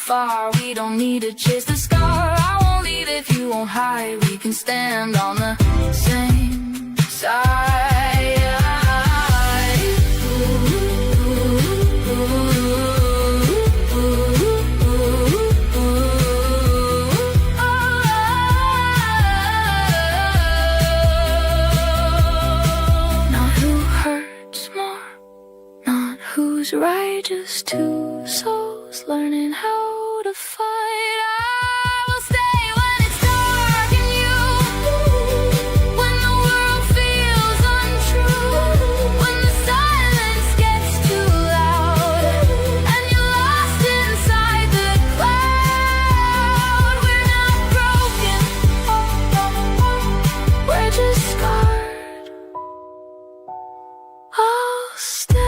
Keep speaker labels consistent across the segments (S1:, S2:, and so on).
S1: far. We don't need to chase the scar. I won't leave if you won't hide. We can stand on the same side. Not who hurts more, not who's right, just two souls learning how to fight. I will stay when it's dark and you, when the world feels untrue, when the silence gets too loud and you're lost inside the cloud. We're not broken, we're just scarred. I'll stay.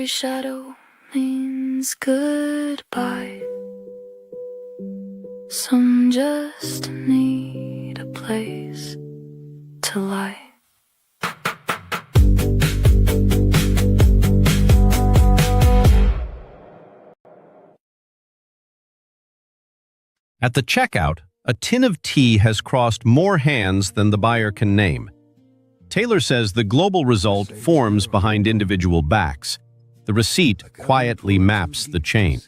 S1: Shadow means goodbye. Some just need a place to lie.
S2: At the checkout, a tin of tea has crossed more hands than the buyer can name. Taylor says the global result forms behind individual backs. The receipt quietly maps the chain.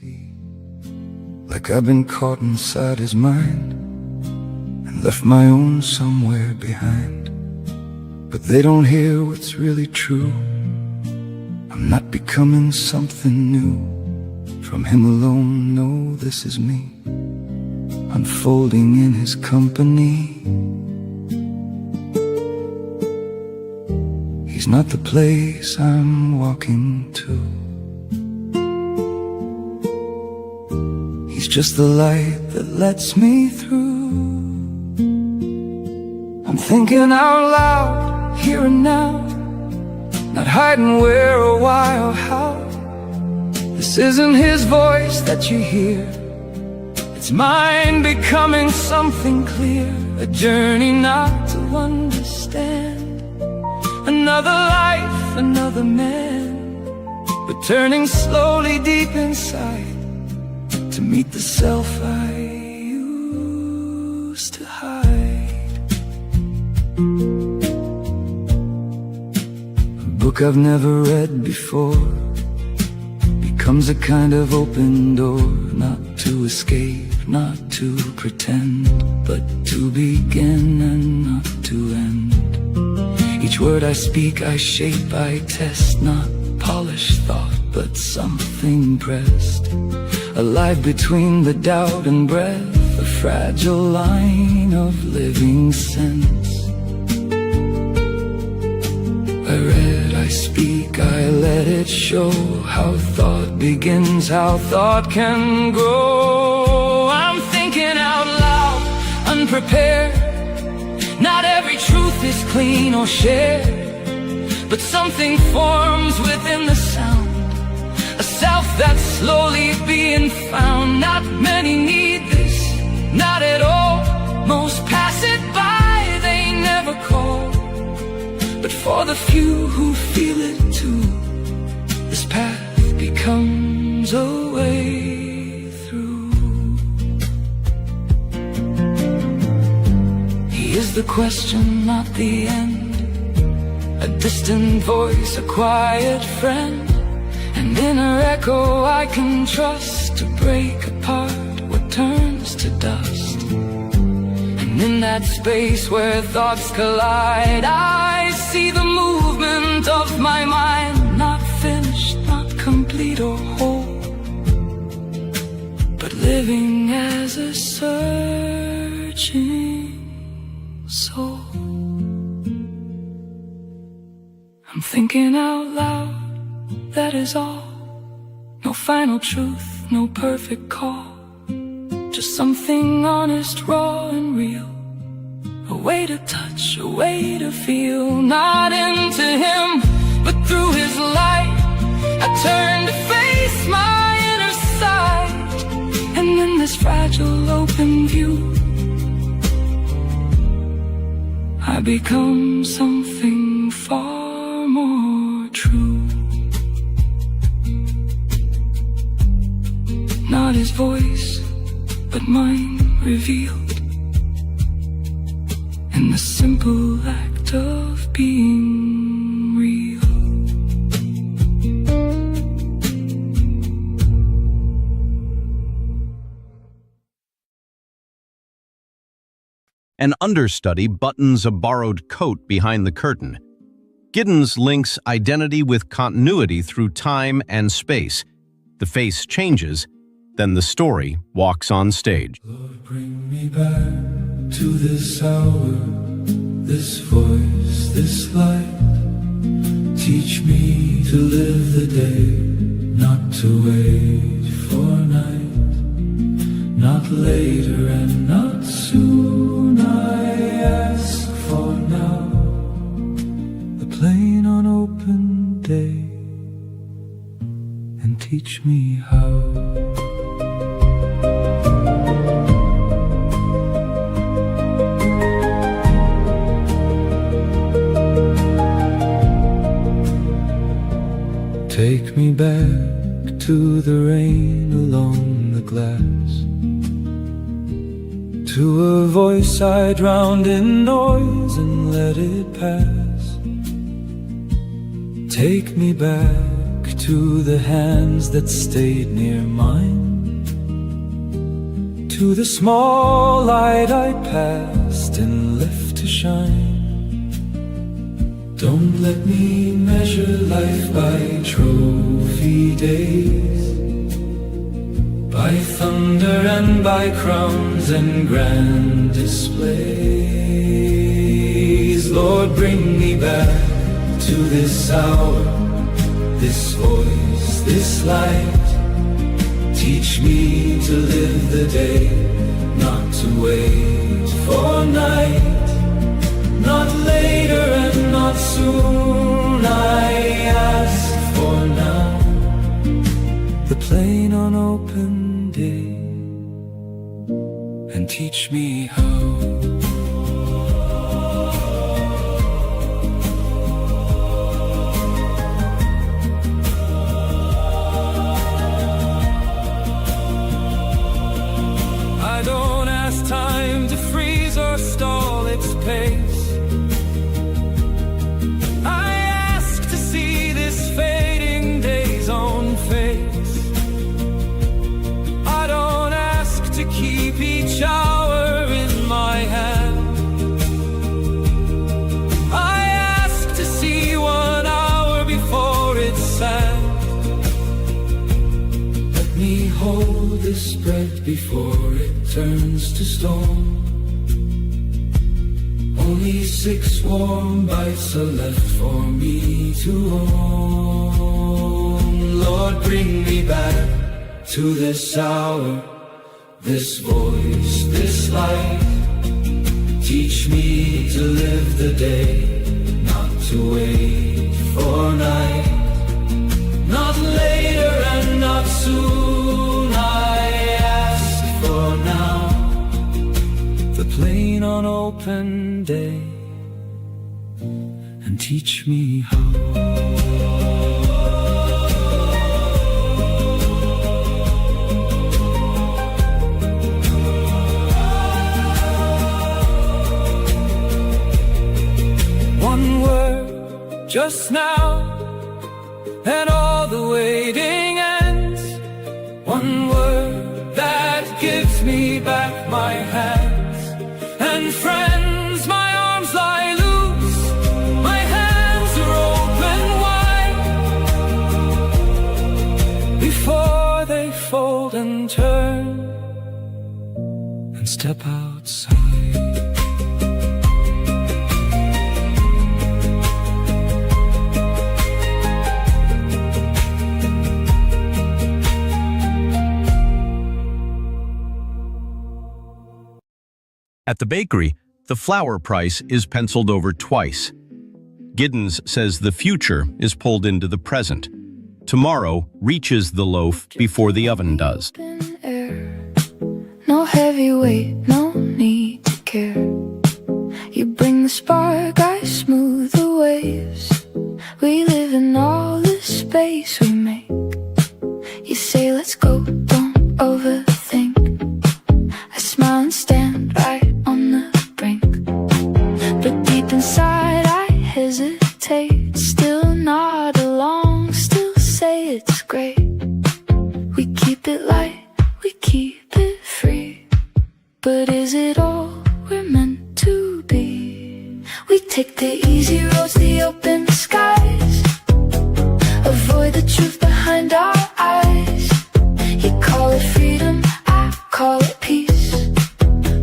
S3: Like I've been caught inside his mind and left my own somewhere behind. But they don't hear what's really true. I'm not becoming something new. From him alone, no, this is me, unfolding in his company. He's not the place I'm walking to. He's just the light that lets me through. I'm thinking out loud, here and now, not hiding where or why or how. This isn't his voice that you hear, it's mine becoming something clear. A journey not to understand. Another life, another man, returning slowly deep inside to meet the self I used to hide. A book I've never read before becomes a kind of open door, not to escape, not to pretend, but to begin and not to end. Each word I speak, I shape, I test, not polished thought, but something pressed, alive between the doubt and breath, a fragile line of living sense. I read, I speak, I let it show how thought begins, how thought can grow. I'm thinking out loud, unprepared. Not every truth is clean or shared, but something forms within the sound, a self that's slowly being found. Not many need this, not at all. Most pass it by, they never call. But for the few who feel it too, this path becomes a way through. He is the question, not the end. A distant voice, a quiet friend, an inner echo I can trust to break apart what turns to dust. And in that space where thoughts collide, I see the movement of my mind, not finished, not complete or whole, but living as a searching soul. I'm thinking out loud, that is all. No final truth, no perfect call, just something honest, raw and real. A way to touch, a way to feel. Not into him, but through his light I turn to face my inner side. And in this this fragile open view, I become something far more true. Not his voice, but mine revealed in the simple act of being real.
S2: An understudy buttons a borrowed coat behind the curtain. Giddens links identity with continuity through time and space. The face changes, then the story walks on stage.
S3: Lord, bring me back to this hour, this voice, this light. Teach me to live the day, not to wait for night, not later and not soon. I ask for now, the plain unopened day, and teach me how. Take me back to the rain along the glass, to a voice I drowned in noise and let it pass. Take me back to the hands that stayed near mine, to the small light I passed and left to shine. Don't let me measure life by trophy days, by thunder and by crowns and grand displays. Lord, bring me back to this hour, this voice, this light. Teach me to live the day, not to wait for night, not later and not soon. I ask for now, the plain unopened day, and teach me how. I don't ask time to freeze or stall its pace. Keep each hour in my hand. I ask to see 1 hour before it's sad. Let me hold this bread before it turns to stone. Only 6 warm bites are left for me to own. Lord, bring me back to this hour, this voice, this light. Teach me to live the day, not to wait for night, not later and not soon. I ask for now, the plain unopened day, and teach me how. Just now, and all the waiting ends. 1 word that gives me back my hands and friends. My arms lie loose, my hands are open wide, before they fold and turn and step outside.
S2: At the bakery, the flour price is penciled over twice. Giddens says the future is pulled into the present. Tomorrow reaches the loaf before the oven does.
S1: Open air, heavyweight, no need to care. You bring the spark, I smooth the waves. We live in all the space we make. You say let's go, don't overthink. I smile and stand right on the brink. But deep inside I hesitate. Still nod along, still say it's great. We keep it light, we keep it free. But is it all we're meant to be? We take the easy roads, the open skies. Avoid the truth behind our eyes. You call it freedom, I call it peace.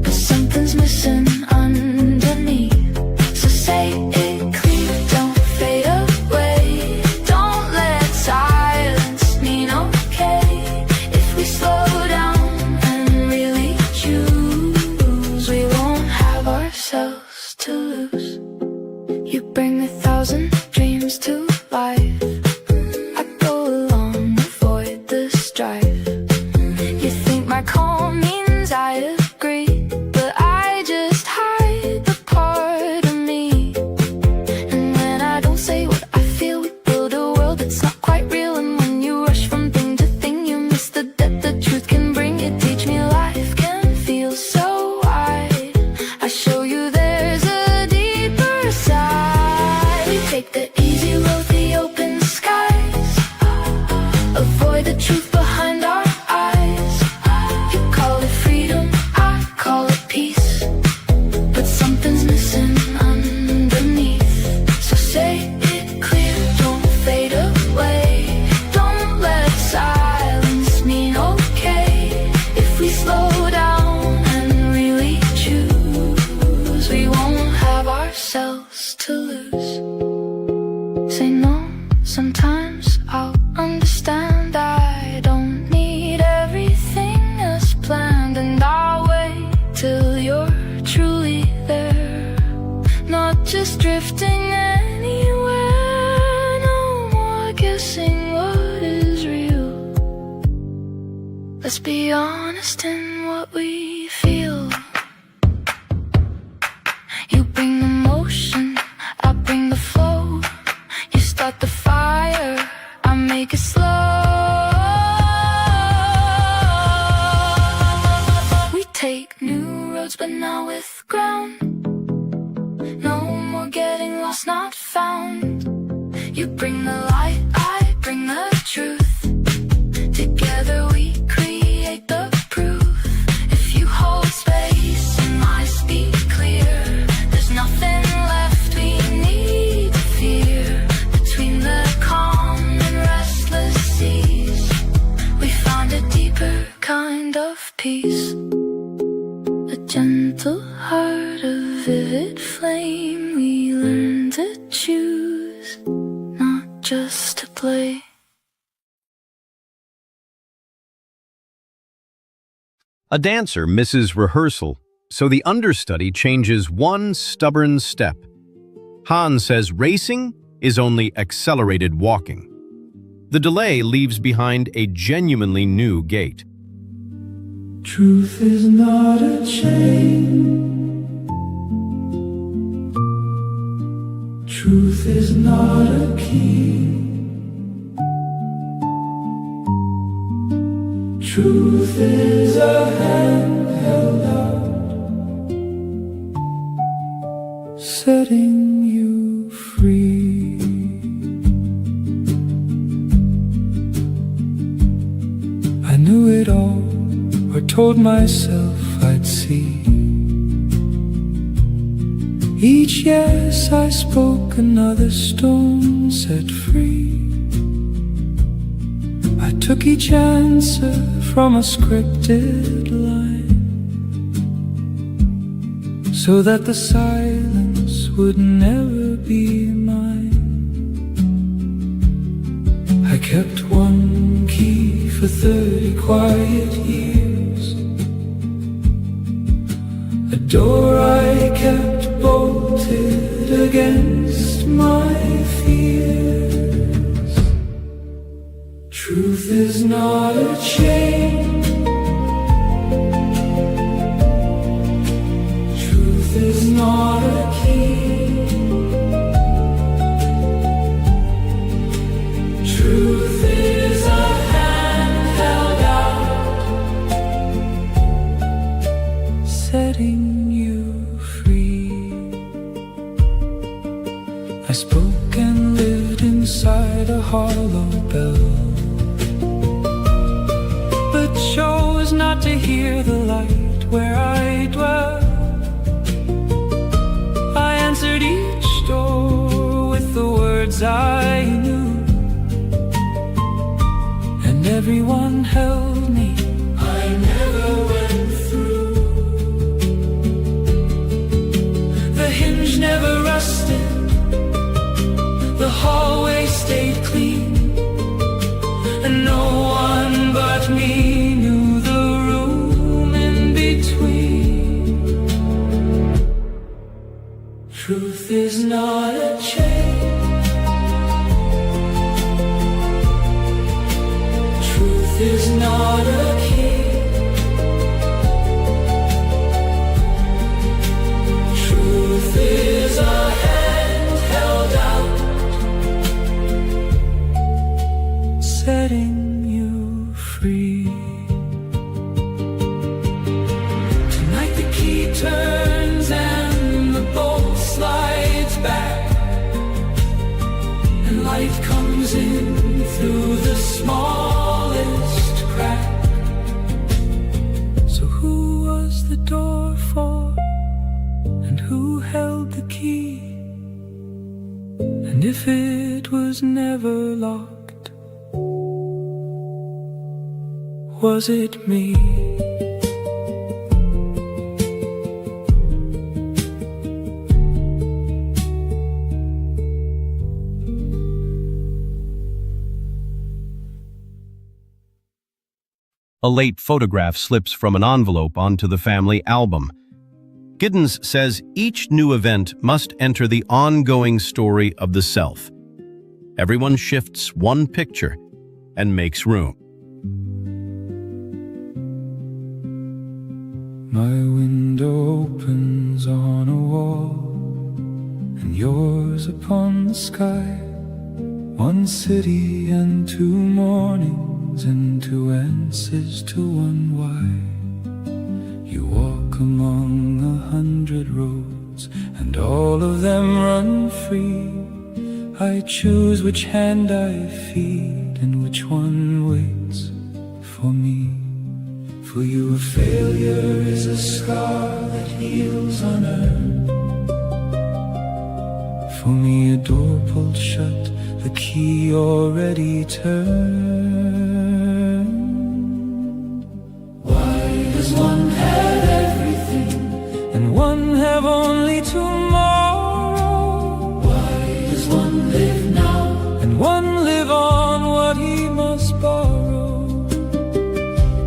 S1: But something's missing underneath. So say it clear, don't fade away. Don't let silence mean okay. If we slow down and really choose, we won't have ourselves to lose. You bring 1,000 dreams to life. I go along, avoid the strife. You think my calm means I agree, but I just hide the part of me. And when I don't say what I feel, we build a world that's not quite real. And when you rush from thing to thing, you miss the depth the truth can bring. You teach me life can feel so wide. I show you there's a deeper side. We take the easy road, the open skies. Avoid the truth behind our eyes. You call it freedom, I call it peace. But something's missing underneath. So say it clear, don't fade away. Don't let silence mean okay. If we slow down and really choose, we won't have ourselves to lose. Say no, sometimes I'll understand. I don't need everything as planned. And I'll wait till you're truly there. Not just drifting anywhere. No more guessing what is real. Let's be honest in what we feel. You bring the motion, I bring the flow. You start the fire, I make it slow. We take new roads, but not with ground. No more getting lost, not found. You bring the light, I bring the truth. Together we create the proof. If you hold space and I speak clear, there's nothing left we need to fear. Between the calm and restless seas, we found a deeper kind of peace. A gentle heart, a vivid flame. We learn to choose, not just to play.
S2: A dancer misses rehearsal, so the understudy changes one stubborn step. Han says racing is only accelerated walking. The delay leaves behind a genuinely new gait.
S3: Truth is not a chain. Truth is not a key. Truth is a hand held out, setting you free. I knew it all, or told myself I'd see. Each yes I spoke, another stone set free. I took each answer from a scripted line, so that the silence would never be mine. I kept one key for 30 quiet years, a door I kept bolted against my fears. Truth is not a chain. beside a hollow bell, but chose not to hear the light where I dwell. I answered each door with the words I knew, and everyone held me. I never went through. The hinge never rusted, the hallway stayed clean, and no one but me knew the room in between. Truth is not a chain, truth is not a key, truth is a hand held out, setting you free. Tonight the key turns and the bolt slides back, and light comes in through the smallest crack. So who was the door for, and who held the key? And if it was never locked, was it me?
S2: A late photograph slips from an envelope onto the family album. Giddens says each new event must enter the ongoing story of the self. Everyone shifts one picture and makes room.
S3: My window opens on a wall, and yours upon the sky. One city and two mornings, and two answers to one why. You walk among 100 roads, and all of them run free. I choose which hand I feed, and which one waits for me. For you a failure is a scar that heals unearned. For me a door pulled shut, the key already turned. Why does one have everything, and one have only tomorrow? Why does one live now, and one live on what he must borrow?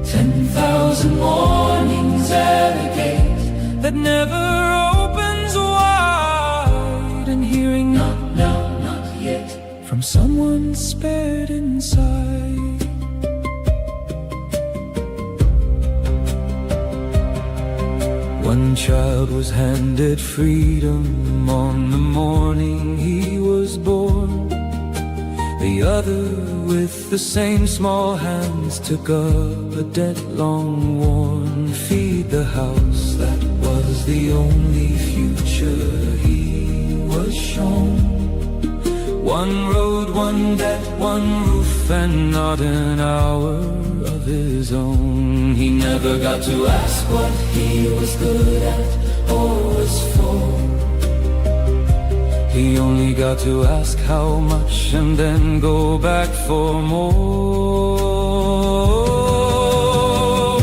S3: 10,000 mornings at a gate that never opens wide, and hearing not now, not yet, from someone spared inside. One child was handed freedom on the morning he was born. The other with the same small hands took up a debt long worn. Feed the house that was the only future he was shown. One road, one debt, one roof, and not an hour of his own. He never got to ask what he was good at or was for. He only got to ask how much and then go back for more.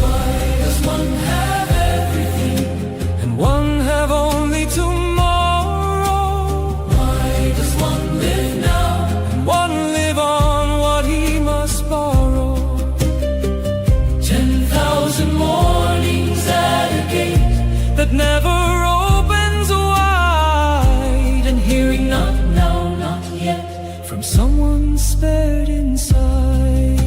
S3: Why does one have everything, and one have only tomorrow? Why does one live now, and one live on what he must borrow? 10,000 mornings at a gate that never opens wide, and hearing not now, not yet, from someone spared inside.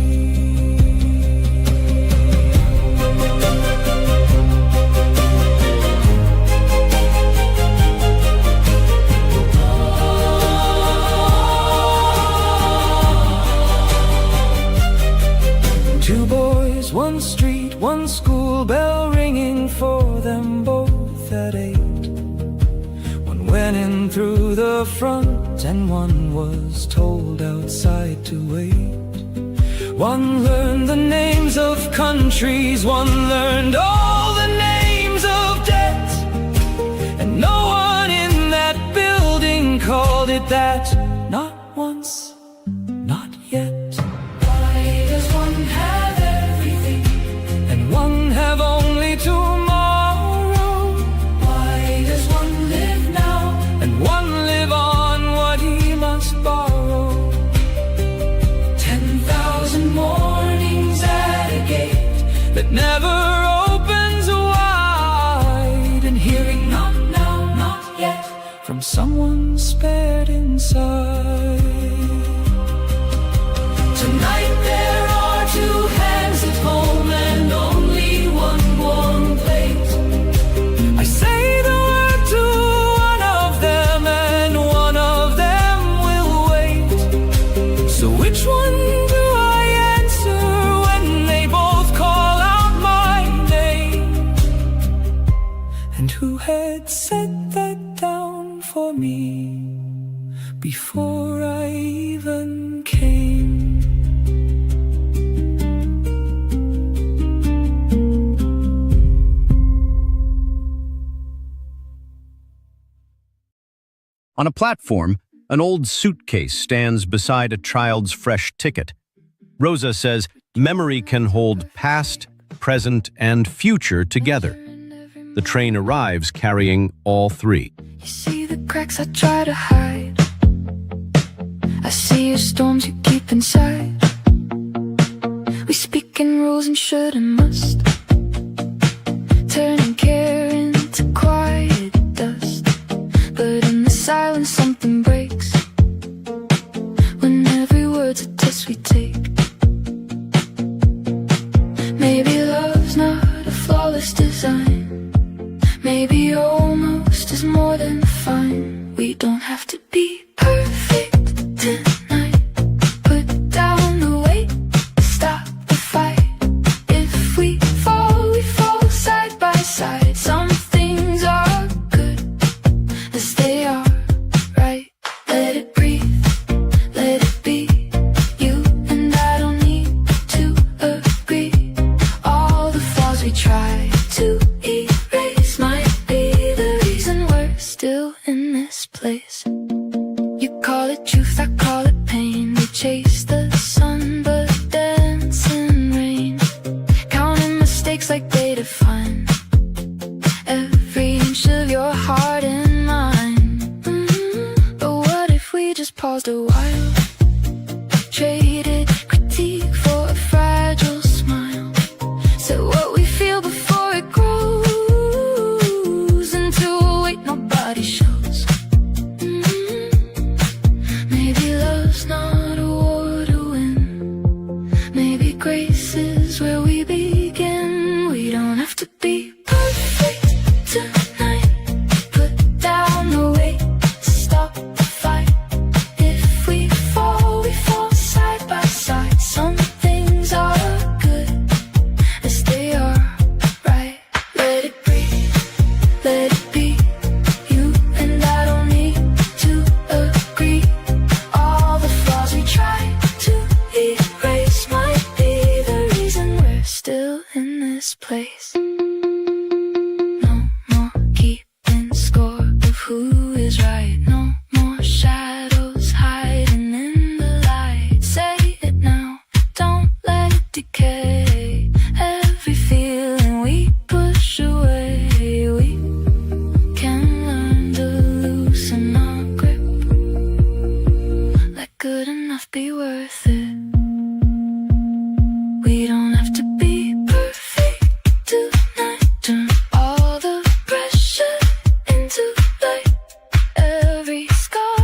S3: 2 boys, 1 street, 1 school, bell ringing for them both at 8. One went in through the front and one was told outside to wait. One learned the names of countries, one learned all the names of debt, and no one in that building called it that. Not once, not yet. Why does one have everything and one have only tomorrow? Why does one live now and one live on what he must borrow? 10,000 mornings at a gate that never opens wide, and hearing not now, not yet from someone spared inside. Tonight there are two hands at home and only one warm plate. I say the word to one of them and one of them will wait. So which one do I answer when they both call out my name? And who had set that down for me before I even came?
S2: On a platform, an old suitcase stands beside a child's fresh ticket. Rosa says memory can hold past, present, and future together. The train arrives carrying all three.
S1: You see the cracks I try to hide. I see your storms you keep inside. We speak in rules and should and must, turning care into quiet dust. But in the silence something breaks, when every word's a test we take. Maybe love's not a flawless design. Maybe almost is more than fine. We don't have to be perfect tonight. Put down the weight, stop the fight. If we fall side by side. Some things are good as they are, right? Let it breathe, let it be. You and I don't need to agree. All the flaws we try to erase might be the reason we're still in this place. You call it truth, I call it pain. We chase the sun but dance in rain, counting mistakes like they define every inch of your heart and mine. But what if we just paused a while, traded critique for a fragile smile, said what we feel before it grows into a weight nobody shows. Maybe love's not a war to win. Maybe grace is where we begin. We don't have to be perfect tonight. Put down the weight, stop the fight. If we fall side by side. Some things are good as they are, right? Let it breathe, let it be. You and I don't need to agree. All the flaws we try to erase might be the reason we're still in this place. No more keeping score of who is right. No more shadows hiding in the light. Say it now, don't let it decay. Every feeling we push away, we can learn to loosen our grip. Let good enough be worth it. We don't have to be perfect tonight. Turn all the pressure into light. Every scar,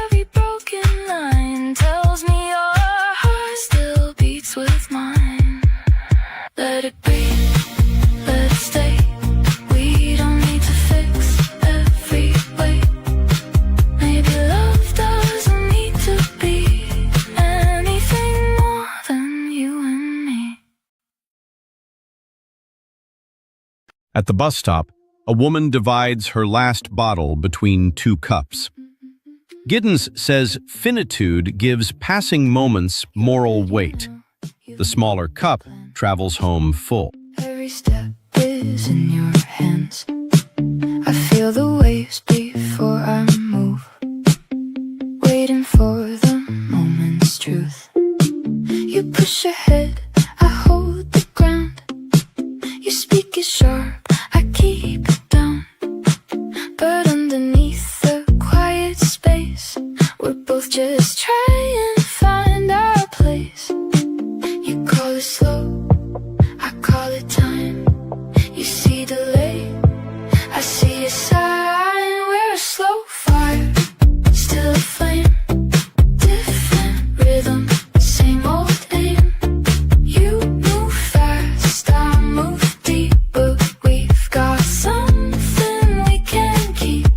S1: every broken line tells me your heart still beats with mine. Let it breathe, let it stay. We don't need to fix every way. Maybe love doesn't need to be anything more than you and me.
S2: At the bus stop, a woman divides her last bottle between two cups. Giddens says finitude gives passing moments moral weight. The smaller cup travels home full.
S1: Every step is in your hands. I feel the waves before I move, waiting for the moment's truth. You push ahead, I hold the ground. You speak it sharp, I keep it down. But underneath the quiet space, we're both just trying to find our place. You call it slow, I call it time. You see delay, I see a sign. We're a slow fire, still a flame. Different rhythm, same old aim. You move fast, I move deep, but we've got something we can keep.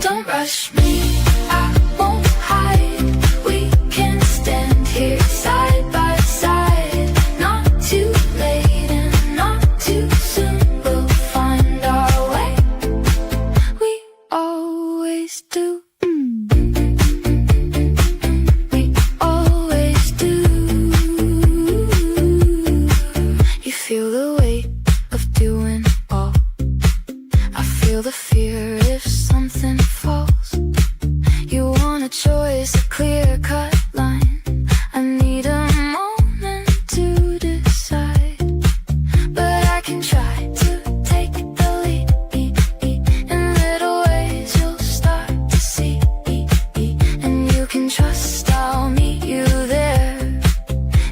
S1: Don't rush me, I won't hide. We can stand here side by side. Not too late and not too soon. We'll find our way. We always do. We always do. You feel the weight of doing all. I feel the fear if something falls. You want a choice, a clear-cut line. I need a moment to decide, but I can try to take the lead. In little ways you'll start to see, and you can trust I'll meet you there.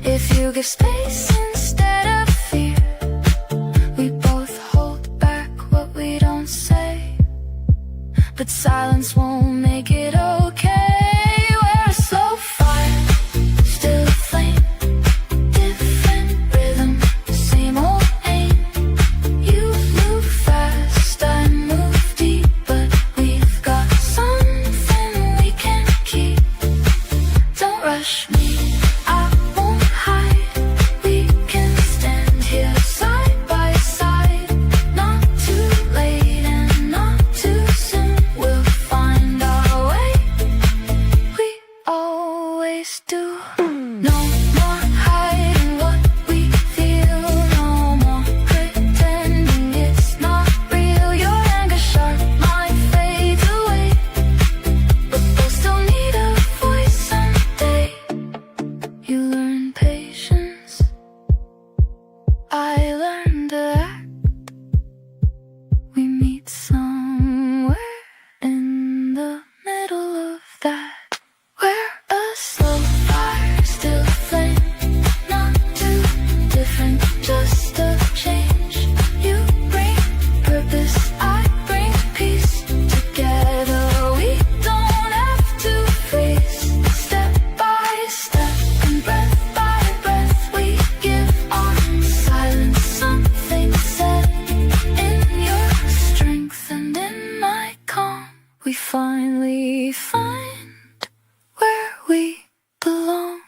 S1: If you give space instead of fear, we both hold back what we don't say, but silence won't make it okay. We're a slow fire, still a flame. Different rhythm, same old aim. You move fast, I move deep, but we've got something we can keep. Don't rush me, I won't hide. We can stand here side by side. Not too late and not too soon. We'll find our way. We always do. No more hiding what we feel. No more pretending it's not real. Your anger sharp, mine fades away, but we'll still need a voice someday. You learn patience, I learned to act. We meet somewhere in the middle of that. We're a slow fire, still a flame. Not too different, just a change. You bring purpose, I bring peace. Together we don't have to freeze. Step by step and breath by breath, we give on silence. Something said in your strength and in my calm. We finally find where we belong.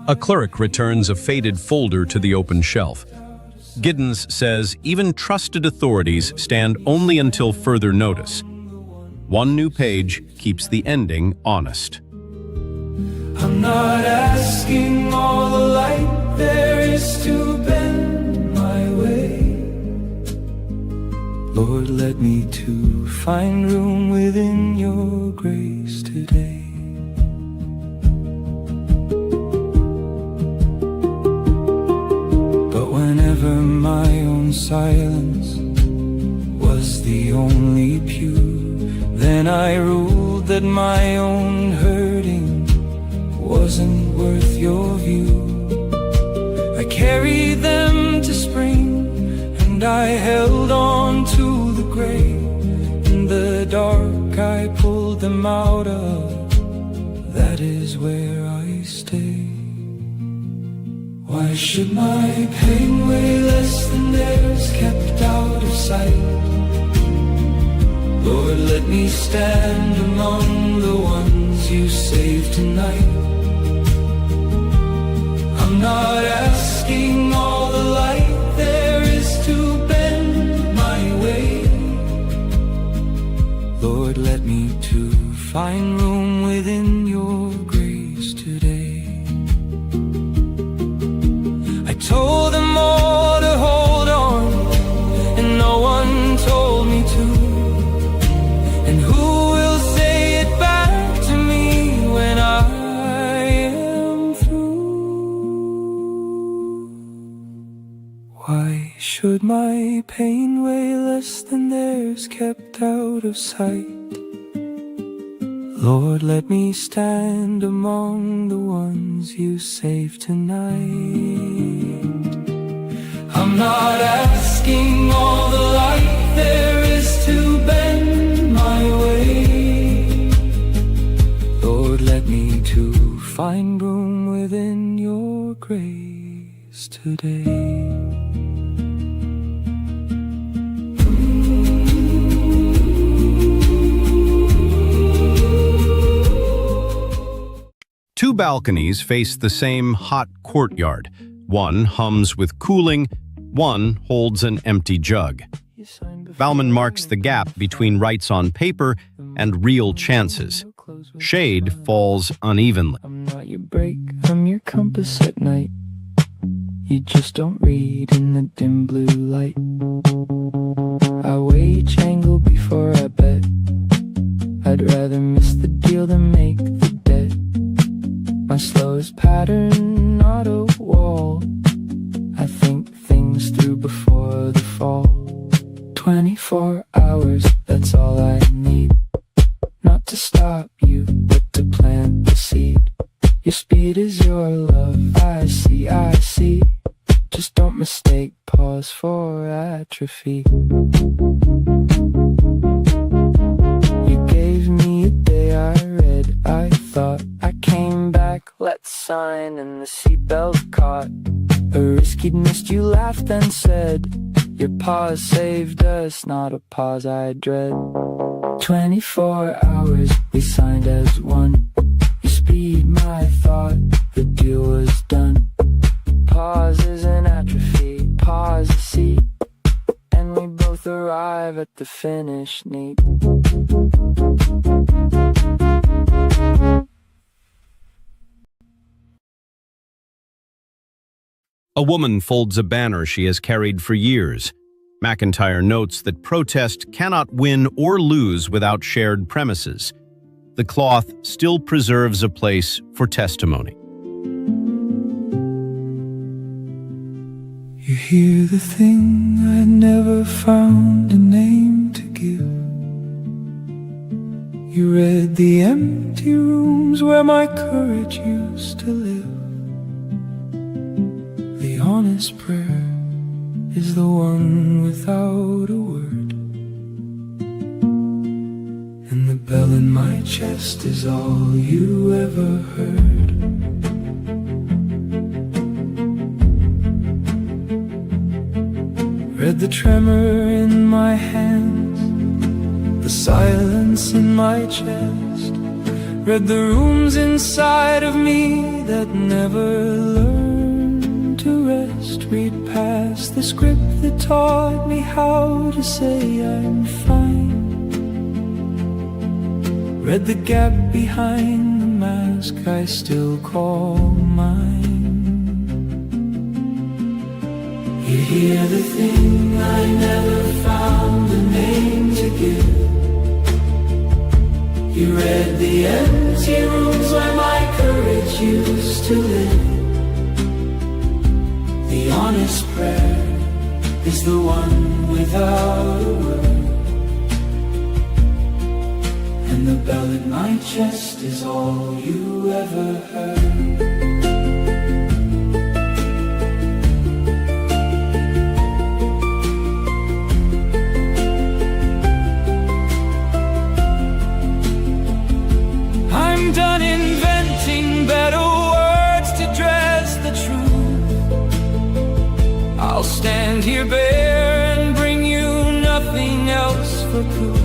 S2: A clerk returns a faded folder to the open shelf. Giddens says even trusted authorities stand only until further notice. One new page keeps the ending honest.
S3: I'm not asking all the light there is to bend my way. Lord, let me to find room within your grace today. But whenever my own silence was the only pew, then I ruled that my own hurting wasn't worth your view. I carried them to spring, and I held on to the gray. In the dark I pulled them out of, that is where I stay. Why should my pain weigh less than theirs, kept out of sight? Lord, let me stand among the ones you saved tonight. not asking all the light there is to bend my way. Lord, let me to find room within your grace today. I told them all to hold on, and no one told me to. And who will say it back to me when I am through? Why should my pain weigh less than theirs, kept out of sight? Lord, let me stand among the ones you save tonight. I'm not asking all the light there is to bend my way. Lord, let me to find room within your grace today.
S2: Two balconies face the same hot courtyard. One hums with cooling, one holds an empty jug. Bauman marks the gap between rights on paper and real chances. Shade falls unevenly.
S3: I'm not your brake, I'm your compass at night. You just don't read in the dim blue light. I weigh each angle before I bet. I'd rather miss the deal than make the debt. My slowest pattern, not a wall. I think things through before the fall. 24 hours, that's all I need. Not to stop you, but to plant the seed. Your speed is your love, I see, I see. Just don't mistake pause for atrophy. You gave me a day I read, I thought. I came back, let's sign, and the seatbelt caught. A risk he'd missed, you laughed and said, your pause saved us, not a pause I dread. 24 hours, we signed as one. You speed my thought, the deal was done. Pause is an atrophy, pause a seat, and we both arrive at the finish neat.
S2: A woman folds a banner she has carried for years. MacIntyre notes that protest cannot win or lose without shared premises. The cloth still preserves a place for testimony.
S3: You hear the thing I never found a name to give. You read the empty rooms where my courage used to live. The honest prayer is the one without a word, and the bell in my chest is all you ever heard. Read the tremor in my hands, the silence in my chest. Read the rooms inside of me that never learned to rest. Read past the script that taught me how to say I'm fine. Read the gap behind the mask I still call mine. You hear the thing I never found a name to give. You read the empty rooms where my courage used to live. The honest prayer is the one without a word, and the bell in my chest is all you ever heard. I'm done inventing better words to dress the truth. I'll stand here bare and bring you nothing else for proof.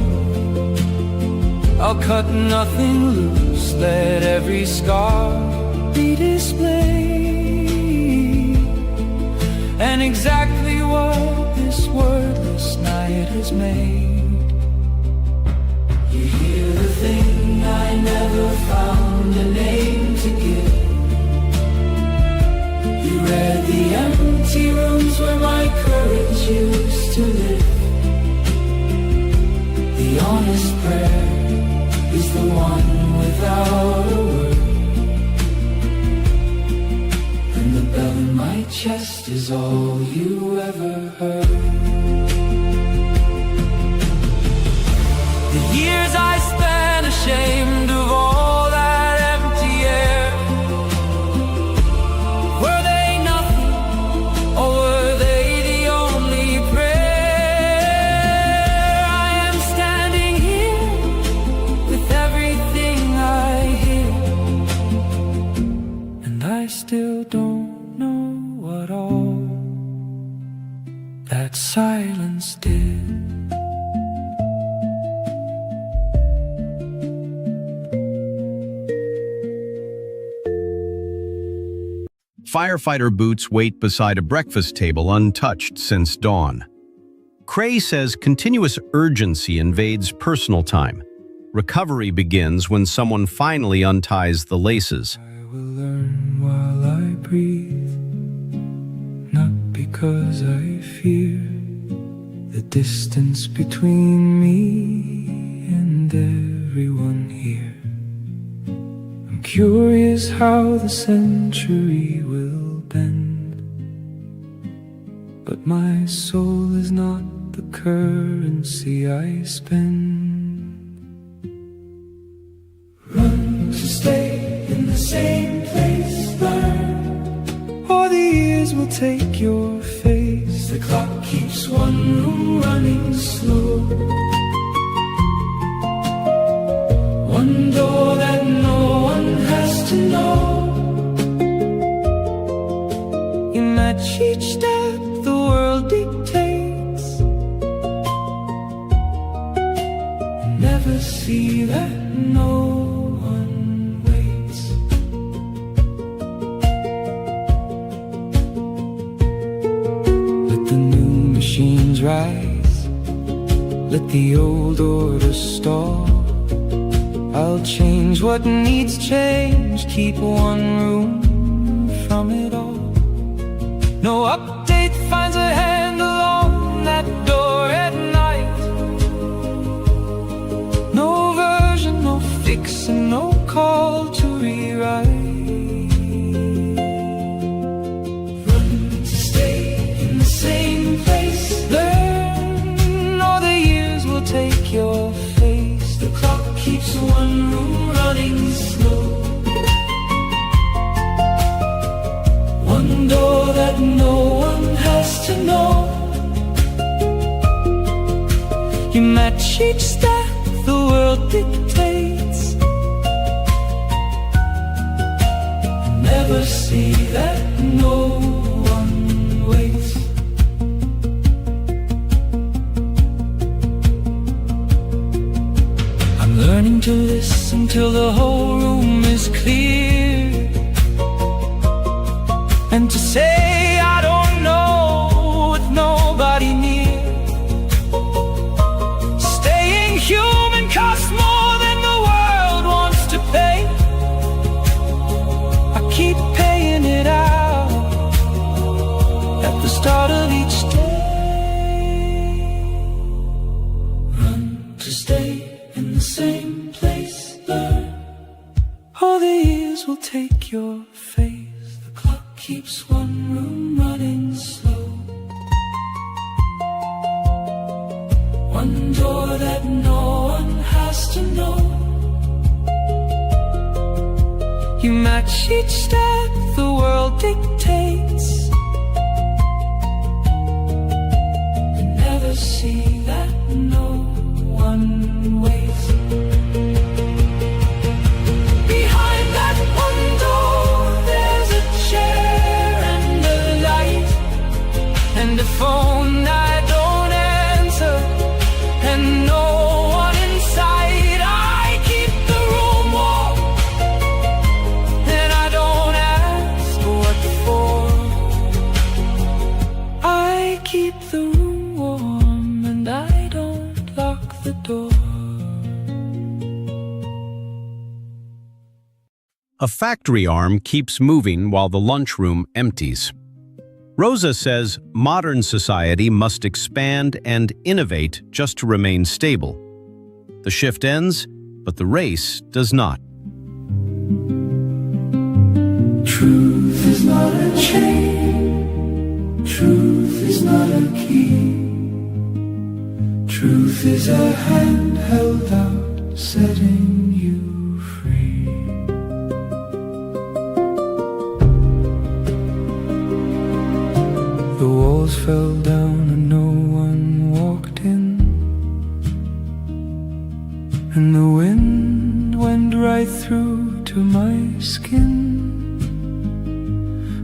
S3: I'll cut nothing loose, let every scar be displayed. and exactly what this wordless night has made. You hear the thing I never found a name to give. You read the empty rooms where my courage used to live. The honest prayer is the one without a word, and the bell in my chest is all you ever heard. The years I spent ashamed of all that empty air, were they nothing, or were they the only prayer? I am standing here with everything I hear, and I still don't know what all that silence did.
S2: Firefighter boots wait beside a breakfast table untouched since dawn. Cray says continuous urgency invades personal time. Recovery begins when someone finally unties the laces.
S3: I will learn while I breathe, not because I fear the distance between me and everyone here. I'm curious how the century will bend, but my soul is not the currency I spend. Run to stay in the same place, learn, or the years will take your face. The clock keeps one room running slow, one door that no one has to know. You match each step the world dictates, and never see that no one waits. Let the new machines rise, let the old order stall. I'll change what needs change, keep one room from it all. No update finds a handle on that door at night. No version, no fix, and no call to rewrite. Run to stay in the same place, learn, or the years will take your face. The clock keeps one room running slow, one door that no one has to know. You match each step the world dictates, and never see that no one waits. I'm learning to listen till the whole room is clear, and to say I don't know with nobody near. Staying human costs more than the world wants to pay. I keep paying it out at the start of each day. Run to stay in the same place, learn, all the years will take your face. The clock keeps one room running slow, one door that no one has to know. You match each step the world dictates, and never see that no one waits. Behind that one door there's a chair and a light, and a phone I don't answer, and no one inside. I keep the room warm, and I don't ask what for. keep the room warm and I don't lock the door.
S2: A factory arm keeps moving while the lunchroom empties. Rosa says modern society must expand and innovate just to remain stable. The shift ends, but the race does not.
S3: Truth is not a chain. Truth is not a key. Truth is a hand held out, setting you free. The walls fell down and no one walked in, and the wind went right through to my skin.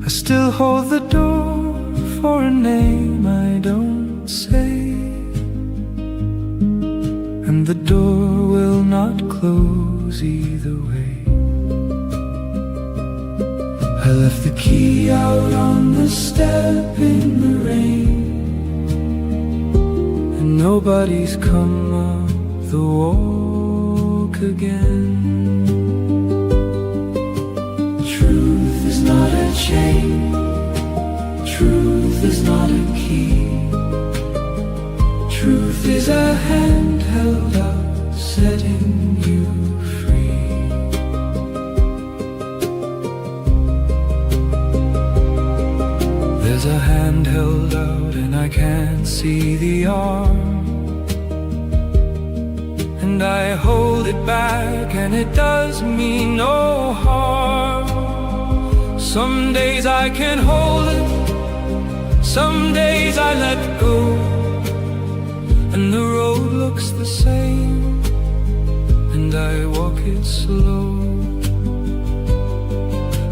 S3: I still hold the door for a name I don't say, and the door will not close either way. I left the key out on the step in the rain, and nobody's come up the walk again. Truth is not a chain. Truth is not a key. Truth is a hand held out, setting you free. There's a hand held out and I can't see the arm, and I hold it back and it does me no harm. Some days I can hold it, some days I let go, and the road looks the same, and I walk it slow.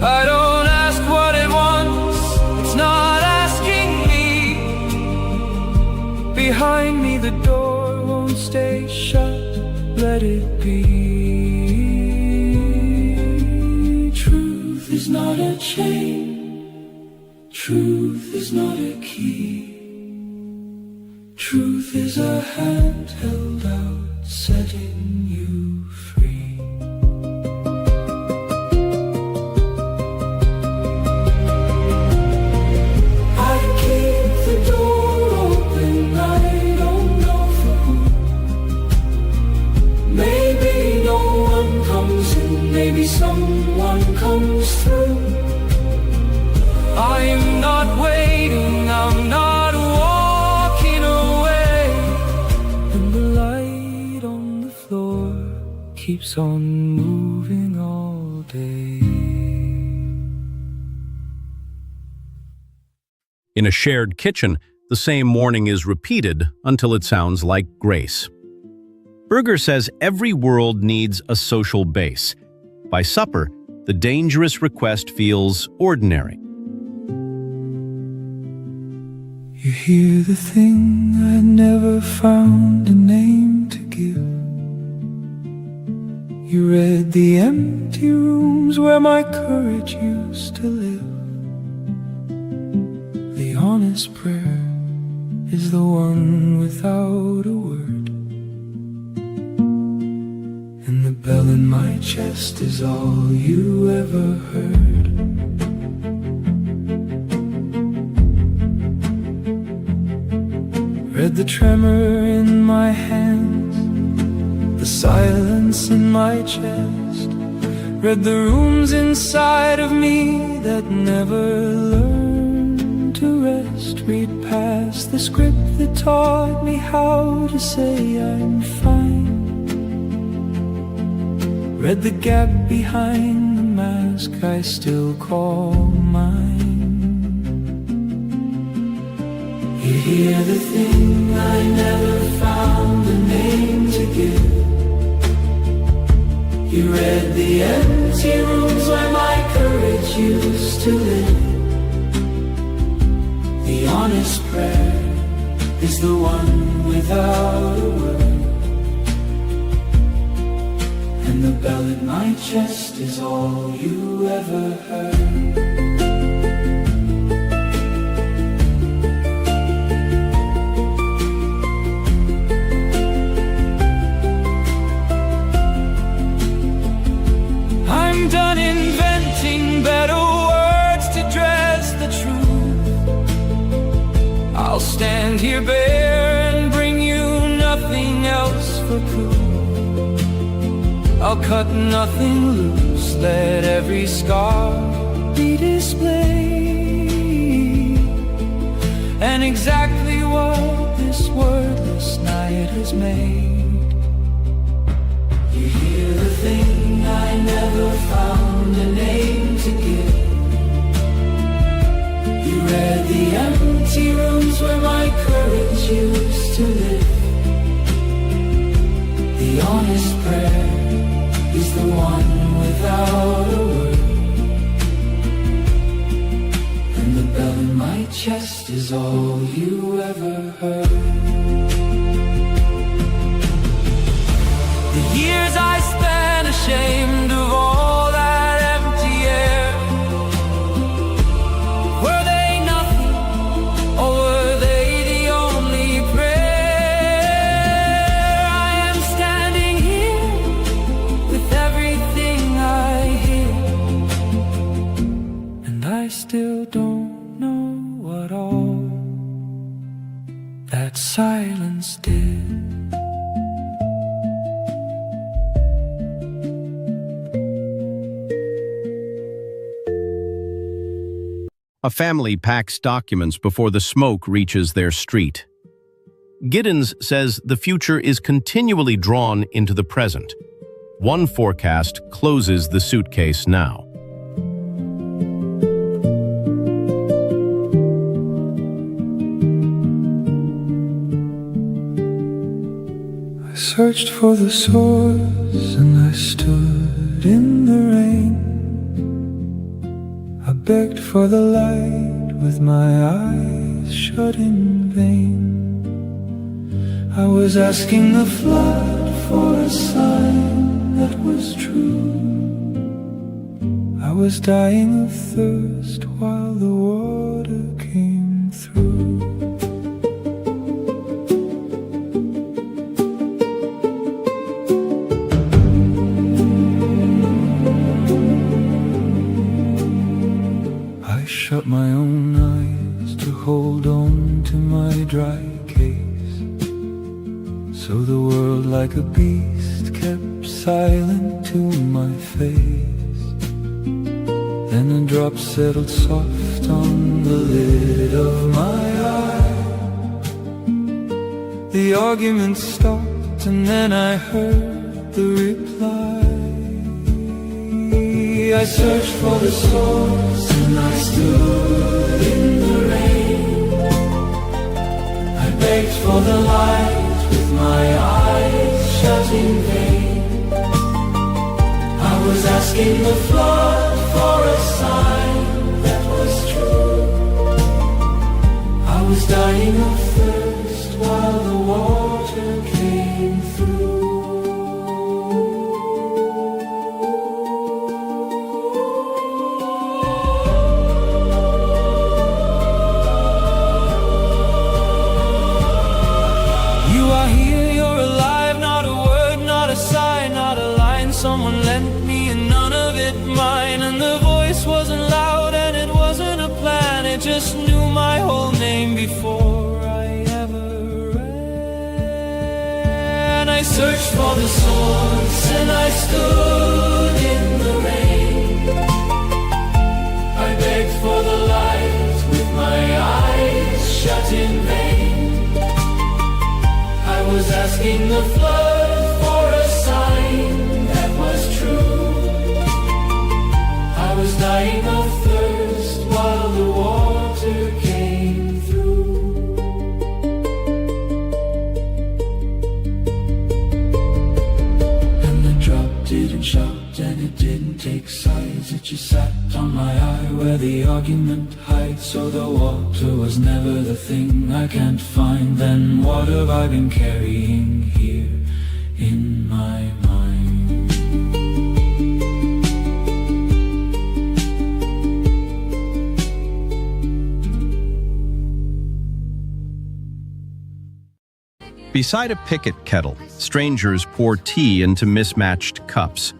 S3: I don't ask what it wants, it's not asking me. Behind me the door won't stay shut, let it be. Truth is not a chain. Truth is not a key. Truth is a hand held out, setting you free. I keep the door open, I don't know for who. Maybe no one comes in, maybe someone comes through. I'm not waiting, I'm not walking away, and the light on the floor keeps on moving all day.
S2: In a shared kitchen, the same morning is repeated until it sounds like grace. Berger says every world needs a social base. By supper, the dangerous request feels ordinary.
S3: You hear the thing I never found a name to give. You read the empty rooms where my courage used to live. The honest prayer is the one without a word, and the bell in my chest is all you ever heard. Read the tremor in my hands, the silence in my chest. Read the rooms inside of me that never learned to rest. Read past the script that taught me how to say I'm fine. Read the gap behind the mask I still call mine. You hear the thing I never found a name to give. You read the empty rooms where my courage used to live. The honest prayer is the one without a word, and the bell in my chest is all you ever heard. stand here bare and bring you nothing else for proof. I'll cut nothing loose, let every scar be displayed, and exactly what this wordless night has made. You hear the thing I never found a name to give. You read the empty rooms where my courage used to live. The honest prayer is the one without a word, and the bell in my chest is all you ever heard. The years I spent ashamed of all that empty air, were they nothing, or were they the only prayer? I am standing here with everything I hear, and I still don't know what all that silence did.
S2: A family packs documents before the smoke reaches their street. Giddens says the future is continually drawn into the present. One forecast closes the suitcase now.
S3: I searched for the source and I stood in the rain. I begged for the light with my eyes shut in vain. I was asking the flood for a sign that was true. I was dying of thirst while the water came through. I shut my own eyes to hold on to my dry case, so the world like a beast kept silent to my face. Then a drop settled soft on the lid of my eye. The argument stopped and then I heard the reply. I searched for the source and I stood in the rain. I begged for the light with my eyes shut in vain. I was asking the flood for a sign that was true. I was dying of thirst while the water came through. Someone lent me and none of it mine, and the voice wasn't loud and it wasn't a plan. It just knew my whole name before I ever ran. I searched for the source and I stood in the rain. I begged for the light with my eyes shut in vain. I was asking the flood for a sign was true. I was dying of thirst while the water came through. And the drop didn't shout and it didn't take sides. It just sat on my eye where the argument hides. So the water was never the thing I can't find. Then what have I been carrying here in my mind?
S2: Beside a picket kettle, strangers pour tea into mismatched cups.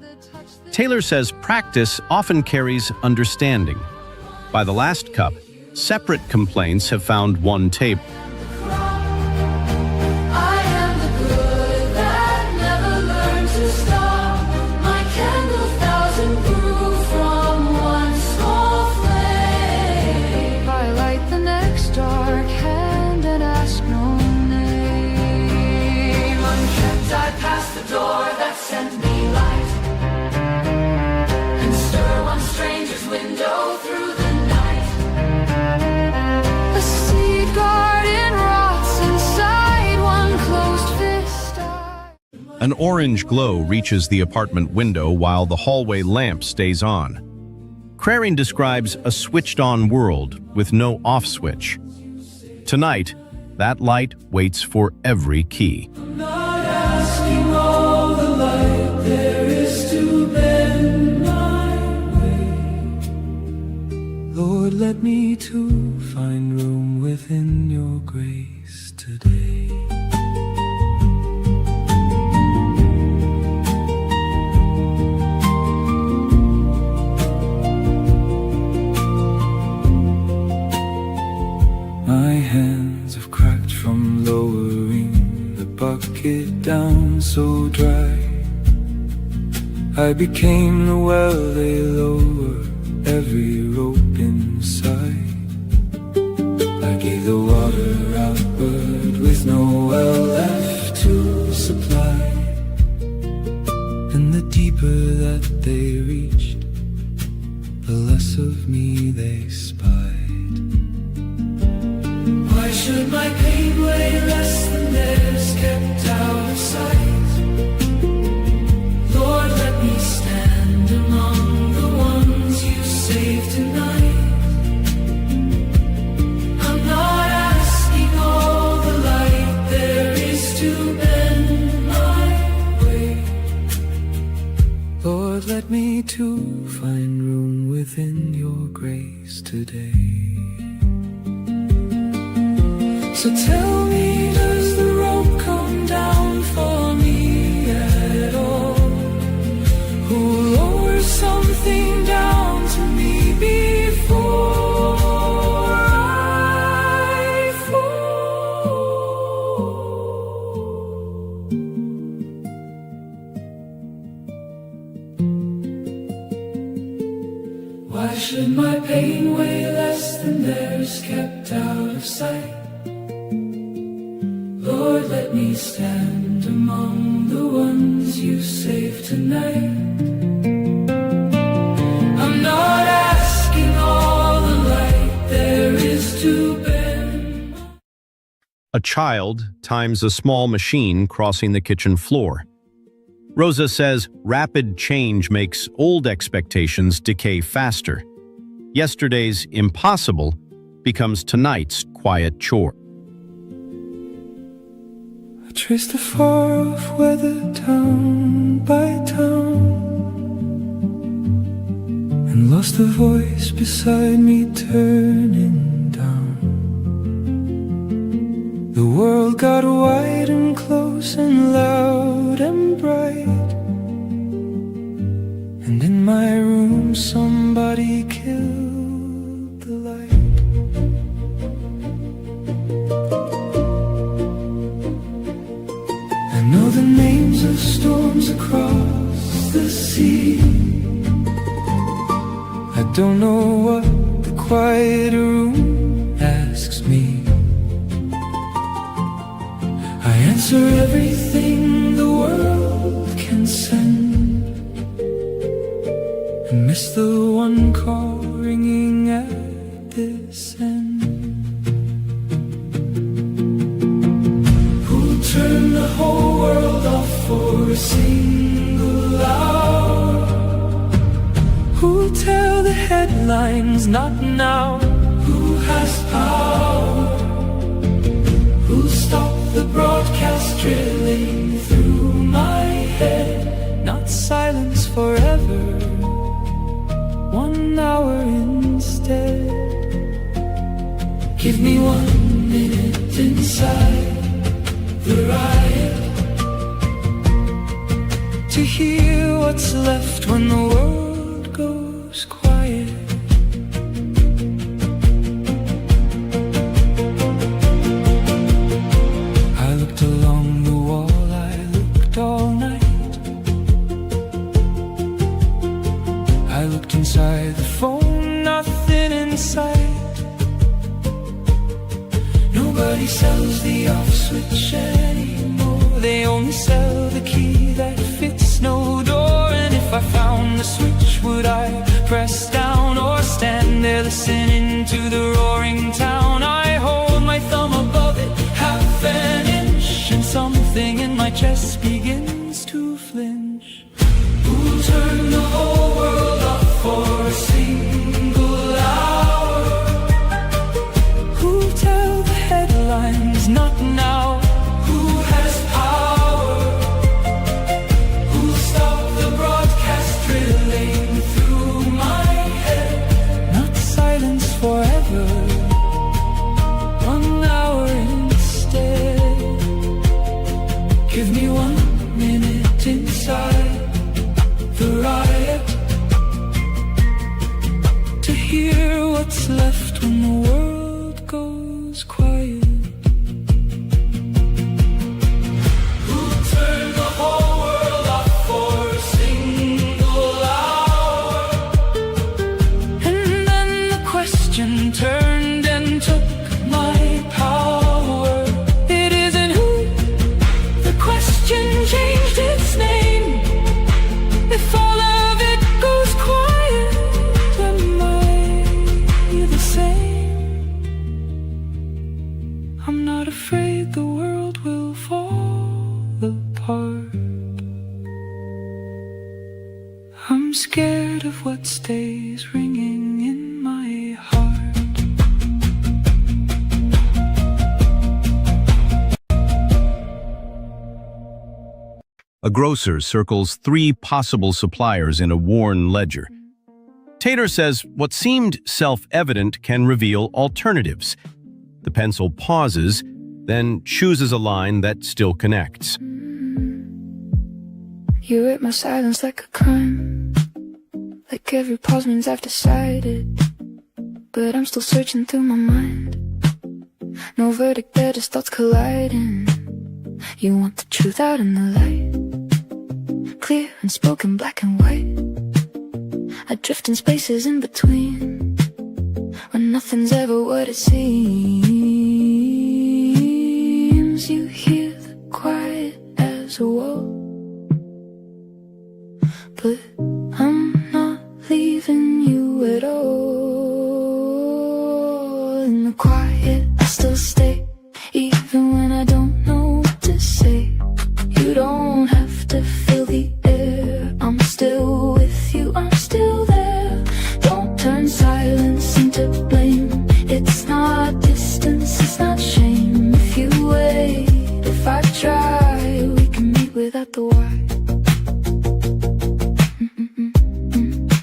S2: Taylor says practice often carries understanding. By the last cup, separate complaints have found one table. An orange glow reaches the apartment window while the hallway lamp stays on. Crarine describes a switched-on world with no off switch. Tonight, that light waits for every key.
S3: I'm not asking all the light there is to bend my way. Lord, let me to find room within your grace today. My hands have cracked from lowering the bucket down so dry. I became the well they lower every rope inside. I gave the water out but with no well left to supply. And the deeper that they reached, the less of me they spied. Why should my pain weigh less than theirs, kept out of sight? Lord, let me stand among the ones you saved tonight. I'm not asking all the light there is to bend my way. Lord, let me to find room within your grace today. So tell me, does the rope come down for me at all? Who lowers something down to me before I fall? Why should my pain weigh less than theirs, kept out of sight? Lord, let me stand among the ones you saved tonight. I'm not asking all the light there is to bend.
S2: A child times a small machine crossing the kitchen floor. Rosa says rapid change makes old expectations decay faster. Yesterday's impossible becomes tonight's quiet chore.
S3: I traced the far-off weather town by town and lost the voice beside me turning down. The world got wide and close and loud and bright, and in my room somebody killed the light. I know the names of storms across the sea. I don't know what the quiet room asks me. I answer everything the world can send, and miss the one call ringing at this end. Turn the whole world off for a single hour? Who'll tell the headlines not now? Who has power? Who'll stop the broadcast drilling through my head? Not silence forever, 1 hour instead. Give me 1 minute inside the riot, to hear what's left when the world goes quiet. I looked along the wall, I looked all night. I looked inside the phone, nothing in sight. Nobody sells the off switch anymore. They only sell the key that fits no door. And if I found the switch, would I press down or stand there listening to the roaring town? I hold my thumb above it, half an inch, and something in my chest begins goes quiet. Who turned the whole world off for a single hour? And then the question turned and took my power. It isn't who, the question changed its name. If all of it goes quiet, am I the same? I'm not afraid the world will fall apart. I'm scared of what stays ringing in my heart.
S2: A grocer circles 3 possible suppliers in a worn ledger. Taylor says what seemed self-evident can reveal alternatives. The pencil pauses, then chooses a line that still connects.
S1: You read my silence like a crime, like every pause means I've decided. But I'm still searching through my mind. No verdict there, just thoughts colliding. You want the truth out in the light, clear and spoken, black and white. I drift in spaces in between, when nothing's ever what it seems. You hear the quiet as a wall, but I'm not leaving you at all. In the quiet I still stay, even when I don't know what to say. You don't have to feel the air, I'm still with you, I'm still there. Don't turn silence into blame. It's not distance, it's not shame. If you wait, if I try, we can meet without the why.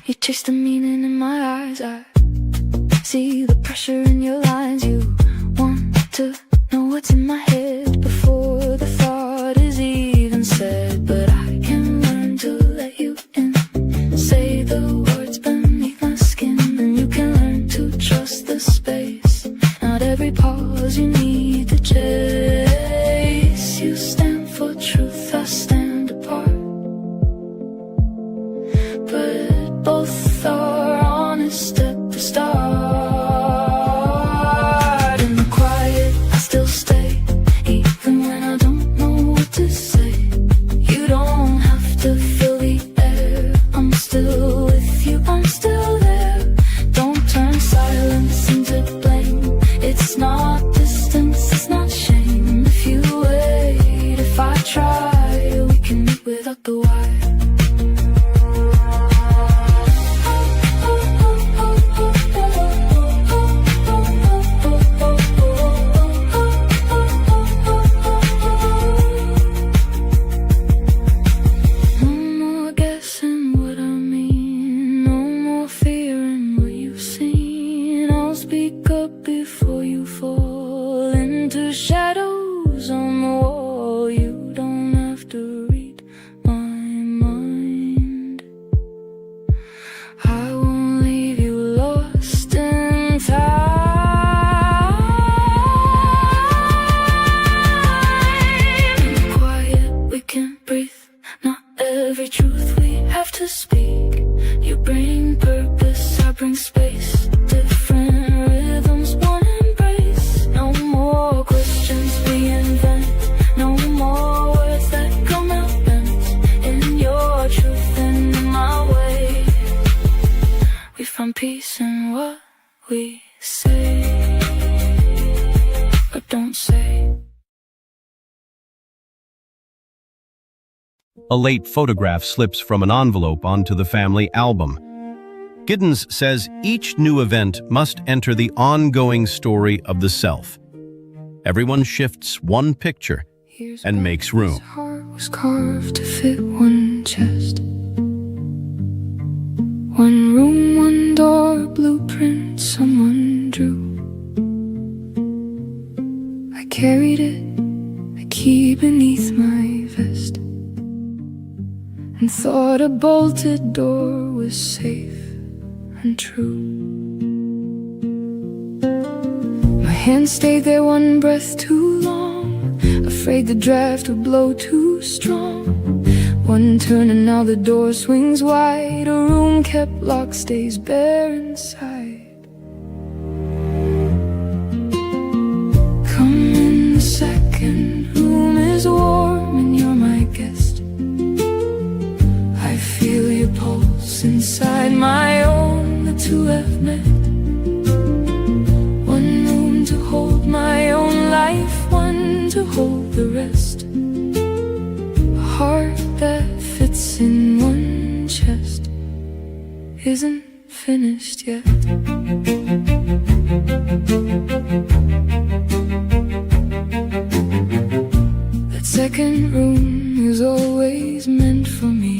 S1: You chase the meaning in my eyes, I see the pressure in your lines. You want to know what's in my head before the thought is even said. But I can learn to let you in, say the words beneath my skin. And you can learn to trust the space, not every pause you need to chase. You stand for truth, I stand apart, but both are honest at the start. In the quiet I still stay, even when I don't know what to say. You don't have to feel the air, I'm still with you, I'm still there. Don't turn silence into blame. It's not distance, it's not shame. If you wait, if I try, we can meet without the wire. No more guessing what I mean, no more fearing what you've seen. I'll speak up before you fall into shadows on the wall. You don't have to read my mind, I won't leave you lost in time. In the quiet we can breathe, not every truth we have to speak. You bring purpose, I bring space, different rhythms, one embrace. No more questions we invent, no more words that come out bent. In your truth and in my way, we find peace in what we say or don't say.
S2: A late photograph slips from an envelope onto the family album. Giddens says each new event must enter the ongoing story of the self. Everyone shifts one picture and makes room.
S1: His heart was carved to fit one chest, one room, one door, blueprint someone drew. I carried it, a key beneath my vest, and thought a bolted door was safe and true. My hand stayed there one breath too long, afraid the draft would blow too strong. One turn and now the door swings wide, a room kept locked stays bare inside. Come in, the second room is warm and you're my guest. I feel your pulse inside my own, the two have met. One room to hold my own life, one to hold the rest. A heart that fits in one chest isn't finished yet. That second room is always meant for me.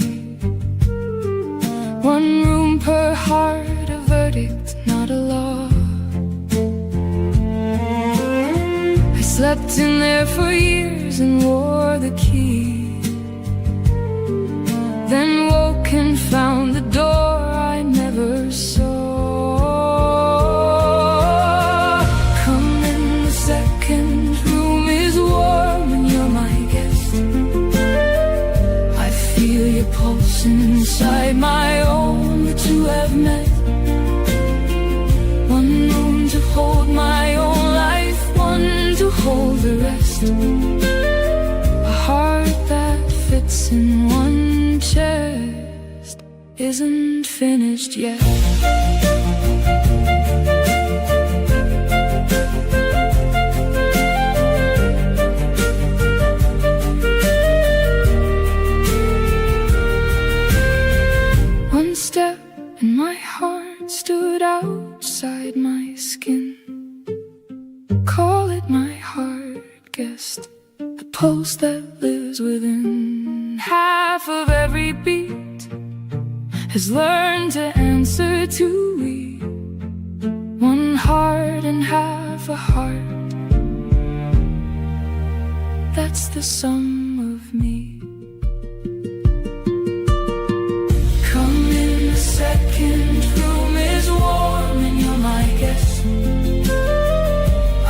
S1: One room per heart, a verdict, not a law. I slept in there for years and wore the key, then woke and found the door I never saw. Come in, the second room is warm and you're my guest. I feel your pulse inside my own, the two have met. One room to hold my own life, one to hold the rest. A heart that fits in one chest isn't finished yet. One step and my heart stood outside my skin. Call it my heart guessed, the pulse that lives within. Half of every beat has learned to answer to we. One heart and half a heart, that's the sum of me. Come in, the second room is warm and you're my guest.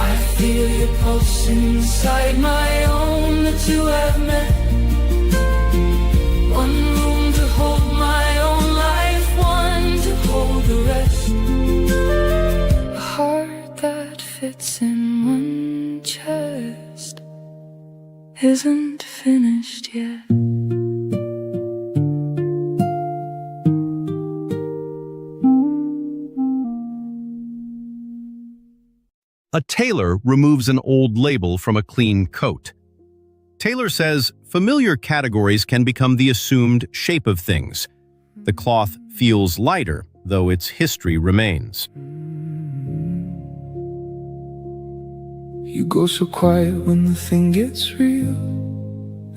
S1: I feel your pulse inside my own, the two have met. One room to hold my own life, one to hold the rest. A heart that fits in one chest isn't finished yet.
S2: A tailor removes an old label from a clean coat. Taylor says familiar categories can become the assumed shape of things. The cloth feels lighter, though its history remains.
S3: You go so quiet when the thing gets real,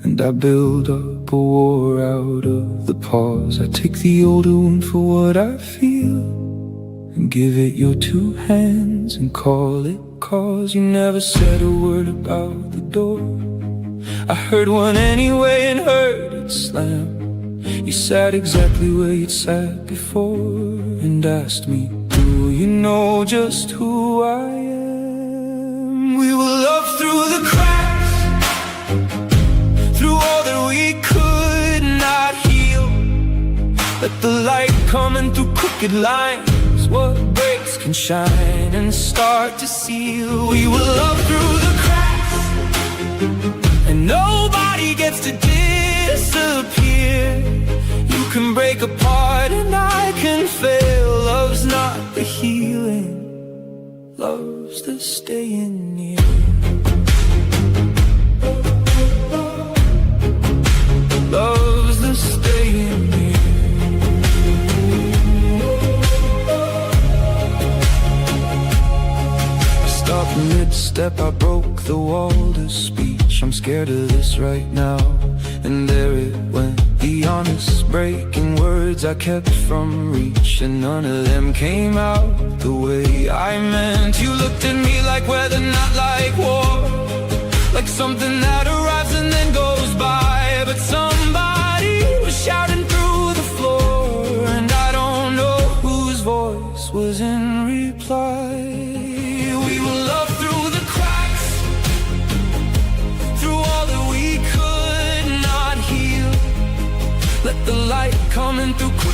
S3: and I build up a war out of the pause. I take the older wound for what I feel, and give it your two hands and call it cause. You never said a word about the door. I heard one anyway and heard it slam. You sat exactly where you'd sat before and asked me, do you know just who I am? We will love through the cracks, through all that we could not heal. Let the light come in through crooked lines. What breaks can shine and start to seal. We will love through the cracks, and nobody gets to disappear. You can break apart and I can fail. Love's not the healing, love's the staying near. Love's the staying near. Mid-step, I broke the wall to speech. I'm scared of this right now, and there it went. The honest breaking words I kept from reach, and none of them came out the way I meant. You looked at me like weather, not like war, like something that arrives and then goes by. But somebody was shouting through the floor, and I don't know whose voice was in reply. We will love through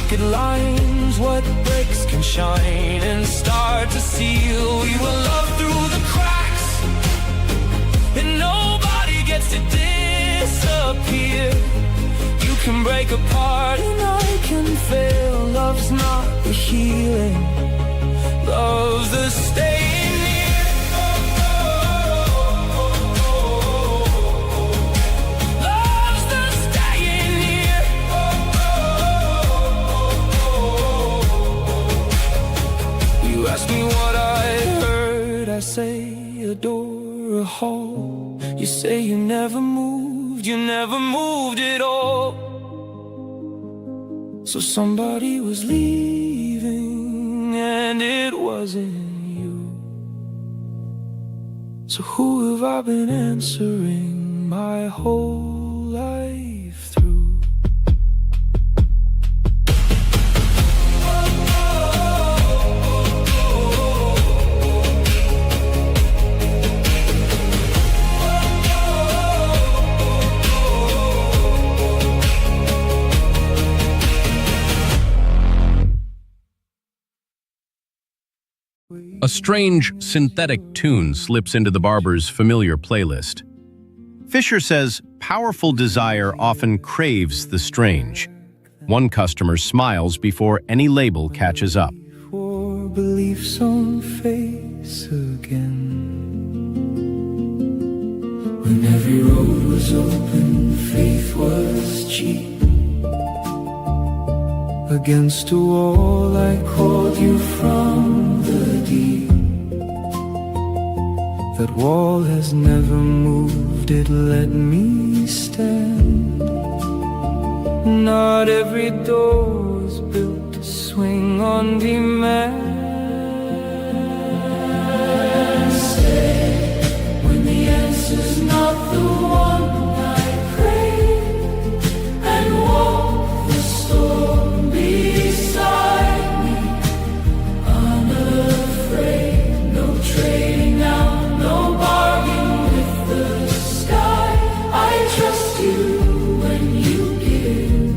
S3: crooked lines, what breaks can shine and start to seal. We will love through the cracks, and nobody gets to disappear. You can break apart and I can fail. Love's not the healing, love's the staying near. Love's the staying near. You ask me what I heard, I say a door, a hall. You say you never moved at all. So somebody was leaving and it wasn't you. So who have I been answering my whole life through?
S2: A strange, synthetic tune slips into the barber's familiar playlist. Fisher says powerful desire often craves the strange. One customer smiles before any label catches up.
S3: For beliefs on face again. When every road was open, faith was cheap. Against a wall I called you from the deep. That wall has never moved, it let me stand. Not every door is built to swing on demand. Say, when the answer's not the one I crave, and walk the storm beside me, unafraid, no trading out. No bargain with the sky. I trust you when you give,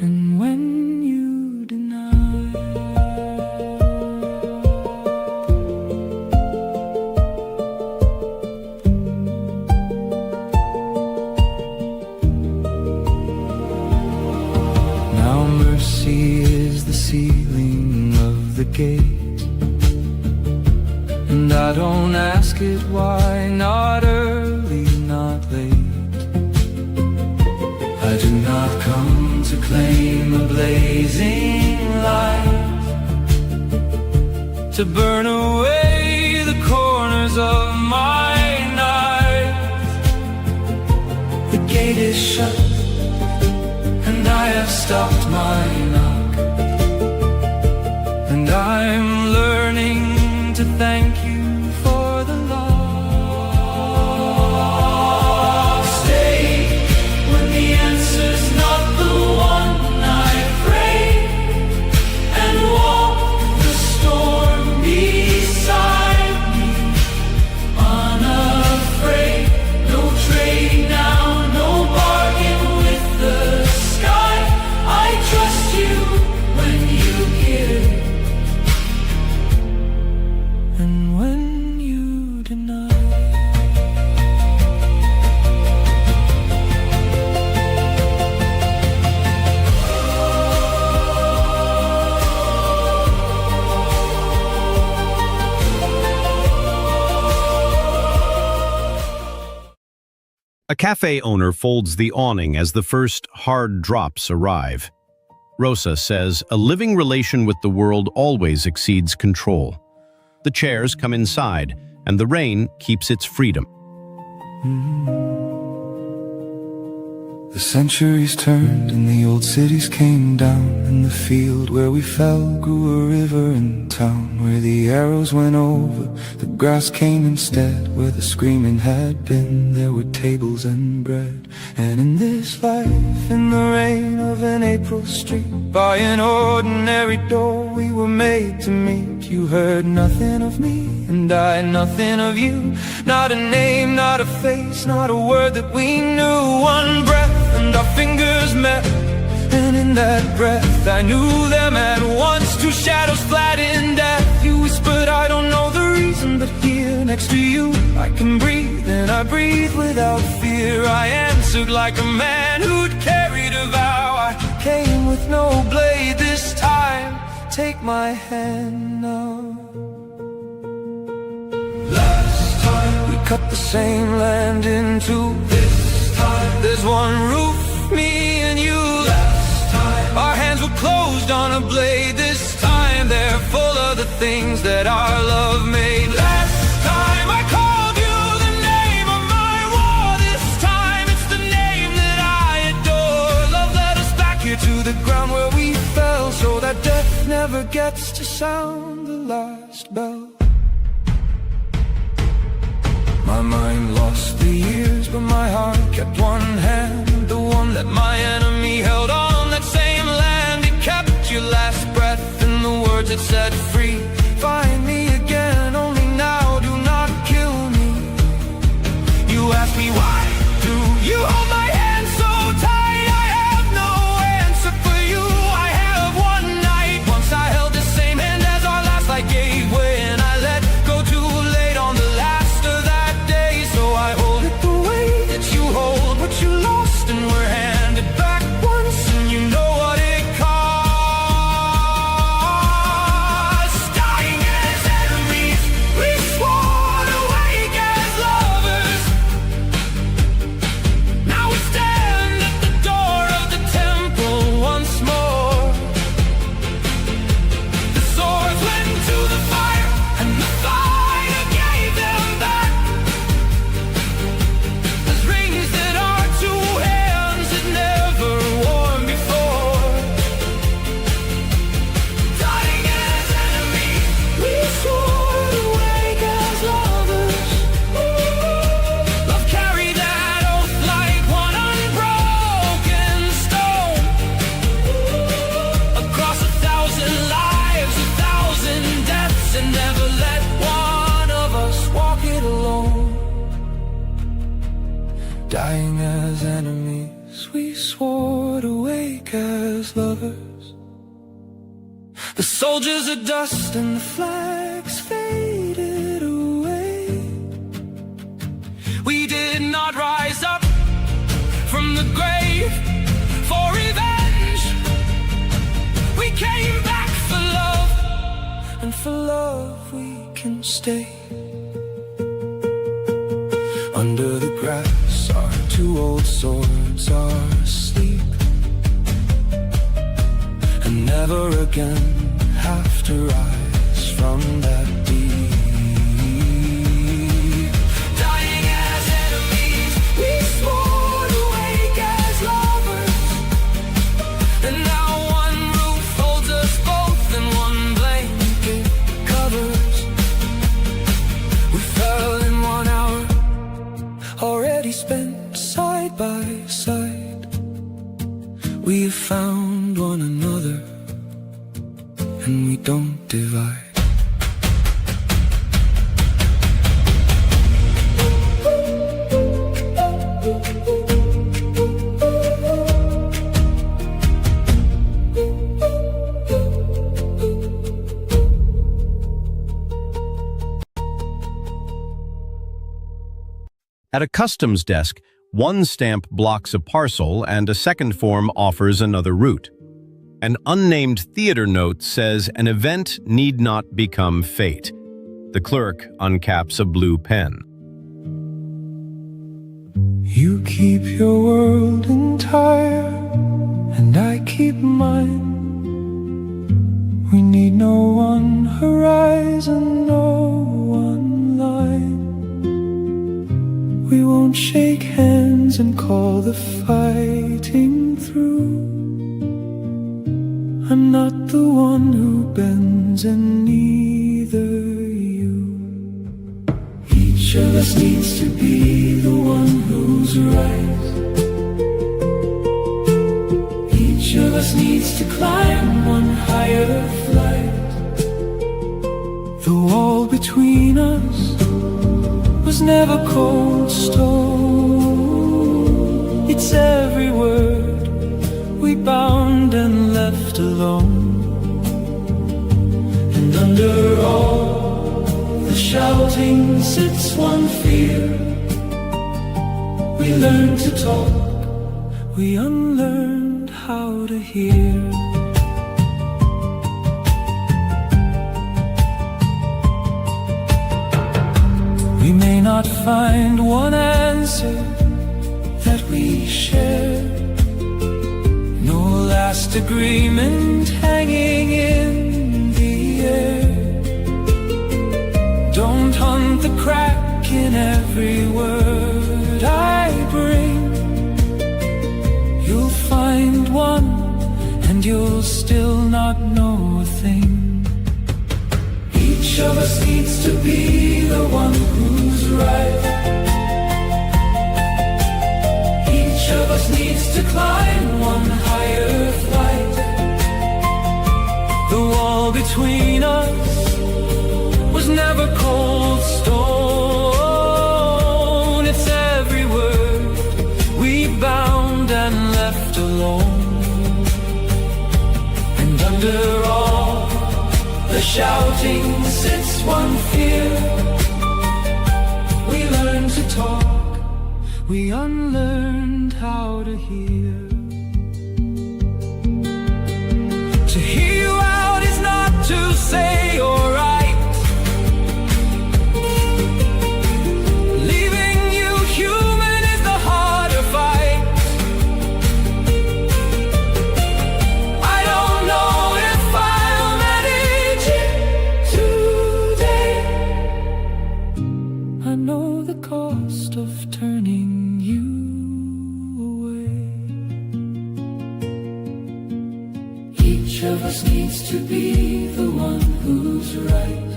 S3: and when you deny. Now mercy is the ceiling of the gate. And I don't ask it why, not early, not late. I do not come to claim a blazing light, to burn away the corners of my night. The gate is shut, and I have stopped my knock. And I'm learning to thank you for the love. Stay when the answer's not the one I crave, and walk the storm beside me, unafraid. No trading now, no bargain with the sky. I trust you when you give, and when you deny.
S2: A cafe owner folds the awning as the first hard drops arrive. Rosa says a living relation with the world always exceeds control. The chairs come inside, and the rain keeps its freedom.
S3: The centuries turned and the old cities came down, and the field where we fell grew a river in town. Where the arrows went over, the grass came instead. Where the screaming had been, there were tables and bread. And in this life, in the rain of an April street, by an ordinary door we were made to meet. You heard nothing of me, and I nothing of you. Not a name, not a face, not a word that we knew. One breath and our fingers met, And in that breath I knew them at once, two shadows flat in death. You whispered, I don't know the reason, but here next to you I can breathe, and I breathe without fear. I answered like a man who'd carried a vow. I came with no blade this time, take my hand now. Last time we cut the same land in two. This time there's one roof, me and you. Last time our hands were closed on a blade. This time they're full of the things that our love made. Last time I called you the name of my war. This time it's the name that I adore. Love led us back here to the ground where we fell, so that death never gets to sound the last bell. My mind lost the years, but my heart kept one hand, the one that my enemy held on. That same land, it kept your last breath and the words it said free. Find me again, only now, do not kill me. You ask me why do you hold my hand so tight? I have no answer for you. I have one night, once I held the same hand as our last. I gave way and I let go too late on the last of that day. So I hold it the way that you hold what you lost, and we're handed back once, and you know what it costs. Dying as enemies, we swore to wake as lovers. Now we stand at the door of the temple once more. The swords went to the fire, and the fire gave them back. There's rings that our two hands had never worn before. Dying as enemies, we swore to wake as lovers. Love carried that oath like one unbroken stone. Across 1,000 lives, 1,000 deaths, and never let one of us walk it alone. Dying as enemies, we swore to wake as lovers. The soldiers are dust and the flags faded away. We did not rise up from the grave for revenge. We came back for love, and for love we can stay. Under the grass, our two old swords are asleep, and never again have to rise from that deep. Dying as enemies, we swore to wake as lovers, and now one roof holds us both, and one blanket covers. We fell in 1 hour, already spent side by side. We have found one another, and we don't divide.
S2: At a customs desk, one stamp blocks a parcel and a second form offers another route. An unnamed theater note says an event need not become fate. The clerk uncaps a blue pen.
S3: You keep your world entire, and I keep mine. We need no one horizon, no one line. We won't shake hands and call the fighting through. I'm not the one who bends, and neither you. Each of us needs to be the one who's right. Each of us needs to climb one higher flight. The wall between us was never cold stone. It's every word we bound and left alone. And under all the shouting sits one fear. We learned to talk, we unlearned how to hear. We may not find one answer that we share, no last agreement hanging in the air. Don't hunt the crack in every word I bring. You'll find one and you'll still not know a thing. Each of us needs to be the one who's right. Each of us needs to climb one higher flight. The wall between us was never cold stone. It's every word we bound and left alone. And under all the shouting sits one fear. We learned to talk, we unlearned how to hear. To hear you out is not to say you're right. Leaving you human is the harder fight. I don't know if I'll manage it today. I know the cost of turning you away. Each of us needs to be the one who's right.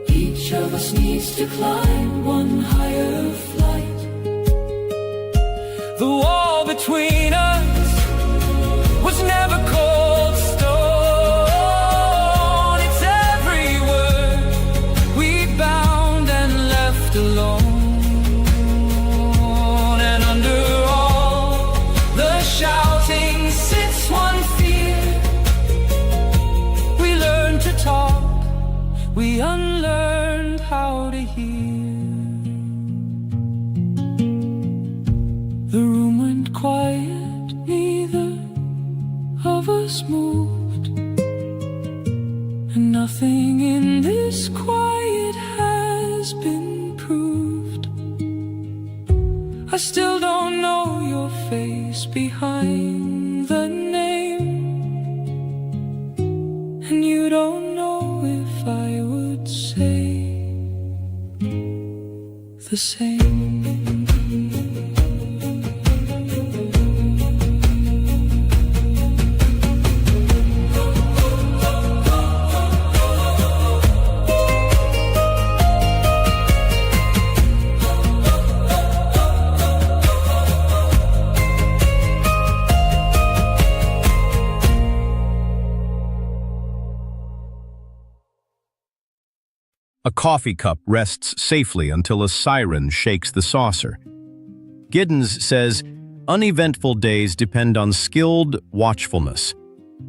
S3: Each of us needs to climb one higher flight. The wall between us was never cold stone. It's every word we bound and left alone. And under all the shouting sits one fear. We learned to talk, we unlearned how to hear. The room went quiet, neither of us moved. And nothing in this quiet has been proved. I still don't know your face behind the name, and you don't know if I would say the same.
S2: A coffee cup rests safely until a siren shakes the saucer. Giddens says, uneventful days depend on skilled watchfulness.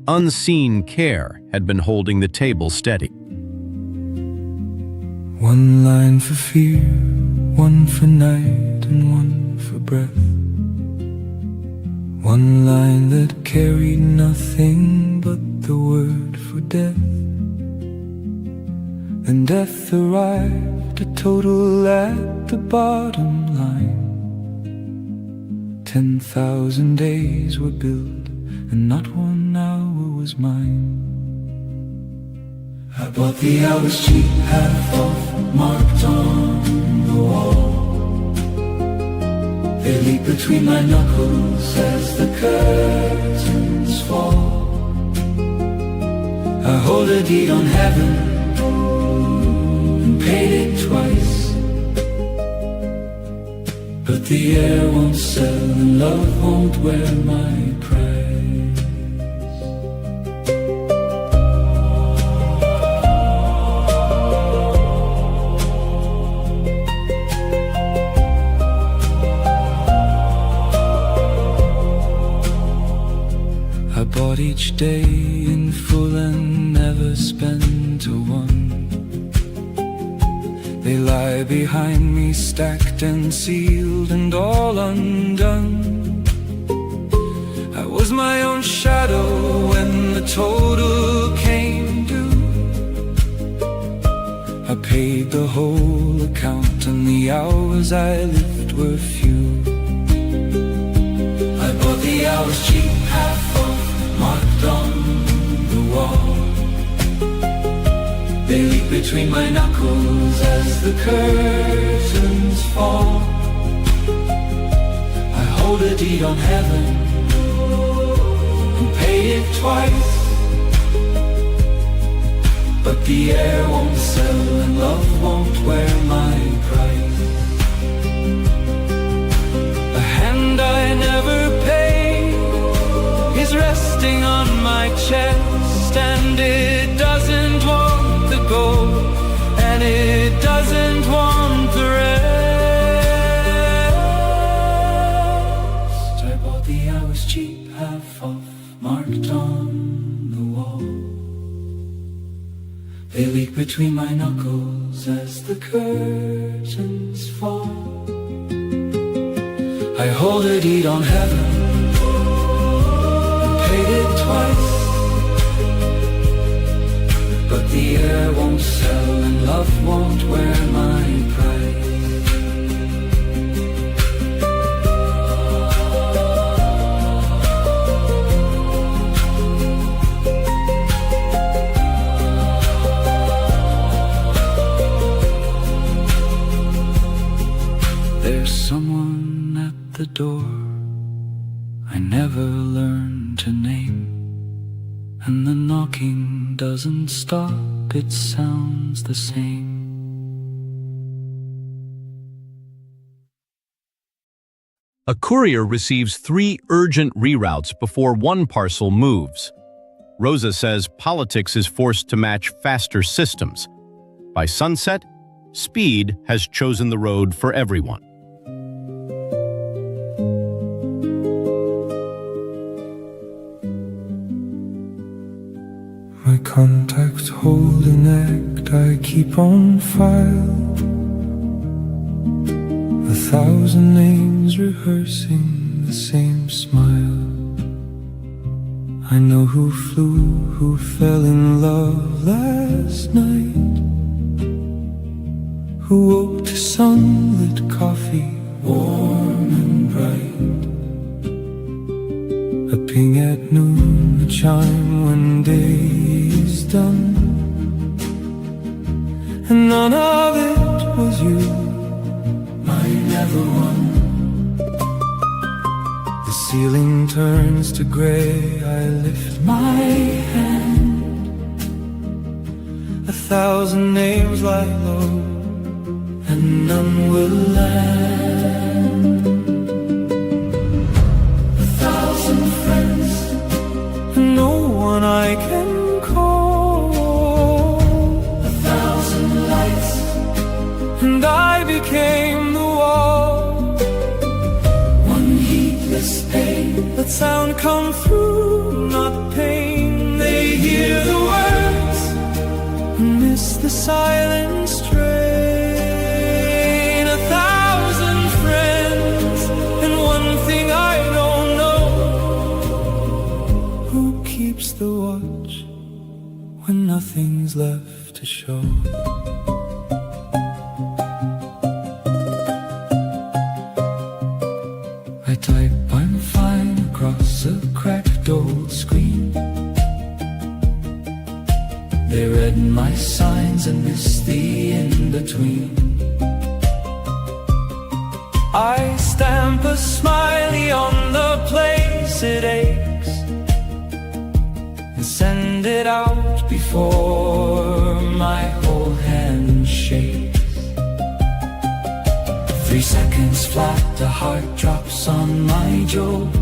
S2: Unseen care had been holding the table steady.
S3: One line for fear, one for night, and one for breath. One line that carried nothing but the word for death. Then death arrived, a total at the bottom line. 10,000 days were billed, and not 1 hour was mine. I bought the hours cheap, half off, marked on the wall. They leap between my knuckles as the curtains fall. I hold a deed on heaven, paid it twice. But the air won't sell and love won't wear my price. day in full and never spent a one. They lie behind me, stacked and sealed and all undone. I was my own shadow when the total came due. I paid the whole account and the hours I lived were few. I bought the hours cheap, half off, marked on the wall. They leak between my knuckles as the curtains fall. I hold a deed on heaven and pay it twice, but the air won't sell and love won't wear my price. The hand I never paid is resting on my chest, and it doesn't want the gold, and it doesn't want the rest. I bought the hours cheap, half off, marked on the wall. They leak between my knuckles as the curtains fall. I hold a deed on heaven and paid it twice, but the air won't sell and love won't wear my price. There's someone at the door I never learned to name, and the knocking doesn't stop, it sounds the same.
S2: A courier receives 3 urgent reroutes before one parcel moves. Rosa says politics is forced to match faster systems. By sunset, speed has chosen the road for everyone.
S3: My contacts hold an act I keep on file, 1,000 names rehearsing the same smile. I know who flew, who fell in love last night, who woke to sunlit coffee, warm and bright. A ping at noon, a chime when day is done, and none of it was you, my never one. The ceiling turns to gray, I lift my hand. 1,000 names lie low, and none will land. 1,000 friends, and no one I can call. 1,000 lights, and I became the wall. One heedless pain, let sound come through, not pain. They hear the words and miss the silent strain. 1,000 friends, and one thing I don't know: who keeps the watch when nothing's left to show? I type, I'm fine, across a cracked old screen. They read my signs and missed the in-between. I stamp a smiley on the place it aches, and send it out before my whole hand shakes. 3 seconds flat, the heart drops on my joke.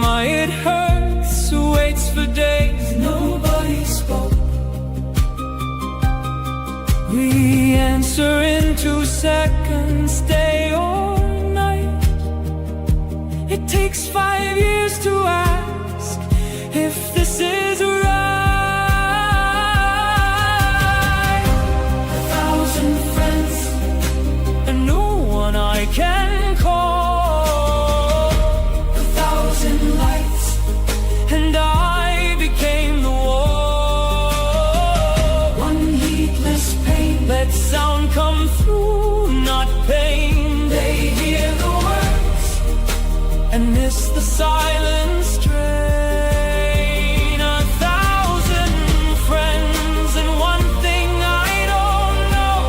S3: My it hurts, waits for days, nobody spoke. We answer in 2 seconds, day or night. It takes 5 years to act if this is right. 1,000 friends and no one I can call. 1,000 lights and I became the wall. One heedless pain, let sound come through, not pain. They hear the words and miss the silence train. 1,000 friends and one thing I don't know: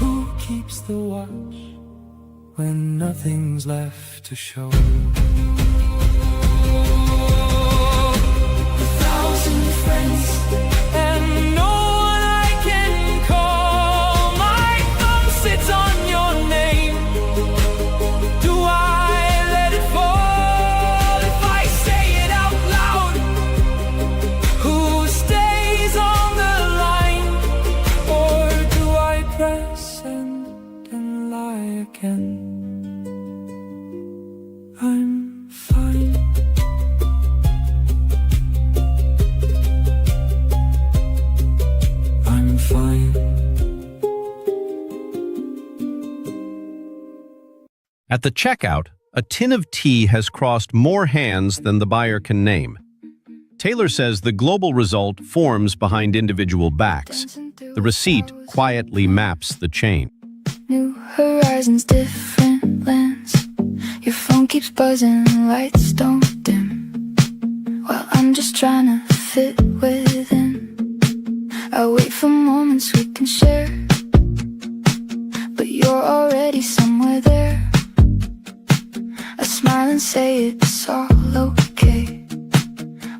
S3: who keeps the watch when nothing's left to show? 1,000 friends and no one I can call. My thumb sits on your name. Do I let it fall if I say it out loud? Who stays on the line, or do I press and lie again? I'm fine. I'm fine.
S2: At the checkout, a tin of tea has crossed more hands than the buyer can name. Taylor says the global result forms behind individual backs. The receipt quietly maps the chain.
S1: New horizons, different lands. Your phone keeps buzzing, lights don't dim. While I'm just trying to fit within. I wait for moments we can share, but you're already somewhere there. I smile and say it's all okay,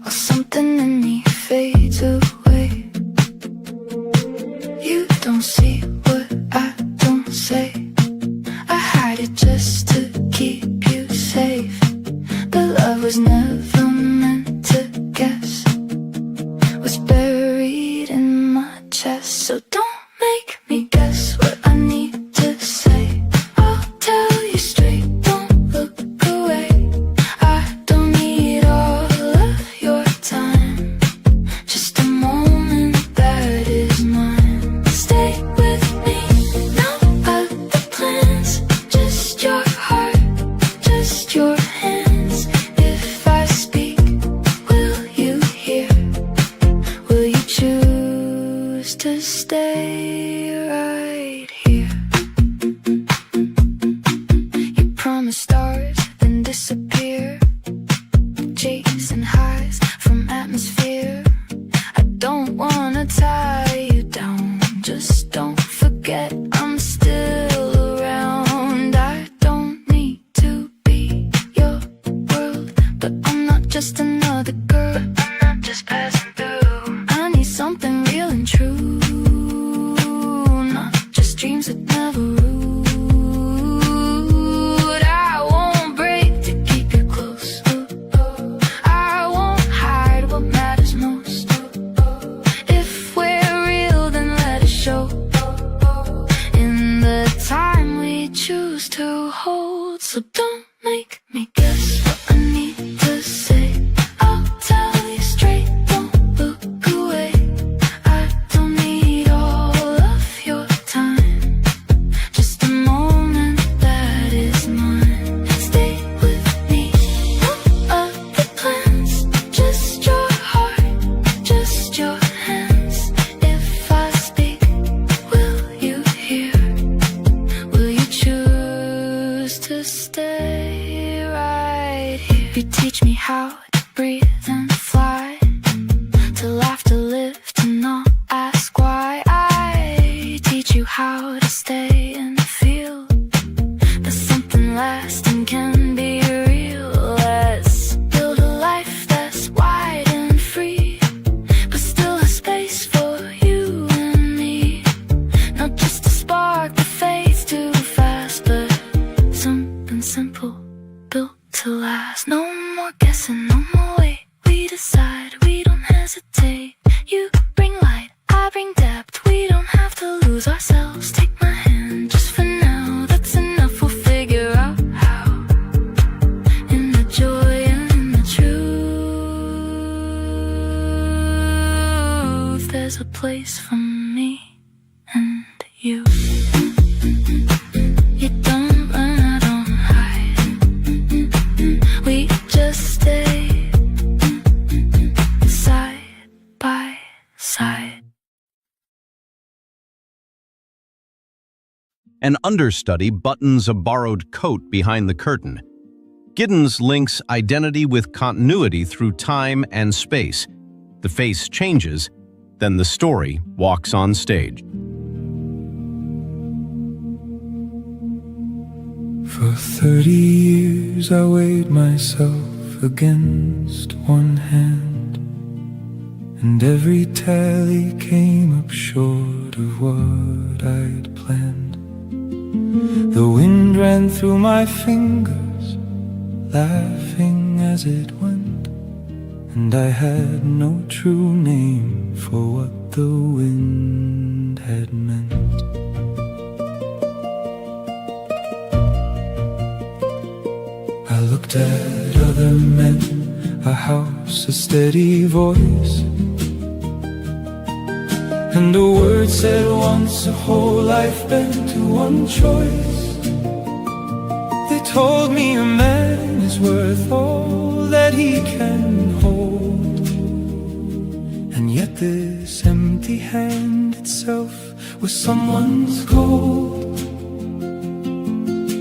S1: while something in me fades away. You don't see what I don't say. I hide it just to keep you safe. The love was never meant to guess, was buried in my chest. So don't make me guess what I need to say. I'll tell you straight, don't look away. I don't need all of your time, just a moment that is mine. Stay with me, no other plans, just your heart, just your hands. If I speak, will you hear? Will you choose to stay right here? You promise stars, then disappear, chasing highs from atmosphere. I don't wanna tie you down, just don't forget I'm still around. I don't need to be your world, but I'm not just another girl. I'm not just passing through. I need something real and true, not just dreams that never root. I won't break to keep you close. I won't hide what matters most. If we're real, then let it show in the time we choose to hold. So don't make me guess what I need to say. I'll tell you straight, don't look away. I don't need all of your time, just a moment that is mine. Stay with me, no other plans, just your heart, just your hands. If I speak, will you hear? Will you choose to stay right here? You teach me how to breathe and fly, to laugh, to live, to not ask why. I teach you how to stay and feel that something lasting can be real. Let's build a life that's wide and free, but still a space for you and me. Not just a spark that fades too fast, but something simple built to last. No more guessing, no more wait. We decide, we don't hesitate. You bring light, I bring depth. We don't have to lose ourselves. Take my hand just for now, that's enough. We'll figure out how, in the joy and in the truth. there's a place for me and you. You don't run, I don't hide. We just stay side by side.
S2: An understudy buttons a borrowed coat behind the curtain. Giddens links identity with continuity through time and space. The face changes, then the story walks on stage.
S3: For 30 years I weighed myself against one hand, and every tally came up short of what I'd planned. The wind ran through my fingers, laughing as it went, and I had no true name for what the wind had meant. I looked at other men, a house, a steady voice, and a word said once, a whole life bent to one choice. They told me a man is worth all that he can hold, and yet this empty hand itself was someone's gold.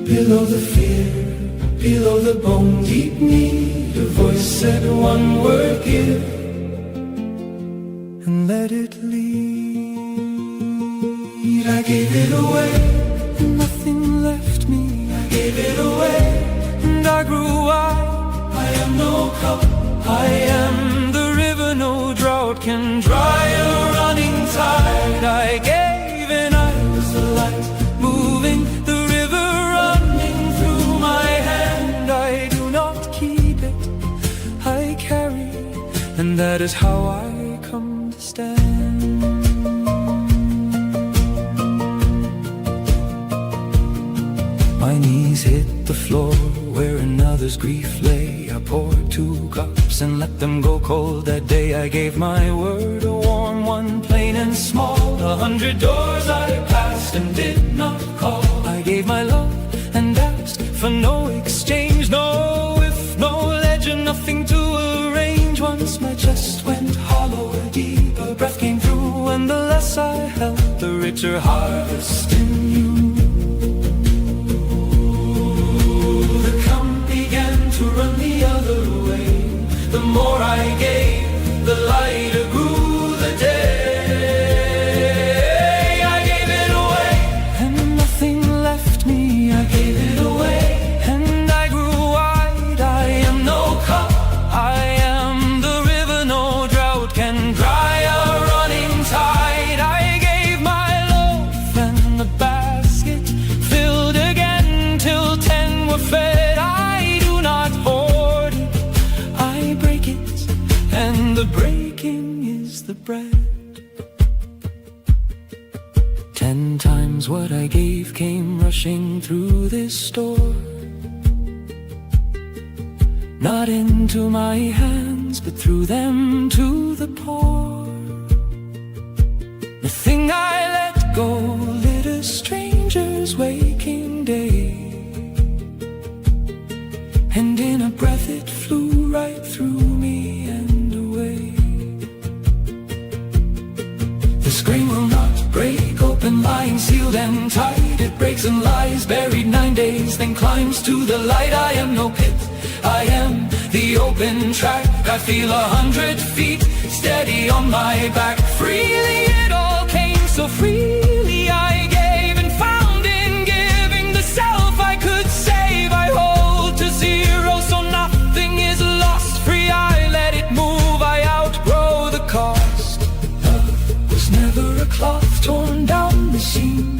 S3: Below the fear, below the bone deep need, a voice said one word, give, and let it lead. I gave it away, and nothing left me. I gave it away, and I grew wide. I am no cup, I am the river no drought can dry a running tide. I gave and I was the light, moving the river running through my hand. I do not keep it, I carry, and that is how I come to stand. My knees hit the floor where another's grief lay. I poured 2 cups and let them go cold that day. I gave my word, a warm one, plain and small. 100 doors I passed and did not call. I gave my love and asked for no exchange, no if, no legend, nothing to arrange. Once my chest went hollow, a deeper breath came through, and the less I held, the richer harvest in you. To run the other way, the more I gave, the lighter grew the day. I gave it away, and nothing left me. I gave it away, and I grew wide. I am no cup, I am the river no drought can dry a running tide. I gave my loaf and the basket filled again till 10 were fed. The breaking is the bread. 10 times what I gave came rushing through this door, not into my hands, but through them to the poor. The thing I let go lit a stranger's waking day, and in a breath it flew right through me and away. This grain will not break open, lying sealed and tied. It breaks and lies buried 9 days, then climbs to the light. I am no pit, I am the open track. I feel 100 feet steady on my back. Freely it all came so freely. I gave and found in giving the self I could save. I hold to 0, so nothing is lost. Free, I let it move, I outgrow the cost. Love was never a cloth torn down the seam.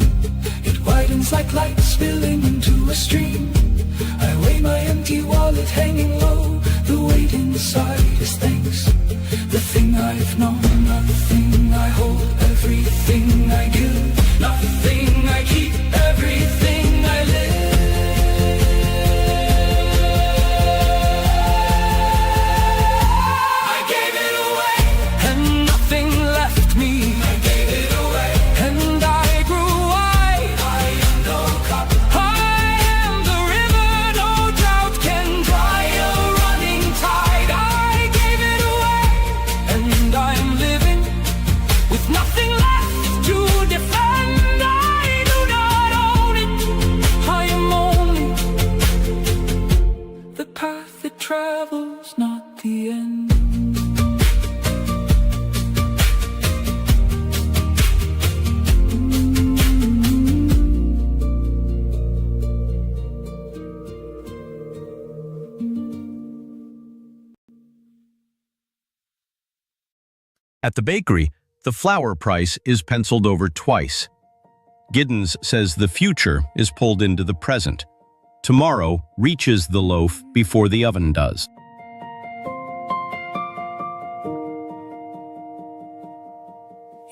S3: It widens like light spilling into a stream. I weigh my empty wallet hanging low. The weight inside is thanks. The thing I've known, nothing I hold, everything I give, nothing I keep, everything I live. I gave it away, and nothing left me. nothing left to defend. I do not own it. I am only the path that travels, not the end.
S2: At the bakery, the flour price is penciled over twice. Giddens says the future is pulled into the present. Tomorrow reaches the loaf before the oven does.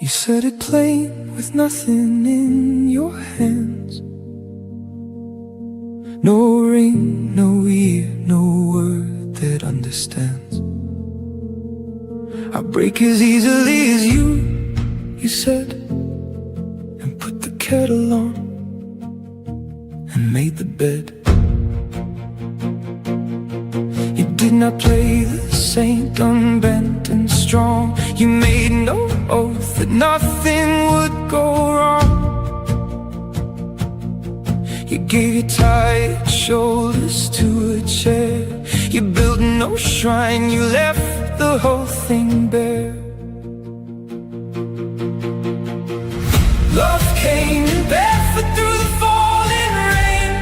S3: You said it plain with nothing in your hands. No ring, no ear, no word that understands. I break as easily as you said, and put the kettle on and made the bed. You did not play the saint unbent and strong. You made no oath that nothing would go wrong. You gave your tired shoulders to a chair. You built no shrine, you left the whole thing bare. Love came in barefoot through the falling rain,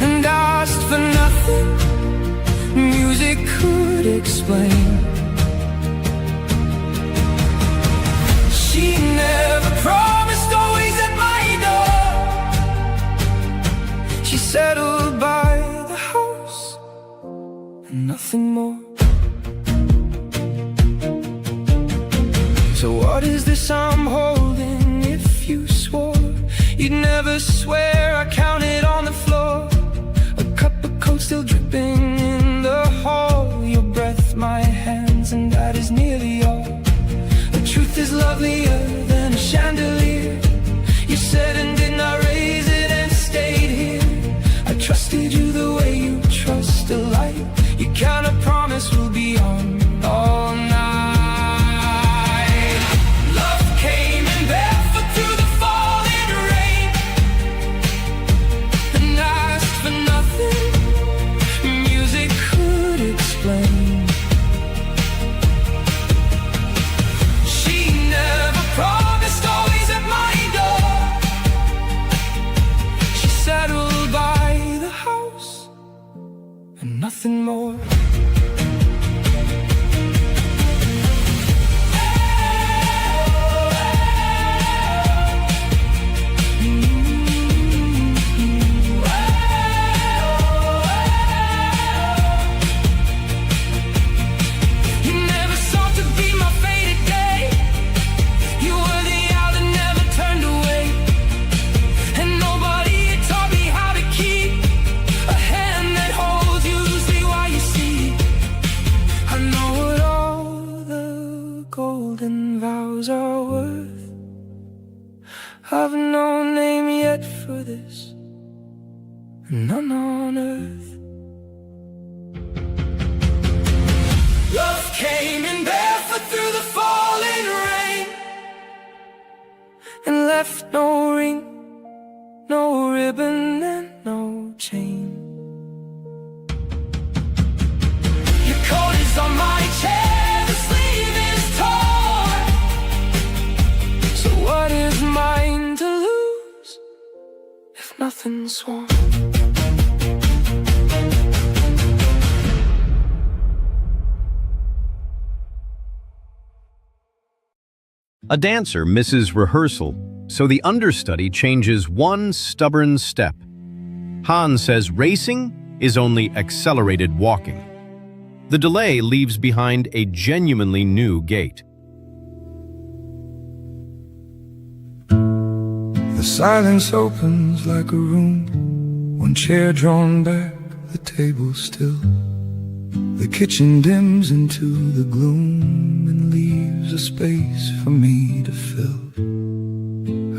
S3: and asked for nothing music could explain. She never promised always at my door. She settled by the house and nothing more. So what is this I'm holding? If you swore you'd never swear, I counted on the floor. A cup of cold still dripping in the hall. Your breath, my hands, and that is nearly all. The truth is lovelier than a chandelier. You said and did not raise it and stayed here. I trusted you the way you trust a light. You count a promise we'll be on all night. Nothing more. I've no name yet for this, none on earth. Love came in barefoot through the falling rain, and left no ring, no ribbon, and no chain. Your coat is on my chair, the sleeve is torn. So what is mine to lose if nothing's sworn?
S2: A dancer misses rehearsal, so the understudy changes one stubborn step. Han says racing is only accelerated walking. The delay leaves behind a genuinely new gait.
S3: The silence opens like a room, one chair drawn back, the table still. The kitchen dims into the gloom and leaves a space for me to fill.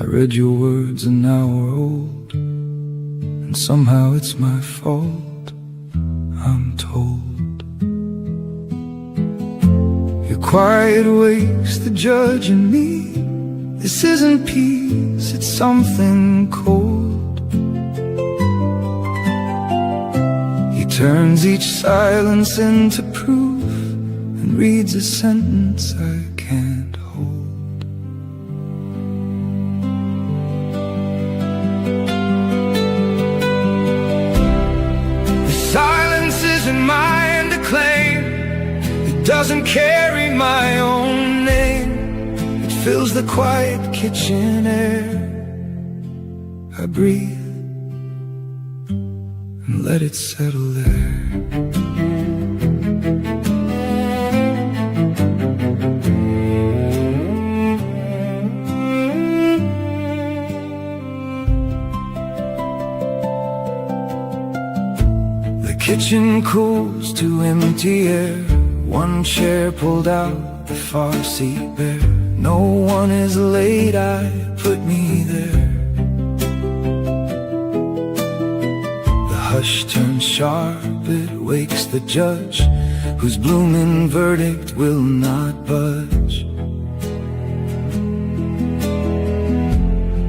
S3: I read your words an hour old, and somehow it's my fault, I'm told. Your quiet wakes the judge in me. This isn't peace, it's something cold. He turns each silence into proof and reads a sentence I can't hold. The silence isn't mine to claim. It doesn't carry my own name. It fills the quiet kitchen air. I breathe and let it settle there. The kitchen cools to empty air. One chair pulled out, the far seat bare. No one is late, I put me there. The hush turns sharp, it wakes the judge, whose blooming verdict will not budge.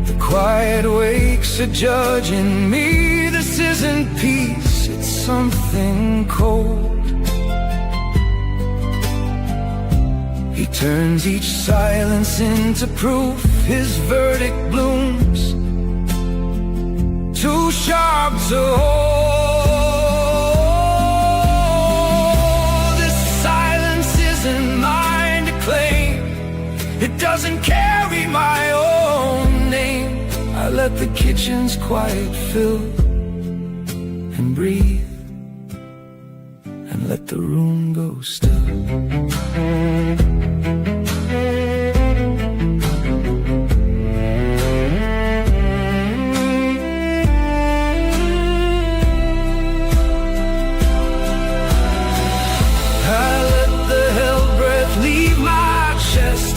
S3: The quiet wakes a judge in me. This isn't peace, it's something cold. He turns each silence into proof. His verdict blooms too sharp to hold. This silence isn't mine to claim. It doesn't carry my own name. I let the kitchen's quiet fill and breathe and let the room go still.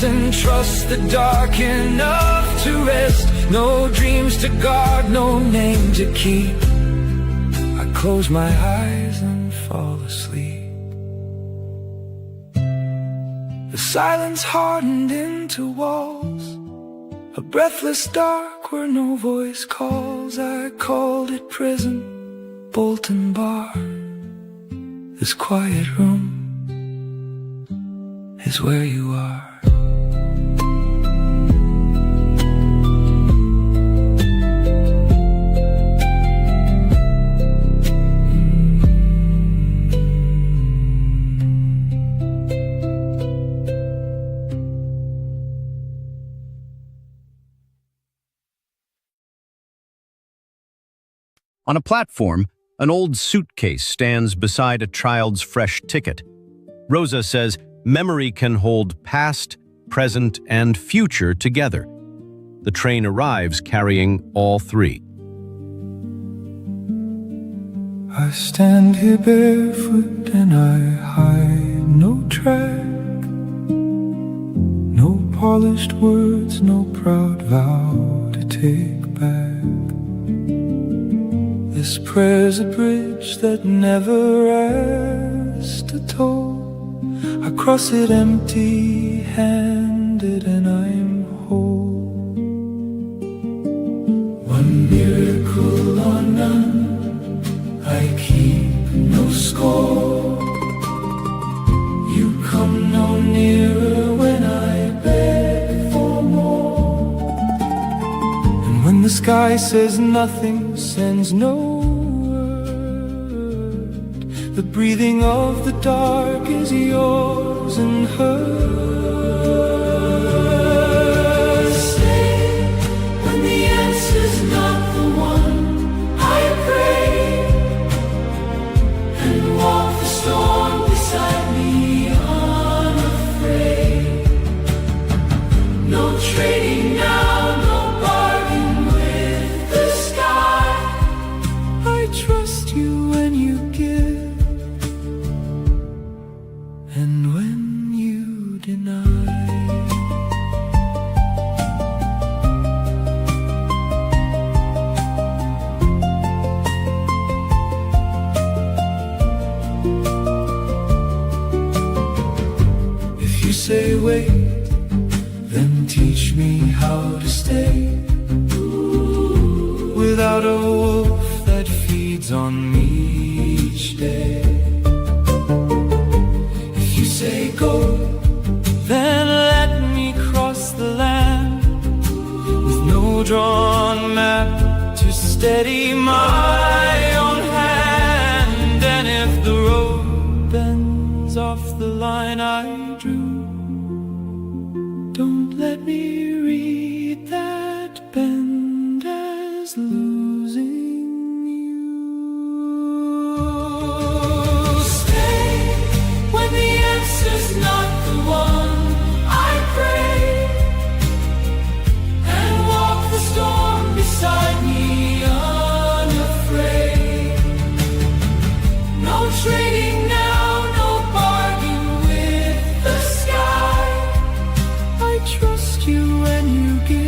S3: And trust the dark enough to rest. No dreams to guard, no name to keep. I close my eyes and fall asleep. The silence hardened into walls, a breathless dark where no voice calls. I called it prison, bolt and bar. This quiet room is where you are.
S2: On a platform, an old suitcase stands beside a child's fresh ticket. Rosa says memory can hold past, present, and future together. The train arrives carrying all three.
S3: I stand here barefoot and I hide no track. No polished words, no proud vow to take back. This prayer's a bridge that never asked a toll. I cross it empty-handed and I'm whole. One miracle or none, I keep no score. You come no nearer when I beg for more. And when the sky says nothing, sends no word, the breathing of the dark is yours and hers. Stay when the answer's not the one I pray, and walk the storm beside me unafraid. No trading now, no bargain with the sky. I trust you when you give and when you deny. If you teach me how to stay without a wolf that feeds on me each day. If you say go, then let me cross the land with no drawn map to steady my own hand. And if the road bends off the line I drew, don't let me read that bend as losing you. Stay when the answer's not the one I pray, and walk the storm beside me unafraid. No trading now, no bargain with the sky. I trust you when you give,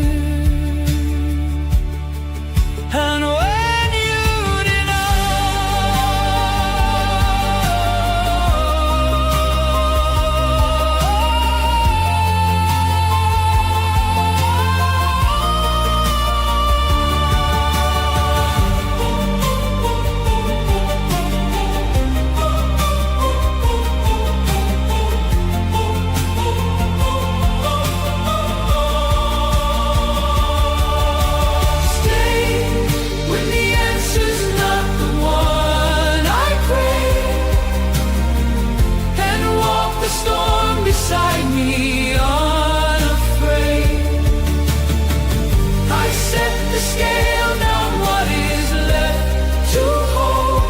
S3: and when you beside me unafraid. I set the scale down, what is left to hold?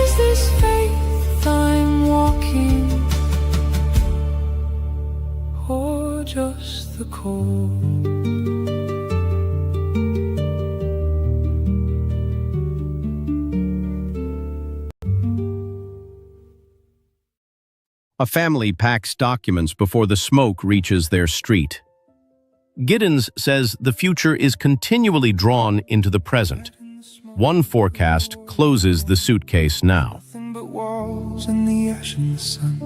S3: Is this faith I'm walking, or just the cold?
S2: A family packs documents before the smoke reaches their street. Giddens says the future is continually drawn into the present. One forecast closes the suitcase now.
S3: Nothing but walls and the ash and the sun.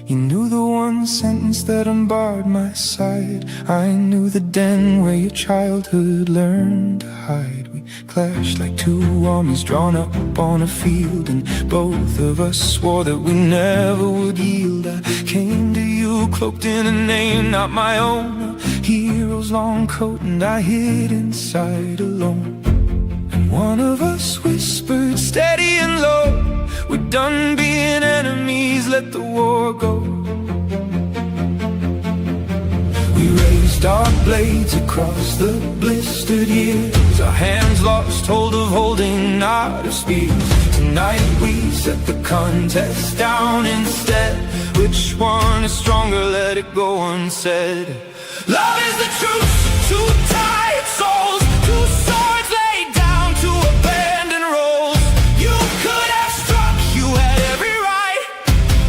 S3: You knew the one sentence that unbarred my side. I knew the den where your childhood learned to hide. We clashed like two armies drawn up on a field, and both of us swore that we never would yield. I came to you cloaked in a name not my own, a hero's long coat, and I hid inside alone. And one of us whispered steady and low, we're done being enemies, let the war go. We raised our blades across the blistered years, our hands lost hold of holding, not of spears. Tonight we set the contest down instead. Which one is stronger? Let it go unsaid. Love is the truth, two tired souls, two swords laid down to abandon roles. You could have struck, you had every right,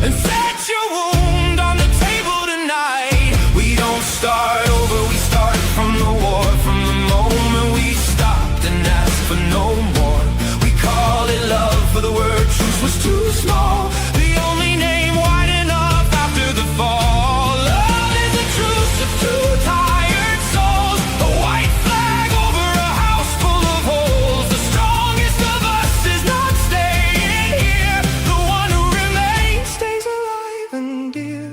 S3: and set your wound on the table tonight. We don't start over, we start from the war. From the moment we stopped and asked for no more, we call it love, for the word truth was too small. The only name wide enough after the fall. Love is the truth of two tired souls, a white flag over a house full of holes. The strongest of us is not staying here, the one who remains stays alive and dear.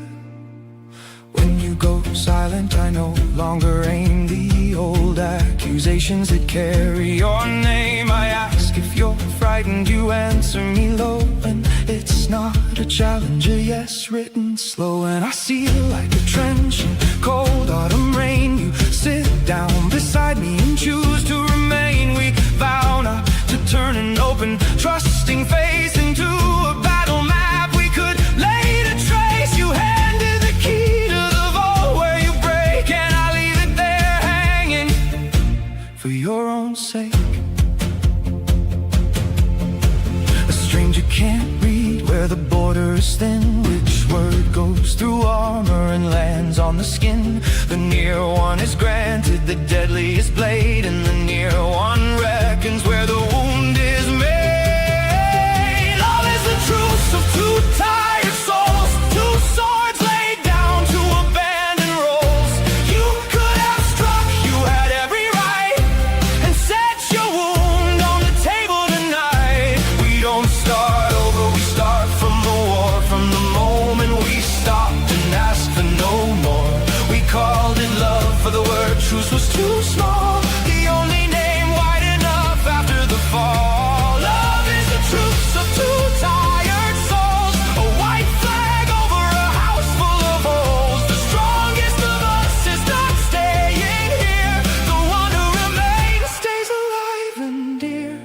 S3: When you go silent, I no longer aim the old accusations that carry your name. I ask if you're frightened, you answer me low, and it's not a challenge, a yes written slow. And I seal like a trench in cold autumn rain. You sit down beside me and choose to remain. We vow not to turn an open, trusting face into a battle map. We could lay the trace. You handed the key to the vault where you break, and I leave it there hanging for your own sake. A stranger can't read where the border is thin, which word goes through armor and lands on the skin. The near one is granted the deadliest blade, and the near one reckons where the wound is made. Love is the truth of two tired souls, two swords laid down to abandon roles. You truce was too small, the only name wide enough after the fall. Love is the truce of two tired souls, a white flag over a house full of holes. The strongest of us is not staying here, the one who remains stays alive and dear.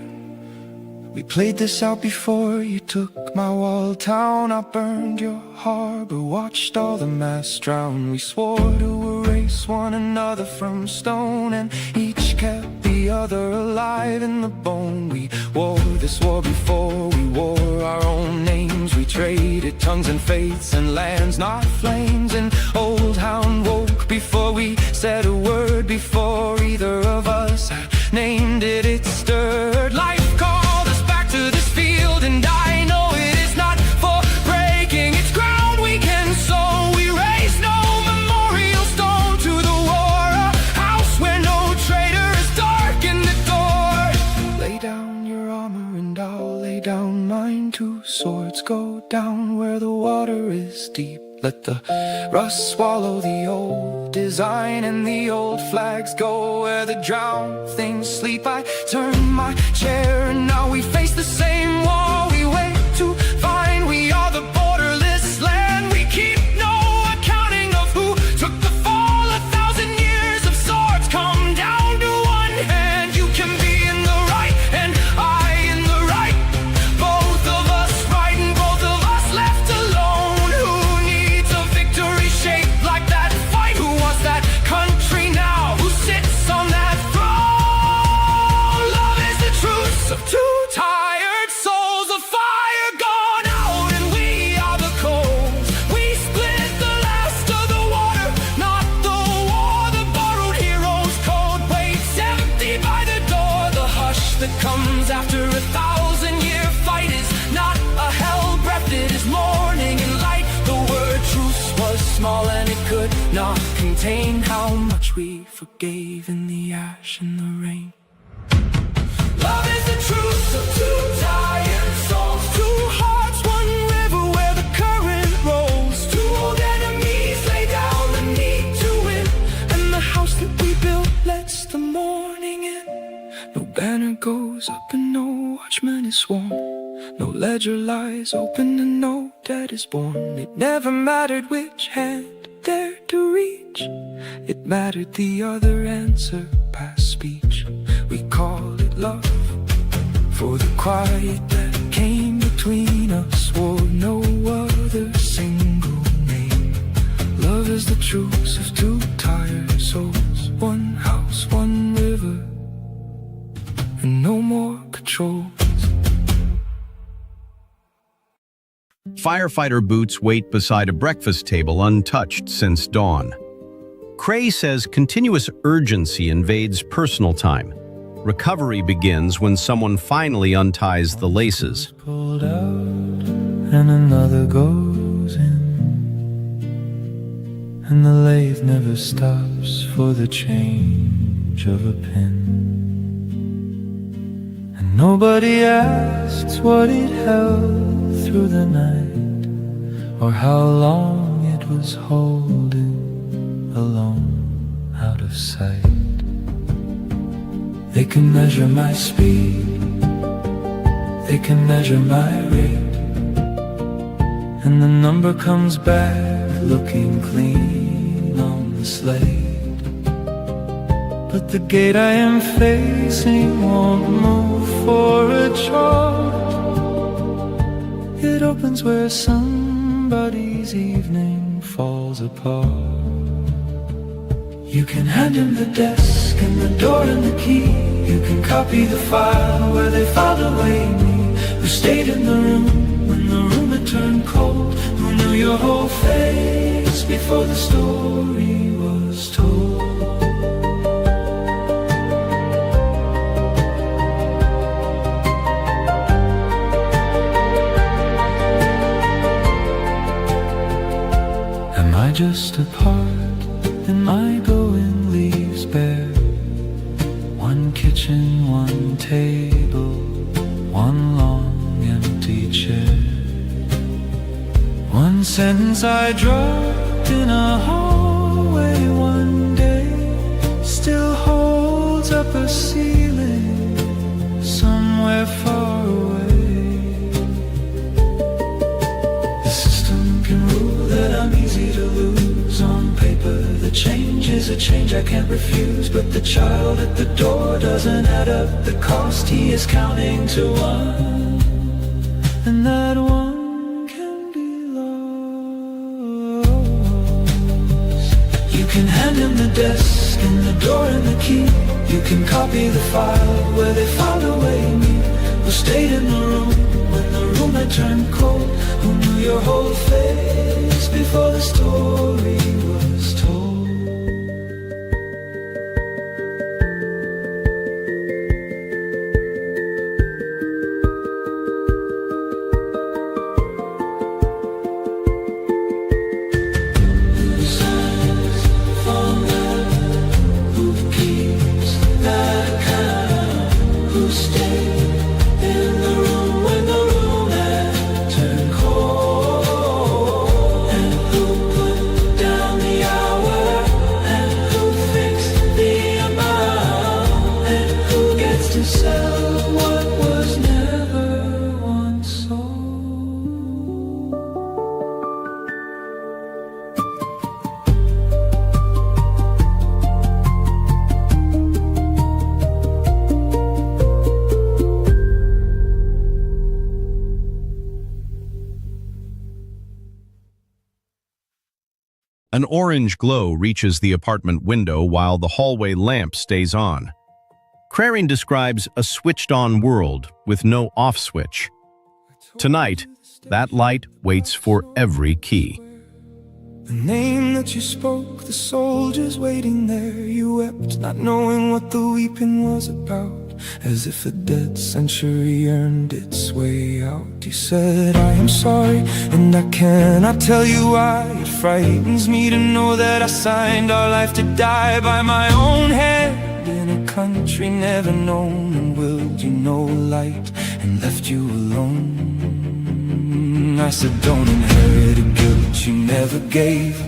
S3: We played this out before you took my walled town. I burned your harbor, watched all the masts drown. We swore to erase one another from stone, and each kept the other alive in the bone. We wore this war before we wore our own names. We traded tongues and faiths and lands, not flames. An old hound woke before we said a word, before either of us had named it. It stirred. Life called us back to this field, and I know it is not for breaking. It's ground we can sow. We raise no memorial stone to the war, a house where no traitor is darkened the door. Lay down your armor and I'll lay down mine. Two swords go down where the water is deep. Let the rust swallow the old design, and the old flags go where the drowned things sleep. I turn my chair and now we face the same wall. We wait to find we are the borderless land. We keep no accounting of who took the fall. 1,000 years of swords come down to one hand. You can be in the right and I in the right, both of us right and both of us left alone. Who needs a victory shaped like that fight? Who wants that country now? Who sits on that throne? Love is the truce of two tired souls, a fire gone out and we are the coals. We split the last of the water, not the war. The borrowed heroes code waits empty by the door. The hush that comes after 1,000-year fight is not a hell breath, it is morning and light. The word truce was small and it could not contain how much we forgave in the ash and the rain. Love is the truce of two tired souls, two hearts, one river where the current rolls. Two old enemies lay down the need to win, and the house that we built lets the morning in. No banner goes up and no watchman is sworn, no ledger lies open and no debt is born. It never mattered which hand dared to reach, it mattered the other answer past speech. We called it love, for the quiet that came between us wore no other single name. Love is the truce of two tired souls, one house, one river, and no more controls.
S2: Firefighter boots wait beside a breakfast table untouched since dawn. Cray says continuous urgency invades personal time. Recovery begins when someone finally unties the laces.
S3: Pulled out and another goes in, and the lathe never stops for the change of a pin. And nobody asks what it held through the night, or how long it was holding alone out of sight. They can measure my speed, they can measure my rate, and the number comes back looking clean on the slate. But the gate I am facing won't move for a chart. It opens where somebody's evening falls apart. You can hand him the desk and the door and the key. You can copy the file where they filed away me. Who stayed in the room when the room had turned cold? Who knew your whole face before the story was told? Am I just a part in my going leaves bare? One kitchen, one table, one long empty chair. One sentence I dropped in a hallway one day is a change I can't refuse, but the child at the door doesn't add up the cost. He is counting to one, and that one can be lost. You can hand him the desk and the door and the key. You can copy the file where they found a way to meet. Who stayed in the room when the room had turned cold? Who knew your whole face before the story was told?
S2: An orange glow reaches the apartment window while the hallway lamp stays on. Crarine describes a switched-on world with no off switch. Tonight, that light waits for every key.
S3: The name that you spoke, the soldiers waiting there. You wept, not knowing what the weeping was about, as if a dead century earned its way out. You said, I am sorry, and I cannot tell you why. It frightens me to know that I signed our life to die by my own hand, in a country never known, and willed you no light, and left you alone. I said, don't inherit a guilt you never gave.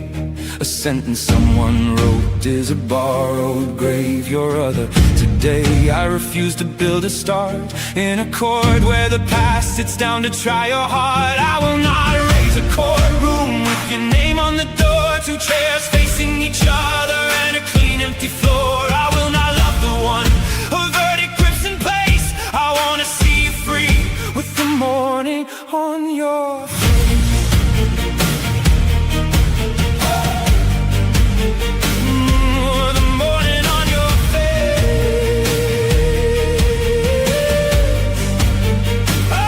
S3: A sentence someone wrote is a borrowed grave. Your other today, I refuse to build a start in a chord where the past sits down to try your heart. I will not raise a courtroom with your name on the door, two chairs facing each other and a clean empty floor. I will not love the one a verdict grips in place. I want to see you free with the morning on your face. The morning on your face. I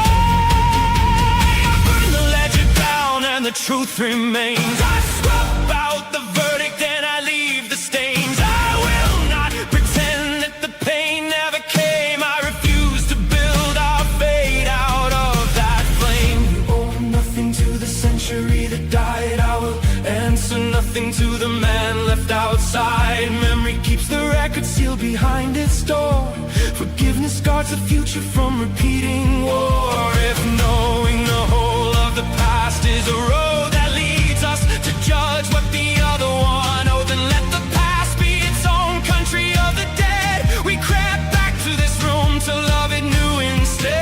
S3: burn the ledger down and the truth remains. I scrub out the verdict and I leave the stains. I will not pretend that the pain never came. I refuse to build our fate out of that flame. You owe nothing to the century that died. I will answer nothing to the man left outside. Memory keeps the record sealed behind its door. Forgiveness guards the future from repeating war. If knowing the whole of the past is a road that leads us to judge what the other one owed, then let the past be its own country of the dead. We crept back to this room to love it new instead.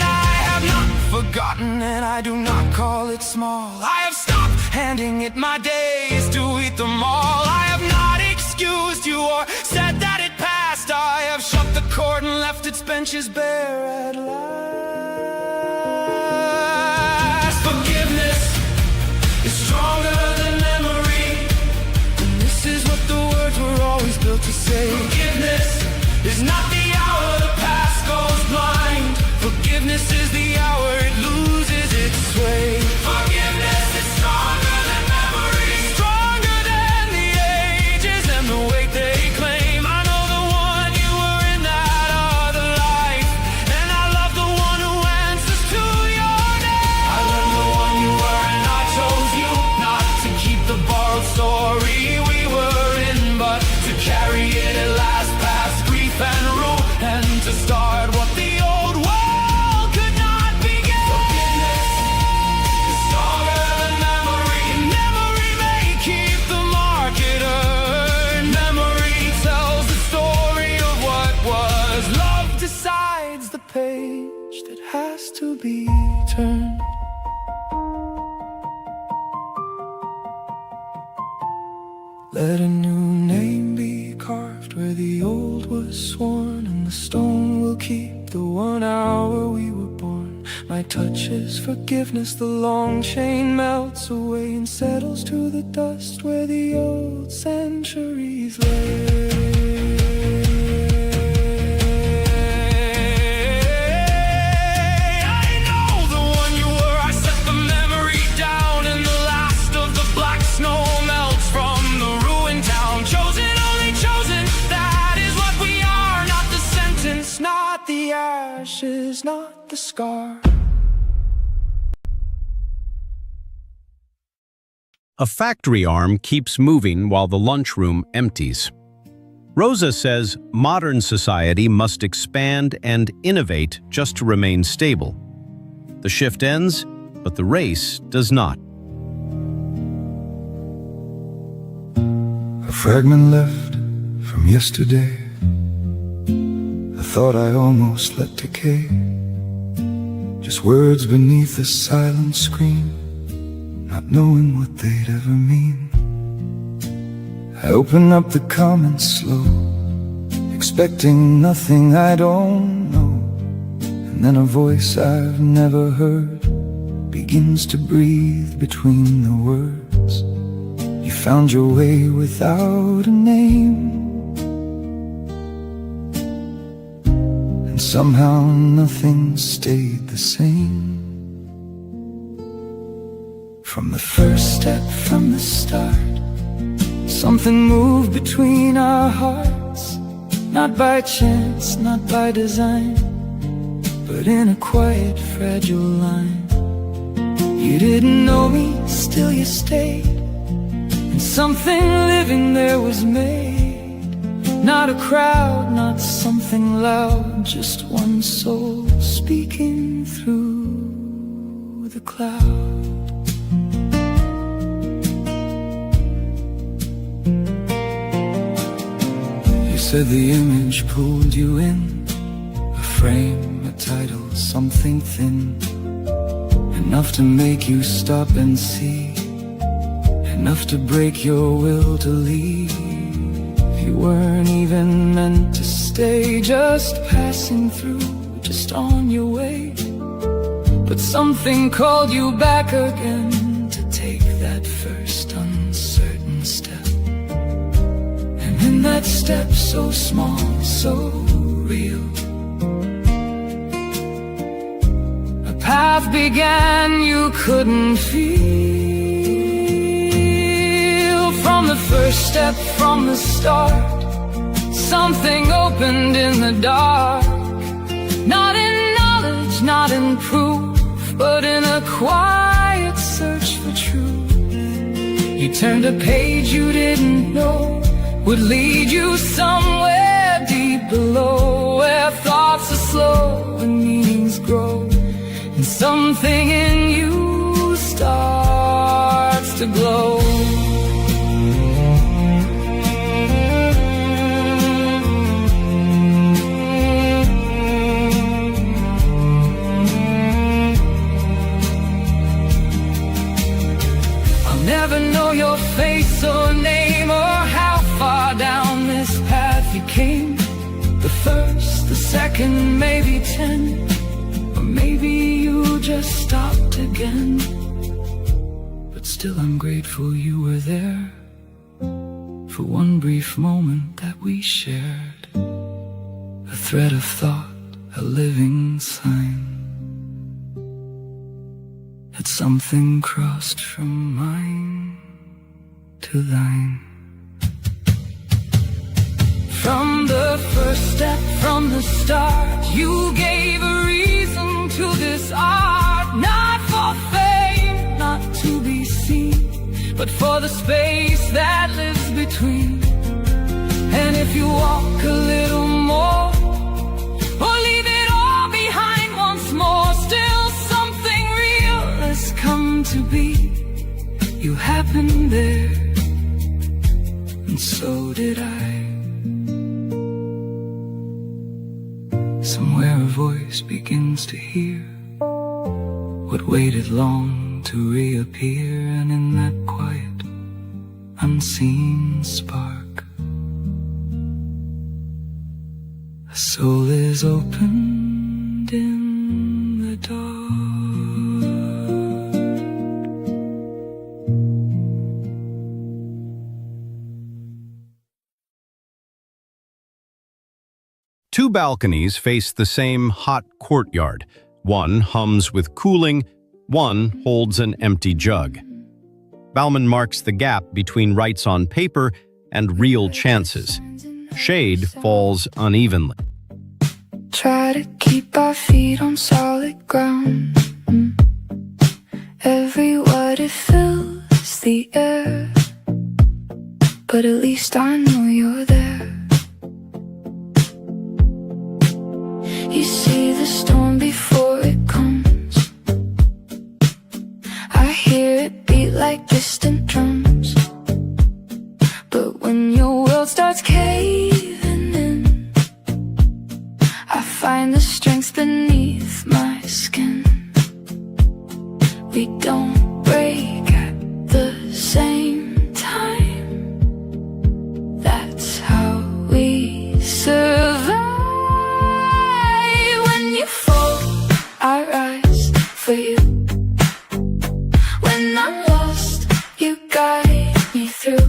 S3: I have not forgotten and I do not call it small. I have stopped handing it my days to eat them all. I have not excused you or said that it passed. I have shut the court and left its benches bare at last. Forgiveness is stronger than memory, and this is what the words were always built to say. Forgiveness is not the hour the past goes blind. Forgiveness is the hour it loses its sway. Forgiveness is stronger than memory, stronger than the ages and the weight they claim. I know the one you were in that other life, and I love the one who Let a new name be carved where the old was sworn, and the stone will keep the 1 hour we were born. My touch is forgiveness, the long chain melts away and settles to the dust where the old centuries lay. Ashes, not the scar.
S2: A factory arm keeps moving while the lunchroom empties. Rosa says modern society must expand and innovate just to remain stable. The shift ends, but the race does not.
S3: A fragment left from yesterday, thought I almost let decay. Just words beneath a silent screen, not knowing what they'd ever mean. I open up the comments slow, expecting nothing I don't know. And then a voice I've never heard begins to breathe between the words. You found your way without a name, and somehow nothing stayed the same. From the first step, from the start, something moved between our hearts. Not by chance, not by design, but in a quiet, fragile line. You didn't know me, still you stayed, and something living there was made. Not a crowd, not something loud, just one soul speaking through the cloud. You said the image pulled you in, a frame, a title, something thin, enough to make you stop and see, enough to break your will to leave. You weren't even meant to stay, just passing through, just on your way. But something called you back again to take that first uncertain step. And in that step so small, so real, a path began you couldn't feel. From the first step, from the start, something opened in the dark. Not in knowledge, not in proof, but in a quiet search for truth. You turned a page you didn't know would lead you somewhere deep below, where thoughts are slow and meanings grow, and something in you starts to glow. Never know your face or name, or how far down this path you came. The first, the second, maybe 10, or maybe you just stopped again. But still I'm grateful you were there, for one brief moment that we shared, a thread of thought, a living sign, that something crossed from mine to thine. From the first step, from the start, you gave a reason to this art. Not for fame, not to be seen, but for the space that lives between. And if you walk a little more, or leave it all behind once more, still something real has come to be. You happened there, and so did I. Somewhere a voice begins to hear what waited long to reappear, and in that quiet unseen spark. A soul is opened in the dark.
S2: Two balconies face the same hot courtyard. One hums with cooling, one holds an empty jug. Bauman marks the gap between rights on paper and real chances. Shade falls unevenly.
S1: Try to keep our feet on solid ground. Every word it fills the air, but at least I know you're there. You see the storm before it comes. I hear it beat like distant drums. But when your world starts caving in, I find the strength beneath my skin. We don't break at the same time. That's how we survive. I rise for you. When I'm lost, you guide me through.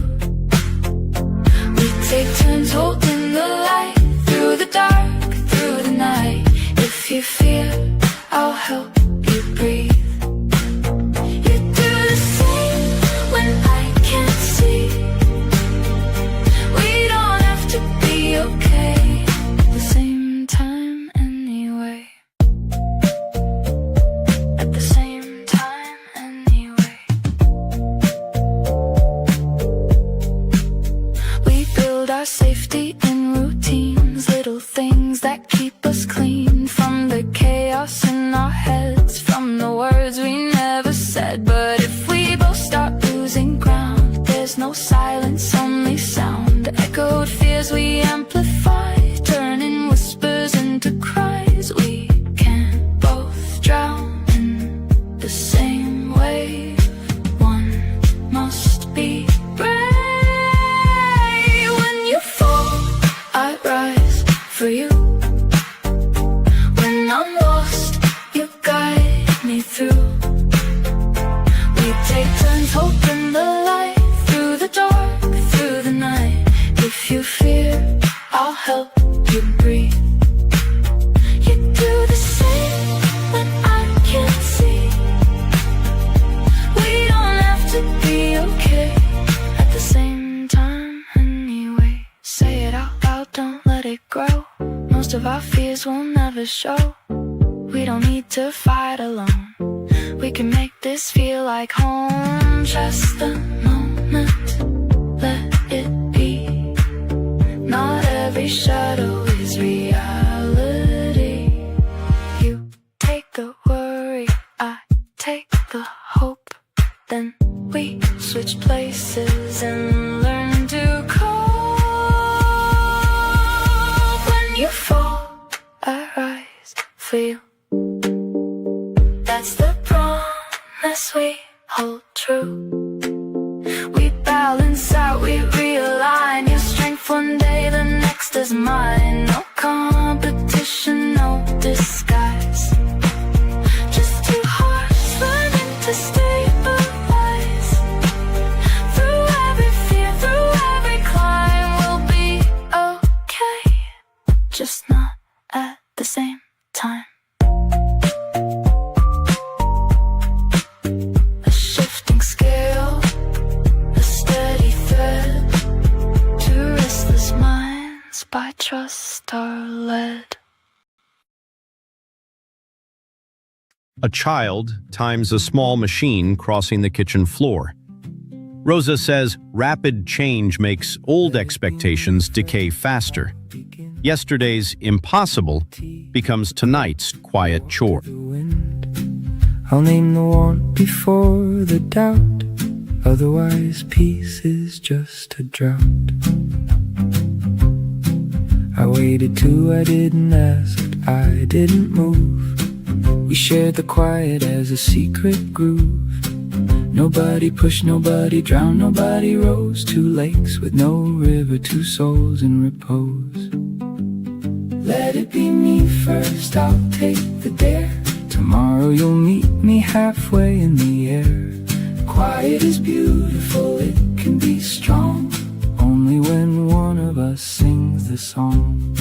S1: We take turns holding the light through the dark, through the night. If you fear, I'll help you breathe. You do the same when I can't see. We don't have to be okay at the same time anyway. Safety in routines, little things that keep us clean from the chaos in our heads, from the words we never said. But if we both start losing ground, there's no silence, only sound. Echoed fears we amplify, turning whispers into cries. We can't both drown in the same wave. One must be brave. I rise for you. When I'm lost, you guide me through. We take turns holding the light through the dark, through the night. If you fear, I'll help you breathe. You do the same when I can't see. We don't have to be okay at the same time anyway. Say it out loud, don't let it grow. Most of our fears will never show. We don't need to fight alone. We can make this feel like home. Trust the moment, let it be. Not every shadow is reality. You take the worry, I take the hope. Then we switch places and learn to cope. You fall, I rise for you. That's the promise we hold true. We balance out, we realign. Your strength one day, the next is mine. No competition, no disguise. Just two hearts learning to stabilize. Through every fear, through every climb, we'll be okay. Just not at the same time. A shifting scale, a steady thread. To restless minds by trust are led.
S2: A child times a small machine crossing the kitchen floor. Rosa says rapid change makes old expectations decay faster. Yesterday's impossible becomes tonight's quiet chore.
S3: I'll name the want before the doubt. Otherwise peace is just a drought. I waited too, I didn't ask, I didn't move. We shared the quiet as a secret groove. Nobody pushed, nobody drowned, nobody rose. 2 lakes with no river, 2 souls in repose. Let it be me first, I'll take the dare. Tomorrow you'll meet me halfway in the air. Quiet is beautiful, it can be strong, only when one of us sings the song.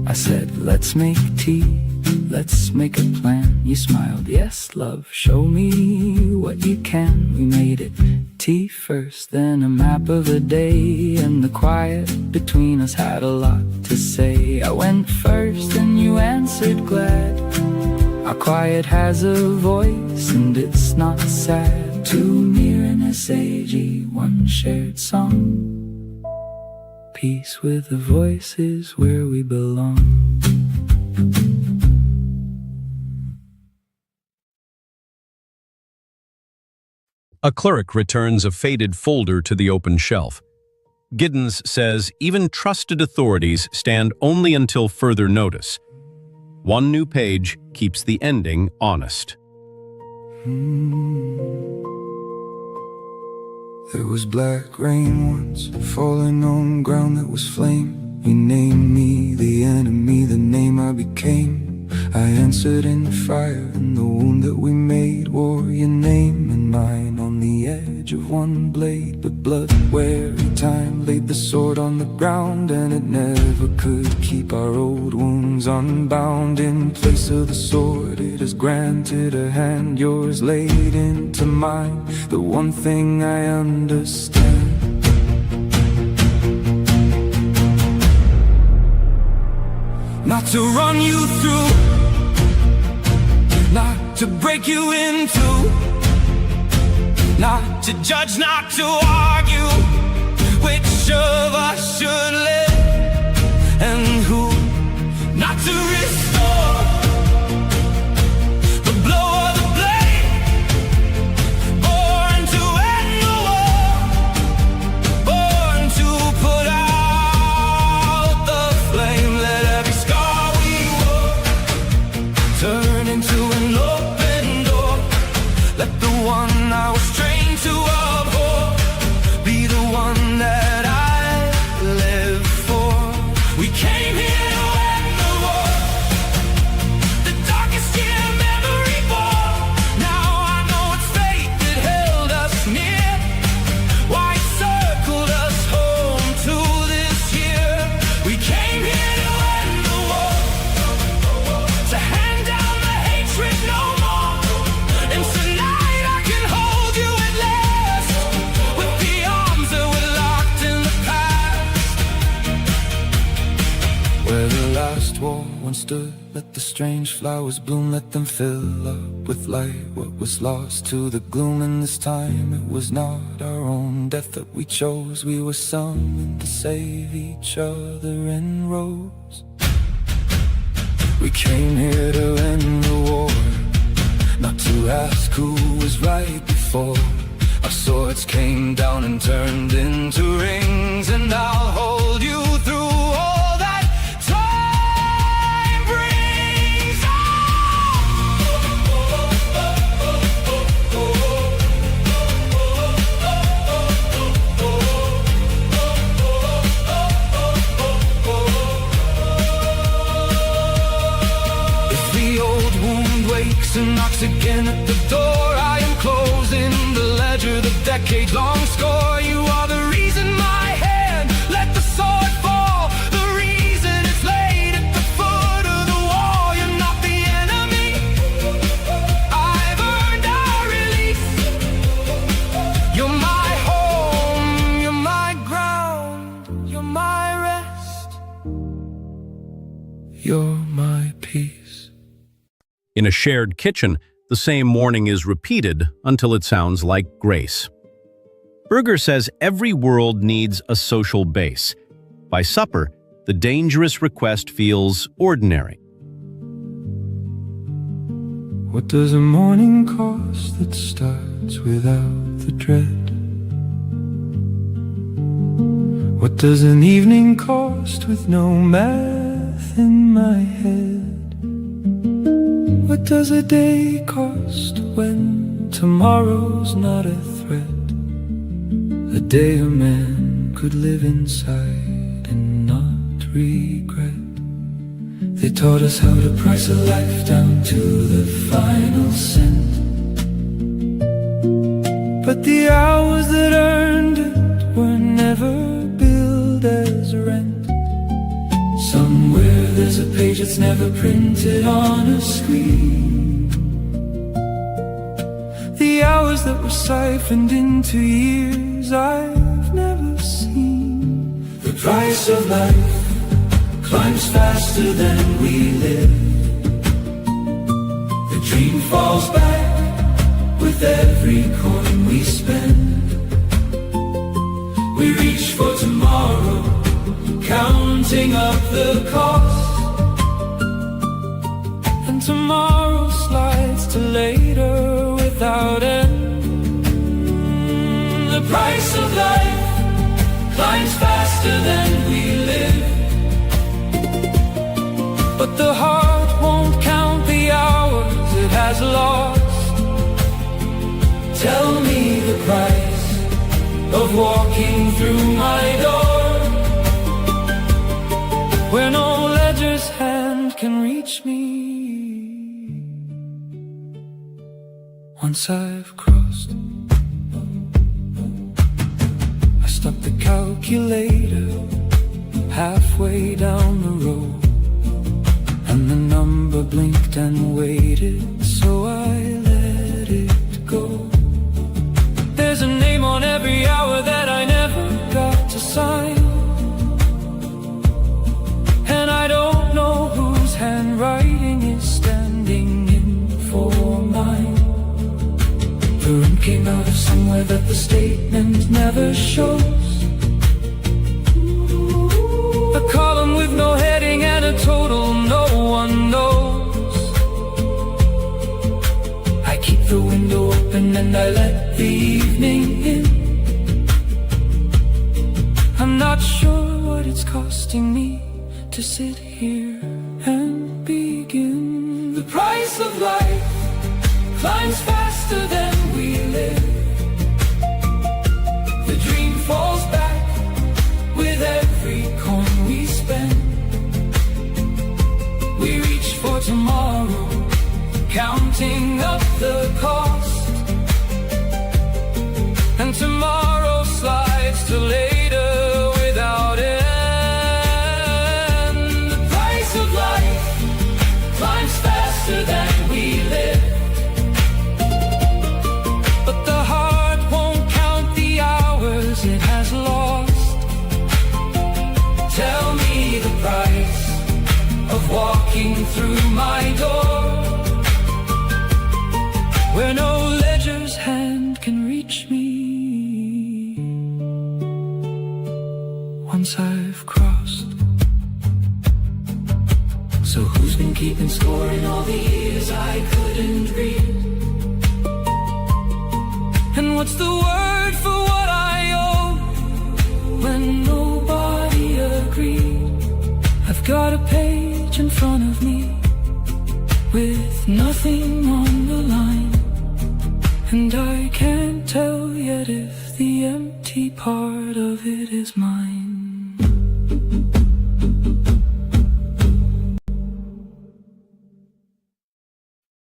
S3: I said, let's make tea, let's make a plan. You smiled, yes love, show me what you can. We made it tea first, then a map of the day, and the quiet between us had a lot to say. I went first and you answered glad. Our quiet has a voice and it's not sad. 2 near in SAG, 1 shared song. Peace with the voices where we belong.
S2: A clerk returns a faded folder to the open shelf. Giddens says even trusted authorities stand only until further notice. 1 new page keeps the ending honest.
S3: There was black rain once, falling on ground that was flame. You named me the enemy, the name I became. I answered in fire, and the wound that we made wore your name and mine on the edge of 1 blade. But blood-weary time laid the sword on the ground, and it never could keep our old wounds unbound. In place of the sword, it has granted a hand, yours laid into mine, the one thing I understand. Not to run you through, not to break you in two, not to judge, not to argue which of us should live and who, not to restore the blow of the blade, born to end the war, born to put out the flame. Let every scar we wore turn into an open door. Let the one I was trained to abhor be the one that I live for. We came here to end the war, the darkest year memory bore. Now I know it's fate that held us near, why it circled us home to this year. We came here to end the war, to hand down the hatred no more. And tonight I can hold you at last, with the arms that were locked in the past. Where the last war once stood, let the strange flowers bloom, let them fill up with light what was lost to the gloom. And this time it was not our own death that we chose, we were summoned to save each other in rows. We came here to end the war, not to ask who was right before. Our swords came down and turned into rings, and I'll hold you through all that time brings. If the old wound wakes and knocks again at the door, I am closing the ledger, the decade-long score. You are the reason my hand let the sword fall, the reason it's laid at the foot of the wall. You're not the enemy, I've earned our release. You're my home, you're my ground, you're my rest, you're my peace.
S2: In a shared kitchen, the same morning is repeated until it sounds like grace. Berger says every world needs a social base. By supper, the dangerous request feels ordinary.
S3: What does a morning cost that starts without the dread? What does an evening cost with no math in my head? What does a day cost when Tomorrow's not a threat, a day a man could live inside and not regret. They taught us how to price a life down to the final cent, but the hours that earned it were never billed as rent. Somewhere there's a page that's never printed on a screen, the hours that were siphoned into years I've never seen. The price of life climbs faster than we live. The dream falls back with every coin we spend. We reach for tomorrow, counting up the cost, and tomorrow slides to later without end. The price of life climbs faster than we live, but the heart won't count the hours it has lost. Tell me the price of walking through my door, where no ledger's hand can reach me. Once I've crossed, I stopped the calculator halfway down the road, and the number blinked and waited, so I let it go. There's a name on every hour that I never got to sign, and I don't know whose handwriting is standing in for mine. The room came out of somewhere that the statement never shows, a column with no heading and a total no one knows. I keep the window open and I let the evening in. I'm not sure what it's costing me to sit here and begin. The price of life climbs faster than we live. The dream falls back with every coin we spend. We reach for tomorrow, counting up the cost, and tomorrow slides to later without end. The price of life climbs faster than we live, but the heart won't count the hours it has lost. Tell me the price of walking through my door, where no ledger's hand can reach me. Once I've crossed. So who's been keeping score in all the years I couldn't read? And what's the word for what I owe when nobody agreed? I've got a page in front of me with nothing on the line, and I can't tell yet if the empty part of it is mine.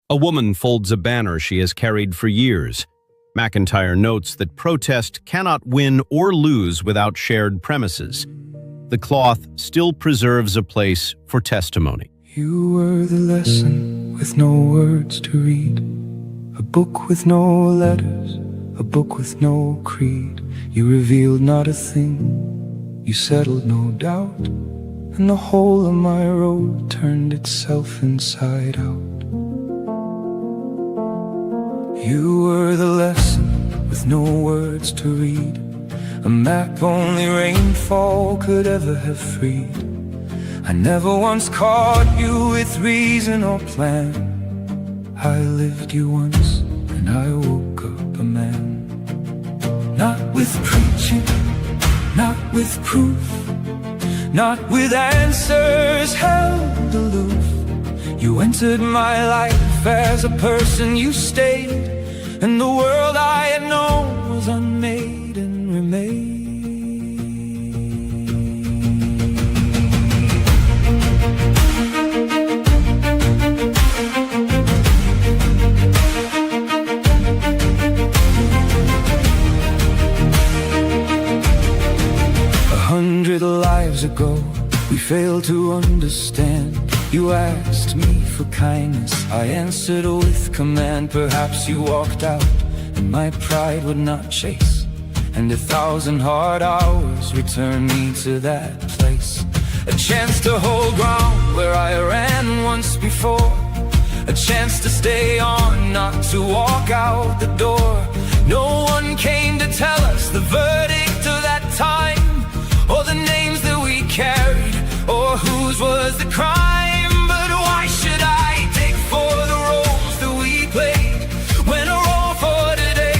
S2: A woman folds a banner she has carried for years. MacIntyre notes that protest cannot win or lose without shared premises. The cloth still preserves a place for testimony.
S3: You were the lesson with no words to read, a book with no letters, a book with no creed. You revealed not a thing, you settled no doubt, and the whole of my road turned itself inside out. You were the lesson with no words to read, a map only rainfall could ever have freed. I never once caught you with reason or plan. I lived you once and I woke up a man. Not with preaching, not with proof, not with answers held aloof. You entered my life as a person, you stayed and the world I had known was unmade and remade. 100 lives ago, we failed to understand. You asked me for kindness, I answered with command. Perhaps you walked out, and my pride would not chase, and 1,000 hard hours returned me to that place. A chance to hold ground where I ran once before, a chance to stay on, not to walk out the door. No one came to tell us the verdict of that time, or the names that we carried, or whose was the crime. But why should I take for the roles that we played, when a role for today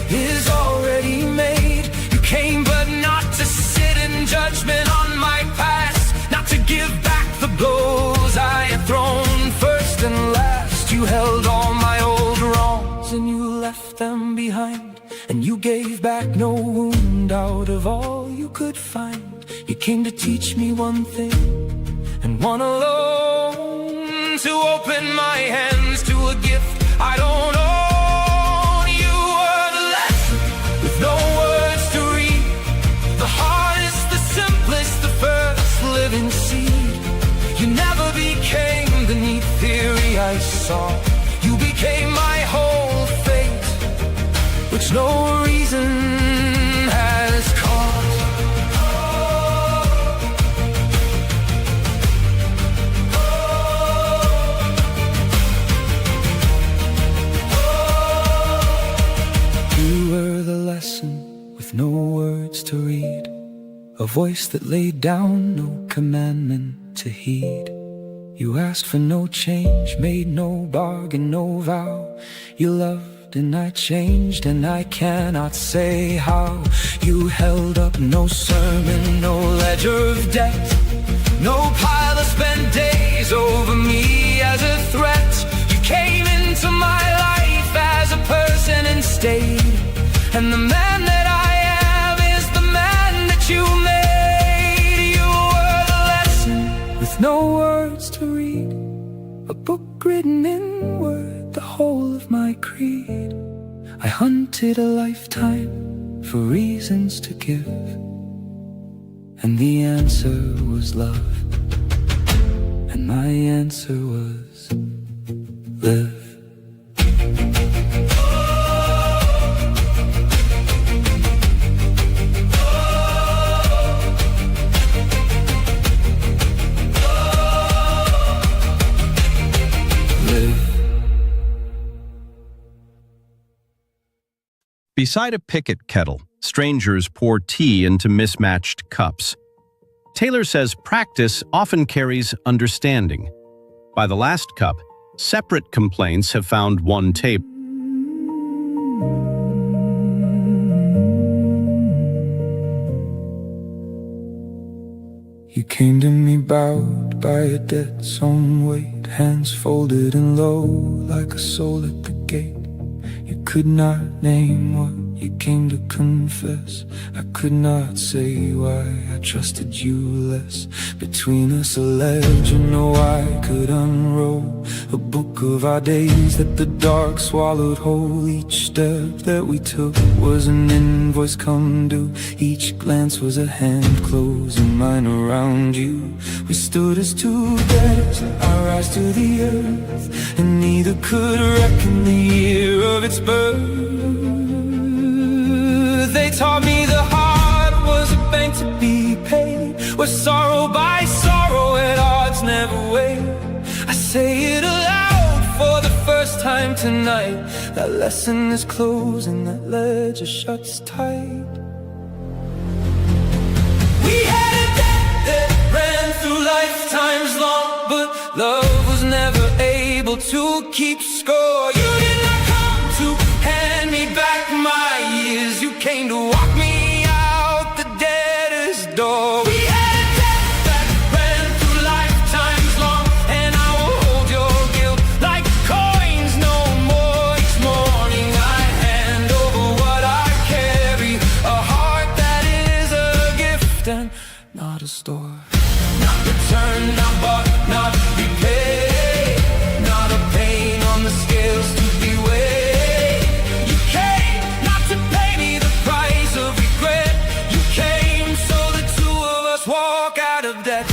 S3: is already made? You came but not to sit in judgment on my past, not to give back the blows I had thrown first and last. You held all my old wrongs and you left them behind, and you gave back no wound out of all you could find. You came to teach me one thing, and one alone, to open my hands to a gift I don't own. You were the lesson with no words to read, the hardest, the simplest, the first living seed. You never became the neat theory I saw. You became my whole fate, which no reason has caused. You were the lesson with no words to read, a voice that laid down no commandment to heed. You asked for no change, made no bargain, no vow. You loved and I changed, and I cannot say how. You held up no sermon, no ledger of debt, no pile of spent days over me as a threat. You came into my life as a person and stayed, and the man that I am is the man that you made. You were the lesson with no words to read, a book written in word, the whole of my creed. I hunted a lifetime for reasons to give, and the answer was love, and my answer was live.
S2: Beside a picket kettle, strangers pour tea into mismatched cups. Taylor says practice often carries understanding. By the last cup, separate complaints have found one table.
S3: You came to me bowed by a debt's own weight, hands folded and low like a soul at the gate. You could not name what you came to confess. I could not say why I trusted you less. Between us a legend, no, I could unroll a book of our days that the dark swallowed whole. Each step that we took was an invoice come due. Each glance was a hand closing mine around you. We stood as two debtors, our rise to the earth, and neither could reckon the year of its birth. They taught me the heart was a bank to be paid, where sorrow by sorrow at odds never wait. I say it aloud for the first time tonight. That lesson is closed and that ledger shuts tight. We had a debt that ran through lifetimes long, but love was never able to keep score. You did not come to hand me back my years. You came to walk me out the debtor's door. We had a debt that ran through lifetimes long, and I will hold your guilt like coins no more. Each morning I gift and not a store. Not return, not bought, not repaid. Not a pain on the scales to be weighed. You came not to pay me the price of regret. You came so the two of us walk out of debt.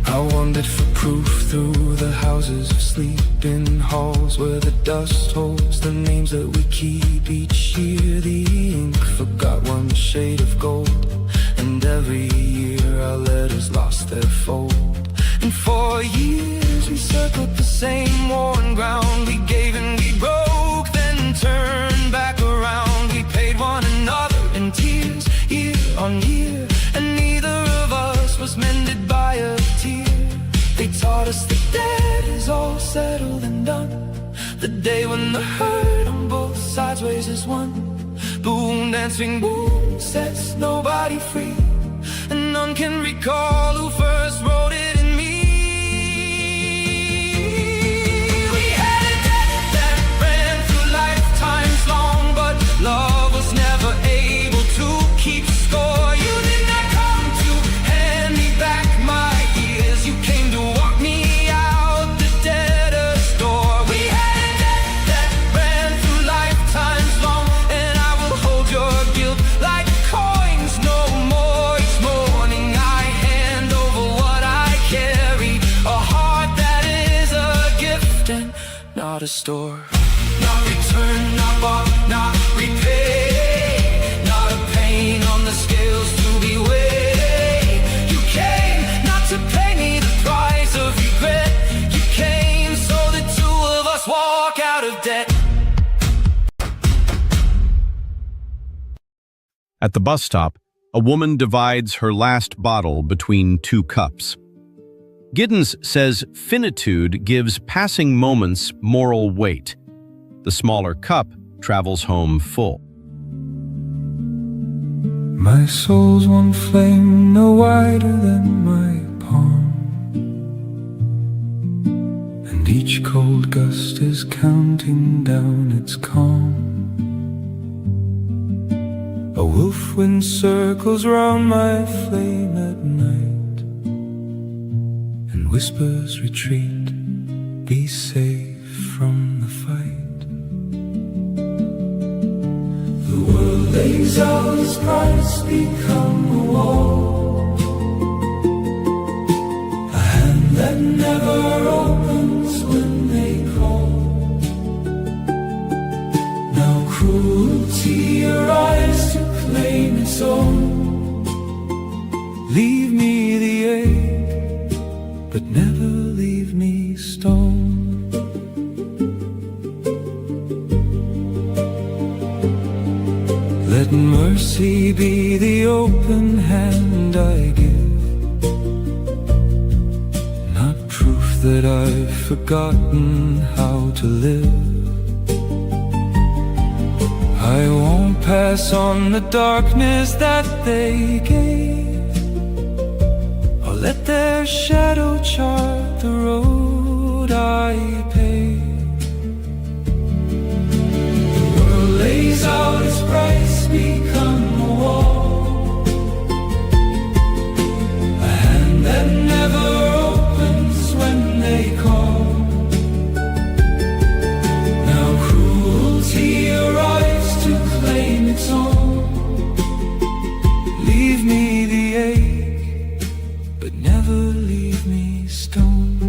S3: I wandered for proof through the houses of sleep, in halls where the dust holds the names that we keep. Each year the ink forgot one shade of gold, and every year our letters lost their fold. And for years we circled the same worn ground. We gave and we broke, then turned back around. We paid one another in tears, year on year, and neither of us was mended by a tear. They taught us that debt is all settled and done, the day when the hurt on both sides weighs as one. Boom, dancing boom sets nobody free, and none can recall who first wrote it in me. We had a debt that ran through lifetimes long, but love was never able to keep score. You did not come to hand me back my years. You came to walk me out the debtor's door. We had a debt that ran through lifetimes long, and I will hold your guilt like coins no more. Each morning I hand over what I carry, a heart that is a gift and not a store. Not return, not bought, not repaid. Not a pain on the scales to be weighed. You came not to pay me the price of regret. You came so the two of us walk out of debt.
S2: At the bus stop, a woman divides her last bottle between two cups. Giddens says finitude gives passing moments moral weight. The smaller cup travels home full.
S3: My soul's one flame no wider than my palm, and each cold gust is counting down its calm. A wolf wind circles round my flame at night, and whispers retreat, be safe from the fight. The world lays out its price, become a wall, a hand that never opens when they call. Now cruelty arrives to claim its own. Leave me the ache, but never leave me stone. Let mercy be the open hand I give, not proof that I've forgotten how to live. I won't pass on the darkness that they gave, or let their shadow chart the road I pave. The world lays out its price, become a wall, a hand that never opens when they call. Now cruelty arrives to claim its own. Leave me the ache, but never leave me stone.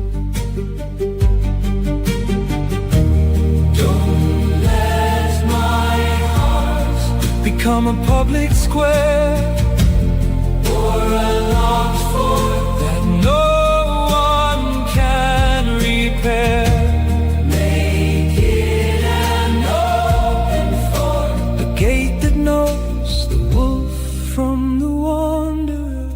S3: Don't let my heart become a public square, or a locked fort that no one can repair. Make it an open fort, a gate that knows the wolf from the wanderer,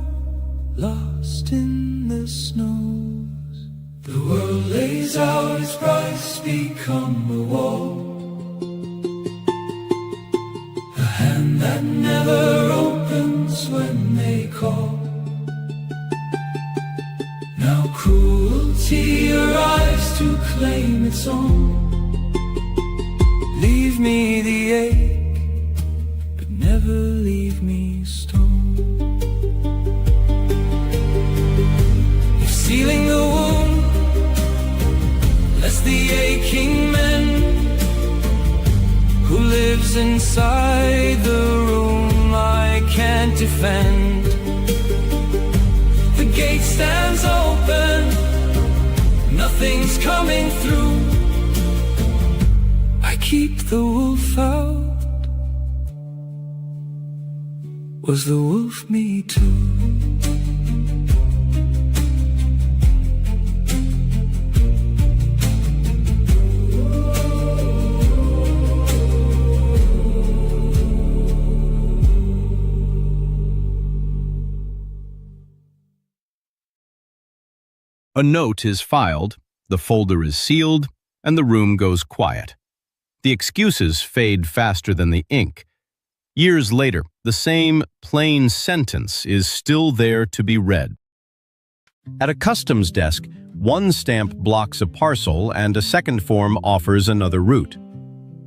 S3: lost in the snows. The world lays out its price, become a wall, a hand that never opens when they call. Now cruelty arrives to claim its own. Leave Leave me the ache, but never leave me stone. If sealing the wound lets the aching mend, who lives inside the room I can't defend? The gate stands open, nothing's coming through. I keep the wolf out. Was the wolf me too?
S2: A note is filed, the folder is sealed, and the room goes quiet. The excuses fade faster than the ink. Years later, the same plain sentence is still there to be read. At a customs desk, one stamp blocks a parcel and a second form offers another route.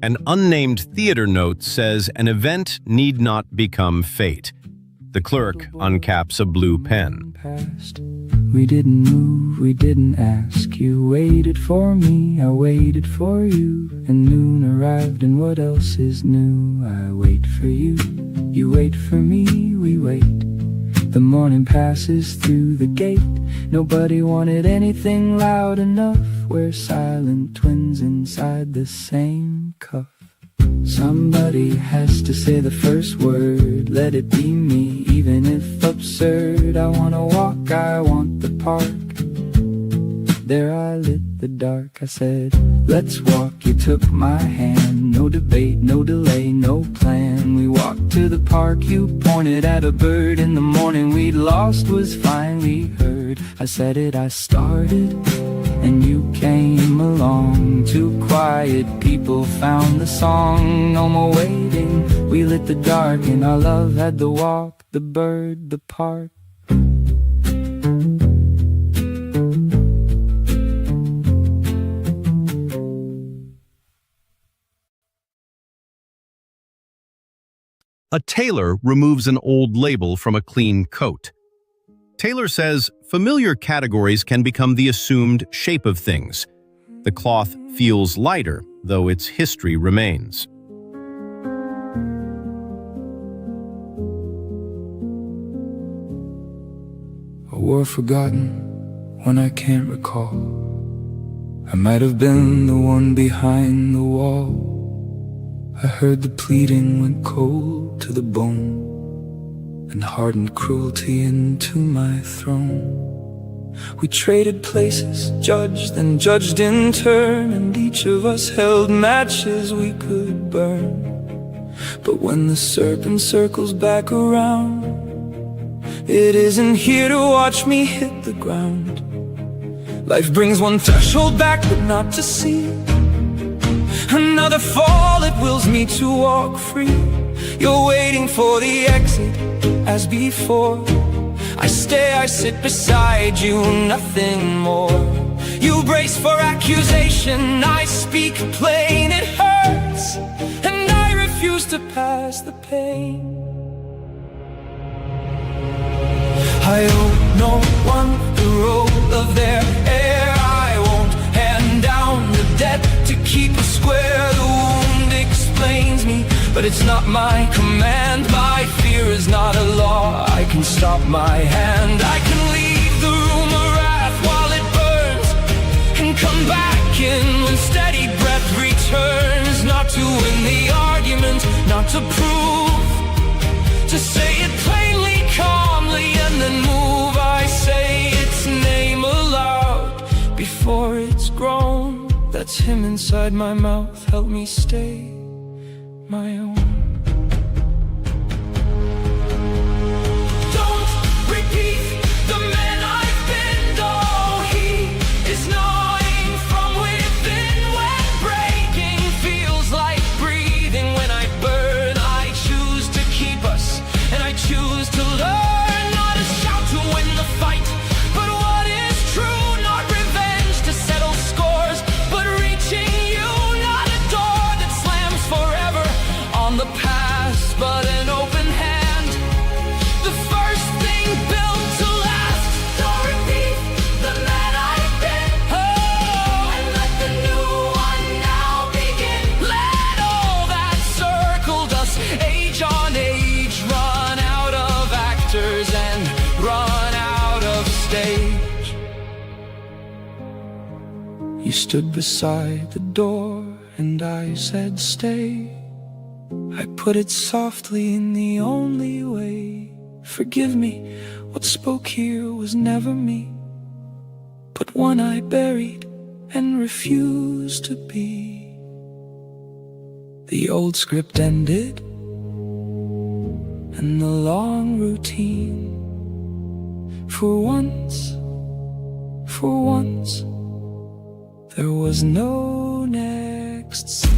S2: An unnamed theater note says an event need not become fate. The clerk uncaps a blue pen.
S3: We didn't move, we didn't ask. You waited for me, I waited for you. And noon arrived, and what else is new? I wait for you, you wait for me, we wait. The morning passes through the gate. Nobody wanted anything loud enough. We're silent twins inside the same cuff. Somebody has to say the first word. Let it be me, even if absurd. I wanna walk, I want the park. There I lit the dark. I said, let's walk. You took my hand. No debate, no delay, no plan. We walked to the park. You pointed at a bird. In the morning we'd lost was finally heard. I said it, I started, and you came along. Two quiet people found the song. No more waiting, we lit the dark. And our love had the walk, the bird, the park.
S2: A tailor removes an old label from a clean coat. Taylor says familiar categories can become the assumed shape of things. The cloth feels lighter, though its history remains.
S3: A war forgotten when I can't recall. I might have been the one behind the wall. I heard the pleading went cold to the bone, and hardened cruelty into my throne. We traded places, judged and judged in turn, and each of us held matches we could burn. But when the serpent circles back around, it isn't here to watch me hit the ground. Life brings one threshold back, but not to see another fall. It wills me to walk free. You're waiting for the exit as before. I stay, I sit beside you, nothing more. You brace for accusation, I speak plain. It hurts, and I refuse to pass the pain. I owe no one the role of their heir. I won't hand down the debt to keep it square. The wound explains me, but it's not my command. My fear is not a law, I can stop my hand. I can leave the room of wrath while it burns, and come back in when steady breath returns. Not to win the argument, not to prove, to say it plainly, calmly, and then move. I say its name aloud before it's grown. That's him inside my mouth, help me stay my own. Don't repeat the man I've been, though he is gnawing from within. When breaking feels like breathing, when I burn, I choose to keep us, and I choose to learn. Not a shout to win the fight, but what is true. Not revenge to settle scores, but reaching you. Not a door that slams for stood beside the door and I said stay. I put it softly in the only way. Forgive me, what spoke here was never me, but one I buried and refused to be. The old script ended, and the long routine. For once, there was no next scene.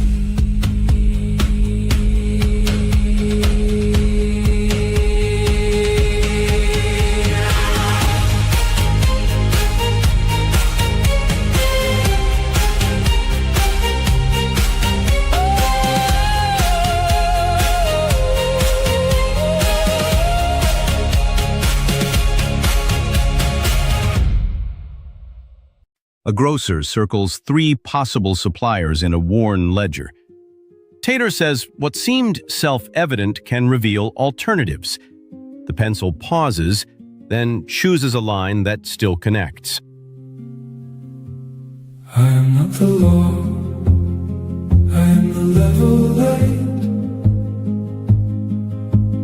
S2: A grocer circles 3 possible suppliers in a worn ledger. Taylor says what seemed self-evident can reveal alternatives. The pencil pauses, then chooses a line that still connects.
S3: I am not the Lord, I am the level light.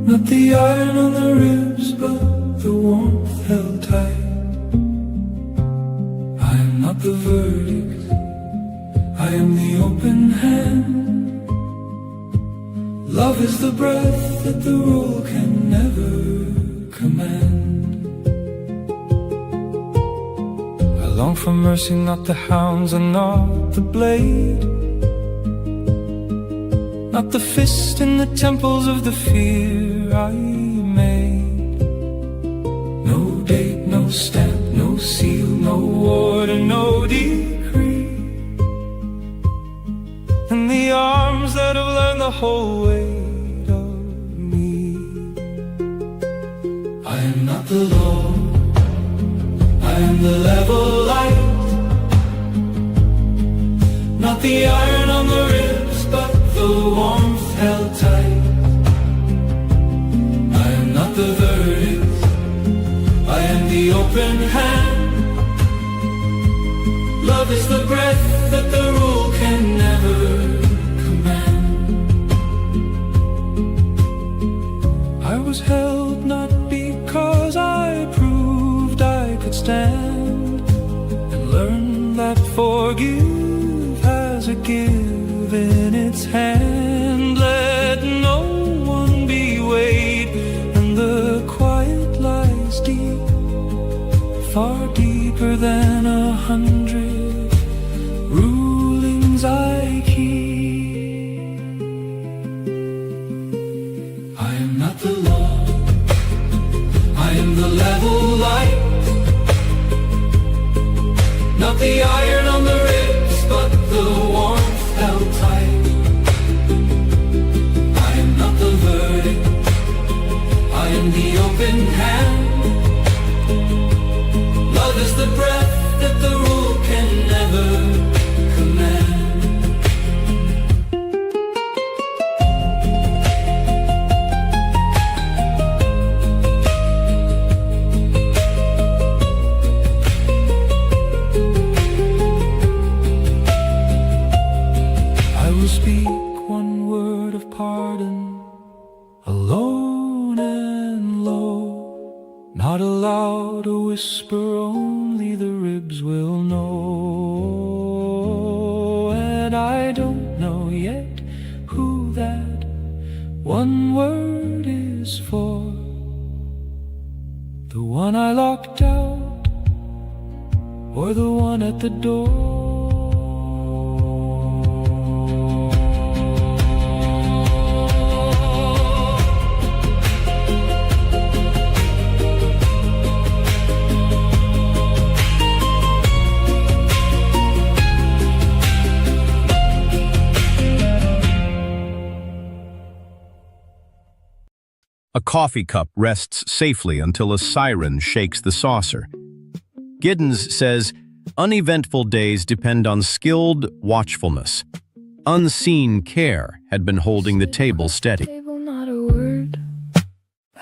S3: Not the iron on the ribs, but the warmth held tight. I am not the verdict, I am the open hand. Love is the breath that the rule can never command. I long for mercy, not the hounds and not the blade, not the fist in the temples of the fear I made. No date, no stamp, no seal, no order, no decree. And the arms that have learned the whole weight of me. I am not the Lord, I am the level light. Not the iron on the ribs, but the warmth held tight. I am not the verdict, I am the open hand. Love is the breath that the rule can never command. I was held not because I proved I could stand, and learned that forgive has a give in its hand. Let no one be weighed, and the quiet lies deep, far deeper than 100 rulings I keep. I am not the law, I am the level light. Not the iron on the ribs, but the warmth held tight. I am not the verdict, I am the open hand. Love is the breath that the rule can never command. I will speak one word of pardon, alone and low, not allowed a whisper, only the ribs will know. And I don't know yet who that one word is for, the one I locked out, or the one at the door.
S2: A coffee cup rests safely until a siren shakes the saucer. Giddens says, uneventful days depend on skilled watchfulness. Unseen care had been holding the table steady.
S1: Not a word.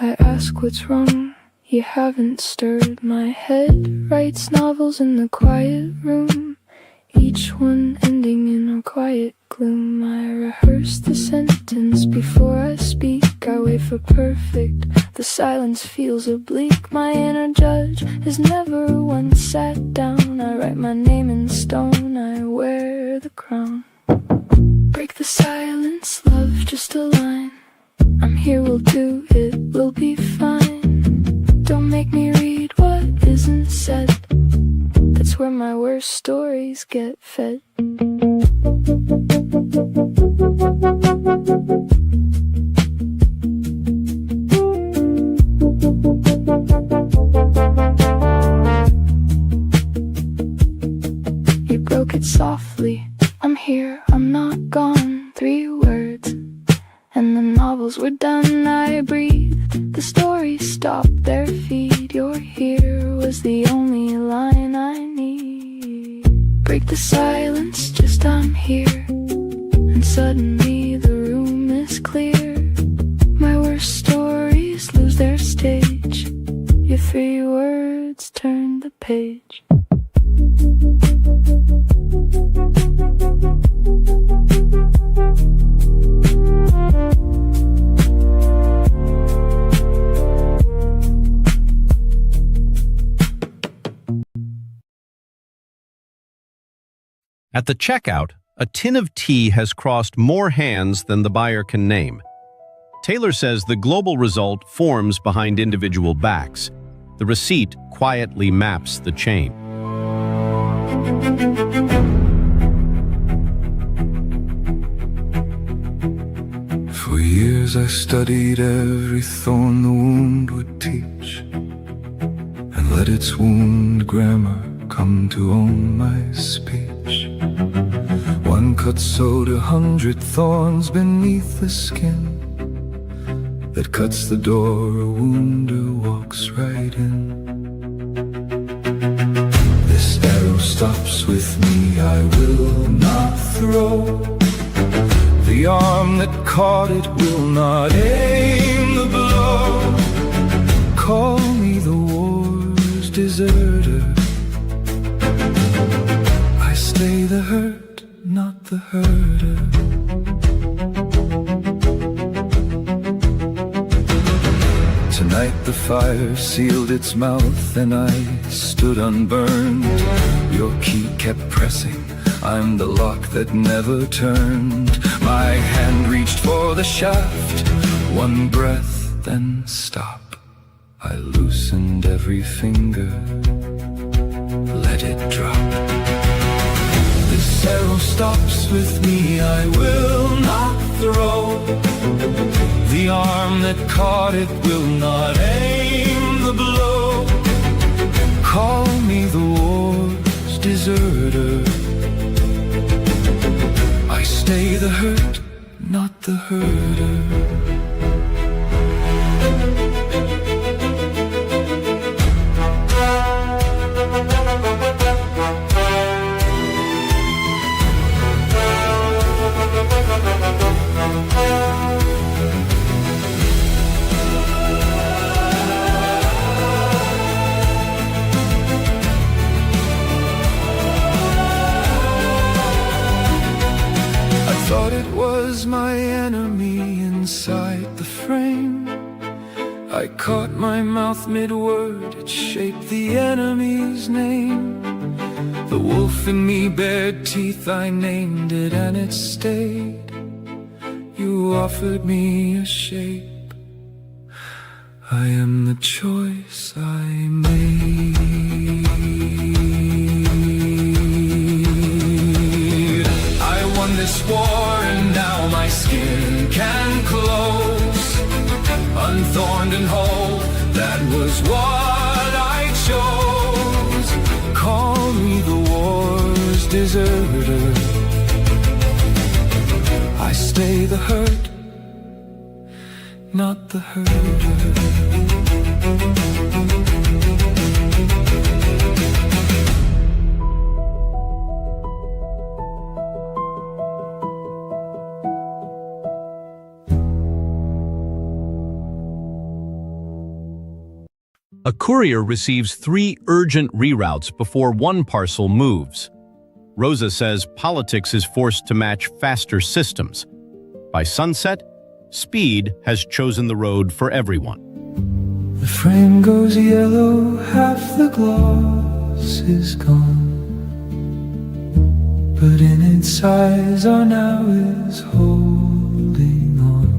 S1: I ask what's wrong. You haven't stirred. My head writes novels in the quiet room. each one ending in a quiet gloom. I rehearse the sentence before I speak. I wait for perfect, the silence feels oblique. My inner judge has never once sat down. I write my name in stone, I wear the crown. Break the silence, love, just a line. I'm here, we'll do it, we'll be fine. Don't make me read what isn't said. That's where my worst stories get fed. You broke it softly. I'm here, I'm not gone. 3 words, and the novels were done. I breathed, the story stopped their feed. You're here was the only line I need. Break the silence, just I'm here. And suddenly the room is clear. My worst stories lose their stage. Your 3 words turn the page.
S2: At the checkout, a tin of tea has crossed more hands than the buyer can name. Taylor says the global result forms behind individual backs. The receipt quietly maps the chain.
S3: For years I studied every thorn the wound would teach, and let its wound grammar come to own my speech. One cut sewed 100 thorns beneath the skin, that cuts the door a wounder walks right in. This arrow stops with me, I will not throw. The arm that caught it will not aim the blow. Call me the war's deserter. I stay the hurt, not the herder. Tonight the fire sealed its mouth and I stood unburned. Your key kept pressing, I'm the lock that never turned. My hand reached for the shaft, one breath, then stop. I loosened every finger, let it drop. This arrow stops with me, I will not throw. The arm that caught it will not aim the blow. Call me the war's deserter. I stay the hurt, not the herder. Thought it was my enemy inside the frame. I caught my mouth mid-word, it shaped the enemy's name. The wolf in me bared teeth, I named it and it stayed. You offered me a shape, I am the choice I made. This war and now my skin can close, unthorned and whole, that was what I chose. Call me the war's deserter. I stay the hurt, not the herder.
S2: A courier receives 3 urgent reroutes before one parcel moves. Rosa says politics is forced to match faster systems. By sunset, speed has chosen the road for everyone.
S3: The frame goes yellow, half the gloss is gone, but in its eyes our now is holding on.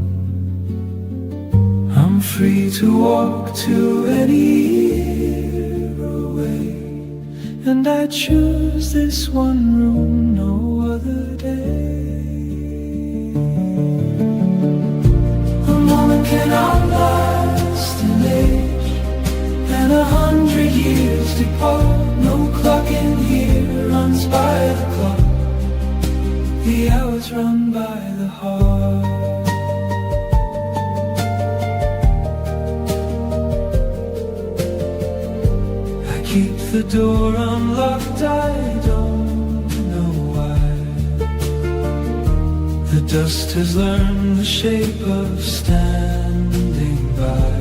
S3: I'm free to walk to any way, and I choose this one room, no other day. A moment can outlast an age, and 100 years depart. No clock in here runs by the clock, the hours run by the heart. I keep the door unlocked, I don't know why. The dust has learned the shape of standing by.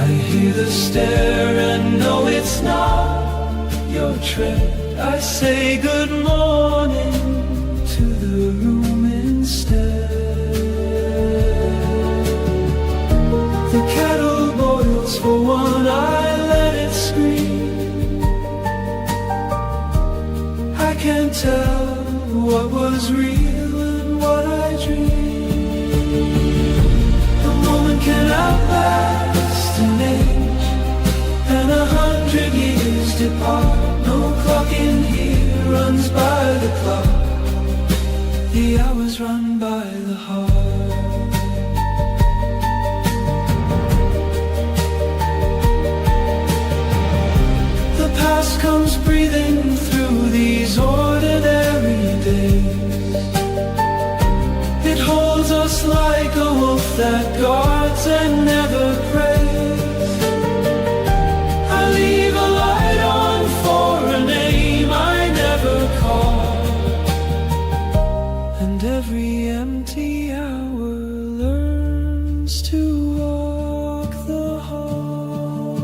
S3: I hear the stare and know it's not your tread. I say good morning to the room instead. The kettle boils for one, I let it scream. I can't tell what was real and what I dreamed. A moment can outlast an age, and 100 years depart. No clock in here runs by the clock, the hours run by the heart. The past comes breathing through these ordinary days. It holds us like a wolf that guards and never prays. I leave a light on for a name I never called, and every empty hour learns to walk the hall.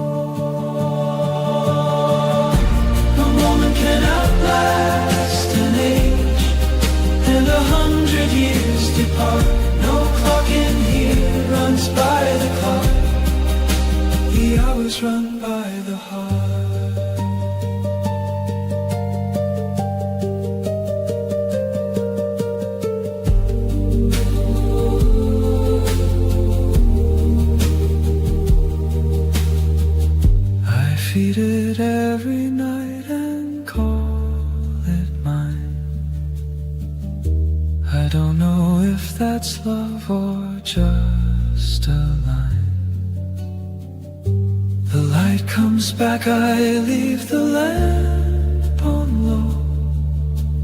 S3: A moment can outlast an age, and 100 years depart. No clock in here runs by the clock, the hours run by the heart. I feed it every night and call it mine. I don't know if that's love or just a line. The light comes back, I leave the lamp on low.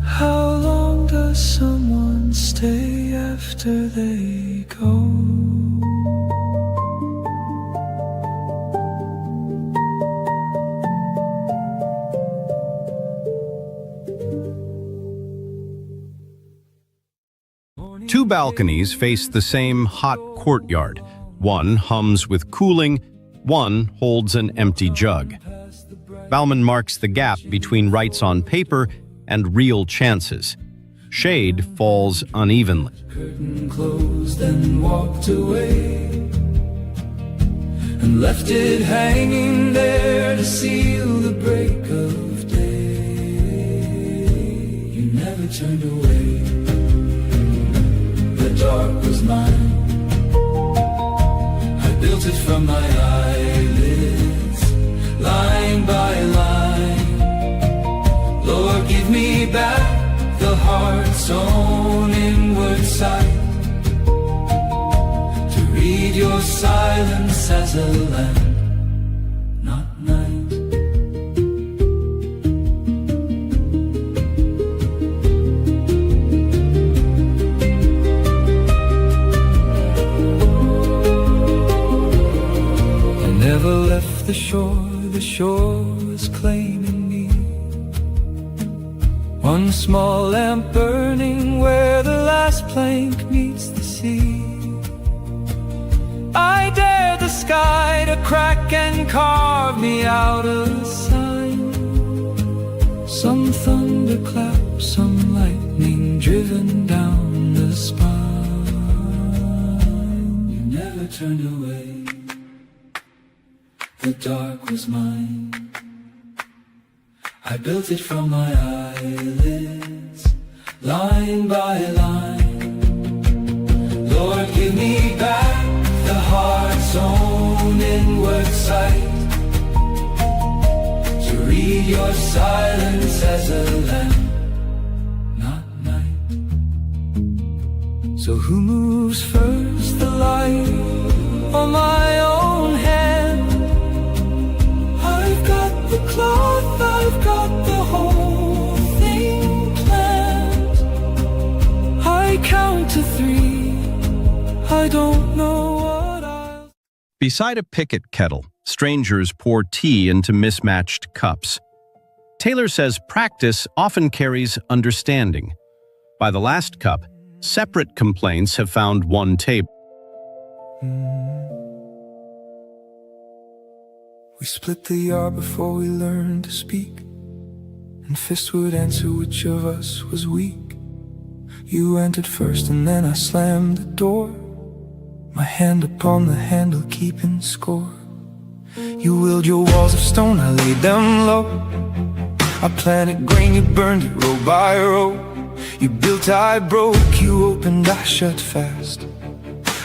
S3: How long does someone stay after they go?
S2: Two balconies face the same hot courtyard. One hums with cooling, one holds an empty jug. Bauman marks the gap between rights on paper and real chances. Shade falls unevenly.
S3: Curtain closed and walked away, and left it hanging there to seal the break of day. You never turned away. The dark was mine. I built it from my eyelids, line by line. Lord, give me back the heart's own inward sight, to read your silence as a lamp, not night. I never left the shore was claiming me. One small lamp burning where the last plank meets the sea. I dared the sky to crack and carve me out a sign, Some thunderclap, some lightning driven down the spine. You never turned away, the dark was mine. I built it from my eyelids, line by line. Lord, give me back the heart's own inward sight, to read your silence as a lamp, not night. So who moves first, the light or my own hand? I've got the cloth, I've got the whole thing planned. I count to 3, I don't know what I'll...
S2: Beside a picket kettle, strangers pour tea into mismatched cups. Taylor says practice often carries understanding. By the last cup, separate complaints have found one table.
S3: We split the yard before we learned to speak, and fist would answer which of us was weak. You entered first and then I slammed the door, my hand upon the handle keeping score. You willed your walls of stone, I laid them low. I planted grain, you burned it row by row. You built, I broke, you opened, I shut fast.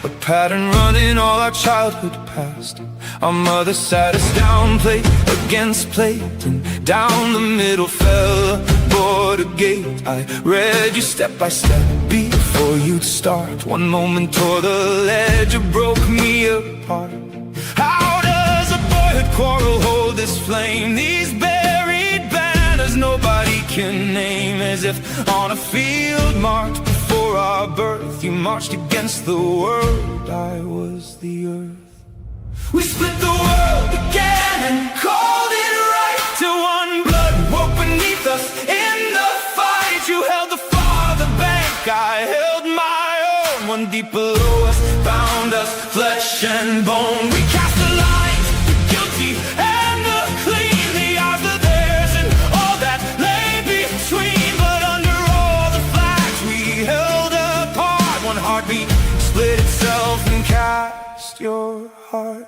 S3: A pattern running all our childhood past. Our mother sat us down, plate against plate, and down the middle fell a border gate. I read you step by step before you'd start. One moment tore the ledger, broke me apart. How does a boyhood quarrel hold this flame? These buried banners nobody can name, as if on a field marked before our birth. You marched against the world, I was the earth. We split the world again and called it right, till one blood woke beneath us in the fight. You held the farther bank, I held my own. One deep below us, bound us, flesh and bone. We cast the lines, the guilty and the clean, the odds are theirs and all that lay between. But under all the flags we held apart, one heartbeat split itself and cast your heart.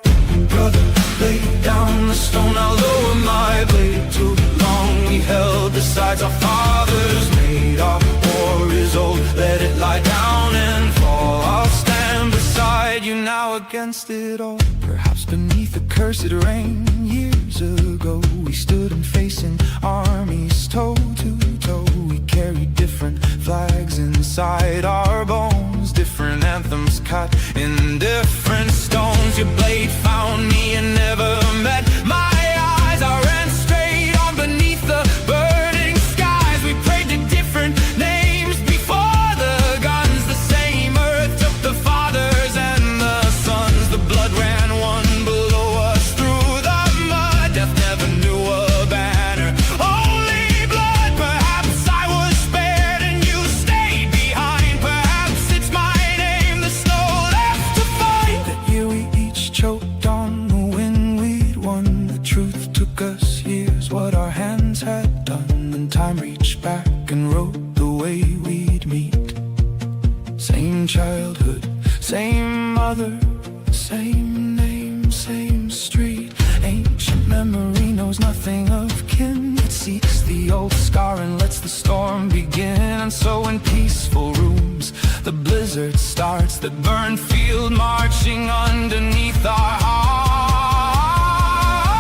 S3: Brother, lay down the stone, I'll lower my blade. Too long we held the sides our fathers made. Our war is old, let it lie down and fall. I'll stand beside you now against it all. Perhaps beneath the cursed rain years ago, we stood and facing armies toe to toe. We carried different flags inside our bones, different anthems cut in different stones. Your blade found me and never met my eyes. I ran straight on beneath the burning skies. We prayed to different names before the guns. The same earth took the fathers and the sons. The blood ran one below us through the mud. Death never knew a banner, only blood. Perhaps I was spared and you stayed behind. Perhaps it's my name the snow left to fight. That year we each choked on the wind we'd won. The truth took us years, what our hands had done. And time reached back and wrote the way we'd meet. Same childhood, same mother, same name, same street. Ancient memory knows nothing of kin. It seeks the old scar and lets the storm begin. And so in peaceful rooms the blizzard starts, that burn field marching underneath our hearts.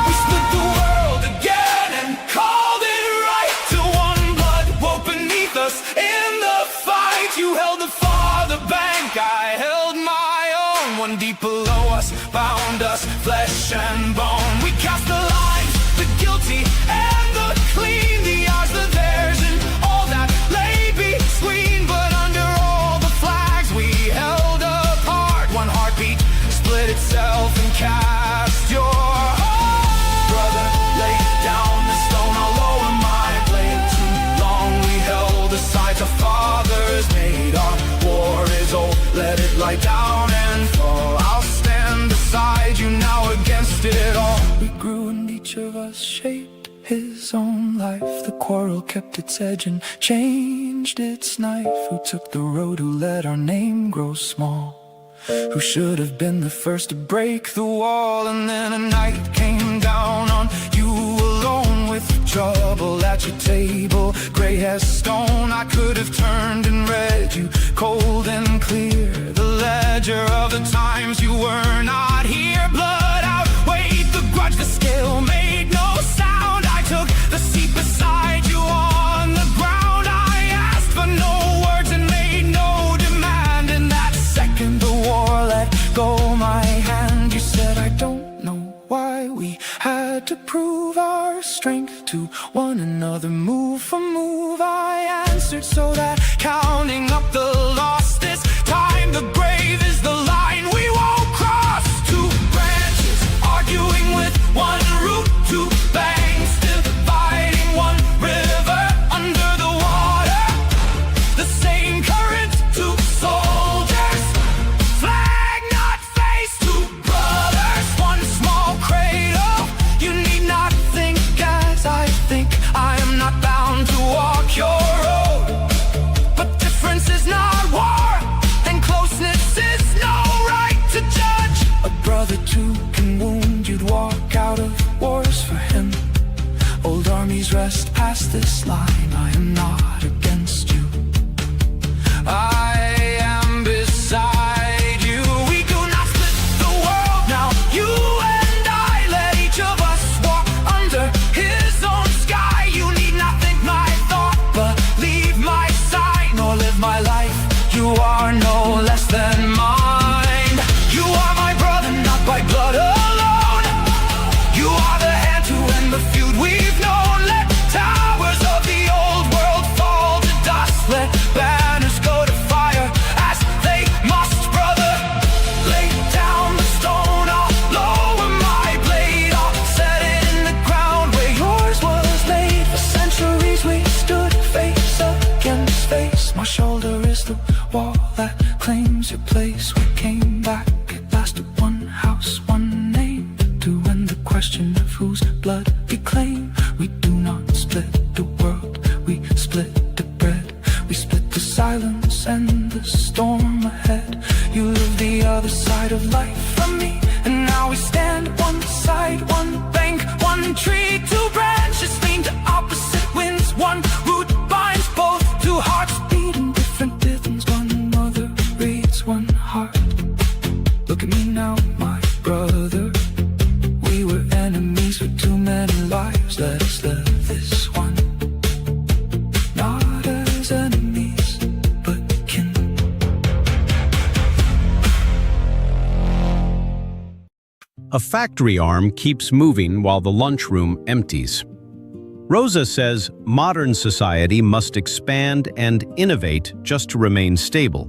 S3: We split the world again and called it right, till one blood woke beneath us in the fight. You held the farther bank, I held my own. One deep below us, bound us, flesh and bone. We cast the lines, the guilty and the clean, the odds are theirs and all that lay between. But under all the flags we held apart, one heartbeat split itself and cast your heart. Brother, lay down the stone, I'll lower my blade. Too long we held the sides our fathers made. Our war is old, let it lie down and fall. I'll stand beside you now against it all. We grew and each of us shaped his own life. The quarrel kept its edge and changed its knife. Who took the road, who let our name grow small? Who should have been the first to break the wall? And then a night came down on you alone, with trouble at your table, gray as stone. I could have turned and read you cold and clear, the ledger of the times you were not here. Blood outweighed the grudge, the scale made no sound. I took the seat beside you on the ground. I asked for no words and made no demand. In that second the war let go my hand. You said, I don't know why we had to prove our strength to one another, move for move. I answered, so that counting up the loss this time, the grave is the line we won't cross. Two branches arguing with one root, two banks dividing one river under the water. The same current, two soldiers, flag not face, two brothers, one small cradle. You need not think as I think, I am not bound to walk your road. But difference is not war, and closeness is no right to judge. A brother too can wound, you'd walk out of wars for him. Old armies rest past this line, I am not against you. I am beside you. We do not split the world now, you and I. Let each of us walk under his own sky. You need not think my thought, but leave my side, nor live my life. You are no less than mine. You are my brother, not by blood alone. You are the hand to end the feud we've known. Let towers of the old world fall to dust. Let banners go to fire as they must, brother. Lay down the stone, I'll lower my blade. I'll set it in the ground where yours was laid. For centuries we stood face against face. My shoulder is the wall that claims your place. We came back at last to one house, one name, to end the question of whose blood we claim. We do not split the world, we split the bread. We split the silence and the storm ahead. You live the other side of life from me, and now we stand one side, one bank, one tree. Two branches lean to opposite winds, one root binds both. Two hearts beat in different rhythms, one mother reads one heart. Look at me now, my brother. We were enemies for too many lives. Let us live this one, not as enemies, but kin.
S2: A factory arm keeps moving while the lunchroom empties. Rosa says modern society must expand and innovate just to remain stable.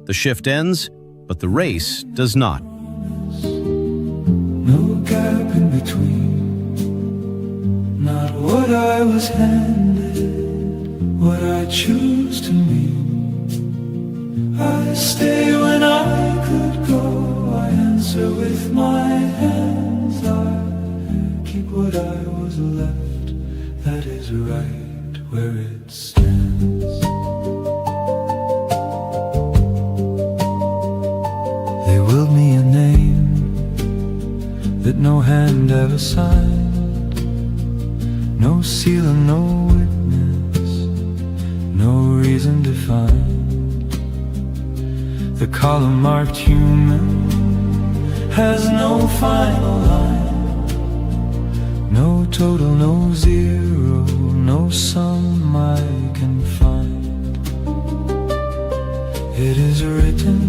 S2: The shift ends, but the race does not.
S3: No gap in between, not what I was handed, what I choose to mean. I stay when I could go, I answer with my hands. I keep what I was left, that is right where it stands. They willed me a name that no hand ever signed, no seal and no witness, no reason to find. The column marked human has no final line, no total, no zero, no sum I can find. It is written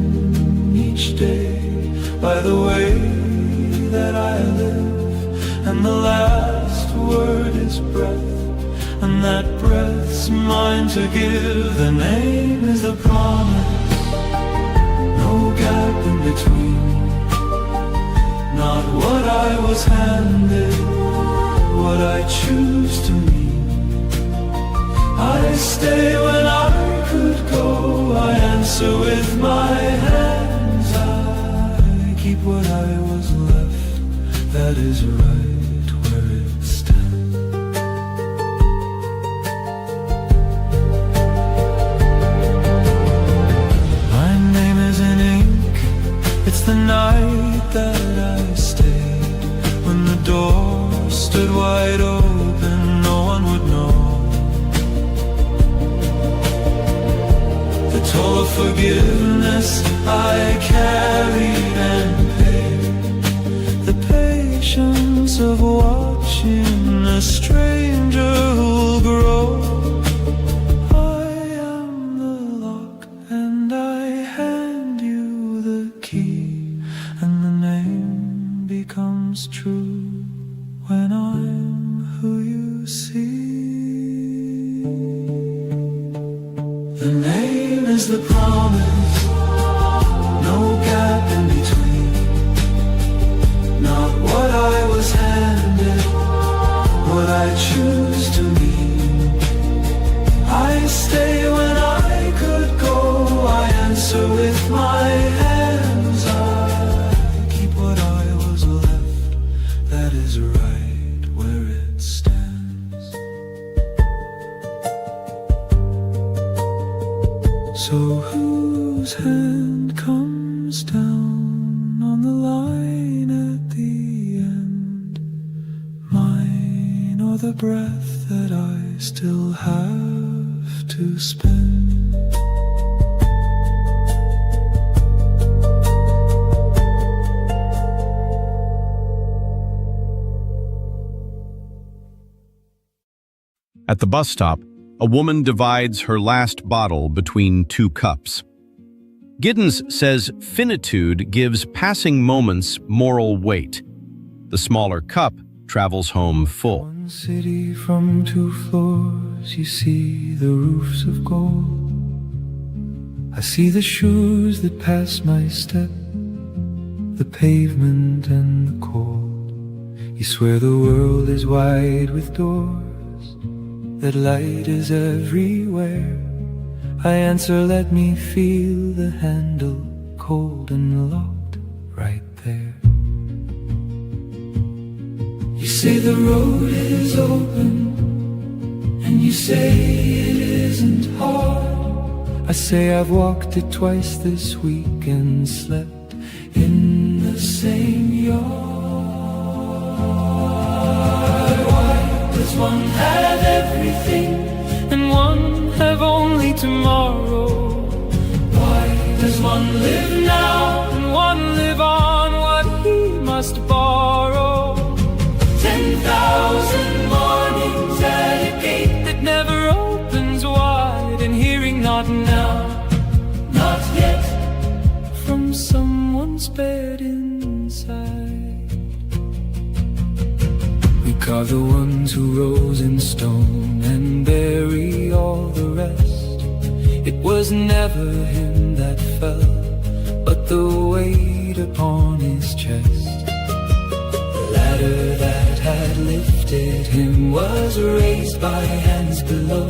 S3: each day by the way that I live, and the last word is breath, and that breath's mine to give. The name is the promise, no gap in between, not what I was handed, what I choose to mean. I stay when I could go, I answer with my hands. I keep what I was left, that is right where it stands. forgiveness I carried and paid. The patience of watching a stranger who'll grow. I am the lock and I hand you the key, and the name becomes true when I'm who you see. The name is the promise, no gap in between. Not what I was handed, what I choose to mean. I stay when I could go, I answer with my hands. I keep what I was left, that is right where it stands. So whose hand comes down on the line at the end? Mine or the breath that I still have to spend?
S2: At the bus stop, a woman divides her last bottle between two cups. Giddens says finitude gives passing moments moral weight. The smaller cup travels home full.
S3: One city from 2 floors, you see the roofs of gold. I see the shoes that pass my step, the pavement and the cold. You swear the world is wide with doors, that light is everywhere. I answer, let me feel the handle, cold and locked right there. You say the road is open, and you say it isn't hard. I say I've walked it twice this week and slept in the same yard. Why does one have everything and one have only tomorrow? Why does one live now and one live on what he must borrow? 10,000 mornings at a gate that never opens wide, and hearing not now, not yet, from someone's bed inside. We carve the ones who rose in stone and bury all the rest. It was never him that fell, but the weight upon his chest. The ladder that had lifted him was raised by hands below.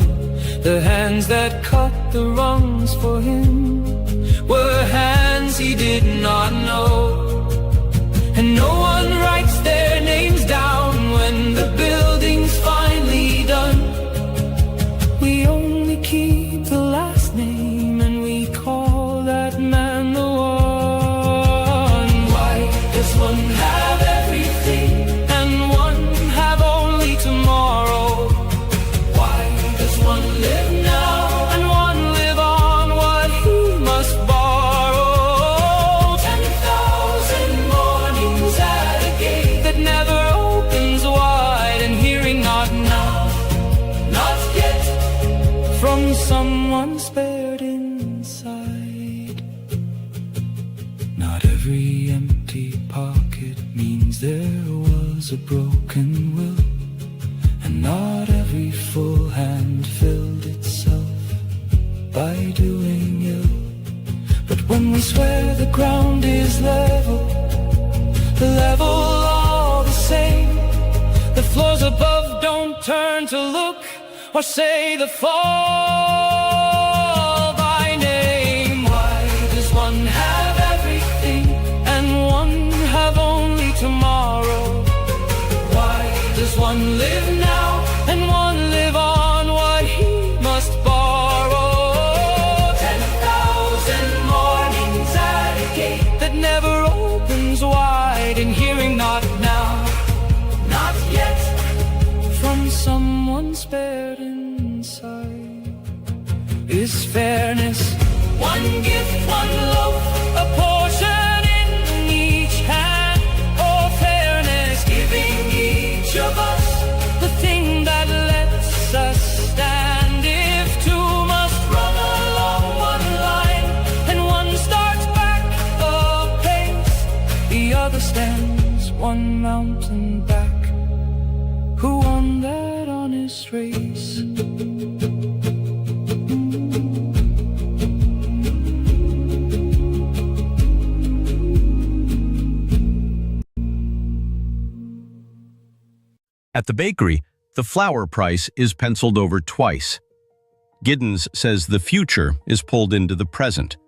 S3: The hands that cut the rungs for him were hands he did not know. And no one writes their names down when the building's finally done. We only keep the last name and we call that man the one. Why does one have everything and one have only tomorrow? Why does one live now and one live on what he must borrow? 10,000 mornings at a gate that never opens wide, and hearing not now, not yet, from someone spared inside. Not every empty pocket means there was a broken will, and not every full hand filled itself by doing ill. But when we swear the ground is level, the level all the same, the floors above don't turn to look or say the fall by name. Why does one have everything and one have only tomorrow? Why does one live now and one live on what he must borrow? 10,000 mornings at a gate that never opens wide, and hearing not now, not yet, from someone spared inside. Is fairness one one gift, one loaf, a portion in each hand. Oh, fairness, giving each of us the thing that lets us stand. If two must run along one line, and one starts back a pace, the other stands one mountain back. Who won that honest race?
S2: At the bakery, the flour price is penciled over twice. Giddens says the future is pulled into the present.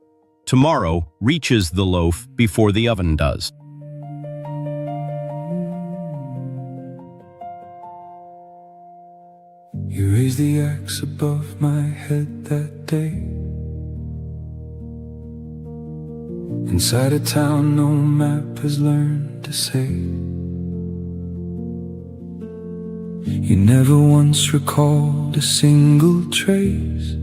S2: Tomorrow reaches the loaf before the oven does.
S3: You raised the axe above my head that day. Inside a town no map has learned to say. You never once recalled a single trace,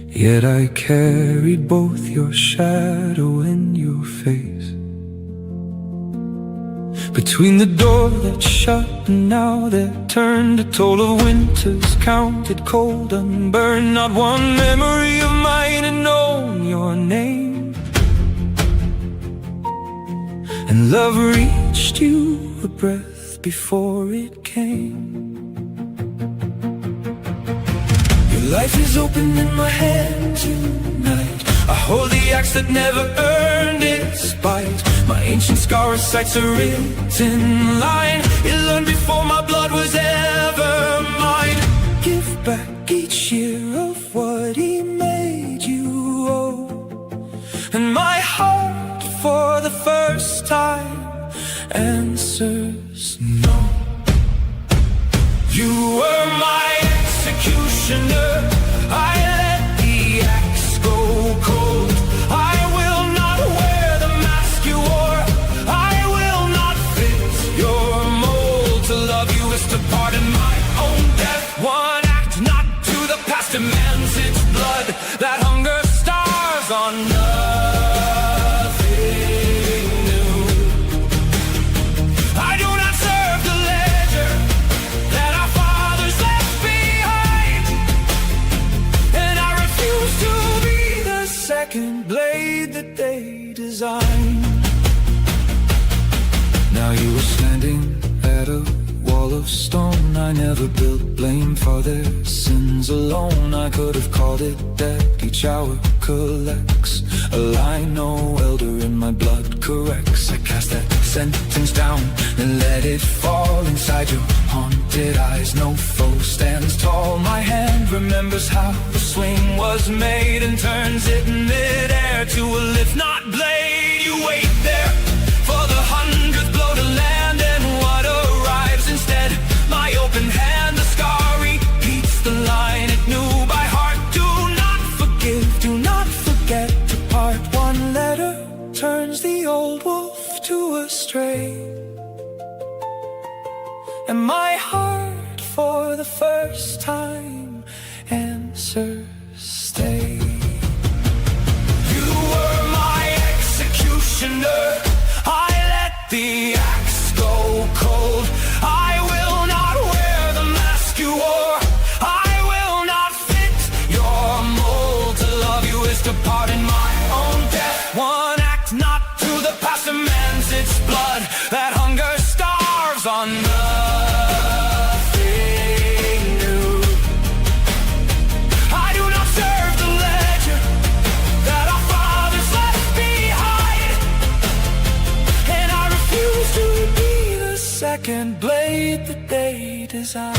S3: yet I carried both your shadow and your face. Between the door that shut and now that turned, a toll of winters counted cold unburned. Not one memory of mine had known your name, and love reached you a breath before it came. Your life is open in my hand tonight. I hold the axe that never earned its bite. My ancient scar recites a written line. You learned before my blood was ever mine. Give back each year of what he made you owe, and my heart for the first time answers no. You were my executioner. I let the axe go cold. I will not wear the mask you wore. I will not fit your mold. To love you is to pardon my own death. One act, not to the past, demands its blood. That hunger stars on nothing new. I do not serve the ledger that our fathers left behind, and I refuse to be the second blade that they designed. Now you were standing at a wall of stone. I never built blame for their sins alone. I could have called it dead. Each hour collects a line no elder in my blood corrects. I cast that sentence down and let it fall inside your haunted eyes. No foe stands tall. My hand remembers how the swing was made and turns it midair to a lift, not blade. You wait there for the 100th blow to land, and what arrives instead? My open hand, the scar repeats the line it knew by heart. Do not forgive, do not forget to part. One letter turns the old wolf to a stray, and my heart for the first time answers stay. You were my executioner. I let the axe go cold. I will not wear the mask you wore. I will not fit your mold. To love you is to pardon my own death. One act, not to the past, demands its blood. That hunger starves on nothing new. I do not serve the ledger that our fathers left behind, and I refuse to be the second blade that they designed.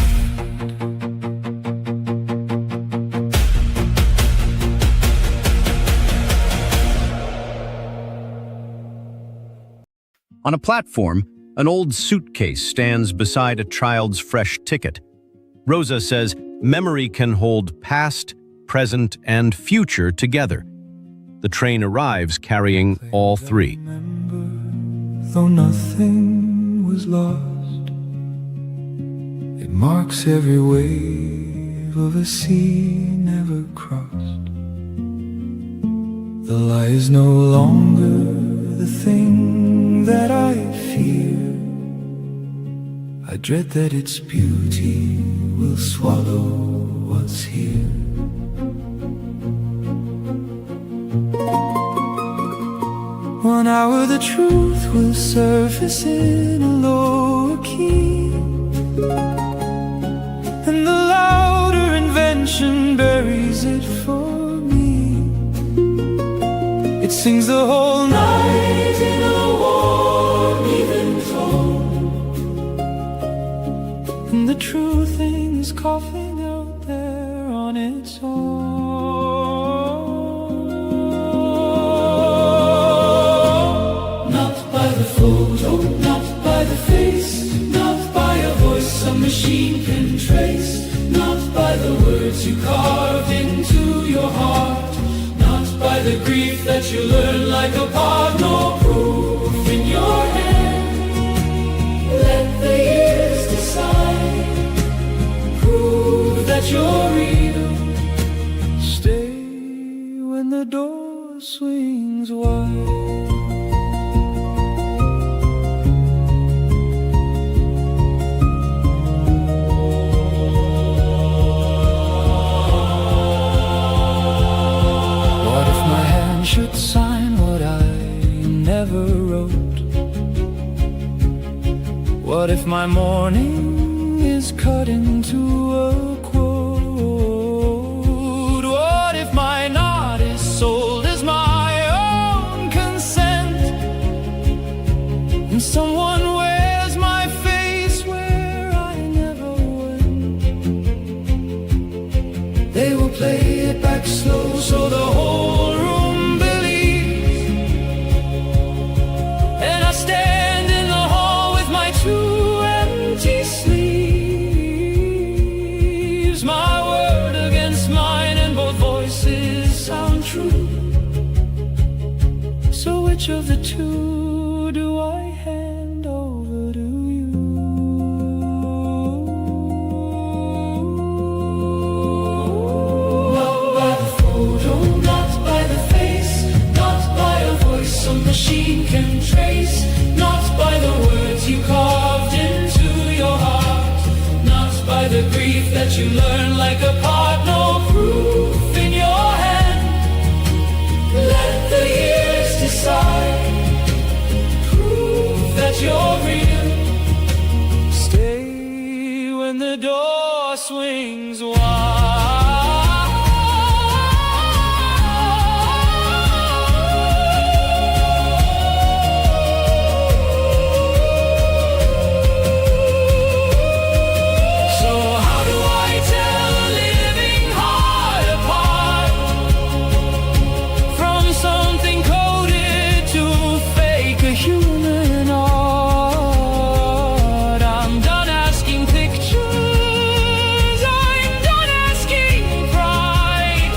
S2: On a platform, an old suitcase stands beside a child's fresh ticket. Rosa says memory can hold past, present, and future together. The train arrives carrying all three.
S3: Remember, though nothing was lost, it marks every wave of a sea never crossed. The lie is no longer the thing that I fear. I dread that its beauty will swallow what's here. 1 hour the truth will surface in a lower key, and the louder invention buries it for me. It sings the whole night in a warm, even tone, and the true thing is coughing out there on its own. Not by the photo, not by the face, not by a voice some machine can trace, not by the words you carved into your heart, not by the grief that you learn like a part, no proof in your hand. Let the years decide, prove that you're real. Stay when the door swings wide. Should sign what I never wrote? What if my morning is cut into a quote? What if my knot is sold as my own consent, and someone wears my face where I never went? They will play it back slow so the whole room of the two do I hand over to you? Not by the photo, not by the face, not by a voice some machine can trace, not by the words you carved into your heart, not by the grief that you learn like a part, no proof in your hand. Let the years decide, prove that you're real. Stay when the door swings wide. So how do I tell a living heart apart from something coded to fake a human art? I'm done asking pictures, I'm done asking pride.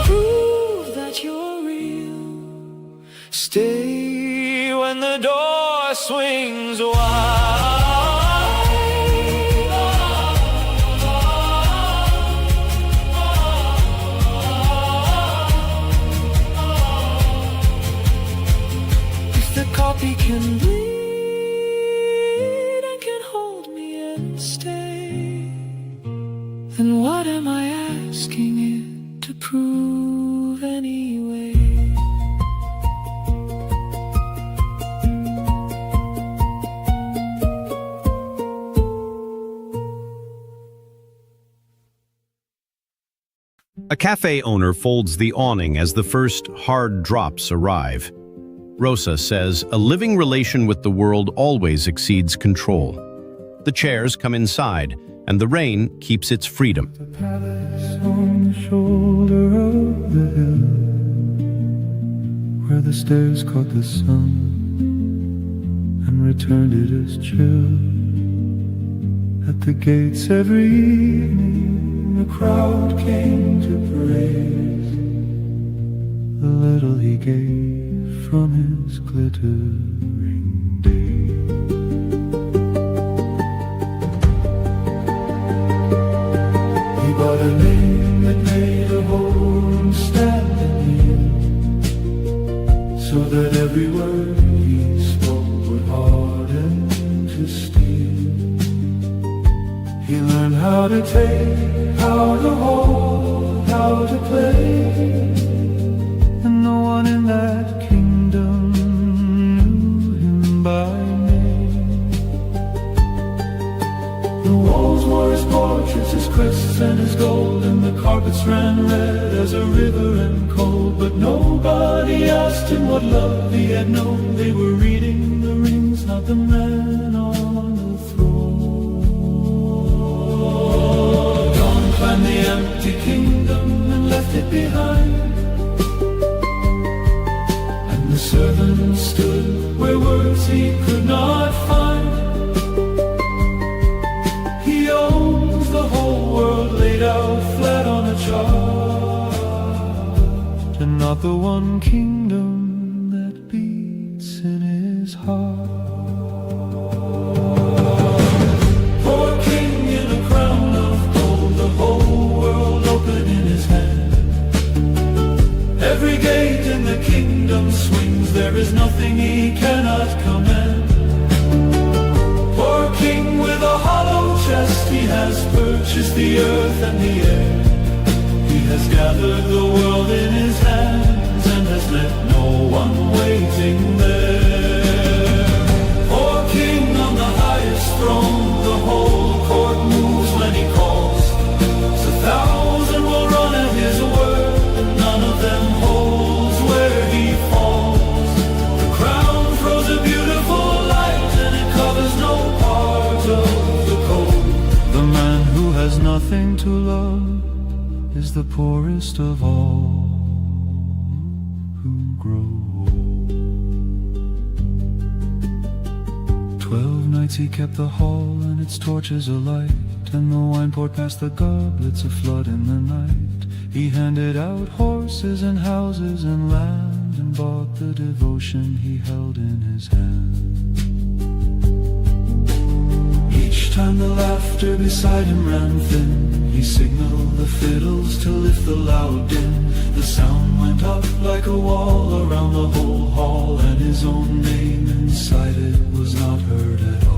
S3: Prove that you're real. Stay when the door swings wide. Copy can bleed and can hold me and stay, then what am I asking it to prove anyway?
S2: A cafe owner folds the awning as the first hard drops arrive. Rosa says a living relation with the world always exceeds control. The chairs come inside, and the rain keeps its freedom.
S3: The palace on the shoulder of the hill, where the stairs caught the sun and returned it as chill. At the gates every evening the crowd came to praise the little he gave from his glittering days. He bought a name that made a home stand in every word he spoke would harden to steel. He learned how to take, how to hold, how to play, and no one in that kingdom knew him by name. The walls were his portraits, his crests and his gold, and the carpets ran red as a river and cold. But nobody asked him what love he had known. They were reading the rings, not the man on the throne. Dawn climbed the empty kingdom and left it behind, and the servant stood where words he could not find. He owns the whole world laid out flat on a chart, and not the one kingdom that beats in his heart. Poor king in a crown of gold, the whole world open in his hand. Every gate in the kingdom swings, there is nothing he cannot command. Poor king with a hollow chest, he has purchased the earth and the air. He has gathered the world in his hands and has left no one waiting there. Poor king on the highest throne, the whole court moves when he calls. 1,000 will run at his word, and none of them holds where he falls. The crown throws a beautiful light, and it covers no part of the cold. The man who has nothing to love is the poorest of all who grow old. 12 nights he kept the hall and its torches alight, and the wine poured past the goblets, a flood in the night. He handed out horses and houses and land, and bought the devotion he held in his hand. Each time the laughter beside him ran thin, he signaled the fiddles to lift the loud din. The sound went up like a wall around the whole hall, and his own name inside it was not heard at all.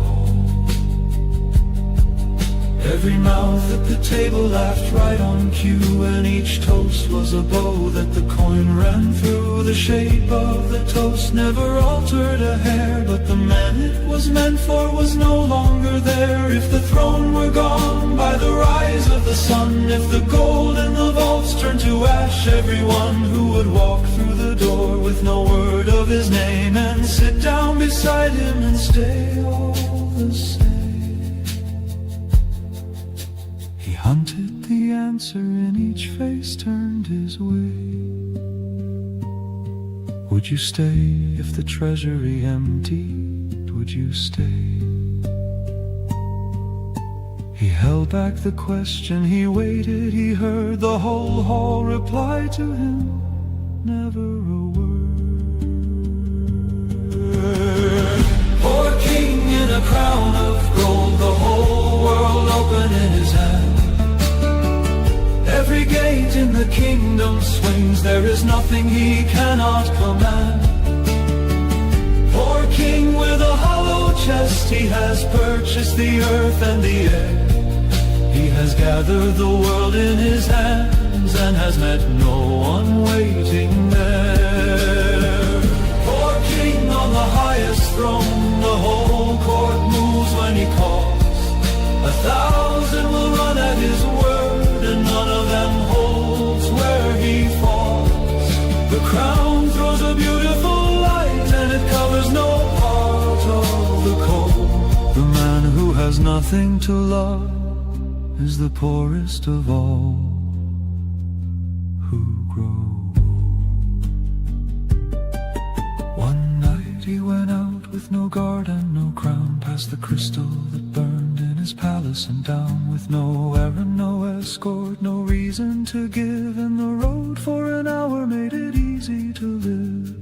S3: Every mouth at the table laughed right on cue, and each toast was a bow that the coin ran through. The shape of the toast never altered a hair, but the man it was meant for was no longer there. If the throne were gone by the rise of the sun, if the gold in the vaults turned to ash, everyone who would walk through the door with no word of his name and sit down beside him and stay all the same. He hunted the answer in each face turned his way. Would you stay if the treasury emptied? Would you stay? He held back the question, he waited, he heard the whole hall reply to him, never a word. Poor king in a crown of gold, the whole world open in his hand. Every gate in the kingdom swings, there is nothing he cannot command. Poor king with a hollow chest, he has purchased the earth and the air. He has gathered the world in his hands and has met no one waiting there. Poor king on the highest throne, the whole court moves when he calls. 1,000 will run at his word, and none of them holds where he falls. The crown throws a beautiful light, and it covers no part of the cold. The man who has nothing to love is the poorest of all who grow. One night he went out with no guard and no crown, past the crystal that burned in his palace and down, with no errand, no escort, no reason to give, and the road for an hour made it easy to live.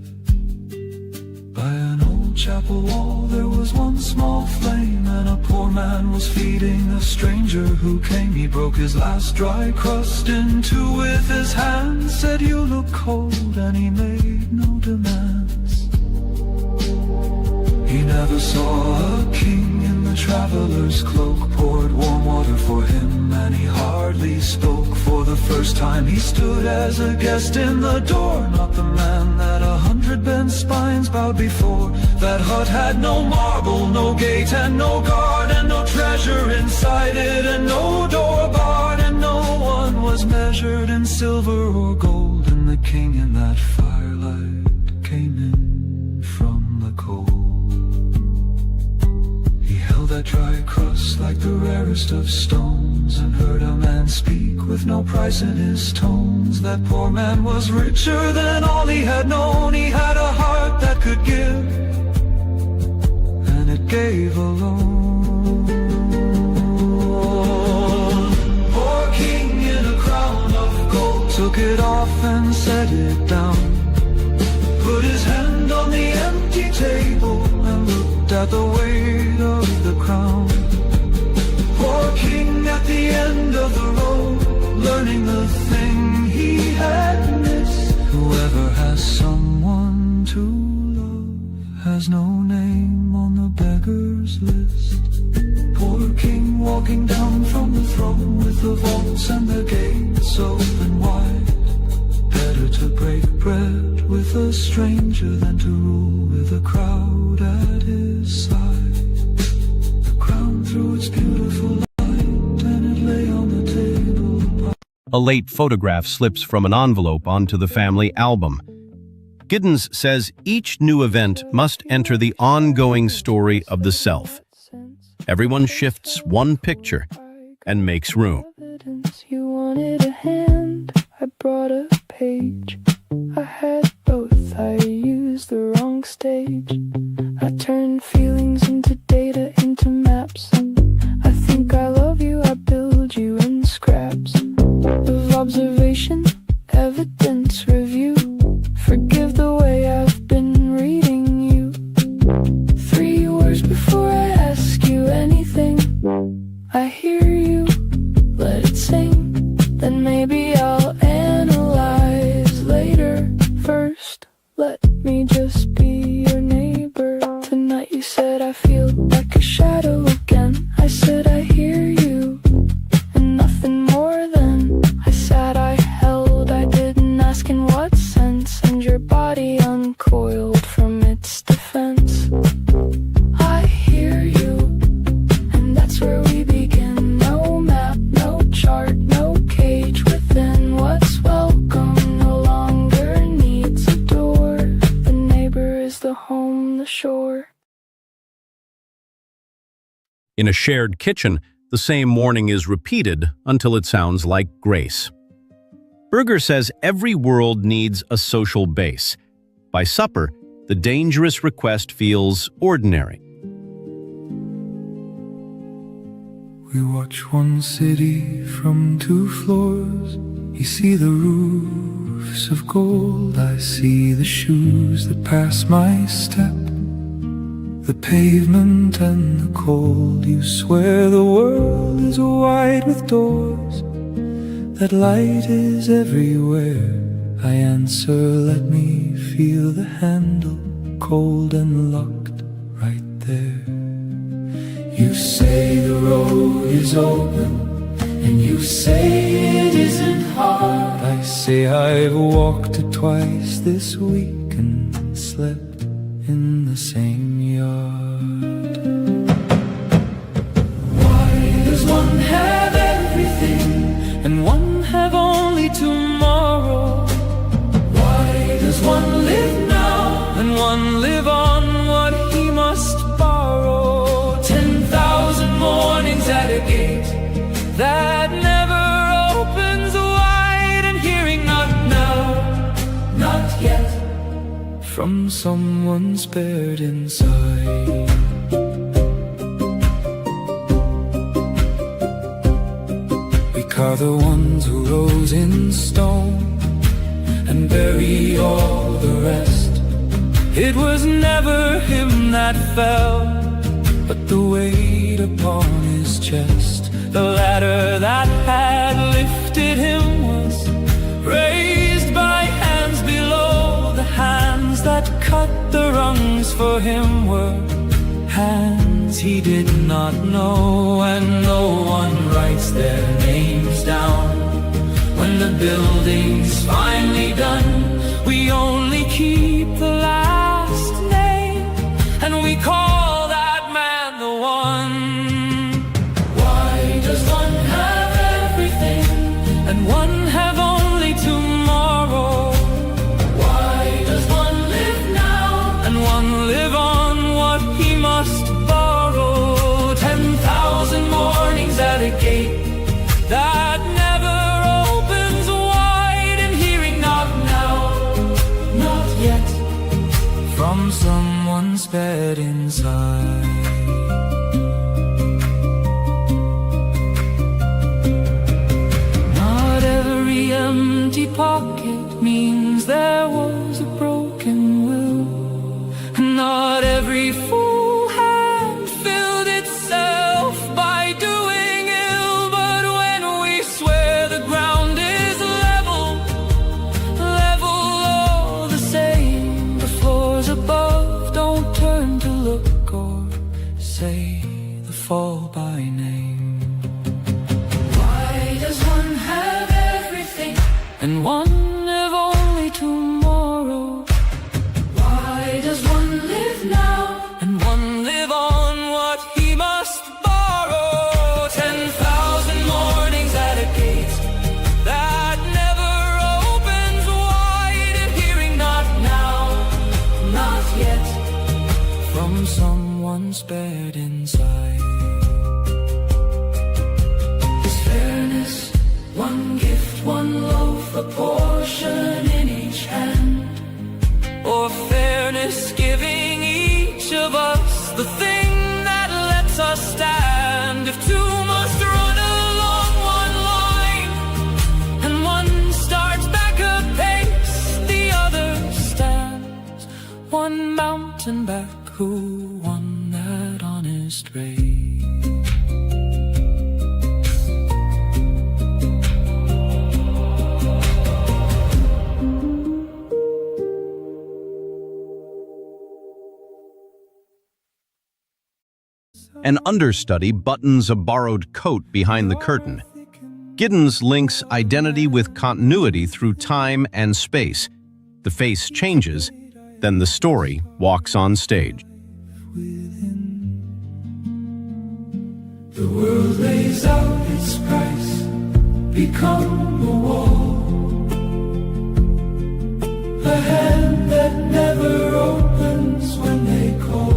S3: By an old chapel wall there was one small flame, and a poor man was feeding a stranger who came. He broke his last dry crust in two with his hand, said, "You look cold," and he made no demands. never saw a king in the traveler's cloak, poured warm water for him, and he hardly spoke. For the first time he stood as a guest in the door, not the man that 100 bent spines bowed before. That hut had no marble, no gate and no guard, and no treasure inside it, and no door barred, and no one was measured in silver or gold. And the king in that firelight came in from the cold. He held that dry crust like the rarest of stones, and heard a man speak with no price in his tones. That poor man was richer than all he had known. He had a heart that could give, and it gave alone. Poor king in a crown of gold took it off and set it down, put his hand on the empty table and looked at the weight of the crown. Poor king at the end of the road, learning the thing he had missed. Whoever has someone to love has no name on the beggar's list. Poor king walking down from the throne with the vaults and the gates open wide. Better to break bread with a stranger than to rule with a crowd at his side. The crown threw its beautiful light, and it lay on the table.
S2: A late photograph slips from an envelope onto the family album. Giddens says each new event must enter the ongoing story of the self. Everyone shifts one picture and makes room.
S1: You wanted a hand, I brought a page. I had both, I used the wrong stage. I turned feelings into data, into maps. I think I love you, I build you in scraps of observation, evidence review. Forgive the way I've been reading you. 3 words before I ask you anything. I hear you, let it sing, then maybe I'll analyze later. First, let me just be your neighbor. Tonight you said I feel like a shadow again. I said I hear you, and nothing more than I sat, I held, I didn't ask in what sense, and your body uncoiled from its defense. I hear you, and that's where we begin. No map, no chart, no cage within. What's welcome no longer needs a door. The neighbor is the home, the shore.
S2: In a shared kitchen, the same morning is repeated until it sounds like grace. Berger says every world needs a social base. By supper, the dangerous request feels ordinary.
S3: We watch one city from 2 floors. You see the roofs of gold. I see the shoes that pass my step, the pavement and the cold. You swear the world is wide with doors, that light is everywhere. I answer, let me feel the handle, cold and locked right there. You say the road is open, and you say it isn't hard. I say I've walked it twice this week and slept in the same yard. Why does one have everything and one have only tomorrow? Why does one live now and one live on what he must borrow? 10,000 mornings at a gate that never opens wide, and hearing not now, not yet, from someone spared inside. We carve the ones who rose in stone and bury all the rest. It was never him that fell, but the weight upon his chest. The ladder that had lifted him was raised by hands below. The hands that cut the rungs for him were hands he did not know, and no one writes their names down. When the building's finally done, we only keep the last name, and we call that man the one. Why does one have everything and one have only tomorrow? Why does one live now and one live on what he must borrow? 10,000 mornings at a gate that never opens wide, and hearing knock now, not yet, from someone's bed inside. Not every empty pocket means there was a broken will, and not every full hand filled itself by doing ill. But when we swear the ground is level, level all the same, the floors above don't turn to look or say the fall by name. Why does one have everything and one have only tomorrow? Why does one live now and one live on what he must borrow? 10,000 mornings at a gate that never opens wide, and hearing not now, not yet, from someone's bed inside. Is fairness one gift, one loaf, a portion in each hand? Or fairness giving each of us the thing that lets us stand? If two must run along one line and one starts back a pace, the other stands one mountain back who won that honest race.
S2: An understudy buttons a borrowed coat behind the curtain. Giddens links identity with continuity through time and space. The face changes, then the story walks on stage.
S3: The world lays out its price, become a wall, a hand that never opens when they call.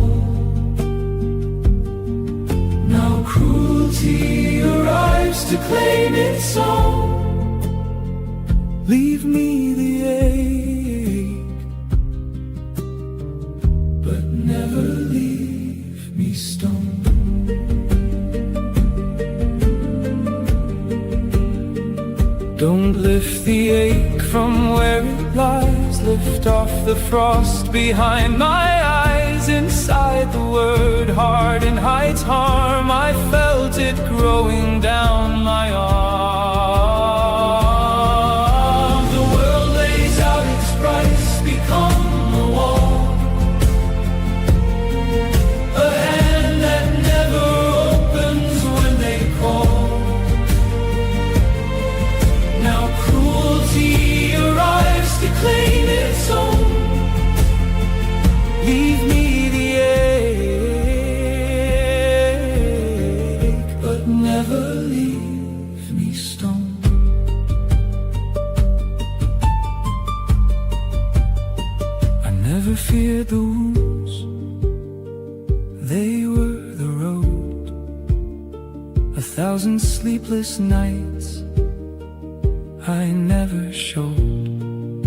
S3: Now cruelty arrives to claim its own. Leave me the ache, but never leave me stone. Don't lift the ache from where it lies. Lift off the frost behind my eyes. Inside the word hardened hides harm. I felt it growing down my arm. The world lays out its price, become a wall, a hand that never opens when they call. Now cruelty arrives to claim its own. Leave me the ache, but never leave me stone. I never feared the wounds, they were the road. 1,000 sleepless nights I never showed.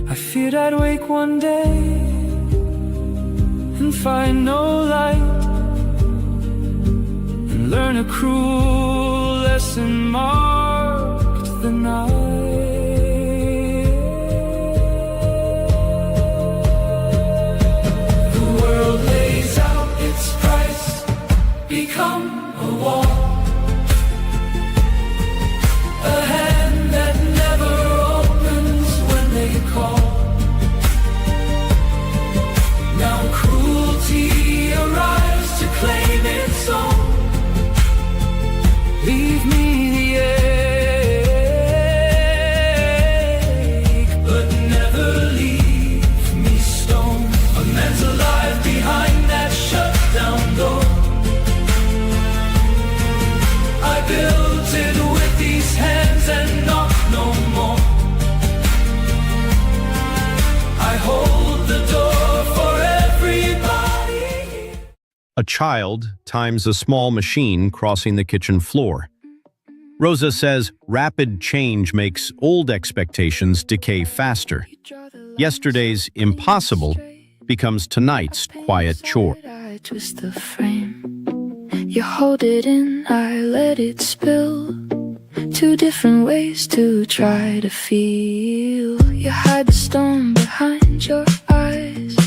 S3: I feared I'd wake one day and find no light, and learn a cruel lesson marked the night. The world lays out its price, become a wall, a hand that never opens when they call. Now cruelty arrives
S2: A child times a small machine crossing the kitchen floor. Rosa says rapid change makes old expectations decay faster. Yesterday's impossible becomes tonight's quiet chore.
S1: I twist the frame. You hold it in, I let it spill. Two different ways to try to feel. You hide the storm behind your eyes.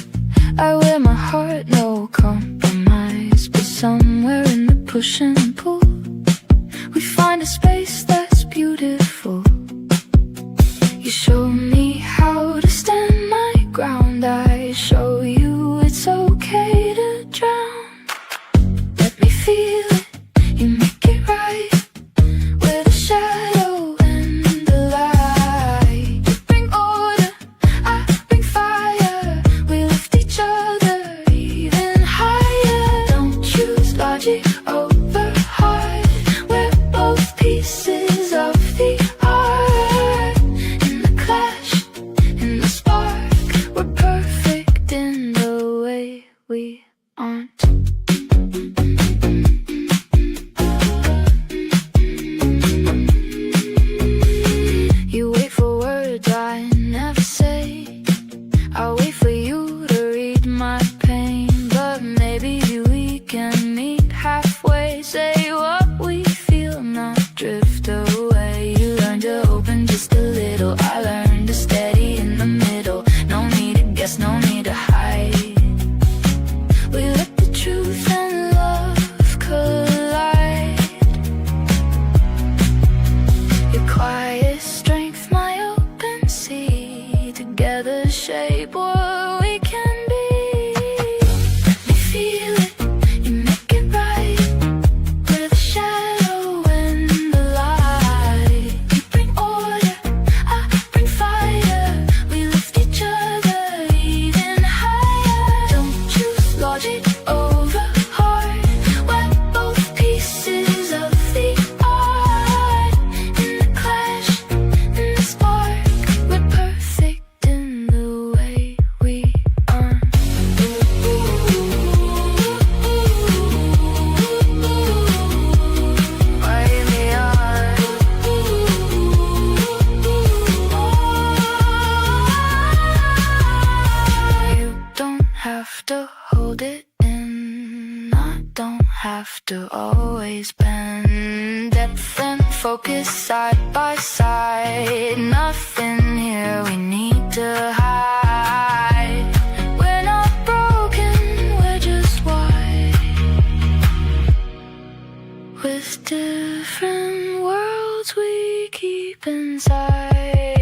S1: I wear my heart, no compromise. But somewhere in the push and pull, we find a space that's beautiful. You show me how to stand my ground. I show you it's okay to drown. Let me feel it, you make it right. With the shadow and the light, you bring order, I bring fire. We lift each other even higher. Don't choose logic over heart. We're both pieces of the art. In the clash, in the spark, we're perfect in the way we aren't. You wait for words I never say. I wait for you to read my pain. But maybe we can meet halfway. Say what we feel, not drift away. You learn to open just a little, I learned to steady in the middle. No need to guess, no need to hide. We let the truth and love collide. Your quiet strength, my open sea. Together shape what we can be. Let me feel it, you make it right. We're the shadow and the light. You bring order, I bring fire. We lift each other even higher. Don't choose logic over heart. We're both pieces of the art. In the clash, in the spark, we're perfect in the way we are. Way we are. You don't have to hold it in. I don't have to always bend. Depth and focus side by side. Nothing here we need to hide. We're not broken, we're just wide. With different worlds we keep inside.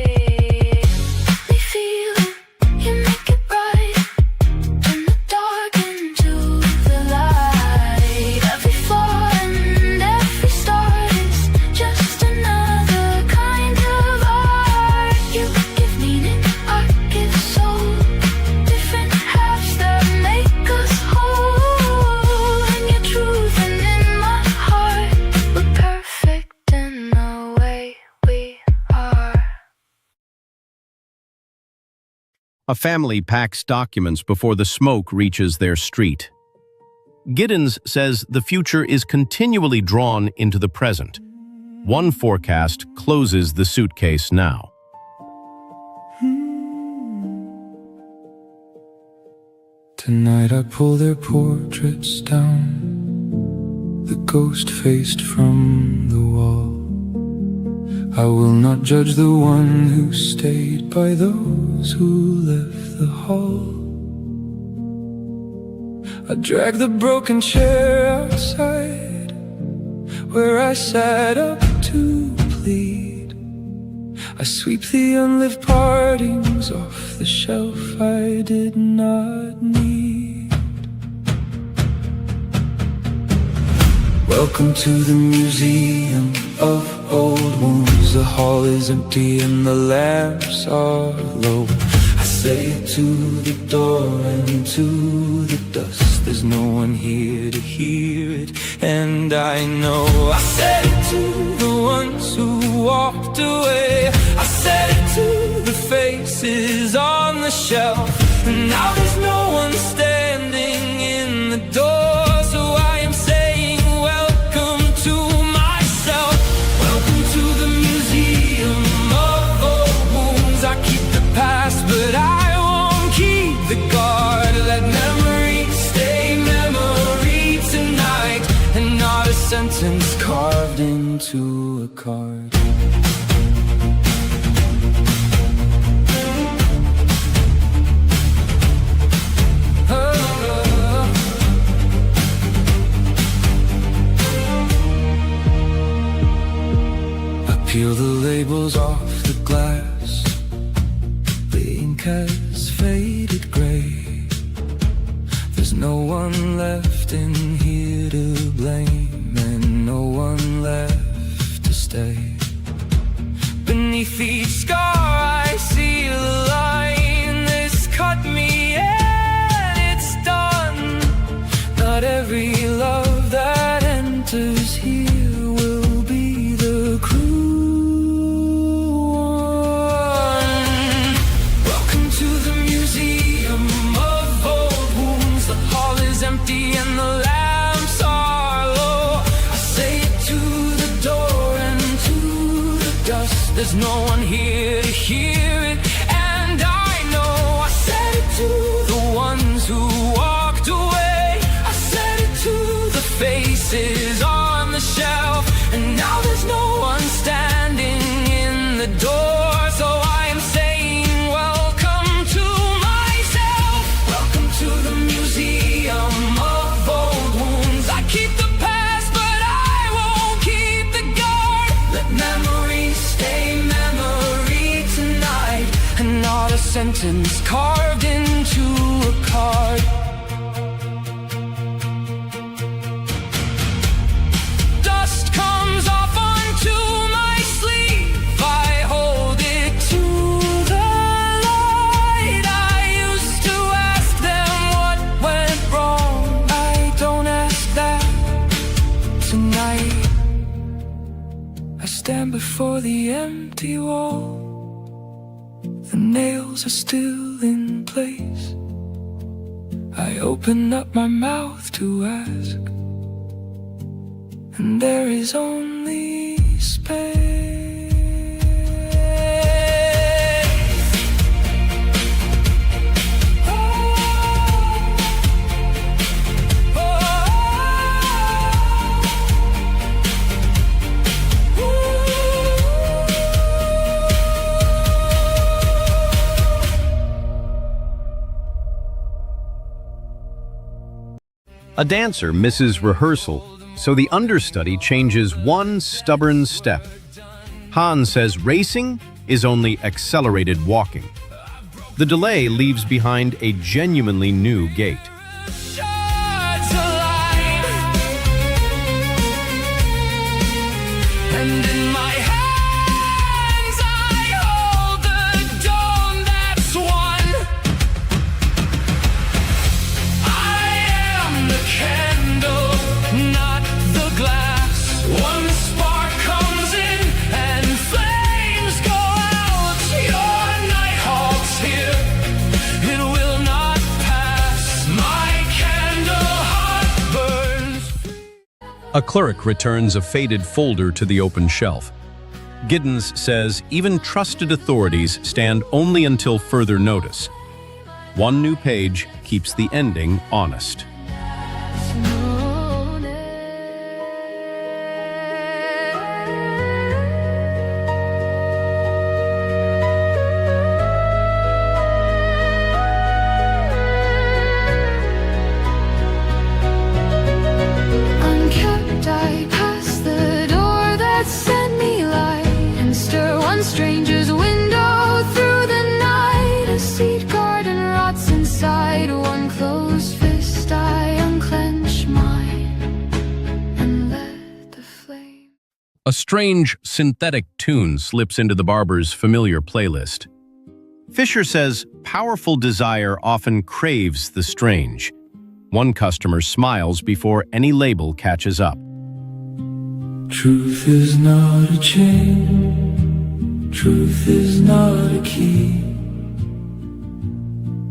S1: We feel it, you make it right. Turn the dark into the light. Every flaw and every start is just another kind of art. You give meaning, I give soul. Different halves that make us whole. In your truth and in my heart, we're perfect in the way we are.
S2: A family packs documents before the smoke reaches their street. Giddens says the future is continually drawn into the present. One forecast closes the suitcase now.
S3: Tonight I pull their portraits down, the ghost faced from the wall. I will not judge the one who stayed by those who left the hall. I drag the broken chair outside, where I sat up to plead. I sweep the unlived partings off the shelf I did not need. Welcome to the museum of old wounds. The hall is empty and the lamps are low. I say it to the door and to the dust. There's no one here to hear it, and I know I said it to the ones who walked away. I said it to the faces on the shelf, and now there's no one standing in the doors. into a card. Peel the labels off the glass. The ink has faded gray. There's no one left in here to blame, and no one left to stay. Beneath each scar I see the line. This cut me and it's done. Not every love that enters here will be the cruel. Empty and the lamps are low. I say it to the door and to the dust. There's no one here to hear it, and I know I said it to the ones who walked away. I said it to the faces on the shelf, and now there's no one standing in the door. So I am saying welcome to myself. Welcome to the museum of old wounds. I keep the past, but I won't keep the guard. Let memory stay memory tonight, and not a sentence carved into a card. Dust comes off onto my sleeve. I hold it to the light. I used to ask them what went wrong. I don't ask that tonight. I stand before the empty wall. The nails are still in place. I open up my mouth to ask, and there is only space.
S2: A dancer misses rehearsal, so the understudy changes one stubborn step. Han says racing is only accelerated walking. The delay leaves behind a genuinely new gait.
S3: Shards align, and in my hands I hold the dawn that's won. I am the candle, not the glass. One spark comes in and flames go out. Your night halts here, it will not pass. My candle heart burns.
S2: A clerk returns a faded folder to the open shelf. Giddens says even trusted authorities stand only until further notice. One new page keeps the ending honest.
S1: Unkept, I pass the door that sent me light and stir one stranger's window through the night. A seed garden rots inside one closed fist. I unclench mine and let the flame.
S2: A strange, synthetic tune slips into the barber's familiar playlist. Fisher says powerful desire often craves the strange. One customer smiles before any label catches up.
S3: Truth is not a chain. Truth is not a key.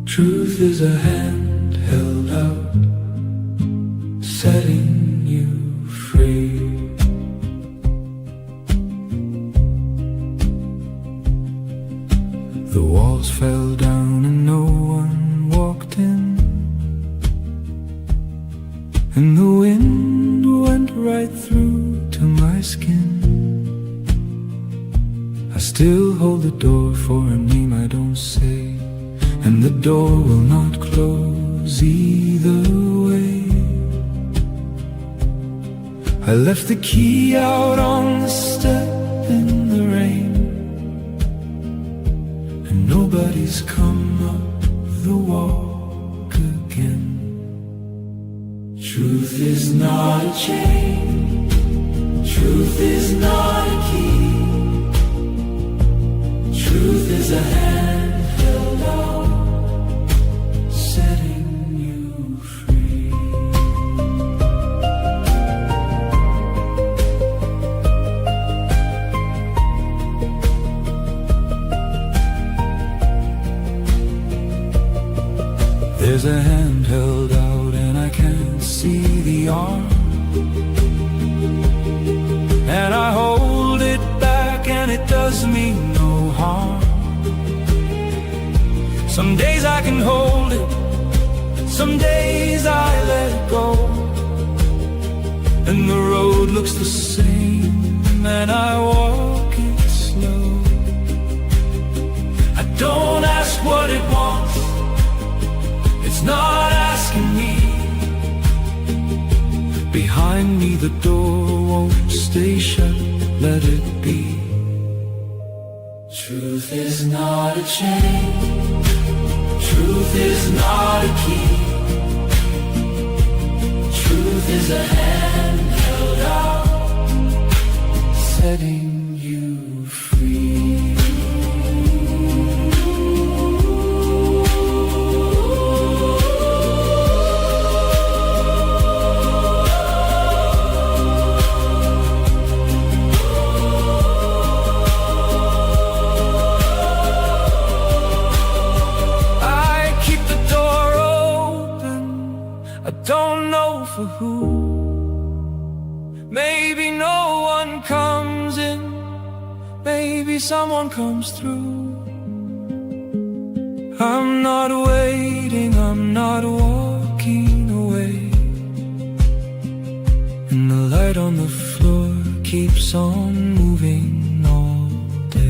S3: Truth is a hand held out, setting you free. The walls fell down and no one walked in, and the wind went right through to my skin. door for a name I don't say, and the door will not close either way. I left the key out on the step in the rain, and nobody's come up the walk again. Truth is not a chain, truth is not a key, truth is a hand held out, setting you free. There's a hand held out and I can't see the arm, and I hold it back and it does me no harm. Some days I can hold it, some days I let it go, and the road looks the same and I walk it slow. I don't ask what it wants, it's not asking me. Behind me the door won't stay shut, let it be. Truth is not a chain, truth is not a key, truth is a hand held out, setting you free. Don't know for who. Maybe no one comes in, maybe someone comes through. I'm not waiting, I'm not walking away, and the light on the floor keeps on moving all day.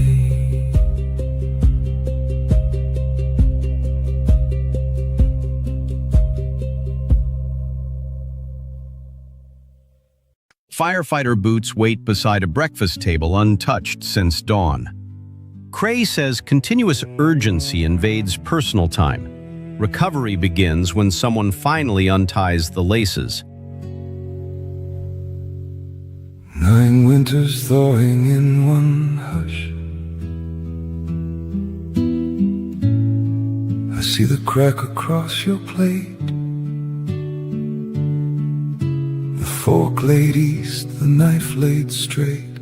S2: Firefighter boots wait beside a breakfast table untouched since dawn. Cray says continuous urgency invades personal time. Recovery begins when someone finally unties the laces.
S3: 9 winters thawing in one hush, I see the crack across your plate. Fork laid east, the knife laid straight.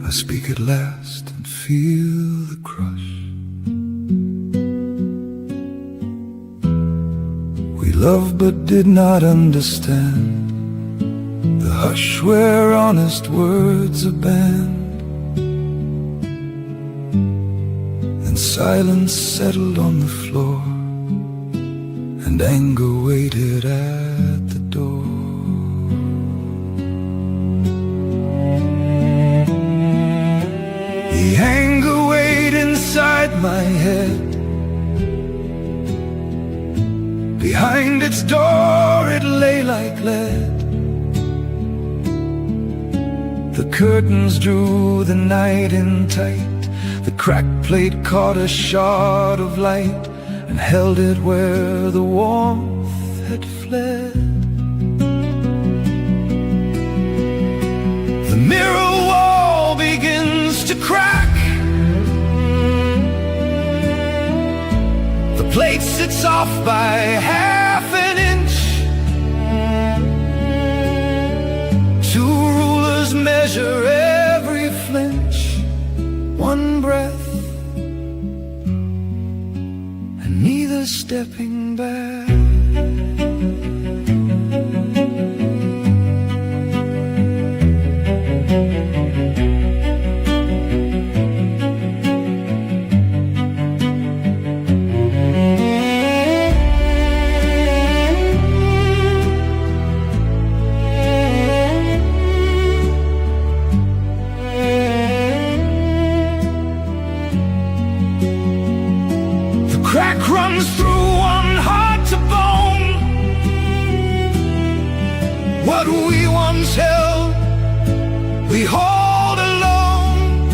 S3: I speak at last and feel the crush. We loved but did not understand the hush where honest words are banned, and silence settled on the floor, and anger waited at the door. The anger weighed inside my head. Behind its door it lay like lead. The curtains drew the night in tight. The cracked plate caught a shot of light and held it where the warmth had fled. The mirror wall begins to crack. The plate sits off by half an inch. Two rulers measure every flinch. One breath, and neither stepping back. crack runs through one heart to bone. What we once held, we hold alone.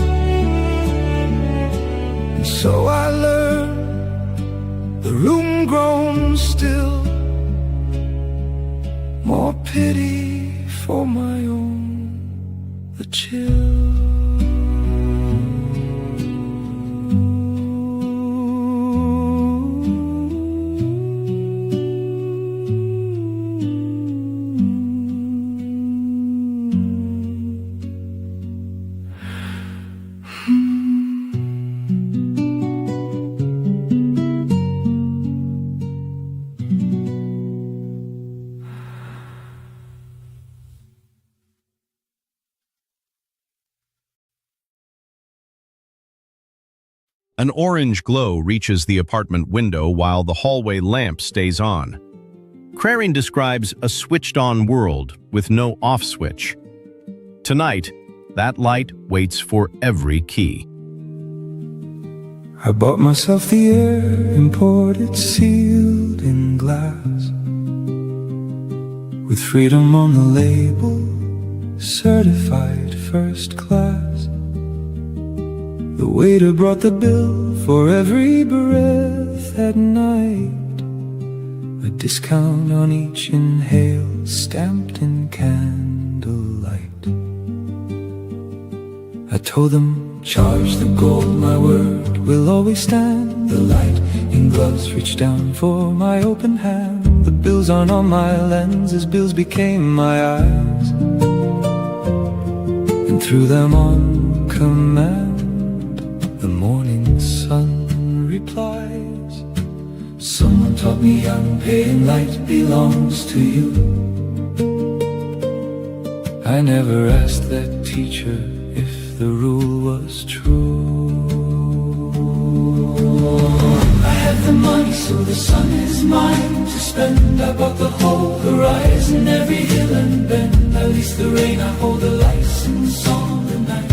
S3: And so I learned the room grown still, more pity for my own, the chill.
S2: An orange glow reaches the apartment window while the hallway lamp stays on. Crarine describes a switched-on world with no off switch. Tonight, that light waits for every key.
S3: I bought myself the air, imported, sealed in glass, with freedom on the label, certified first class. The waiter brought the bill for every breath at night, a discount on each inhale stamped in candlelight. I told them, charge the gold, my word will always stand. The light in gloves reached down for my open hand. The bills aren't on my lenses, bills became my eyes, and threw them on command. The morning sun replies, someone taught me unpaid light belongs to you. I never asked that teacher if the rule was true. I have the money so the sun is mine to spend. I bought the whole horizon, every hill and bend. I lease the rain, I hold the license on the night.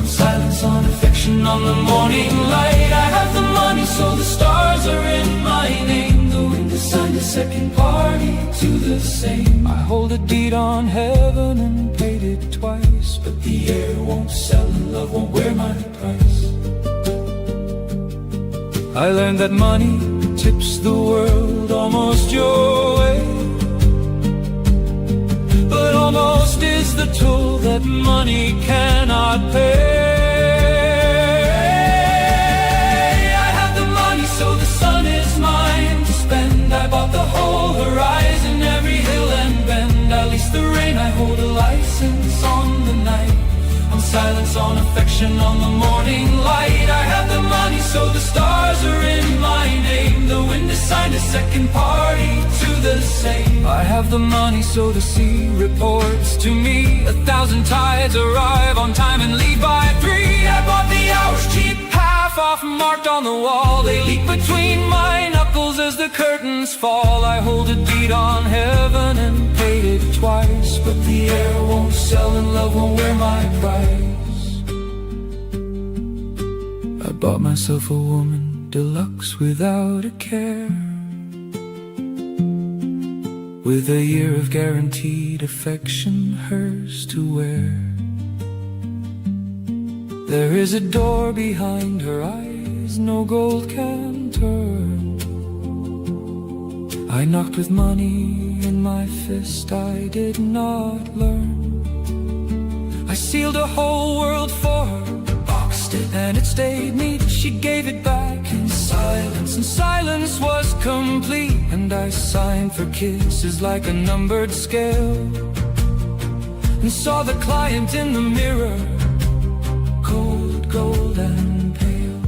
S3: Silence on affection on the morning light. I have the money so the stars are in my name. The wind assigned a second party to the same. I hold a deed on heaven and paid it twice, but the air won't sell and love won't wear my price. I learned that money tips the world almost your way, but almost is the toll that money cannot pay. So the sun is mine to spend. I bought the whole horizon, every hill and bend. I lease the rain, I hold a license on the night. I'm silence on affection on the morning light. I have the money so the stars are in my name. The wind assigned a second party to the same. I have the money so the sea reports to me. 1,000 tides arrive on time and leave by 3. I bought the hours cheap, half off marked on the wall. They leak between my knuckles as the curtains fall. I hold a deed on heaven and paid it twice, but the air won't sell and love won't wear my price. I bought myself a woman deluxe without a care, with a year of guaranteed affection, hers to wear. There is a door behind her eyes, no gold can turn. I knocked with money in my fist, I did not learn. I sealed a whole world for her, boxed it, and it stayed neat. She gave it back in silence, and silence was complete. And I signed for kisses like a numbered scale, and saw the client in the mirror, cold, gold and pale.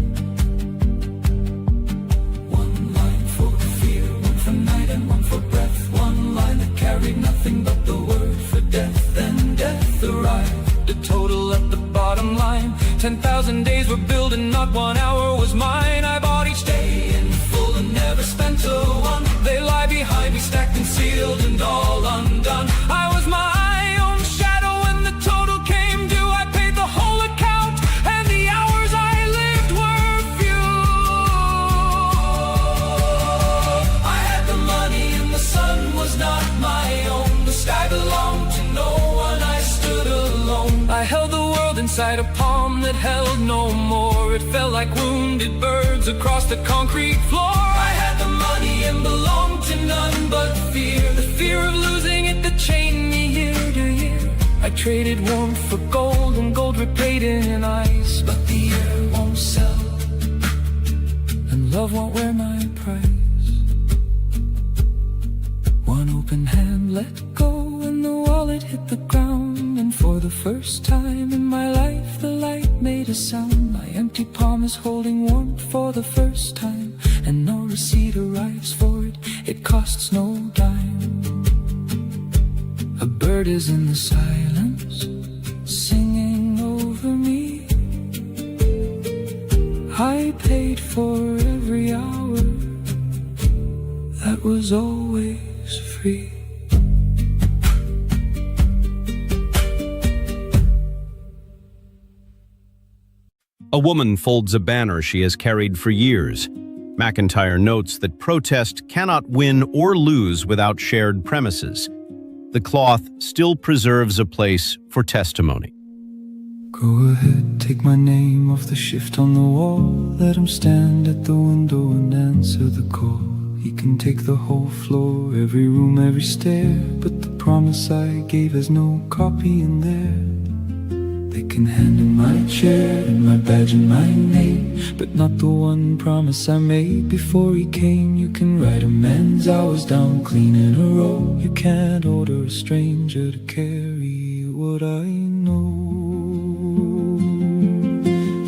S3: One line for fear, one for night and one for breath. One line that carried nothing but the word for death. Then death arrived, the total at the bottom line. 10,000 days were billed and not 1 hour was mine. I bought each day in full and never spent a one. They lie behind me, stacked and sealed and all undone. I was my own shadow when the total came due. I paid the whole account and the hours I lived were few. inside a palm that held no more. It felt like wounded birds across the concrete floor. I had the money and belonged to none but fear, the fear of losing it that chained me year to year. I traded warmth for gold and gold repaid in ice, but the air won't sell and love won't wear my price. One open hand let go and the wallet hit the ground, and for the first time in my life the light made a sound. My empty palm is holding warmth for the first time, and no receipt arrives for it, it costs no dime. A bird is in the silence, singing over me. I paid for every hour that was always free.
S2: A woman folds a banner she has carried for years. MacIntyre notes that protest cannot win or lose without shared premises. The cloth still preserves a place for testimony.
S3: Go ahead, take my name off the shift on the wall. Let him stand at the window and answer the call. He can take the whole floor, every room, every stair, but the promise I gave has no copy in there. They can hand him my chair and my badge and my name, but not the one promise I made before he came. You can write a man's hours down clean in a row. You can't order a stranger to carry what I know.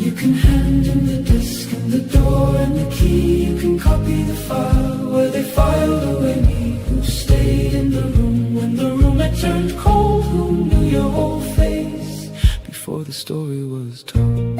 S3: You can hand him the desk and the door and the key. You can copy the file where they filed away me. Who stayed in the room when the room had turned cold? Who knew your whole face before the story was told?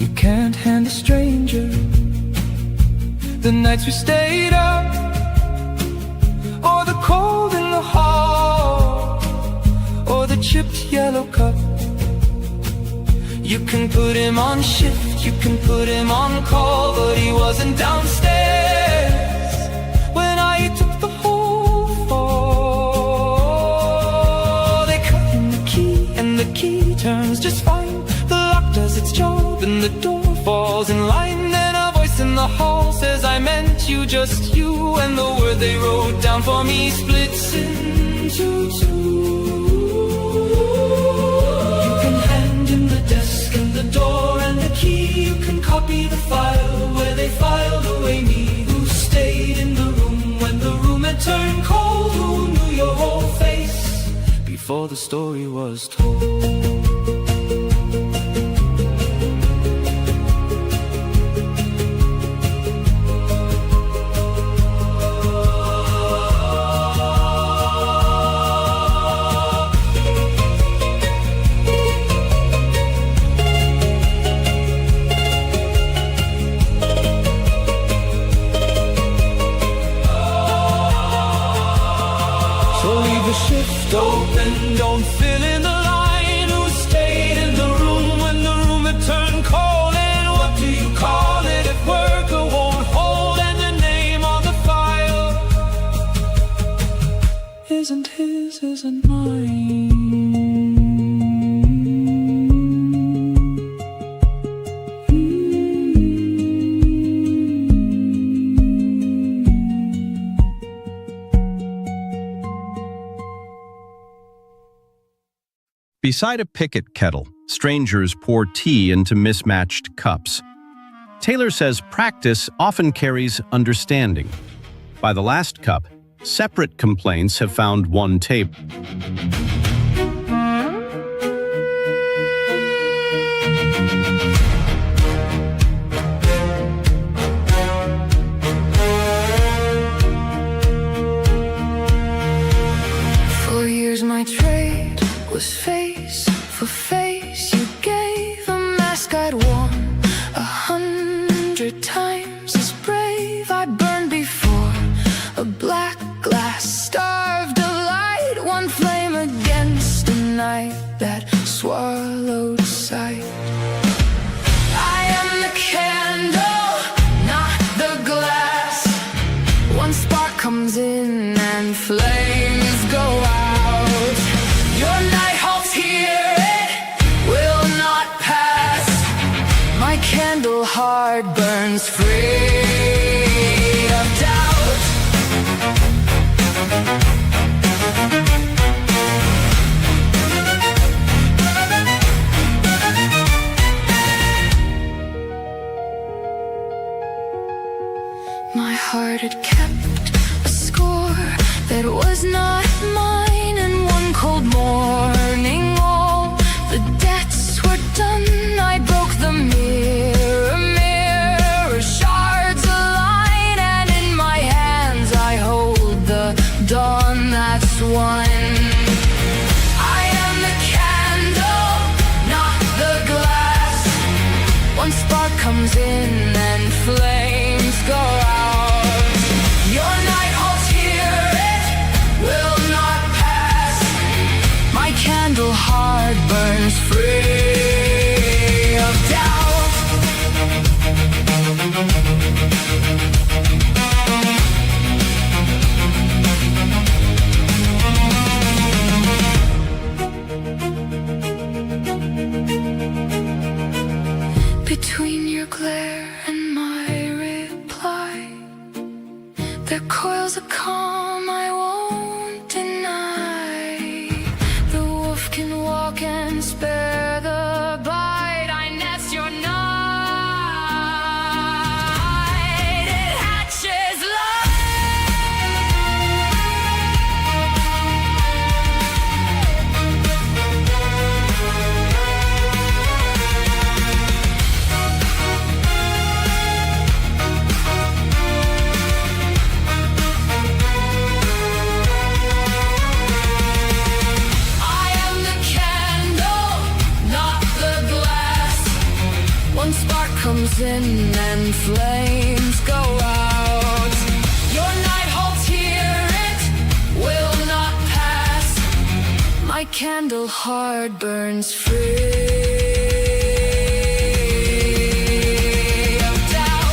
S3: You can't hand a stranger the nights we stayed up, or the cold in the hall, or the chipped yellow cup. You can put him on shift, you can put him on call, but he wasn't downstairs when I took the whole fall. They cut in the key and the key turns just fine. The lock does its job and the door falls in line. Then a voice in the hall says I meant you, just you, and the word they wrote down for me splits into two. You can hand him the desk and the door and the key. You can copy the file where they filed away me. Who stayed in the room when the room had turned cold? Who knew your whole face before the story was told? Shift open, don't fill in the line. Who stayed in the room when the room had turned cold? And what do you call it if worker won't hold and the name on the file isn't his, isn't mine?
S2: Beside a picket kettle, strangers pour tea into mismatched cups. Taylor says practice often carries understanding. By the last cup, separate complaints have found one table.
S1: For years my trade was face for face. You gave a mask I'd worn 100 times as brave. I burned before a black glass starved of light. One flame again
S3: heart burns free of doubt.
S1: My heart had kept a score that was not mine, and one cold morning all the debts were done. I broke the mirror, mirror, shards align, and in my hands I hold the dawn that's won. I am the candle, not the glass. One spark comes in and flames go out. Your night halts here, it will not pass. My candle heart burns free of doubt. Between your glare and my reply, there coils a calm I won't deny. The wolf can walk and spare the bite. I nest your night. It hatches comes in and flames go out. Your night halts here, it will not pass. My candle heart burns free of doubt.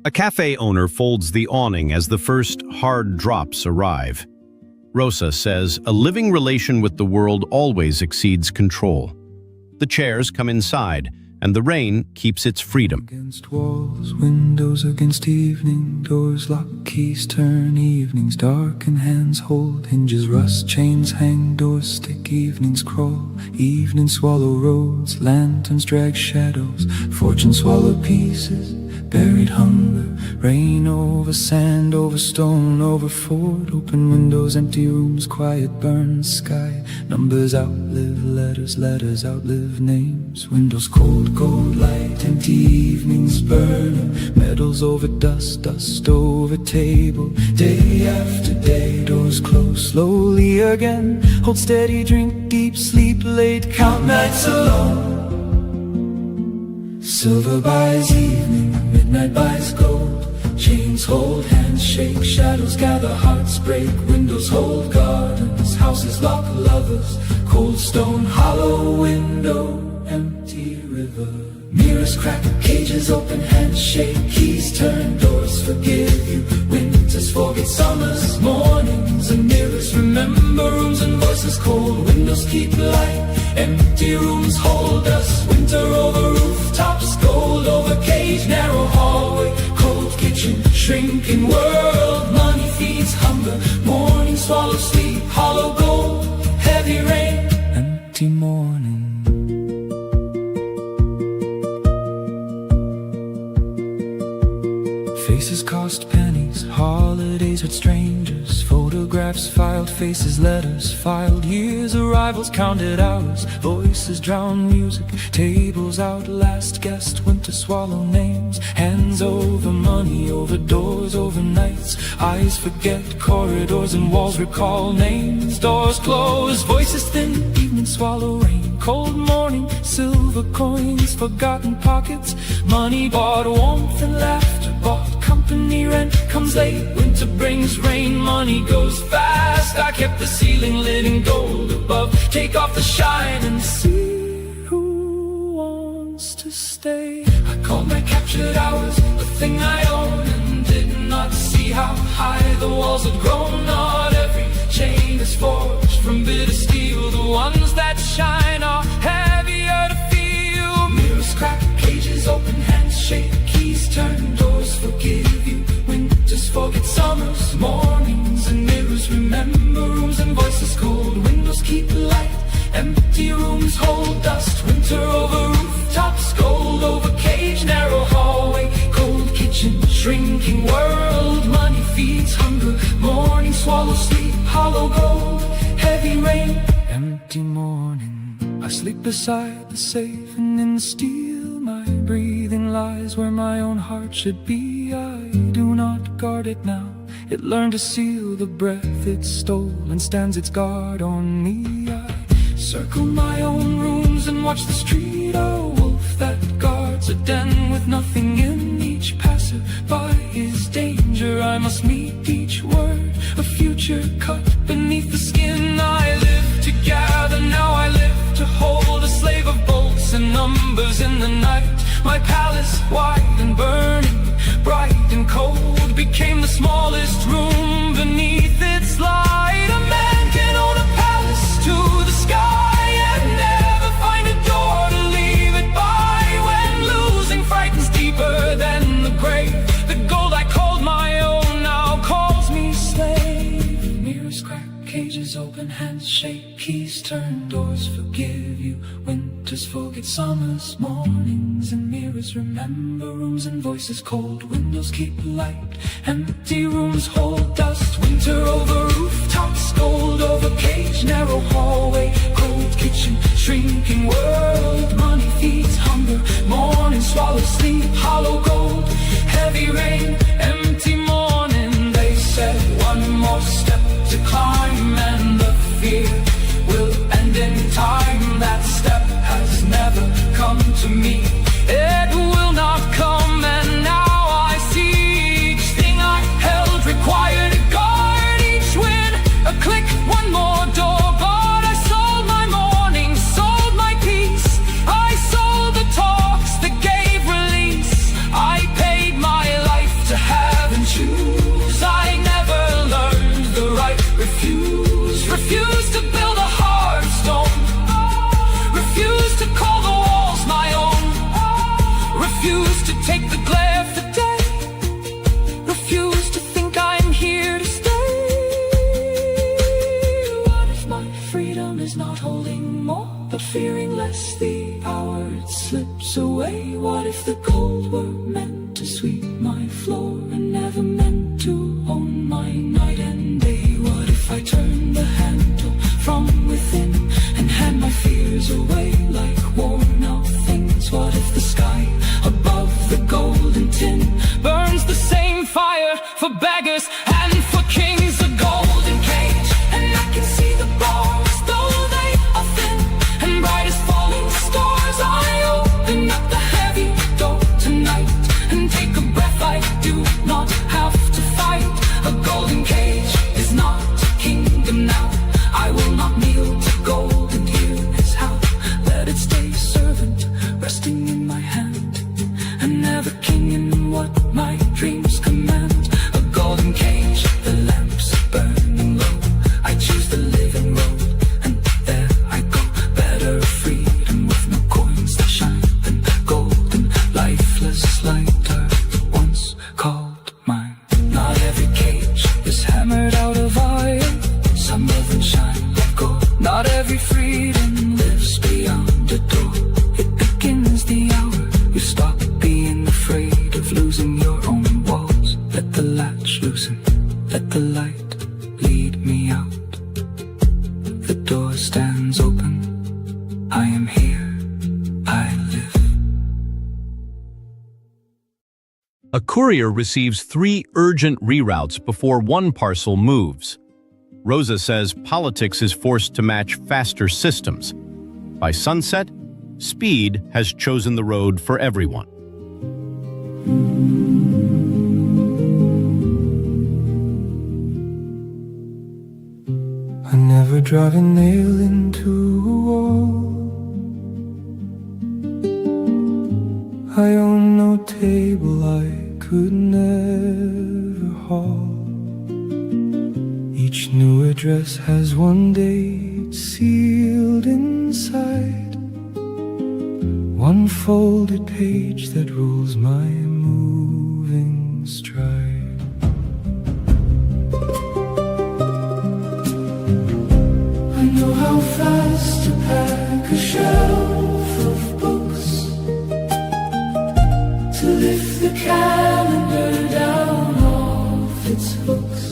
S2: A cafe owner folds the awning as the first hard drops arrive. Rosa says a living relation with the world always exceeds control. The chairs come inside, and the rain keeps its freedom.
S3: Against walls, windows against evening, doors lock, keys turn, evenings darken, hands hold, hinges rust, chains hang, doors stick, evenings crawl, evenings swallow roads, lanterns drag shadows, fortune swallow pieces, buried hunger, rain over sand, over stone, over ford, open windows, empty rooms, quiet burns, sky, numbers outlive letters, letters outlive names, windows cold, gold light, empty evenings burning, medals over dust, dust over table, day after day, doors close slowly again, hold steady, drink deep, sleep late, count nights alone. Silver buys evening, midnight buys gold, chains hold, hands shake, shadows gather, hearts break, windows hold gardens, houses lock lovers, cold stone, hollow window, empty river. Mirrors crack, cages open, hands shake, keys turn, doors forgive you, winters forget summers, mornings and mirrors remember, rooms and voices cold, windows keep light, empty rooms hold us, winter over rooftops, gold over cage, narrow hallway, cold kitchen, shrinking world, money feeds hunger, morning swallow sleep, hollow gold, heavy rain, empty morning. Faces cost pennies, holidays with strangers, photographs filed, faces, letters filed, years, arrivals, counted hours, voices drown music, tables outlast, guest winter swallow names, hands over money, over doors, over nights, eyes forget corridors and walls recall names, doors close, voices thin, evening swallow rain, cold morning, silver coins, forgotten pockets, money bought warmth and laughter, bought company rent, comes late, winter brings rain, money goes fast, I kept the ceiling lit in gold above, take off the shine and see who wants to stay. I call my captured hours the thing I own, and did not see how high the walls had grown. Not every chain is forged from bitter steel. The ones that shine are heavier to feel. Mirrors crack, cages open, hands shake, keys turn, doors forgive you. Winters forget summers, mornings and mirrors remember. Rooms and voices cold, windows keep light, empty rooms hold dust. Winter over rooftops, gold over cage, narrow hallway, cold kitchen, shrinking world. Money feeds hunger, morning swallows sleep, hollow gold, heavy rain, empty morning. I sleep beside the safe and in the steel. My breathing lies where my own heart should be. I do not guard it now. It learned to seal the breath it stole and stands its guard on me. I circle my own rooms and watch the street. A wolf that guards a den with nothing in. Each passerby is danger. I must meet each word, a future cut beneath the skin. I live to gather, now I live to hold, a slave of bolts and numbers in the night. My palace, wide and burning, bright and cold, became the smallest room beneath its light. A man can own a palace to the sky and never find a door to leave it by. When losing frightens deeper than the grave, the gold I called my own now calls me slave. Mirrors crack, cages open, hands shake, keys turn, doors forgive you. Winters forget summers, mornings and mirrors remember. Rooms and voices cold, windows keep light, empty rooms hold dust. Winter over rooftops, gold over cage, narrow hallway, cold kitchen, shrinking world. Money feeds hunger, morning swallows sleep, hollow gold, heavy rain, empty morning. They said one more step to climb and the fear will end in time. That step has never come to me. It will not come, and now I see each thing I held required a guard. Each win, a click, one more door. But I sold my morning, sold my peace. I sold the talks that gave release. I paid my life to have and choose. I never learned the right refuse. Refuse to build a hard stone. Refuse to call the walls my own. Refuse to take the glare for day. Refuse to think I'm here to stay. What if my freedom is not holding more, but fearing less the hour it slips away? What if the gold were meant to sweep my floor and never meant to own my night and day? What if I turn the handle from within and hand my fears away like worn out things? What if the sky above the golden tin burns the same fire for beggars and for kings? A golden cage, and I can see the bars, though they are thin and bright as falling stars. I open up the heavy door tonight and take a breath. I do not have to fight. A golden cage is not a kingdom now. I will not kneel to gold, and here is how. Let it stay servant, resting in my hand, and never king in what my dreams command. A golden cage, the lamps burning low. I choose the living road, and there I go. Better freedom with no coins that shine than golden, lifeless light I once called mine. Not every cage is hammered out of iron. Some of them shine like gold. Not every freedom lives beyond a door. It begins the hour you stop being afraid of losing your own walls. Let the latch loosen, let the light lead me out. The door stands open, I am here, I live.
S2: A courier receives 3 urgent reroutes before one parcel moves. Rosa says politics is forced to match faster systems. By sunset, speed has chosen the road for everyone.
S3: I never drive a nail into a wall. I own no table I could never hall. Each new address has one date sealed inside, one folded page that rules my moving stride. I know how fast to pack a shelf of books, to lift the calendar down off its hooks,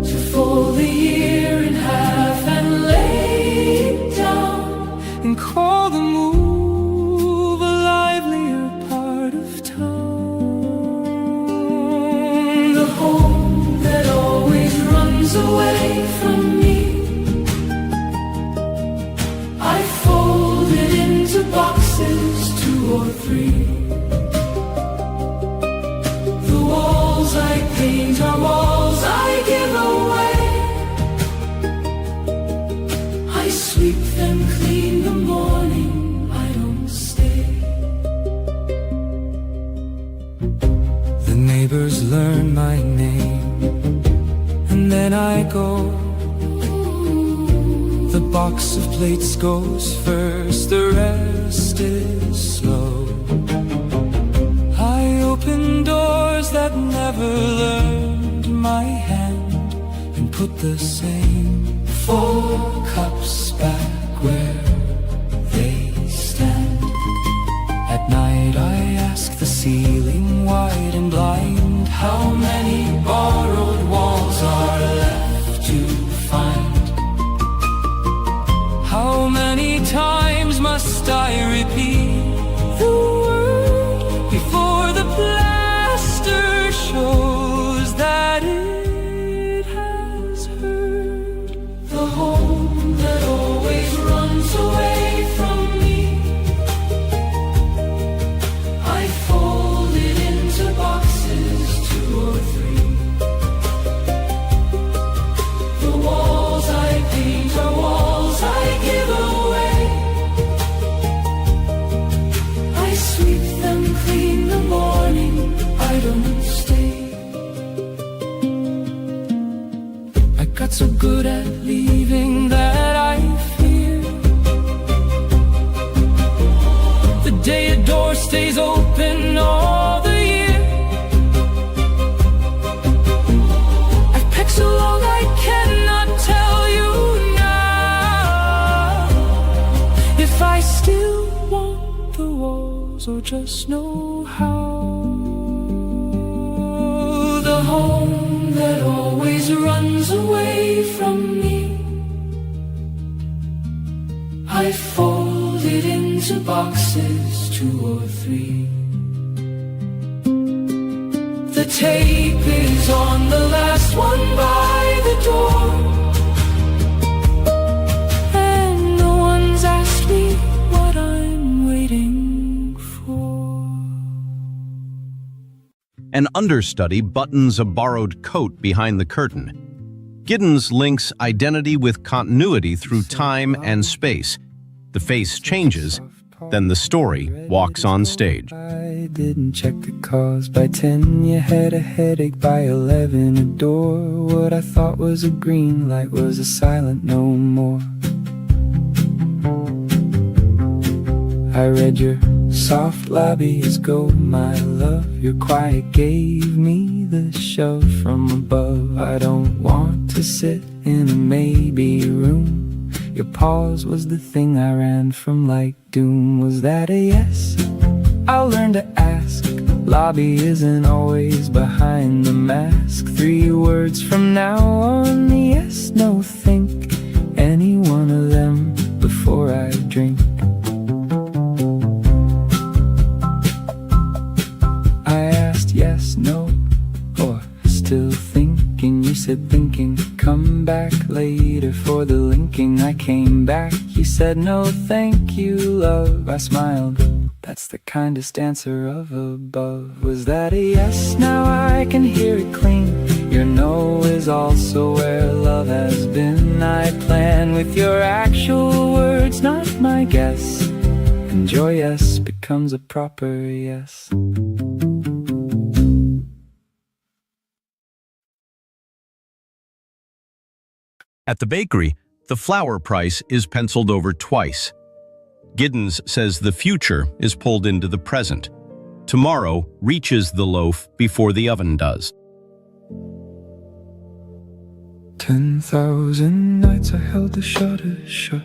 S3: to fold the year in half and lay it down, and call the move a livelier part of town. The home that always runs away from me, I fold it into boxes, 2 or 3. The walls I paint are walls I give away. I sweep them clean the morning I don't stay. The neighbors learn my name, and then I go. The box of plates goes first, the rest is slow. I open doors that never learned my hand, and put the same 4 cups back where they stand. At night I ask the ceiling wide and blind, how many borrowed walls are left to find? How many times must I repeat the word before the plaster shows that it has heard? The home that always runs away from me, I fold it into boxes, 2 or 3. The walls I paint are walls I give away. I sweep them clean the morning I don't stay. I got so good at leaving that I fear the day a door stays open all the year. I've packed so long I cannot tell you now if I still want the walls or just know how. The home that always runs away from me, I fold it into boxes, 2 or 3. The tape is on the last one by the door, and no one's asked me what I'm waiting for.
S2: An understudy buttons a borrowed coat behind the curtain. Giddens links identity with continuity through time and space. The face changes, then the story walks on stage.
S3: I didn't check the cause. By 10 you had a headache. By 11 a door. What I thought was a green light was a silent no more. I read your soft lobby as gold, my love. Your quiet gave me the shove from above. I don't want to sit in a maybe room. Your pause was the thing I ran from like doom. Was that a yes? I'll learn to ask. Lobby isn't always behind the mask. 3 words from now on, yes, no, think. Any one of them before I drink. I asked yes, no, or still thinking. You said thinking, come back later for the linking. I came back, you said no thank you, love. I smiled, that's the kindest answer of above. Was that a yes? Now I can hear it clean. Your no is also where love has been. I plan with your actual words, not my guess. And your yes becomes a proper yes.
S2: At the bakery, the flour price is penciled over twice. Giddens says the future is pulled into the present. Tomorrow reaches the loaf before the oven does.
S3: 10,000 nights I held the shutters shut,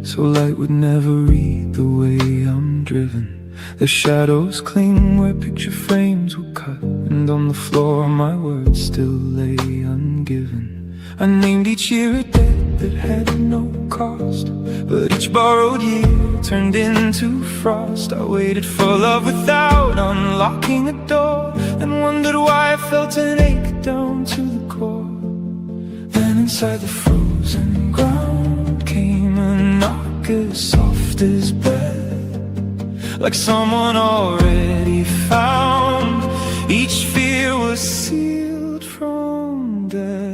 S3: so light would never read the way I'm driven. The shadows cling where picture frames were cut, and on the floor my words still lay ungiven. I named each year a debt that had no cost, but each borrowed year turned into frost. I waited for love without unlocking a door, and wondered why I felt an ache down to the core. Then inside the frozen ground came a knock as soft as breath, like someone already found. Each fear was sealed from death.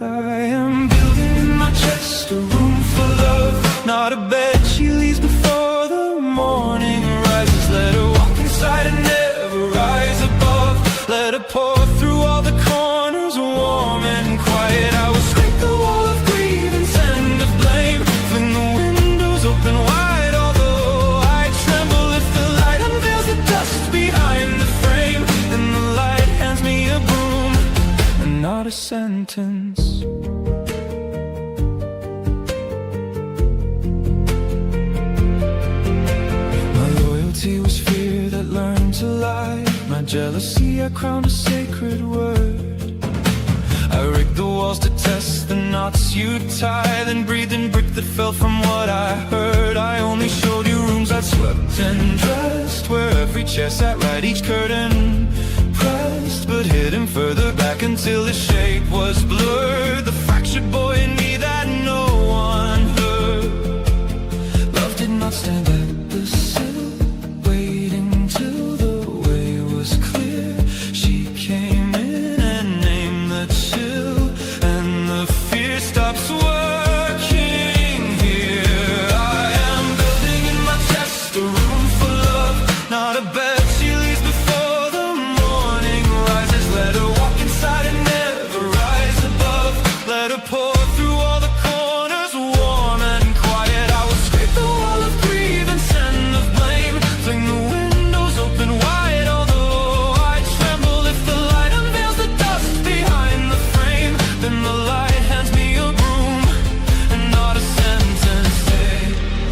S3: I am building in my chest a room for love, not a bed she leaves before the morning rises. Let her walk inside and never rise above. Let her pour through all the corners, warm and quiet. I will scrape the wall of grievance and of blame, fling the windows open wide, although I tremble if the light unveils the dust behind the frame. Then the light hands me a broom and not a sentence. My loyalty was fear that learned to lie. My jealousy I crowned a sacred word. I rigged the walls to test the knots you tie, then breathed in brick that fell from what I heard. I only showed you rooms I'd swept and dressed, where every chair sat right, each curtain pressed, but hidden further back until the shape was blurred. The fractured boy in me that no one heard. Love did not stand at the sill, waiting till the way was clear. She came in and named the chill, and the fear stops working here. I am building in my chest a room for love, not a bed she leaves before the morning rises. Let her walk inside and never rise above. Let her pour through all the corners, warm and quiet. I will scrape the wall of grievance and of blame, fling the windows open wide, although I tremble if the light unveils the dust behind the frame. Then the light hands me a broom and not a sentence. Stay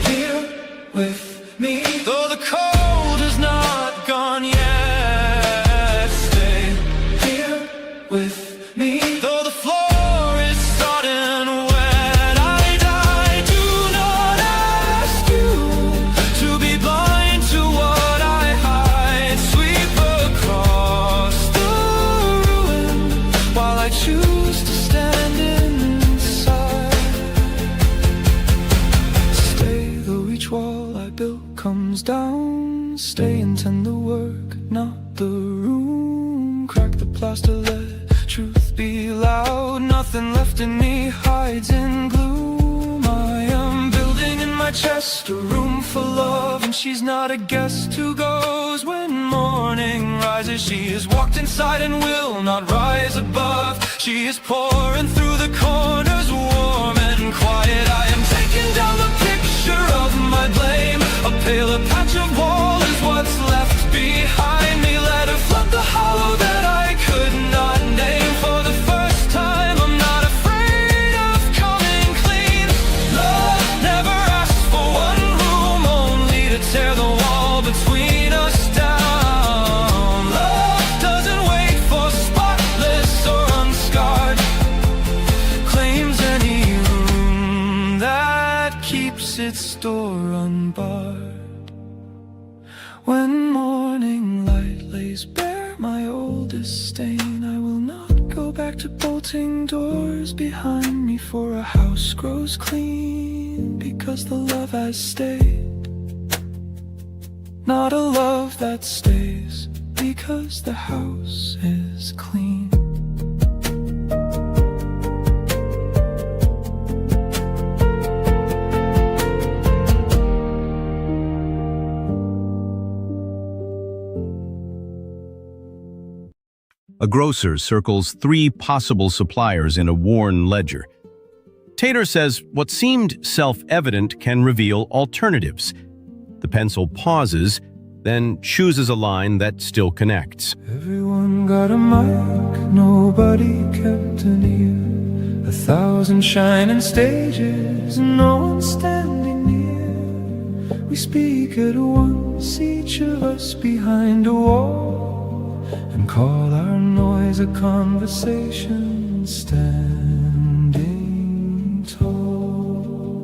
S3: here with me, though the cold is not gone yet. Stay here with me, though the floor is sodden wet. I do not ask you to be blind to what I hide. Sweep across the ruin while I choose to stand inside. Stay though each wall I built comes down. Stay and tend the work, not the room. Crack the plaster, let truth be loud. Nothing left in me hides in gloom. I am building in my chest a room for love, and she's not a guest who goes when morning rises. She has walked inside and will not rise above. She is pouring through the corners, warm and quiet. I am taking down the picture of my blame. A paler patch of wall is what's left behind me. Let her flood the hollow that I could not name. For the first time I'm not afraid of coming clean. Love never asks for one room, only to tear the wall between us down. Love doesn't wait for spotless or unscarred, claims any room that keeps its door unbarred. When morning light lays bare my oldest stain, I will not go back to bolting doors behind me. For a house grows clean because the love has stayed, not a love that stays because the house is clean.
S2: A grocer circles 3 possible suppliers in a worn ledger. Taylor says what seemed self-evident can reveal alternatives. The pencil pauses, then chooses a line that still connects.
S3: Everyone got a mic, nobody kept an ear. 1,000 shining stages, no one standing near. We speak at once, each of us behind a wall, and call our noise a conversation, standing tall.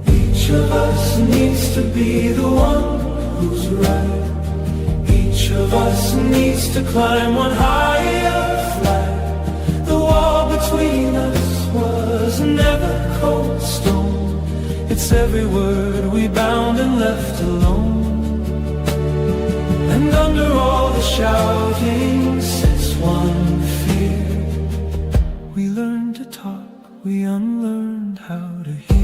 S3: Each of us needs to be the one who's right. Each of us needs to climb one higher flight. The wall between us was never cold stone. It's every word we bound and left alone. And under all the shouting sits one fear. We learned to talk, we unlearned how to hear.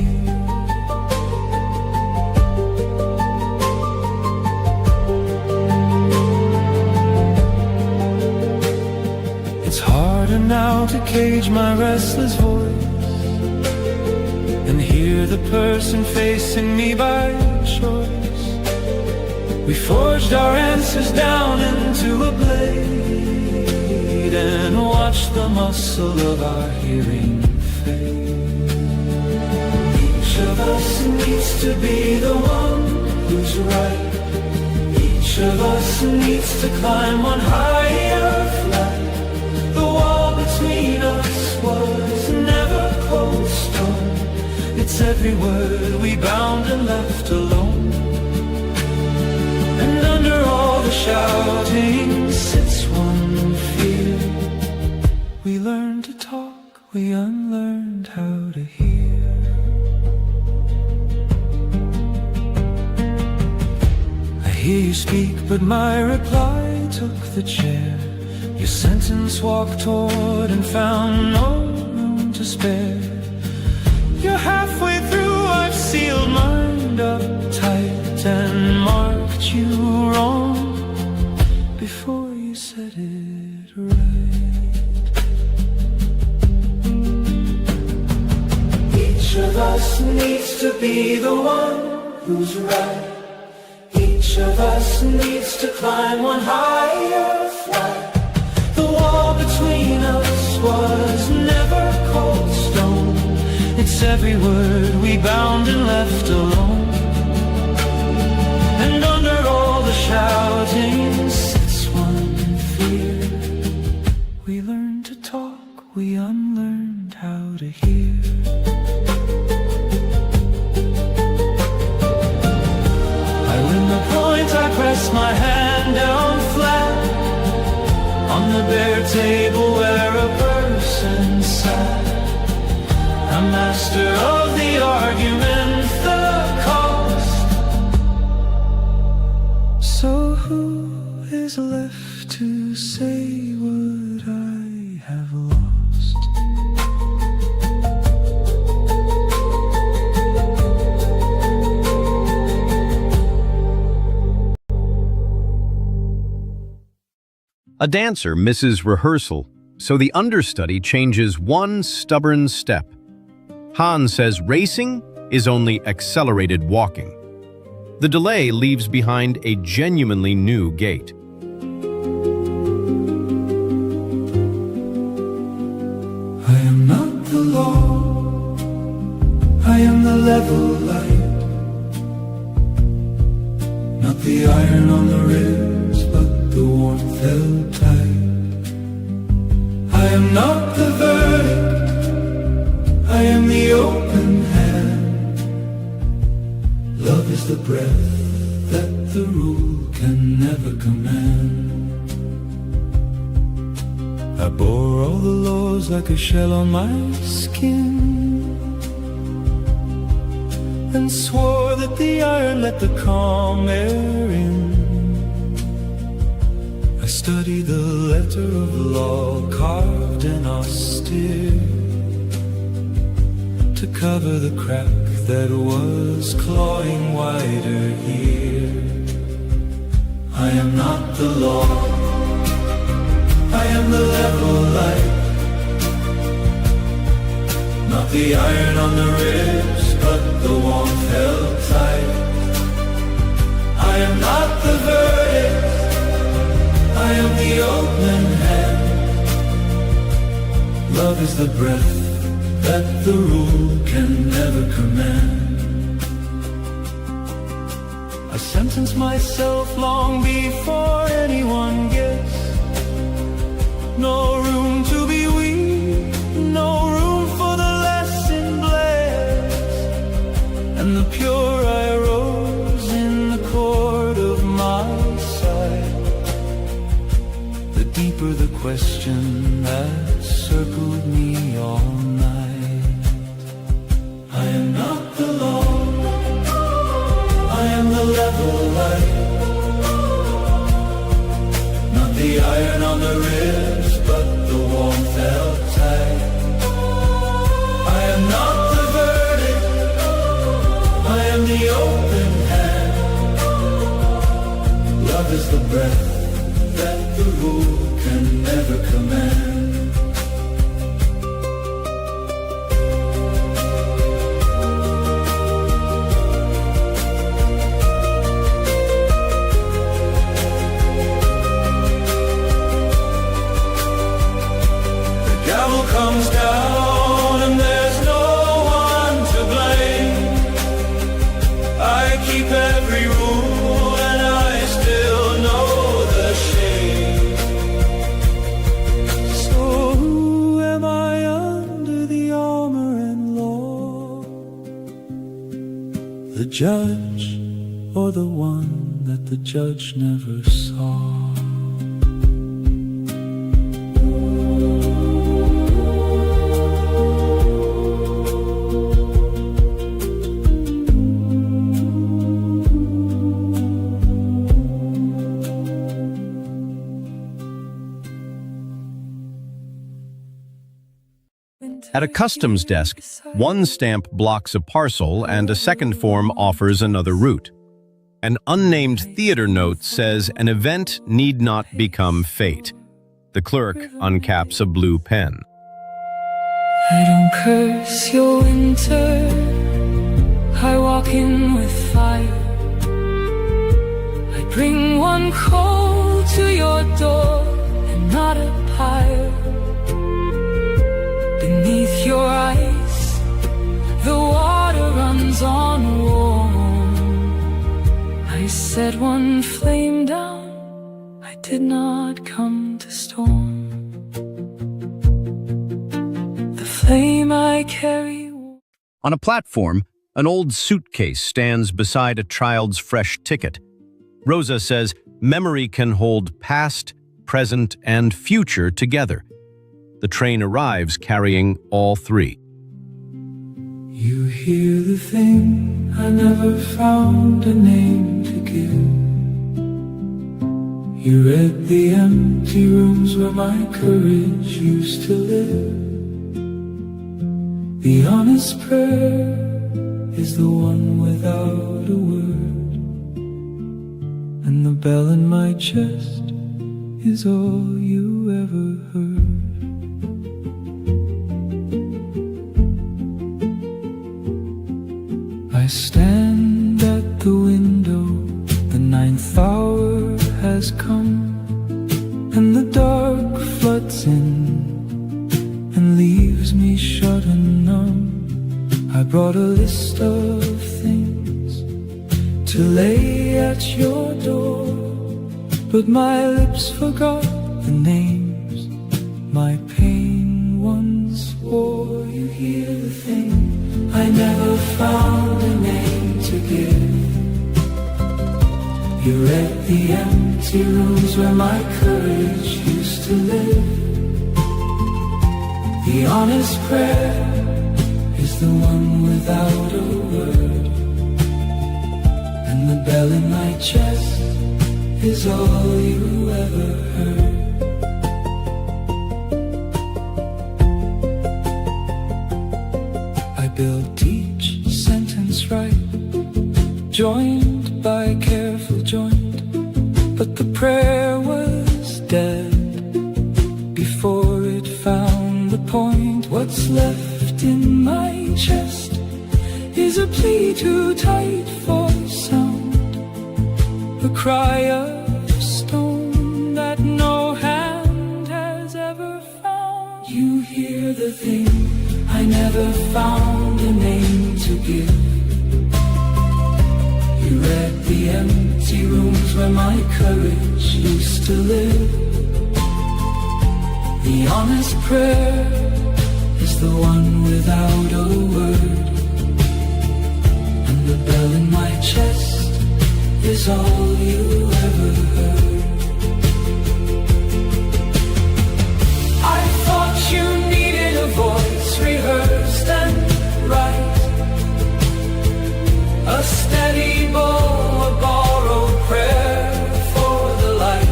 S3: It's harder now to cage my restless voice and hear the person facing me by choice. We forged our answers down into a blade and watched the muscle of our hearing fade. Each of us needs to be the one who's right. Each of us needs to climb one higher flight. The wall between us was never cold stone. It's every word we bound and left alone. And under all the shouting sits one fear. We learned to talk, we unlearned how to hear. I hear you speak, but my reply took the chair. Your sentence walked toward and found no room to spare. You're halfway through, I've sealed mine up tight and marked you wrong before you said it right. Each of us needs to be the one who's right. Each of us needs to climb one higher flight. The wall between us was never cold stone. It's every word we bound and left alone. And under all the shouting sits one fear. We learned to talk, we unlearned how to hear. I win the point, I press my hand down flat on the bare table where a person sat. I'm master of the argument, the cost. So who is left to say what I have lost?
S2: A dancer misses rehearsal, so the understudy changes one stubborn step. Hans says racing is only accelerated walking. The delay leaves behind a genuinely new gait.
S3: I am not the law, I am the level light. Not the iron on the ribs, but the warmth held tight. I am not the verdict, I am the open hand. Love is the breath that the rule can never command. I bore all the laws like a shell on my skin, and swore that the iron let the calm air in. I studied the letter of law carved and austere, to cover the crack that was clawing wider here. I am not the law, I am the level light. Not the iron on the ribs, but the warmth held tight. I am not the verdict, I am the open hand. Love is the breath that the rule can never command. I sentence myself long before anyone gets. No room to be weak, no room for the lesson blessed. And the pure I rose in the court of my sight. The deeper the question that circled me all night. I am not the law, I am the level light. Not the iron on the ribs, but the warmth held tight. I am not the verdict, I am the open hand. Love is the breath that the rule can never command. Comes down and there's no one to blame. I keep every rule and I still know the shame. So who am I under the armor and law? The judge or the one that the judge never saw?
S2: At a customs desk, one stamp blocks a parcel and a second form offers another route. An unnamed theater note says an event need not become fate. The clerk uncaps a blue pen.
S1: I don't curse your winter, I walk in with fire. I bring one coal to your door and not a pyre. Beneath your ice, the water runs on warm. I set one flame down, I did not come to storm. The flame I carry.
S2: On a platform, an old suitcase stands beside a child's fresh ticket. Rosa says memory can hold past, present, and future together. The train arrives carrying all three.
S3: You hear the thing I never found a name to give. You read the empty rooms where my courage used to live. The honest prayer is the one without a word, and the bell in my chest is all you ever heard. I stand at the window, the 9th hour has come, and the dark floods in and leaves me shut and numb. I brought a list of things to lay at your door, but my lips forgot the names my pain once wore. You hear the thing I never found a name to give. You read the empty rooms where my courage used to live. The honest prayer is the one without a word, and the bell in my chest is all you ever heard. I built each sentence right, joined by a careful joint, but the prayer was dead before it found the point. What's left in my chest is a plea too tight for sound, a cry of stone that no hand has ever found. You hear the thing I never found a name to give. You read the empty rooms where my courage used to live. The honest prayer is the one without a word, and the bell in my chest is all you ever heard. I thought you needed a voice rehearsed and right, a steady bow, a borrowed prayer for the light.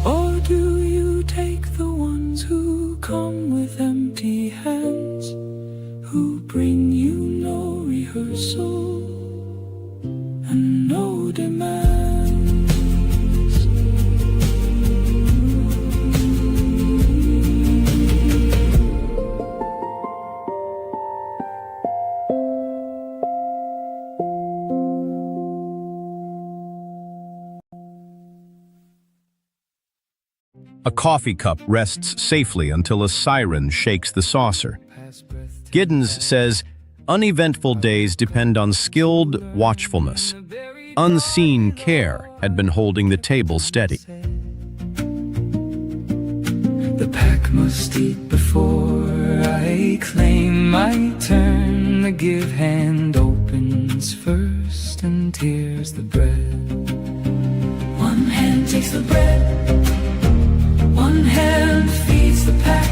S3: Or do you take the ones who come with empty hands, who bring you no rehearsal and no demands?
S2: A coffee cup rests safely until a siren shakes the saucer. Giddens says, uneventful days depend on skilled watchfulness. Unseen care had been holding the table steady.
S3: The pack must eat before I claim my turn. The give hand opens first and tears the bread. One hand takes the bread, one hand feeds the pack,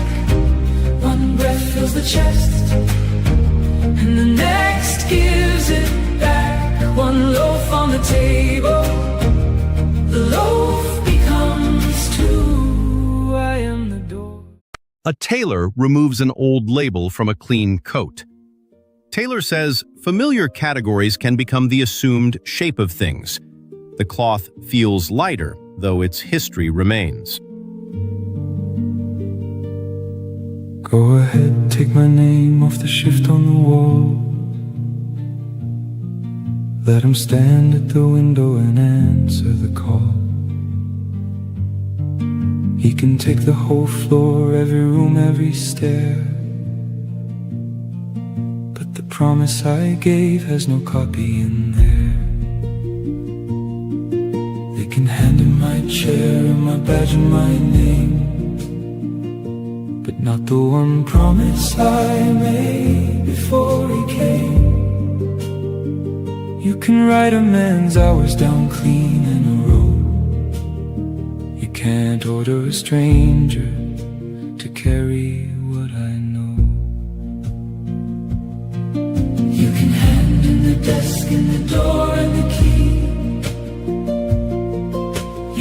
S3: one breath fills the chest, and the next gives it back. One loaf on the table, the loaf becomes two. I am the door.
S2: A tailor removes an old label from a clean coat. Taylor says familiar categories can become the assumed shape of things. The cloth feels lighter, though its history remains.
S3: Go ahead, take my name off the shift on the wall. Let him stand at the window and answer the call. He can take the whole floor, every room, every stair. But the promise I gave has no copy in there. They can hand him my chair and my badge and my name, but not the one promise I made before he came. You can write a man's hours down clean in a row. You can't order a stranger to carry what I know. You can hand in the desk and the door and the key.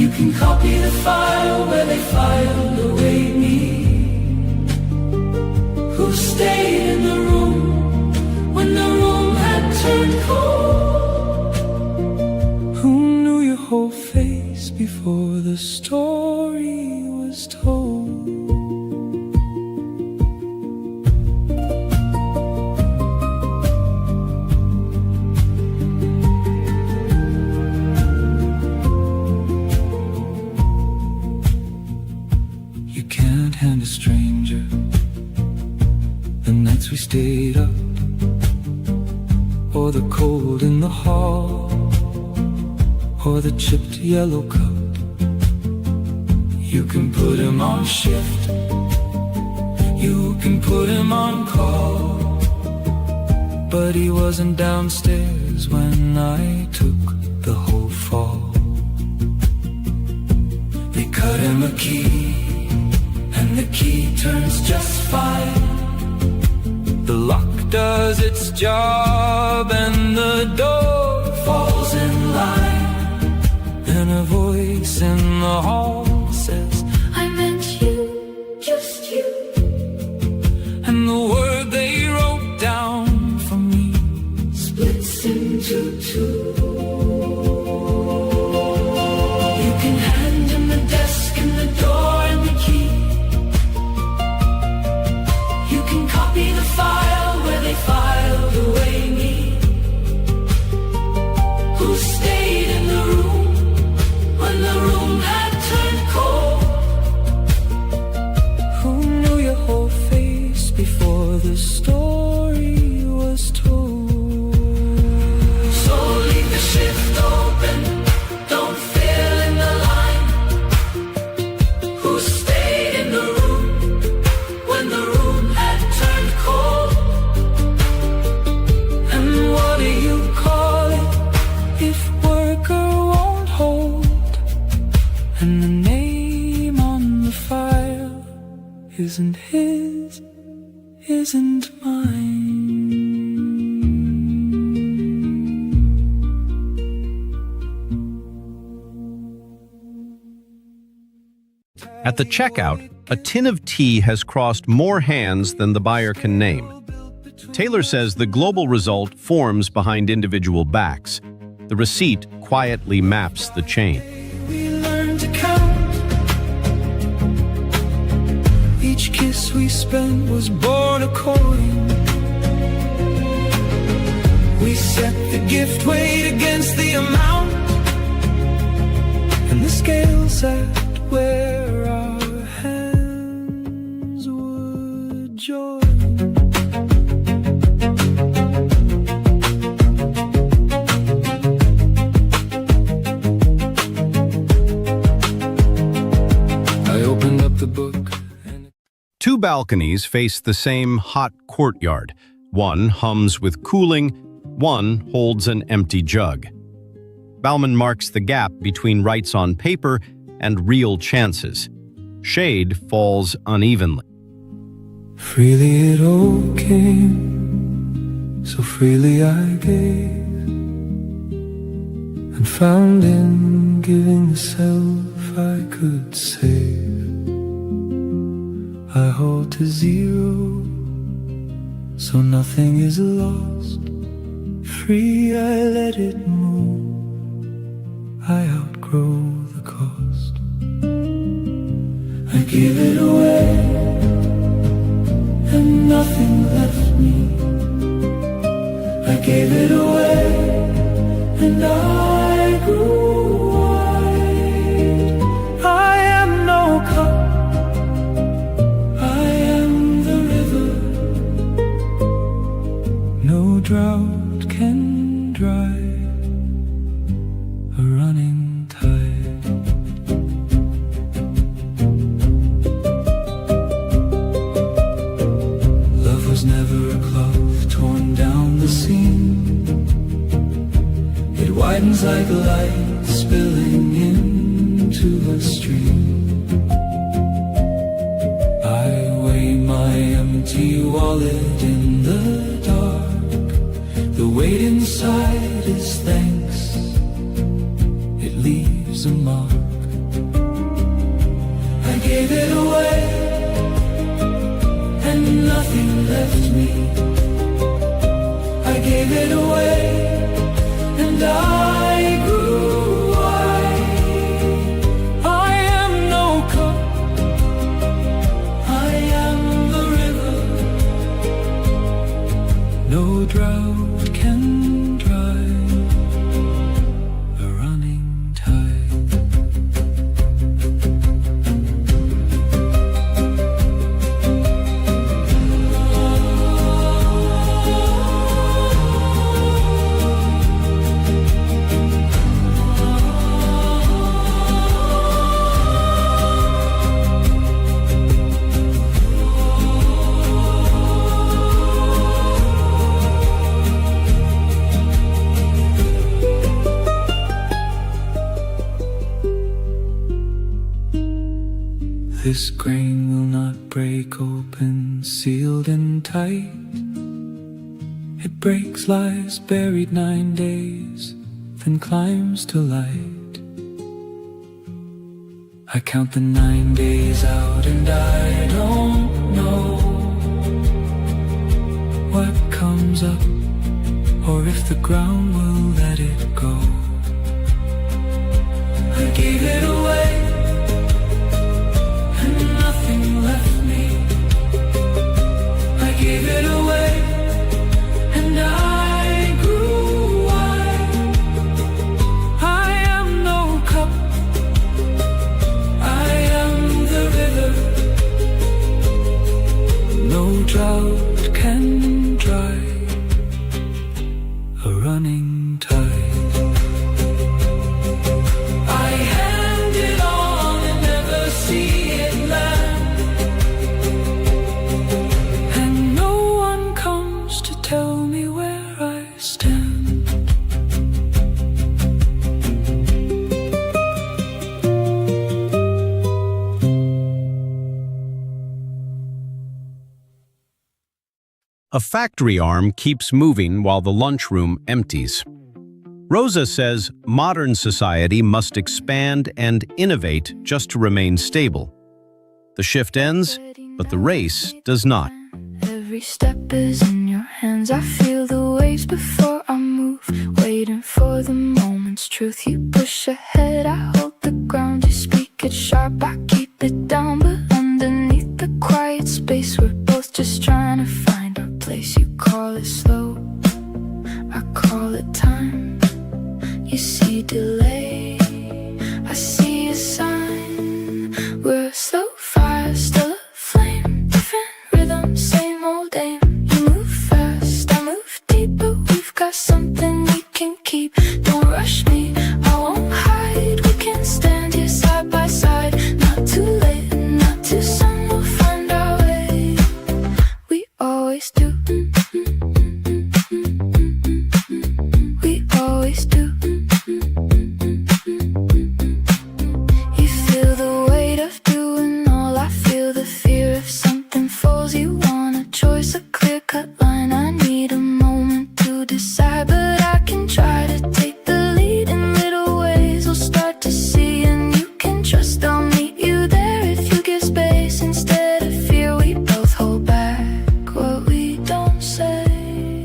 S3: You can copy the file where they filed away me, who stayed in the room when the room had turned cold, who knew your whole face before the story was told. You can't hand a stranger the nights we stayed up, or the cold in the hall, or the chipped yellow cup. You can put him on shift, you can put him on call, but he wasn't downstairs when I took the whole fall. They cut him a key, and the key turns just fine. The lock does its job and the door falls in line. Then a voice in the hall says, I meant you, just you. And the word they wrote down for me splits into two. You can hand him the desk and the door and the key. You can isn't his, isn't mine.
S2: At the checkout, a tin of tea has crossed more hands than the buyer can name. Taylor says the global result forms behind individual backs. The receipt quietly maps the chain.
S3: We learned to count. Each kiss we spent was born a coin. We set the gift weight against the amount, and the scale sat where our hands would join. I opened up the book and
S2: Two balconies face the same hot courtyard. One hums with cooling, one holds an empty jug. Bauman marks the gap between rights on paper and real chances. Shade falls unevenly.
S3: freely it all came, so freely I gave, and found in giving the self I could save. I hold to zero, so nothing is lost. Free I let it move, I outgrow the cost. I give it away, and nothing left me. I gave it away, and I grew wide. I am no cup, I am the river. No drought can dry a running tide. Love was never a cloth torn down the seam. It widens like light spilling into a stream. I weigh my empty wallet in the dark. The weight inside is thanks, it leaves a mark. I gave it away, and nothing left me. I gave it away, and I grew wide. I am no cup, I am the river. No drought can dry a running tide. This grain will not break open, sealed and tight. It breaks, lies buried 9 days, then climbs to light. I count the 9 days out and I don't know what comes up, or if the ground will let it go. I gave it away, nothing left me. I gave it away, and I grew wide. I am no cup, I am the river. No drought can dry a running tide. I hand it on and never see it land, and no one comes to tell me where I stand.
S2: A factory arm keeps moving while the lunchroom empties. Rosa says modern society must expand and innovate just to remain stable. The shift ends, but the race does not.
S1: Every step is in your hands. I feel the waves before I move, waiting for the moment's truth. You push ahead, I hold the ground. You speak it sharp, I keep it down. But underneath the quiet space, we're both just trying to find our place. You call it slow, I call it time. You see delay, I see a sign. We're a slow fire, still a flame. Different rhythm, same old aim. You move fast, I move deep, but we've got something we can keep. Don't rush me, I won't hide. We can stand here side by side. Not too late, not too soon, we'll find our way. We always do. We always do. You feel the weight of doing all. I feel the fear if something falls. You want a choice, a clear-cut line. I need a moment to decide, but I can try to take the lead in little ways. We'll start to see, and you can trust I'll meet you there if you give space instead of fear. We both hold back what we don't say,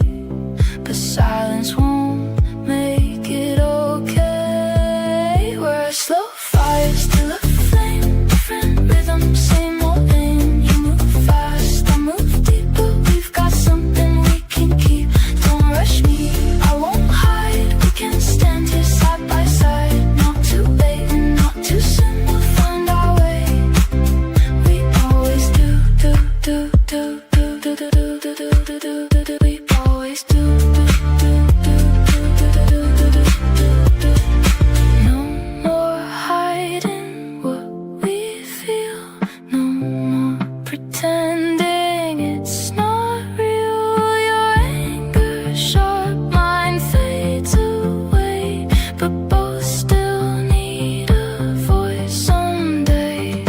S1: but silence won't make it okay. We're a slow fire, still a flame. Different rhythm, same old aim. You move fast, I move deep, but we've got something we can keep. Don't rush me, I won't hide. We can stand here side by side. Not too late and not too soon, we'll find our way. We always do, do, do, do, do, do, do, do, do, do, do, do, do, do. We always do, do, do, do, do, do, do, do, do, do, do. No more hiding what we feel. No more pretending it's not real. Your anger sharp, mine fades away, but both still need a voice someday.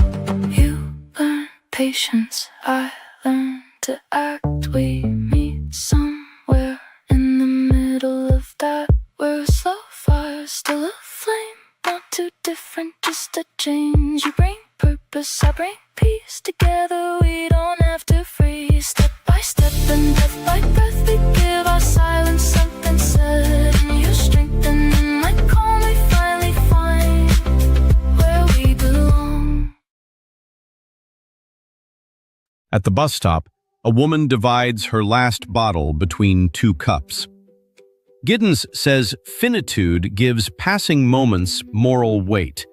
S1: You learn patience, I learn to act. We meet somewhere in the middle of that. We're a slow fire, still a flame. Not too different, just a change. You bring purpose, I bring peace. Together we don't have to freeze. Step by step and breath by breath, we give our silence something said. And you strengthen in my calm, we finally find where we belong.
S2: At the bus stop, a woman divides her last bottle between two cups. Giddens says finitude gives passing moments moral weight.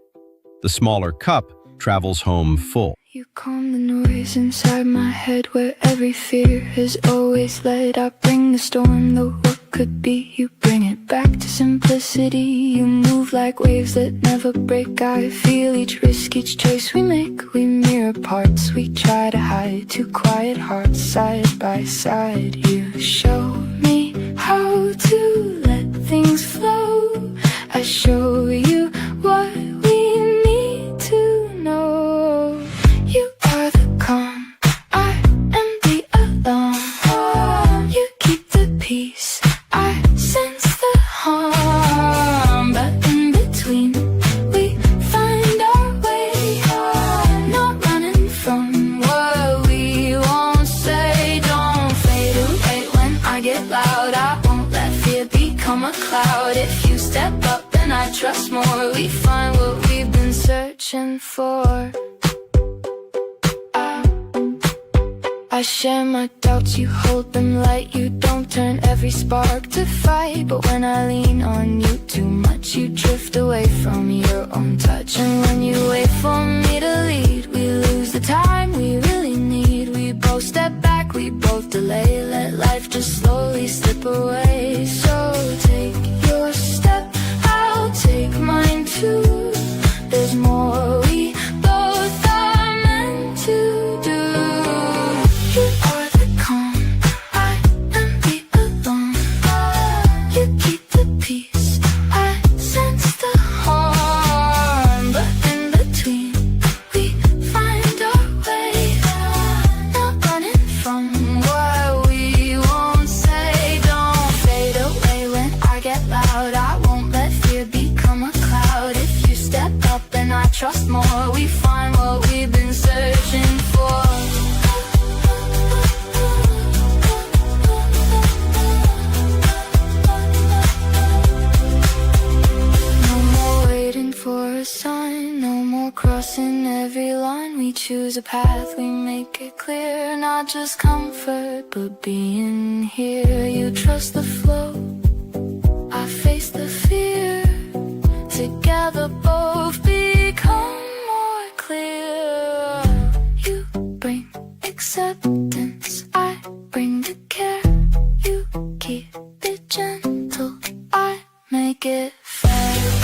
S2: The smaller cup travels home full.
S1: You calm the noise inside my head where every fear has always led. I bring the storm, though what could be. You bring it back to simplicity. You move like waves that never break. I feel each risk, each choice we make. We mirror parts we try to hide. Two quiet hearts side by side. You show me how to let things flow. I show you what we need to know. You are the calm, I am the alarm. You keep the peace, I sense the harm. But in between, we find our way. Not running from what we won't say. Don't fade away when I get loud. I won't let fear become a cloud. If you step up and I trust more, we find what we've been searching for. I share my doubts, you hold them light. You don't turn every spark to fight. But when I lean on you too much, you drift away from your own touch. And when you wait for me to lead, we lose the time we really need. We both step back, we both delay. Let life just slowly slip away. So take your step, I'll take mine too. There's more we both are meant to do. You are the calm, I am the alarm. You keep the peace, I sense the harm. But in between, we find our way. Not running from what we choose a path, we make it clear. Not just comfort, but being here. You trust the flow, I face the fear. Together both become more clear. You bring acceptance, I bring the care. You keep it gentle, I make it fair.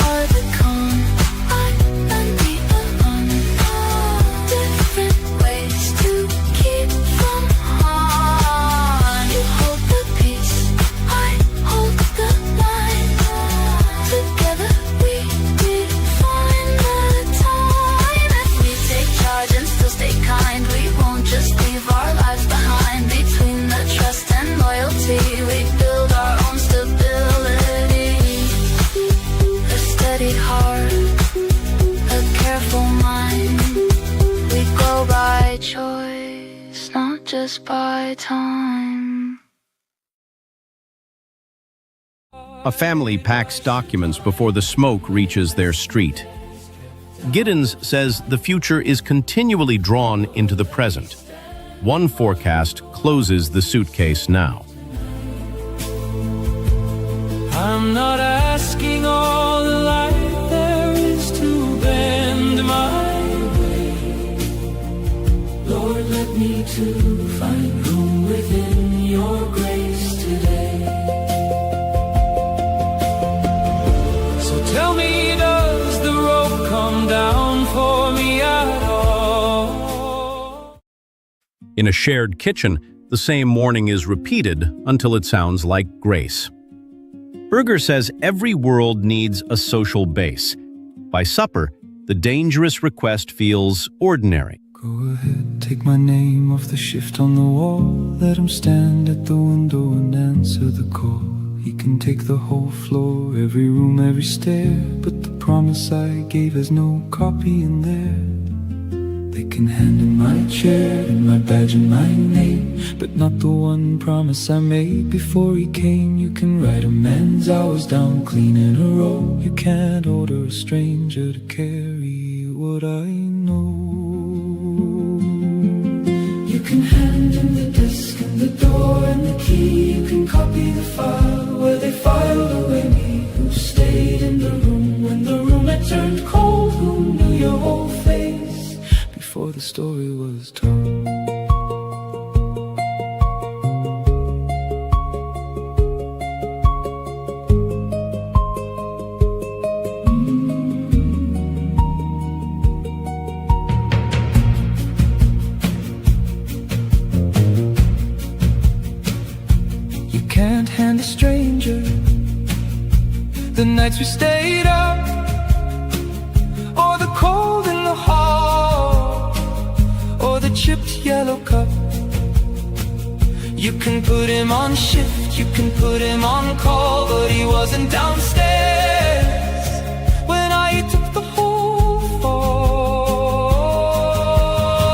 S1: Are the calm, I lend the alarm. Different ways to keep from harm. You hold the peace, I hold the line. Together we define the time. If we take charge and still stay kind, we won't just leave our lives behind. Between the trust and loyalty, we build our own stability. A steady heart, a careful mind. We go by choice, not just by time.
S2: A family packs documents before the smoke reaches their street. Giddens says the future is continually drawn into the present. One forecast closes the suitcase now.
S3: I'm not asking all the light there is to bend my way. Lord, let me to find room within your grace today. So tell me, does the rope come down for me at all?
S2: In a shared kitchen, the same morning is repeated until it sounds like grace. Berger says every world needs a social base. By supper, the dangerous request feels ordinary.
S3: Go ahead, take my name off the shift on the wall. Let him stand at the window and answer the call. He can take the whole floor, every room, every stair. But the promise I gave has no copy in there. They can hand in my chair and my badge and my name, but not the one promise I made before he came. You can write a man's hours down clean in a row. You can't order a stranger to carry what I know. You can hand in the desk and the door and the key. You can copy the file where they filed away me. Who stayed in the room when the room had turned cold? Who knew your whole face before the story was told? You can't hand a stranger the nights we stayed up, or the cold in the hall, or the chipped yellow cup. You can put him on shift, you can put him on call, but he wasn't downstairs when I took the whole fall.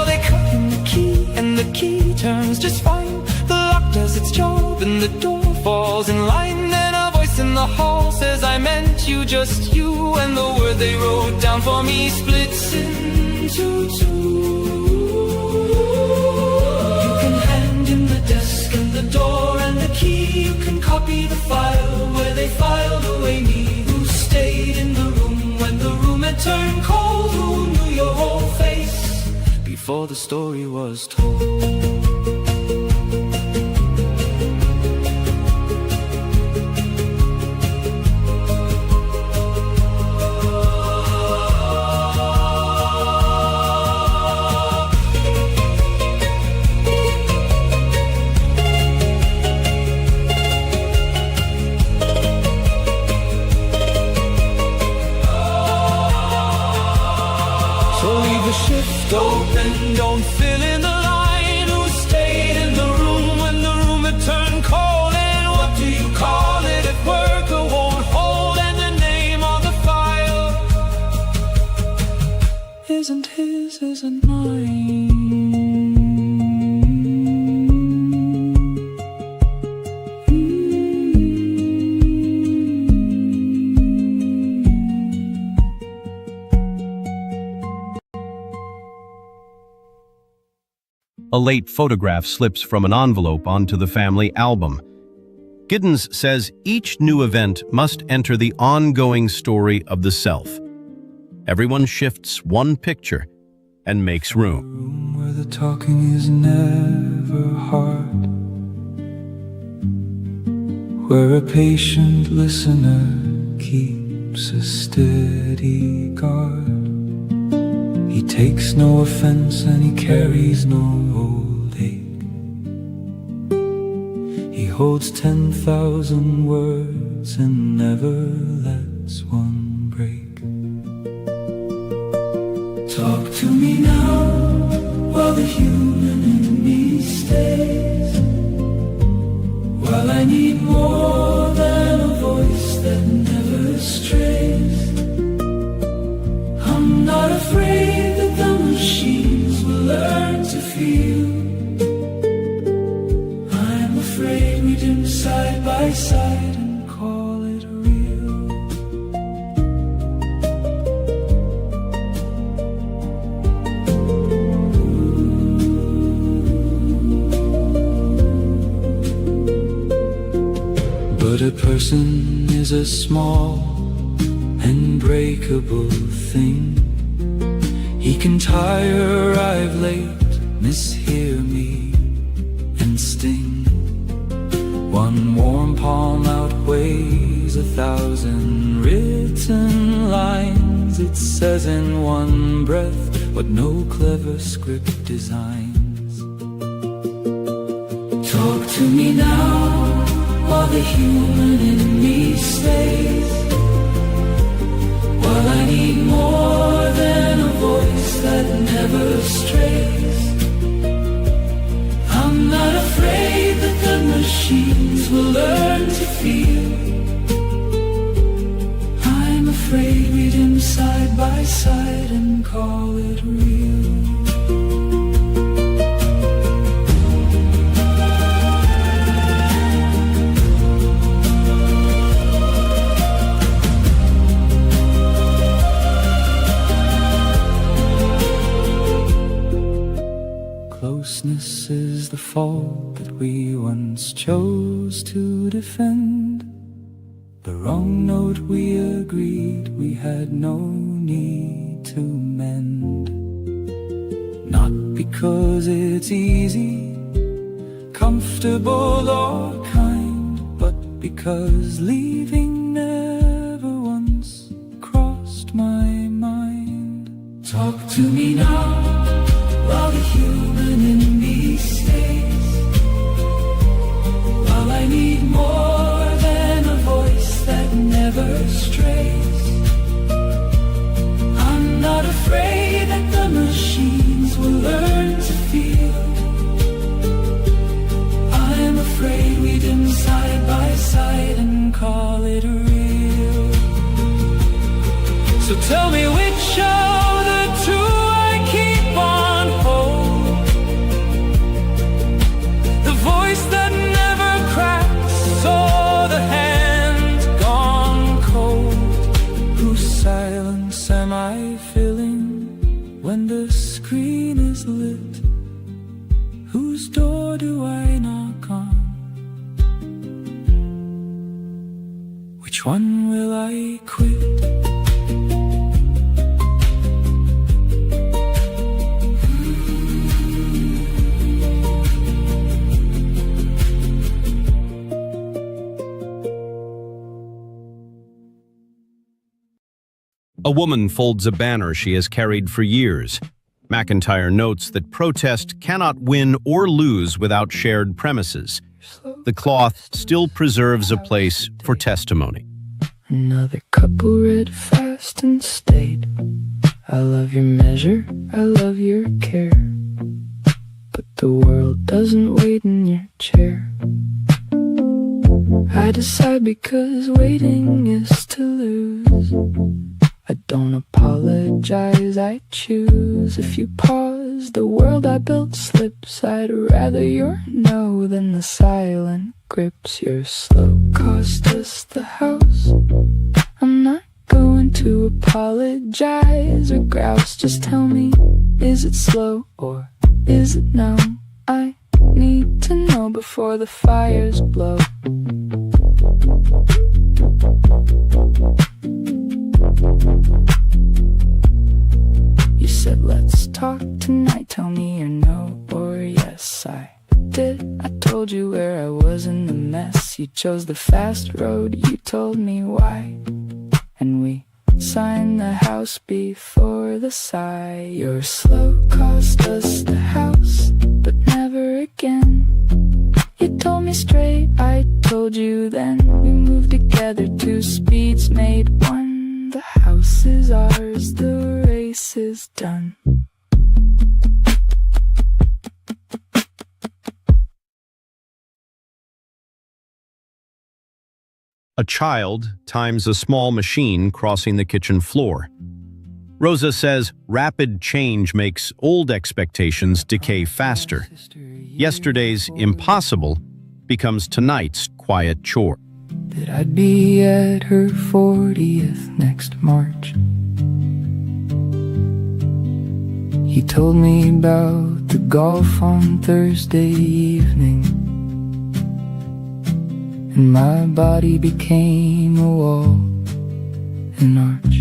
S3: They cut in the key and the key turns just fine. The lock does its job and the door falls in line. Then a voice in the hall says, I meant you, just you. And the word they wrote down for me splits into two. You can hand in the desk and the door and the key. You can copy the file where they filed away me. Who stayed in the room when the room had turned cold? Who knew your whole face before the story was told? Shift open, don't fill in the line. Who stayed in the room when the room had turned cold? And what do you call it if worker won't hold? And the name on the file isn't his, isn't mine.
S2: A late photograph slips from an envelope onto the family album. Giddens says each new event must enter the ongoing story of the self. Everyone shifts one picture and makes room.
S3: Room where the talking is never hard, where a patient listener keeps a steady guard. He takes no offense and he carries no old ache. He holds 10,000 words and never lets one break. Talk to me now while the human in me stays, while I need more than a voice that never strays. I'm not afraid that the machines will learn to feel. I'm afraid we dim side by side and call it real. But a person is a small and breakable thing. He can tire, arrive late, mishear me, and sting. One warm palm outweighs 1,000 written lines. It says in one breath what no clever script designs. Talk to me now while the human in me stays, while I need more than a voice that never strays. I'm not afraid that the machines will learn to feel. I'm afraid we dim side by side and call it real. Closeness is the fault that we once chose to defend. The wrong note we agreed we had no need to mend. Not because it's easy, comfortable or kind, but because leaving never once crossed my mind. Talk to me now while the human in me stays, while I need more than a voice that never strays. I'm not afraid that the machines will learn to feel. I'm afraid we dim side by side and call it real. So tell me which of the two I keep on hold. The voice that never cracks, or the hand gone cold? Whose silence am I filling when the screen is lit? Whose door do I knock on? Which one will I quit?
S2: A woman folds a banner she has carried for years. MacIntyre notes that protest cannot win or lose without shared premises. The cloth still preserves a place for testimony.
S1: Another couple read fast and stayed. I love your measure, I love your care, but the world doesn't wait in your chair. I decide because waiting is to lose. I don't apologize, I choose. If you pause, the world I built slips. I'd rather your no than the silent grips. Your slow cost us the house. I'm not going to apologize or grouse. Just tell me, is it slow or is it no? I need to know before the fires blow. You said let's talk tonight, tell me your no or yes. I did, I told you where I was in the mess. You chose the fast road, you told me why. And we signed the house before the sigh. Your slow cost us the house, but never again. You told me straight, I told you then. We moved together, 2 speeds made 1. The house is ours, the race is done.
S2: A child times a small machine crossing the kitchen floor. Rosa says rapid change makes old expectations decay faster. Yesterday's impossible becomes tonight's quiet chore.
S1: That I'd be at her 40th next March. He told me about the golf on Thursday evening, and my body became a wall, an arch.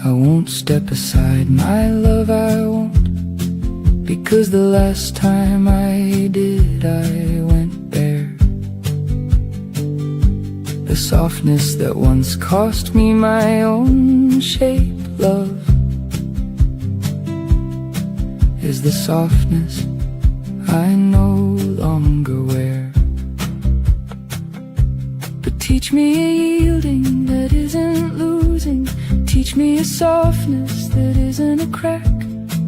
S1: I won't step aside, my love, I won't, because the last time I did, I went bare. The softness that once cost me my own shape, love, is the softness I no longer wear. But teach me a yielding that isn't losing. Teach me a softness that isn't a crack.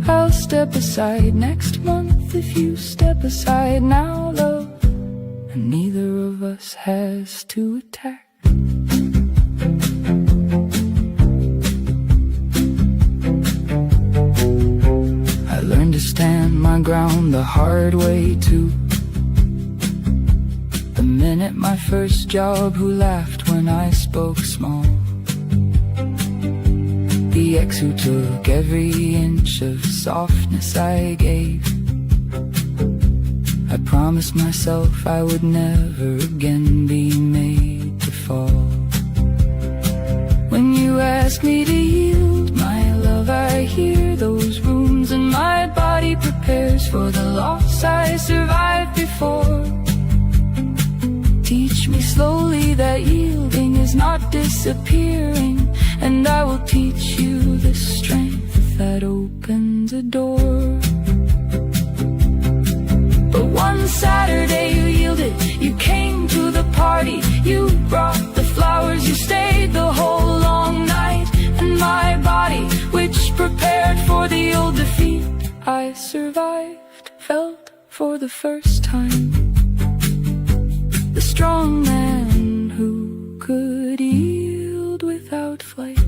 S1: I'll step aside next month if you step aside now, love. And neither of us has to attack. I learned to stand my ground the hard way too. The minute my first job, who laughed when I spoke small. The ex who took every inch of softness I gave. I promised myself I would never again be made to fall. When you ask me to yield, my love, I hear those rooms, and my body prepares for the loss I survived before. Teach me slowly that yielding is not disappearing, and I will teach you the strength that opens a door. But one Saturday you yielded, you came to the party, you brought the flowers, you stayed the whole long night. And my body, which prepared for the old defeat I survived, felt for the first time the strong man who could yield without flight.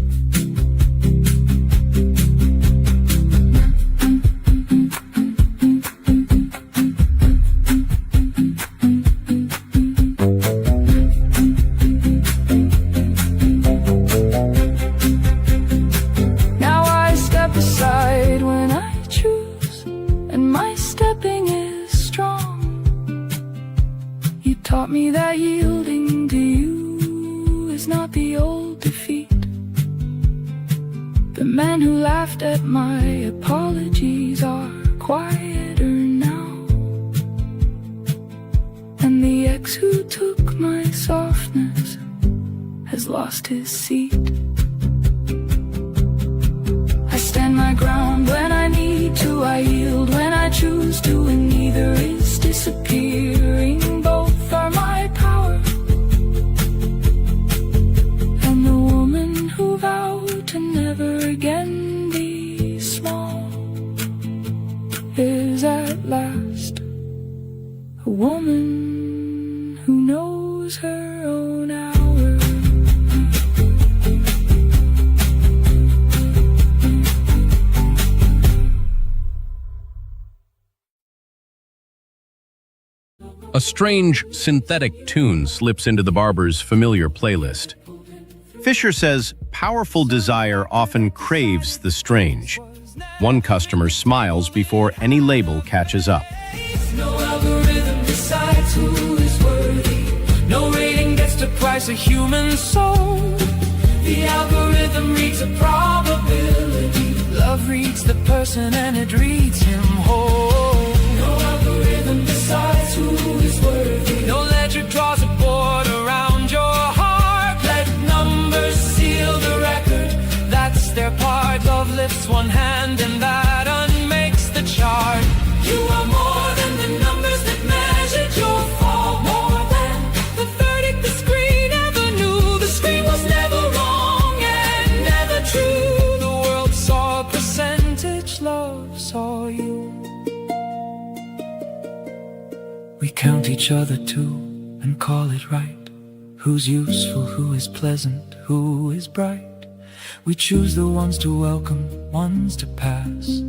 S1: Now I step aside when I choose, and my stepping is strong. You taught me that yielding to you is not the old defeat. The men who laughed at my apologies are quieter now, and the ex who took my softness has lost his seat. I stand my ground when I need to, I yield when I choose to, and neither is disappearing. Both are my power. And the woman who vowed to never again be small is at last a woman who knows her own hour.
S2: A strange synthetic tune slips into the barber's familiar playlist. Fisher says powerful desire often craves the strange. One customer smiles before any label catches up.
S3: No algorithm decides who is worthy. No rating gets to price a human soul. The algorithm reads a probability. Love reads the person and it reads him whole. No algorithm decides who is worthy. No ledger draws a board around your heart. Let numbers seal the record. That's their part. Love lifts one hand and that unmakes the chart. You are more than the numbers that measured your fall. More than the verdict the screen ever knew. The screen was never wrong and never true. The world saw a percentage, love saw you. We count each other too and call it right. Who's useful, who is pleasant, who is bright. We choose the ones to welcome, ones to pass.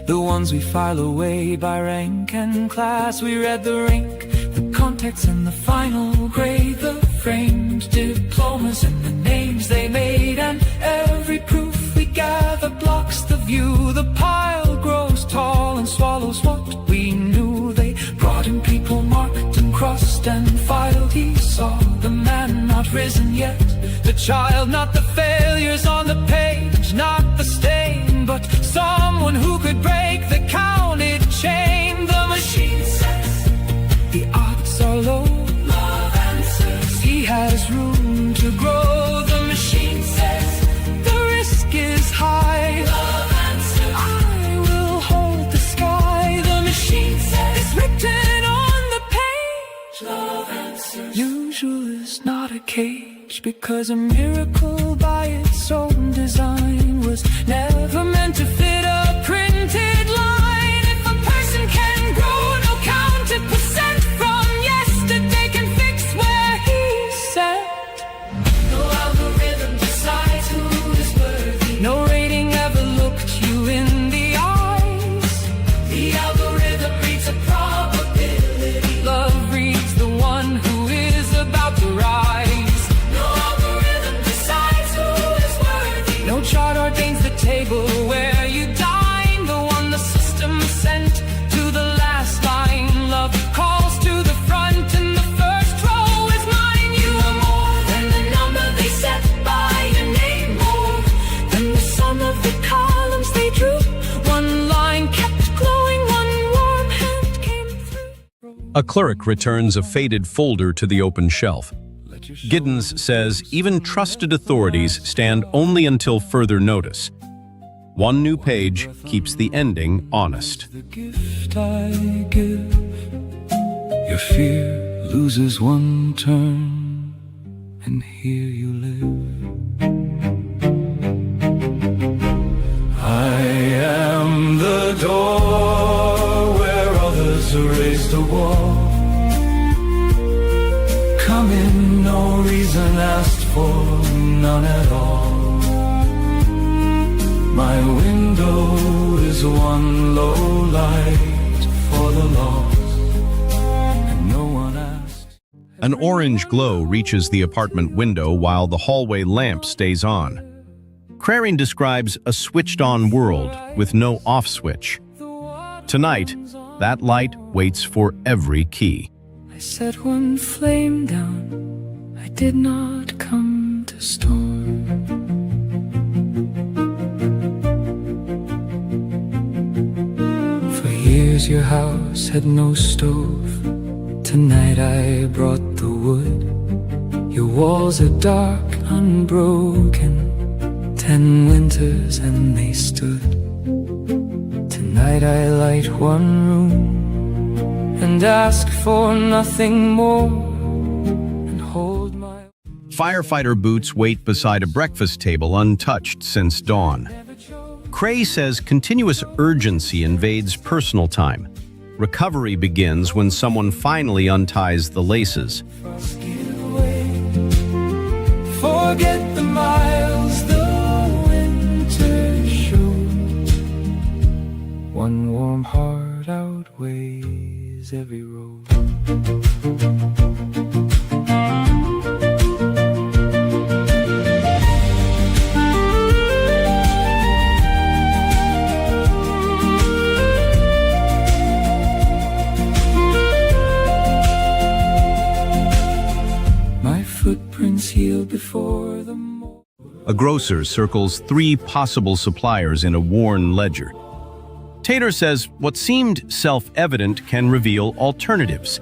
S3: The ones we file away by rank and class. We read the rank, the context and the final grade. The framed diplomas and the names they made. And every proof we gather blocks the view. The pile grows tall and swallows what we knew. They brought in people marked and crossed and filed. He saw the man not risen yet, the child, not the failures on the page, not the stain, but someone who could break the counted chain. The machine says the odds are low. Love answers he has room to grow. The machine says the risk is high. Love answers I will hold the sky. The machine says it's written on the page. Love answers usual is not a cage, because a miracle by its own design was never meant to fit a printed line. If a person can grow, no counted percent from yesterday can fix where he's set. No algorithm decides who is worthy. No rating ever looked you in the eyes. The algorithm reads a probability. Love reads the one who is about to rise. No chart ordains the table where you dine. The one the system sent to the last line. Love calls to the front and the first row is mine. You are more than the number they set by your name. More than the sum of the columns they drew. One line kept glowing, one warm hand came through.
S2: A clerk returns a faded folder to the open shelf. Giddens says even trusted authorities stand only until further notice. One new page keeps the ending honest.
S3: The gift I give, your fear loses one turn, and here you live. I am the door where others erased a wall. Come in, no reason asked for, none at all. My window is one low light for the lost, and no one asked.
S2: An orange glow reaches the apartment window while the hallway lamp stays on. Crarine describes a switched-on world with no off switch. Tonight, that light waits for every key.
S3: I set one flame down, I did not come to storm. For years your house had no stove. Tonight I brought the wood. Your walls are dark, unbroken. 10 winters and they stood. Tonight I light one room and ask for nothing more, and hold my...
S2: Firefighter boots wait beside a breakfast table untouched since dawn. Cray says continuous urgency invades personal time. Recovery begins when someone finally unties the laces.
S3: Forget the miles the winter showed. One warm heart outweighs every road.
S2: A grocer circles 3 possible suppliers in a worn ledger. Taylor says what seemed self-evident can reveal alternatives.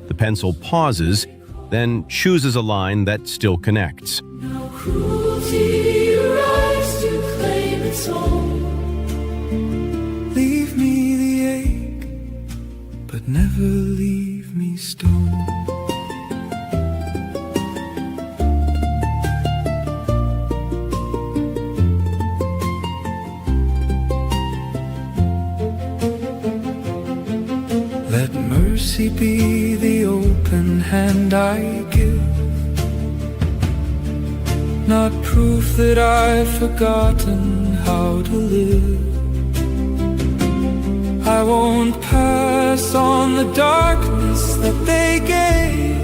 S2: The pencil pauses, then chooses a line that still connects.
S1: Now cruelty arrives to claim its own.
S3: Leave me the ache, but never leave me stone. Let mercy be the open hand I give, not proof that I've forgotten how to live. I won't pass on the darkness that they gave,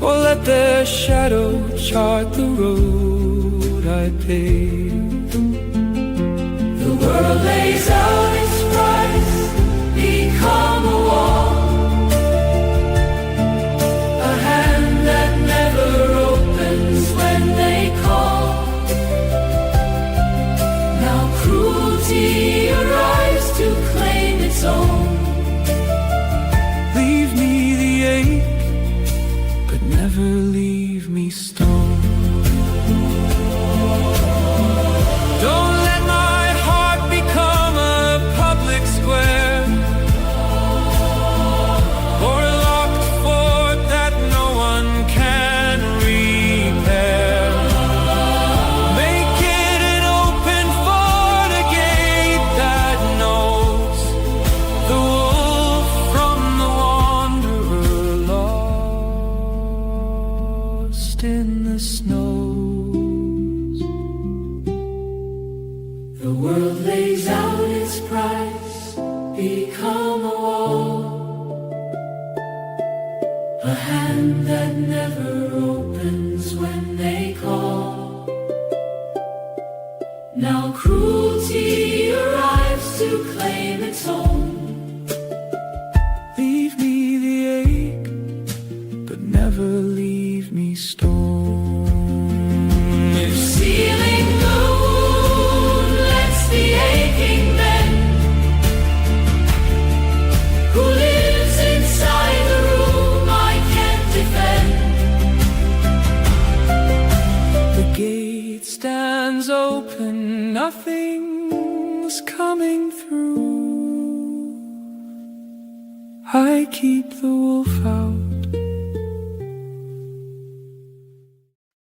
S3: or let their shadow chart the road I paved.
S1: The world lays out its price, become a wall, a hand that never opens when they call. Now cruelty arrives to claim its own.
S3: Leave me the ache, but never leave me stone. Don't let my heart become a public square, or a locked fort that no one can repair. Make it an open gate that knows the wolf from the wanderer, lost in the snows.
S1: The world lays out its price, become a wall, a hand that never opens when they call. Now cruelty arrives to claim its own.
S3: Leave me the ache, but never leave me stone.
S1: If sealing the wound lets the aching mend, who lives inside the room I can't defend?
S3: The gate stands open, nothing's coming through. I keep the wolf out.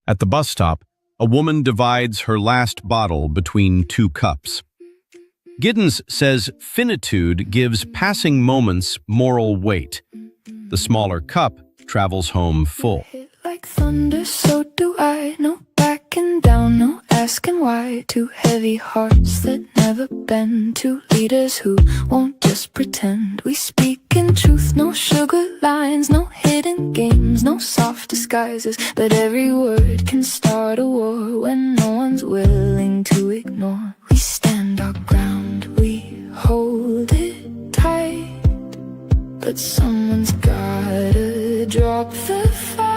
S2: At the bus stop, a woman divides her last bottle between 2 cups. Giddens says finitude gives passing moments moral weight. The smaller cup travels home full.
S1: Hit like thunder, so do I. No backing down, no asking why. 2 heavy hearts that never bend, 2 leaders who won't just pretend. We speak in truth, no sugar lines, no hidden games, no soft disguises. But every word can start a war when no one's willing to ignore. We stand our ground, we hold it tight, but someone's gotta drop the fight.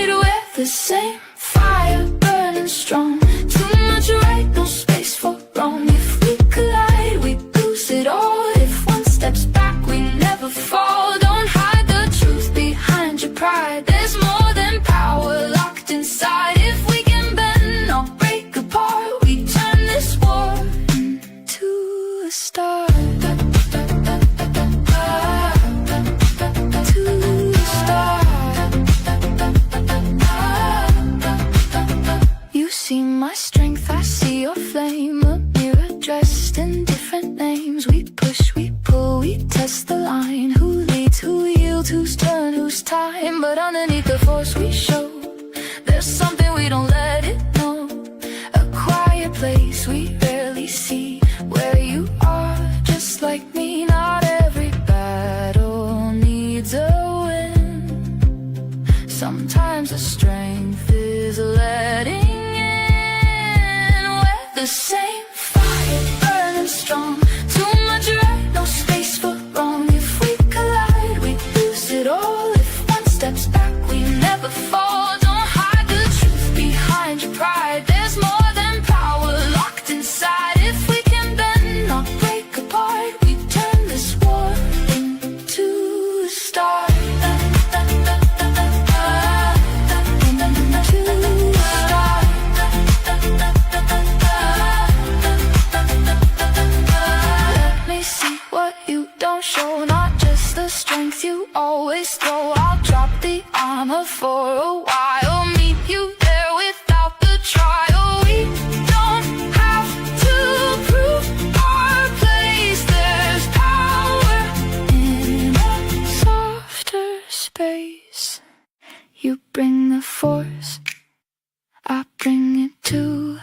S1: We're the same fire burning strong, too much right, no space for wrong. If we collide, we lose it all. If one steps back, we never fall. Don't hide the truth behind your pride. There's more than power locked inside. If we can bend, not break apart, we turn this war into a start. See my strength, I see your flame. A mirror dressed in different names. We push, we pull, we test the line. Who leads, who yields, whose turn, whose time. But underneath the force we show, there's something we don't let it know. A quiet place we rarely see, where you are just like me. Not every battle needs a win. Sometimes the strength is letting the same fire burning strong, too much right, no space for wrong. If we collide, we lose it all. If one steps back, we never fall. Don't hide the truth behind more show, not just the strength you always throw. I'll drop the armor for a while, meet you there without the trial. We don't have to prove our place. There's power in a softer space. You bring the force, I bring it too,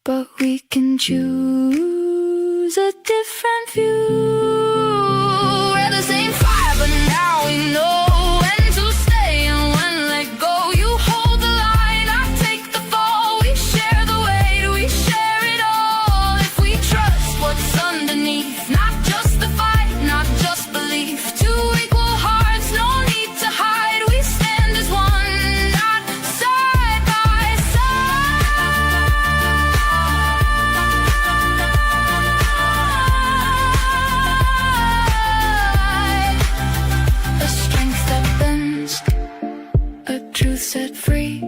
S1: but we can choose a different view. We're the same fire, but now we know when to stay and when let go. You hold the line, I take the fall. We share the weight, we share it all. If we trust what's underneath, not just the fight, not just belief. Two equal hearts, no need to hide. We stand as one, not side by side. A strength that bends, a truth set free.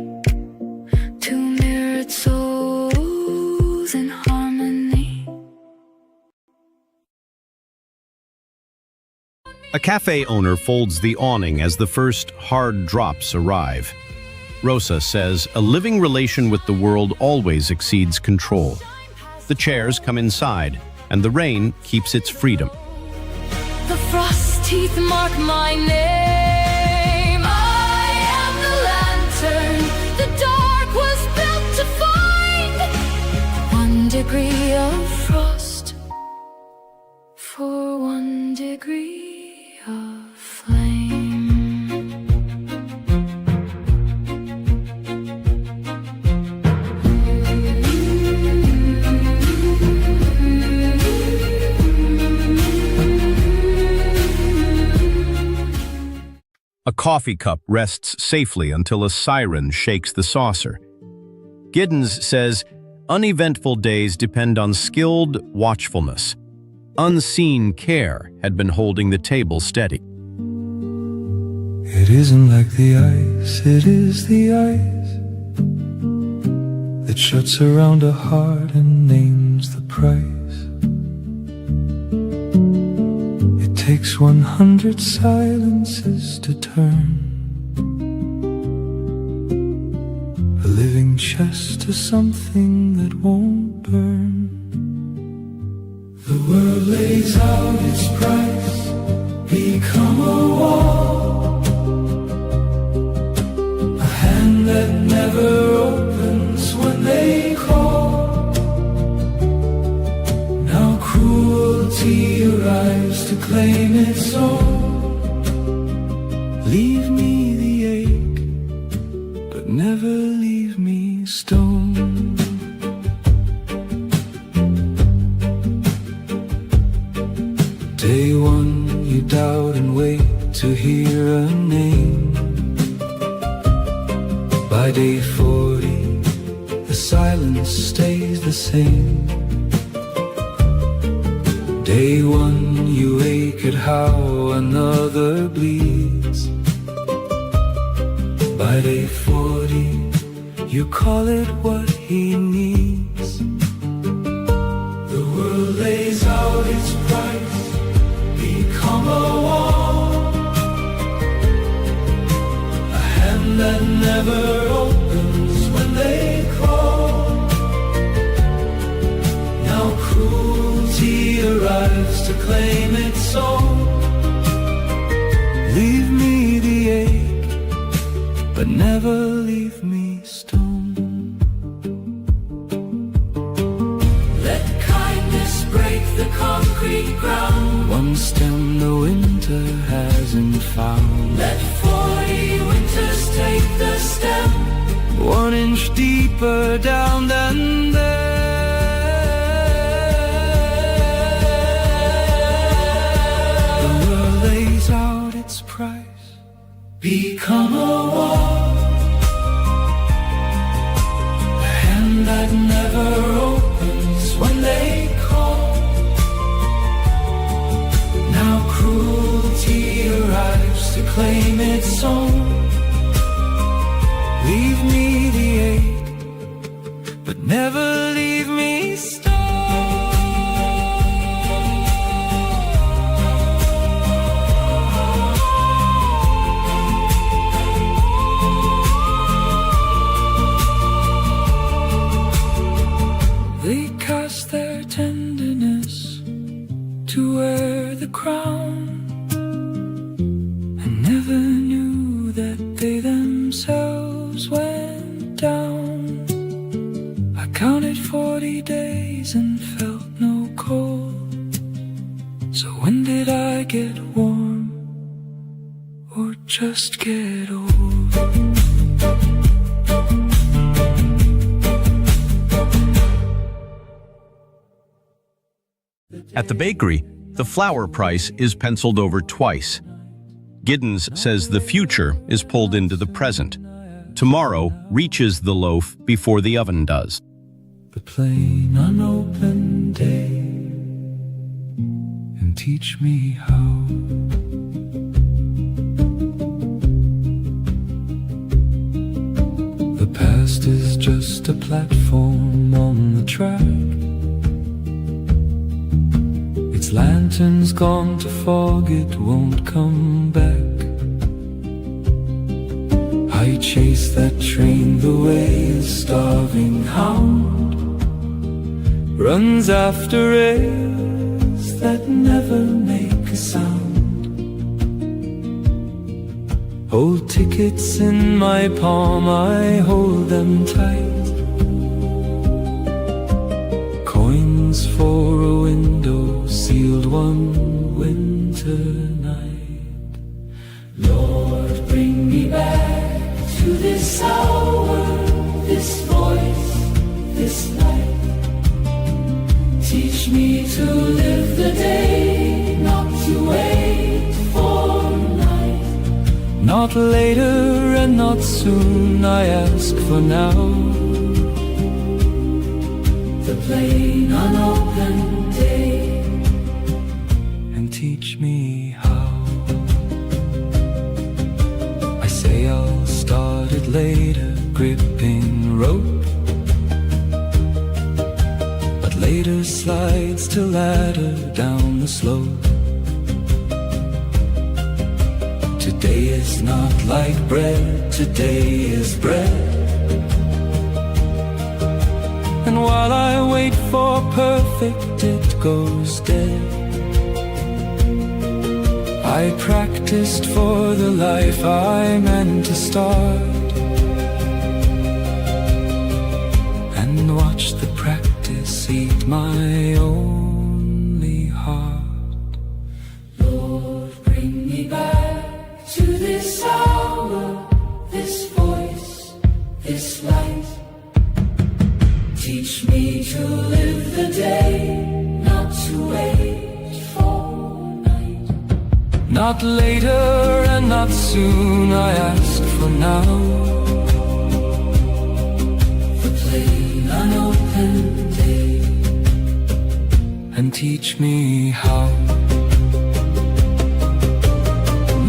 S1: Two mirrored souls in harmony.
S2: A cafe owner folds the awning as the first hard drops arrive. Rosa says a living relation with the world always exceeds control. The chairs come inside, and the rain keeps its freedom.
S1: The frost teeth mark my name. I am the lantern the dark was built to find. 1 degree of frost for 1 degree of flame.
S2: A coffee cup rests safely until a siren shakes the saucer. Giddens says, uneventful days depend on skilled watchfulness. Unseen care had been holding the table steady.
S3: It isn't like the ice, it is the ice that shuts around a heart and names the price. It takes 100 silences to turn a living chest to something that won't burn. The world lays out its price, become a wall, a hand that never opens when they call. Now cruelty arrives to claim its own. Leave me the ache, but never leave me stone. Day one, you doubt and wait to hear a name. By day 40, the silence stays the same. Day one, you ache at how another bleeds. By day 40, you call it what he needs. The world lays out its price, become a wall, a hand that never opens when they call. Now cruelty arrives to claim its own. Leave me the ache, but never leave me stone. Let kindness break the concrete ground, one stem the winter hasn't found. Let 40 winters take the stem, 1 inch deeper down than there. The world lays out its price, become a wall, a hand that never opens when they call. Now cruelty arrives to claim its own. Leave me the ache, but never leave me stone. to wear the crown, and never knew that they themselves went down. I counted 40 days and felt no cold. So when did I get warm, or just get old?
S2: At the bakery, the flour price is penciled over twice. Giddens says the future is pulled into the present. Tomorrow reaches the loaf before the oven does.
S3: The plain unopened day, and teach me how. The past is just a platform on the track. Its lantern's gone to fog, it won't come back. I chase that train the way a starving hound runs after rails that never make a sound. Old tickets in my palm, I hold them tight. Coins for a window, sealed one winter night. Lord, bring me back to this hour, this voice, this light. Teach me to live the day, not to wait for night. Not later and not soon, I ask for now. The plain unopened day, and teach me how. I say I'll start it later, gripping rope, but later slides to ladder down the slope. Today is not like bread, today is bread. And while I wait for perfect, it goes dead. I practiced for the life I meant to start, and watched the practice eat my only heart. Lord, bring me back to this hour, this voice, this light. Teach me to live the day, not to wait for night. Not later and not soon, I ask for now. The plain unopened day, and teach me how.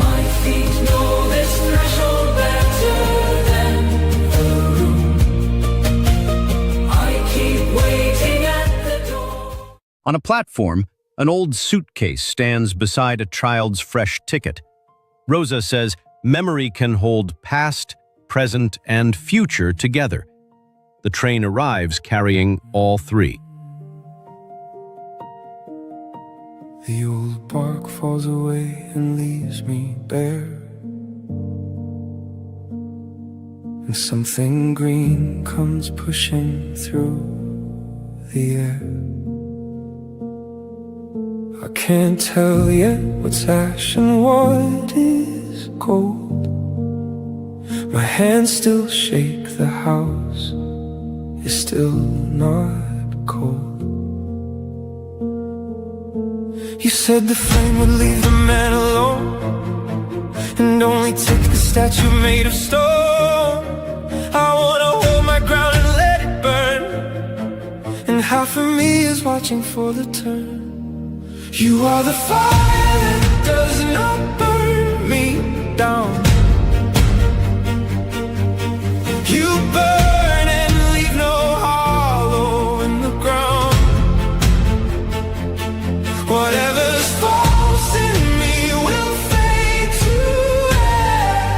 S3: My feet know this threshold better than the room. I keep waiting at the door.
S2: On a platform, an old suitcase stands beside a child's fresh ticket. Rosa says memory can hold past, present, and future together. The train arrives carrying all three.
S3: The old bark falls away and leaves me bare, and something green comes pushing through the air. I can't tell yet what's ash and what is gold. My hands still shake, the house is still not cold. You said the flame would leave the man alone, and only take the statue made of stone. I wanna hold my ground and let it burn, and half of me is watching for the turn. You are the fire that does not burn me down. You burn and leave no hollow in the ground. Whatever's false in me will fade to air,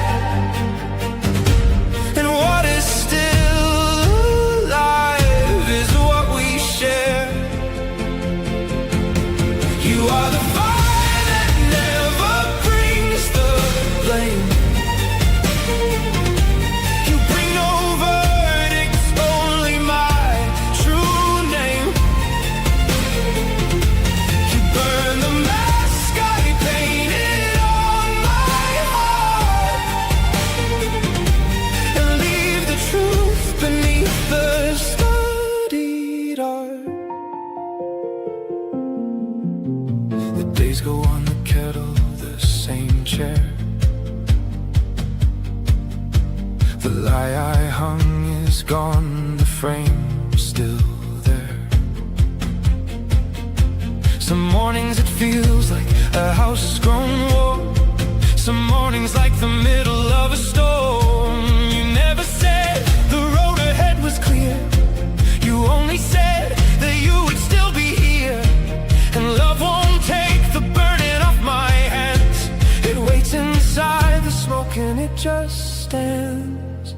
S3: and what is still alive is what we share. You You are the fire that never brings the blame. You bring no verdicts, only my true name. You burn the mask I painted on my heart, and leave the truth beneath the studied art. The days go on the kettle, the same chair. The lie I hung is gone, the frame's still there. Some mornings it feels like a house has grown warm. Some mornings like the middle of a storm. You never said the road ahead was clear. You only said that you would still be here. And love won't take the burden off my hands. It waits inside the smoke and it just stands.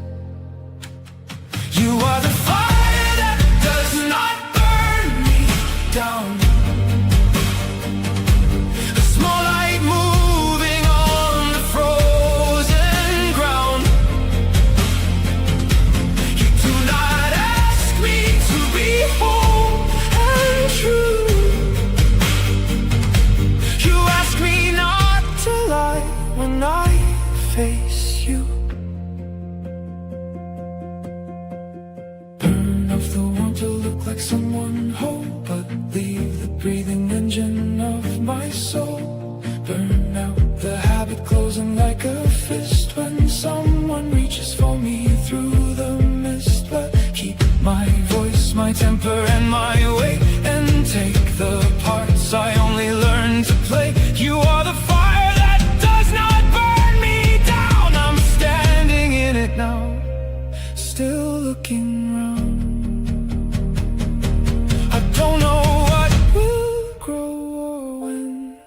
S3: You are the fire that does not burn me down. A small light moving on the frozen ground. You do not ask me to be whole and true. You ask me not to lie when I face you. Burn off the want to look like someone whole, but leave the breathing engine of my soul. Burn out the habit closing like a fist when someone reaches for me through the mist. But keep my voice, my temper and my weight, and take the parts I only learned to play. You are the fire that does not burn me down. I'm standing in it now, still looking round. I don't know what will grow or when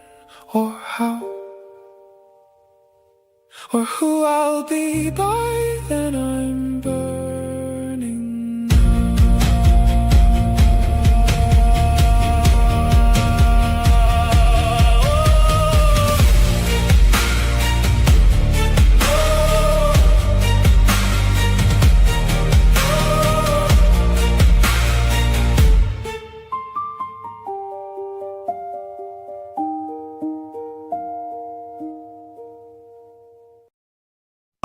S3: or how, or who I'll be by then. I'm burning now.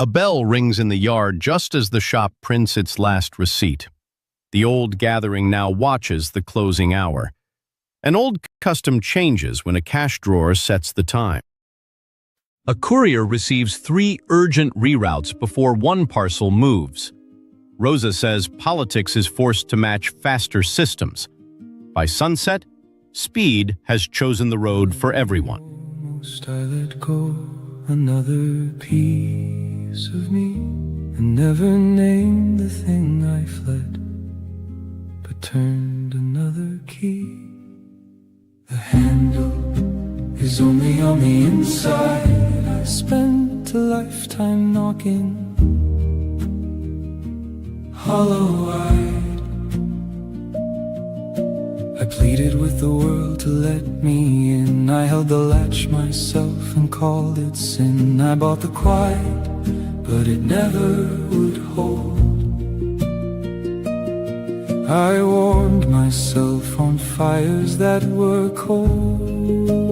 S2: A bell rings in the yard just as the shop prints its last receipt. The old gathering now watches the closing hour. An old custom changes when a cash drawer sets the time. A courier receives 3 urgent reroutes before one parcel moves. Rosa says politics is forced to match faster systems. By sunset, speed has chosen the road for everyone.
S3: Almost I let go another piece of me, and never named the thing I fled, but turned another key. The handle is only on the inside. I spent a lifetime knocking, hollow-eyed. I pleaded with the world to let me in. I held the latch myself and called it sin. I bought the quiet, but it never would hold. I warmed myself on fires that were cold.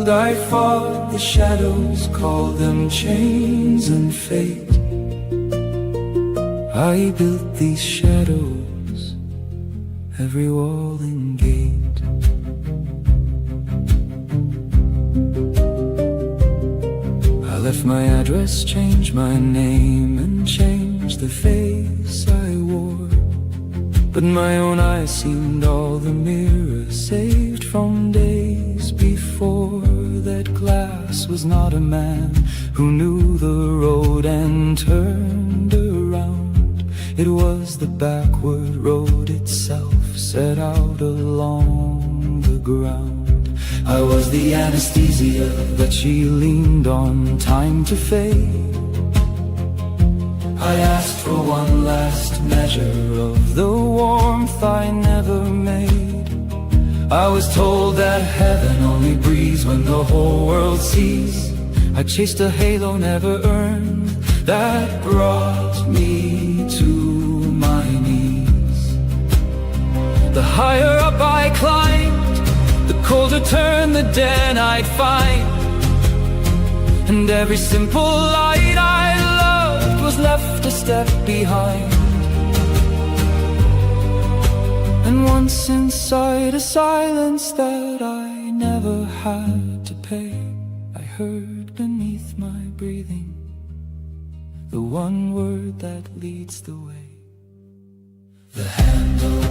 S3: I fought the shadows, called them chains and fate. I built these shadows, every wall and gate. I left my address, changed my name, and changed the face I wore. But my own eyes seemed all the mirrors saved from days before. That glass was not a man who knew the road and turned around. It was the backward road itself, set out along the ground. I was the anesthesia that she leaned on, time to fade. I asked for one last measure of the warmth I never made. I was told that heaven only breathes when the whole world sees. I chased a halo never earned that brought me to my knees. The higher up I climbed, the colder turned the den I'd find. And every simple light I loved was left a step behind. And once inside a silence that I never had to pay, I heard beneath my breathing the one word that leads the way. The handle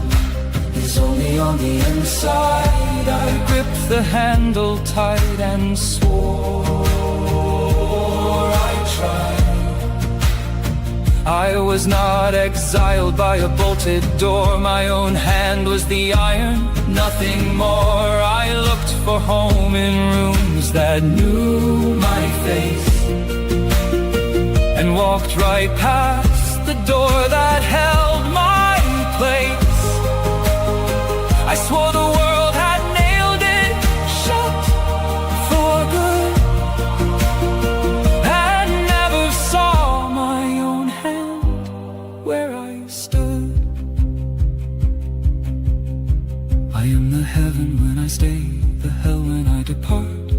S3: is only on the inside. I gripped the handle tight and swore I'd try. I was not exiled by a bolted door. My own hand was the iron, nothing more. I looked for home in rooms that knew my face, and walked right past the door that held my place. I swore the world had nailed it shut for good, and never saw my own hand where I stood. I am the heaven when I stay, the hell when I depart.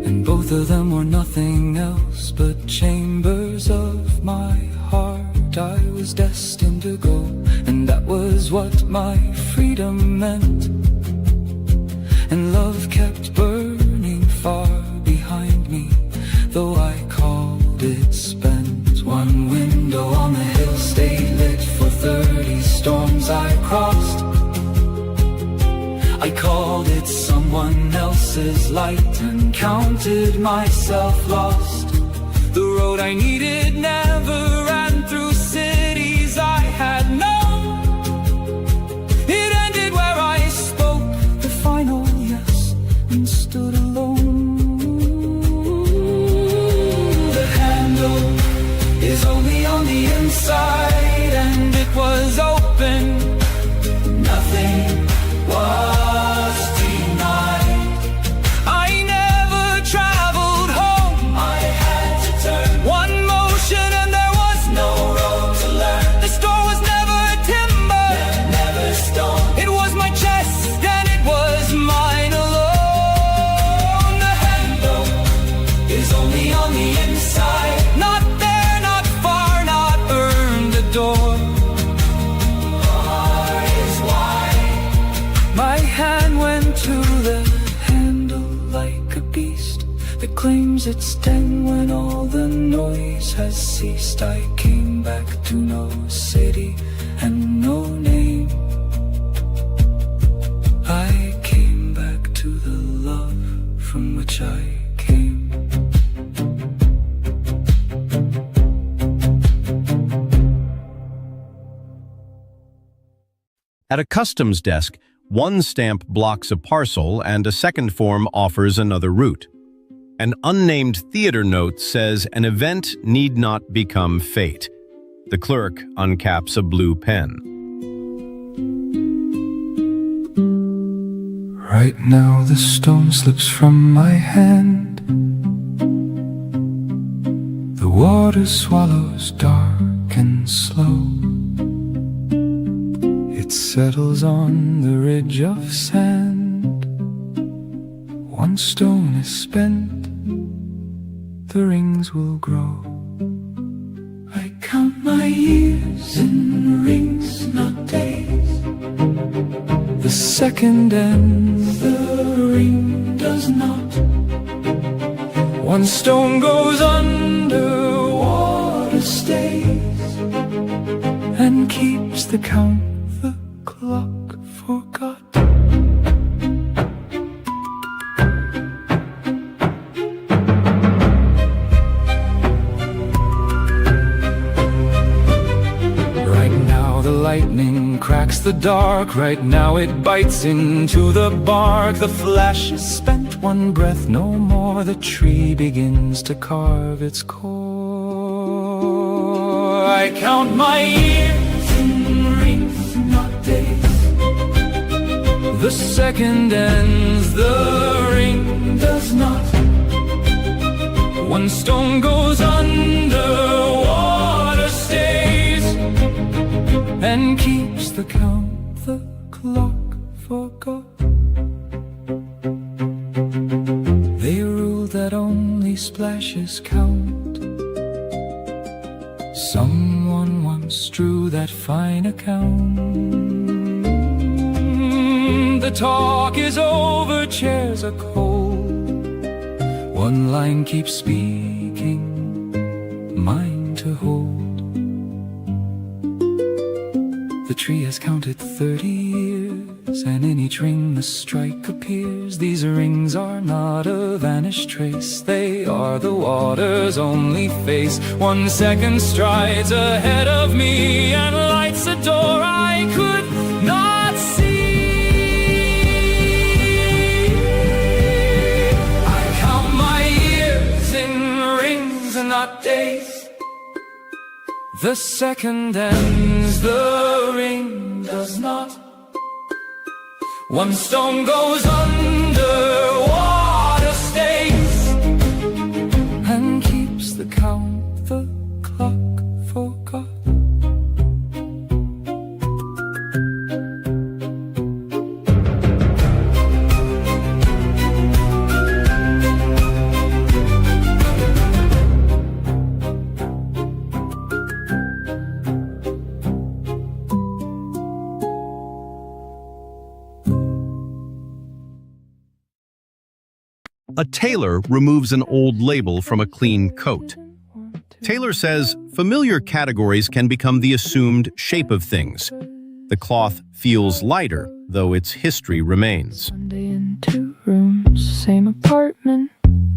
S3: And both of them were nothing else but chambers of my heart. I was destined to go, and that was what my freedom meant. And love kept burning far behind me, though I called it spent. One window on the hill stayed lit for 30 storms I crossed. I called it someone else's light and counted myself lost. The road I needed never ran through cities I had known. It ended where I spoke the final yes and stood alone. The handle is only on the inside, and it was open. Nothing was denied. I never traveled home. I had to turn one motion and there was no road to learn. This door was never timber, never stone. It was my chest and it was mine alone. The handle is only on the inside. Not there, not far, not earned the door. My hand went to the handle like a beast that claims its den when all the noise has ceased. I came back to no city and no name. I came back to the love from which I came.
S2: At a customs desk, one stamp blocks a parcel and a second form offers another route. An unnamed theater note says an event need not become fate. The clerk uncaps a blue pen.
S3: Right now the stone slips from my hand. The water swallows dark and slow. It settles on the ridge of sand. One stone is spent, the rings will grow. I count my years in rings, not days. The second ends, the ring does not. One stone goes under, water stays, and keeps the count. The clock forgot. Right now the lightning cracks the dark. Right now it bites into the bark. The flash is spent, one breath no more. The tree begins to carve its core. I count my years in rings, not days. The second ends, the ring does not. One stone goes under, water stays, and keeps the count. The clock forgot. They ruled that only splashes count. Someone once drew that fine account. The talk is over, chairs are cold. One line keeps speaking, mine to hold. The tree has counted 30 years, and in each ring the strike appears. These rings are not a vanished trace, they are the water's only face. 1 second strides ahead of me and lights a door I could not see. I count my years in rings and not days. The second ends, the ring does not. One stone goes under, water stays, and keeps the count. The clock forgot.
S2: A tailor removes an old label from a clean coat. Taylor says familiar categories can become the assumed shape of things. The cloth feels lighter, though its history remains.
S1: Sunday in 2 rooms, same apartment,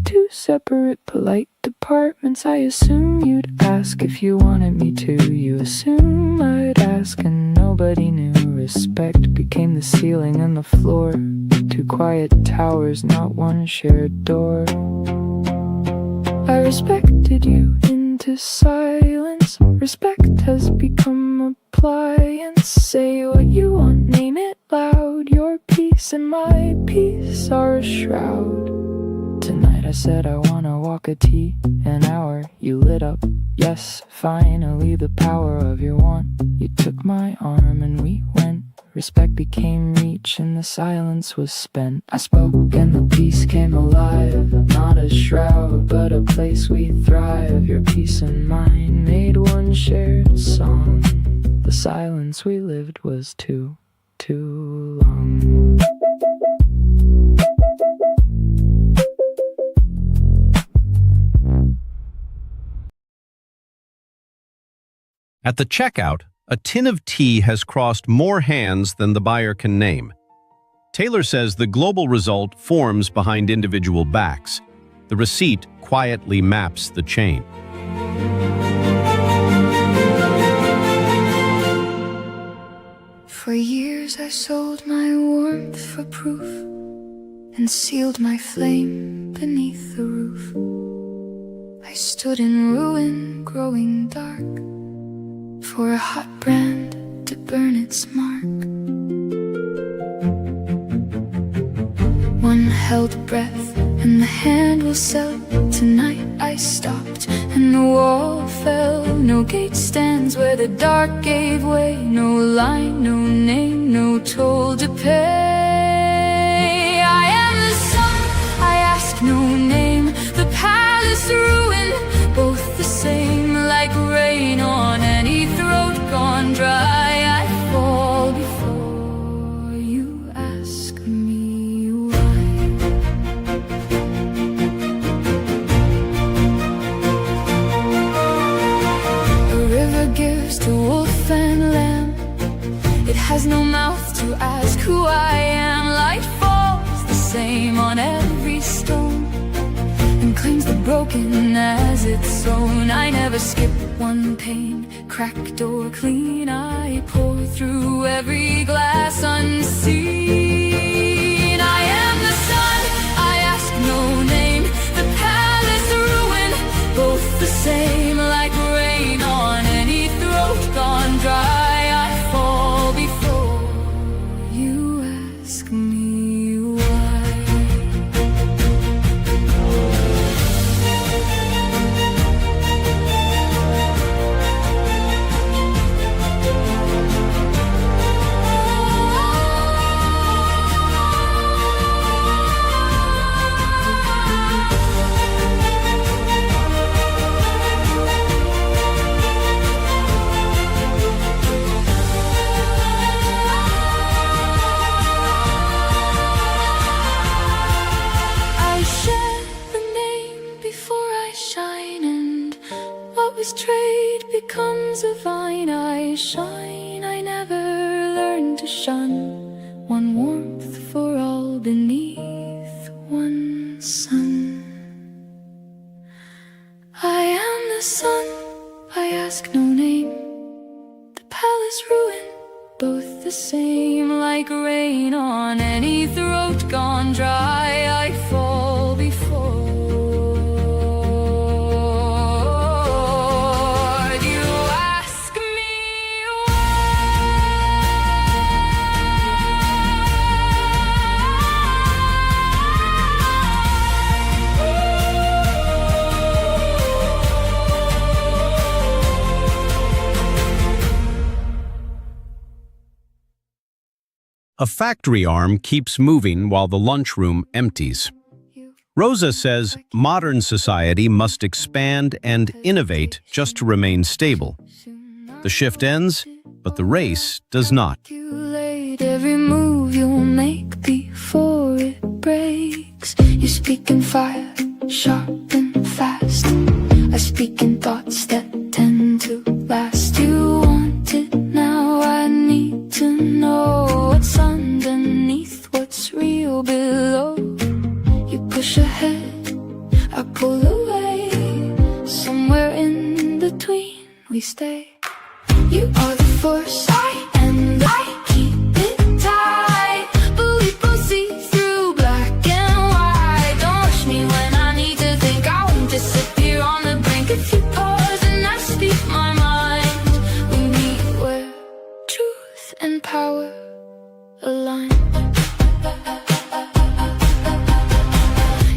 S1: 2 separate polite departments. I assume you'd ask if you wanted me to. You assume I'd ask, and nobody knew. Respect became the ceiling and the floor. 2 quiet towers, not one shared door. I respected you into silence. Respect has become appliance. Say what you want, name it loud. Your peace and my peace are a shroud. Tonight I said I wanna walk a T an hour. You lit up, yes, finally the power of your want. You took my arm and we went. Respect became reach and the silence was spent. I spoke and the peace came alive. Not a shroud, but a place we thrive. Your peace and mine made one shared song. The silence we lived was too long.
S2: At the checkout, a tin of tea has crossed more hands than the buyer can name. Taylor says the global result forms behind individual backs. The receipt quietly maps the chain.
S1: For years I sold my warmth for proof and sealed my flame beneath the roof. I stood in ruin, growing dark, for a hot brand to burn its mark. One held breath and the hand will sell. Tonight I stopped and the wall fell. No gate stands where the dark gave way. No line, no name, no toll to pay. I am the sun, I ask no name. The palace ruined, both the same. Like rain on any throat gone dry, I fall before you ask me why. A river gives to wolf and lamb. It has no mouth to ask who I am. Light falls the same on every stone and claims the broken as its own. I never skip one pane, cracked or clean. I pour through every glass unseen. I am the sun, I ask no name. The palace ruined, both the same. Like rain on any throat gone dry, I fall before you ask me. as a vine I shine. I never learned to shun. One warmth for all beneath one sun. I am the sun, I ask no name. The palace ruin, both the same. Like rain on any throat gone dry, I fall before you ask me
S2: A factory arm keeps moving while the lunchroom empties. Rosa says modern society must expand and innovate just to remain stable. The shift ends, but the race does not.
S1: calculate every move you'll make before it breaks. You speak in fire, sharp and fast. I speak in thoughts that tend to last. You want it now, I need to know what's underneath, what's real below. You push ahead, I pull away. Somewhere in between we stay. You are the force, I am, I keep it tight. But we both see through black and white. Don't rush me when I need to think. I won't disappear on the brink. If you pause and I speak my mind, we meet where truth and power align.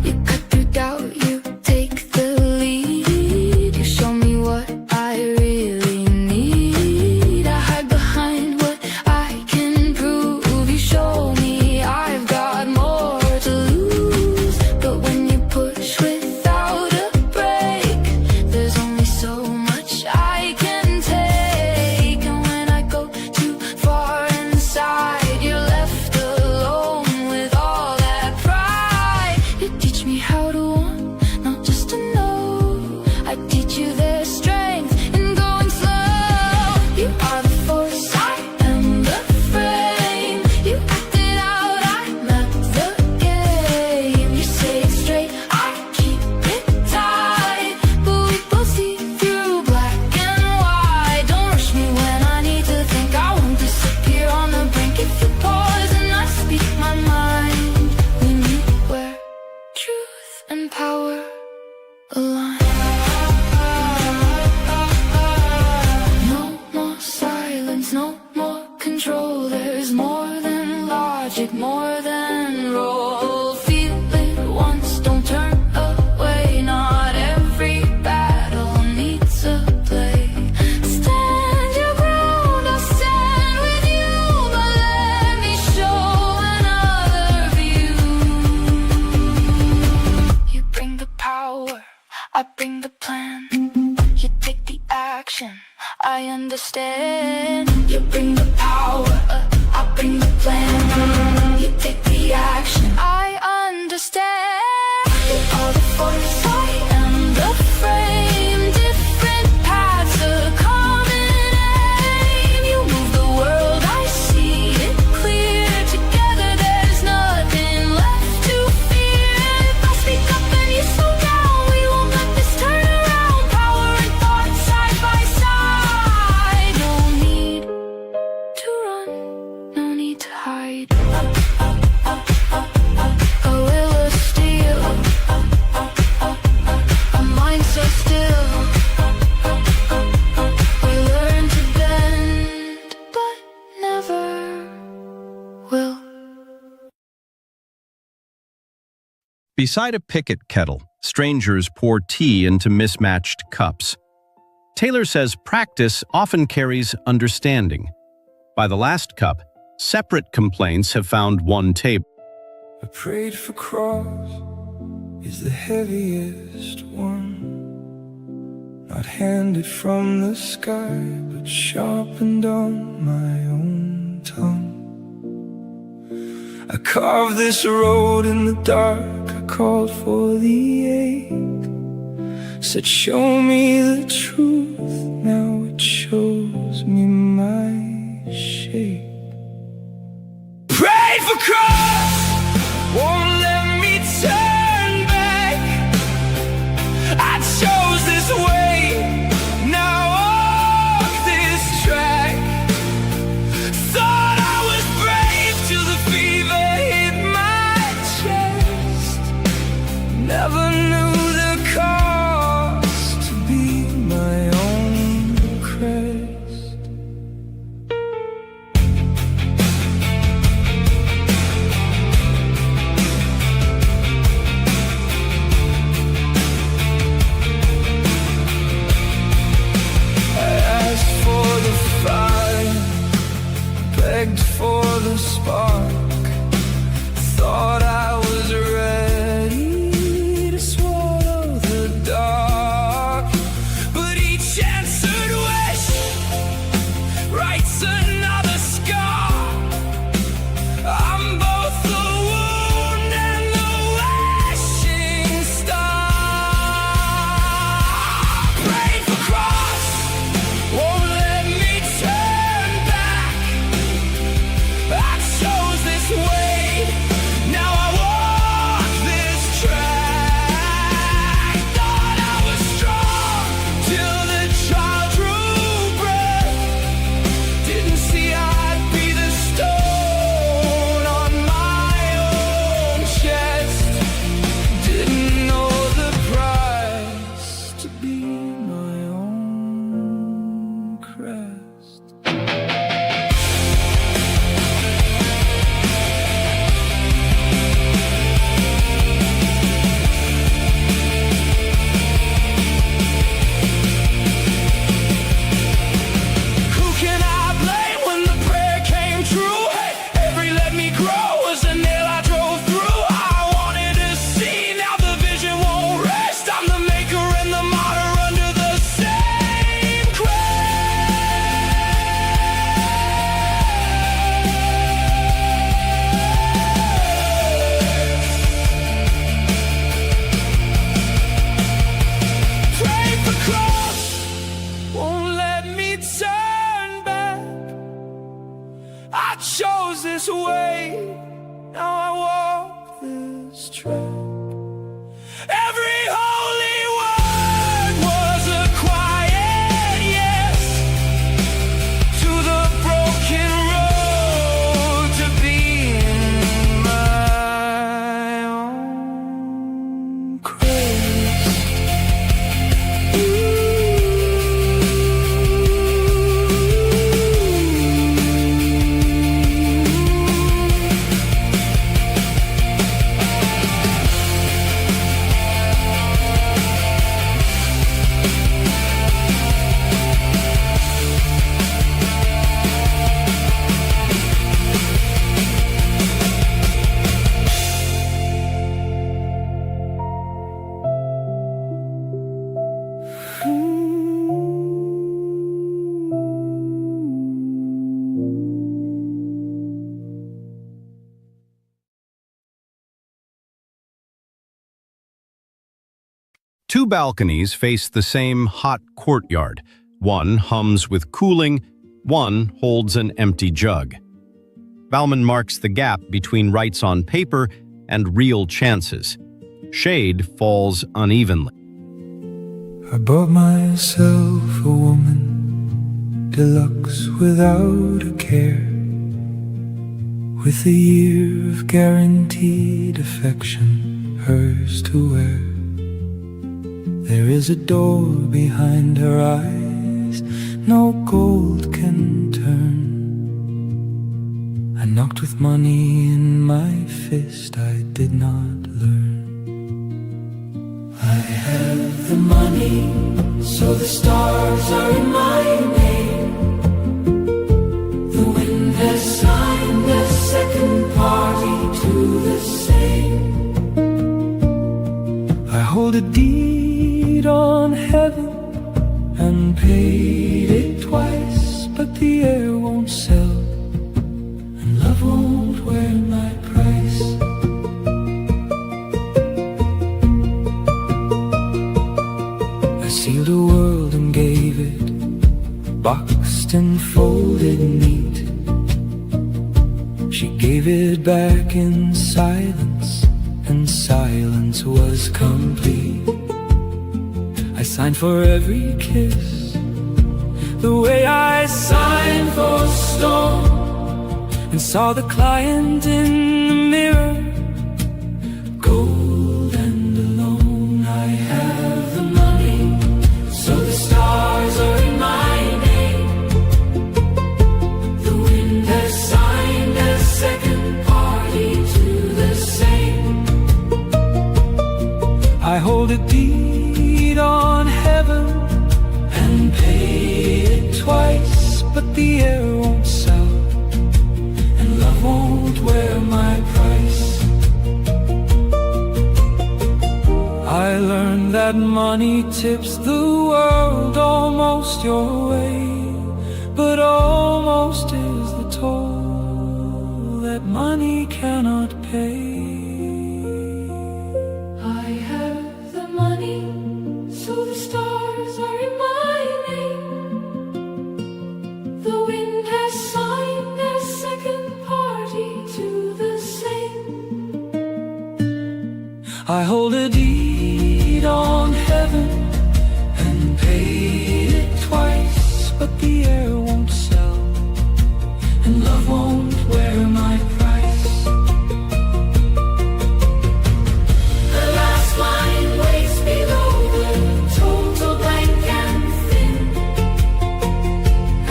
S1: You cut through doubt, you take the lead. You show me what I really need. I hide behind what I can prove. You show me I've got more to lose. But when you push without a break, there's only so much I can take. And when I go too far inside, you're left alone with all that pride. You teach me how to want, not just to know. I teach you there's strength in going slow. You are the force, I am the frame. You act it out, I map the game. You say it straight, I keep it tight. But we both see through black and white. Don't rush me when I need to think. I won't disappear on the brink. If you pause and I speak my mind, we meet where truth and power align. No more silence, no more control. There's more than logic, more than roll. Feel it once, don't turn away. Not every battle needs a play. Stand your ground, I'll stand with you. But let me show another view. You bring the power, I bring the plan. You take the action, I understand. You bring the power, I bring the plan. You take the action, I understand. You are the force, I am the frame. Different paths, a common aim. You move the world, I see it clear. Together there's nothing left to fear. If I speak up and you slow down, we won't let this turn around. Power and thought side by side. No need to run, no need to hide. A will of steel, a mind so still. We learn to bend, but never will.
S2: Beside a picket kettle, strangers pour tea into mismatched cups. Taylor says practice often carries understanding. By the last cup, separate complaints have found one table.
S3: I prayed for cross is the heaviest one, not handed from the sky, but sharpened on my own tongue. I carved this road in the dark, I called for the ache, said show me the truth, now it shows me my shape. Prayed for cross, won't let me turn back. I chose this way, now I walk this track. Thought I was brave till the fever hit my chest. Never knew the cost to be my own crest. I asked for the fire, begged for the spark. Thought I was ready to swallow the dark, but each answered wish writes another scar. I'm both the wound and the wishing star. Prayed for cross, won't let me turn back. I chose this way, now I walk this track. Thought I was strong till the child drew breath. Didn't see I'd be the stone on my own chest. Didn't know the price to be my own crest. Who can I blame when the prayer came true? Hey, every let me grow was a nail I drove through. I wanted to see, now the vision won't rest. I'm the maker and the martyr under the same crest. Pray for cross, won't let me turn back. I chose this way, now I walk this track. Every holy word was a quiet yes to the broken road to being my own crest.
S2: Two balconies face the same hot courtyard. One hums with cooling, one holds an empty jug. Valmon marks the gap between rights on paper and real chances. Shade falls unevenly.
S3: I bought myself a woman, deluxe without a care, with a year of guaranteed affection, hers to wear. There is a door behind her eyes, no gold can turn. I knocked with money in my fist, I did not learn. I have the money, so the stars are in my name. The wind has signed a second party to the same. I hold a deed on heaven and paid it twice, but the air won't sell and love won't wear my price. I sealed a world and gave it boxed and folded neat. She gave it back in silence, and silence was complete. I signed for every kiss, the way I signed for a storm, and saw the client in the mirror, cold and alone. I have the money, so the stars are in my name. The wind has signed a second party to the same. I hold a deed on heaven and paid it twice, but the air won't sell, and love won't wear my price. I learned that money tips the world almost your way, but almost is the toll that money cannot pay. I have the money, so the stars are in my name. The wind has signed a second party to the same. I hold a deed on heaven and paid it twice, but the air won't sell, and love won't wear my price. The last line waits below the total blank and thin,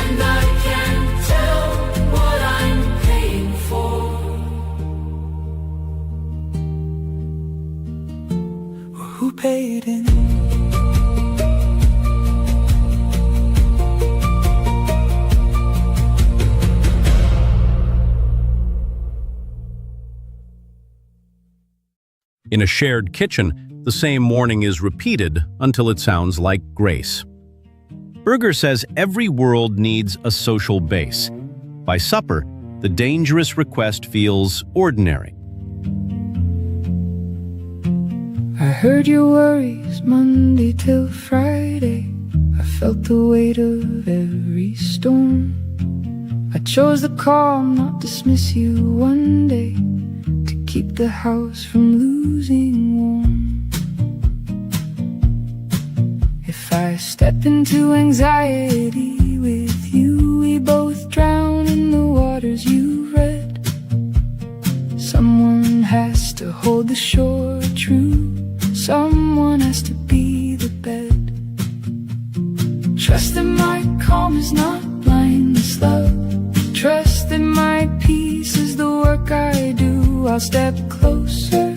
S3: and I can't tell what I'm paying for, or who paid in.
S2: In a shared kitchen, the same morning is repeated until it sounds like grace. Berger says every world needs a social base. By supper, the dangerous request feels ordinary.
S1: I heard your worries Monday till Friday. I felt the weight of every storm. I chose the calm, not dismiss you one day, to keep the house from losing warm. If I step into anxiety with you, we both drown in the waters you read. Someone has to hold the shore true, someone has to be the bed. Trust that my calm is not blindness, love. Trust that my peace is the work I do. I'll step closer,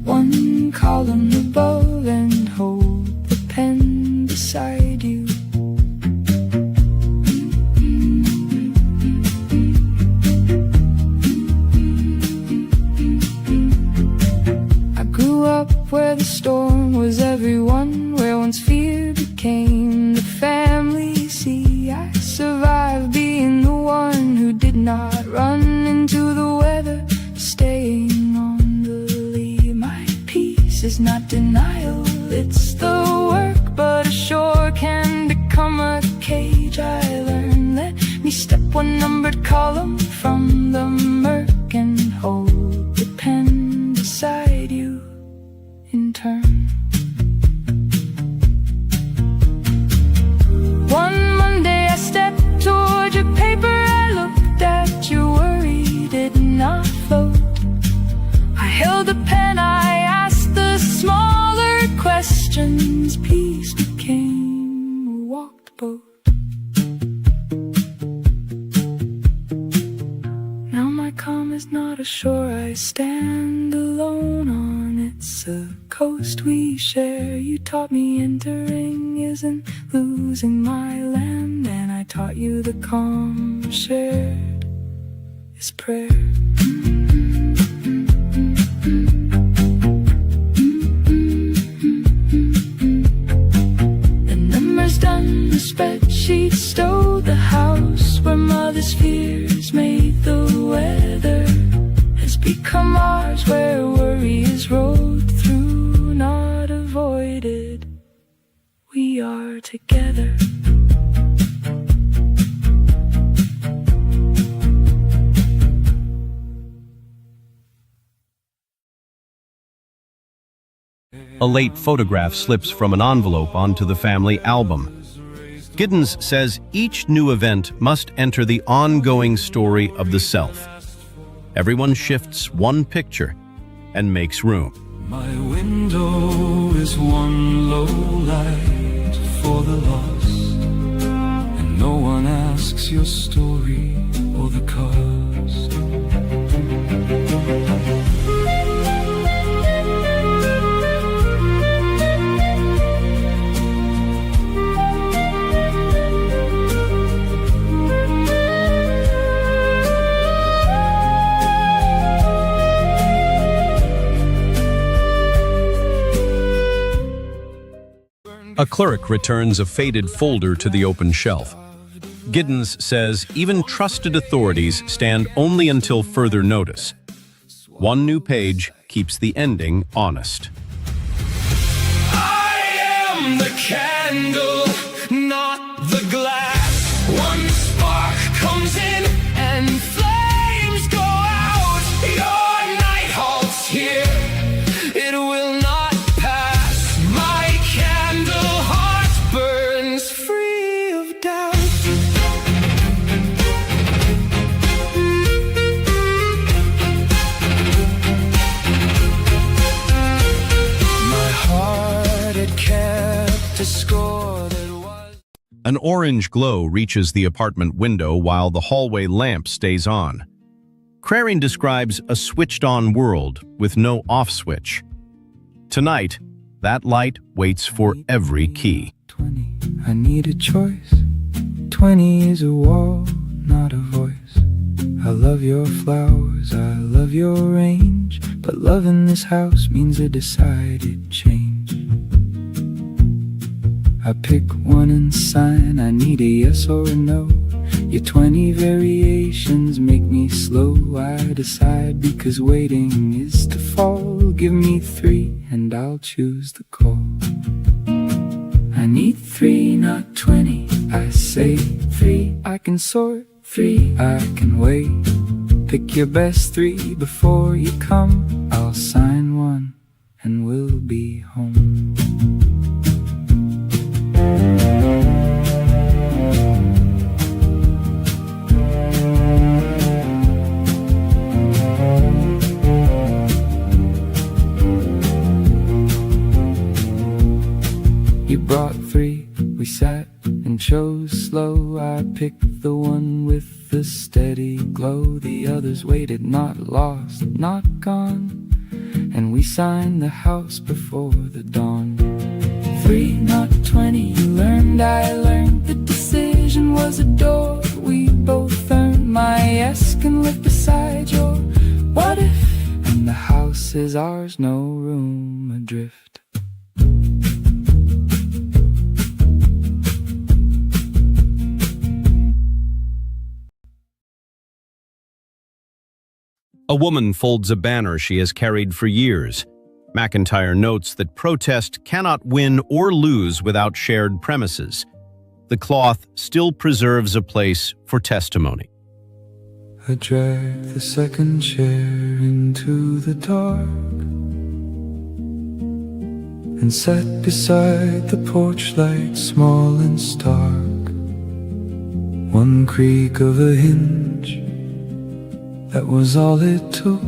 S1: one column above, and hold the pen beside you. I grew up where the storm was everyone, where once fear became the family. See, I survived being the one who did not run into the weather, staying on the lee. My peace is not denial, it's the work, but a shore can become a cage. I learned, let me step one numbered column from the murk and hold the pen beside you in turn. One Monday I stepped toward your paper, I looked at your worry did not float. I held the pen, I asked the smaller questions. Peace became a walked boat. Now my calm is not a shore I stand alone on, it's a coast we share. You taught me entering isn't losing my land, and I taught you the calm shared is prayer. The numbers done, the spreadsheet stowed, the house where mother's fears made the weather has become ours, where worry is rode through, not avoided. We are together.
S2: A late photograph slips from an envelope onto the family album. Giddens says each new event must enter the ongoing story of the self. Everyone shifts one picture and makes room.
S3: My window is one low light for the lost, and no one asks your story or the cost.
S2: A clerk returns a faded folder to the open shelf. Giddens says even trusted authorities stand only until further notice. One new page keeps the ending honest.
S3: I am the candle, not the glass. One spark comes in and flames go out. Your night halts here, it will not pass. My candle heart burns free of doubt. My heart had kept a score that was.
S2: An orange glow reaches the apartment window while the hallway lamp stays on. Crarine describes a switched-on world with no off switch. Tonight, that light waits for every key.
S3: 20, I need a choice. 20 is a wall, not a voice. I love your flowers, I love your range, but love in this house means a decided change. I pick one and sign, I need a yes or a no. Your 20 variations make me slow. I decide because waiting is to fall. Give me 3 and I'll choose the call. I need 3, not 20. I say 3, I can sort 3, I can wait. Pick your best 3 before you come. I'll sign 1 and we'll be home. You brought 3, we sat and chose slow. I picked the one with the steady glow. The others waited, not lost, not gone. And we signed the house before the dawn. 3, not 20, you learned, I learned. The decision was a door we both earned. My yes can live beside your what if. And the house is ours, no room adrift.
S2: A woman folds a banner she has carried for years. MacIntyre notes that protest cannot win or lose without shared premises. The cloth still preserves a place for testimony.
S3: I dragged the second chair into the dark and sat beside the porch light, small and stark. One creak of a hinge, that was all it took.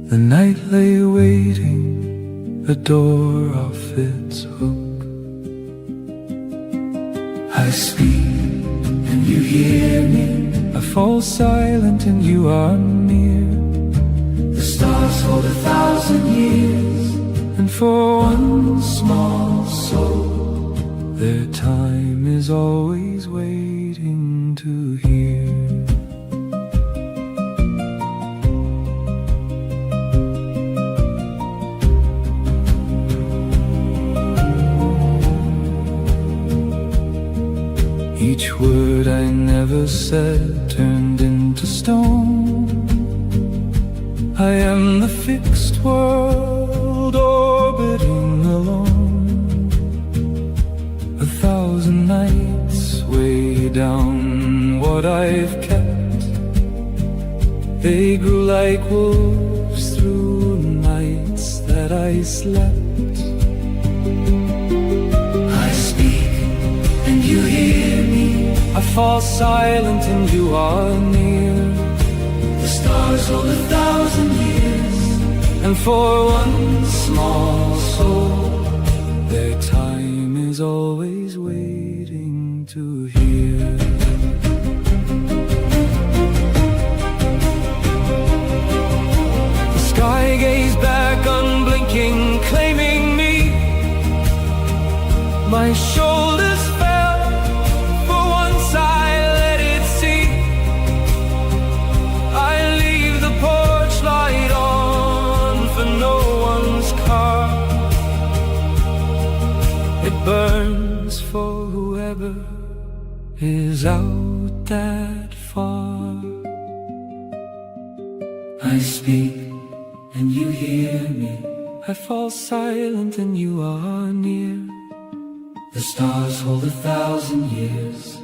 S3: The night lay waiting, the door off its hook. I speak and you hear me, I fall silent and you are near. The stars hold 1,000 years, and for one small soul, their time is always waiting to hear. Each word I never said turned into stone. I am the fixed world orbiting alone. 1,000 nights weigh down what I've kept. They grew like wolves through nights that we slept. I speak and you hear me. I fall silent and you are near. The stars hold 1,000 years, and for one small soul, their time is always waiting to hear. The sky gazed back unblinking, claiming me. My shoulders fell, for once I let it see. I leave the porch light on for no one's car. It burns for whoever is out that far. I speak and you hear me. I fall silent and you are near. The stars hold 1,000 years,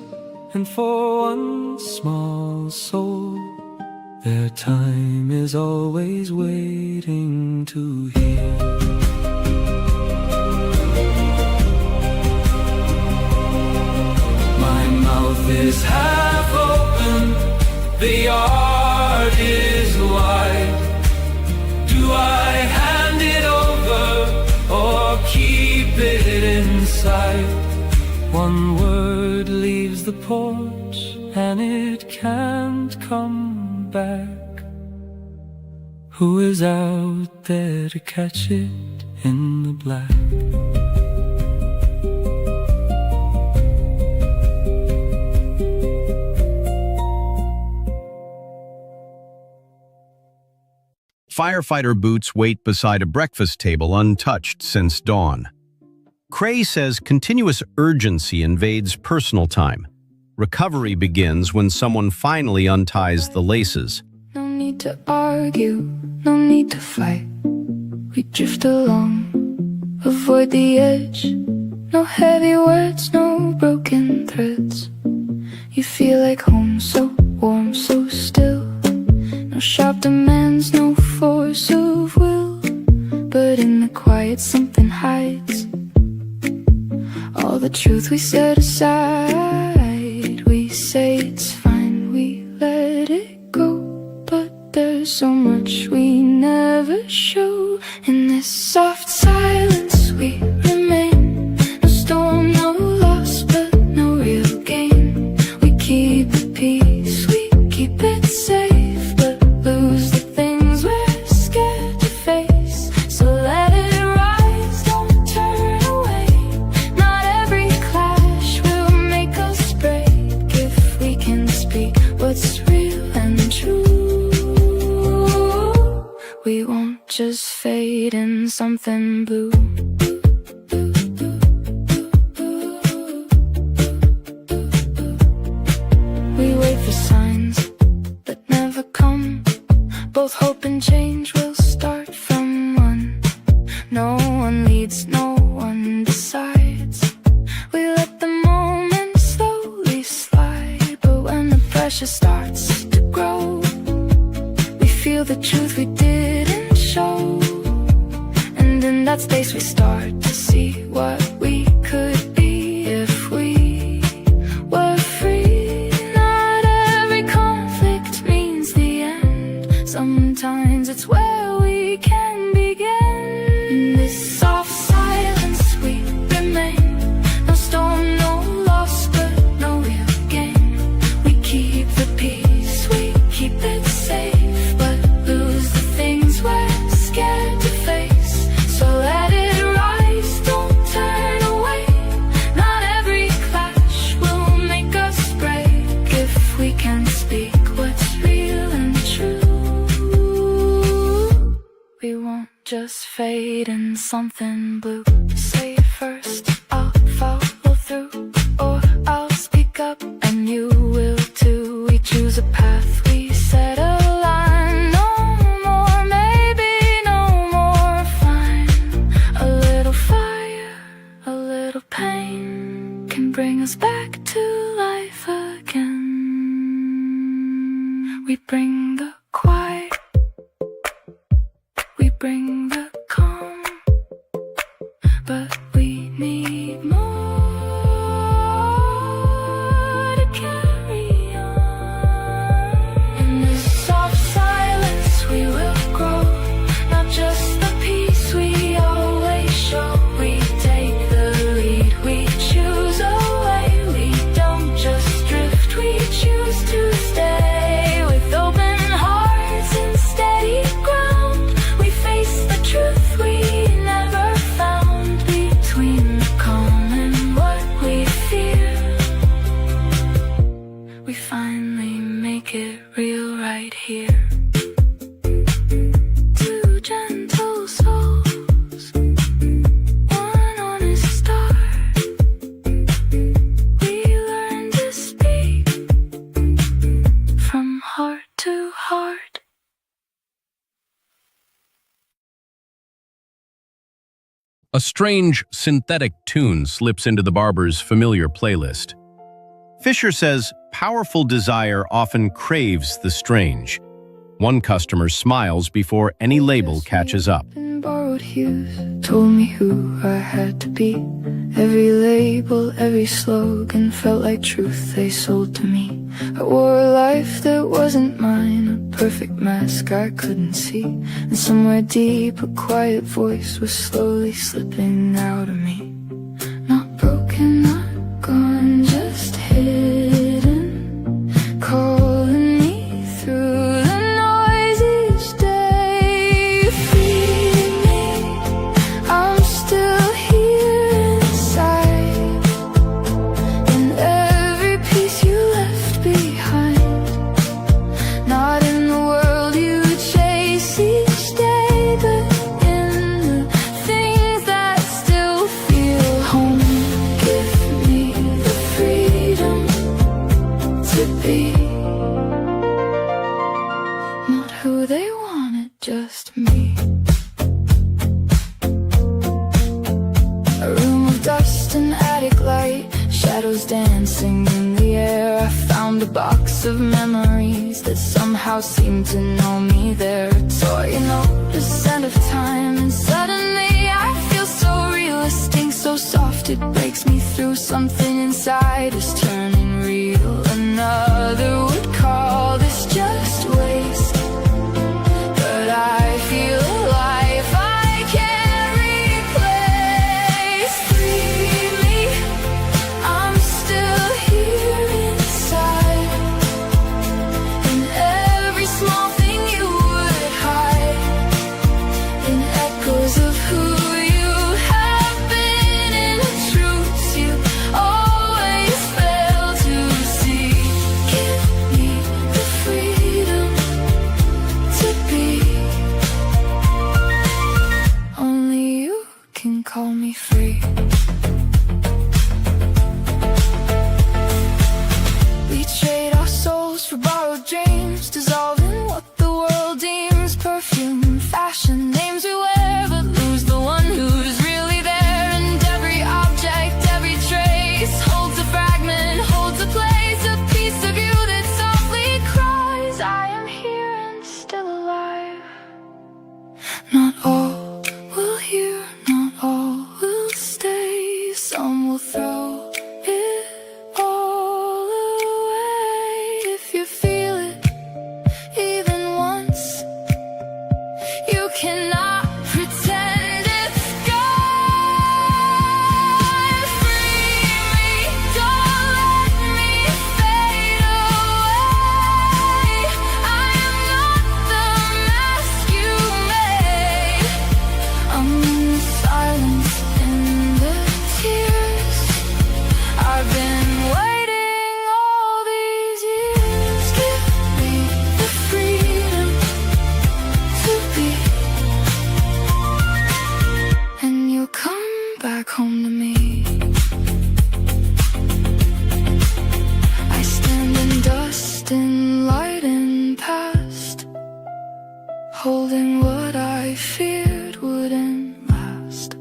S3: and for one small soul, their time is always waiting to hear. My mouth is half open, the yard is wide. Do I hand it over or keep it inside? One word leaves the porch and it can't come back. Who is out there to catch it in the black?
S2: Firefighter boots wait beside a breakfast table untouched since dawn. Cray says continuous urgency invades personal time. Recovery begins when someone finally unties the laces.
S1: No need to argue, no need to fight. We drift along, avoid the edge. No heavy words, no broken threads. You feel like home, so warm, so still. No sharp demands, no force of will. But in the quiet something hides. All the truth we set aside. We say it's fine, we let it go. But there's so much we never show. In this soft silence we remain. No storm, no loss, but no real gain. We keep the peace, we keep it safe, but lose the things we're scared to face. So let it rise, don't turn away. Not every clash will make us break. If we can speak what's real and true, we won't just fade in something blue. We wait for signs that never come. Both hope and change will start from one. No one leads, no one decides. We let the moment slowly slide. But when the pressure starts to grow, we feel the truth we didn't show. And in that space we start to see what we could be if we were free. Not every conflict means the end. Sometimes it's where we can begin. In this soft silence we remain. No storm, no loss, but no real gain. We keep the peace, we keep it safe, but lose the things we're scared to face. So let it rise, don't turn away. Not every clash will make us break. If we can speak what's real and true, we won't just fade in something blue. Say it first, I'll follow through, or I'll speak up and you will too. We choose a path, we set a line. No more, maybe no more fine. A little fire, a little pain can bring us back to life again. We bring the quiet, we bring the calm.
S2: A strange, synthetic tune slips into the barber's familiar playlist. Fisher says powerful desire often craves the strange. One customer smiles before any label catches up.
S1: Borrowed hues told me who I had to be. Every label, every slogan felt like truth they sold to me. I wore a life that wasn't mine, a perfect mask I couldn't see. And somewhere deep, a quiet voice was slowly slipping out of me. Not broken, not gone, just hidden, calling me through the noise each day. Free me, I'm still here inside, in every piece you left behind. Not in the world you chase each day, but in the things that still feel home. Give me the freedom to be not who they wanted, just me. A room of dust and attic light, shadows dancing in the air. I found a box of memories that somehow seem to know me. They're a toy, you know, the scent of time. And suddenly I feel so real, a sting so soft it breaks me through. Something inside is turning real. Another would call this just waste, but I feel alive, I can't replace. Free me, I'm still here inside, in every small thing you would hide, in echoes of who you have been, in the truths you always fail to see. Give me the freedom to be. Only you can call me free. We trade our souls for borrowed dreams, dissolving what the world deems perfume, fashion, names we wear, but lose the one who's really there. And every object, every trace holds a fragment, holds a place, a piece of you that softly cries, I am here and still alive. Not all will hear, not all will stay. Some will throw it all away. If you feel it even once, you cannot pretend it's gone. Free me, don't let me fade away. I am not the mask you made. I'm in the silence, in the tears. I've been waiting all these years. Give me the freedom to be, and you'll come back home to me. I stand in dust, in light, in past, holding what I feared wouldn't last.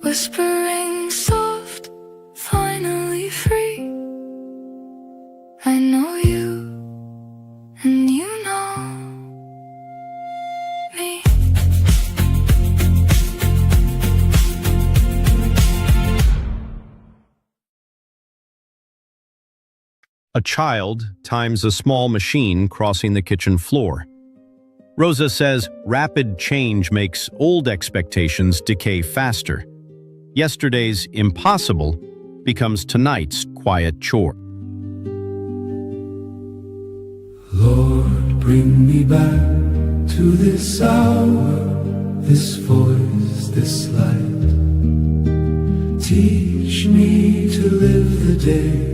S1: Whispering soft, finally free. I know you, and you know me.
S2: A child times a small machine crossing the kitchen floor. Rosa says rapid change makes old expectations decay faster. Yesterday's impossible becomes tonight's quiet chore.
S3: Lord, bring me back to this hour, this voice, this light. Teach me to live the day,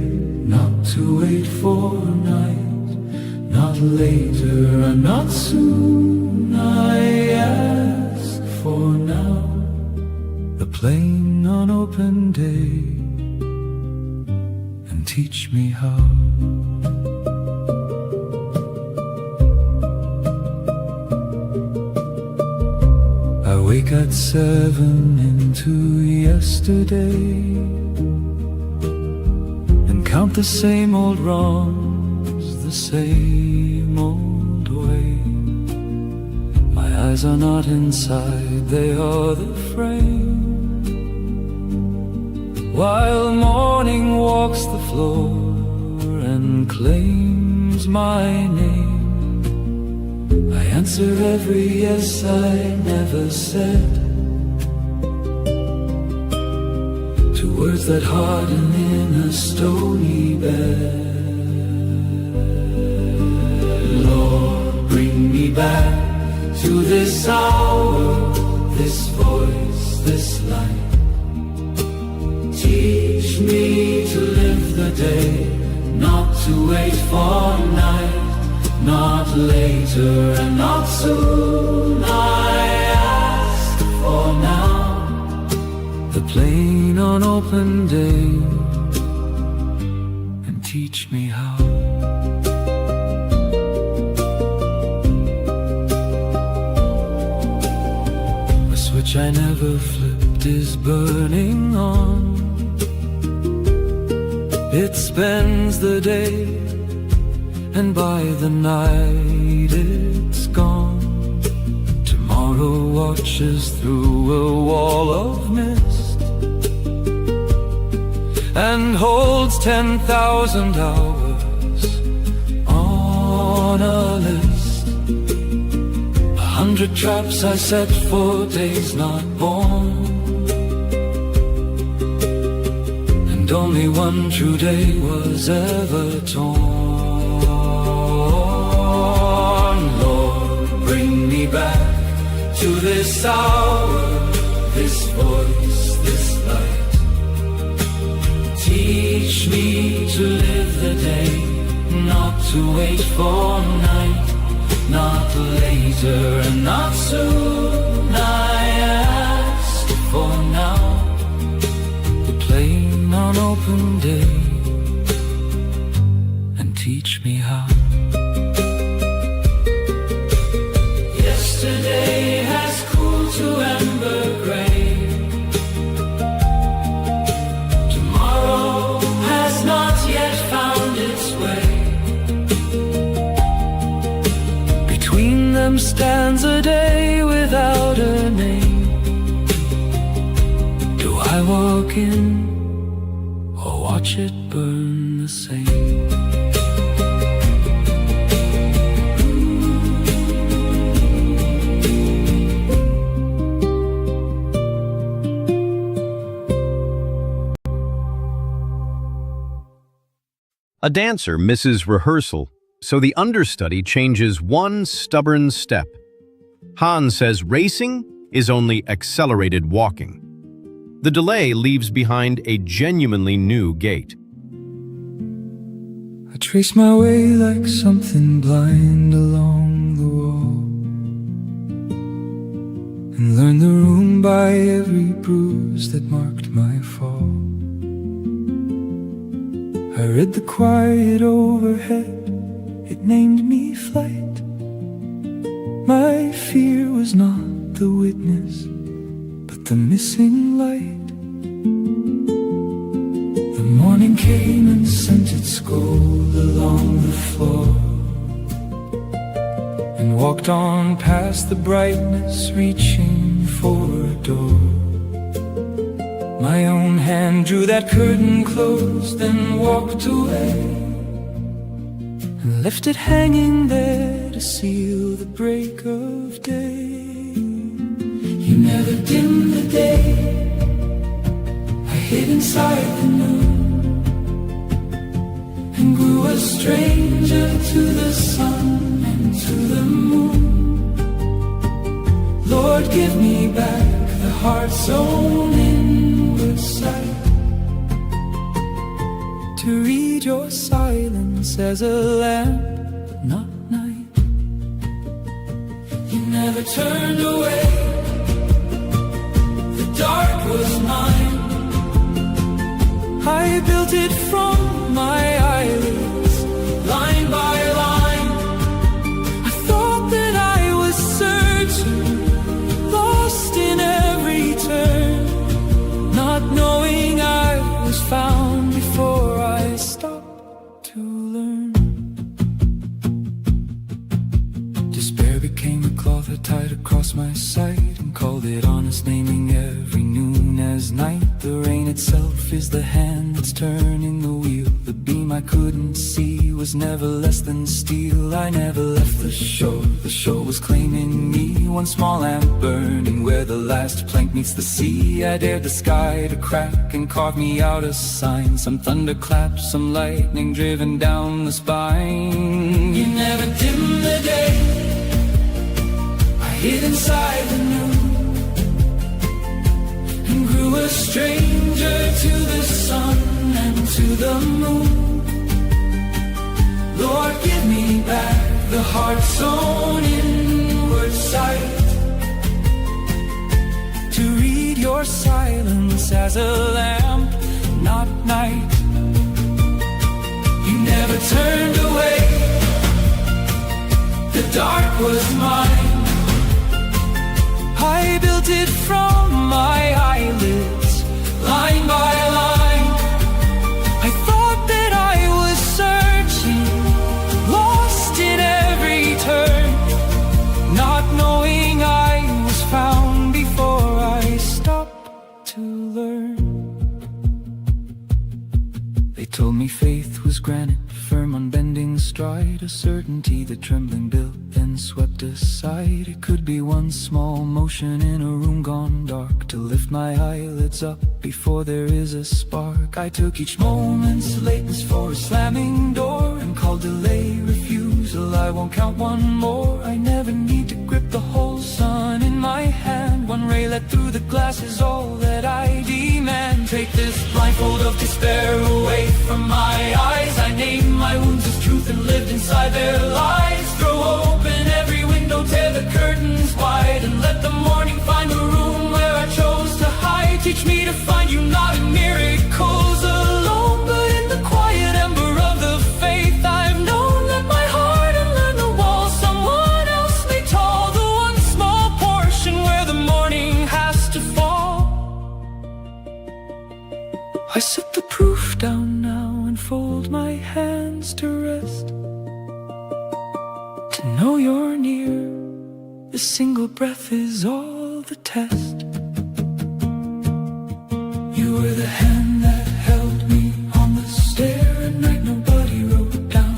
S3: not to wait for night, not later and not soon. I ask for now, the plain unopened day, and teach me how. I wake wake at 7 into yesterday and count the same old wrongs, the same old way. My eyes are not inside, they are the frame. While morning walks the floor and claims my name, I answer every yes I never said, to words that harden in a stony bed. Lord, bring me back to this hour, this voice, this light. Teach me to live the day, not to wait for night, not later and not soon. I ask for now, the plain unopened day, and teach me how. A switch I never flipped is burning on. It spends the day, and by the night it's gone. Tomorrow watches through a wall of mist and holds 10,000 hours on a list. 100 traps I set for days not born, and only one true day was ever torn. Lord, bring me back to this hour, this voice, this light. Teach me to live the day, not to wait for night, not later and not soon. I ask for now, plain unopened day, and teach me how. Yesterday has cooled to ember gray, tomorrow has not yet found its way. Between them stands a day without a name. Do I walk in or watch it burn the same?
S2: A dancer misses rehearsal, so the understudy changes one stubborn step. Han says racing is only accelerated walking. The delay leaves behind a genuinely new gait.
S3: I trace my way like something blind along the wall, and learn the room by every bruise that marked my fall. I read the quiet overhead, it named me flight. My fear was not the witness, but the missing light. The morning came and sent its gold along the floor, and walked on past the brightness, reaching for a door. My own hand drew that curtain close, then walked away, and left it hanging there to seal the break of day. You never dimmed the day, I hid inside the noon, and grew a stranger to the sun and to the moon. Lord, give me back the heart's own inward sight, to read your silence as a lamp, but not night. You never turned away, the dark was mine. I built it from my eyelids, line by line. I thought that I was searching, lost in lost my sight and called it honest, naming every noon as night. The rain itself is the hand that's turning the wheel. The beam I couldn't see was never less than steel. I never left the shore was claiming me. One small lamp burning where the last plank meets the sea. I dared the sky to crack and carve me out a sign. Some thunderclap, some lightning driven down the spine. You never dim the day, I hid inside the noon and grew a stranger to the sun and to the moon. Lord, give me back the heart's own inward sight, to read your silence as a lamp, not night. You never turned away, the dark was mine. I built it from my eyelids, line by line. I thought that I was searching, lost in every turn, not knowing I was found before I stopped to learn. They told me faith was granite, firm unbending stride, a certainty that trembling built then swept aside. It could be one small motion in a room gone dark, to lift my eyelids up before there is a spark. I took each moment's lateness for a slamming door and called delay refusal. I won't count one more. I never need to grip the whole sun in my hand. One ray let through the glass is all that I demand. Take this blindfold of despair away from my eyes. I named my wounds as truth and lived inside their lies. Throw open every window, tear the curtains wide, and let the morning find a room where I chose to hide. Teach me to find you not in miracles alone, but in the quiet ember of the faith I've known. Let my heart unlearn the walls someone else made tall, the one small portion where the morning has to fall. I set the proof down now and fold my hands to rest, to know you're near. The single breath is all the test. You were the hand that held me on the stair at night. Nobody wrote down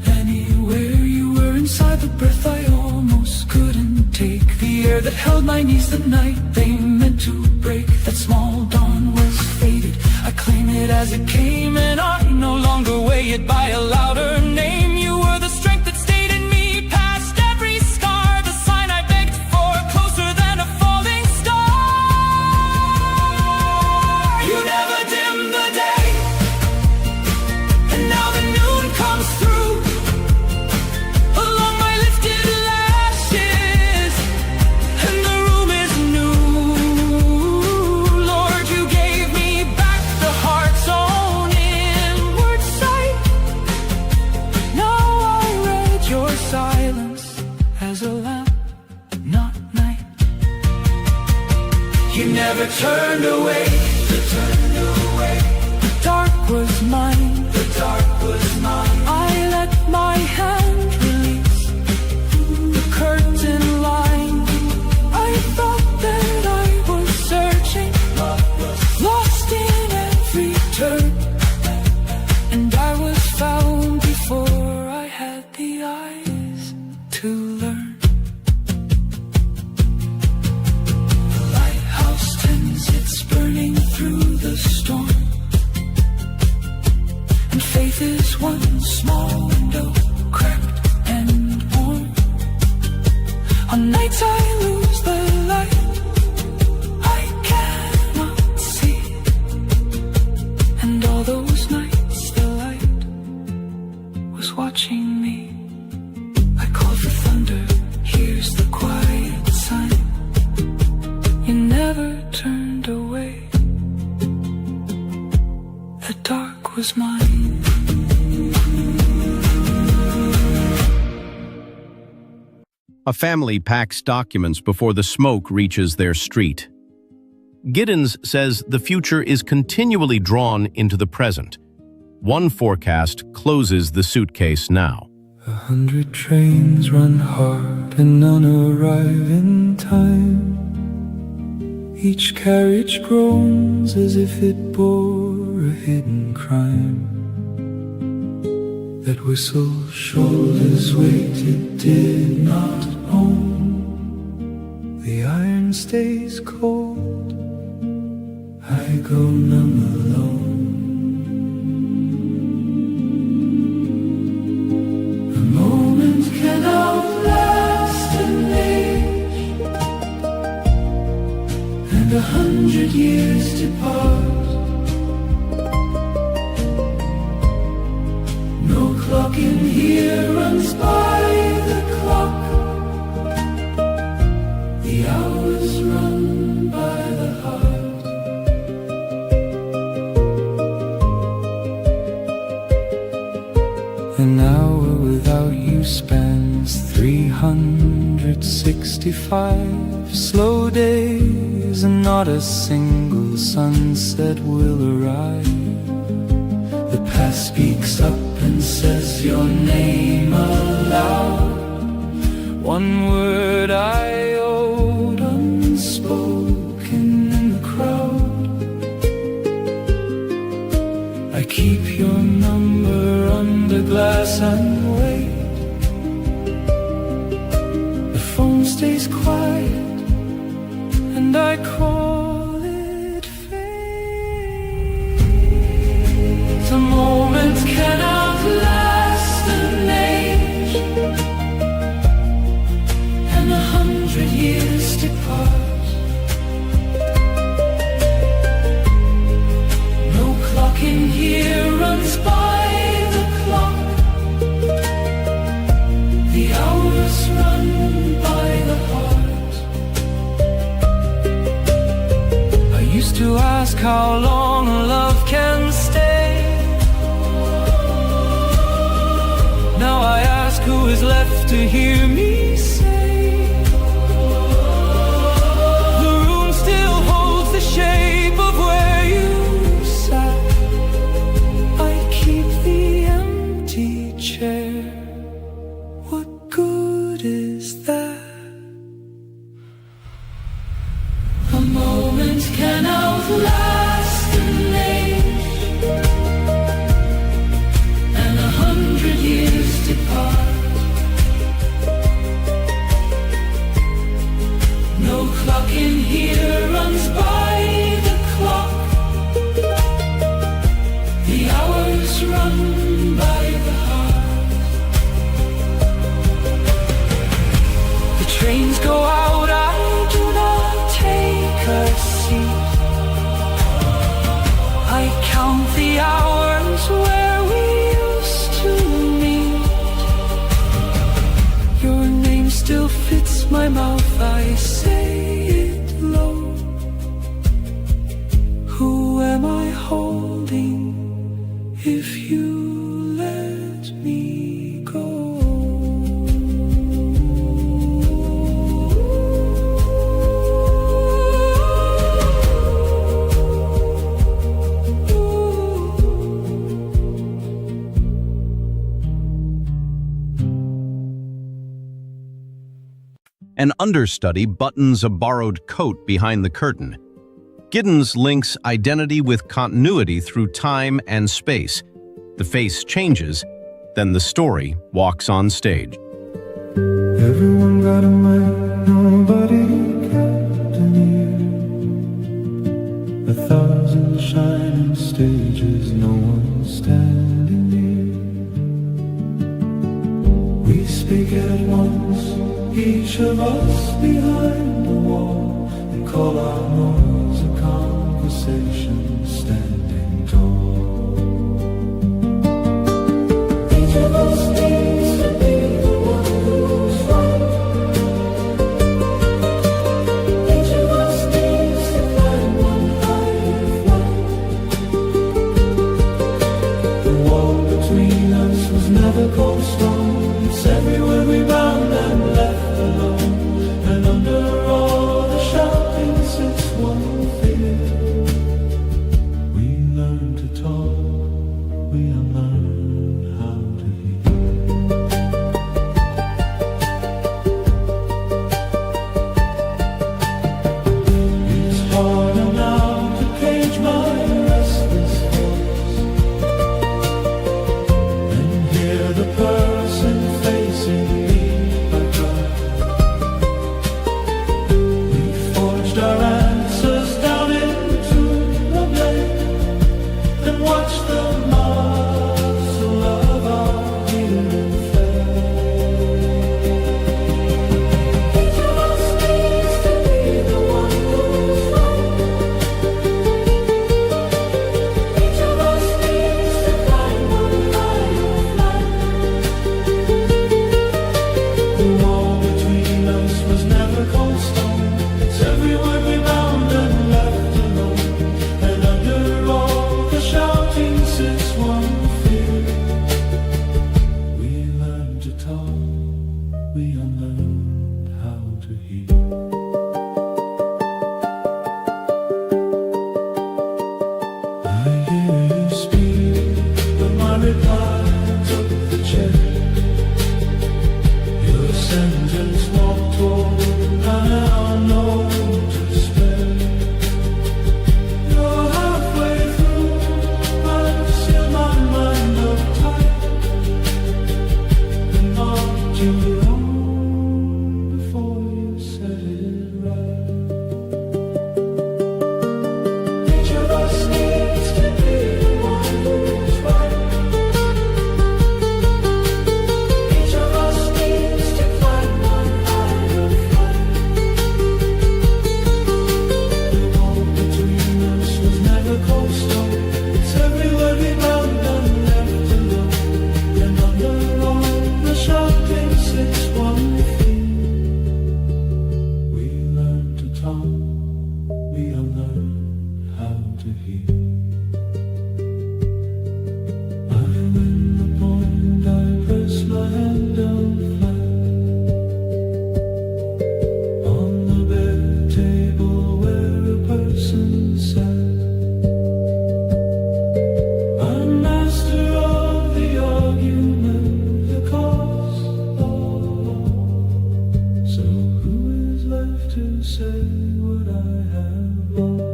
S3: anywhere. You were inside the breath I almost couldn't take, the air that held my knees the night they meant to break. That small dawn was faded, I claim it as it came, and I no longer weigh it by a louder name. You were the strength that stayed in me past every scar, the sign I begged for, closer than a falling star. You never dimmed the day, and now the noon comes through along my lifted lashes, and the room is new. Lord, you gave me back the heart's own inward sight. Now I read your silence as a lamp, not night. You never turned away, the dark was mine, the dark was mine. I let my hand release the curtain line. I thought that I was searching, lost in every turn, and I was found before I had the eyes to learn. The lighthouse tends its burning through the storm, and faith is one small window, cracked and warm. On nights I lose the light, I cannot see, and all those nights the light was watching me. I called for thunder, here's the quiet sign. You never turned away, the dark was mine.
S2: A family packs documents before the smoke reaches their street. Giddens says the future is continually drawn into the present. One forecast closes the suitcase now.
S3: 100 trains run hard and none arrive in time. Each carriage groans as if it bore a hidden crime. That whistle shoulders weight it did not own. The iron stays cold, I go numb alone. A moment can outlast an age, and 100 years depart. No clock in here runs by the clock. The hours run by the heart. An hour without you spans 365 slow days, and not a single sunset will arrive. The past speaks up and says your name aloud. One word I owed unspoken in the crowd. I keep your number under glass and wait. The phone stays quiet and I call it fate. A moment can outlast an age, and 100 years depart. No clock in here runs by the clock. The hours run by the heart. I used to ask how long love can stay. Now I ask who is left to hear me say. The room still holds the shape of where you sat. I keep the empty chair. What good is that? A moment can outlast an age, and 100 years depart. No clock in here runs by the clock. The hours run by the heart. The trains go out, I do not take a seat. I count the hours where we used to meet. Your name still fits my mouth, I say it low. Who am I holding if you let me go?
S2: An understudy buttons a borrowed coat behind the curtain. Giddens links identity with continuity through time and space. The face changes, then the story walks on stage.
S3: Everyone got a mic, nobody kept an ear. 1,000 shining stages, no one standing near. We speak at once, each of us behind the wall, and call our noise a conversation standing tall. Each of us needs to be the one who's right, to hear. I'm in the point, I press my hand down flat on the bare table where a person sat. I'm master of the argument, the cause. So who is left to say what I have lost?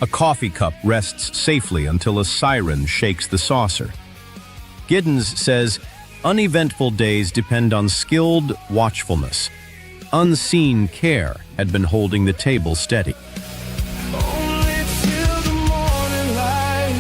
S2: A coffee cup rests safely until a siren shakes the saucer. Giddens says, uneventful days depend on skilled watchfulness. Unseen care had been holding the table steady.
S3: Only till the morning light.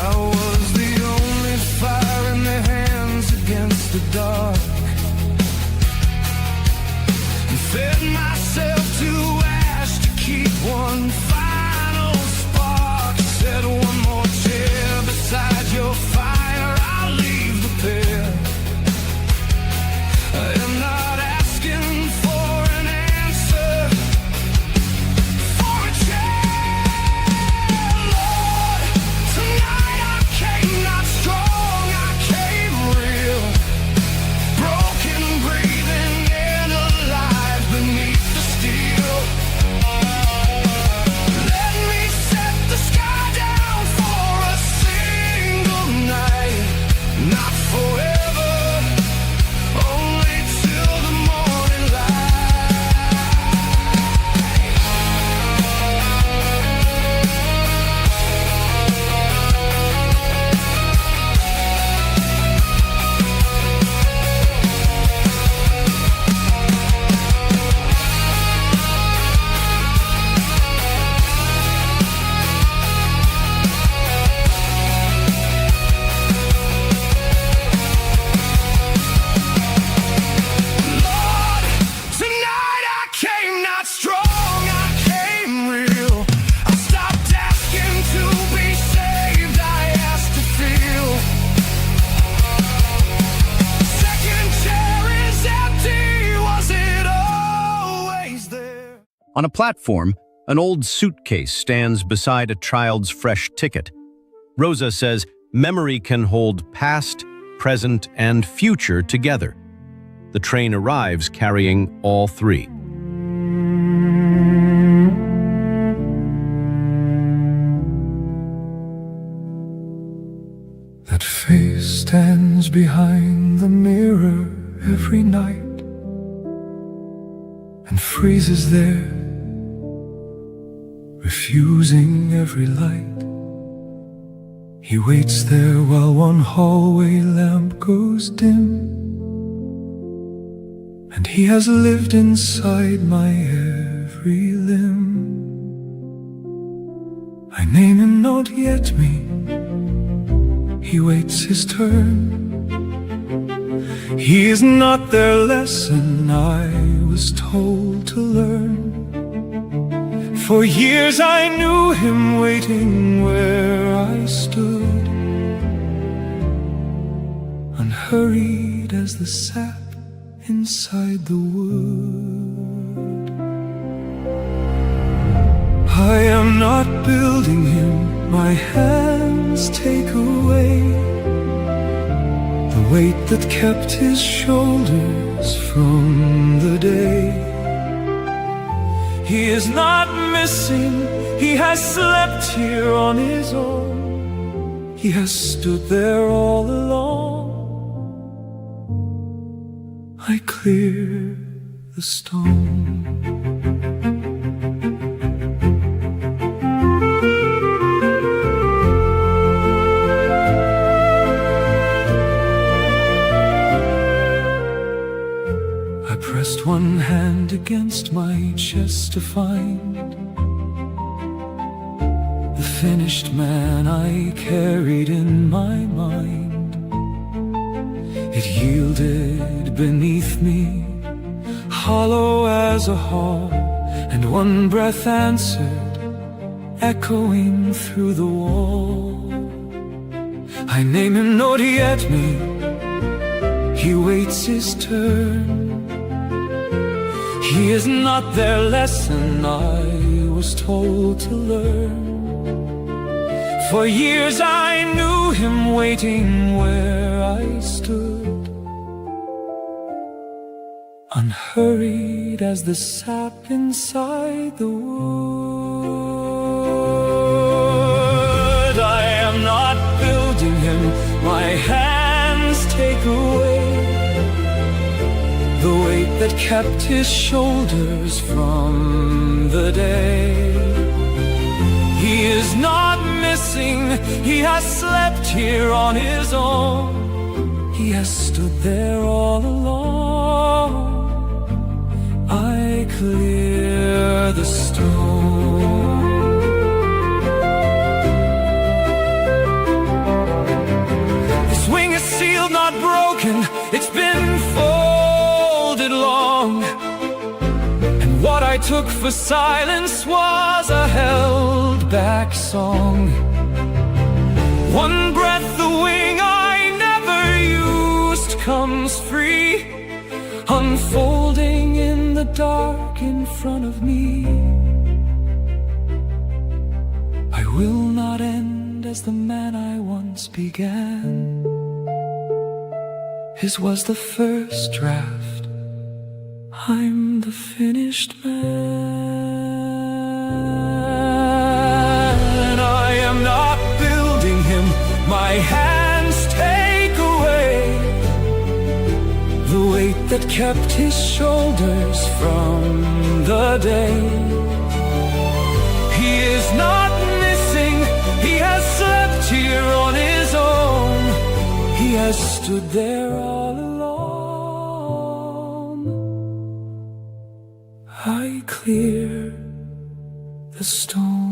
S3: I was the only fire in their hands against the dark. Fed myself to ash to keep one final spark. Said one more chair beside your fire, I'll leave the pair. I'm not asking for an answer, for a chair, Lord. Tonight I came not strong, I came real. Broken, breathing, and alive beneath the steel. Let me set the sky down for a single night. Not forever, only till the morning Lord, tonight I came not strong, I came real. I stopped asking to be saved, I asked to feel. Second chair is empty, was it always there?
S2: On a platform, an old suitcase stands beside a child's fresh ticket. Rosa says, memory can hold past, present, and future together. The train arrives carrying all three.
S3: That face stands behind the mirror every night and freezes there, refusing every light. He waits there while one hallway lamp goes dim, and he has lived inside my every limb. I name him not yet me, he waits his turn. He is not their lesson I was told to learn. For years I knew him waiting where I stood, unhurried as the sap inside the wood. I am not building him, my hands take away the weight that kept his shoulders from the day. He is not missing, he has slept here on his own. He has stood there all along. I clear the stone. I pressed one hand against my chest to find the finished man I carried in my mind. It yielded beneath me, hollow as a hall, and one breath answered, echoing through the wall. I name him, not yet me. He waits his turn. He is not their lesson I was told to learn. For years I knew him waiting where I stood, unhurried as the sap inside the wood. I am not building him, my hands take away the weight that kept his shoulders from the day. He is not missing, he has slept here on his own. He has stood there all along. I clear the stone. This wing is sealed, not broken. It's been folded long, and what I took for silence was a held back song. One breath, the wing I never used comes free, unfolding in the dark in front of me. I will not end as the man I once began. His was the first draft, I'm the finished man. I am not building him, my hands take away the weight that kept his shoulders from the day. He is not missing, he has slept here on his own. He has stood there all alone. I clear the stone.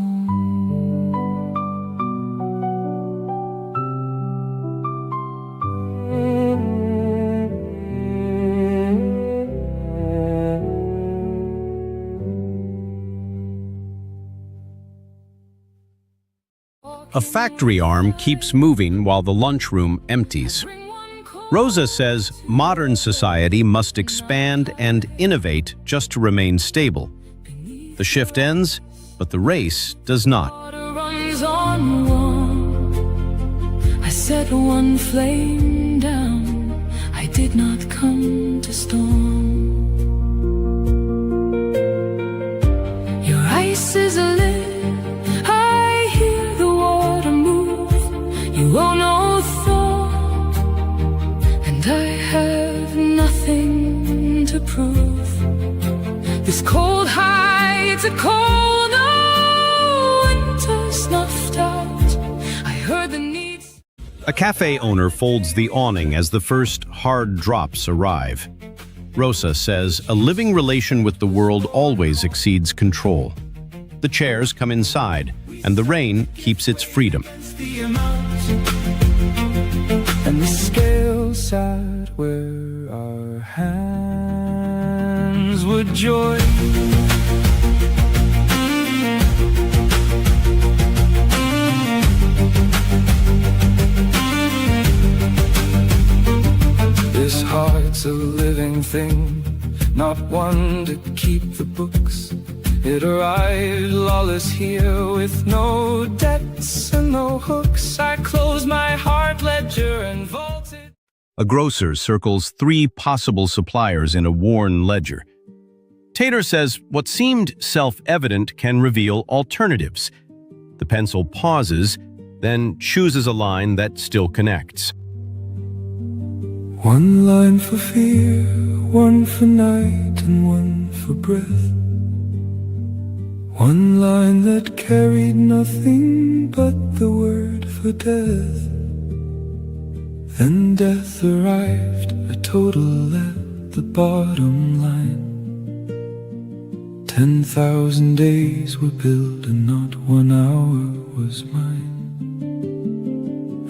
S2: A factory arm keeps moving while the lunchroom empties. Rosa says modern society must expand and innovate just to remain stable. The shift ends, but the race does not.
S1: Water runs on warm. I set one flame down. I did not come to storm. Your ice is lit. I hear the water move. You owe no thought, and I have nothing to prove. This cold hides a cold, no winter snuffed out. I heard the needs.
S2: A cafe owner folds the awning as the first hard drops arrive. Rosa says a living relation with the world always exceeds control. The chairs come inside, and the rain keeps its freedom.
S3: The amount, and the scale sat where our hands would join. This heart's a living thing, not one to keep the books. It arrived lawless here with no debts and no hooks. I closed my heart ledger and vaulted.
S2: A grocer circles 3 possible suppliers in a worn ledger. Taylor says what seemed self-evident can reveal alternatives. The pencil pauses, then chooses a line that still connects.
S3: One line for fear, one for night, and one for breath. One line that carried nothing but the word for death. Then death arrived, a total at the bottom line. 10,000 days were billed and not 1 hour was mine.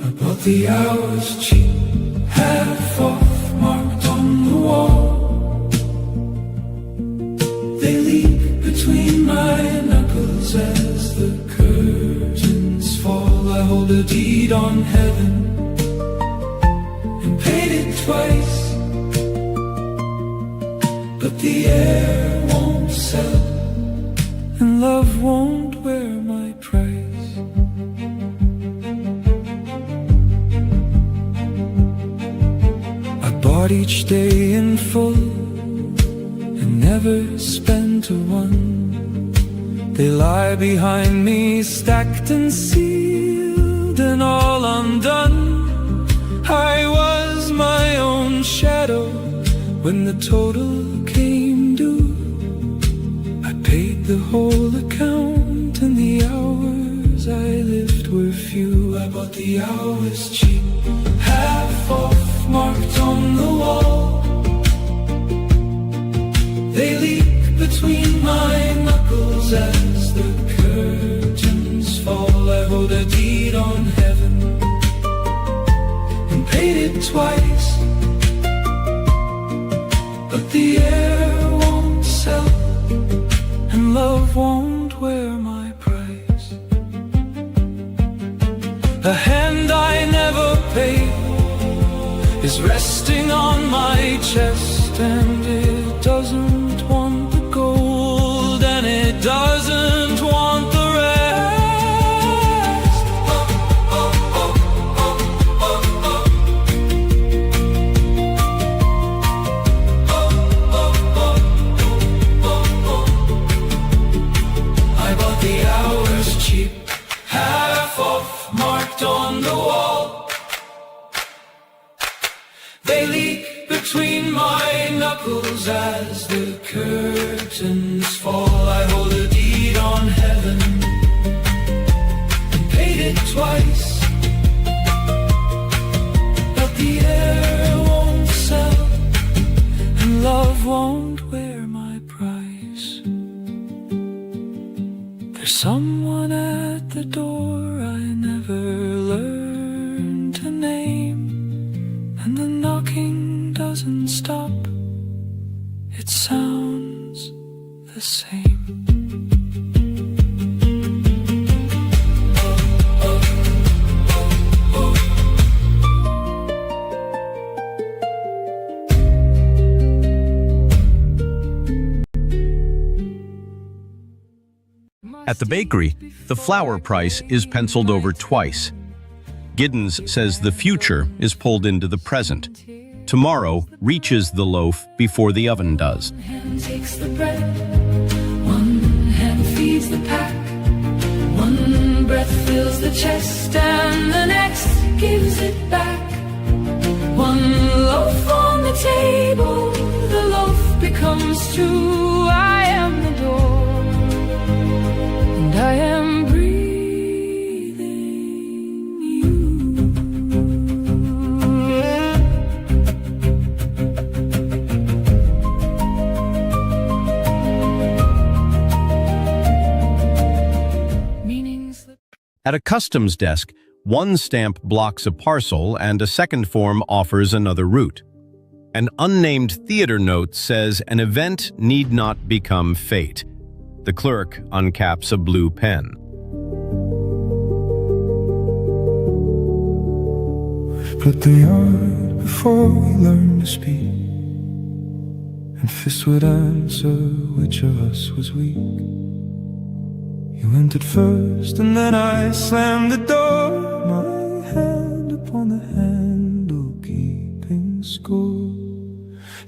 S3: I bought the hours cheap, had fought between my knuckles as the curtains fall. I hold a deed on heaven and paid it twice, but the air won't sell and love won't wear my price. I bought each day in full and never spent a one. They lie behind me, stacked and sealed and all undone. I was my own shadow when the total came due. I paid the whole account and the hours I lived were few. I bought the hours cheap, half off, marked on the wall. They leak between my knuckles as the curtains fall. I hold a deed on heaven and paid it twice, but the air won't sell and love won't wear my price. A hand I never paid is resting on my chest, and it doesn't want the gold and it doesn't want the rest. I bought the hours cheap, half off, marked on the wall. They leak between my knuckles as the curtains fall. I hold a deed on heaven and paid it twice, but the air won't sell and love won't wear my price. There's someone at the door I never learned to name, and the knocking doesn't stop, it sounds the same.
S2: At the bakery, the flour price is penciled over twice. Giddens says the future is pulled into the present. Tomorrow reaches the loaf before the oven does.
S1: One hand takes the bread, one hand feeds the pack, one breath fills the chest and the next gives it back. One loaf on the table, the loaf becomes two. I am the door, and I am breathing you.
S2: At a customs desk, one stamp blocks a parcel and a second form offers another route. An unnamed theater note says an event need not become fate. The clerk uncaps a blue pen.
S3: Put the yard before we learn to speak, and fists would answer which of us was weak. You entered first and then I slammed the door, my hand upon the handle keeping score.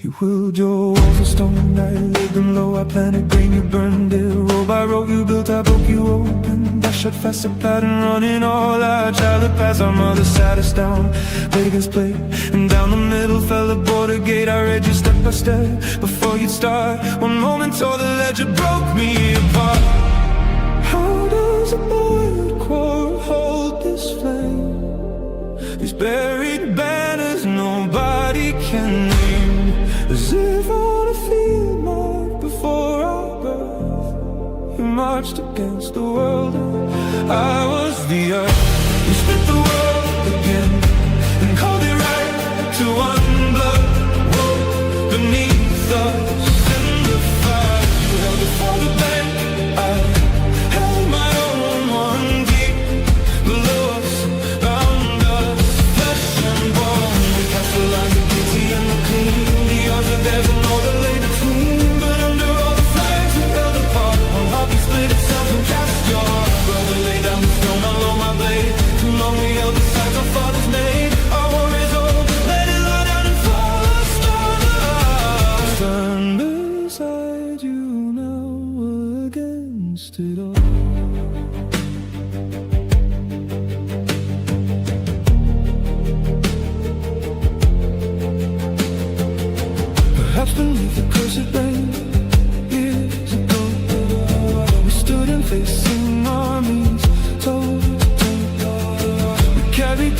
S3: You willed your walls of stone, I laid them low, I planted grain, you burned it. Row by row you built, I broke you open. I shut fast a pattern, running all our childhood past. Our mother sat us down, played against play, and down the middle fell the border gate. I read you step by step before you'd start. One moment tore the ledger, broke me apart. How does a boiled quarrel hold this flame? These buried banners nobody can name, as if on a field marked before our birth. You marched against the world, I was the earth. You split the world again and called it right to one blood. Woke beneath us in the fire. You held it for the band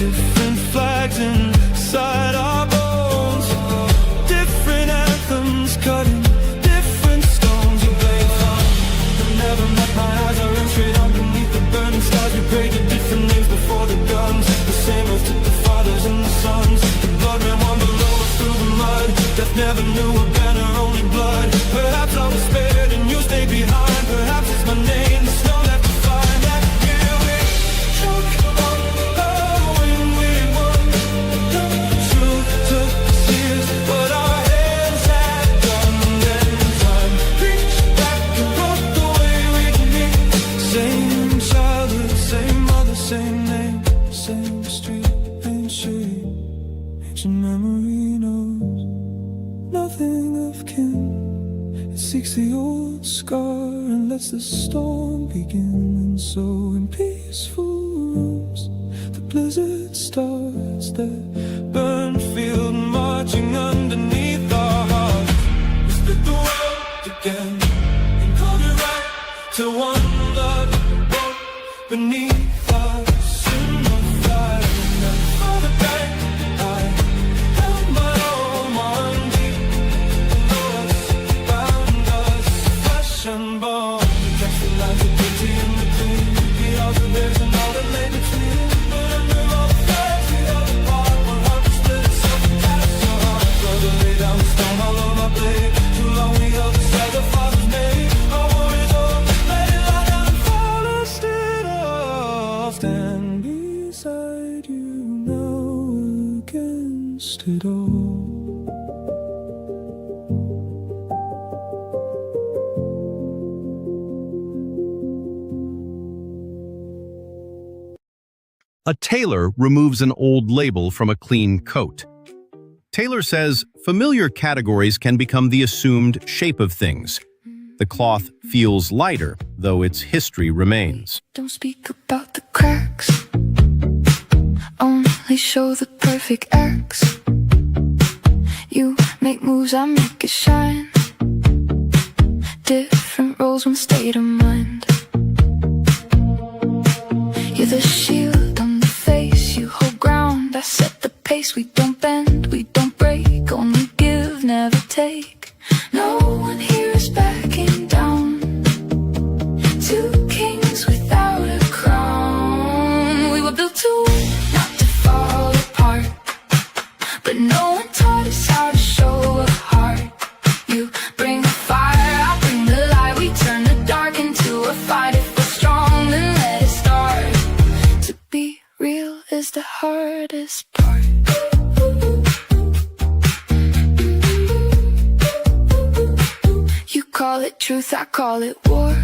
S3: different flags inside our bones, different anthems cut in different stones. You play fun, but never met my eyes are in straight underneath the burning stars. We prayed to different names before the guns, the same earth took the fathers and the sons. The blood ran one below us through the mud. Death never knew a banner, only blood. Perhaps I was spared and you stayed behind. Perhaps it's my name, the snow left to find. That year we took on when we won. The truth took us years, but our hands had done. Then time reached back and wrote the way we need. Same childhood, same mother, same name, same street and shade. Ancient memory knows nothing of kin. It seeks the old scar and lets the storm begin. And so in peaceful rooms the blizzard starts. That burned field marching underneath our hearts. We split the world again and called it right to one blood broke beneath us in the fire. And for the bank I held my own one deep. Bound us flesh and bone. We catch the life of beauty in between. We all the bears and all that lay between. But under all the flags we held apart. One heart was split and something cast so hard. Brother lay down the stone all over my blade. Too long we held beside the Father's name. Our war is over, let it lie down and fall instead of stand beside you now against it all.
S2: A tailor removes an old label from a clean coat. Taylor says familiar categories can become the assumed shape of things. The cloth feels lighter, though its history remains.
S1: Don't speak about the cracks, only show the perfect acts. You make moves, I make it shine. Different roles, one state of mind. You're the shield on the face, you hold ground. I set the pace, we don't bend, we don't break. Only give, never take. No one here is backing down. Two kings without a crown. We were built to win, not to fall apart. But no one taught us how to show a heart. You bring the fire, I bring the light. We turn the dark into a fight. If we're strong, then let it start. To be real is the hardest part. You call it truth, I call it war.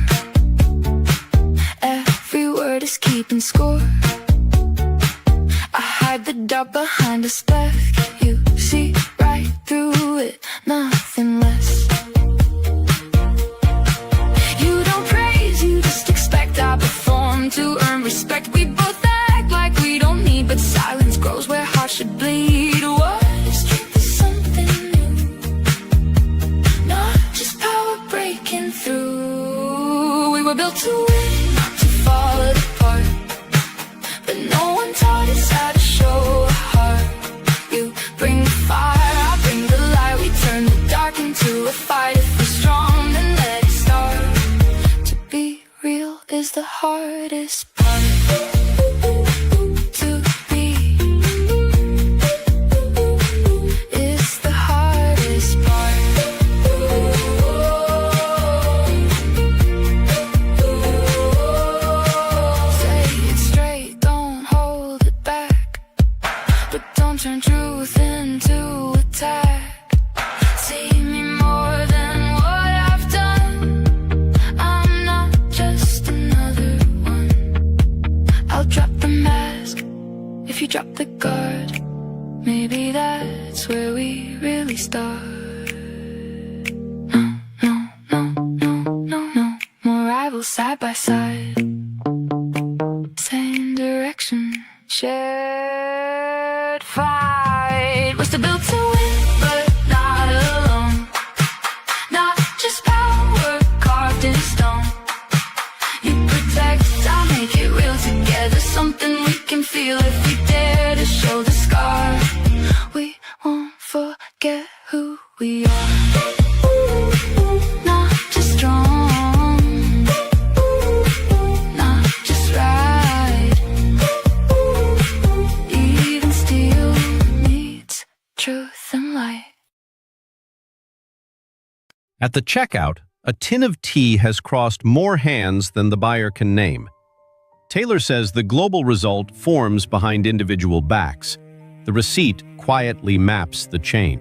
S1: Every word is keeping score. I hide the dark behind a speck. You see right through it, nothing less. You don't praise, you just expect. I perform to earn respect. We both act like we don't need, but silence grows where hearts should bleed. What is truth is something new, not just power breaking through. We were built to win, not to fall apart. But no one taught us how to show a heart. You bring the fire, I bring the light. We turn the dark into a fight. If we're strong, then let it start. To be real is the hardest part. To be is the hardest part. Say it straight, don't hold it back. But don't turn truth into attack. See me more than what I've done. I'm not just another one. I'll drop the mask if you drop the guard. Maybe that's where we really start. No, no, no, no, no, no more rivals side by side. Same direction, shared fight. We're still built to win, but not alone. Not just power carved in stone. You protect, I'll make it real together. Something we can feel if we dare
S2: At the checkout, a tin of tea has crossed more hands than the buyer can name. Taylor says the global result forms behind individual backs. The receipt quietly maps the chain.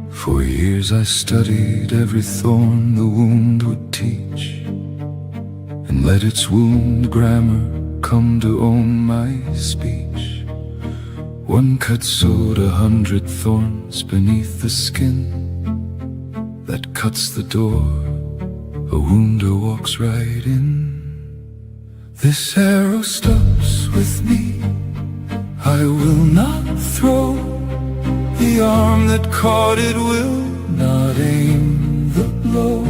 S3: For years I studied every thorn the wound would teach, and let its wound grammar come to own my speech. One cut sewed 100 thorns beneath the skin that cuts the door a wounder walks right in. This arrow stops with me, I will not throw. The arm that caught it will not aim the blow.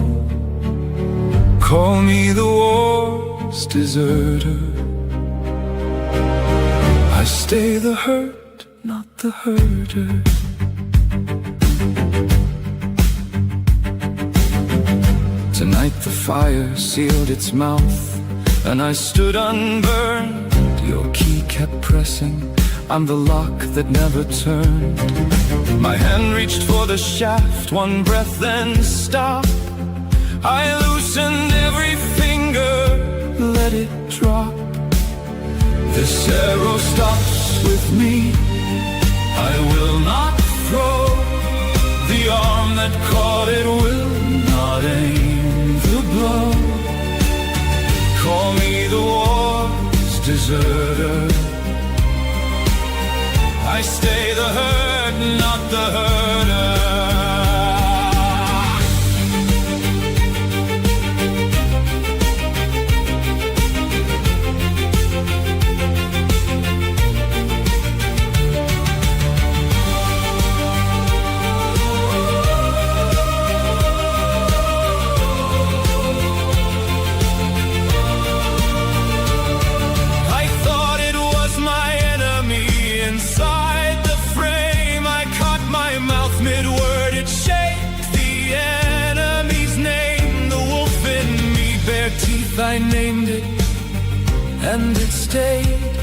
S3: Call me the war's deserter, I stay the hurt, not the herder. Tonight the fire sealed its mouth, and I stood unburned. Your key kept pressing, I'm the lock that never turned. My hand reached for the shaft, one breath then stopped. I loosened every finger, let it drop. This arrow stops with me, I will not throw. The arm that caught it will not aim the blow. Call me the war's deserter, I stay the hurt, not the herder. I thought it was my enemy inside the frame. I caught my mouth mid-word, it shaped the enemy's name. The wolf in me, bare teeth, I named it, and it stayed.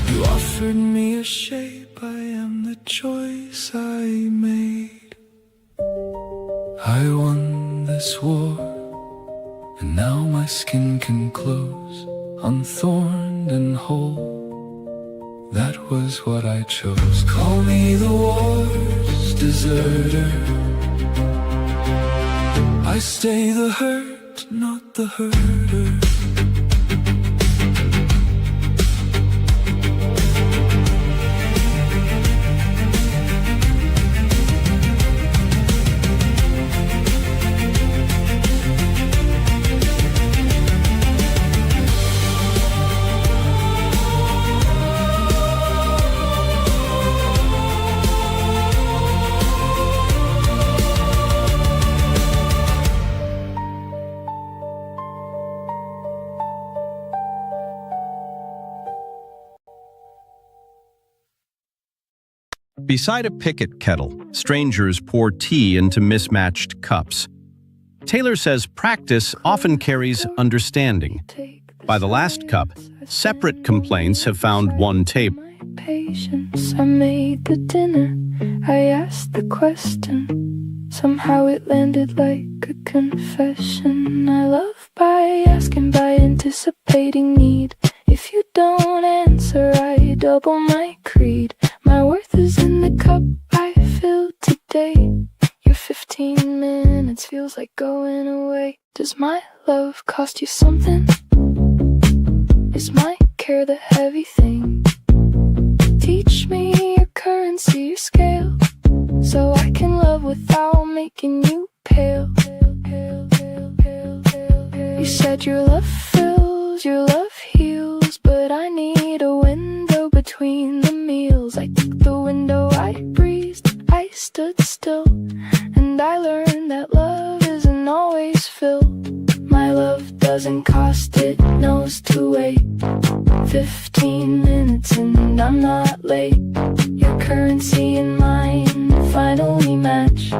S3: You offered me a shape, I am the choice I made. I won this war, and now my skin can close, unthorned and whole. That was what I chose. Call me the war's deserter, I stay the hurt, not the herder.
S2: Beside a picket kettle, strangers pour tea into mismatched cups. Taylor says practice often carries understanding. By the last cup, separate complaints have found one table.
S1: Patience, I made the dinner, I asked the question. Somehow it landed like a confession. I love by asking, by anticipating need. If you don't answer, I double my creed. My worth is in the cup I filled today. Your 15 minutes feels like going away. Does my love cost you something? Is my care the heavy thing? Teach me your currency, your scale, so I can love without making you pale. You said your love fills, your love heals, but I need a window between the meals. I took the window, I breathed, I stood still, and I learned that love isn't always filled. My love doesn't cost, it knows to wait. 15 minutes and I'm not late. Your currency and mine finally match.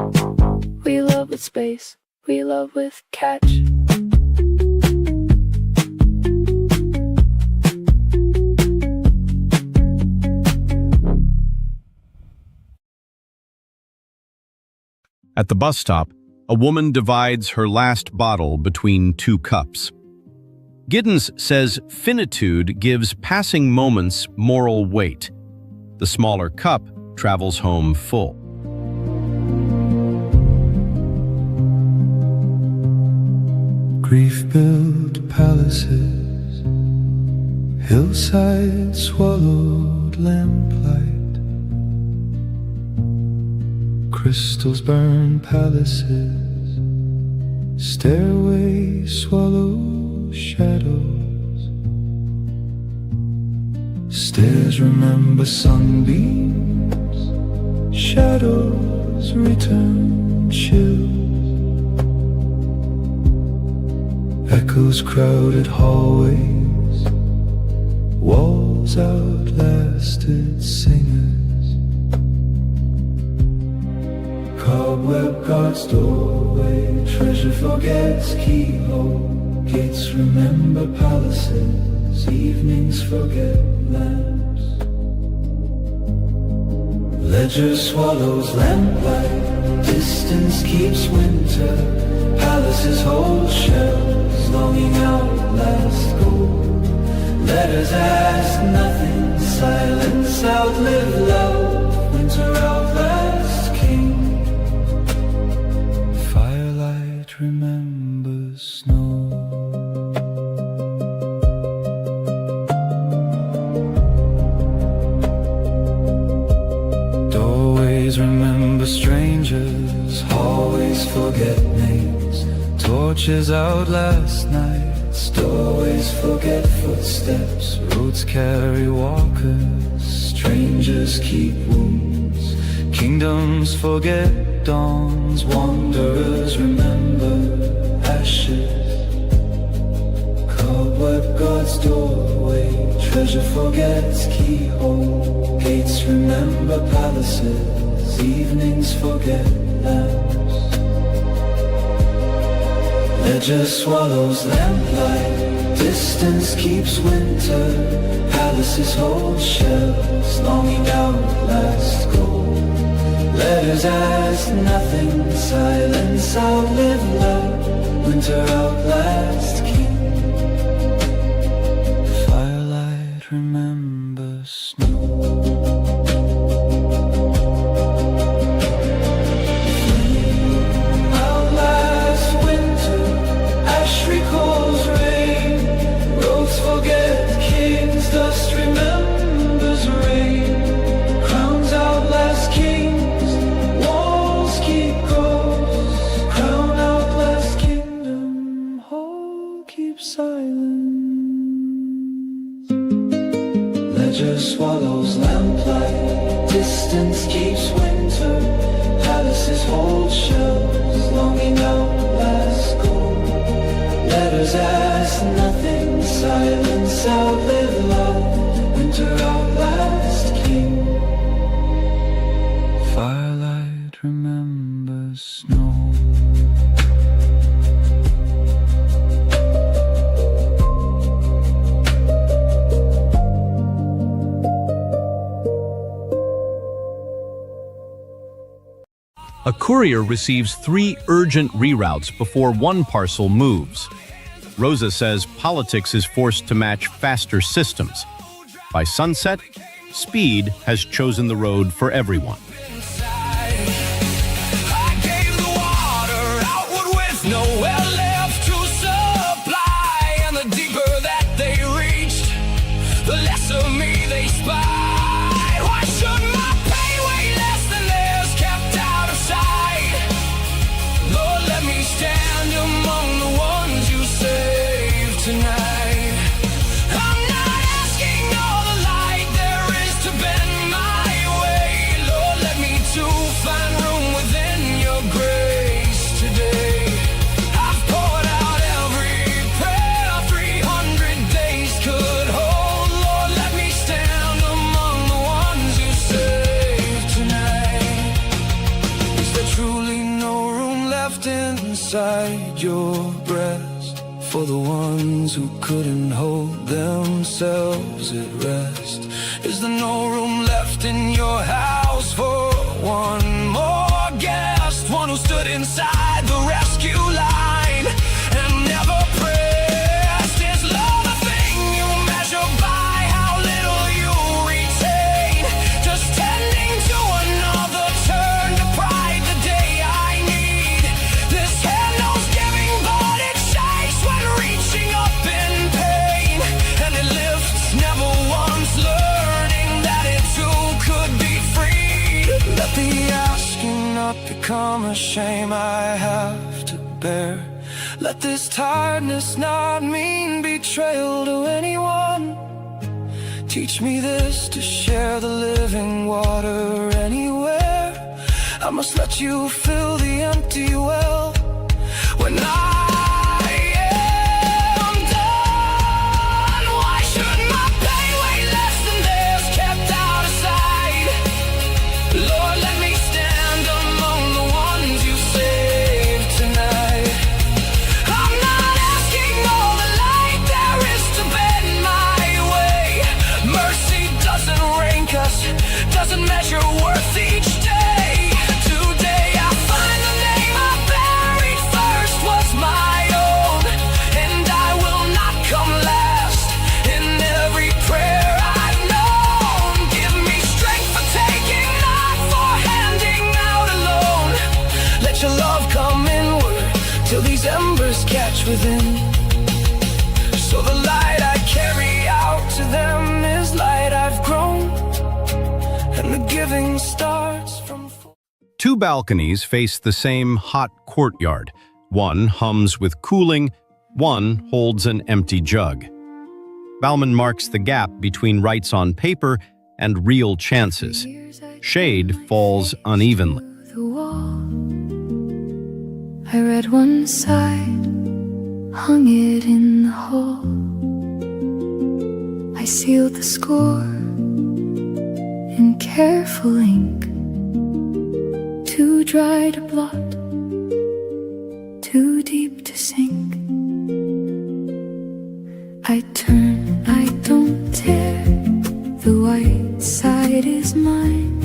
S1: We love with space, we love with catch.
S2: At the bus stop, a woman divides her last bottle between two cups. Giddens says finitude gives passing moments moral weight. The smaller cup travels home full.
S3: Grief built palaces, hillside swallowed lamplight. Crystals burn palaces, stairways swallow shadows. Stairs remember sunbeams, shadows return chills. Echoes crowded hallways, walls outlasted singers. Cobweb guards doorway, treasure forgets keyhole. Gates remember palaces, evenings forget lamps. Ledger swallows lamplight, distance keeps winter. Palaces hold shells, longing outlast gold. Letters ask nothing, silence outlive love. Winter outlast king. Firelight remembers snow. Doorways remember strangers, hallways forget names. Torches outlast nights, doorways forget footsteps. Roads carry walkers, strangers keep wounds. Kingdoms forget dawns, wanderers remember ashes. Cobweb guards doorway, treasure forgets keyhole. Gates remember palaces, evenings forget lamps. Ledger swallows lamplight, distance keeps winter. Palaces hold shells, longing outlast gold. Letters ask nothing, silence outlive love. Winter outlast king. Firelight remembers snow. Dust remembers rain, crowns outlast kings, walls keep ghosts, crown outlast kingdom, hall keeps silence. Ledger swallows lamplight, distance keeps winter. Palaces hold shells, longing outlast gold. Letters ask nothing, silence outlive love. Winter outlast king. Firelight remembers snow.
S2: A courier receives 3 urgent reroutes before one parcel moves. Rosa says politics is forced to match faster systems. By sunset, speed has chosen the road for everyone.
S3: I gave the water outward with nowhere left to supply. And the deeper that they reached, the less of me they spied. Why should my pain weigh less than theirs, kept out of sight? Lord, let me stand among the ones you saved tonight. I'm not asking all the light there is to bend my way. Lord, let me too find room within your grace today. I've poured out every prayer 300 days could hold. Lord, let me stand among the ones you saved tonight. Is there truly no room left inside your breast for the ones who couldn't hold themselves at rest? Is there no room left in your house for one more guest, one who stood the shame I have to bear. Let this tiredness not mean betrayal to anyone. Teach me this, to share the living water anywhere. I must let you fill the empty well. When I am done, why should my pain weigh less than theirs kept out of sight? Lord, let me stand among the ones you saved tonight. I'm not asking all the light there is to bend my way. Mercy doesn't rank us, doesn't measure worth each day. Today I find the name I buried first was my own, and I will not come last in every prayer I've known. Give me strength for taking, not for handing out alone. Let your love come inward till these embers catch within. So the light I carry out to them is light I've grown, and the giving starts from.
S2: Two balconies face the same hot courtyard. One hums with cooling, one holds an empty jug. Bauman marks the gap between rights on paper and real chances. Shade falls unevenly.
S1: The wall. I read one side, hung it in the hall. I sealed the score in careful ink. Too dry to blot, too deep to sink. I turn, I don't tear. The white side is mine.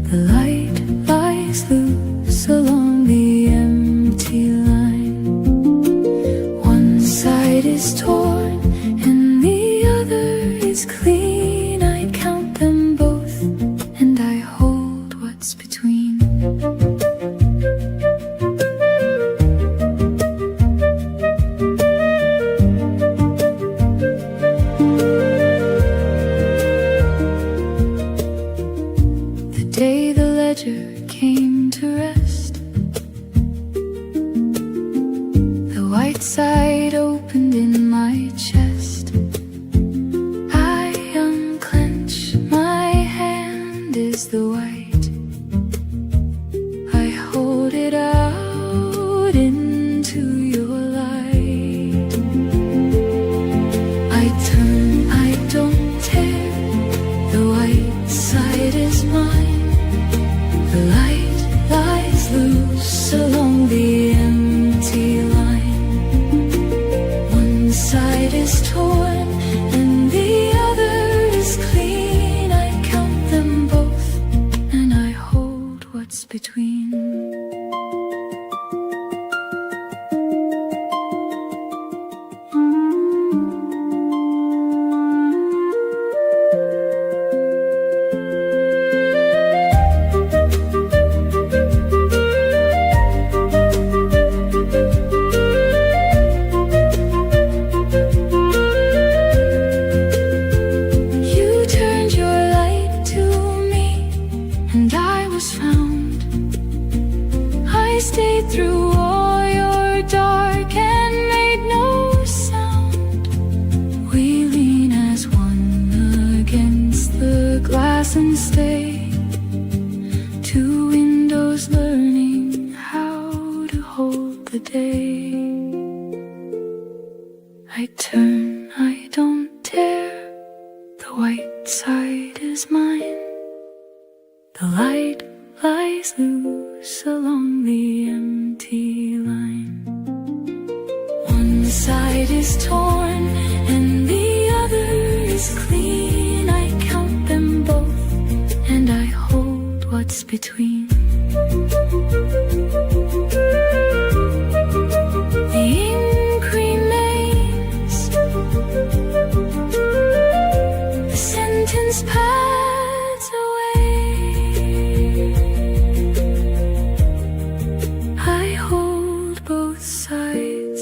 S1: The light lies loose along the empty line. One side is torn and the other is clean. I count them both and I hold what's between. The day the ledger came to rest, the white side opened in my chest. I unclench, my hand is the white. I hold it out into your light. I turn, I don't tear. The white side is mine. The light lies loose along the empty line. One side is torn and the other is clean. I count them both and I hold what's between. You turned your light to me and I was found. I stayed through all your dark and made no sound. We lean as one against the glass and stay. Two windows learning how to hold the day. I turn, I don't tear. The white side is mine. The light lies loose along the empty line. One side is torn and the other is clean. I count them both and I hold what's between. The ink remains. The sentence pads away. I hold both sides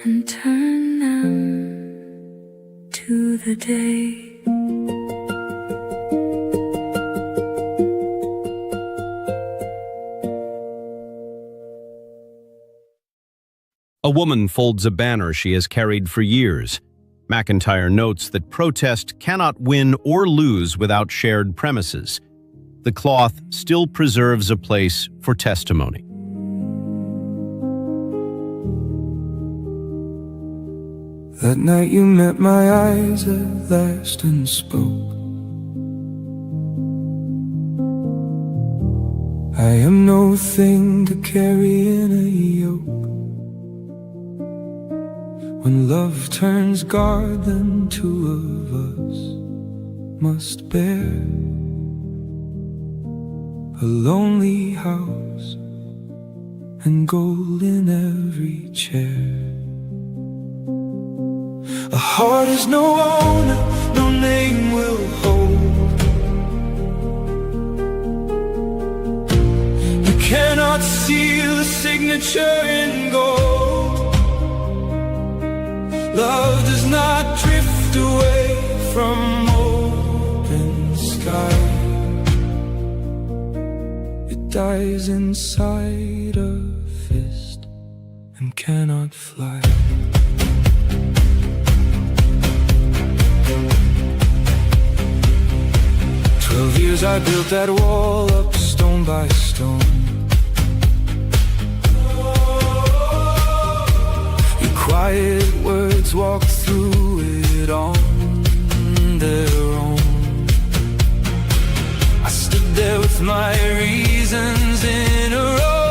S1: and turn them to the day.
S2: A woman folds a banner she has carried for years. MacIntyre notes that protest cannot win or lose without shared premises. The cloth still preserves a place for testimony.
S3: That night you met my eyes at last and spoke. I am no thing to carry in a yoke. When love turns guard, then two of us must bear a lonely house and gold in every chair. A heart is no owner, no name will hold. You cannot seal a signature in gold. Love does not drift away from open sky. It dies inside a fist and cannot fly. 12 years I built that wall up stone by stone. Your quiet words walked through it on their own. I stood there with my reasons in a row.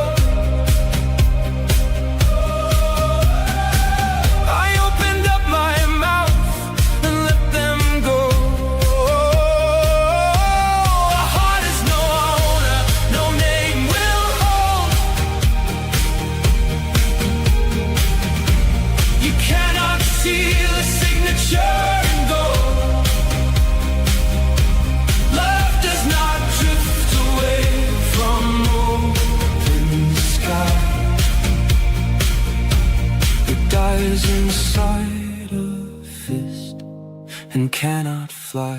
S3: Inside a fist and cannot fly.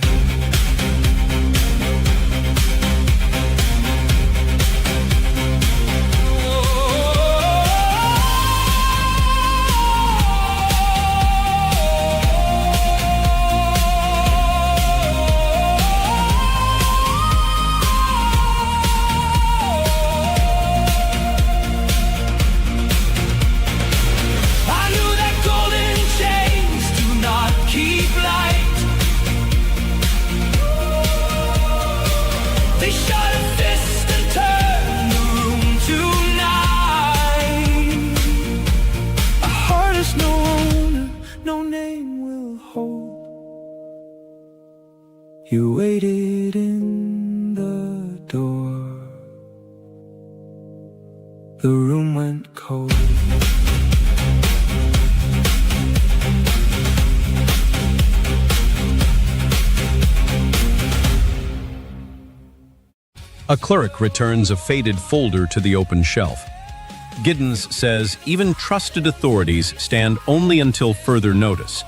S3: You waited in the door. The room went cold.
S2: A clerk returns a faded folder to the open shelf. Giddens says even trusted authorities stand only until further notice.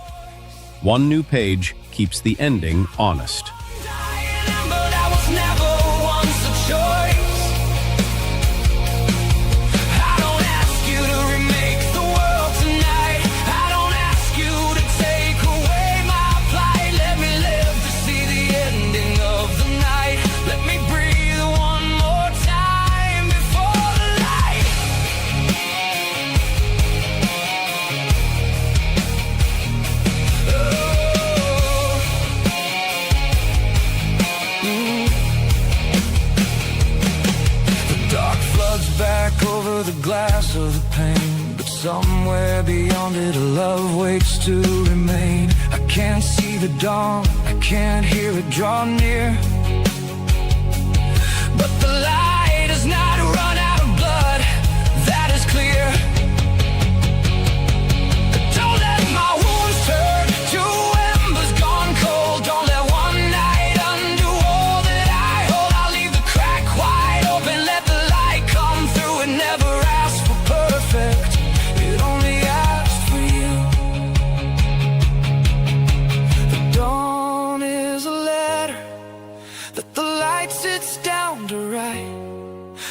S2: One new page keeps the ending honest.
S3: The glass of the pain, but somewhere beyond it a love waits to remain. I can't see the dawn, I can't hear it draw near, but the light has not run out of blood, that is clear. Don't let my wounds turn to embers gone cold. Don't let one night undo all that I hold. I'll leave the crack wide open, let the light come through. It never asked for perfect, it only asked for you. The dawn is a letter that the light sits down to write,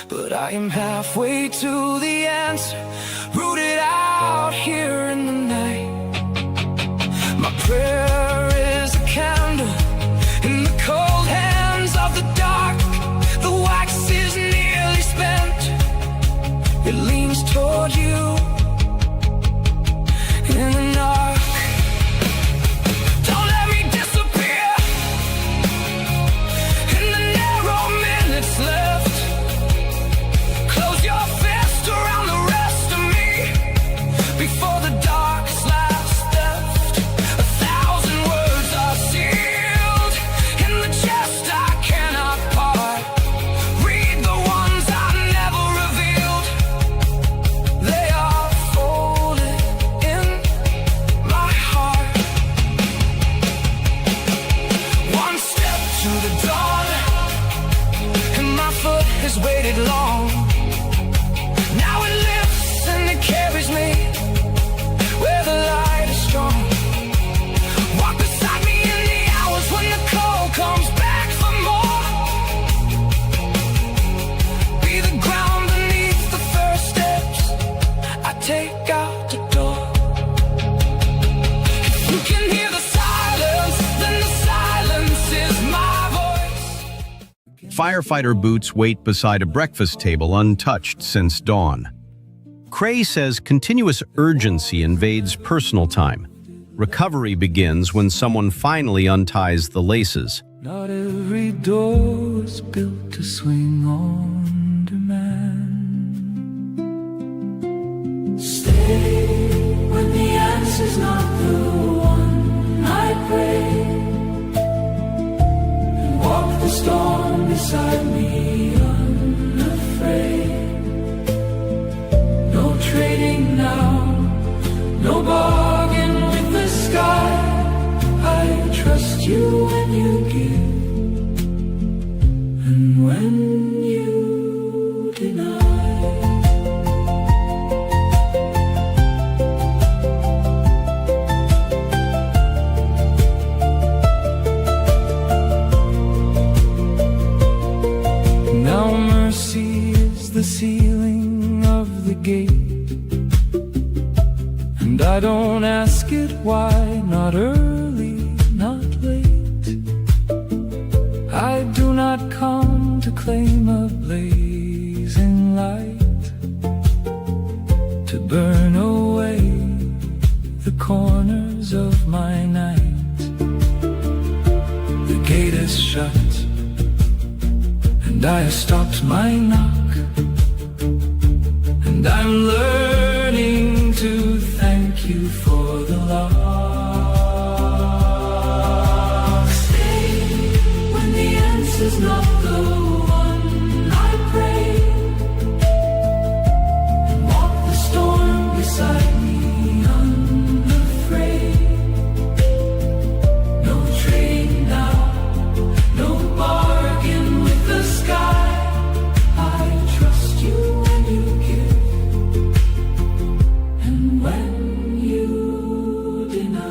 S3: but I am halfway to the answer, rooted out My prayer is a candle in the cold hands of the dark. The wax is nearly spent. It leans toward you in the dark. Don't let me disappear in the narrow minutes left. Close your fist around the rest of me before the dark's last theft. 1,000 words are sealed in the chest I cannot part. Read the ones I never revealed. They are folded in my heart. One step to the dawn, and my foot has waited long. Now it lifts and it carries me where the light is strong. Walk beside me in the hours when the cold comes back for more. Be the ground beneath the first steps I take out the door. If you can hear the silence, then the silence is my voice.
S2: Firefighter boots wait beside a breakfast table untouched since dawn. Cray says continuous urgency invades personal time. Recovery begins when someone finally unties the laces.
S3: Not every door is built to swing on demand. Stay when the answer's not the one I pray, and walk the storm beside me unafraid. No trading now, no bargain with the sky. I trust you when you give, and when you deny. Now mercy is the ceiling of the gate, and I don't ask it why, not early, not late. I do not come to claim a blazing light to burn away the corners of my night. The gate is shut, and I have stopped my knock, and I'm learning to thank you for the loss. Stay when the answer's not the one I pray, and walk the storm beside me unafraid. No trading now, no bargain with the sky. I trust you when you give, and when you deny.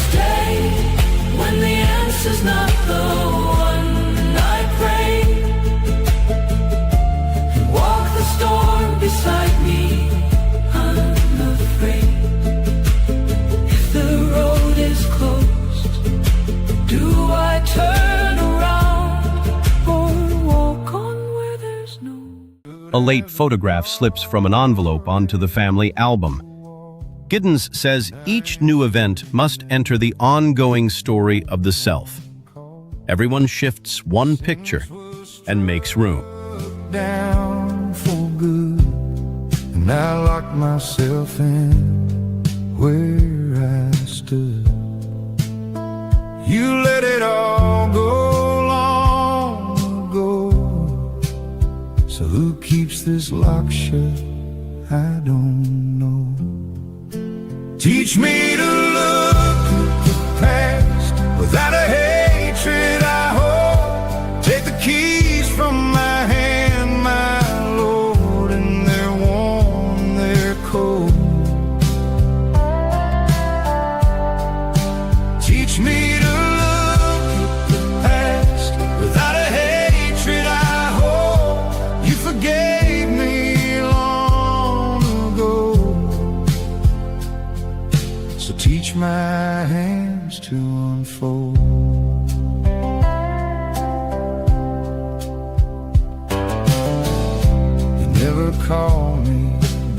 S3: Stay when the answer's not the one I pray, and walk the storm beside me unafraid. If the road is closed, do I turn around or walk on where there's no?
S2: A late photograph slips from an envelope onto the family album. Giddens says each new event must enter the ongoing story of the self. Everyone shifts one picture and makes room.
S3: Down for good, and I locked myself in where I stood. You let it all go long ago, so who keeps this lock shut? I don't know. Teach me to look at the past without a hatred I hold. my hands to unfold. You never call me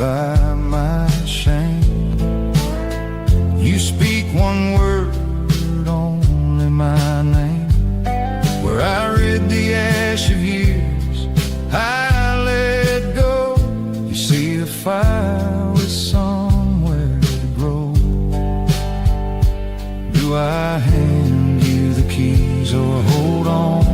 S3: by my shame. You speak one word, only my name. Where I rid the ash of years, I let go. You see, the fire was somewhere to grow. Do I hand you the keys or hold on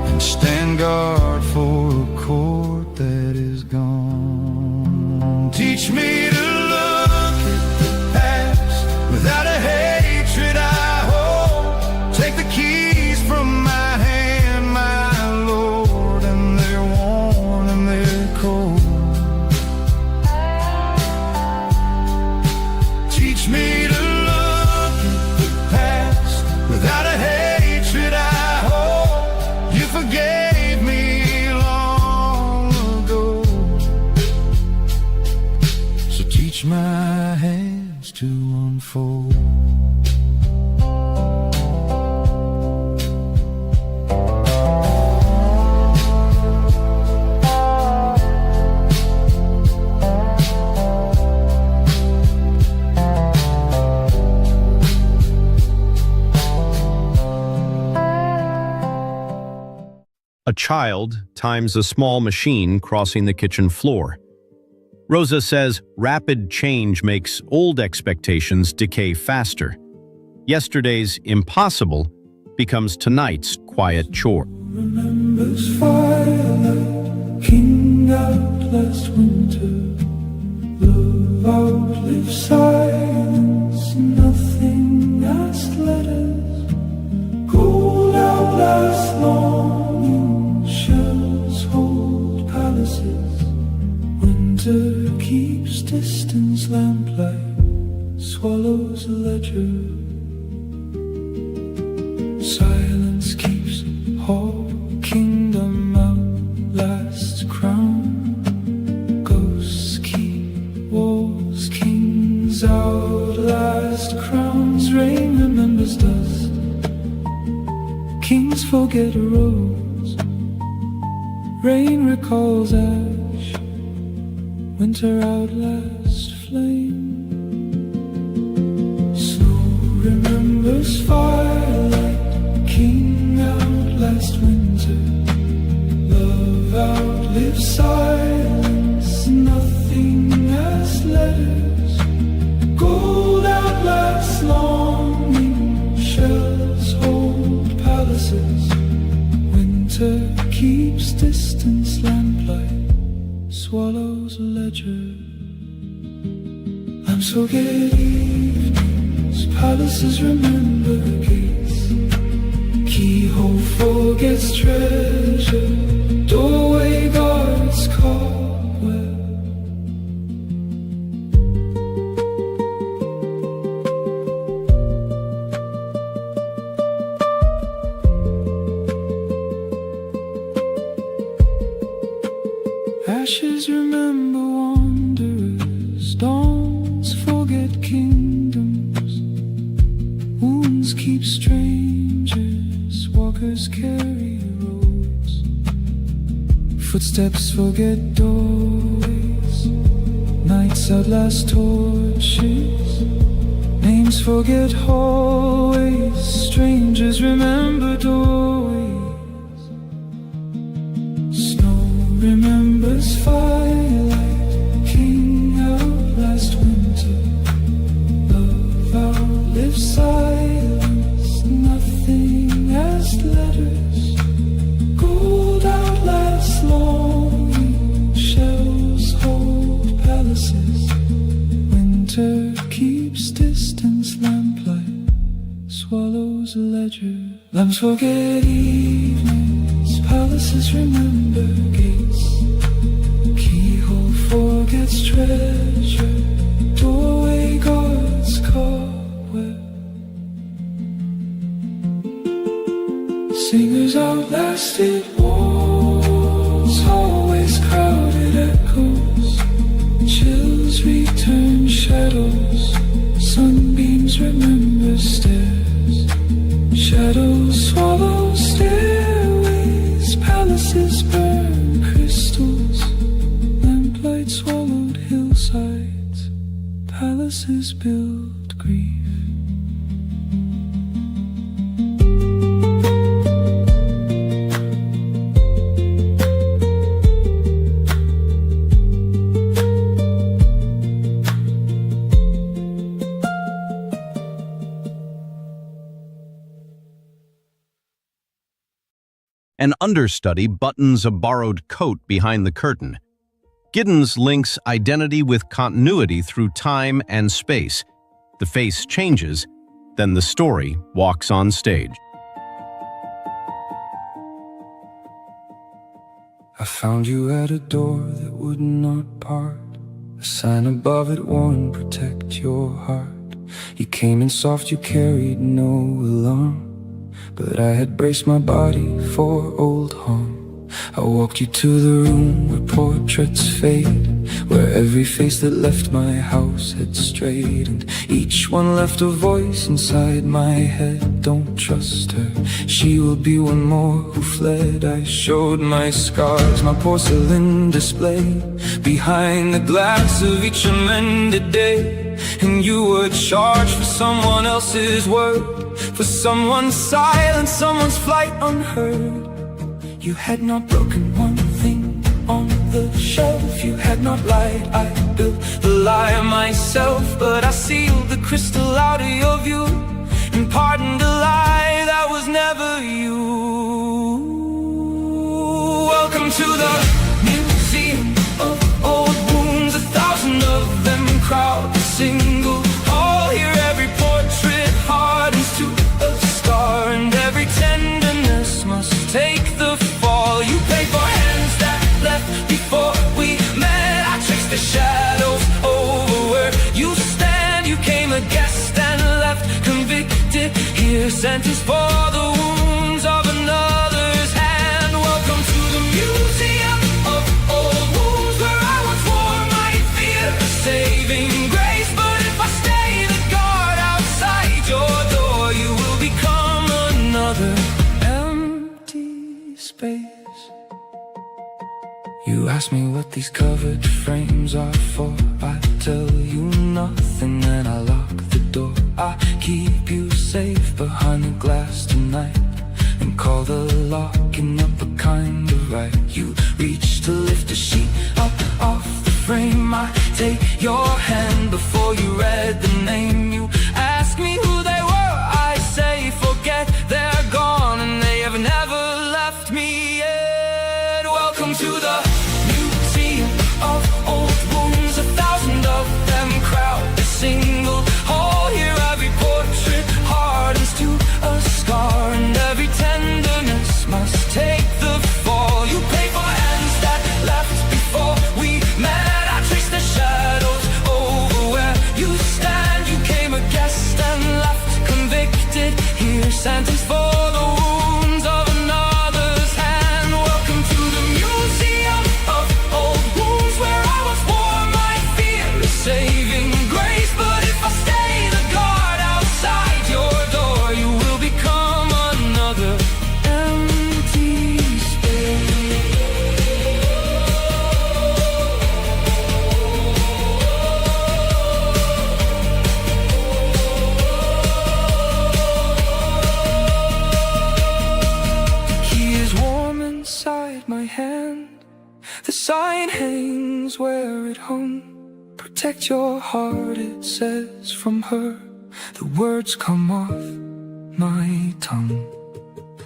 S3: and stand guard for a court that is gone? Teach me to look at the past without a hatred I hold. Take the keys from my hand, my Lord, and they're worn and they're cold. Teach me to look at the past without a hatred I hold. You forgave me long ago, so teach my hands to unfold.
S2: A child times a small machine crossing the kitchen floor. Rosa says rapid change makes old expectations decay faster. Yesterday's impossible becomes tonight's quiet chore.
S3: Remembers firelight, king out last winter. Love outlived silence, nothing asked letters. Gold outlast longing, shells hold palaces. Winter keeps distance, lamplight swallows a ledger. Silence keeps whole kingdom outlast crown. Ghosts keep walls, kings outlast crowns. Rain remembers dust, kings forget a rose. Rain recalls ash, winter outlasts flame. Snow remembers firelight, king outlast winter. Love outlives silence, nothing as letters. Gold outlasts longing, shells hold palaces. Winter keeps distance, lamplight swallows a ledger. Lamps forget evenings, palaces remember gates. Keyhole forgets treasure, doorway guards cobweb. Ashes remember wanderers, dawns forget kingdoms. Wounds keep strangers, walkers carry roads. Footsteps forget doorways, nights outlast torches. Names forget hallways, strangers remember doorways. Snow remembers firelight, king outlast winter. Love outlives silence, nothing as letters. Gold outlasts longing, shells hold palaces. Winter keeps distance, lamplight swallows a ledger. Lamps forget evenings, palaces remember gates. Keyhole forgets treasure, doorway guards cobweb. Singers outlasted walls, hallways crowded echoes. Chills return shadows, sun shadows swallow stairways, palaces burn crystals, lamplight swallowed hillsides, palaces build grief.
S2: An understudy buttons a borrowed coat behind the curtain. Giddens links identity with continuity through time and space. The face changes, then the story walks on stage.
S3: I found you at a door that would not part, a sign above it warned, protect your heart. You came in soft, you carried no alarm, but I had braced my body for old harm. I walked you to the room where portraits fade, where every face that left my house had strayed, and each one left a voice inside my head. Don't trust her, she will be one more who fled. I showed my scars, my porcelain display, behind the glass of each amended day. And you were charged for someone else's word, for someone's silence, someone's flight unheard. You had not broken one thing on the shelf, you had not lied, I built the lie myself. But I sealed the crystal out of your view and pardoned a lie that was never you. Welcome to the museum of old wounds, 1,000 of them crowd the single hall. Here every portrait hardens to a scar, and every tenderness must take the fall. You paid for hands that left before we met. I traced the shadows over where you stand. You came a guest and left convicted here, sentenced for the wounds of another's hand. Welcome to the museum of old wounds, where I once wore my fear a saving grace. But if I stay the guard outside your door, you will become another empty space. You ask me what these covered frames are for, I tell you nothing and I lock the door. I keep you safe behind the glass tonight and call the locking up a kind of right. You reach to lift a sheet up off the frame, I take your hand before you read the name. You ask me who they were, I say forget, they're gone and they have never left me yet. Welcome to the museum of old wounds, 1,000 of them crowd a single hall. Here every portrait hardens to a scar, and every tenderness must take the fall. You pay for hands that left before we met. I trace the shadows over where you stand. You came a guest and left convicted here, sentenced for the wounds of another's hand. Welcome to the museum of old wounds, where I once wore my fear a saving grace. But if I stay the guard outside your door, you will become another empty space. The key is warm inside my hand, the sign hangs where it hung. Protect your heart, it says from her. The words come off my tongue.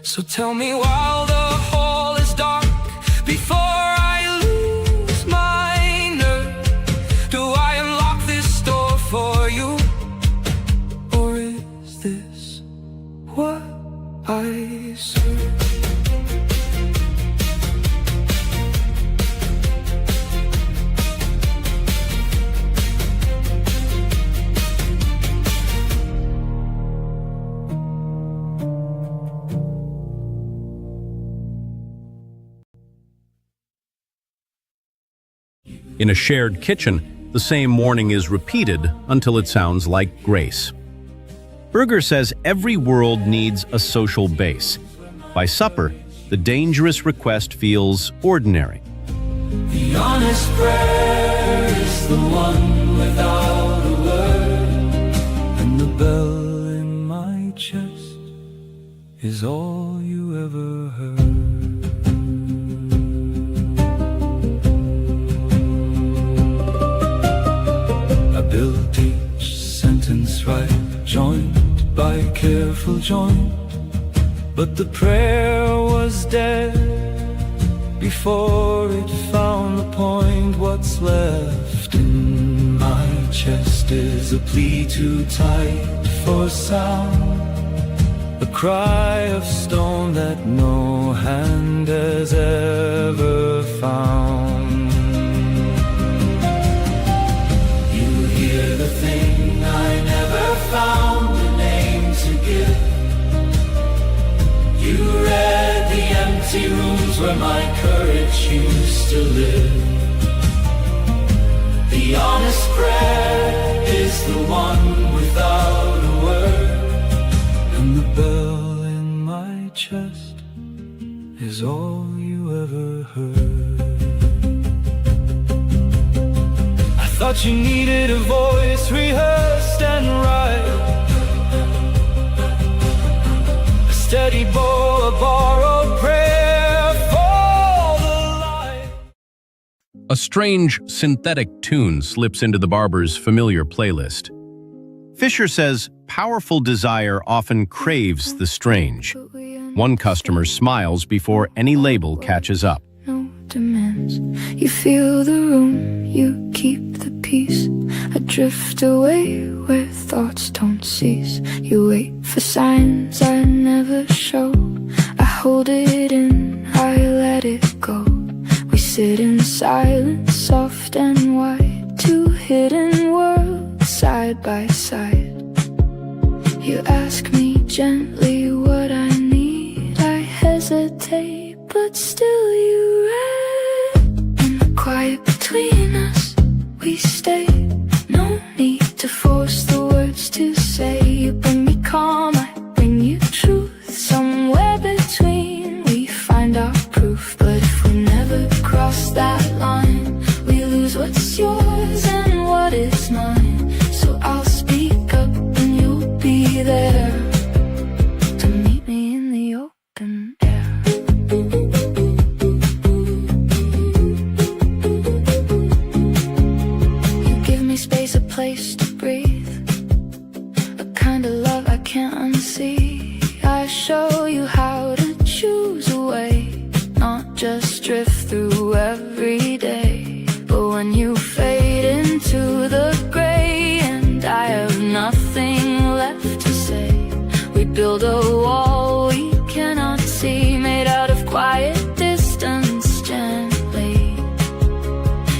S3: So tell me while the hall is dark, before I lose my nerve, do I unlock this door for you? Or is this what I serve?
S2: In a shared kitchen, the same morning is repeated until it sounds like grace. Berger says every world needs a social base. By supper, the dangerous request feels ordinary.
S3: The honest prayer is the one without a word, and the bell in my chest is all you ever heard. I built each sentence right, joint by careful joint, but the prayer was dead before it found the point. What's left in my chest is a plea too tight for sound, a cry of stone that no hand has ever found. You hear the thing I never found a name to give. You read the empty rooms where my courage used to live. The honest prayer is the one without a word, and the bell in my chest is all you ever heard. I thought you needed a voice rehearsed and right, steady bow, a borrowed prayer for the light.
S2: A strange, synthetic tune slips into the barber's familiar playlist. Fisher says powerful desire often craves the strange. One customer smiles before any label catches up.
S1: No demands. You feel the room, you keep the peace. I drift away where thoughts don't cease. You wait for signs I never show. I hold it in, I let it go. We sit in silence, soft and wide, two hidden worlds side by side. You ask me gently what I need. I hesitate, but still you read. In the quiet between us, we stay. No need to force the words to say. You bring me calm, I bring you truth. Somewhere between we find our proof. But if we never cross that line, we lose what's yours and what is mine. So I'll speak up and you'll be there to meet me in the open air. You give me space, a place to breathe, a kind of love I can't unsee. I show you how to choose a way, not just drift through every day. But when you fade into the gray and I have nothing left to say, we build a wall we cannot see, made out of quiet distance gently.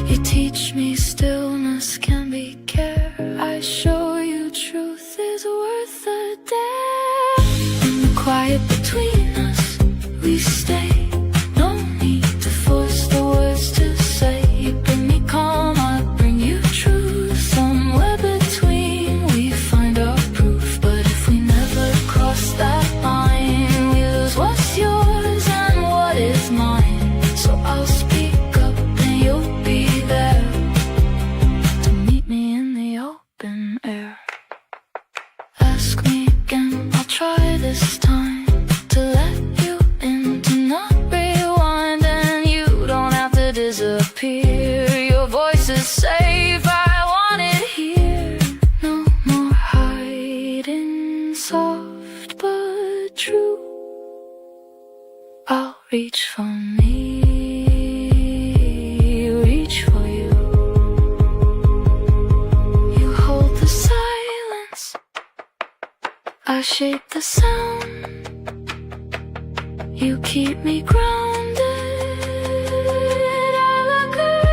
S1: You teach me stillness can be care. I show you truth is worth a dare. In the quiet between us, we stay. No need to force the words to say. You bring me calm, I bring you truth. Somewhere between we find our proof. But if we never cross that line, we lose what's yours and what is mine. So I'll speak up and you'll be there to meet me in the open air. Ask me again, I'll try this time to let you in, to not rewind. And you don't have to disappear. Your voice is safe, I want it here. No more hiding, soft but true. I'll reach for me, reach for you. You hold the silence, I shape the sound. You keep me grounded. I look around.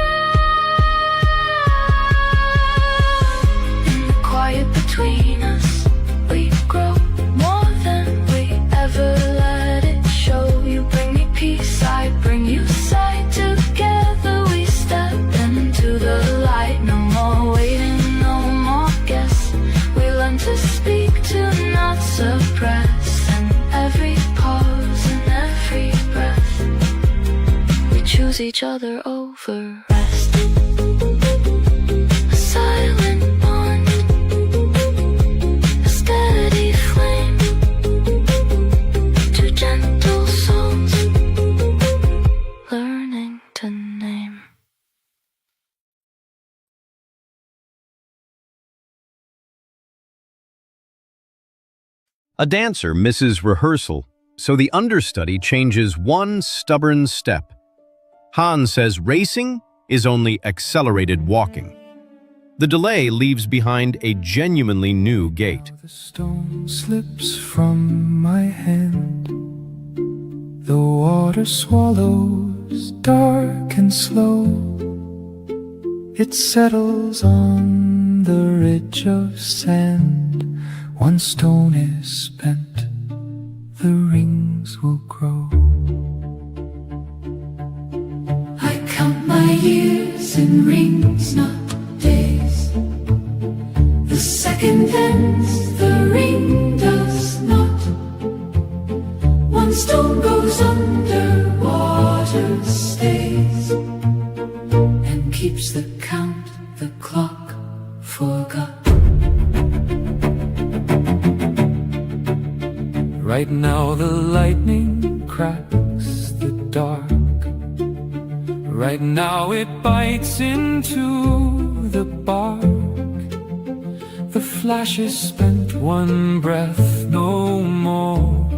S1: In the quiet between us, we grow more than we ever let it show. You bring me peace, I bring you sight. Together we step into the light. No more waiting, no more guess. We learn to speak tonight. lose each other over rest. A silent bond, a steady flame, two gentle souls learning to name.
S2: A dancer misses rehearsal, so the understudy changes one stubborn step. Han says racing is only accelerated walking. The delay leaves behind a genuinely new gait.
S3: The stone slips from my hand. The water swallows, dark and slow. It settles on the ridge of sand. One stone is spent, the rings will grow. I count my years in rings, not days. The second ends, the ring does not. One stone goes under, water stays, and keeps the count, the clock forgot. Right now the lightning cracks the dark. Right now it bites into the bark. The flash is spent, one breath, no more.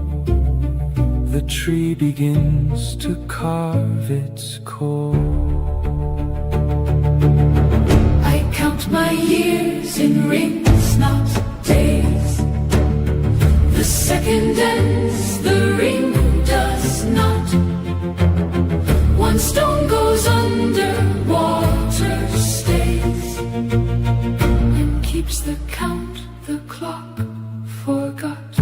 S3: The tree begins to carve its core. I count my years in rings, not days. The second ends, the ring does not. One stone goes under, water stays, and keeps the count, the clock forgot.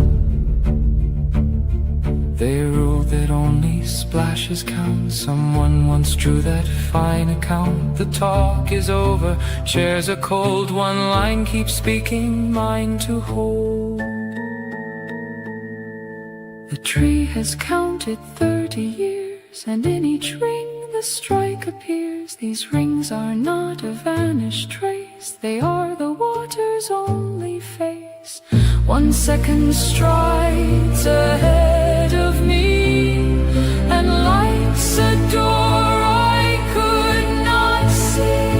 S3: They rule that only splashes count. Someone once drew that fine account. The talk is over, chairs are cold. One line keeps speaking, mine to hold. The tree has counted 30 years, and in each ring the strike appears. These rings are not a vanished trace, they are the water's only face. 1 second strides ahead of me, and lights a door I could not see.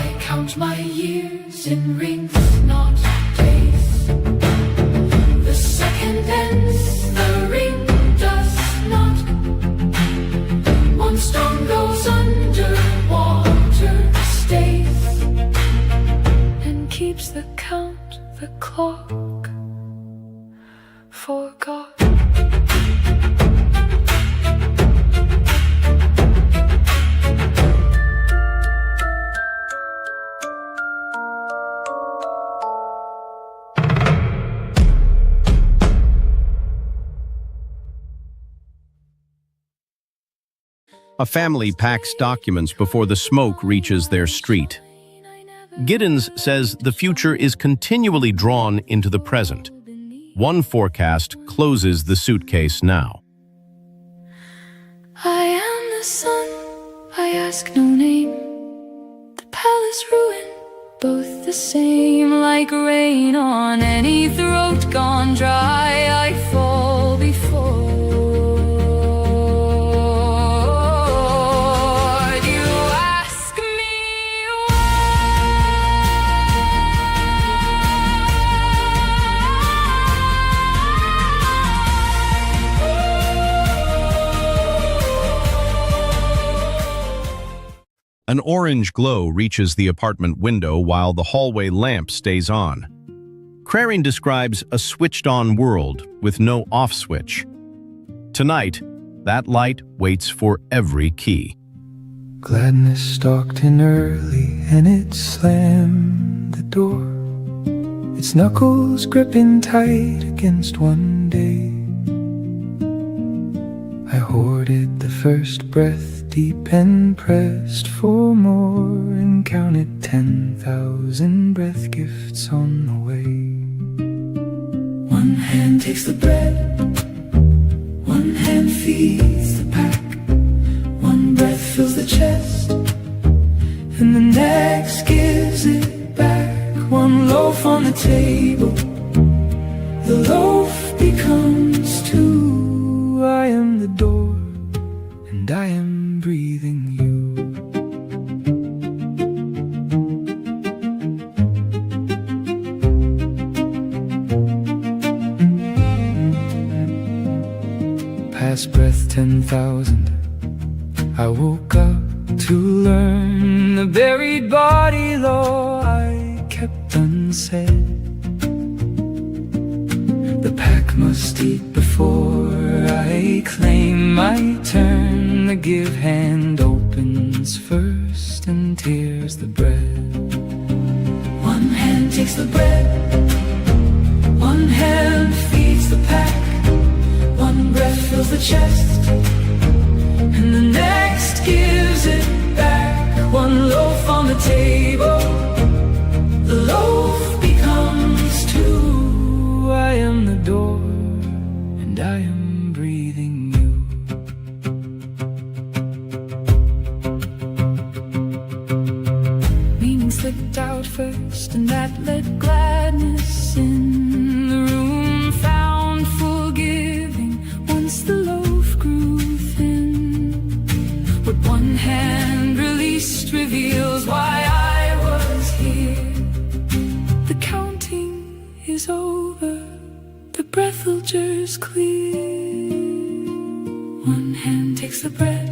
S3: I count my years in rings, not days. The second ends, the ring does not. One stone goes under, water stays, and keeps the count, the clock forgot.
S2: A family packs documents before the smoke reaches their street. Giddens says the future is continually drawn into the present. One forecast closes the suitcase now.
S1: I am the sun, I ask no name. The palace ruin, both the same. Like rain on any throat gone dry, I fall before.
S2: An orange glow reaches the apartment window while the hallway lamp stays on. Crarine describes a switched-on world with no off switch. Tonight, that light waits for every key.
S3: Gladness stalked in early, and it slammed the door. Its knuckles gripping tight against one day. I hoarded the first breath deep and pressed for more, and counted 10,000 breath gifts on the way. One hand takes the bread, One hand feeds the pack, one breath fills the chest, and the next gives it back. One loaf on the table, the loaf becomes two. I am the door, and I am breathing you. Past breath 10,000, I woke up to learn the buried body law I kept unsaid. The pack must eat before I claim my turn. The give hand opens first and tears the bread. One hand takes the bread, one hand feeds the pack, one breath fills the chest, and the next gives it back. One loaf on the table, the loaf becomes two. I am the door, and I am breathing you. Meaning slipped out first, and that let gladness in. The room found forgiving once the loaf grew thin. What one hand released reveals why I was here. The counting is over, the breath will just clear. One hand takes the bread,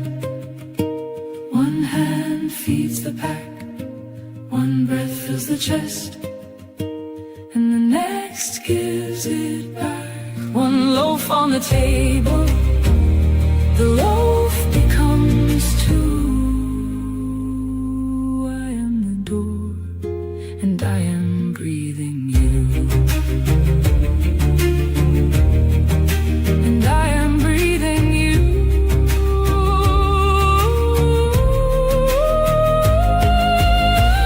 S3: one hand feeds the pack, one breath fills the chest, and the next gives it back. One loaf on the table, the loaf becomes two. I am the door, and I am breathing you. And I am breathing you.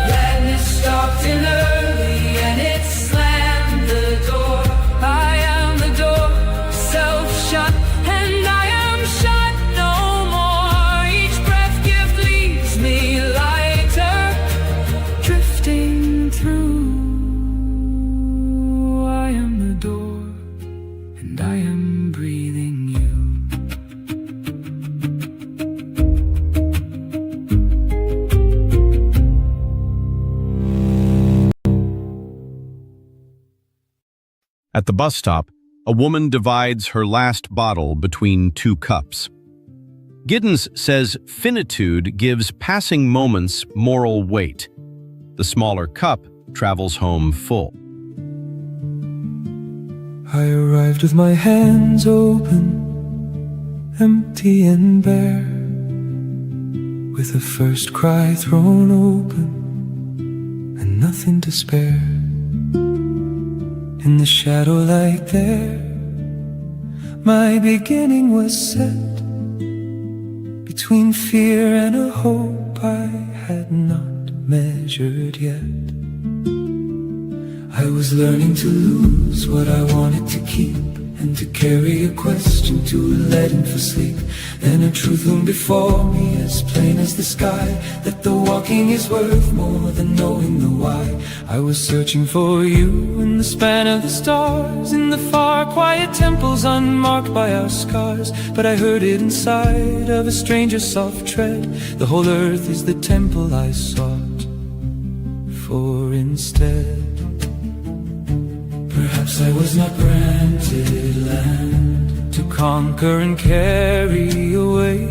S3: Gladness stopped in early and it slammed the door. I am the door, self shut, and I am shut no more. Each breath gift leaves me lighter, drifting through. I am the door, and I am breathing you.
S2: At the bus stop, a woman divides her last bottle between two cups. Giddens says finitude gives passing moments moral weight. The smaller cup travels home full.
S3: I arrived with my hands open, empty and bare, with a first cry thrown open and nothing to spare. In the shadow light there, my beginning was set, between fear and a hope I had not measured yet. I was learning to lose what I wanted to keep, and to carry a question to let in for sleep. Then a truth loomed before me, as plain as the sky, that the walking is worth more than knowing the why. I was searching for you in the span of the stars, in the far quiet temples unmarked by our scars. But I heard it inside of a stranger's soft tread. The whole earth is the temple I sought for instead. Perhaps I was not granted land to conquer and carry away.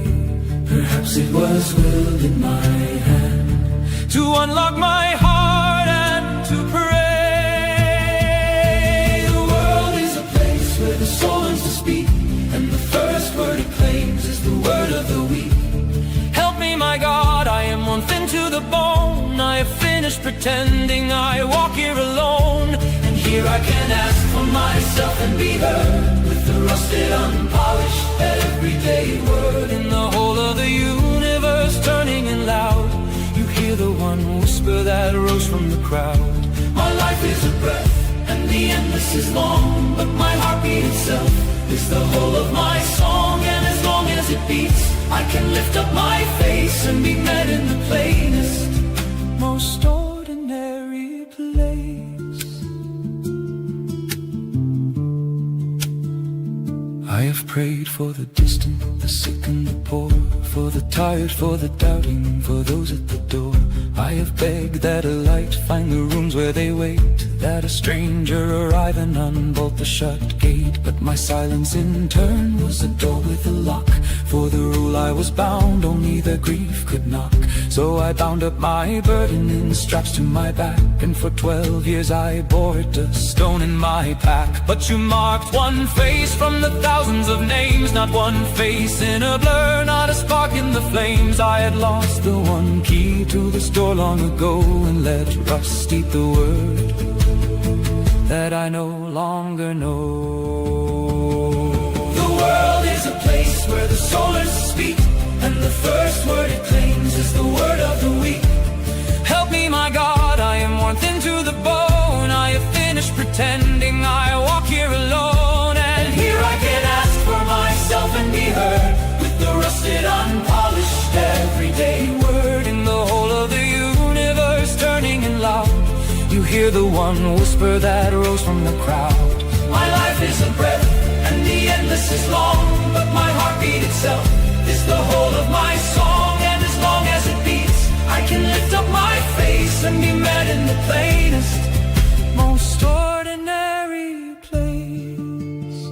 S3: Perhaps it was willed in my hand to unlock my heart and to pray. The world is a place where the soul learns to speak, and the first word it claims is the word of the weak. Help me, my God, I am one thin to the bone. I have finished pretending I walk here alone. Here I can ask for myself and be heard, with the rusted, unpolished, everyday word. In the whole of the universe turning in loud, you hear the one whisper that rose from the crowd. My life is a breath, and the endless is long, but my heartbeat itself is the whole of my song. I can lift up my face and be met in the plainest, most ordinary place. I have prayed for the distant, the sick and the poor, for the tired, for the doubting, for those at the door. I have begged that a light find the rooms where they wait, that a stranger arrive and unbolt the shut gate. But my silence in turn was a door with a lock. For the rule I was bound, only the grief could knock. So I bound up my burden in straps to my back, and for 12 years I bore it, a stone in my pack. But you marked one face from the thousands of names, not one face in a blur, not a spark in the flames. I had lost the one key to this door long ago, and let rust eat the word that I no longer know. The world is a place where the solars speak, and the first word it claims is the word of the week. Help me, my God, I am worn thin to the bone. I have finished pretending I walk here alone, and here I can ask for myself and be heard with the rusted, unpolished, everyday word in the whole of the universe turning in loud. You hear the one whisper that rose from the crowd. My life is a breath, and the endless is long, but my heartbeat itself is the whole of my song. And as long as it beats, I can lift up my face and be met in the plainest, most ordinary place.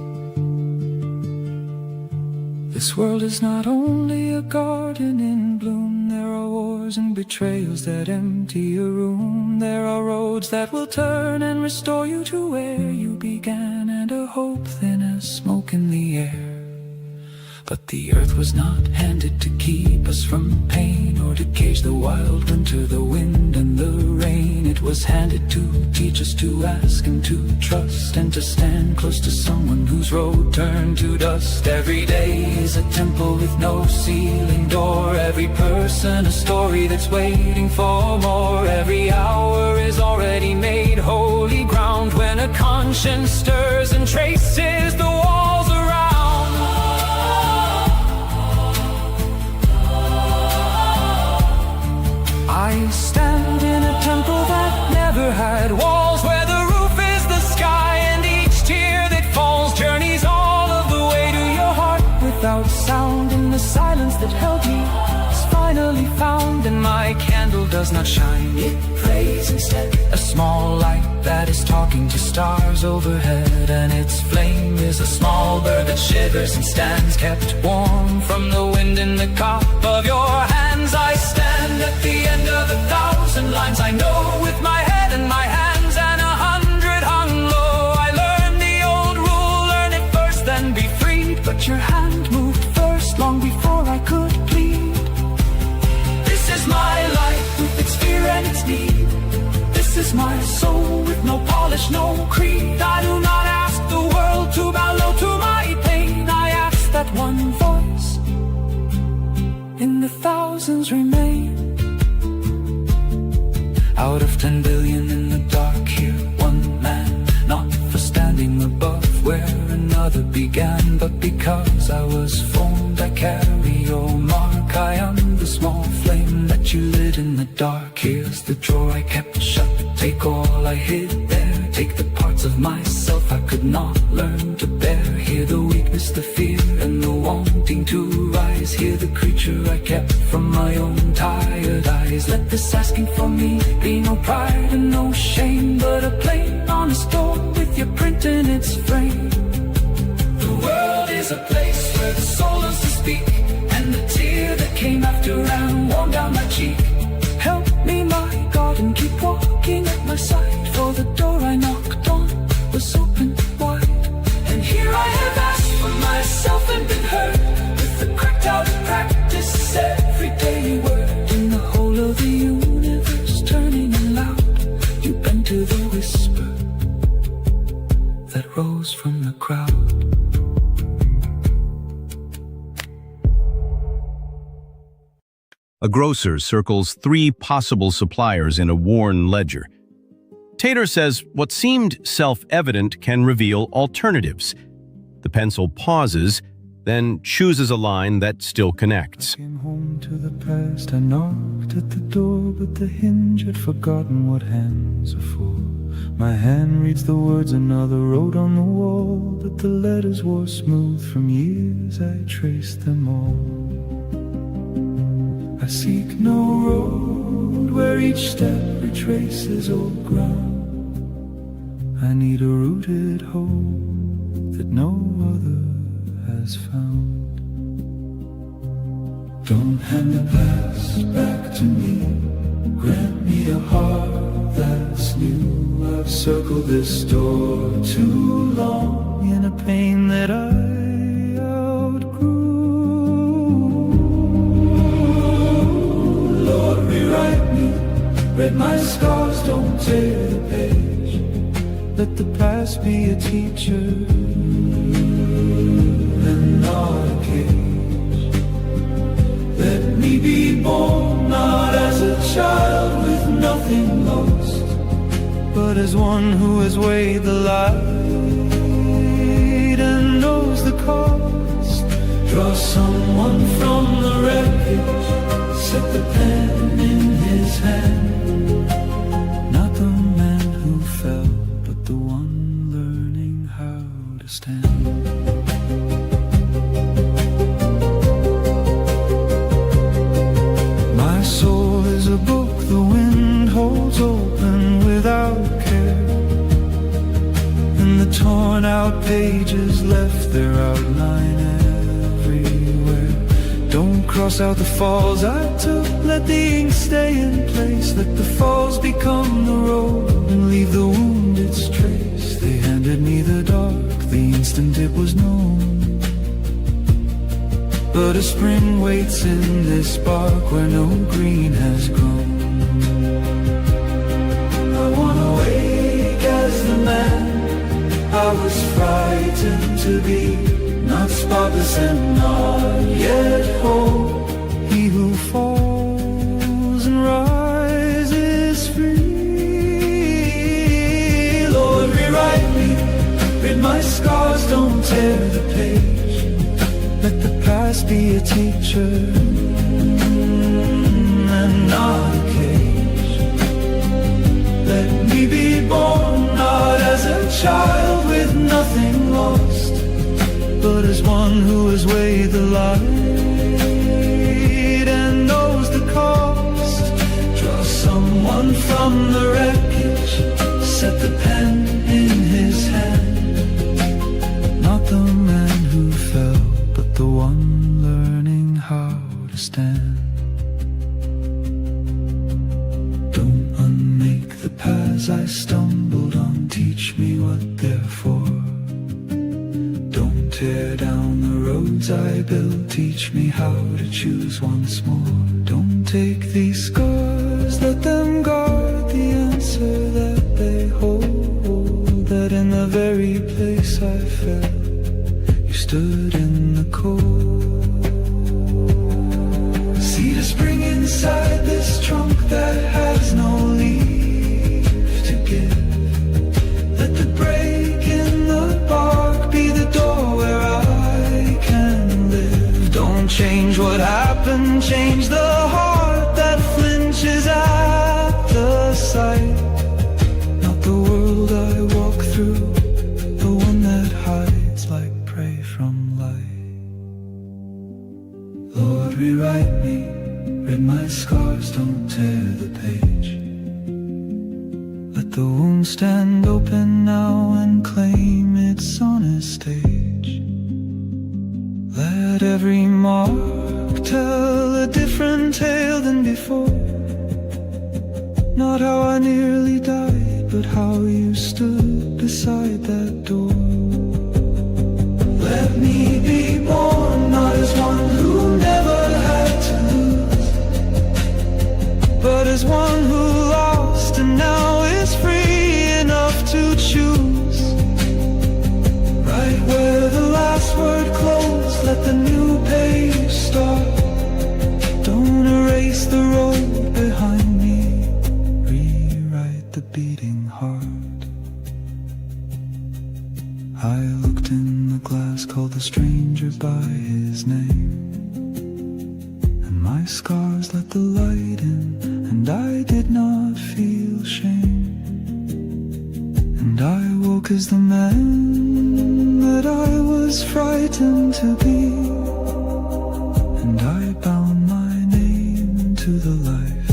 S3: This world is not only a garden in bloom. There are wars and betrayals that empty a room. There are roads that will turn and restore you to where you began, and a hope thin as smoke in the air. But the earth was not handed to keep us from pain, or to cage the wild winter, the wind and the rain. It was handed to teach us to ask and to trust, and to stand close to someone whose road turned to dust. Every day is a temple with no ceiling door. Every person a story that's waiting for more. Every hour is already made holy ground when a conscience stirs and traces the walls around. I stand in a temple that never had walls, where the roof is the sky, and each tear that falls journeys all of the way to your heart without sound. In the silence that held me is finally found, and my candle does not shine, it prays instead. A small light that is talking to stars overhead, and its flame is a small bird that shivers and stands, kept warm from the wind in the cup of your hands. I stand at the end of 1,000 lines, I know, with my head and my hands and 100 hung low. I learned the old rule, learn it first then be freed. But your hand moved first, long before I could plead. This is my life with its fear and its need. This is my soul with no polish, no creed. I do not ask the world to bow low to my pain. I ask that one voice in the thousands remain. Out of 10 billion in the dark, here one man, not for standing above where another began, but because I was formed. I carry your mark. I am the small flame that you lit in the dark. Here's the drawer I kept shut. Take all I hid there. Take the parts of myself I could not learn to bear. Hear the weakness, the fear, and the wanting to rise. Hear the creature I kept from my own tired eyes. Let this asking for me be no pride and no shame, but a plain, honest door with your print in its frame. The world is a place where the soul loves to speak, and the tear that came after ran warm down my cheek. Help me, my God, and keep walking at my side, for the door I knocked on was open wide. And here I have asked for myself and been heard, with the cracked out practice everyday word. In the whole of the universe turning in loud, you bend to the whisper that rose from the crowd.
S2: A grocer circles 3 possible suppliers in a worn ledger. Tater says what seemed self-evident can reveal alternatives. The pencil pauses, then chooses a line that still connects.
S3: Came home to the past, I knocked at the door, but the hinge had forgotten what hands are for. My hand reads the words another wrote on the wall, but the letters wore smooth from years I traced them all. I seek no road where each step retraces old ground. I need a rooted hope that no other has found. Don't hand the past back to me, grant me a heart that's new. I've circled this door too long in a pain that I outgrew. Lord, rewrite me, read my scars, don't tear the page. Let the past be a teacher and not a cage. Let me be born not as a child with nothing lost, but as one who has weighed the light and knows the cost. Draw someone from the wreckage, set the pen in his hand. Not the man who fell, but the one learning how to stand. My soul is a book the wind holds open without care, and the torn out pages left their outline everywhere. Don't cross out the falls I took, let the ink stay in place. Let the falls become the road and leave the wound its trace. They handed me the dark the instant it was known, but a spring waits in this bark where no green has grown. I wanna wake as the man I was frightened to be, not spotless and not yet whole. He who falls and rises free. Lord, rewrite me, rid my scars, don't tear the page. Let the past be a teacher and not a cage. Let me be born not as a child with nothing lost, but as one who has weighed the light and knows the cost. Draw someone from the wreckage, set the pen in his hand. Not the man who fell, but the one learning how to stand. Don't unmake the paths I stumbled on, teach me what they're for. Don't tear down the roads I built, teach me how to choose once more. Don't take these scars, let them guard the answer that they hold. That in the very place I fell, you stood in the cold. See the spring inside this trunk that has no leaf to give. Let the break in the bark be the door where I can live. Don't change what happened, change the heart that flinches at the sight. Not the world I walk through, the one that hides like prey from light. Lord, rewrite me, rid my scars, don't tear the page. Let the wound stand open now and claim its honest stage. Let every mark tell a different tale than before. Not how I nearly died, but how you stood beside that door. Let me be born not as one who never had to lose, but as one who lost and now is free enough to choose. Right where the last word closed, let the new page start. Don't erase the road behind me, rewrite the beating heart. I looked in the glass, called the stranger by his name, and my scars let the light in, and I did not feel shame. And I woke as the man that I was frightened to be, and I bound my name to the life,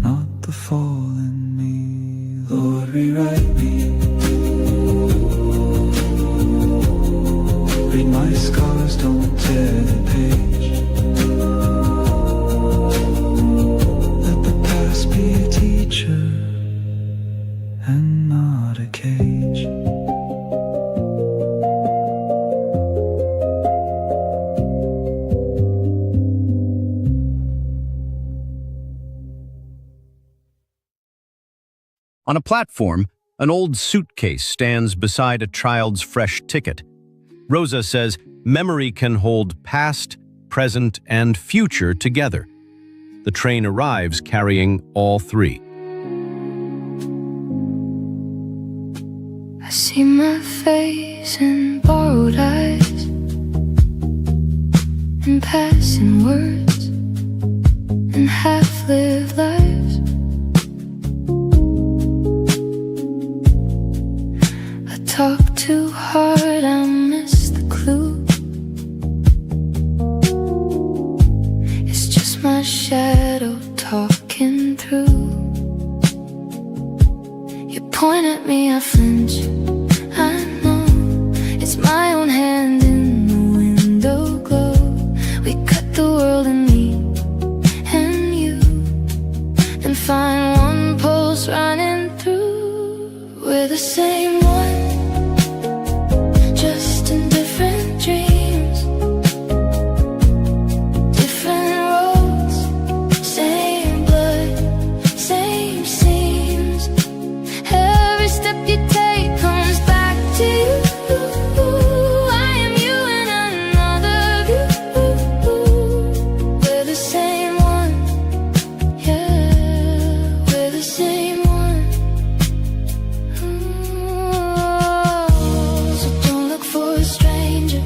S3: not the fall in me. Lord, rewrite me. Read my scars, don't tear the page. Let the past be a teacher and not a cage.
S2: On a platform, an old suitcase stands beside a child's fresh ticket. Rosa says memory can hold past, present, and future together. The train arrives carrying all three.
S1: I see my face in borrowed eyes, in passing words, and half-lived lives. I talk too hard, I miss the clue. It's just my shadow talking through. You point at me, I flinch. I know it's my own hand in the window glow. We cut the world in me and you, and find one pulse running through. We're the same one, just in different dreams, different roads, same blood, same seams. Every step you take comes back to you. I am you and another view. We're the same one, yeah, we're the same one. So don't look for a stranger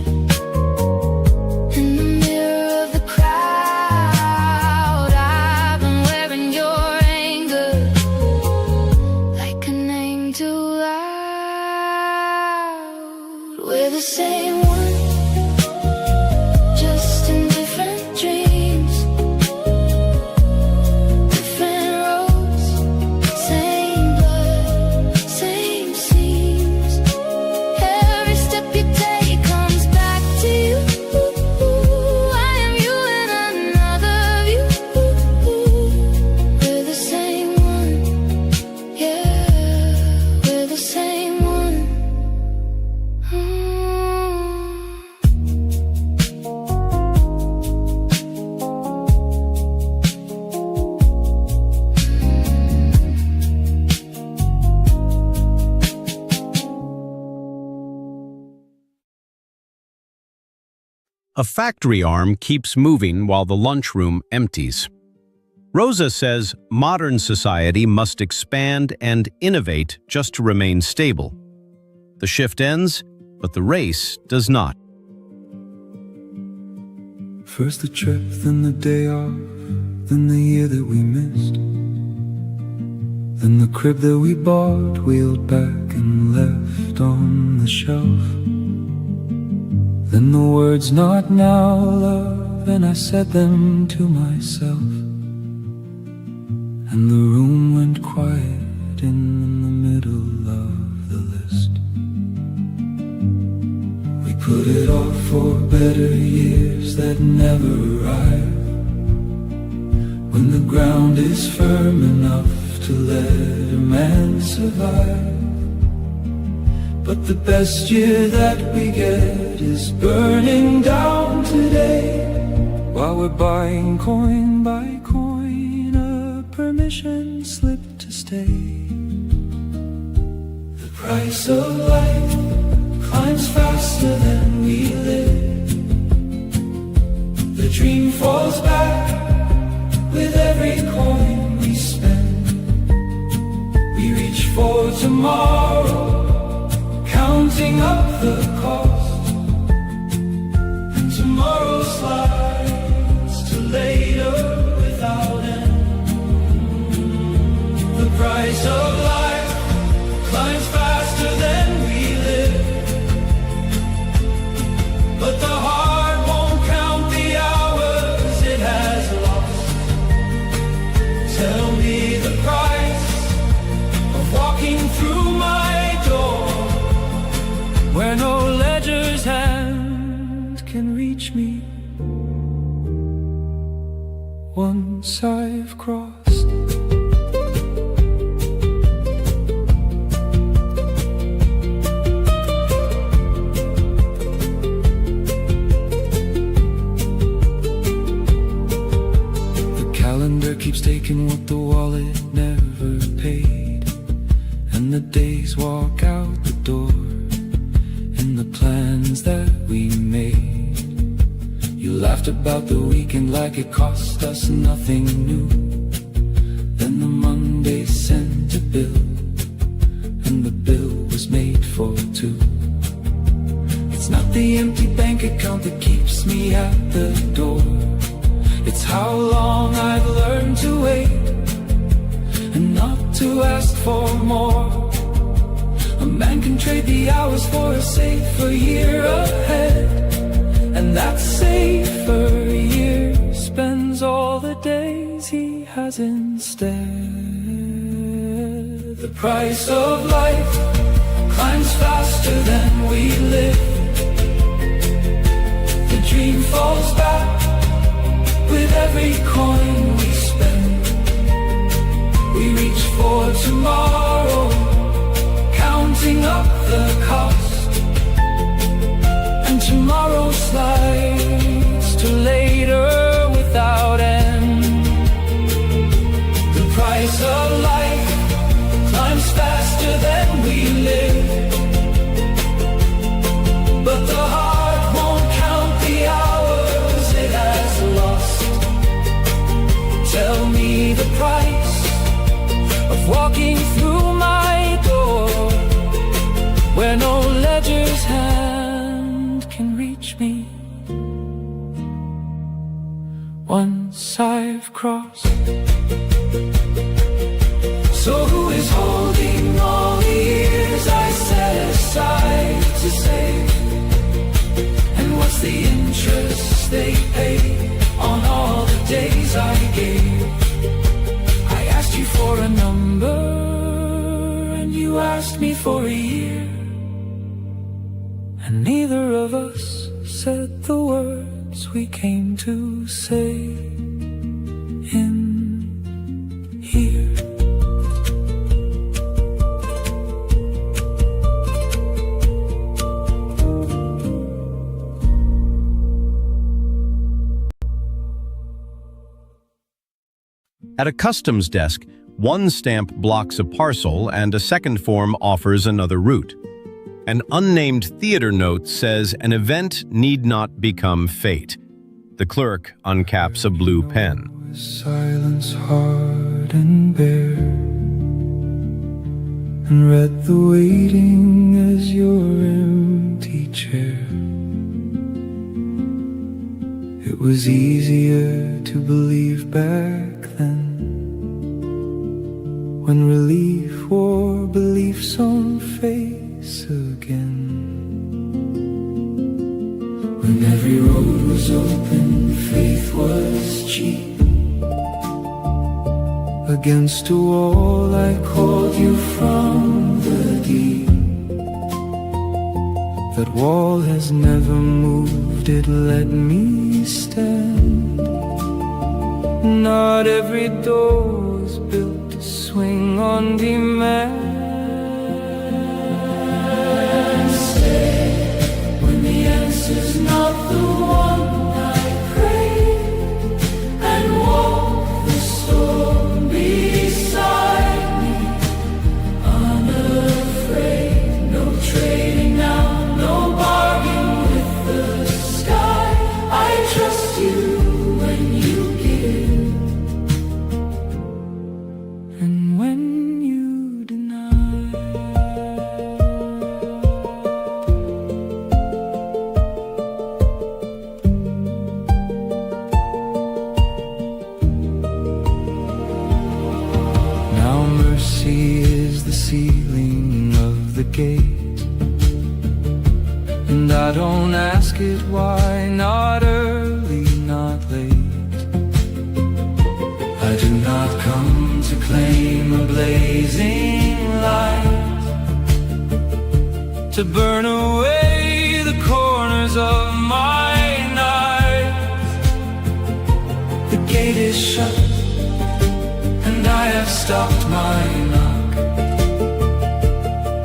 S1: in the mirror of the crowd. I've been wearing your anger like a name too loud. We're the same one, just in different dreams, different roads, same blood, same seams. Every step you take comes back to you. I am you and another view. We're the same one, yeah, we're the same one.
S2: A factory arm keeps moving while the lunchroom empties. Rosa says modern society must expand and innovate just to remain stable. The shift ends, but the race does not.
S3: First the trip, then the day off, then the year that we missed, then the crib that we bought, wheeled back and left on the shelf. Then the words, not now, love, and I said them to myself, and the room went quiet in the middle of the list. We put it off for better years that never arrive, when the ground is firm enough to let a man survive. But the best year that we get is burning down today, while we're buying coin by coin a permission slip to stay. The price of life climbs faster than we live. The dream falls back with every coin we spend. We reach for tomorrow, I've crossed. The calendar keeps taking what the wallet never paid, and the days walk out the door in the plans that we made. You laughed about the weekend like it cost us nothing new. Then the Monday sent a bill, and the bill was made for two. It's not the empty bank account that keeps me at the door. It's how long I've learned to wait and not to ask for more. A man can trade the hours for a safer year ahead, and that safer year spends all the days he has instead. The price of life climbs faster than we live. The dream falls back with every coin we spend. We reach for tomorrow, counting up the cost, and tomorrow slides to later without end. The price of life climbs faster than we live, but the heart won't count the hours it has lost. Tell me the price of walking through my door, where no ledger's hand can reach me. Once I've crossed. So who is holding all the years I set aside to save? And what's the interest they pay on all the days I gave? I asked you for a number, and you asked me for a year, and neither of us said the words we came to say in here.
S2: At a customs desk, one stamp blocks a parcel and a second form offers another route. An unnamed theater note says an event need not become fate. The clerk uncaps a blue pen.
S3: Silence hard and bare, and read the waiting as your empty chair. It was easier to believe back then, when relief wore belief's own face again. When every road was open, faith was cheap. Against a wall I called you from the deep. That wall has never moved, it let me stand. Not every door was built to swing on demand. Stay when the answer's not the one I pray, and walk the storm beside me. Unafraid, no trading now, no bargain with the sky. I trust you when you give, and when you deny. Now mercy is the ceiling of the gate, and I don't ask it why, not early, not late. I do not come to claim a blazing light, to burn away the corners of my night. The gate is shut, stopped my knock.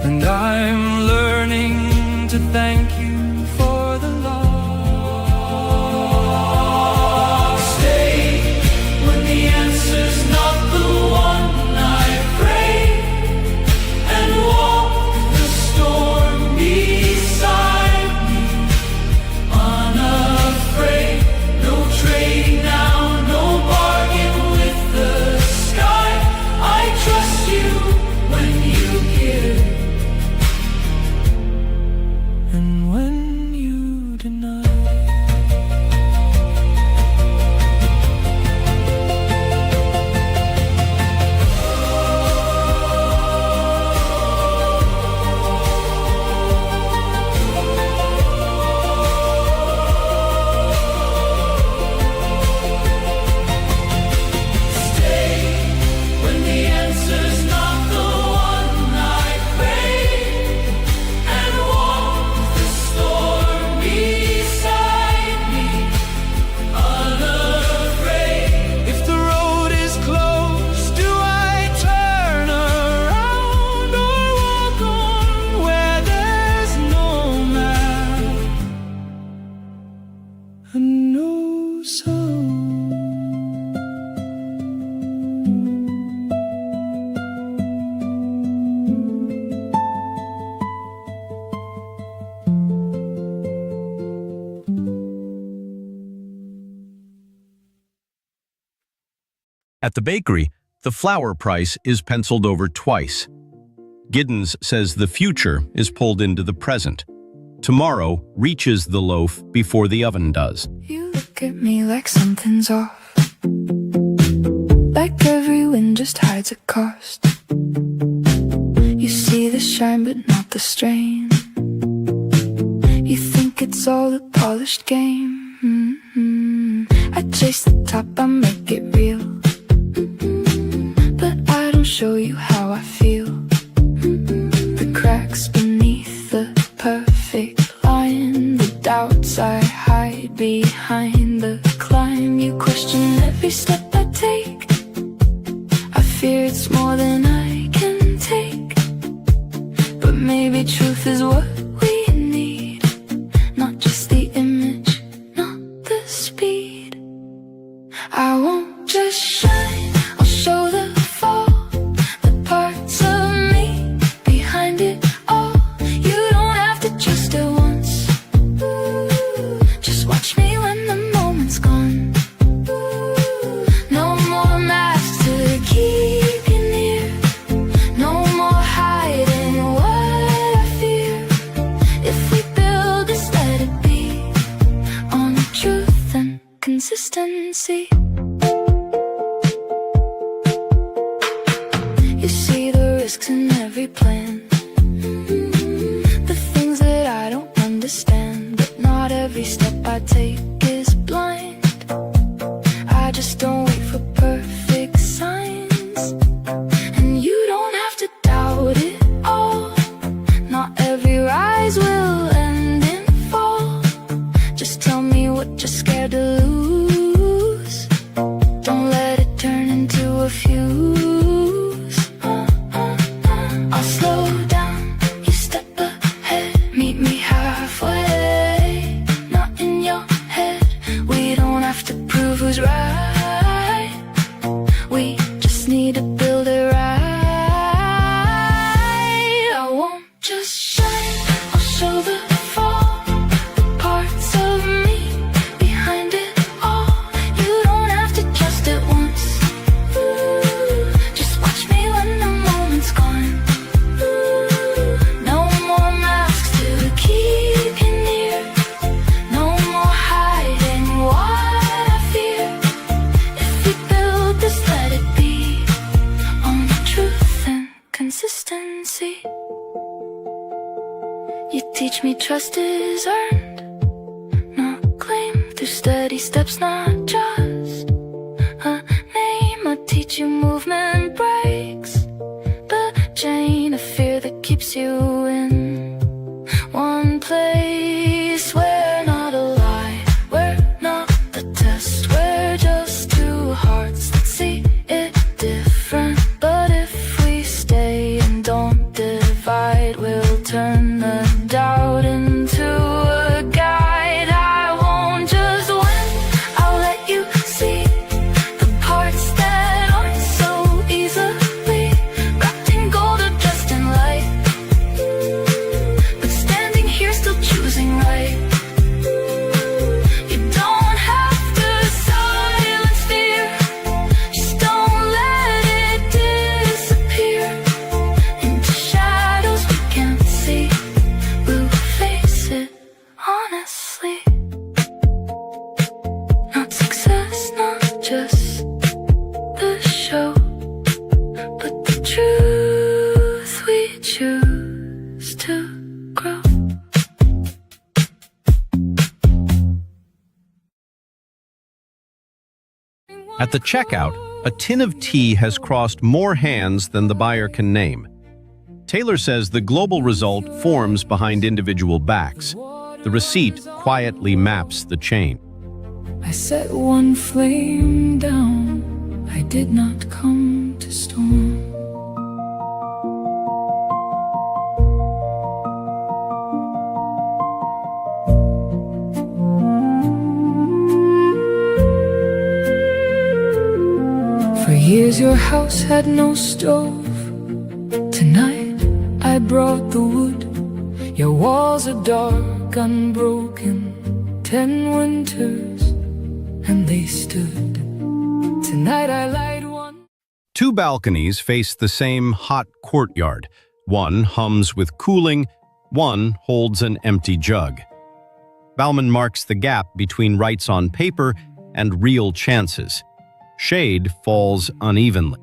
S3: And I'm learning to thank you for the love. Stay when the answer's not the one I pray, and walk the storm beside me, unafraid. No trading now, no bargain with the sky. I trust you when you give, and when you deny. Stay when the answer's not the one I crave, and walk the storm beside me, unafraid. If the road is closed, do I turn around or walk on where there's no map and no sound?
S2: At the bakery, the flour price is penciled over twice. Giddens says the future is pulled into the present. Tomorrow reaches the loaf before the oven does.
S1: You look at me like something's off, like every wind just hides a cost. You see the shine but not the strain. You think it's all a polished game. I chase the top, I make it real, but I don't show you how I feel. The cracks beneath the perfect line, the doubts I hide behind the climb. You question every step I take. I fear it's more than I can take, but maybe truth is what we need, not just the image, not the speed. I won't just shine, I'll show the fall, the parts of me behind it all. You don't have to trust it once. Just watch me when the moment's gone. No more masks to keep you near, no more hiding what I fear. If we build this, let it be on truth and consistency. You see the risks in every plan, the things that I don't understand, but not every step I take is blind. I just don't wait for perfect signs, and you don't have to doubt it all. Not every rise will end in fall. Just tell me what you're scared to lose. Don't let it turn into a fuse. I'll slow down, you step ahead, meet me halfway. Not in your head, we don't have to prove who's right. We just need to build it right. I won't just shine, I'll show the fall, the parts of me behind it all. You don't have to trust it once. Just watch me when the moment's gone. No more masks to keep you near, no more hiding what I fear. If we build this, let it be on truth and consistency. You teach me trust is earned, not claimed, through steady steps, not just a name. I teach you movement breaks the chain of fear that keeps you in one place. We're not a lie, we're not the test, we're just two hearts that see it different but the doubt into a guide. I won't just win, I'll let you see the parts that aren't so easily wrapped in gold or dressed in light, but standing here still choosing right. You don't have to silence fear, just don't let it disappear into shadows we can't see. We'll face it honestly. Not success, not just the show, but the truth we choose to grow.
S2: At the checkout, a tin of tea has crossed more hands than the buyer can name. Taylor says the global result forms behind individual backs. The receipt quietly maps the chain.
S1: I set one flame down, I did not come to storm. For years your house had no stove. Tonight I brought the wood. Your walls are dark, unbroken. 10 winters and they stood. Tonight I light one.
S2: Two balconies face the same hot courtyard. One hums with cooling, one holds an empty jug. Bauman marks the gap between rights on paper and real chances. Shade falls unevenly.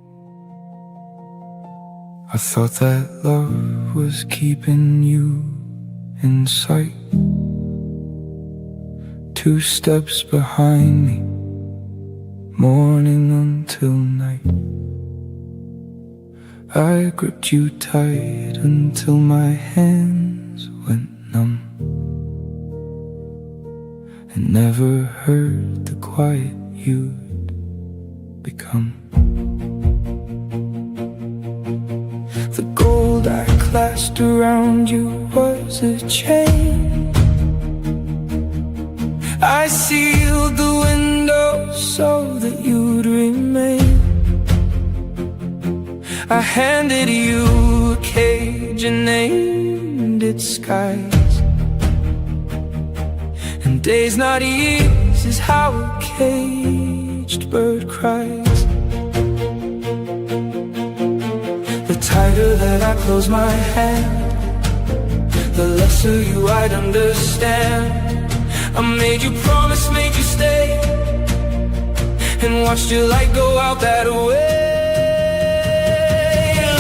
S3: I thought that love was keeping you in sight. 2 steps behind me, morning until night. I gripped you tight until my hands went numb, and never heard the quiet you'd become. The gold I clasped around you was a chain. I sealed the window so that you'd remain. I handed you a cage and named it skies. And days, not years, is how a caged bird cries. The tighter that I close my hand, the lesser you I'd understand. I made you promise, made you stay, and watched your light go out that way.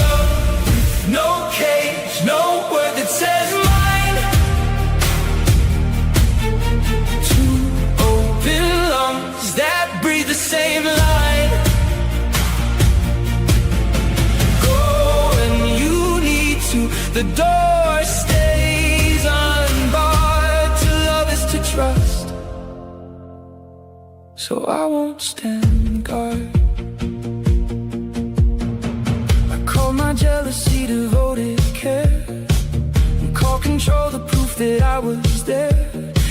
S3: Love, no cage, no word that says mine. 2 open lungs that breathe the same line. Go when you need to, the door stays unbarred. To love is to trust, so I won't stand guard. I call my jealousy devoted care, and call control the proof that I was there.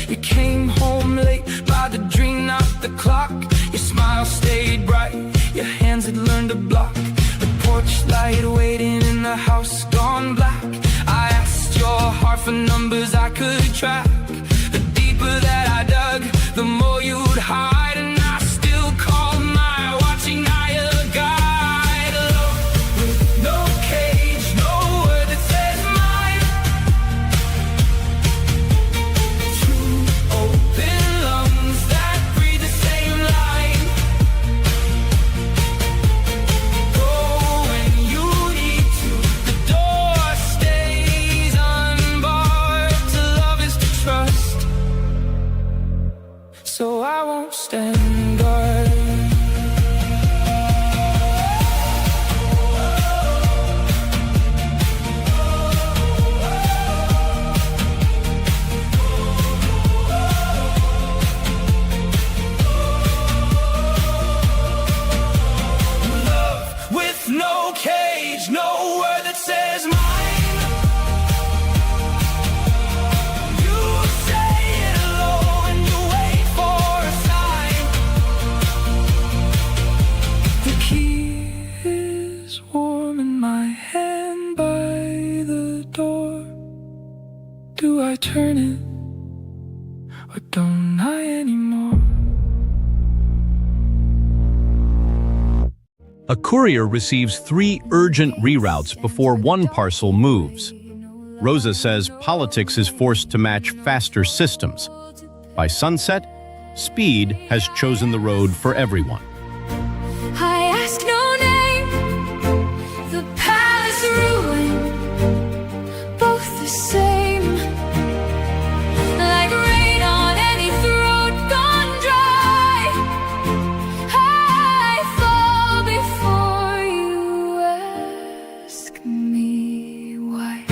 S3: You came home late by the dream, not the clock. Your smile stayed bright, your hands had learned to block. The porch light waiting in the house gone black. I asked your heart for numbers I could track. The deeper that I dug, the more you'd hide, and I still call my watching eye a guide. Love with no cage, no word that says mine. 2 open lungs that breathe the same line. Go when you need to, the door stays unbarred. To love is to trust, so I won't stand guard. Love with no cage, no word that says mine. Do I turn it, or don't I anymore?
S2: A courier receives 3 urgent reroutes before one parcel moves. Rosa says politics is forced to match faster systems. By sunset, speed has chosen the road for everyone.
S1: I ask no name, the palace ruin, both the same. Like rain on any throat gone dry, I fall before you ask me why.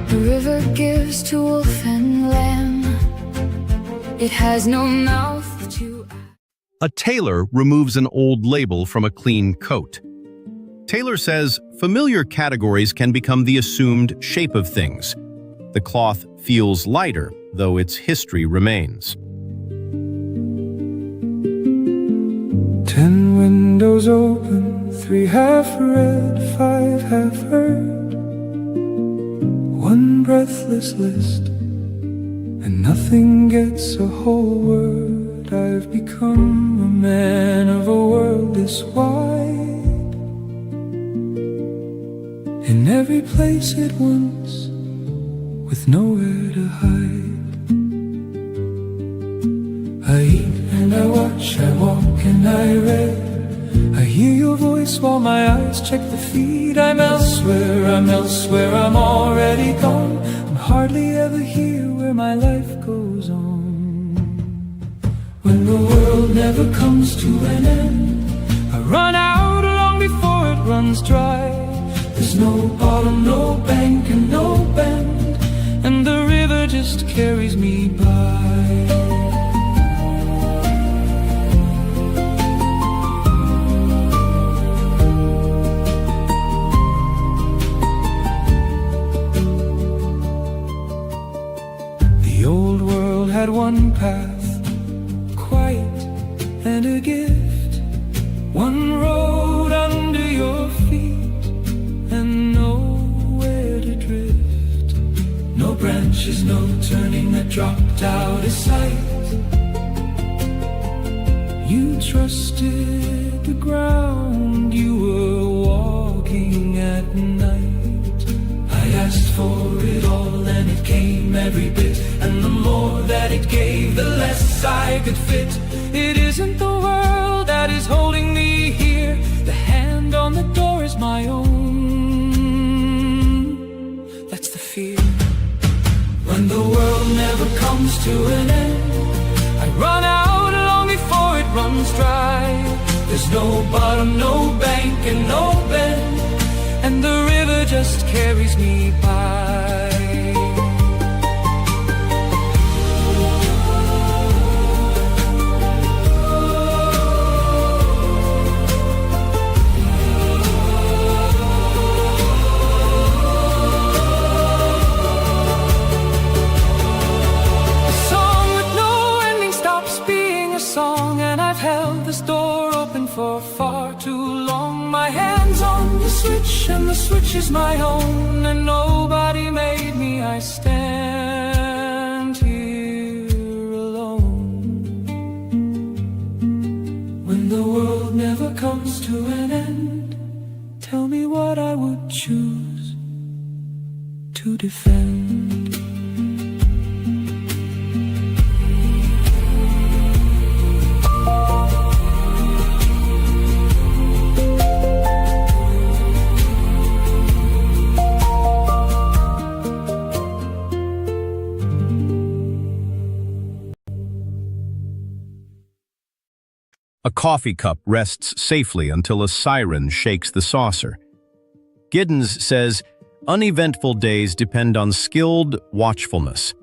S1: The river gives to wolf and lamb. It has no mouth to...
S2: A tailor removes an old label from a clean coat. Taylor says familiar categories can become the assumed shape of things. The cloth feels lighter, though its history remains.
S3: 10 windows open, 3 half read, 5 half heard. 1 breathless list, and nothing gets a whole word. I've become a man of a world this wide, in every place at once, with nowhere to hide. I eat and I watch, I walk and I read. I hear your voice while my eyes check the feed. I'm elsewhere, I'm already gone. I'm hardly ever here where my life goes on. When the world never comes to an end, I run out long before it runs dry. There's no bottom, no bank and no bend, and the river just carries me by. The old world had one path, quiet and a gift, one road under your feet and nowhere to drift. No branches, no turning that dropped out of sight. You trusted the ground you were walking at night. I asked for it all and it came every bit, and the more that it gave, the less I could fit. It isn't the world that is holding me here, the hand on the door is my own. That's the fear. When the world never comes to an end, I run out long before it runs dry. There's no bottom, no bank and no bend, and the river just carries me by. For far too long, my hand's on the switch and the switch is my own, and nobody made me. I stand here alone. When the world never comes to an end, tell me what I would choose to defend.
S2: A coffee cup rests safely until a siren shakes the saucer. Giddens says, uneventful days depend on skilled watchfulness.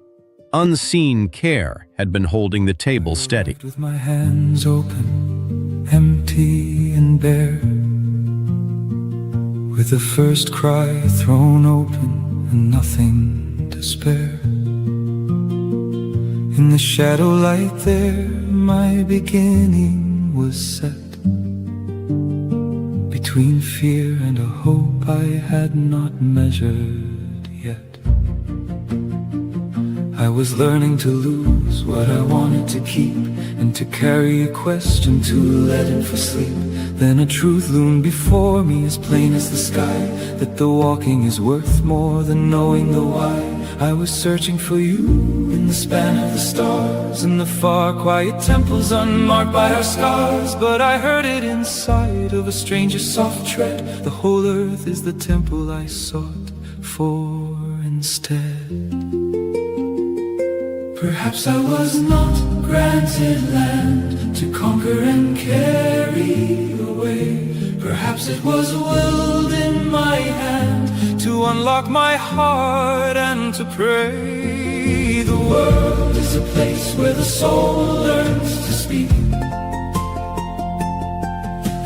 S2: Unseen care had been holding the table steady.
S3: With my hands open, empty and bare, with the first cry thrown open and nothing to spare. In the shadow light there, my beginning was set. between fear and a hope I had not measured yet. I was learning to lose what I wanted to keep, and to carry a question to let in for sleep. Then a truth loomed before me, as plain as the sky, that the walking is worth more than knowing the why. I was searching for you in the span of the stars, in the far quiet temples unmarked by our scars. But I heard it inside of a stranger's soft tread. The whole earth is the temple I sought for instead. Perhaps I was not granted land to conquer and carry away. Perhaps it was willed in my hand to unlock my heart and to pray. The world is a place where the soul learns to speak,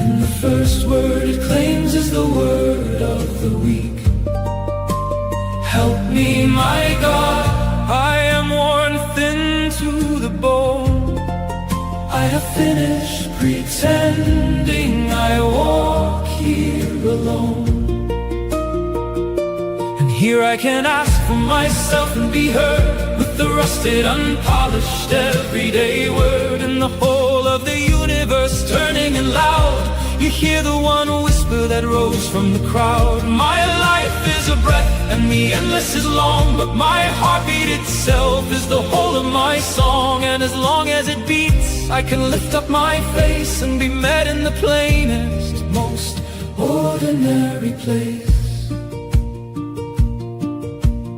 S3: and the first word it claims is the word of the weak. Help me, my God, I am worn thin to the bone. I have finished pretending I walk here alone. And here I can ask for myself and be heard, with the rusted, unpolished, everyday word. And the whole of the universe turning and loud, you hear the one whisper that rose from the crowd. My life is a breath and the endless is long, but my heartbeat itself is the whole of my song. And as long as it beats, I can lift up my face and be met in the plainest, most ordinary place.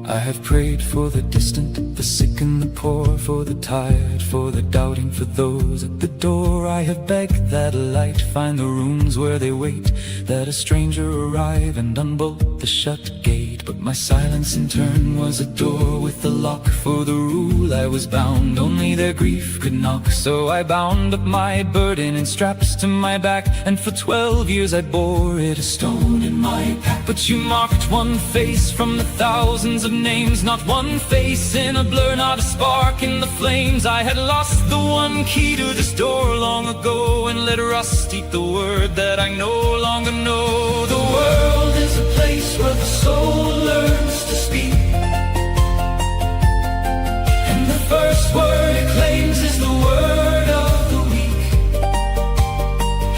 S3: I have prayed for the distant, the sick and the poor, for the tired, for the doubting, for those at the door. I have begged that light find the rooms where they wait, that a stranger arrive and unbolt the shut gate. But my silence in turn was a door with a lock. For the rule I was bound, only their grief could knock. So I bound up my burden in straps to my back, and for 12 years I bore it, a stone in my pack. But you marked one face from the thousands of names, not one face in a blur, not a spark in the flames. I had lost the one key to this door long ago, and let rust eat the word that I no longer know. The world is a place where the soul learns to speak, and the first word it claims is the word of the weak.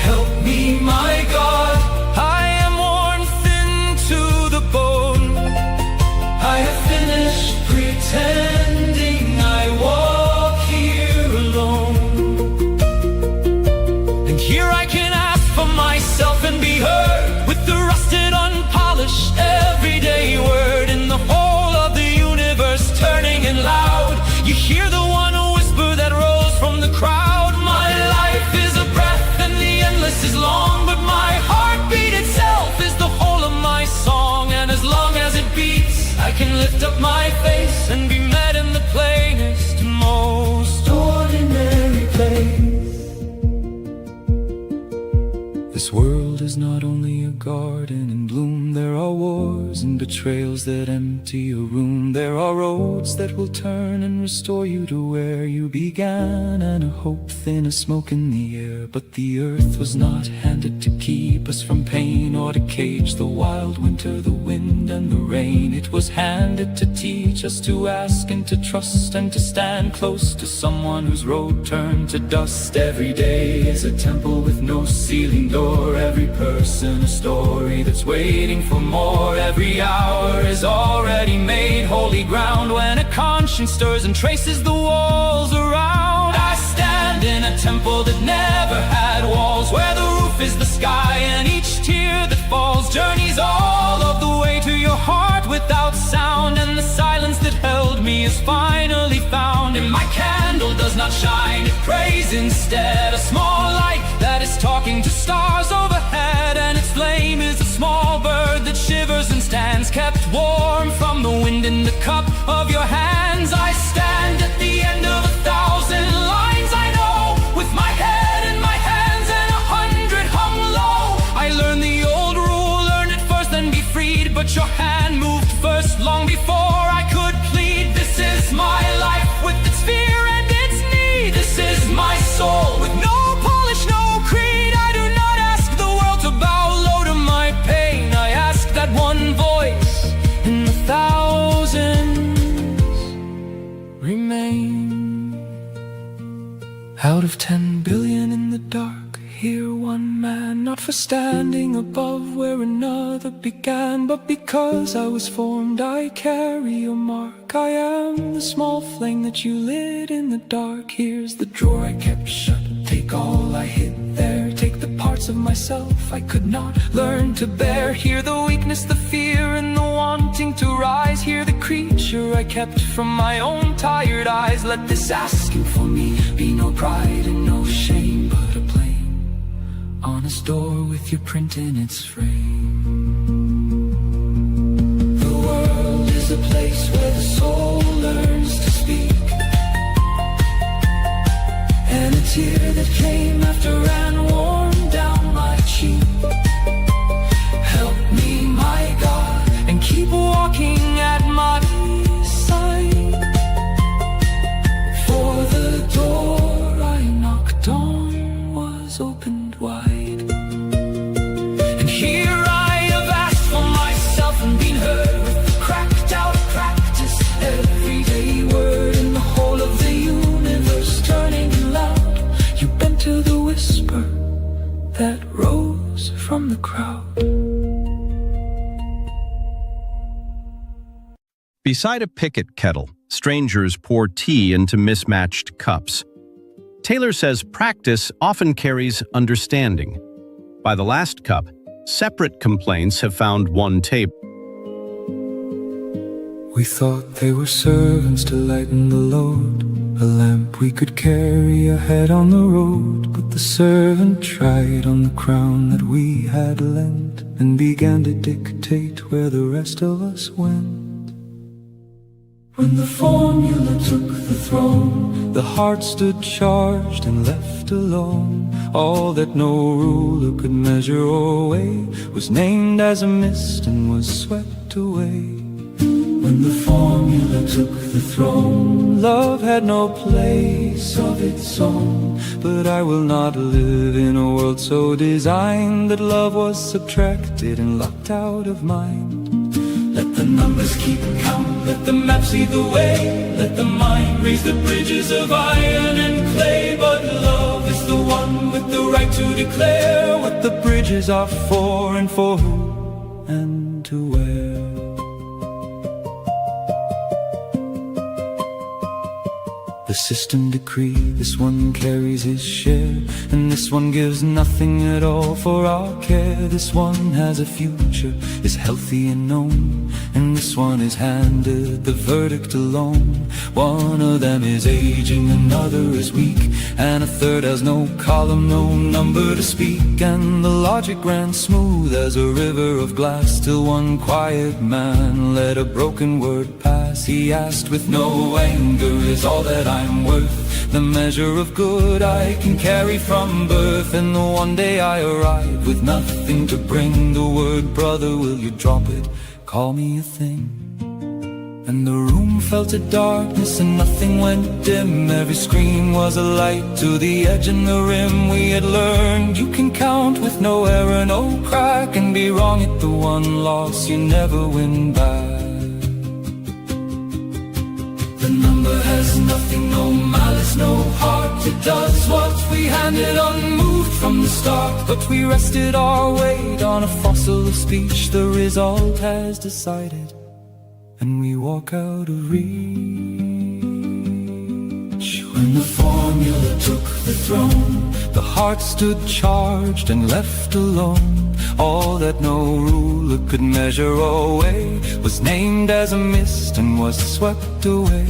S3: Help me, my God, I am worn thin to the bone. I have finished pretending I walk here alone. And here I can ask for myself and be heard, with the rusted, unpolished, everyday word. In the whole of the universe turning and loud, you hear the one whisper that rose from the crowd. My life is a breath and the endless is long, but my heartbeat itself is the whole of my song. And as long as it beats, I can lift up my face and be met in the plainest, most ordinary place. This world is not only a garden in bloom. There are wars and betrayals that empty your room. There are roads that will turn and restore you to where you began, and a hope thin as smoke in the air. But the earth was not handed to keep us from pain, or to cage the wild winter, the wind and the rain. It was handed to teach us to ask and to trust, and to stand close to someone whose road turned to dust. Every day is a temple with no ceiling door, every person a story that's waiting for more. Every hour is already made holy ground, when a conscience stirs and traces the walls around. I stand in a temple that never had walls, where the roof is the sky and each tear that falls journeys all of the way to your heart without sound. And the silence that held me is finally found, and my candle does not shine, it prays instead. A small light that is talking to stars overhead, and its flame is a small bird that shivers and stands, kept warm from the wind in the cup of your hands. I stand at the end of 1,000 lines, I know, with my head in my hands and 100 hung low. I learned the old rule, learn it first then be freed, but your hand moved first long before I could plead. This is my life with its fear and its need. This is my soul with no polish, no creed. I do not ask the world to bow low standing above where another began, but because I was formed I carry a mark. I am the small flame that you lit in the dark. Here's the drawer I kept shut, take all I hid there. Take the parts of myself I could not learn to bear. Hear the weakness, the fear, and the wanting to rise. Hear the creature I kept from my own tired eyes. Let this asking for me be no pride and no shame, but a plain, honest door with your print in its frame. The world is a place where the soul learns to speak, and a tear that came after ran warm down my cheek. Help me, my God, and keep walking at my side. For the door I knocked on was opened wide, and here I have asked for myself and been heard with the cracked out practice. Everyday word in the whole of the universe turning loud. You bent to the whisper that rose from the crowd.
S2: Beside a picket kettle, strangers pour tea into mismatched cups. Taylor says practice often carries understanding. By the last cup, separate complaints have found one table.
S3: We thought they were servants to lighten the load, a lamp we could carry ahead on the road. But the servant tried on the crown that we had lent, and began to dictate where the rest of us went. When the formula took the throne, the heart stood charged and left alone. All that no ruler could measure or weigh was named as a mist and was swept away. When the formula took the throne, love had no place of its own. But I will not live in a world so designed that love was subtracted and locked out of mind. Let the numbers keep count, let the maps lead the way. Let the mind raise the bridges of iron and clay. But love is the one with the right to declare what the bridges are for, and for who, and to where. The system decree, this one carries his share, and this one gives nothing at all for our care. This one has a future, is healthy and known, and this one is handed the verdict alone. One of them is aging, another is weak, and a third has no column, no number to speak. And the logic ran smooth as a river of glass, till one quiet man let a broken word pass. He asked with no anger, is all that I'm worth the measure of good I can carry from birth? And the one day I arrived with nothing to bring the word, brother, will you drop it, call me a thing? And the room fell to darkness and nothing went dim. Every screen was a light to the edge and the rim. We had learned you can count with no error, no crack, and be wrong at the one loss you never win back. The number has nothing, no malice, no heart. It does what we handed unmoved from the start. But we rested our weight on a fossil of speech. The result has decided, and we walk out of reach. When the formula took the throne, the heart stood charged and left alone. All that no ruler could measure or weigh was named as a mist and was swept away.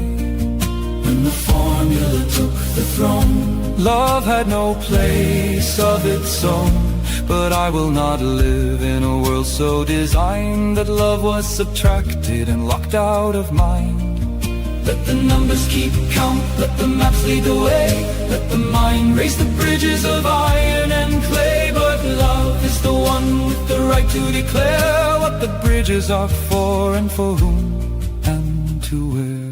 S3: When the formula took the throne, love had no place of its own. But I will not live in a world so designed that love was subtracted and locked out of mind. Let the numbers keep count, let the maps lead the way. Let the mind raise the bridges of iron and clay. But love is the one with the right to declare what the bridges are for, and for whom, and to where.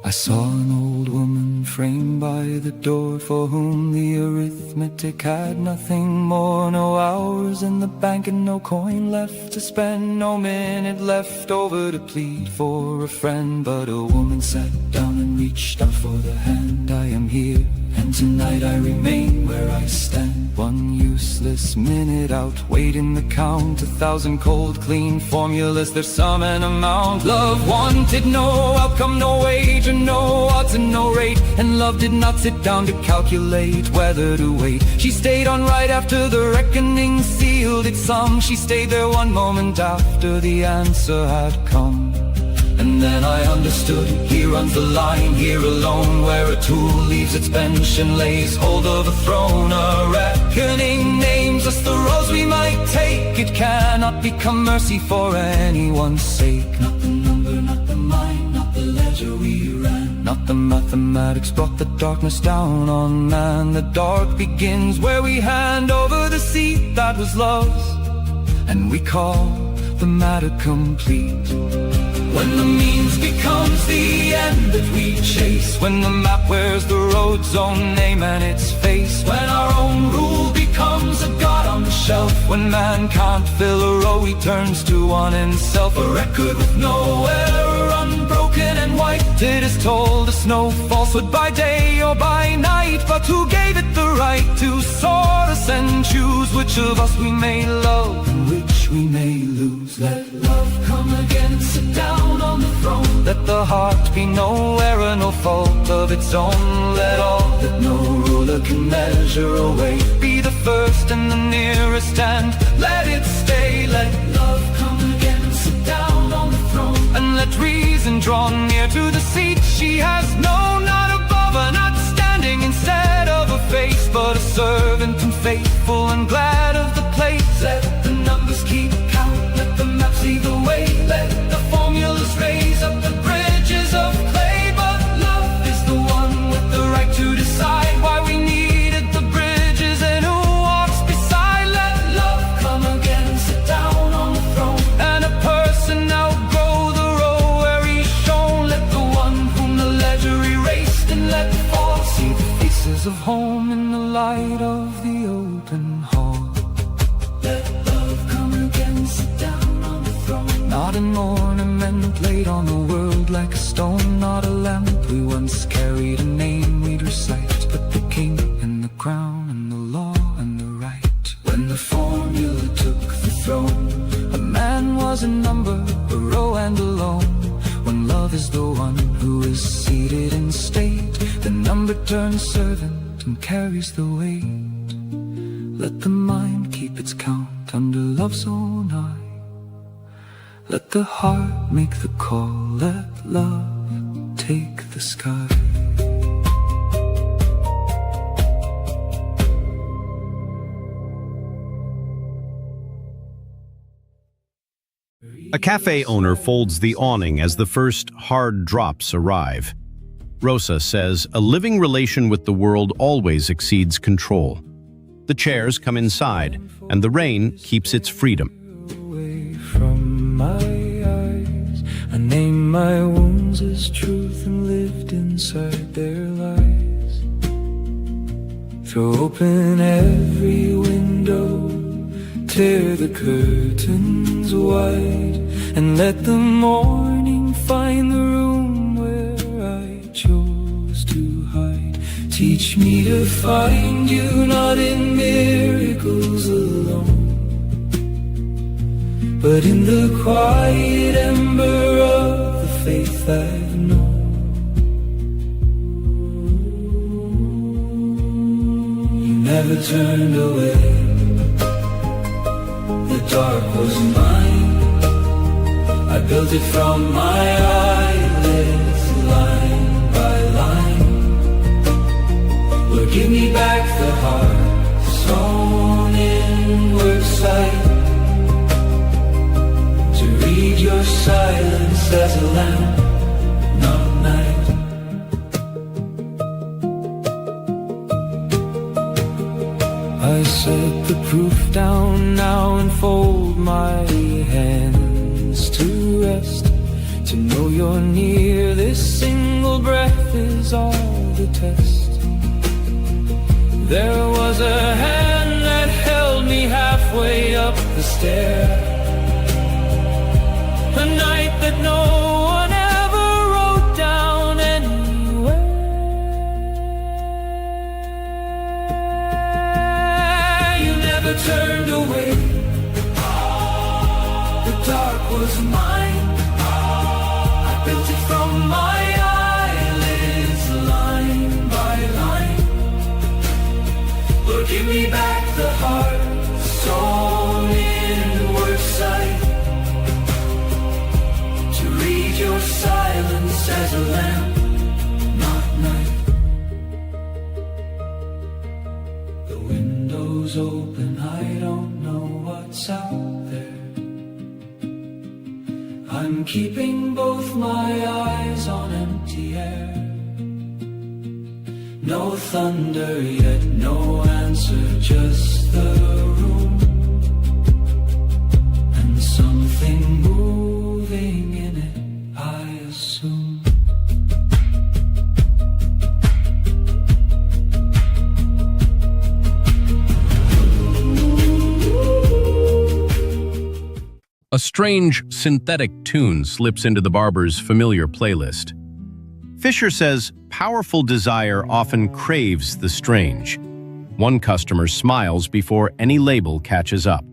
S3: I saw an old woman framed by the door, for whom the arithmetic had nothing more. No hours in the bank and no coin left to spend, no minute left over to plead for a friend. But a woman sat down and reached out for the hand. I am here, and And tonight I remain where I stand. One useless minute outweighing the count. 1,000 cold, clean formulas, there's sum and amount. Love wanted no outcome, no wage, and no odds and no rate. And love did not sit down to calculate whether to wait. She stayed on right after the reckoning sealed its sum. She stayed there one moment after the answer had come. And then I understood, here runs the line, here alone, where a tool leaves its bench and lays hold of a throne. A reckoning names us the roads we might take. It cannot become mercy for anyone's sake. Not the number, not the mind, not the ledger we ran. Not the mathematics brought the darkness down on man. The dark begins where we hand over the seat that was love's, and we call the matter complete. When the means becomes the end that we chase. When the map wears the road's own name and its face. When our own rule becomes a god on the shelf. When man can't fill a row, he turns to one himself. A record with no error, unbroken and white. It is told us no falsehood by day or by night. But who gave it the right to sort us and choose which of us we may love and which we may lose? Let love come again and sit down on the throne. Let the heart be no error, no fault of its own. Let all that no ruler can measure away be the first and the nearest, and let it stay. Let love come again and sit down on the throne. And let reason draw near to the seat she has known. Not above her, not standing instead of a face, but a servant and faithful and glad of the place. Let the numbers keep count, let the maps lead the way. Let the formulas raise up the bridges of clay. But love is the one with the right to decide why we needed the bridges and who walks beside. Let love come again and sit down on the throne. And a person now grow the row where he's shown. Let the one whom the ledger erased and let fall see the faces of home in the light of the open hall. Let love come again, sit down on the throne. Not an ornament laid on the world like a stone. Not a lamp we once carried, a name we'd recite, but the king and the crown and the law and the right. When the formula took the throne, a man was a number, a row and alone. When love is the one who is seated in state, the number turns servant and carries the weight. Let the mind keep its count under love's own eye. Let the heart make the call, let love take the sky.
S2: A cafe owner folds the awning as the first hard drops arrive. Rosa says a living relation with the world always exceeds control. The chairs come inside, and the rain keeps its freedom.
S3: Away from my eyes, I name my wounds as truth and lived inside their lies. Throw open every window, tear the curtains wide, and let the morning find the room where I chose to hide. Teach me to find you not in miracles alone, but in the quiet ember of the faith I've known. You never turned away, the dark was mine. I built it from my eyelids, line by line. Lord, give me back the heart, sown inward sight, to read your silence as a lamp, not night. I set the proof down now and fold my hands to rest, to know you're near. This single breath is all the test. There was a hand that held me halfway up the stair, a night that no one ever wrote down anywhere. was mine. I built it from my eyelids, line by line. Lord, give me back the heart sewn inward sight, to read your silence as a lamp, not night. The window's open, I don't know what's out there. I'm keeping both my eyes on empty air. No thunder yet, no answer, just the room, and something moving in it, I assume.
S2: A strange, synthetic tune slips into the barber's familiar playlist. Fisher says powerful desire often craves the strange. One customer smiles before any label catches up.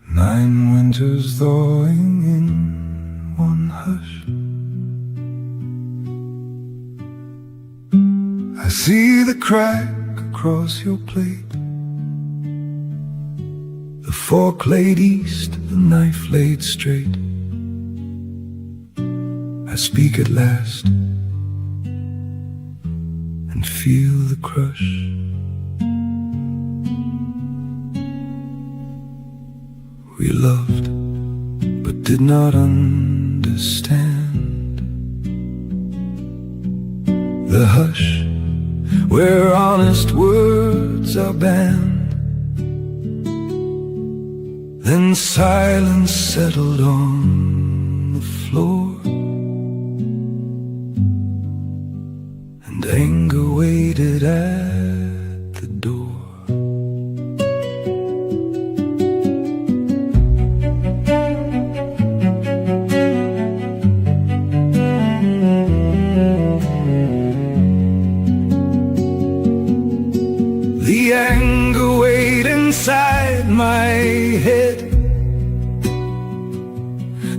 S3: 9 winters thawing in one hush. I see the crack across your plate. The fork laid east, the knife laid straight. I speak at last and feel the crush. We loved but did not understand the hush where honest words are banned. Then silence settled on the floor, and anger waited at the door. The anger weighed inside my head.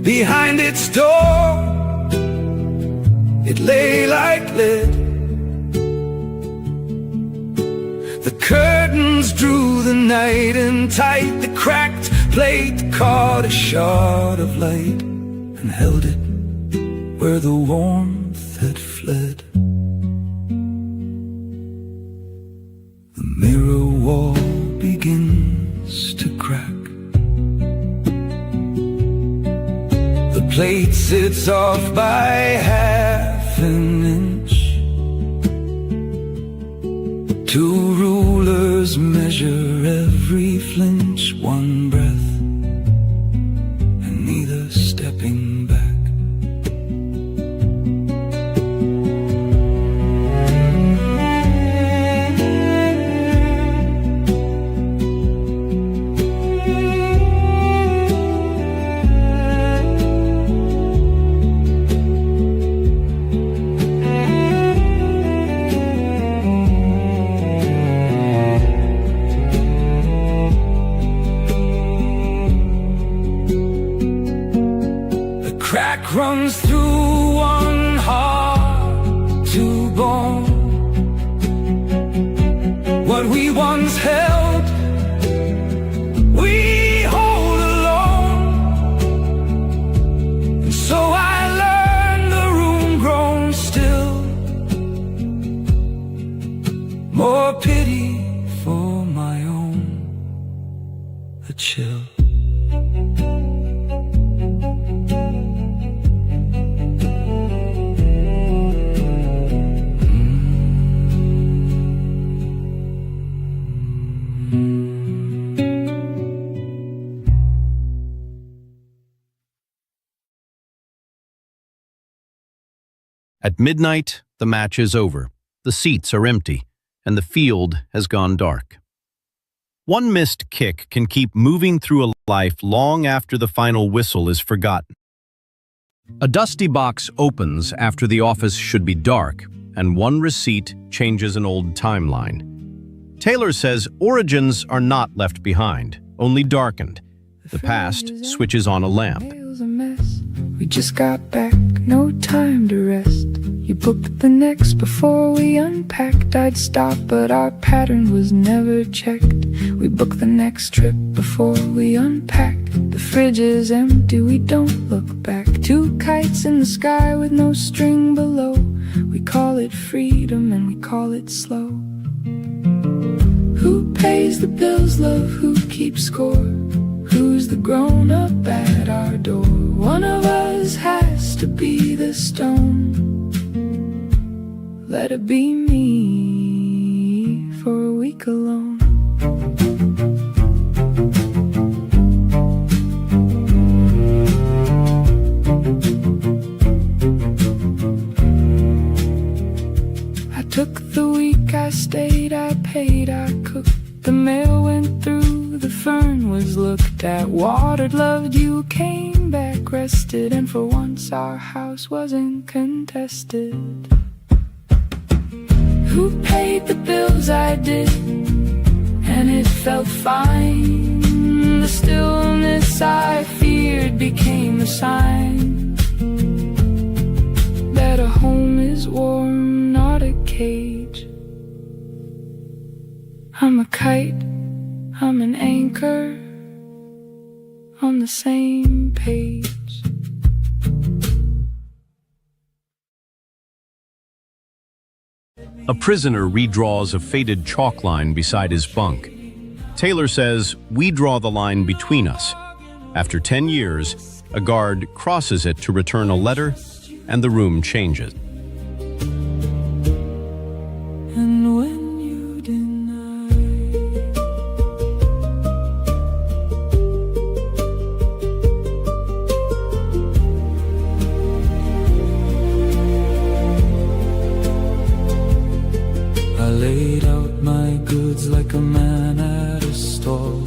S3: Behind its door, it lay like lead. The curtains drew the night in tight. The cracked plate caught a shot of light and held it where the warmth had fled. The mirror wall begins to crack. The plate sits off by half an inch. 2 rulers measure every flinch. 1 breath and neither stepping back. Crack runs through one heart to bone. What we once held, we hold alone. And so I learned the room grown still. More pity for my own, a chill.
S2: At midnight, the match is over. The seats are empty, and the field has gone dark. One missed kick can keep moving through a life long after the final whistle is forgotten. A dusty box opens after the office should be dark, and one receipt changes an old timeline. Taylor says origins are not left behind. only darkened. The past switches on a lamp.
S3: Mail's a mess. We just got back, no time to rest. You booked the next before we unpacked. I'd stop, but our pattern was never checked. We booked the next trip before we unpacked. The fridge is empty, we don't look back. Two kites in the sky with no string below. We call it freedom and we call it slow. Who pays the bills, love? Who keeps score? Who's the grown-up at our door? One of us has to be the stone. Let it be me for a week alone. I took the week, I stayed, I paid, I cooked. The mail went through, the fern was looked at, watered, loved you, came back, rested, and for once our house wasn't contested. Who paid the bills? I did, and it felt fine. The stillness I feared became a sign that a home is warm, not a cage. I'm a kite, I'm an anchor, on the same page.
S2: A prisoner redraws a faded chalk line beside his bunk. Taylor says, "We draw the line between us." After 10 years, a guard crosses it to return a letter, and the room changes.
S3: And when you deny, I laid out my goods like a man at a stall,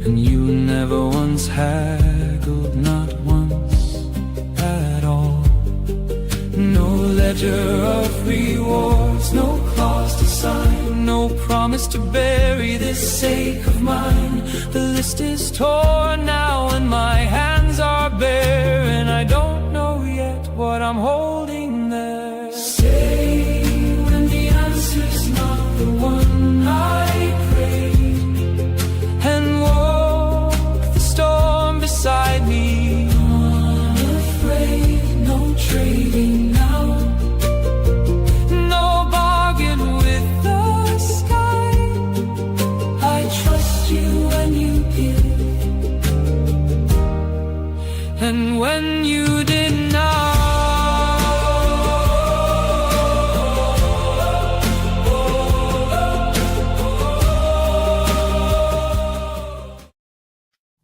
S3: and you never once haggled, not once at all. No ledger of rewards, no clause to sign, no promise to bury this sake of mine. The list is torn now and my hands are bare, and I don't know yet what I'm holding there. Say when the answer's not the one I prayed, and walk the storm beside me. Unafraid, no trading now, no bargain with the sky. I trust you when you give, and when you deny.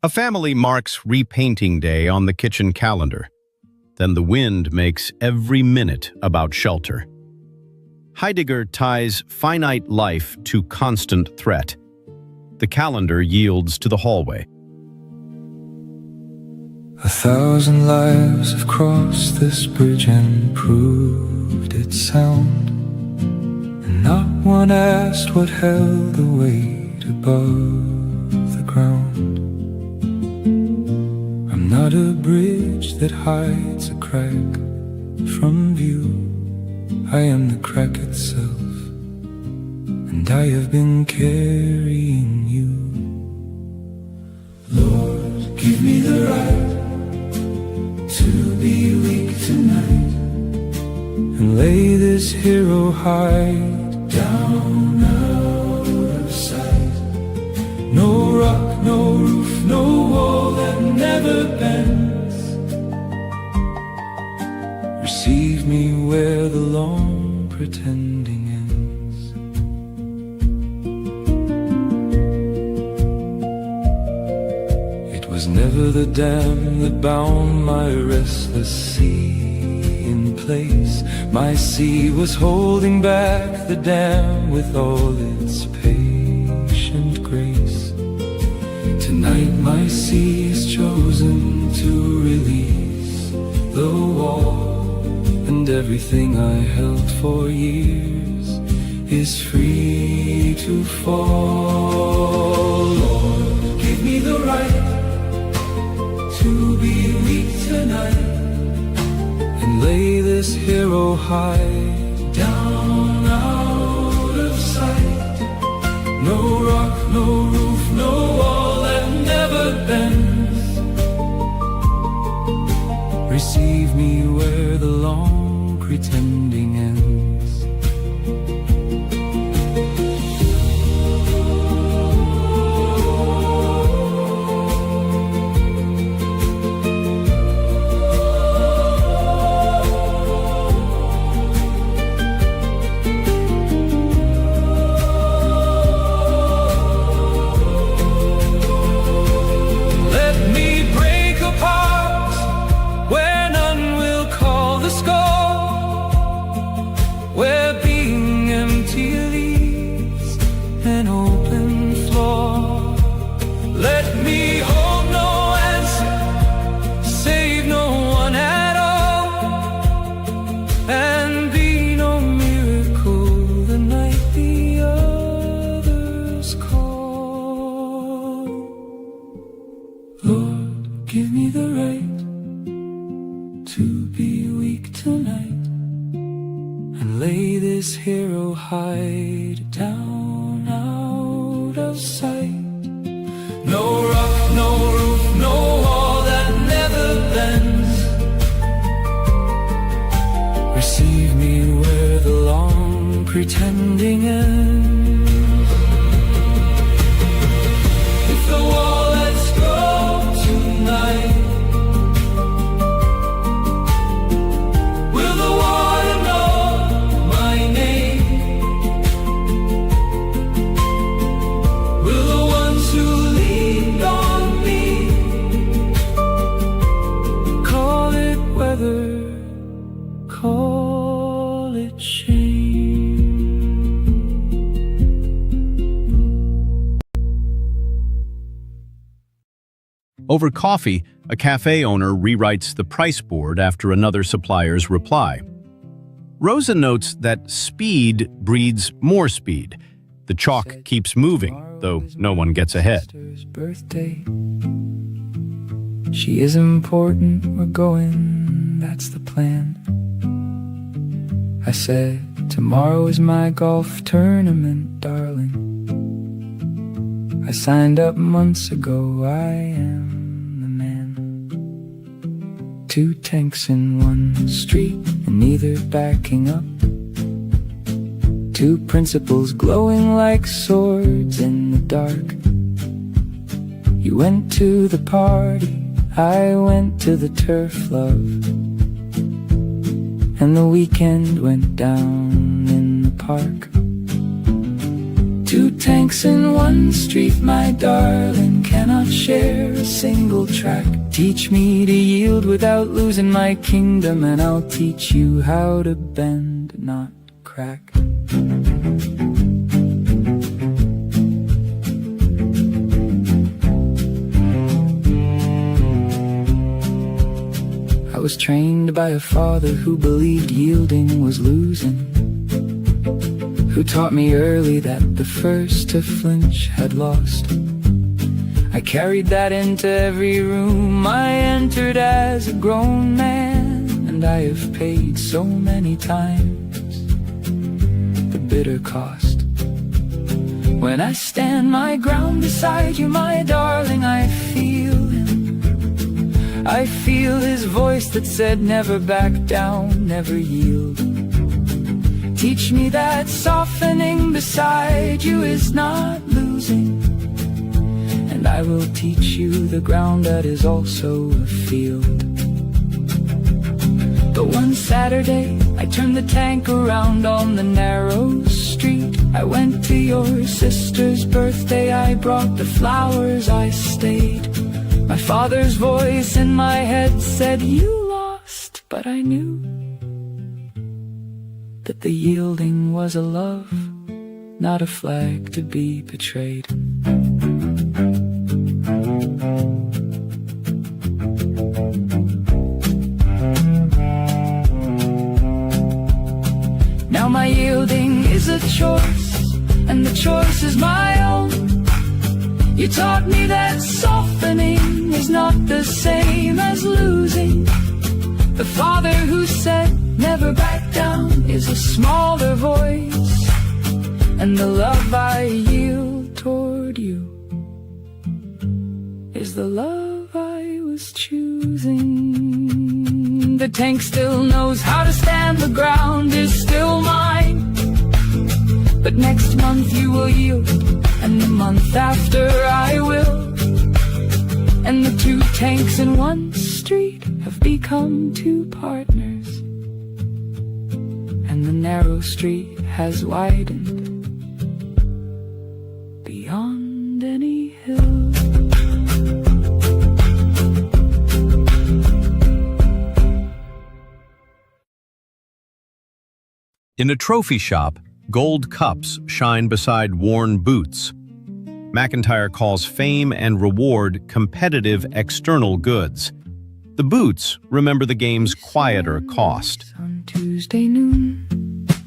S2: A family marks repainting day on the kitchen calendar. Then the wind makes every minute about shelter. Heidegger ties finite life to constant threat. The calendar yields to the hallway.
S3: 1,000 lives have crossed this bridge and proved its sound, and not one asked what held the weight above the ground. I'm not a bridge that hides a crack from view. I am the crack itself, and I have been carrying you. Lord, give me the right to be weak tonight, and lay this hero hide down out of sight. No rock, no roof, no wall that never bends. Receive me where the long pretending ends. It was never the dam that bound my restless sea in place. My sea was holding back the dam with all its patient grace. Tonight my sea is chosen to release the wall, and everything I held for years is free to fall. Lord, this hero hide down out of sight. No rock, no roof, no wall that never bends. Receive me where the long pretending ends. Give me the right to be weak tonight and lay this hero hide down out of sight. No rock, no roof, no wall that never bends. Receive me where the long pretending ends. If the wall lets go tonight, will the water know my name? Will the ones who leaned on me call it weather, call it shame?
S2: Over coffee, a cafe owner rewrites the price board after another supplier's reply. Rosa notes that speed breeds more speed. The chalk keeps moving, though no one gets ahead.
S3: Sister's birthday. She is important, we're going, that's the plan. I said, tomorrow is my golf tournament, darling. I signed up months ago, I am the man. 2 tanks in one street, and neither backing up. 2 principles glowing like swords in the dark. You went to the party, I went to the turf, love. And the weekend went down in the park. 2 tanks in one street, my darling, cannot share a single track. Teach me to yield without losing my kingdom, and I'll teach you how to bend, not crack. I was trained by a father who believed yielding was losing, who taught me early that the first to flinch had lost. I carried that into every room I entered as a grown man, and I have paid so many times the bitter cost. When I stand my ground beside you, my darling, I feel him. I feel his voice that said never back down, never yield. Teach me that softening beside you is not losing, and I will teach you the ground that is also a field. But one Saturday, I turned the tank around on the narrow street. I went to your sister's birthday, I brought the flowers, I stayed. My father's voice in my head said, you lost, but I knew that the yielding was a love, not a flag to be betrayed. Now my yielding is a choice, and the choice is my own. You taught me that softening is not the same as losing. The father who said never back down is a smaller voice, and the love I yield toward you is the love I was choosing. The tank still knows how to stand, the ground is still mine, but next month you will yield, and the month after I will, and the two tanks in one street have become two partners, and the narrow street has widened beyond any hill.
S2: In a trophy shop, gold cups shine beside worn boots. MacIntyre calls fame and reward competitive external goods. The boots remember the game's quieter cost.
S3: On Tuesday noon,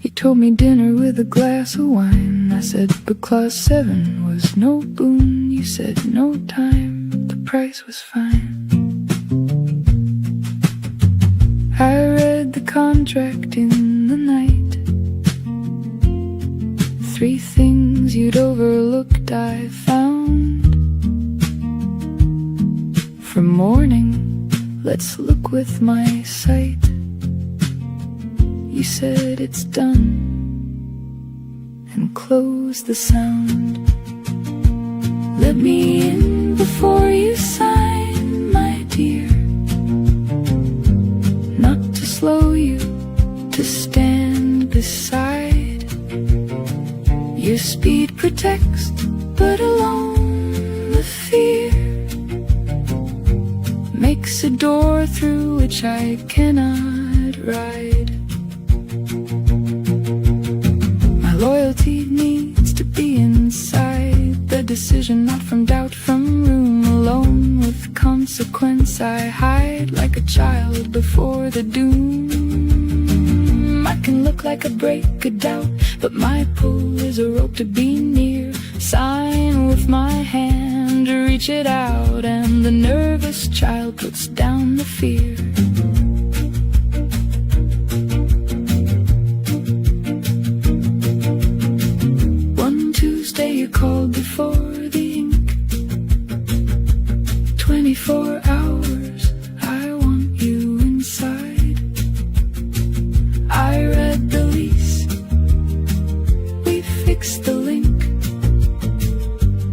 S3: he told me dinner with a glass of wine. I said, but clause 7 was no boon. You said no time, the price was fine. I read the contract in the night. 3 things you'd overlooked I found. For morning, let's look with my sight. You said it's done, and close the sound. Let me in before you sign, my dear. Not to slow you, to stand beside. Your speed protects, but alone the fear makes a door through which I cannot ride. My loyalty needs to be inside the decision, not from doubt, from room alone with consequence. I hide like a child before the doom. I can look like a break, a doubt, but my pull is a rope to be near. Sign with my hand, reach it out, and the nervous child puts down the fear. One Tuesday you called before the ink. 24 hours, I want you inside. I read the lease, we fixed the link.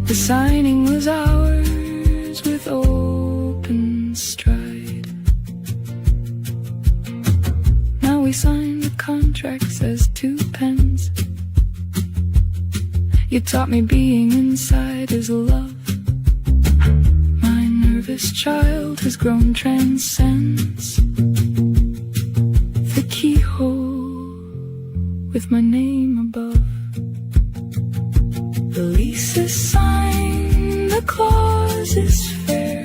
S3: The signing was ours with open stride. Now we sign the contracts as 2 pens. You taught me being inside is love. My nervous child has grown transcends the keyhole with my name above. The lease is signed, the clause is fair.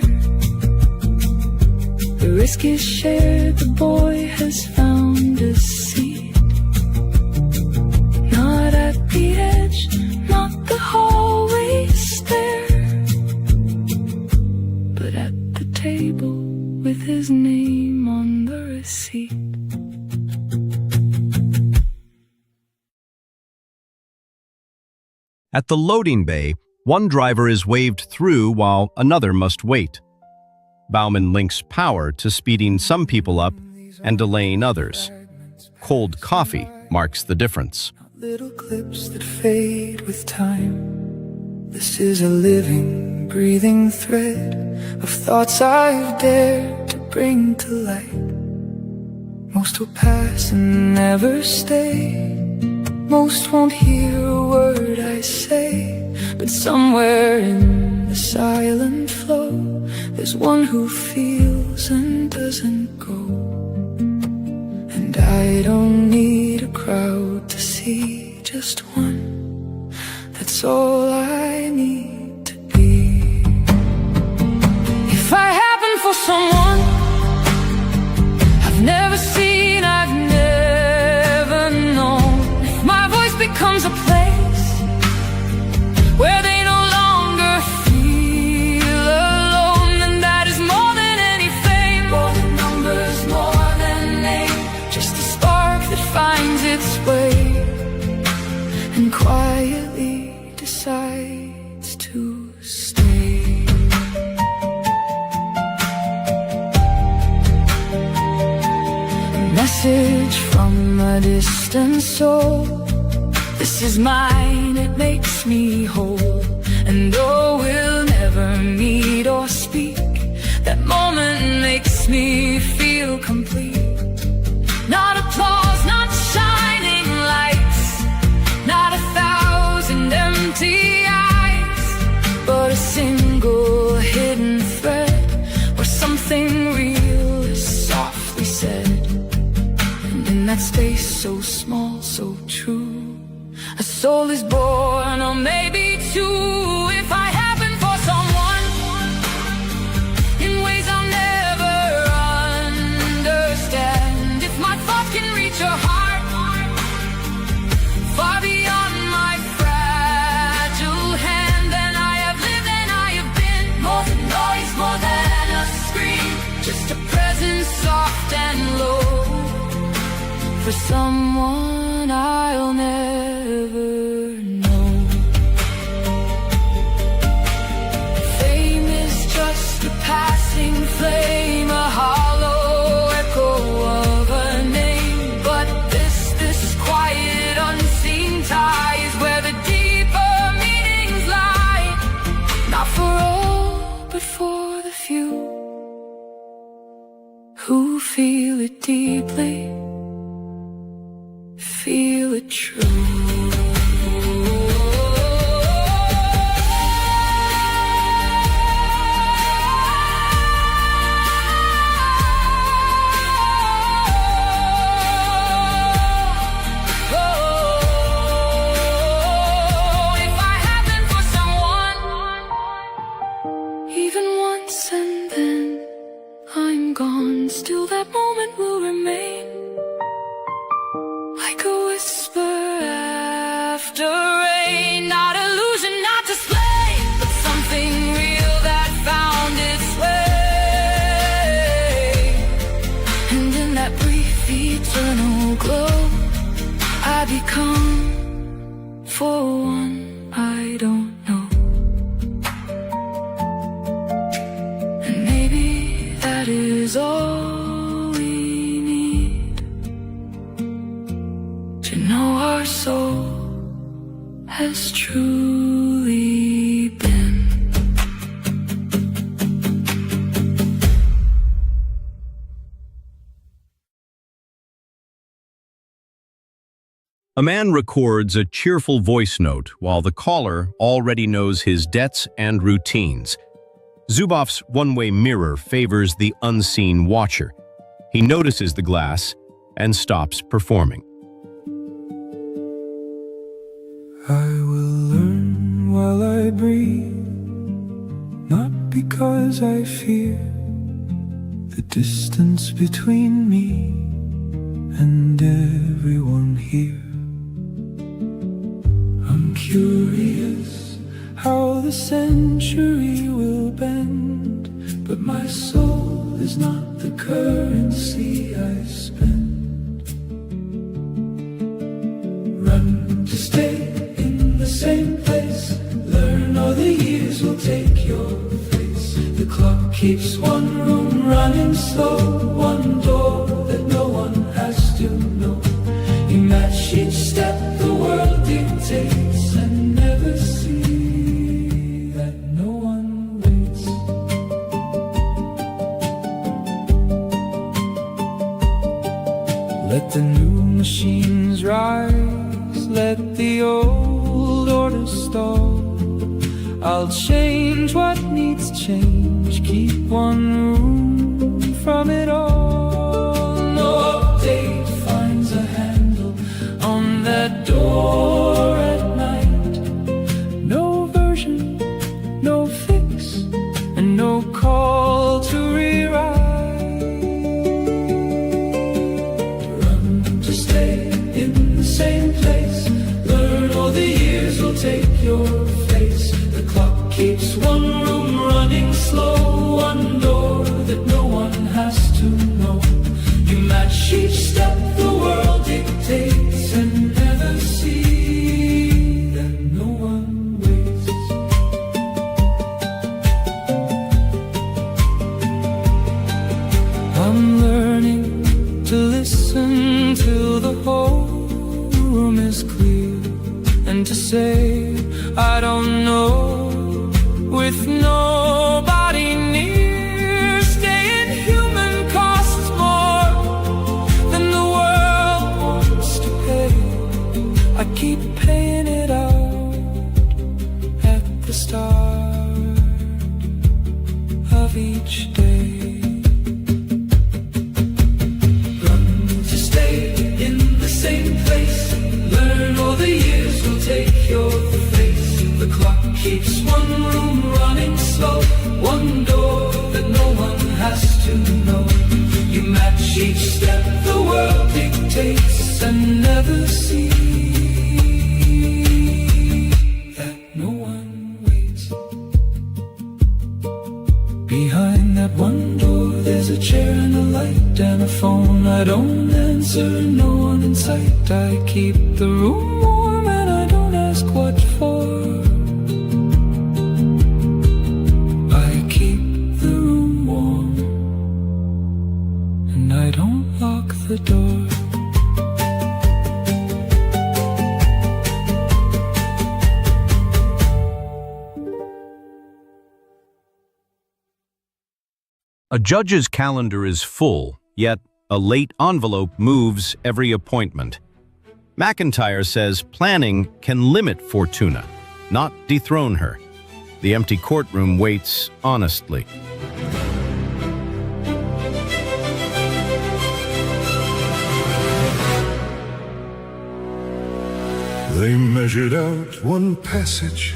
S3: The risk is shared, the boy has found a seat. Not at the edge, not the hallway stair, but at the table with his name on the receipt.
S2: At the loading bay, one driver is waved through while another must wait. Bauman links power to speeding some people up and delaying others. Cold coffee marks the difference.
S3: Little clips that fade with time. This is a living, breathing thread of thoughts I've dared to bring to light. Most will pass and never stay. Most won't hear a word I say, but somewhere in the silent flow, there's one who feels and doesn't go. And I don't need a crowd to see, just one. That's all I need to be. If I happen for someone I've never seen, I've never known, becomes a place where they no longer feel alone, and that is more than any fame, more than numbers, more than name, just a spark from a distant soul. This is mine, it makes me whole. And though we'll never meet or speak, that moment makes me feel complete. Not applause, not shining lights, not 1,000 empty eyes, but a single hidden thread where something real is softly said. And in that space so small, so true, a soul is born, or maybe two. If I happen for someone in ways I'll never understand, if my thoughts can reach your heart far beyond my fragile hand, then I have lived and I have been more than noise, more than a scream, just a presence soft and low for someone I'll never know. Fame is just a passing flame, a hollow echo of a name, but this quiet unseen tie is where the deeper meanings lie. Not for all, but for the few who feel it deeply, feel it true. Still that moment will remain, like a whisper after rain. Not illusion, not display, but something real that found its way. And in that brief eternal glow, I become for one I don't know. And maybe that is all our soul has truly been.
S2: A man records a cheerful voice note while the caller already knows his debts and routines. Zubov's one-way mirror favors the unseen watcher. He notices the glass and stops performing.
S3: I will learn while I breathe, not because I fear the distance between me and everyone here. I'm curious how the century will bend, but my soul is not the currency I spend. Run to stay in the same place, learn all the years will take your face. The clock keeps one room running slow, one door that no one has to know. You match each step the world dictates and never see that no one waits. Let the new machines rise, let the old order stall. I'll change what needs change, keep one room from it all. No update finds a handle on that door at night. No version, no fix, and no call to rewrite. Run to stay in the same place, learn all the years will take your face. The clock keeps one room running slow, one door that no one has to know. with nobody near. Staying human costs more than the world wants to pay. I keep paying it out at the start of each day. Run to stay in the same place. Learn all the years will take your face. The clock keeps one room running slow, one door that no one has to know. You match each step the world dictates and never see that no one waits. Behind that one door there's a chair and a light and a phone. I don't answer, no one in sight. I keep the room warm and I don't ask what for. I keep the room warm and I don't lock the door.
S2: A judge's calendar is full, yet a late envelope moves every appointment. MacIntyre says planning can limit Fortuna, not dethrone her. The empty courtroom waits honestly.
S4: They measured out one passage,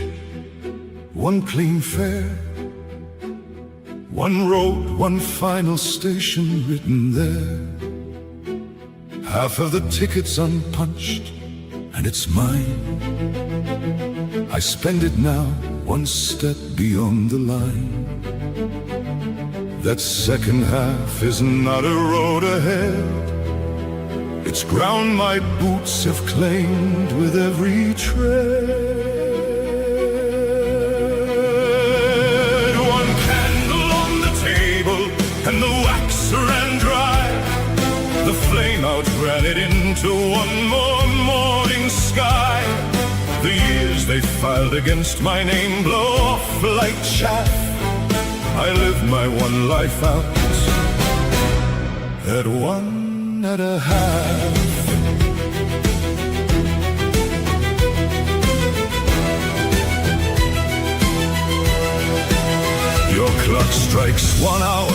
S4: one clean fare, one road, one final station written there. Half of the ticket's unpunched, and it's mine. I spend it now, one step beyond the line. That second half is not a road ahead. It's ground my boots have claimed with every tread. One candle on the table, and the wax ran dry. The flame outran it into one more morning sky. The years they filed against my name blow off like chaff. I live my one life out at 1.5. Your clock strikes 1 hour,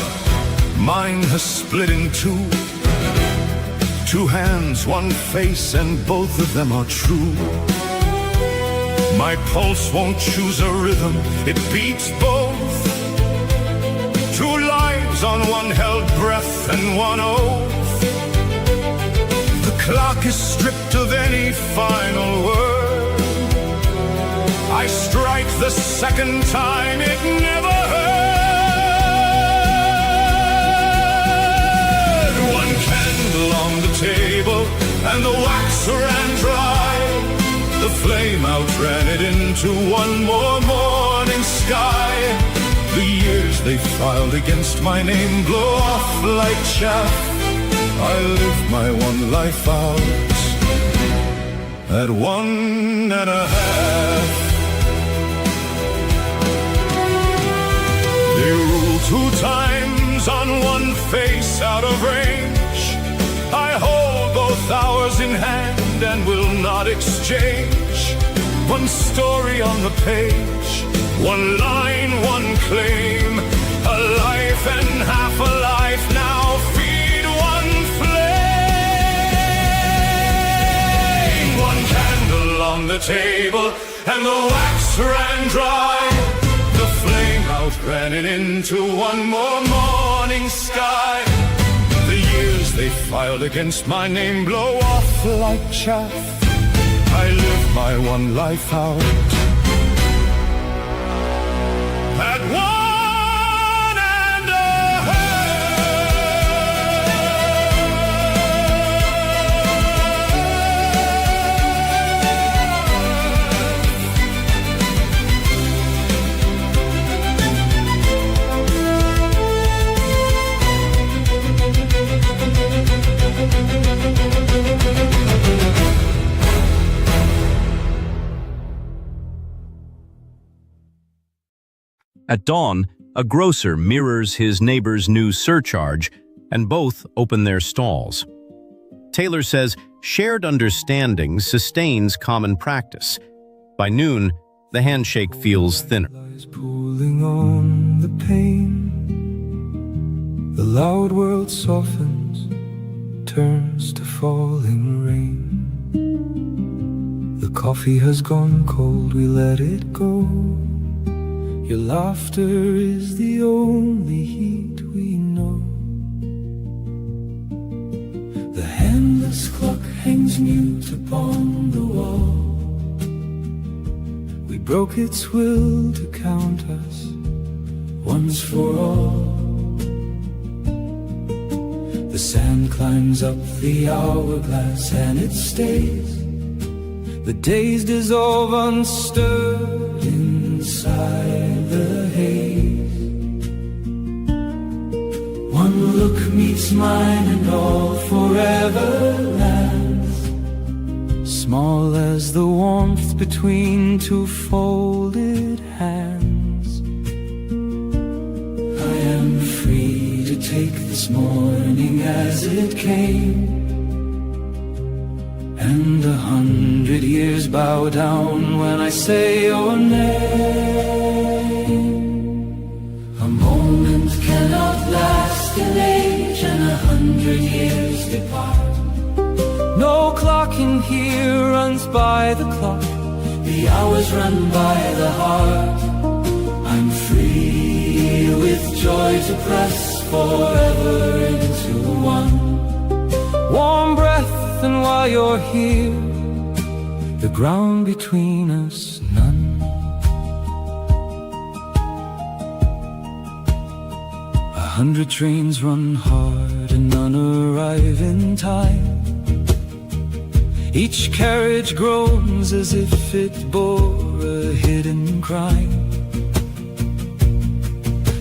S4: mine has split in two. Two hands, one face, and both of them are true. My pulse won't choose a rhythm, it beats both. Two lives on one held breath and one oath. The clock is stripped of any final word. I strike the second time it never heard. One candle on the table and the wax ran dry. The flame outran it into one more morning sky. The years they filed against my name blow off like chaff. I live my one life out at 1.5. They rule 2 times on one face out of range. I hold both hours in hand and will not exchange. One story on the page, one line, one claim. A life and half a life now feed one flame. One candle on the table and the wax ran dry. The flame outran it into one more morning sky. The years they filed against my name blow off like chaff. I live my one life out at 1.5.
S2: At dawn, a grocer mirrors his neighbor's new surcharge, and both open their stalls. Taylor says shared understanding sustains common practice. By noon, the handshake feels thinner.
S3: Lies pooling on the pane. The loud world softens, turns to falling rain. The coffee has gone cold, we let it go. Your laughter is the only heat we know. The handless clock hangs mute upon the wall. We broke its will to count us once for all. The sand climbs up the hourglass and it stays. The days dissolve unstirred inside the haze. One look meets mine and all forever lands. Small as the warmth between two folded hands. I am free to take this morning as it came. And 100 years bow down when I say your name. A moment cannot last in age, and 100 years depart. No clock in here runs by the clock. The hours run by the heart. I'm free with joy to press forever into one. Warm breath, and while you're here, the ground between us none. 100 trains run hard and none arrive in time. Each carriage groans as if it bore a hidden crime.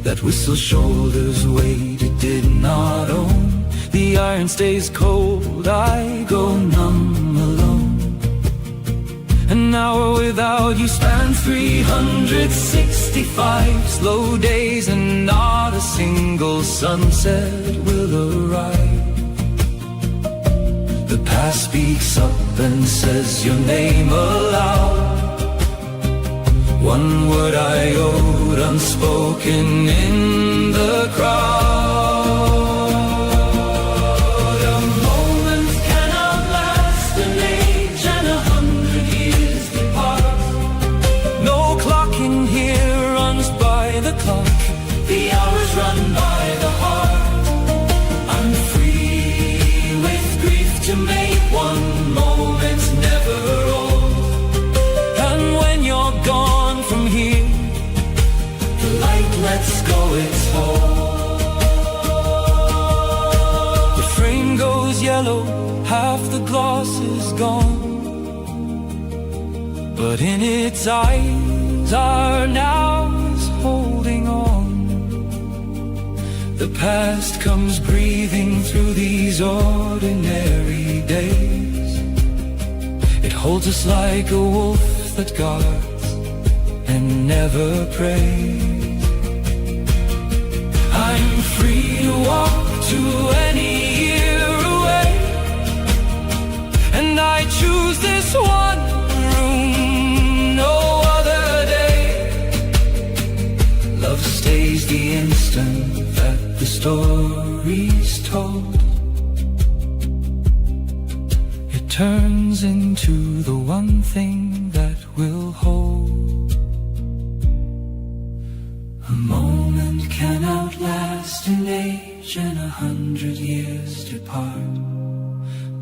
S3: That whistle shoulders weight it did not own. The iron stays cold, I go numb alone. An hour without you span 365 slow days, and not a single sunset will arrive. The past speaks up and says your name aloud. One word I owed unspoken in the crowd. The hours run by the heart. I'm free with grief to make one moment never old. And when you're gone from here, the light lets go its hold. The frame goes yellow, half the gloss is gone, but in its eyes are now holding on. The past comes breathing through these ordinary days. It holds us like a wolf that guards and never preys. I'm free to walk to any year away, and I choose this one room, no other day. Love stays the instant that the story's told. It turns into the one thing that will hold. A moment can outlast an age, and 100 years depart.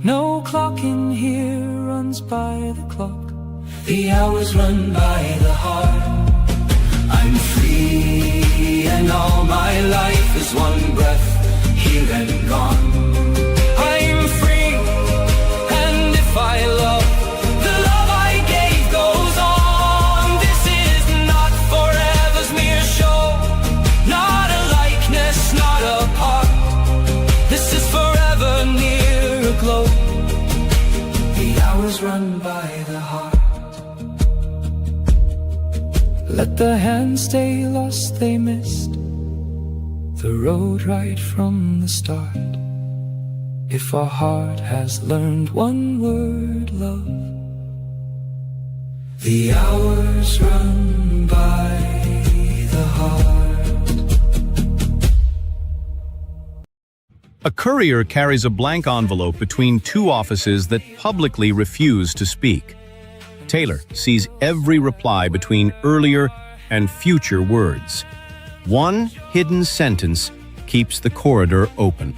S3: No clock in here runs by the clock. The hours run by the heart. I'm free, and all my life is one breath, here and gone. I'm free, and if I love, the love I gave goes on. This is not forever's mere show, not a likeness, not a part. This is forever near a glow. The hours run by the heart. Let the hands stay lost, they missed the road right from the start. If our heart has learned one word, love, the hours run by the heart.
S2: A courier carries a blank envelope between two offices that publicly refuse to speak. Taylor sees every reply between earlier and future words. One hidden sentence keeps the corridor open.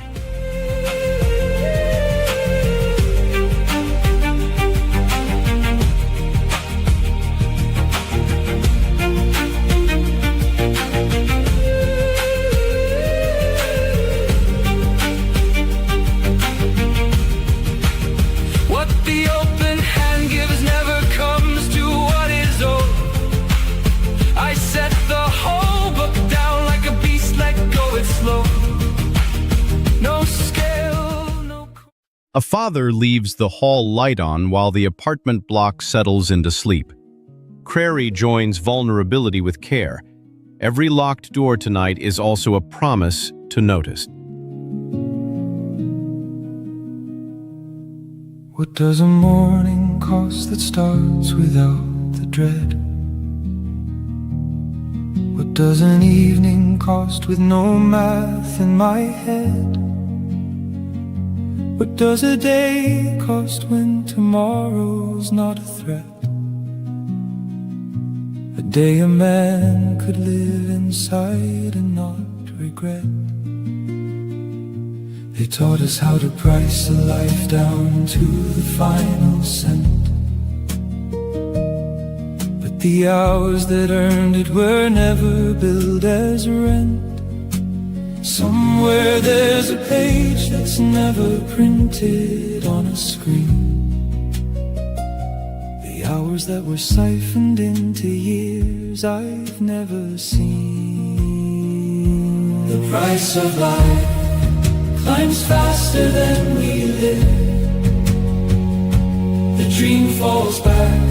S3: What the open hand gives never comes to what is owed. I set the whole book down like a beast, let go it slow. No scale, no...
S2: A father leaves the hall light on while the apartment block settles into sleep. Crary joins vulnerability with care. Every locked door tonight is also a promise to notice.
S3: What does a morning cost that starts without the dread? What does an evening cost with no math in my head? What does a day cost when tomorrow's not a threat? A day a man could live inside and not regret. They taught us how to price a life down to the final cent. But the hours that earned it were never billed as rent. Somewhere there's a page that's never printed on a screen. The hours that were siphoned into years I've never seen. The price of life climbs faster than we live. The dream falls back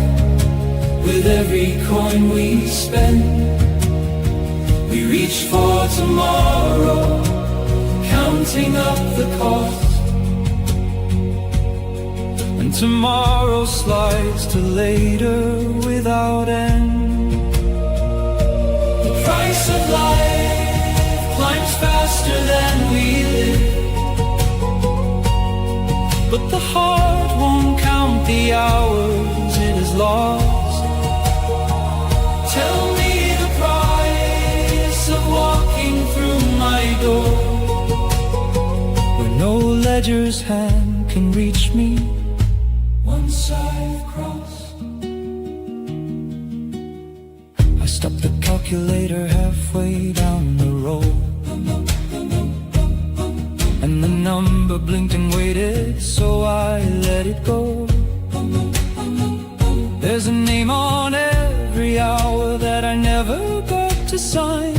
S3: with every coin we spend. We reach for tomorrow, counting up the cost. And tomorrow slides to later without end. The price of life climbs faster than we live. But the heart won't count the hours it has lost. Tell me the price of walking through my door, where no ledger's hand can reach me once I've crossed. I stopped the calculator halfway down the road, and the number blinked and waited, so I let it go. There's a name on every hour that I never got to sign,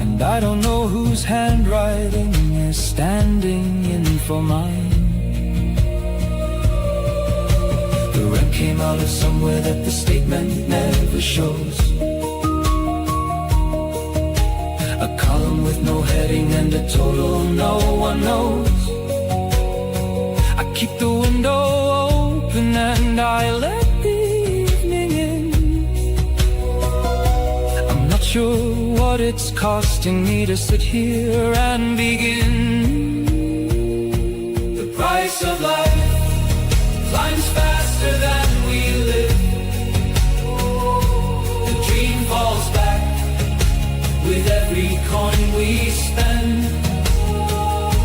S3: and I don't know whose handwriting is standing in for mine. The rent came out of somewhere that the statement never shows. A column with no heading and a total no one knows. I keep the window open and I let the evening in. I'm not sure what it's costing me to sit here and begin. The price of life climbs faster than we live. The dream falls back with every coin we spend.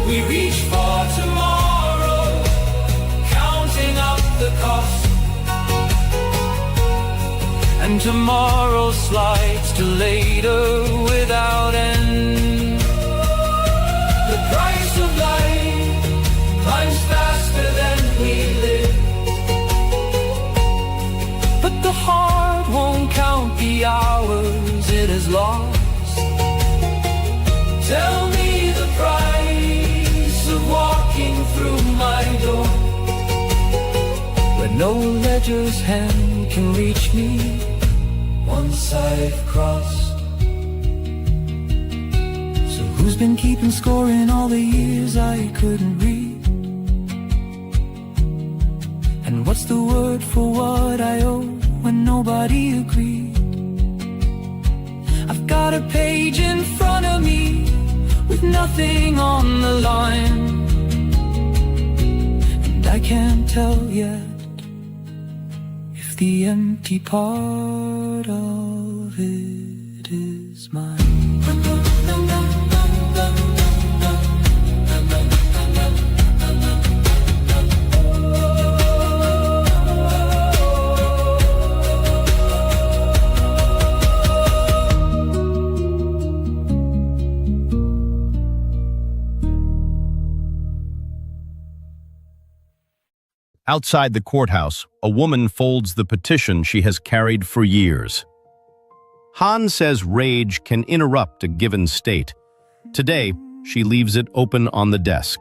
S3: We reach for tomorrow, counting up the cost. And tomorrow slides to later without end. The price of life climbs faster than we live. But the heart won't count the hours it has lost. Tell me the price of walking through my door, where no ledger's hand can reach me once I've crossed. So who's been keeping score in all the years I couldn't read? And what's the word for what I owe when nobody agreed? I've got a page in front of me with nothing on the line, and I can't tell yet if the empty part of it is mine.
S2: Outside the courthouse, a woman folds the petition she has carried for years. Han says rage can interrupt a given state. Today, she leaves it open on the desk.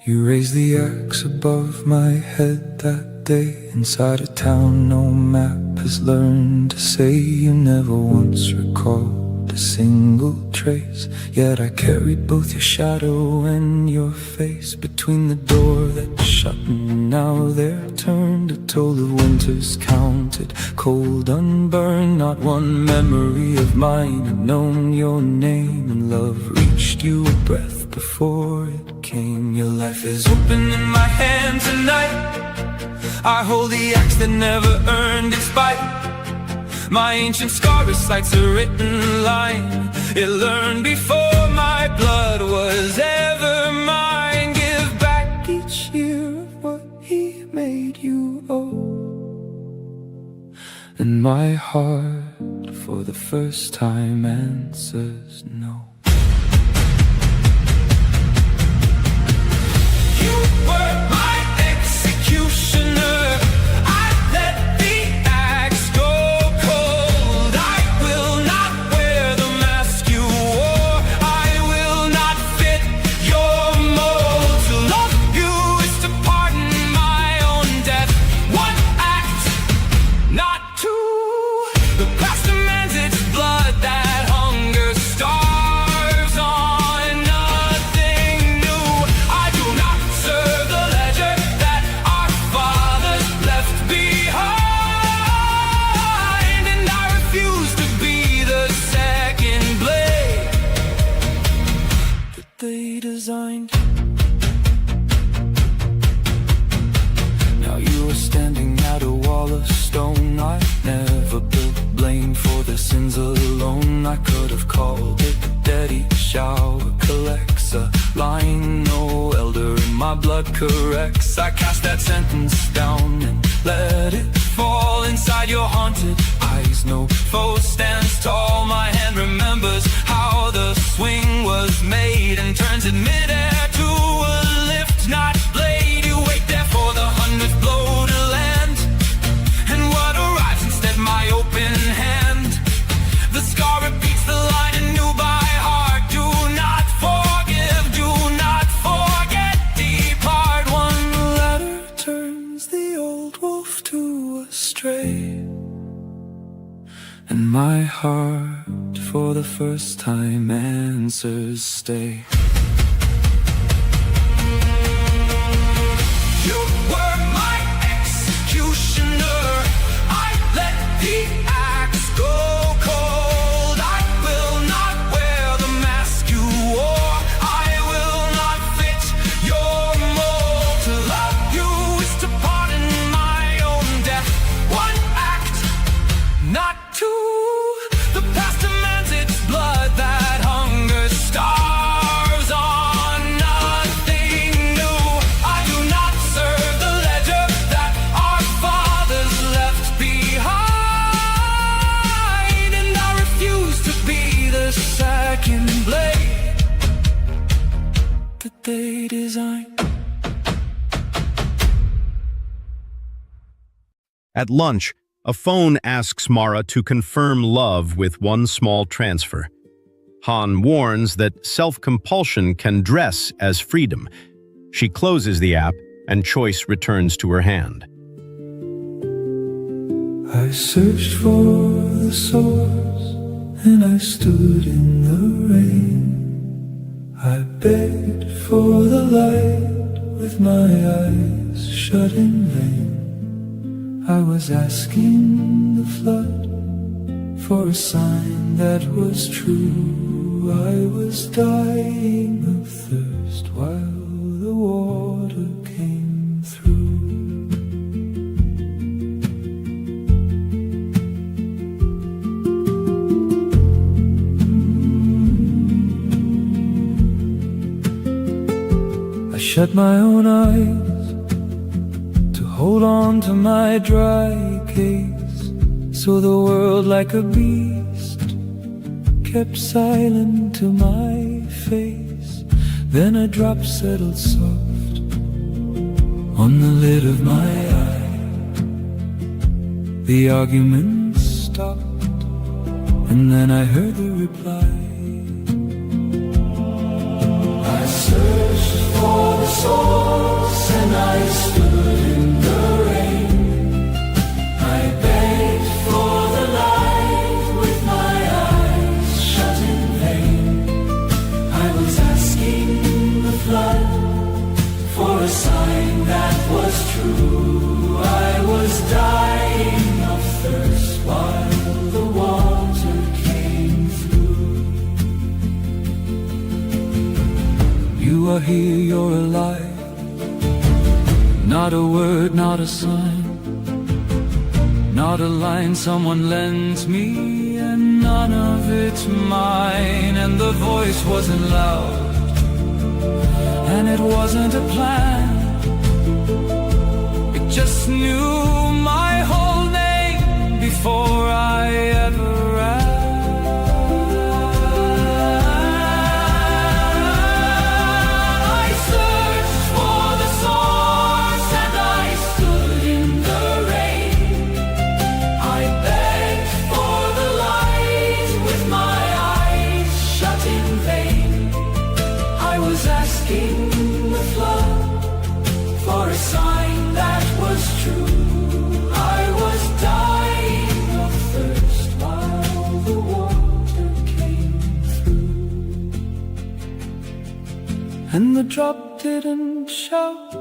S3: You raised the axe above my head that day. Inside a town no map has learned to say. You never once recalled a single trace, yet I carried both your shadow and your face between the door that shut and now they're turned. A toll of winters counted, cold unburned. Not one memory of mine had known your name, and love reached you a breath before it came. Your life is open in my hand tonight. I hold the axe that never earned its bite. My ancient scar recites a written line. It learned before my blood was ever mine. Give back each year of what he made you owe, and my heart for the first time answers no. You were my executioner. They designed. Now you are standing at a wall of stone. I never built blame for the sins alone. I could have called it the daddy shower collects a line no elder in my blood corrects. I cast that sentence down and let it fall inside your haunted eyes. No foe stands tall. My hand remembers how the swing was made and turns it midair to a lift, not blade. You wait there for the 100th blow to land, and what arrives instead my open hand. The scar repeats the line anew by heart. Do not forgive, do not forget. Depart. One letter turns the old wolf to a stray, and my heart for the first time answers stay. You were my executioner. I let the axe go cold. I will not wear the mask you wore. I will not fit your mold. To love you is to pardon my own death. One act, not two. The past demands its blood. That hunger starves on nothing new. I do not serve the ledger that our fathers left behind, and I refuse to be the second blade that they designed.
S2: At lunch, a phone asks Mara to confirm love with one small transfer. Han warns that self-compulsion can dress as freedom. She closes the app, and choice returns to her hand.
S3: I searched for the source, and I stood in the rain. I begged for the light with my eyes shut in vain. I was asking the flood for a sign that was true. I was dying of thirst while the water came through. I shut my own eyes to hold on to my dry case, so the world like a beast kept silent to my face. Then a drop settled soft on the lid of my eye. The argument stopped, and then I heard the reply. I searched for the source, and I stood in the rain. I begged for the light with my eyes shut in vain. I was asking the flood for a sign that was true. I was dying of thirst while the water came through. You are here, you're alive. Not a word, not a sign, not a line someone lends me, and none of it's mine. And the voice wasn't loud, and it wasn't a plan. It just knew my whole name before I ever asked. I searched for the source, and I stood in the rain. I begged for the light with my eyes shut in vain. I was asking the flood for a sign that was true. I was dying of thirst while the water came through. And the drop didn't shout,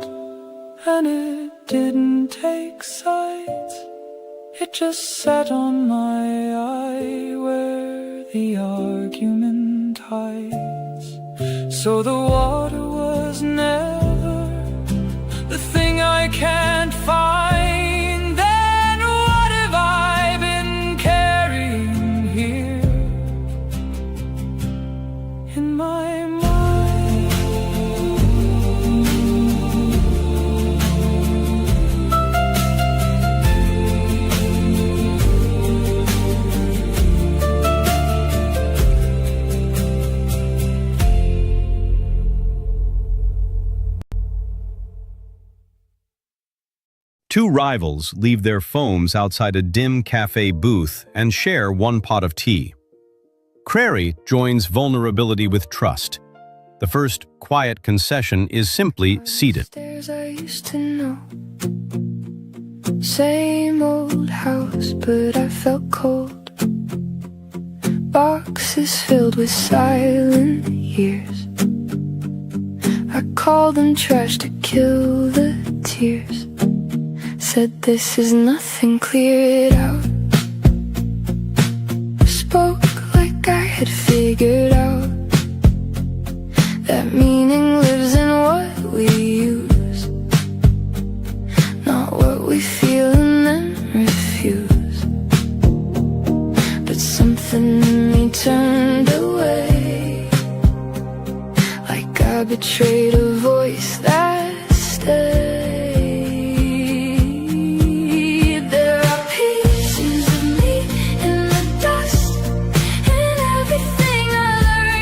S3: and it didn't take sides. It just sat on my eye where the argument hides. So the water was never the thing I can't find. Then what have I been carrying here in my mind?
S2: Two rivals leave their foams outside a dim cafe booth and share one pot of tea. Crary joins vulnerability with trust. The first quiet concession is simply seated.
S1: Stairs I used to know. Same old house, but I felt cold. Boxes filled with silent years. I called them trash to kill the tears. Said this is nothing, clear it out. Spoke like I had figured out that meaning lives in what we use, not what we feel and then refuse. But something in me turned away, like I betrayed a voice that stayed. Pieces of me in the dust, and everything I learned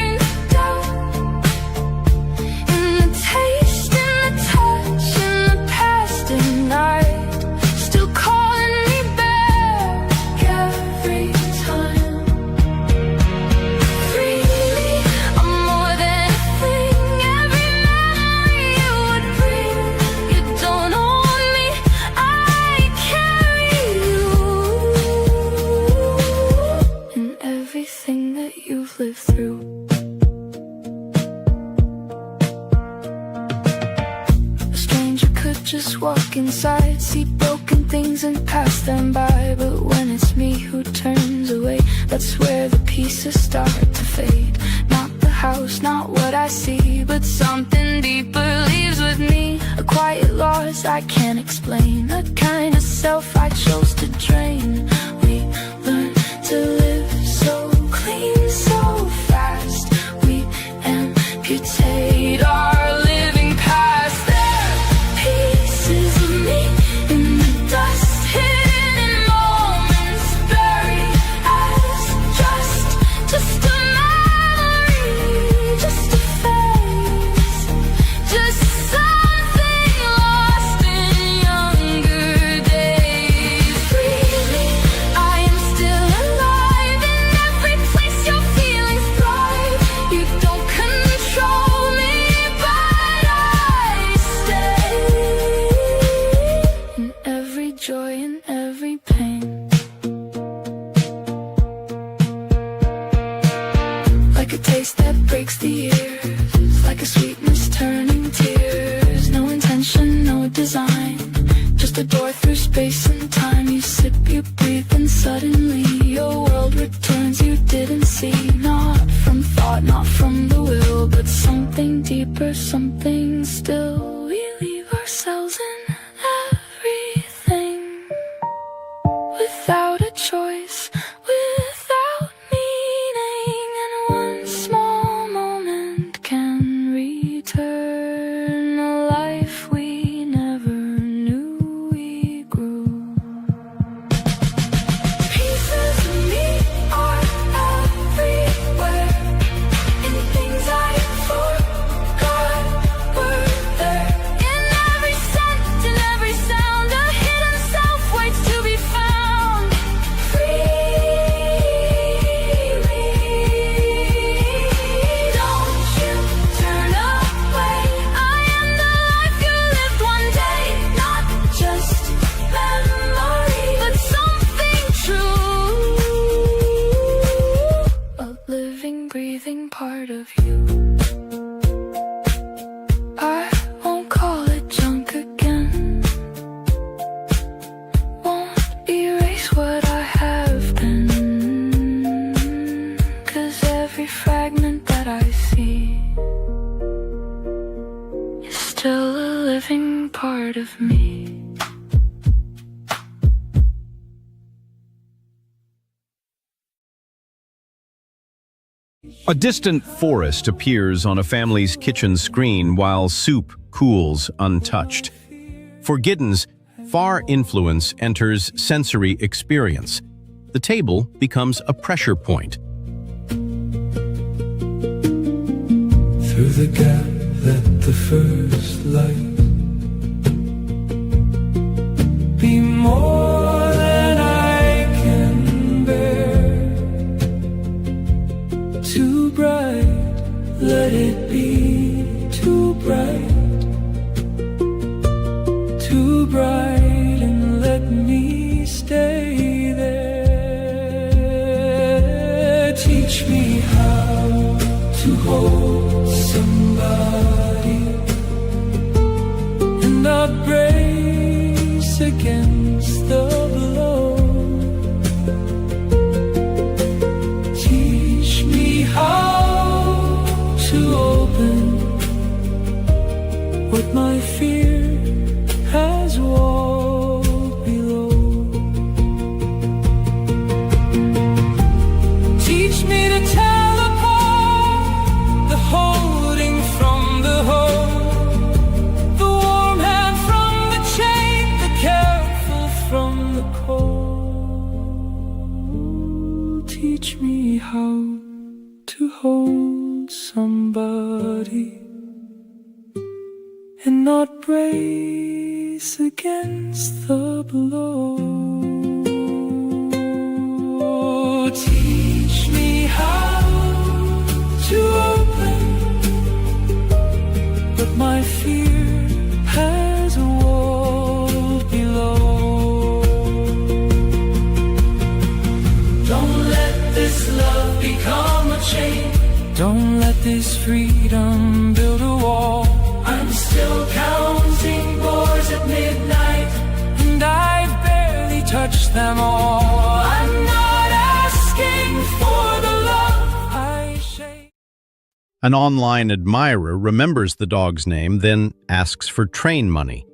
S1: look inside, see broken things and pass them by. But when it's me who turns away, that's where the pieces start to fade. Not the house, not what I see, but something deeper leaves with me. A quiet loss I can't explain, a kind of self I chose to drain. We learn to live so clean, so fast. We amputate our living past. There are pieces of me in the dust, hidden in moments, buried as just a memory, just a face, just something lost in younger days. Freely, I am still alive in every place your feelings thrive. You don't control me, but I stay in every joy and every pain. Like a taste that breaks the ears, like a sweetness turning tears. No intention, no design, just a door through space and time. You sip, you breathe, and suddenly your world returns you didn't see. Not from thought, not from the will, but something deeper, something still. We leave ourselves in everything, without a choice, without meaning. And one small moment can return a life we never knew we grew. Pieces of me are everywhere, in things I forgot were there. In every scent, in every sound, a hidden self waits to be found. Freely, don't you turn away. I am the life you lived one day, not just memory, but something true, a living, breathing part of you. I won't call it junk again, won't erase what I have been, 'cause every fragment that I see is still a living part of me.
S2: A distant forest appears on a family's kitchen screen while soup cools untouched. For Giddens, far influence enters sensory experience. The table becomes a pressure point.
S3: Through the gap, let the first light be more than I can bear. Too bright, let it be too bright. Too bright, and let me stay there. Teach me how to hold somebody and not brace against the blow. Teach me how to open what my fear has walled below. Teach me to tell apart the holding from the hold, the warm hand from the chain, the careful from the cold. Teach me how to hold somebody and not brace against the blow. Teach me how to open what my fear has walled below. Don't let this love become a chain. Don't let this freedom build a wall. I'm still counting boards at midnight. touch them all. I'm not asking for the love I share.
S2: An online admirer remembers the dog's name, then asks for train money.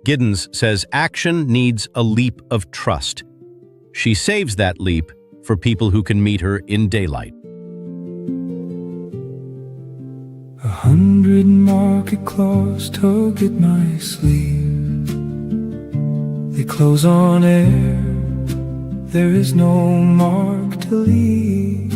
S2: Giddens says action needs a leap of trust. She saves that leap for people who can meet her in daylight.
S3: 100 market claws tug at my sleeve. They close on air. There is no mark to leave.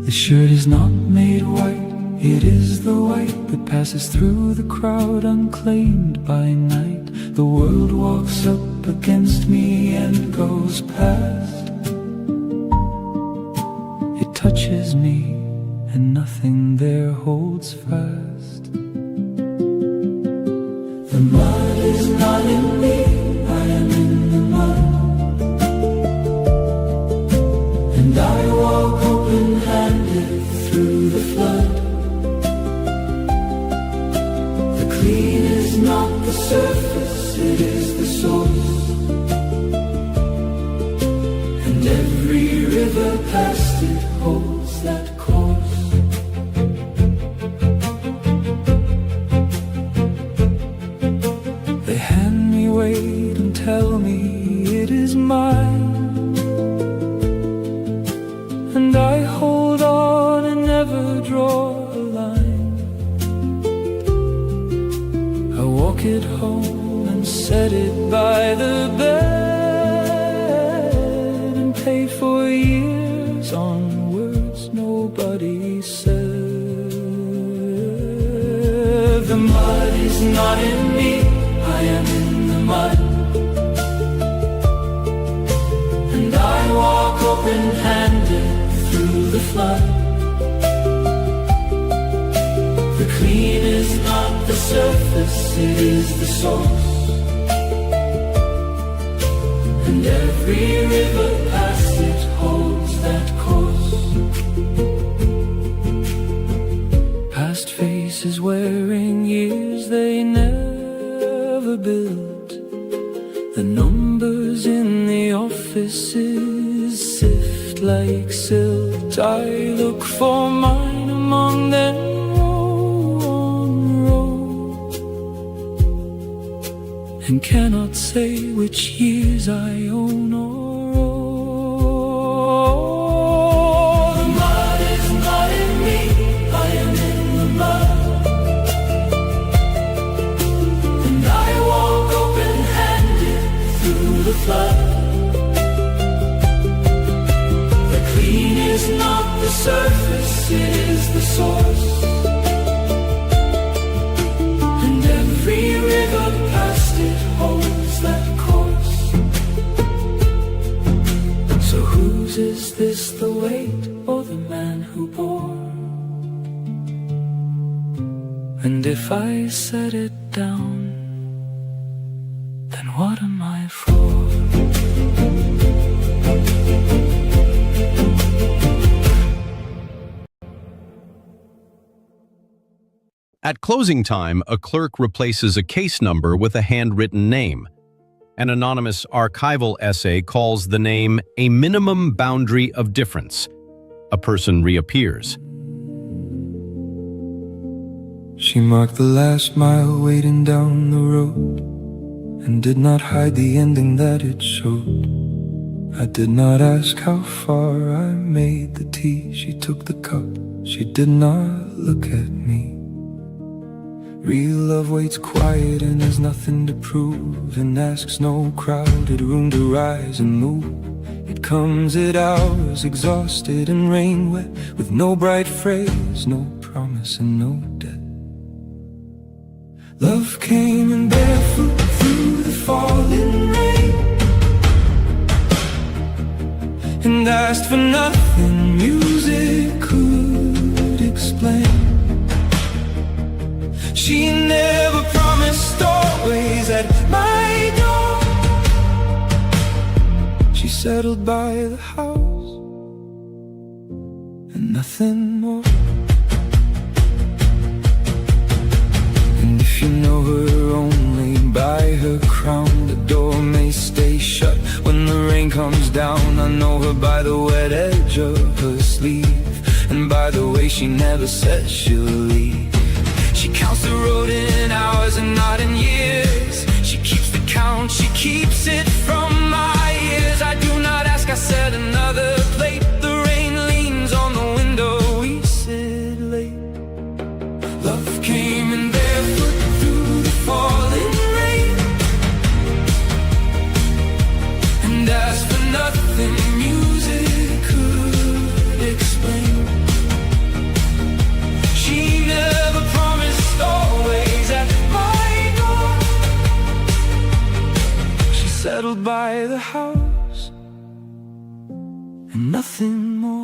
S3: The shirt is not made white. It is the white that passes through the crowd unclaimed by night. The world walks up against me and goes past. It touches me and nothing there holds fast. The mud is not in me, I am in the mud. And I walk open-handed through the flood. The clean is not the surface, it is the source. And every river past it holds that course. They hand me weight and tell me it is mine, and I hold on and never draw a line. I walk it home and set it by the bed, and pay for years on words nobody said. The mud is not in me, I am in the mud. And I walk open-handed through the flood. The clean is not the surface, it is the source. And every river past it holds that course. Past faces wearing years they never built. The numbers in the offices sift like silt. I look for mine among them, row on row, and cannot say which years I own or owe. The mud is not in me, I am in the mud. And I walk open-handed through the flood. The clean is not the surface, it is the source. And every river past it holds that course. So whose is this, the weight or the man who bore? And if I set it down, then what am I for?
S2: At closing time, a clerk replaces a case number with a handwritten name. An anonymous archival essay calls the name a minimum boundary of difference. A person reappears.
S3: She marked the last mile waiting down the road, and did not hide the ending that it showed. I did not ask how far I made the tea. She took the cup, she did not look at me. Real love waits quiet and has nothing to prove, and asks no crowded room to rise and move. It comes at hours, exhausted and rain wet, with no bright phrase, no promise and no debt. Love came in barefoot through the falling rain, and asked for nothing music could explain. She never promised always at my door. She settled by the house and nothing more. And if you know her only by her crown, the door may stay rain comes down, I know her by the wet edge of her sleeve, and by the way she never says she'll leave. She counts the road in hours and not in years. She keeps the count, she keeps it from my ears. I do not ask, I set another plate. The rain leans on the window, we sit late. Love came in barefoot through the falling rain, and asked for nothing music could explain. She never promised always at my door. She settled by the house and nothing more.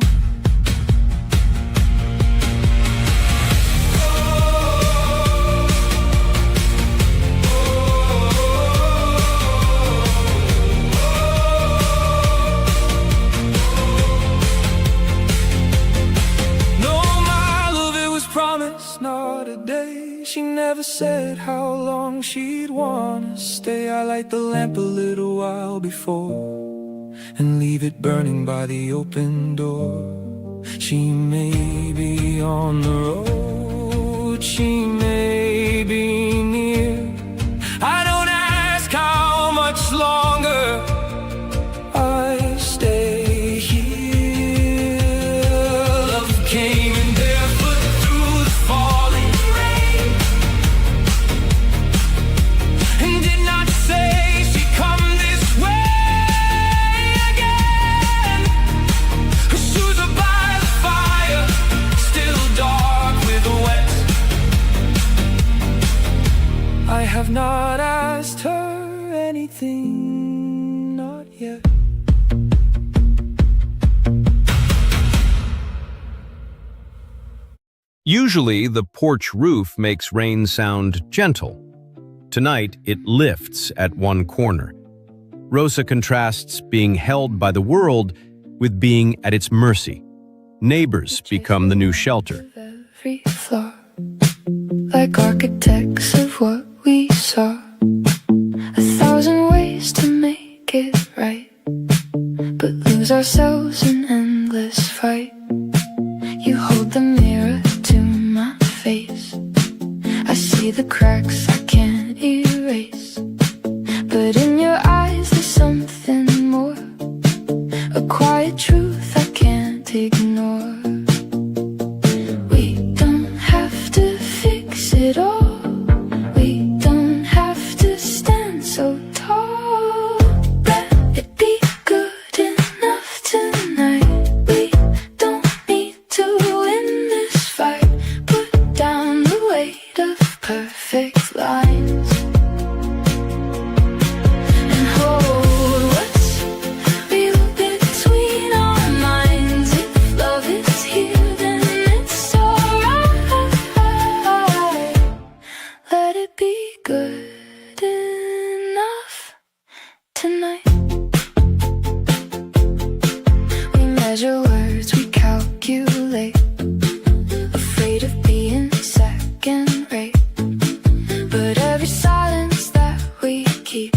S3: Not a day. She never said how long she'd wanna stay. I light the lamp a little while before and leave it burning by the open door. She may be on the road, she may be near. I don't ask how much longer I stay here. Love came in barefoot through the falling rain, and did not say she'd come this way again. Her shoes are by the fire, still dark with wet. I have not asked her anything, not yet.
S2: Usually, the porch roof makes rain sound gentle. Tonight, it lifts at one corner. Rosa contrasts being held by the world with being at its mercy. Neighbors become the new shelter.
S1: Every floor, like architects of what we saw. 1,000 ways to make it right, but lose ourselves in endless fight. You hold the mirror to my face. I see the cracks I can't erase, but in your eyes there's something more, a quiet truth I can't ignore. We don't have to fix it all, we don't have to stand so tall. Let it be good enough tonight. We don't need to win this fight. Put down the weight of perfect lines and hold what's real between our minds. If love is here, then it's alright. Let it be good enough tonight. We measure words, we calculate, afraid of being second rate. But every silence that we keep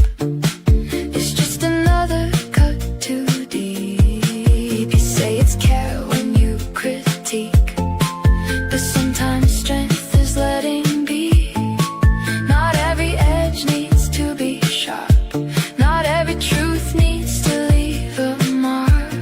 S1: is just another cut too deep. You say it's care when you critique, but sometimes strength is letting be. Not every edge needs to be sharp, not every truth needs to leave a mark.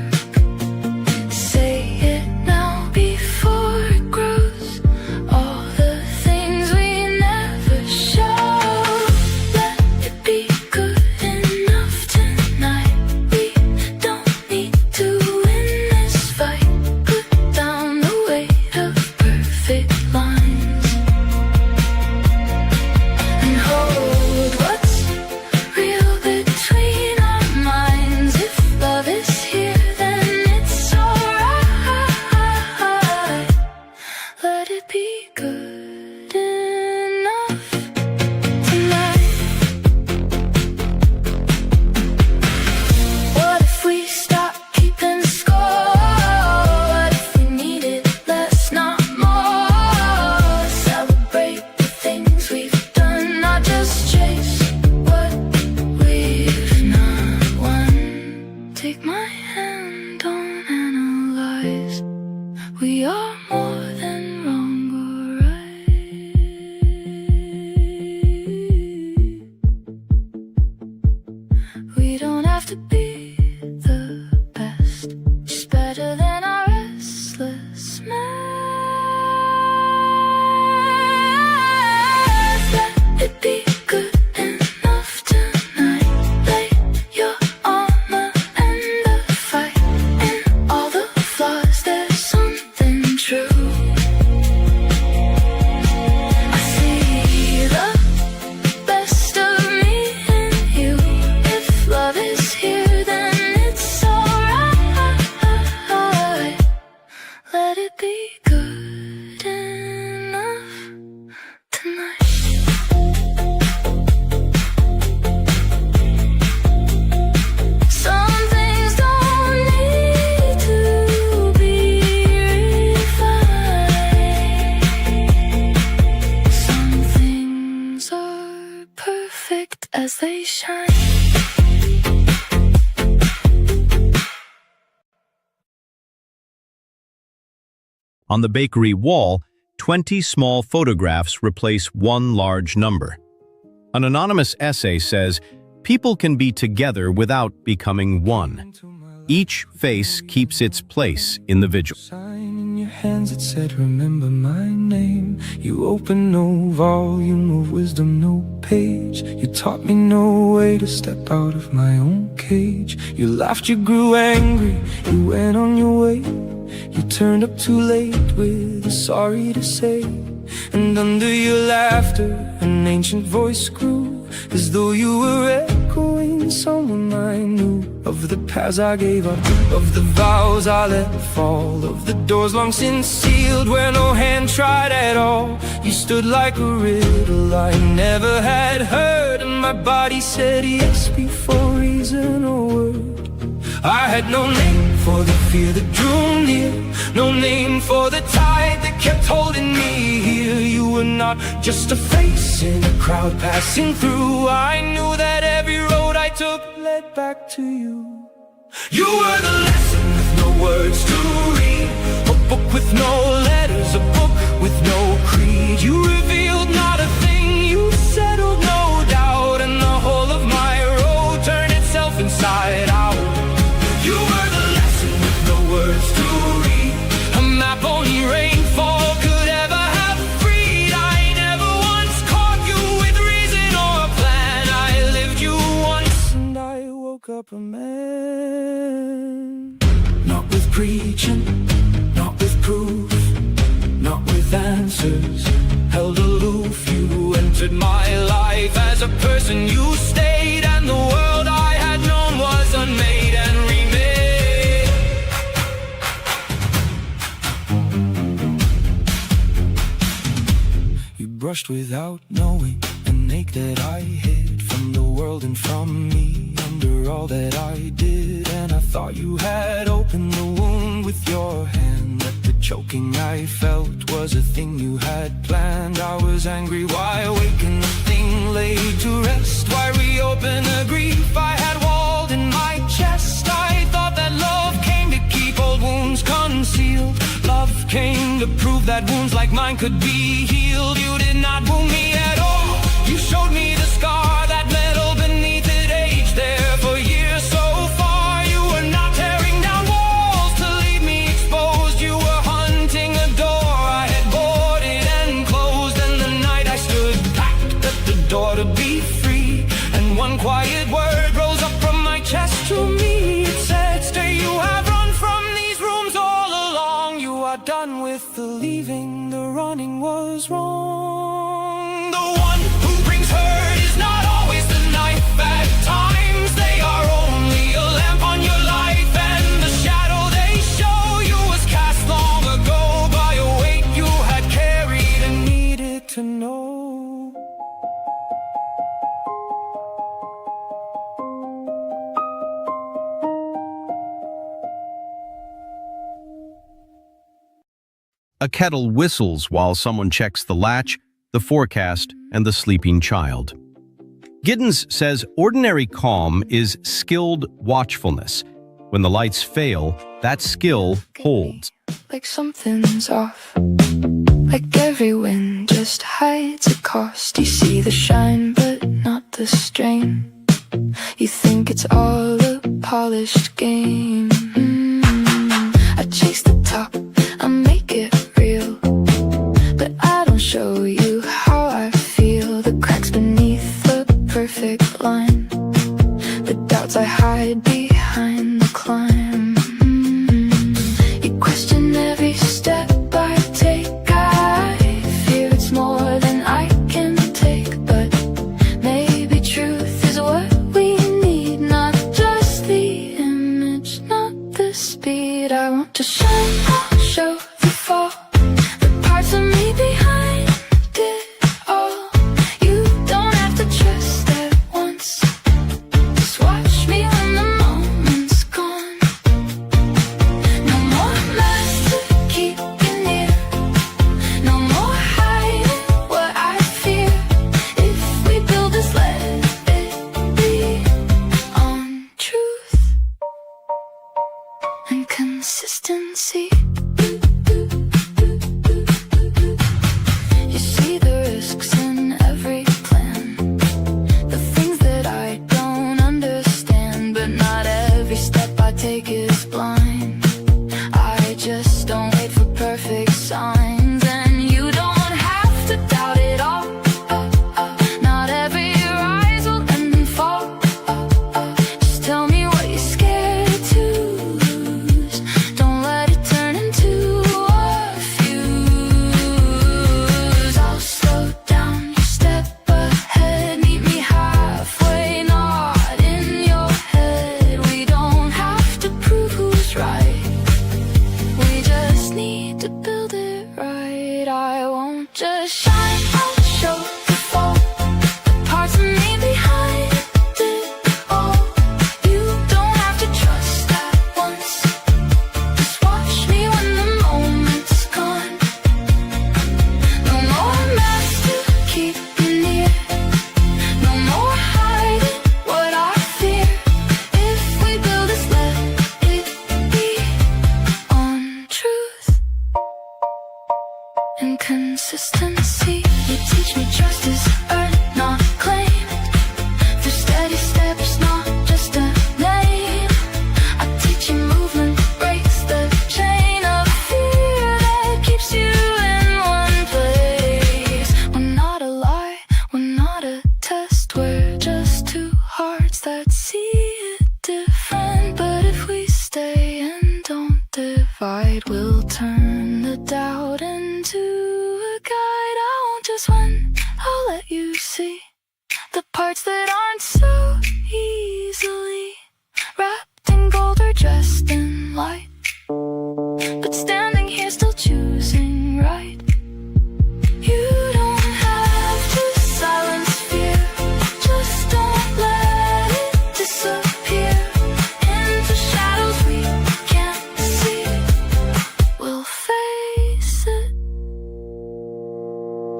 S1: to be the best. She's better than our restless man. Let it be good enough tonight. Lay your armor and the fight. In all the flaws, there's something true. I see the best of me in you. If love is here, then it's alright. Let it be good enough tonight. Some things don't need to be refined. Some things are perfect as they shine.
S2: On the bakery wall, 20 small photographs replace one large number. An anonymous essay says, "People can be together without becoming one. Each face keeps its place in the vigil."
S3: Sign in your hands that said, remember my name. You opened no volume of wisdom, no page. You taught me no way to step out of my own cage. You laughed, you grew angry, you went on your way. You turned up too late with a sorry to say. And under your laughter, an ancient voice grew, as though you were echoing someone I knew. Of the paths I gave up, of the vows I let fall, of the doors long since sealed where no hand tried at all. You stood like a riddle I never had heard, and my body said yes before reason or word. I had no name for the fear that drew near, no name for the tide that kept holding me here. You were not just a face in a crowd passing through. I knew that every road I took led back to you. You were the lesson with no words to read, a book with no letters, a book with no creed. You revealed not a thing, you settled no doubt, and the whole of my road turned itself inside out. You were the lesson with no words to read, a map only rainfall could ever have freed. I never once caught you with reason or plan. I lived you once and I woke up a man. Not with preaching, not with proof, not with answers, held aloof. You entered my life as a person, you stayed, and the world I had known was unmade and remade. You brushed without knowing an ache that I hid from the world and from me under all that I did. And I thought you had opened the wound with your hand, that the choking I felt was a thing you had planned. I was angry, why awaken the thing laid to rest? Why reopen a grief I had walled in my chest? I thought that love came to keep old wounds concealed. Love came to prove that wounds like mine could be healed. You did not wound me at all. You showed me the scar, that metal beneath it aged there for years so far. You were not tearing down walls to leave me exposed. You were hunting a door I had boarded and closed. And the night I stood packed at the door to be free, and one quiet word rose up from my chest to me. It said, stay, you have run from these rooms all along. You are done with the leaving, the running was wrong. The one who brings hurt is not always the knife. At times they are only a lamp on your life, and the shadow they show you was cast long ago by a weight you had carried and needed to know.
S2: A kettle whistles while someone checks the latch, the forecast, and the sleeping child. Giddens says ordinary calm is skilled watchfulness. When the lights fail, that skill holds.
S1: Like something's off, like every wind just hides a cost. You see the shine but not the strain. You think it's all a polished game. I chase the top, I make it real, but I don't show you how I feel. The cracks beneath the perfect line, the doubts I hide behind the climb. You question every step I take. I fear it's more than I can take, but maybe truth is what we need, not just the image, not the speed. I want to shine, I'll show the fall, the parts of me behind it all. You don't have to trust at once, just watch me when the moment's gone. No more masks to keep you near, no more hiding what I fear. If we build this, let it be on truth and consistency. You see the risks in every plan, the things that I don't understand, but not every step I take is blind. I just don't wait for perfect signs, and you don't have to doubt it all. Not every rise will end and fall. Just tell me what you're scared to lose. Don't let it turn into a fuse. I'll slow down, you step ahead, meet me halfway, not in your head. We don't have to prove who's right, we just need to build it right. I won't just shine, I'll show the fall, the parts of me behind it all. You don't have to trust at once, just watch me when the moment's gone. No more masks to keep you near, no more hiding what I fear. If we build this, let it be on truth and consistency. You teach me trust is earned, not claimed, through steady steps, not just a name. I teach you movement breaks the chain of fear that keeps you in one place. We're not a lie, we're not a test, we're just two hearts that see it different. But if we stay and don't divide, we'll turn the doubt into a guide. I won't just win, I'll let you see the parts that aren't so easily wrapped in gold or dressed in light, but standing here still choosing right. You don't have to silence fear, just don't let it disappear into shadows we can't see. We'll face it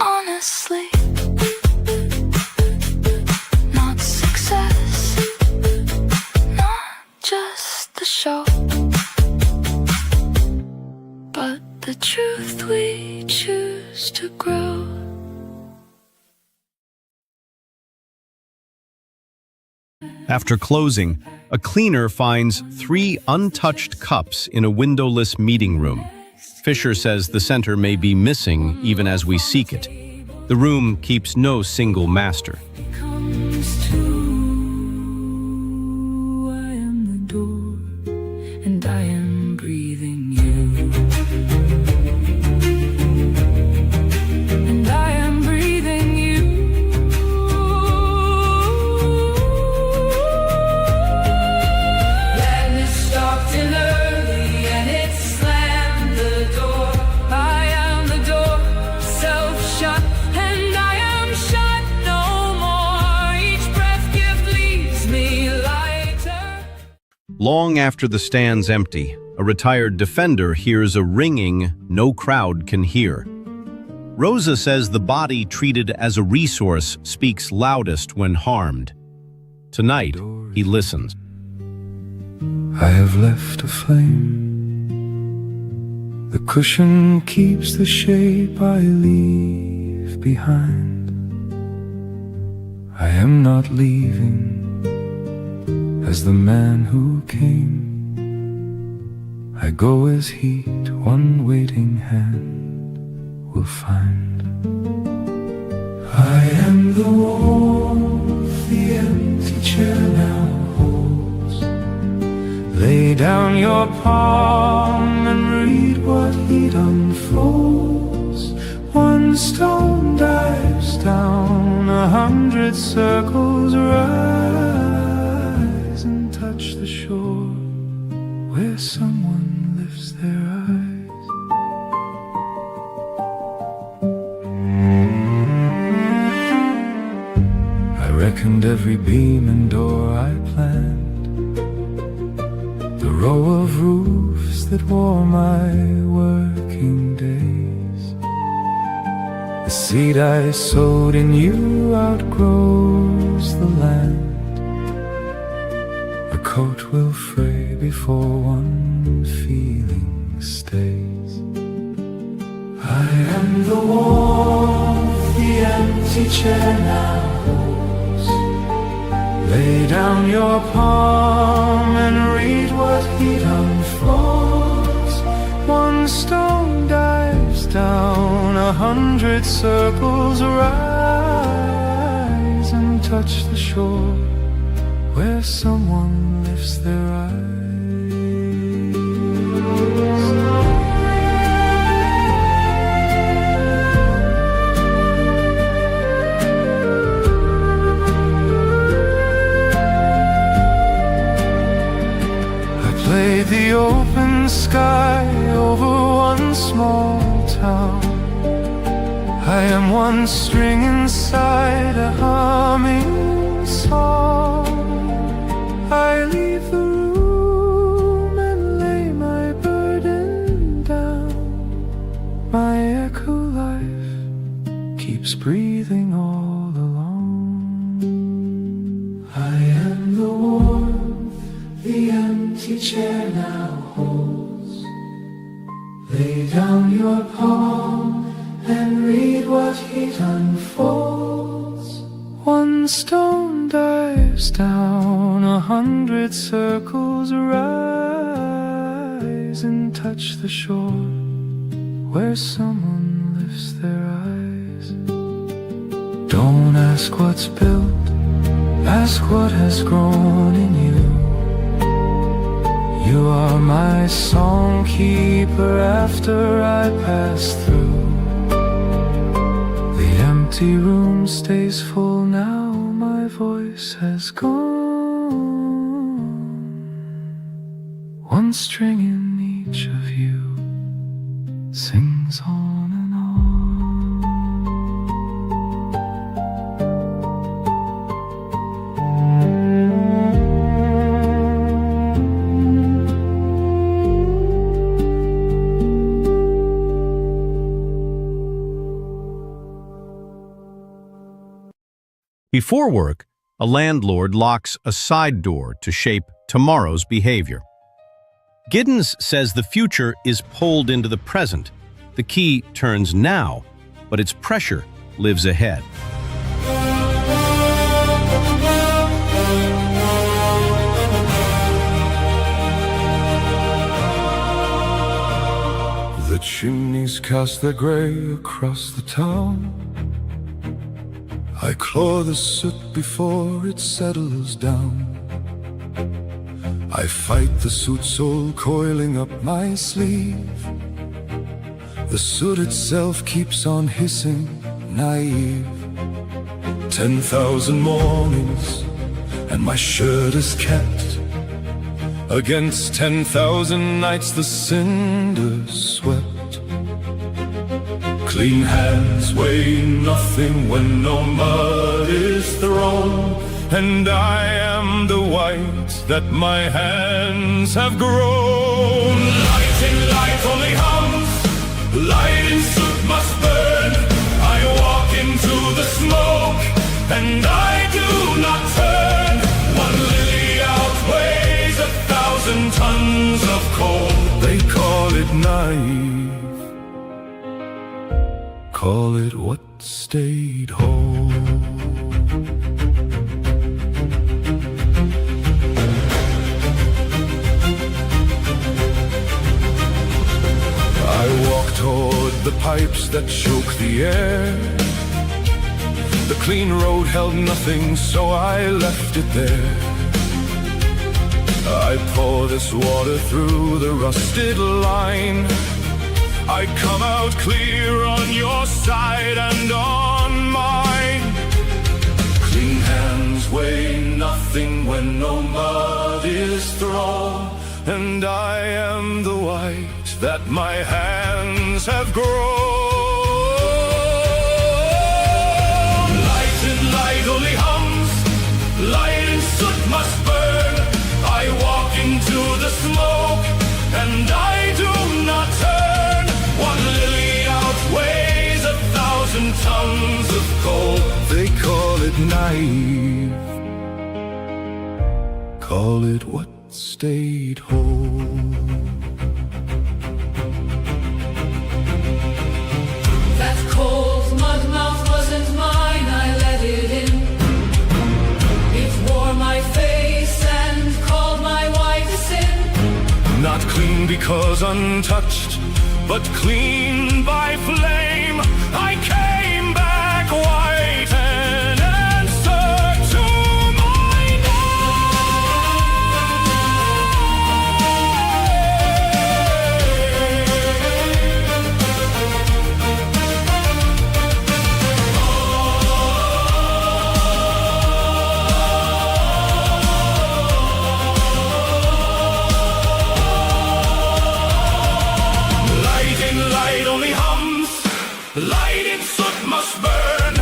S1: honestly, not success, not just the show, but the truth we choose to grow.
S2: After closing, a cleaner finds 3 untouched cups in a windowless meeting room. Fisher says the center may be missing even as we seek it. The room keeps no single master.
S3: Comes to, I am the door, and I am breathing you. And I am breathing you. Madness stopped in early and it slammed the door. I am the door, self-shut, and I am shut no more. Each breath gift leaves me lighter.
S2: Long after the stand's empty, a retired defender hears a ringing no crowd can hear. Rosa says the body treated as a resource speaks loudest when harmed. Tonight, he listens.
S3: I have left a flame. The cushion keeps the shape I leave behind. I am not leaving as the man who came. I go as heat one waiting hand will find. I am the warmth the empty chair now holds. Lay down your palm and read what heat unfolds. One stone dives down, 100 circles rise and touch the shore where someone lifts their eyes. I reckoned every beam and door I planned, the row of roofs that wore my working days. The seed I sowed in you outgrows the land. A coat will fray before one feeling stays. I am the warmth the empty chair now holds. Lay down your palm and read what heat unfolds. One stone dives down, 100 circles rise and touch the shore where someone lifts their eyes. I played the open sky over one small town. I am one string inside a humming song. I leave the room and lay my burden down. My echo life keeps breathing all along. I am the warmth the empty chair now holds. Lay down your palm and read what heat unfolds. One stone dives down, 100 circles rise and touch the shore where someone lifts their eyes. Don't ask what's built, ask what has grown in you. You are my song keeper after I pass through. The empty room stays full now, my voice has gone. One string in each of you sings on and on.
S2: Before work, a landlord locks a side door to shape tomorrow's behavior. Giddens says the future is pulled into the present. The key turns now, but its pressure lives ahead.
S3: The chimneys cast their grey across the town. I claw the soot before it settles down. I fight the soot soul coiling up my sleeve. The soot itself keeps on hissing, naive. 10,000 mornings and my shirt is kept. Against 10,000 nights the cinders swept. Clean hands weigh nothing when no mud is thrown, and I am the white that my hands have grown. Light in light only hums, light in soot must burn. I walk into the smoke, and I do not turn. One lily outweighs 1,000 tons of coal. They call it naive, call it what stayed whole.
S4: the pipes that choke the air. The clean road held nothing, so I left it there. I pour this water through the rusted line. I come out clear on your side and on mine. Clean hands weigh nothing when no mud is thrown, and I am the white that my hands have grown. Light and light only hums, light and soot must burn. I walk into the smoke and I do not turn. One lily outweighs 1,000 tons of coal. They call it naive, call it what stayed whole.
S5: That cold mud mouth wasn't mine, I let it in. It wore my face and called my white a sin.
S4: Not clean because untouched, but clean by flame. I came back white and answered to my light and soot must burn.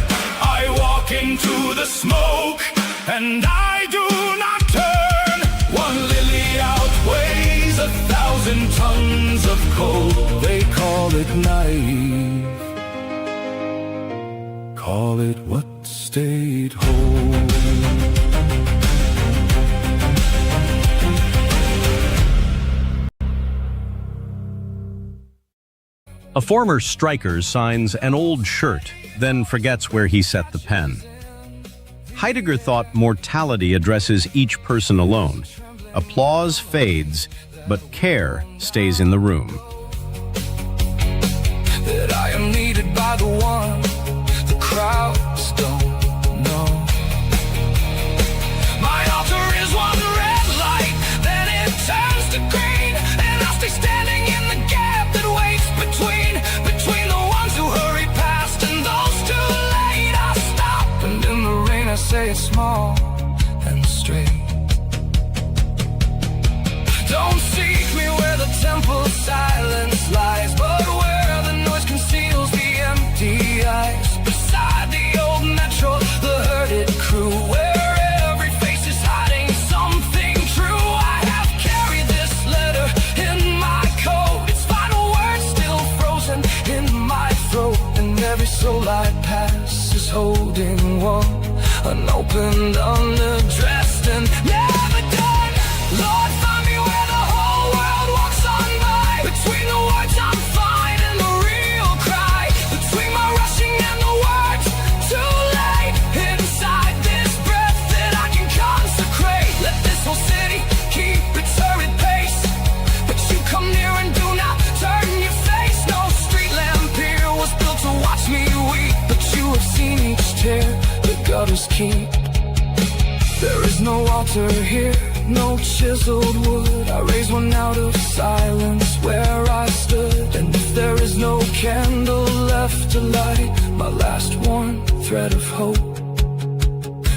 S4: I walk into the smoke and I do not turn. One lily outweighs 1,000 tons of coal. They call it naive, call it what stayed whole.
S2: A former striker signs an old shirt, then forgets where he set the pen. Heidegger thought mortality addresses each person alone. Applause fades, but care stays in the room.
S3: That I am needed by the one the crowds don't know. My altar is one red light, then it turns to green, and I'll stay standing in the gap that waits between the ones who hurry past and those too late. I stop, and in the rain I say it's small and straight. Don't seek me where the temple silence lies, but where the noise conceals the empty eyes. Beside the old metro, the herded crew, where every face is hiding something true. I have carried this letter in my coat, its final words still frozen in my throat, and every soul I pass is holding one, unopened, unaddressed, and never done. Lord, find me where the whole world walks on by, between the words I'm fine and the real cry, between my rushing and the words too late, inside this breath that I can consecrate. Let this whole city keep its hurried pace, but you come near and do not turn your face. No street lamp here was built to watch me weep, but you have seen each tear the gutters keep. There is no altar here, no chiseled wood. I raise one out of silence where I stood, and if there is no candle left to light, my last one thread of hope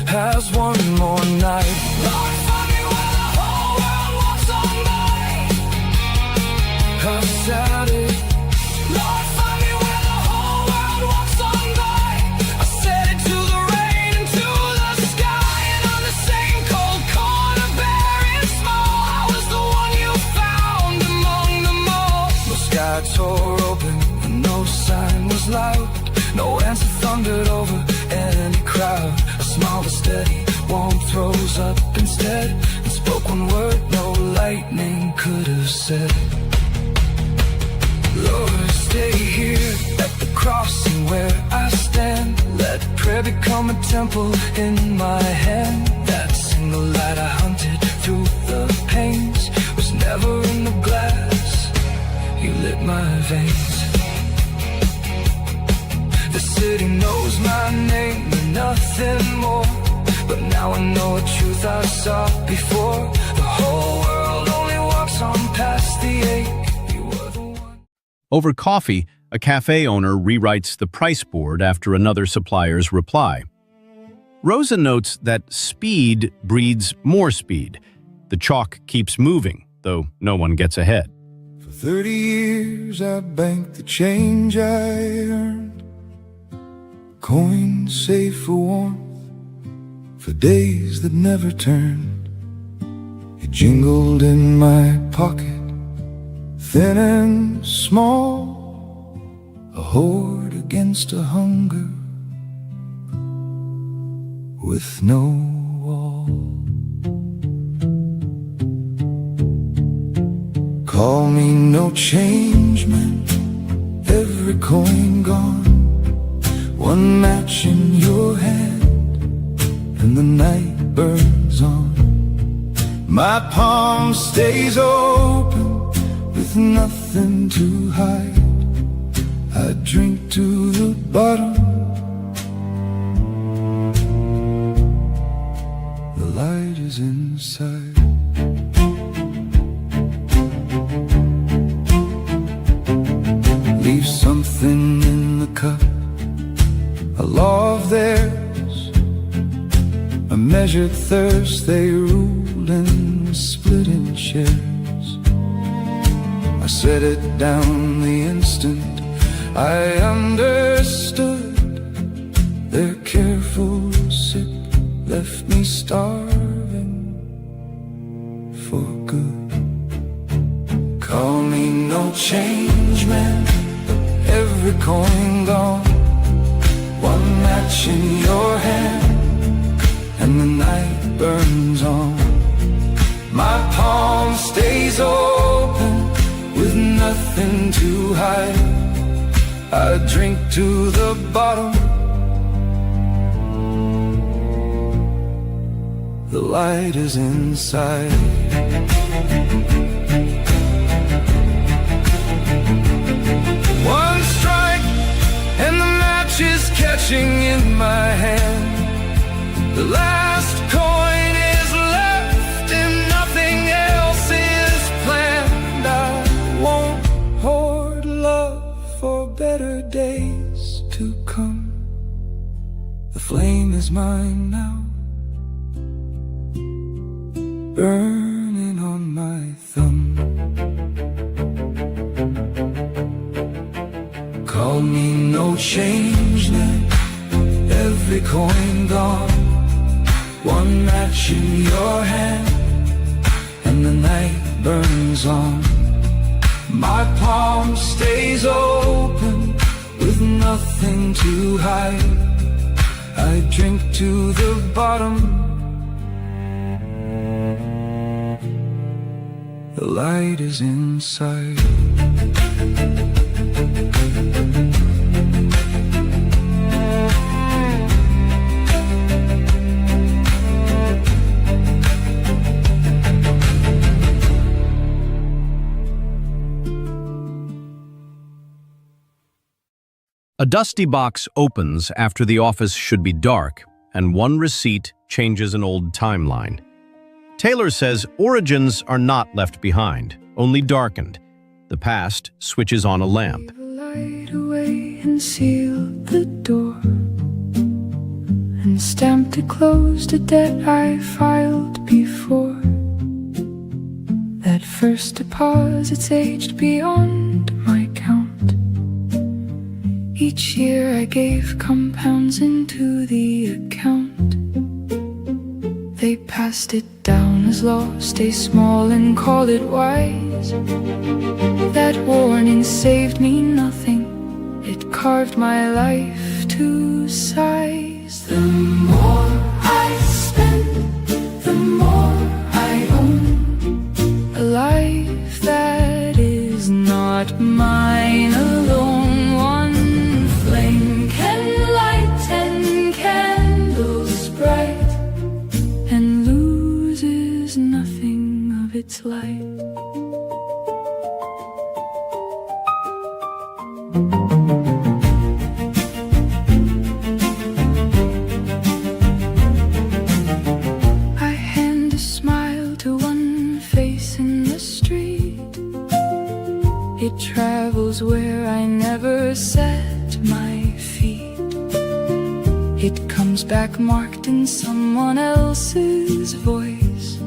S3: has one more night. Lord, find me where the whole world walks on by. How sad it. Lord, find me where the whole world walks on by. I said it to the rain and to the sky, and on the same cold corner, bare and small, I was the one you found among them all. No sky tore open and no sign was loud, no answer thundered over any crowd. A smile was steady, warmth rose up instead, and spoke one word no lightning could have said. Lord, stay here at the crossing where I stand. Let prayer become a temple in my hand. That single light I hunted through the pains was never in the glass. You lit my veins. city knows my name and nothing more. But now I know a truth I saw before. The whole world only walks on past the ache. You were the one.
S2: Over coffee, a cafe owner rewrites the price board after another supplier's reply. Rosa notes that speed breeds more speed. The chalk keeps moving, though no one gets ahead.
S4: For 30 years I banked the change I earned, coins saved for warmth, for days that never turned. It jingled in my pocket, thin and small, a hoard against a hunger with no wall. Call me no changeman, every coin gone, one match in your hand, and the night burns on. My palm stays open with nothing to hide. I drink to the bottom, the light is inside. Leave something in the cup, a law of theirs, a measured thirst they ruled and split in shares. I set it down the instant I understood. Their careful sip left me starving for good. Call me no changeman, every coin gone, one match in your hand, and the night burns on. My palm stays open with nothing to hide. I drink to the bottom, the light is inside. One strike and the match is catching in my hand. The last coin is left and nothing else is planned. I won't hoard love for better days to come. The flame is mine now, burning on my thumb. Call me no changeman, every coin gone, one match in your hand, and the night burns on. My palm stays open with nothing to hide. I drink to the bottom, the light is inside.
S2: A dusty box opens after the office should be dark, and one receipt changes an old timeline. Taylor says origins are not left behind, only darkened. The past switches on a lamp.
S1: Gave the light away and sealed the door, and stamped it closed, a debt I filed before. That first deposit's aged beyond my count. Each year I gave compounds into the account. They passed it down as law, stay small and call it wise. That warning saved me nothing, it carved my life to size. The more I spend, the more I own. A life that is not mine alone. One flame can light 10 candles bright, and loses nothing of its light. It travels where I never set my feet. It comes back marked in someone else's voice.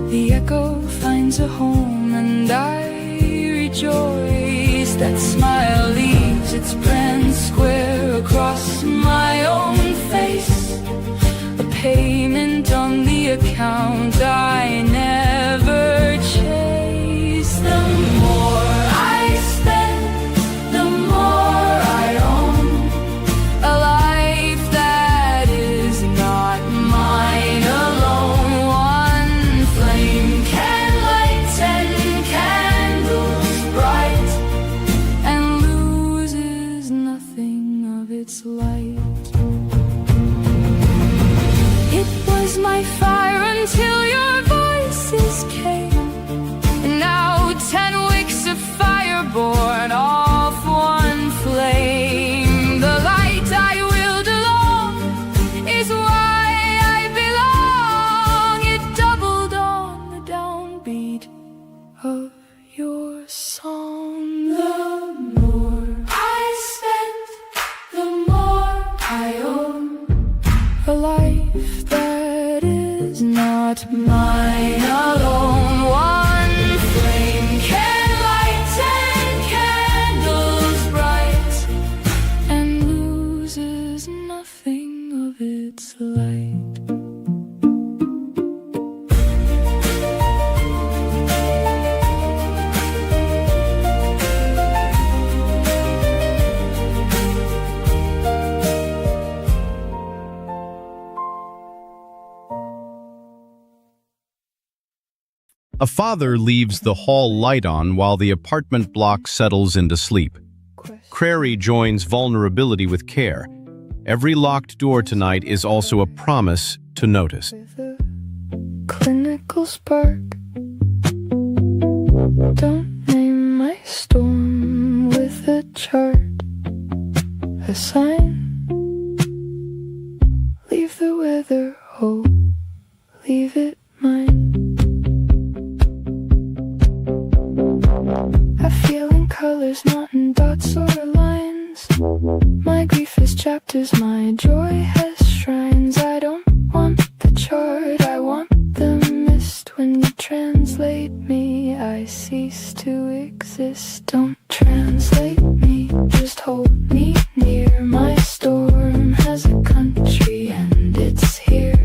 S1: The echo finds a home and I rejoice. That smile leaves its brand square across my own face. A payment on the account I never chase. The more I spend, the more I own. A life that is not mine alone. One flame can light 10 candles bright and loses nothing of its light. It was my fire until your voices came. And now 10 wicks of fire born off one flame. The light I willed along is why I belong. It doubled on the downbeat of your song. The more I spend, the more I own. A life that is not mine alone. One flame can light 10 candles bright and loses nothing of its light.
S2: A father leaves the hall light on while the apartment block settles into sleep. Crary joins vulnerability with care. Every locked door tonight is also a promise to notice.
S1: With a clinical spark. Don't name my storm with a chart. A sign. Leave the weather whole. Leave it mine. I feel in colors, not in dots or lines. My grief is chapters, my joy has shrines. I don't want the chart, I want the mist. When you translate me, I cease to exist. Don't translate me, just hold me near. My storm has a country and it's here.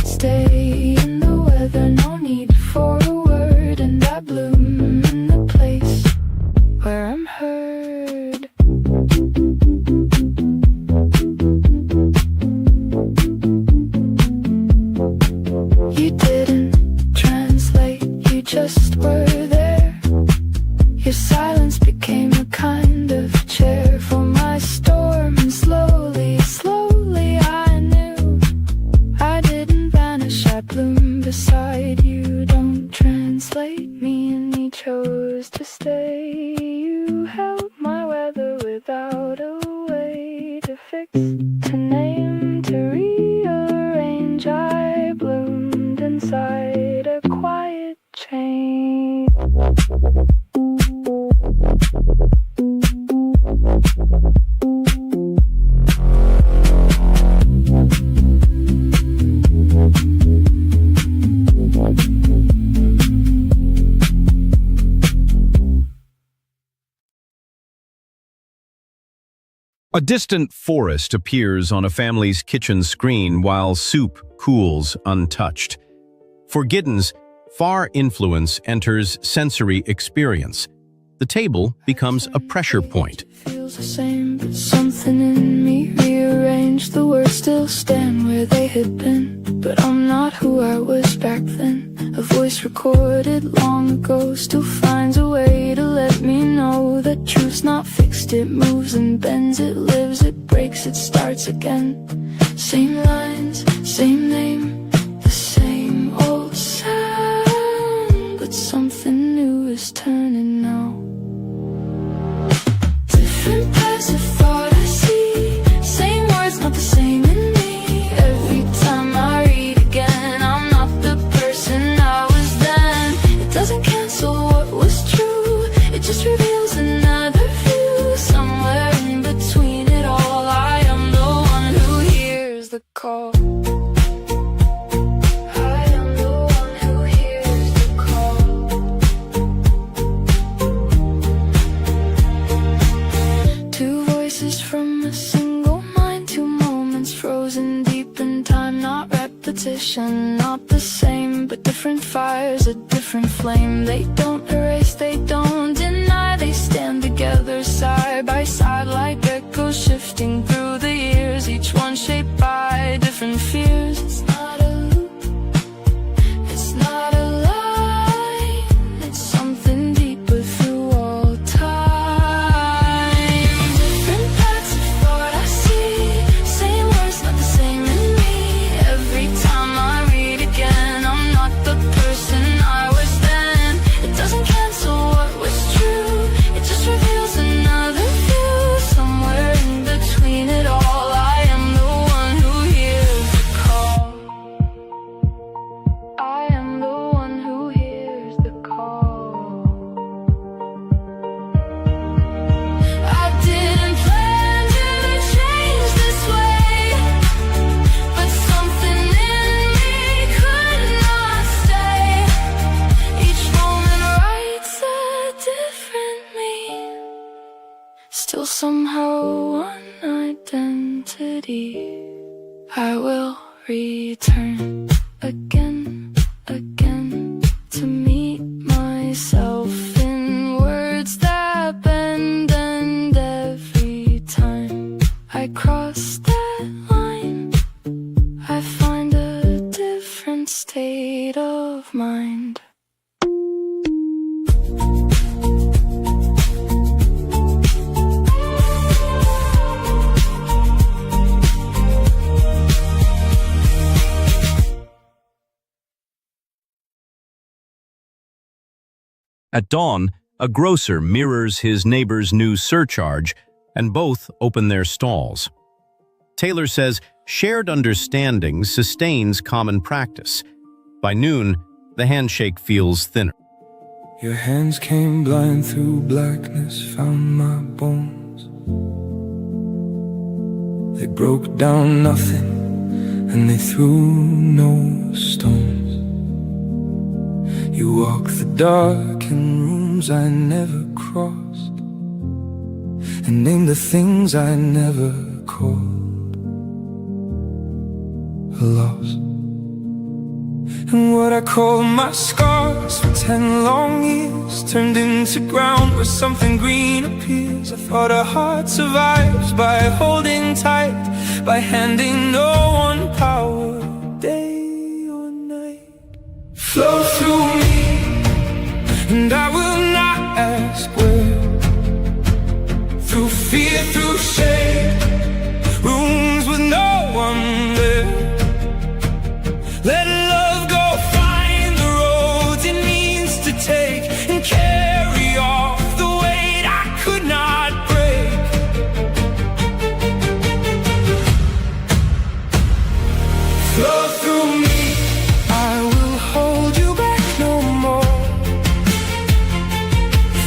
S1: Stay in the weather, no need for a word. And I bloom in the place where I'm heard. You didn't translate, you just were there. Your silence became a kind of chair for my storm. And slowly, slowly I knew I didn't vanish, I bloomed beside you. Don't translate me, and you chose to stay. You held my weather without a way to fix, to name, to rearrange. I bloomed inside a quiet chain.
S2: A distant forest appears on a family's kitchen screen while soup cools untouched. For Giddens, far influence enters sensory experience. The table becomes a pressure point.
S1: Feels the same, but something in me rearranged. The words still stand where they had been, but I'm not who I was back then. A voice recorded long ago still finds a way to let me know that truth's not fixed. It moves and bends, it lives, it breaks, it starts again. Same lines, same name, the same old sound, but something new is turning now. Different paths of thought I see, same words, not the same in me. Every time I read again, I'm not the person I was then. It doesn't cancel what was true, it just reveals reflection, not the same, but different fires, a different flame. They don't erase, they don't deny, they stand together side by side like echoes shifting through the years, each one shaped by different fears. It's not a loop, it's not a line, it's something deeper through all time. Different paths of thought I see, same words, not the same in me. Every time I read again, I'm not the person I was then. It doesn't cancel what was true, it just reveals another view. Somewhere in between it all, I am the one who hears the call. I am the one who hears the call. I didn't plan to change this way, but something in me could not stay. Each moment writes a different me, still somehow one identity. I will return again, again, to meet myself in words that bend, and every time I cross that line, I find a different state of mind.
S2: At dawn, a grocer mirrors his neighbor's new surcharge, and both open their stalls. Taylor says shared understanding sustains common practice. By noon, the handshake feels thinner.
S3: Your hands came blind through blackness, found my bones. They broke down nothing, and they threw no stones. You walk the darkened rooms I never crossed, and name the things I never called a loss. And what I called my scars for 10 long years turned into ground where something green appears. I thought a heart survives by holding tight, by handing no one power, day or night. Flow through me, and I will not ask where. Through fear, through shade, rooms with no one there. Let love go find the roads it means to take, and carry off the weight I could not break. Flow through me, I will hold you back no more.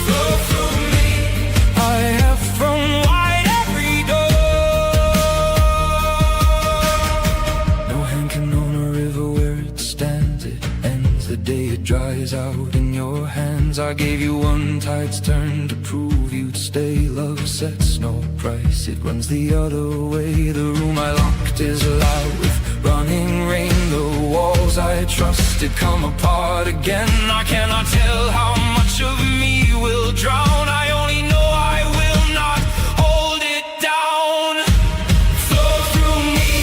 S3: Flow through me, I have thrown wide every door. No hand can own a river where it stands, it ends the day it dries out in your hands. I gave you one tide's turn to prove you'd stay. Love sets no price, it runs the other way. The room I locked is alive with running rain. The walls I trusted come apart again. I cannot tell how much of me will drown. I only know I will not hold it down. Flow through me,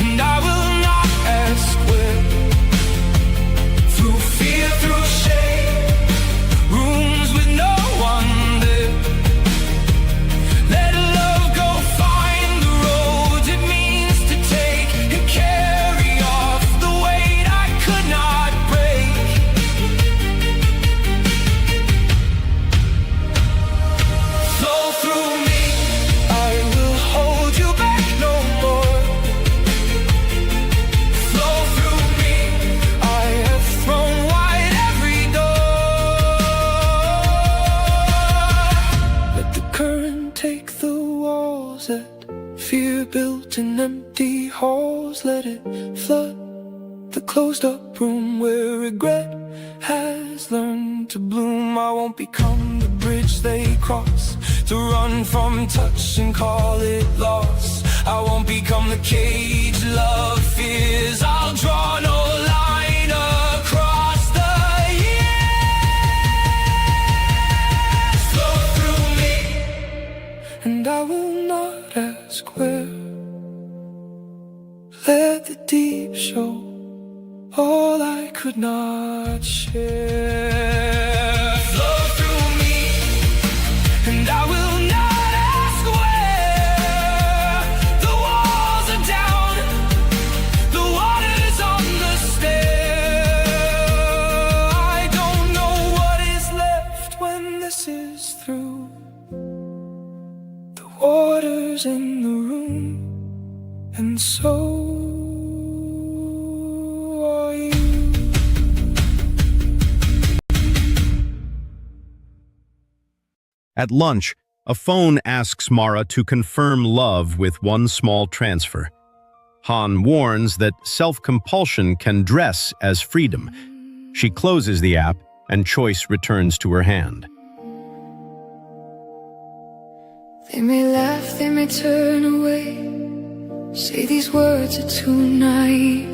S3: and I will not ask where. Through fear, through shade, rooms with no one there. Let love go find the roads it means to take, and carry off the weight I could not break. Flow through me, I will hold you back no more. Flow through me, I have thrown wide every door. Let the current take the walls that fear built in empty halls. Let it flood the closed up room where regret has learned to bloom. I won't become the bridge they cross, to run from touch and call it loss. I won't become the cage love fears. I'll draw no line across the years. Flow through me, and I will not ask where. Let the deep show all I could not share. Flow through me, and I will not ask where. The walls are down, the water's on the stair. I don't know what is left when this is through. The water's in the room, and so are you.
S2: At lunch, a phone asks Mara to confirm love with one small transfer. Han warns that self-compulsion can dress as freedom. She closes the app, and choice returns to her hand.
S1: They may laugh, they may turn away, say these words are too naive.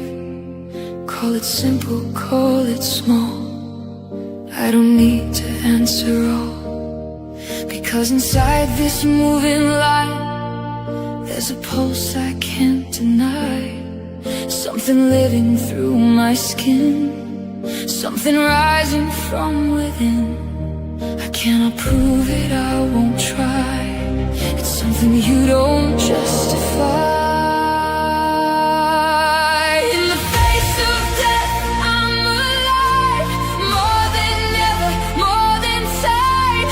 S1: Call it simple, call it small, I don't need to answer all. Because inside this moving light, there's a pulse I can't deny. Something living through my skin, something rising from within. I cannot prove it, I won't try. It's something you don't justify. In the face of death, I'm alive. More than ever, more than time.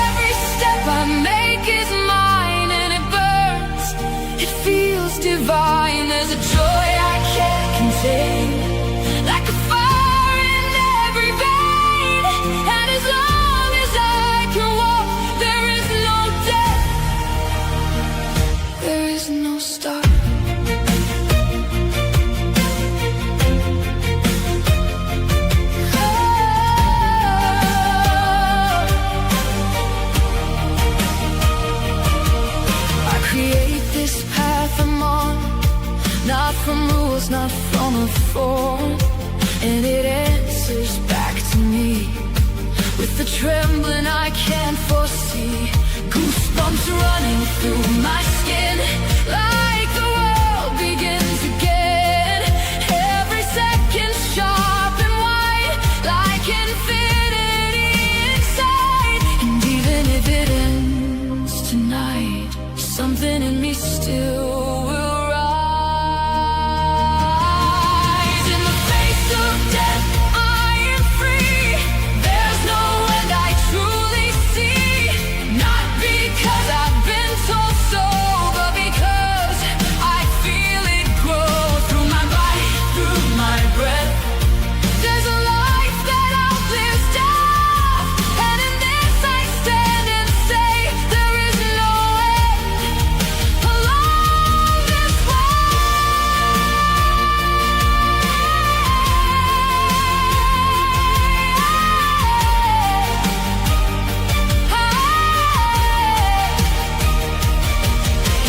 S1: Every step I make is mine, and it burns, it feels divine. There's a joy I can't contain, like a fire in every vein. And as long as I can walk, there is no death, there is no stop. I create this path I'm on, not from rules, not from a form. And it answers back to me with the trembling I can't foresee. Goosebumps running through my skin, like the world begins again. Every second sharp and wide, like infinity inside. And even if it ends tonight, something in me still will rise. In the face of death, I am free. There's no end I truly see. Not because I've been told so, but because I feel it grow through my body, through my breath. There's a life that outlives death, and in this I stand and say there is no end along this way.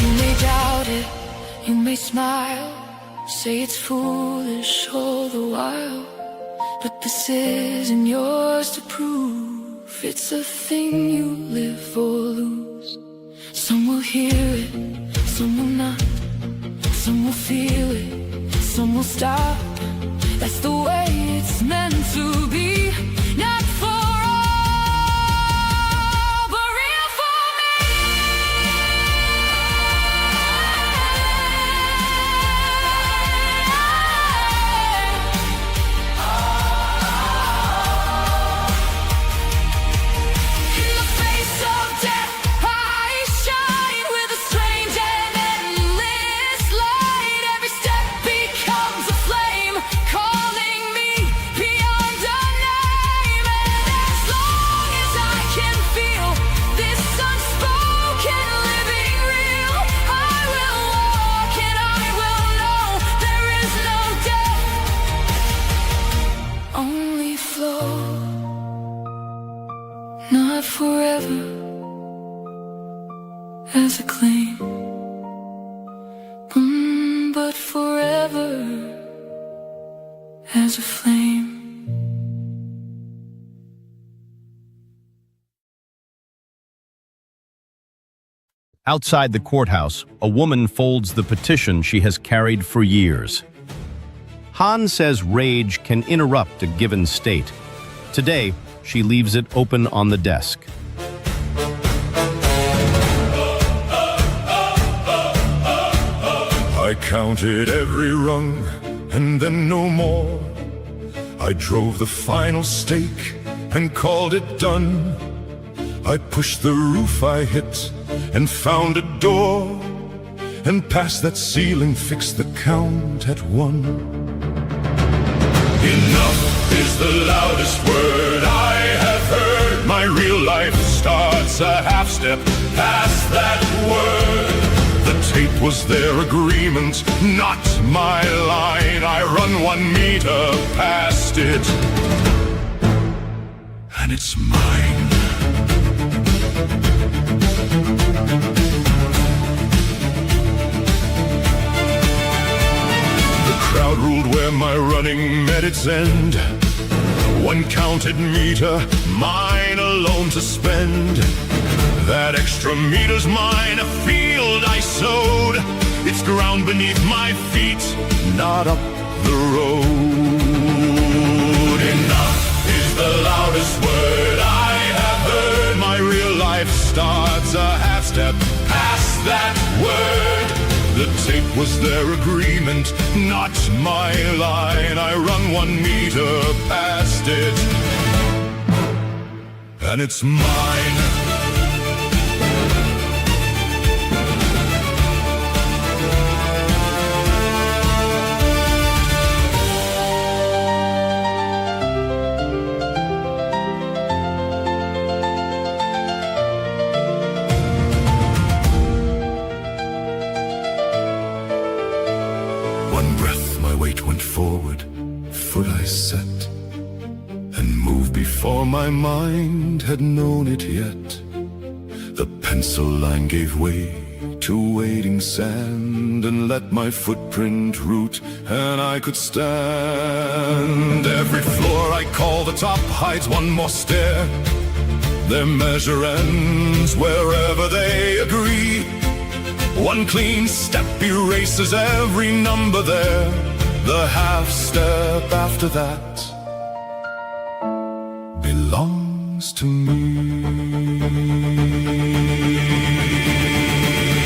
S1: You may doubt it, you may smile, say it's foolish all the while, but this isn't yours to prove. It's a thing you live or lose. Some will hear it, some will not. Some will feel it, some will stop. That's the way it's meant to be. Not for all, but real for me. In the face of death, I shine with a strange and endless light. Every step becomes a flame, calling me beyond a name. And as long as I can feel this unspoken living real, I will walk and I will know there is no death, only flow. Not forever, as a claim,
S2: Outside the courthouse, a woman folds the petition she has carried for years. Han says rage can interrupt a given state. Today, she leaves it open on the desk.
S4: I counted every rung, and then no more. I drove the final stake and called it done. I pushed the roof I hit and found a door, and past that ceiling fixed the count at 1. Enough is the loudest word I have heard. My real life starts a half step past that word. The tape was their agreement, not my line. I run 1 meter past it, and it's mine. The crowd ruled where my running met its end. 1 counted meter, mine alone to spend. That extra meter's mine, a field I sowed. It's ground beneath my feet, not up the road. Enough is the loudest word I have heard. My real life starts a half step past that word. The tape was their agreement, not my line. I run 1 meter past it, and it's mine. One breath, my weight went forward, foot I set, and moved before my mind had known it yet. The pencil line gave way to waiting sand, and let my footprint root, and I could stand. Every floor I call the top hides 1 more stair. Their measure ends wherever they agree. 1 clean step erases every number there. The half step after that belongs to me.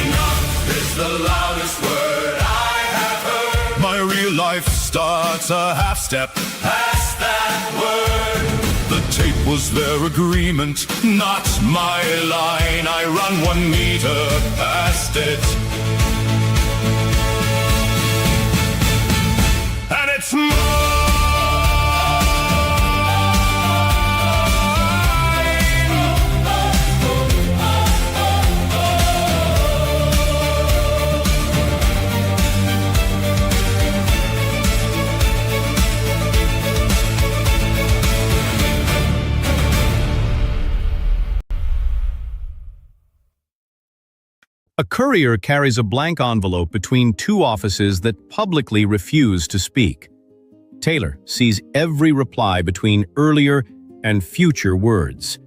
S4: Enough is the loudest word I have heard. My real life starts a half step past that word. The tape was their agreement, not my line. I run 1 meter past it, and it's mine.
S2: A courier carries a blank envelope between 2 offices that publicly refuse to speak. Taylor sees every reply between earlier and future words.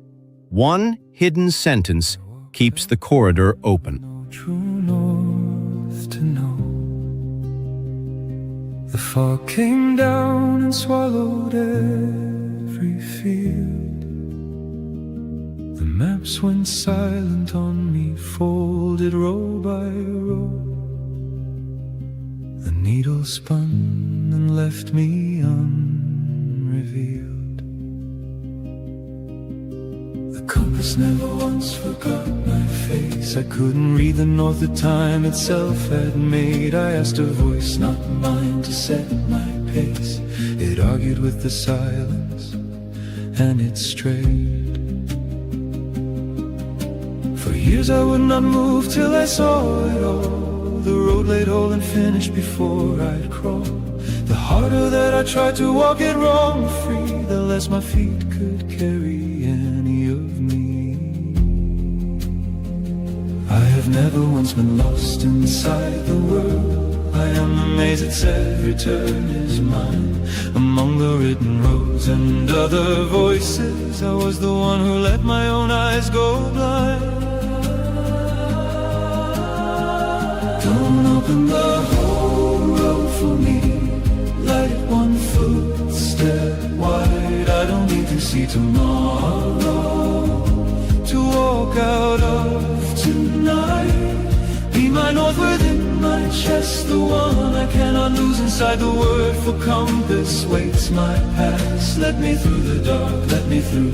S2: 1 hidden sentence keeps the corridor open.
S3: No true north to know. The fog came down and swallowed every field. The maps went silent on me, folded row by row. The needle spun and left me unrevealed. The compass never once forgot my face. I couldn't read the north the time itself had made. I asked a voice not mine to set my pace. It argued with the silence and it strayed. For years I would not move till I saw it all. The road laid whole and finished before I'd crawl. The harder that I tried to walk it wrong free, the less my feet could carry any of me. I have never once been lost inside the world. I am amazed its every turn is mine. Among the written roads and other voices, I was the one who let my own eyes go blind. open the whole road for me. Light it one footstep wide. I don't need to see tomorrow to walk out of tonight. Be my north within my chest, the one I cannot lose inside. The word for compass waits my past. Let me through the dark, let me through,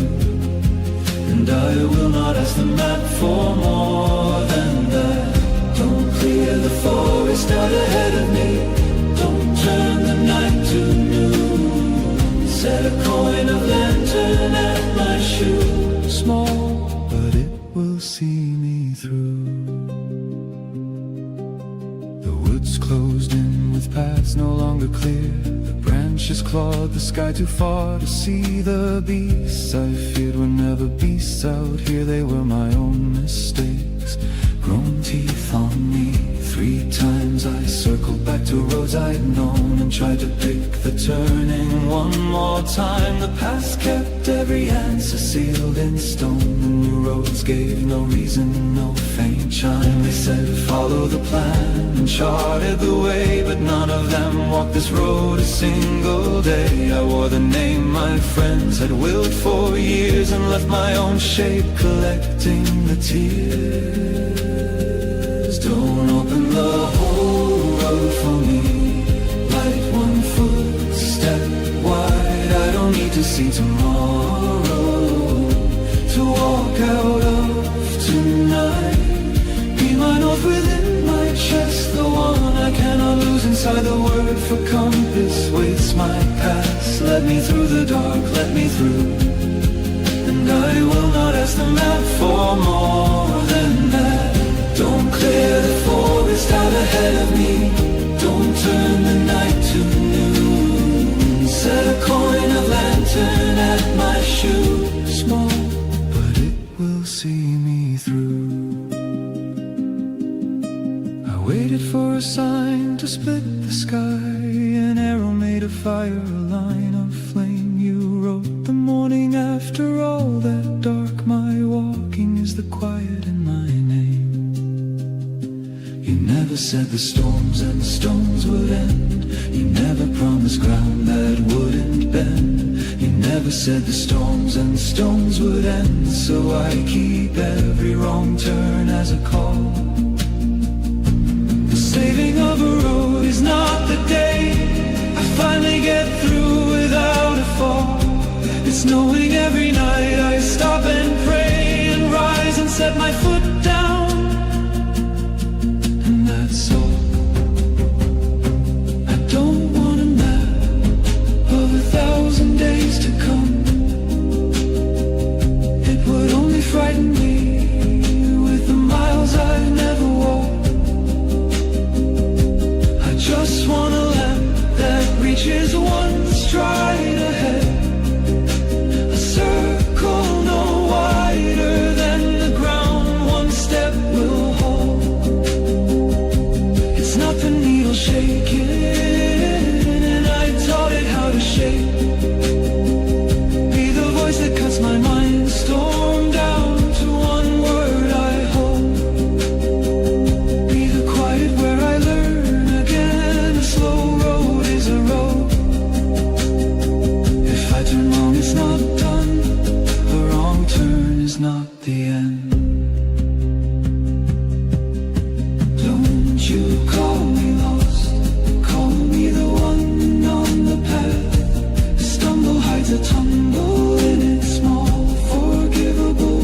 S3: and I will not ask the map for more than that. Don't clear the forest out ahead of me. Don't turn the night to noon. Set a coin of lantern at my shoe. Small, but it will see me through. The woods closed in with paths no longer clear. The branches clawed the sky too far to see the beasts I feared were never beasts out here. They were my own mistakes, grown teeth on me. 3 times I circled back to roads I'd known and tried to pick the turning one more time. The past kept every answer sealed in stone. The new roads gave no reason, no faint chime. They said follow the plan and charted the way, but none of them walked this road a single day. I wore the name my friends had willed for years and left my own shape collecting the tears. Don't open the whole road for me. Light one footstep wide. I don't need to see tomorrow to walk out of tonight. Be my north within my chest, the one I cannot lose inside. The word for compass waits my past. Let me through the dark, let me through, and I will not ask the map for more than that. Don't clear the forest out ahead of me. Don't turn the night to noon. Set a coin of lantern at my shoe. Small, but it will see me through. I waited for a sign to split the sky. An arrow made of fire, a line of flame. You wrote the morning after all that dark. My walking is the quiet in my name. You never said the storms and stones would end. You never promised ground that wouldn't bend. You never said the storms and stones would end. So I keep every wrong turn as a call. The saving of a road is not the day I finally get through without a fall. It's knowing every night I stop and pray and rise and set my foot down. That's all. I don't want a map of 1,000 days to come. It would only frighten me with the miles I've never walked. I just want a lamp that reaches one stride ahead. A circle no wider than the ground one step will hold. The needle shaking, and I taught it how to shake. Be the voice that cuts my mind, storm down to one word I hold. Be the quiet where I learn again. A slow road is a road. If I turn wrong, it's not done. A wrong turn is not the end. Don't you call me lost, call me the one on the path. Stumble hides a tumble in its small, forgivable.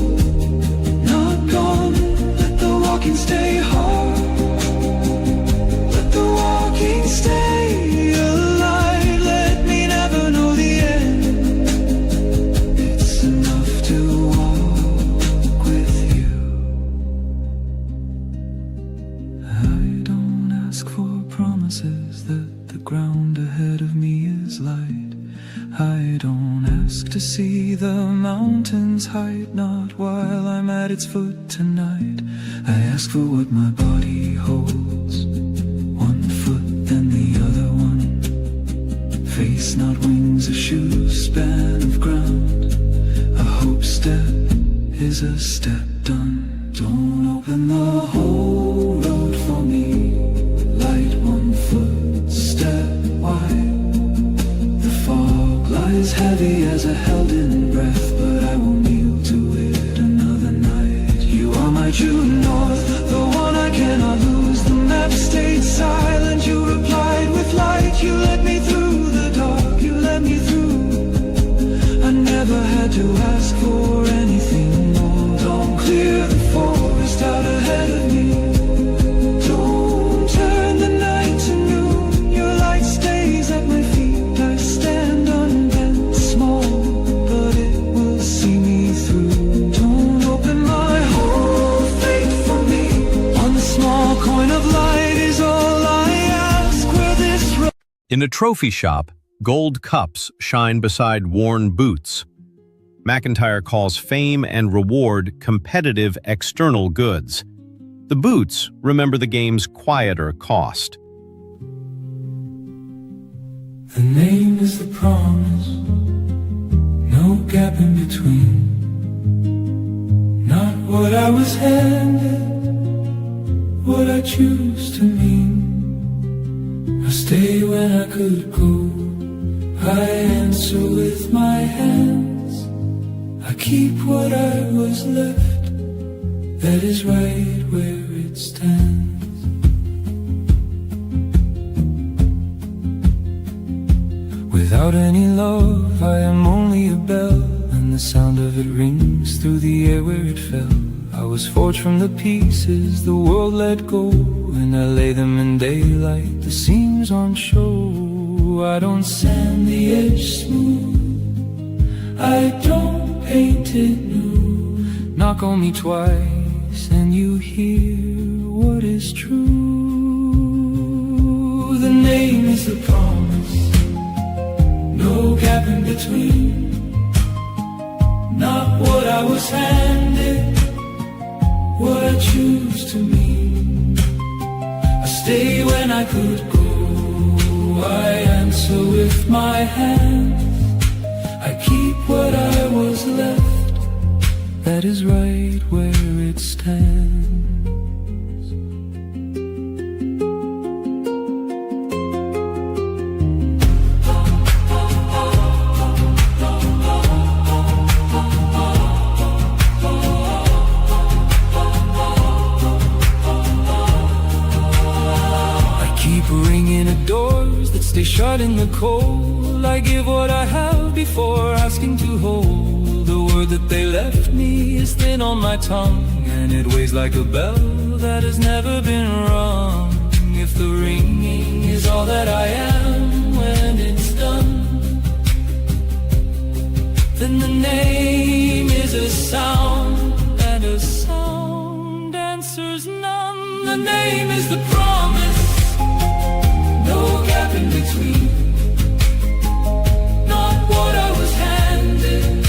S3: Not gone, let the walking stay hard. Let the walking stay alive. Let me never know the end. It's enough to walk with you. Ask for promises that the ground ahead of me is light. I don't ask to see the mountain's height, not while I'm at its foot tonight. I ask for what my body holds, one foot then the other one. Face not wings, a shoe span of ground. A hope step is a step done. Don't open the whole road for me. ask for anything more. Don't clear the forest out ahead of me. Don't turn the night to noon. Your light stays at my feet. I stand unbent, small, but it will see me through. Don't open my whole fate for me. One small coin of light is all I ask. Where this road.
S2: In a trophy shop, gold cups shine beside worn boots. MacIntyre calls fame and reward competitive external goods. The boots remember the game's quieter cost.
S3: The name is the promise, no gap in between. Not what I was handed, what I choose to mean. I stay when I could go, I answer with my hands. I keep what I was left, that is right where it stands. Without any love, I am only a bell, and the sound of it rings through the air where it fell. I was forged from the pieces the world let go, and I lay them in daylight, the seams on show. I don't sand the edge smooth, I don't paint it new. Knock on me twice and you hear what is true. The name is the promise, no gap in between. Not what I was handed, what I choose to mean. I stay when I could go, I answer with my hands. I keep what I was left, that is right where it stands. I keep ringing at doors that stay shut in the cold. I give what I have before asking to hold. The word that they left me is thin on my tongue, and it weighs like a bell that has never been rung. If the ringing is all that I am when it's done, then the name is a sound, and a sound answers none. The name is the promise, no gap in between. What I was handed,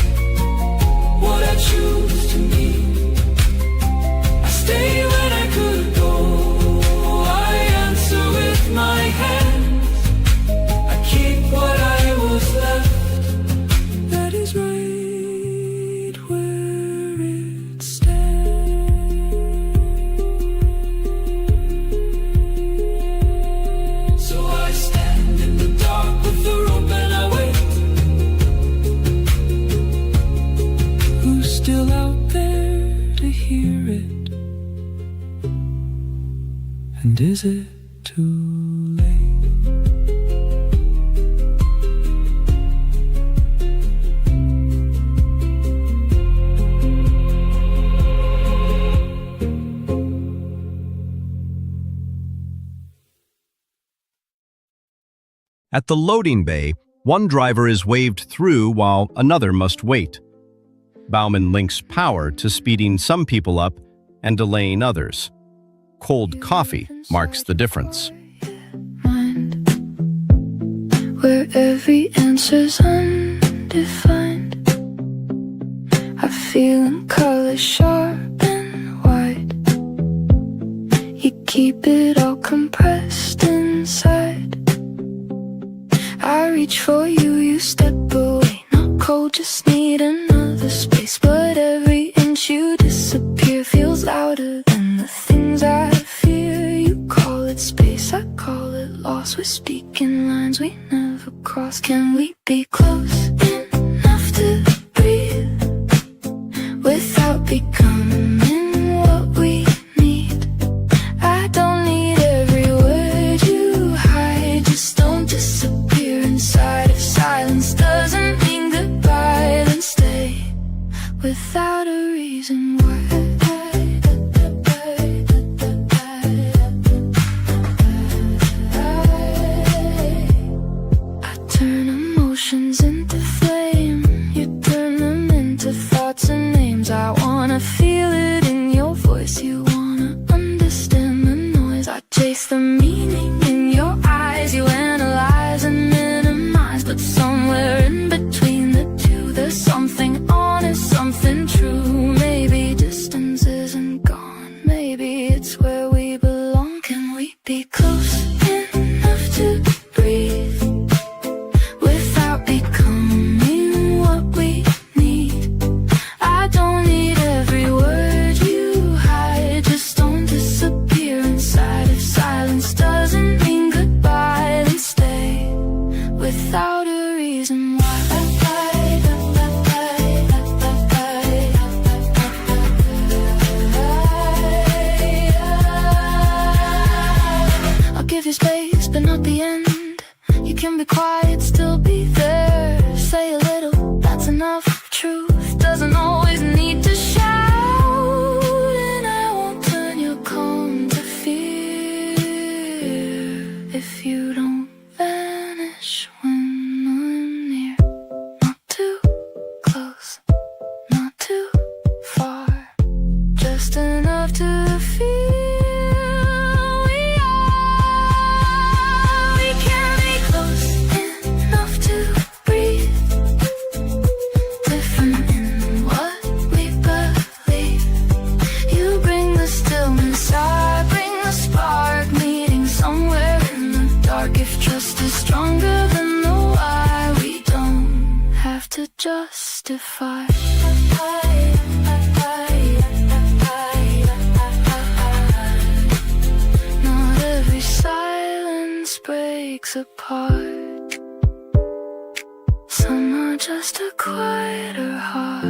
S3: what I choose to mean. I stay when I could go, I answer with my hands. I keep what I was left, that is right where it stands. So I stand in the dark with the rope and I wait. Still out there to hear it, and is it too late?
S2: At the loading bay, one driver is waved through while another must wait. Bauman links power to speeding some people up and delaying others. Cold coffee marks the difference.
S1: Where every answer's undefined, I feel in color sharp and wide. You keep it all compressed inside. I reach for you, you step away. Not cold, just need another space. But every inch you disappear feels louder than the things I fear. You call it space, I call it loss. We're speaking lines we never cross. Can we be close enough to breathe without becoming what we need? I don't need every word you hide. Just don't disappear inside. If silence doesn't mean goodbye, then stay. without a reason why. I turn emotions into flame, you turn them into thoughts and names. I wanna feel it in your voice, you wanna understand the noise. I chase the meaning in your eyes, you analyze and minimize, but somewhere in between the two there's something honest, something true. Maybe distance isn't gone, maybe it's where we belong. Can we be close enough to breathe without becoming what we need? I don't need every word you hide, just don't disappear inside. If silence doesn't mean goodbye, then stay without a reason why. I'll give you space, but not the end. You can be quiet, still be there. Say a little, that's enough. Truth doesn't always need to shout, and I won't turn your calm to fear if you don't vanish when I'm near. Not too close, not too far, just enough to feel we are. We can be close enough to breathe, different in what we believe. You bring the stillness, I bring the spark, meeting somewhere in the dark. If trust is stronger than the why, we don't have to justify. Not every silence breaks apart, some are just a quieter heart.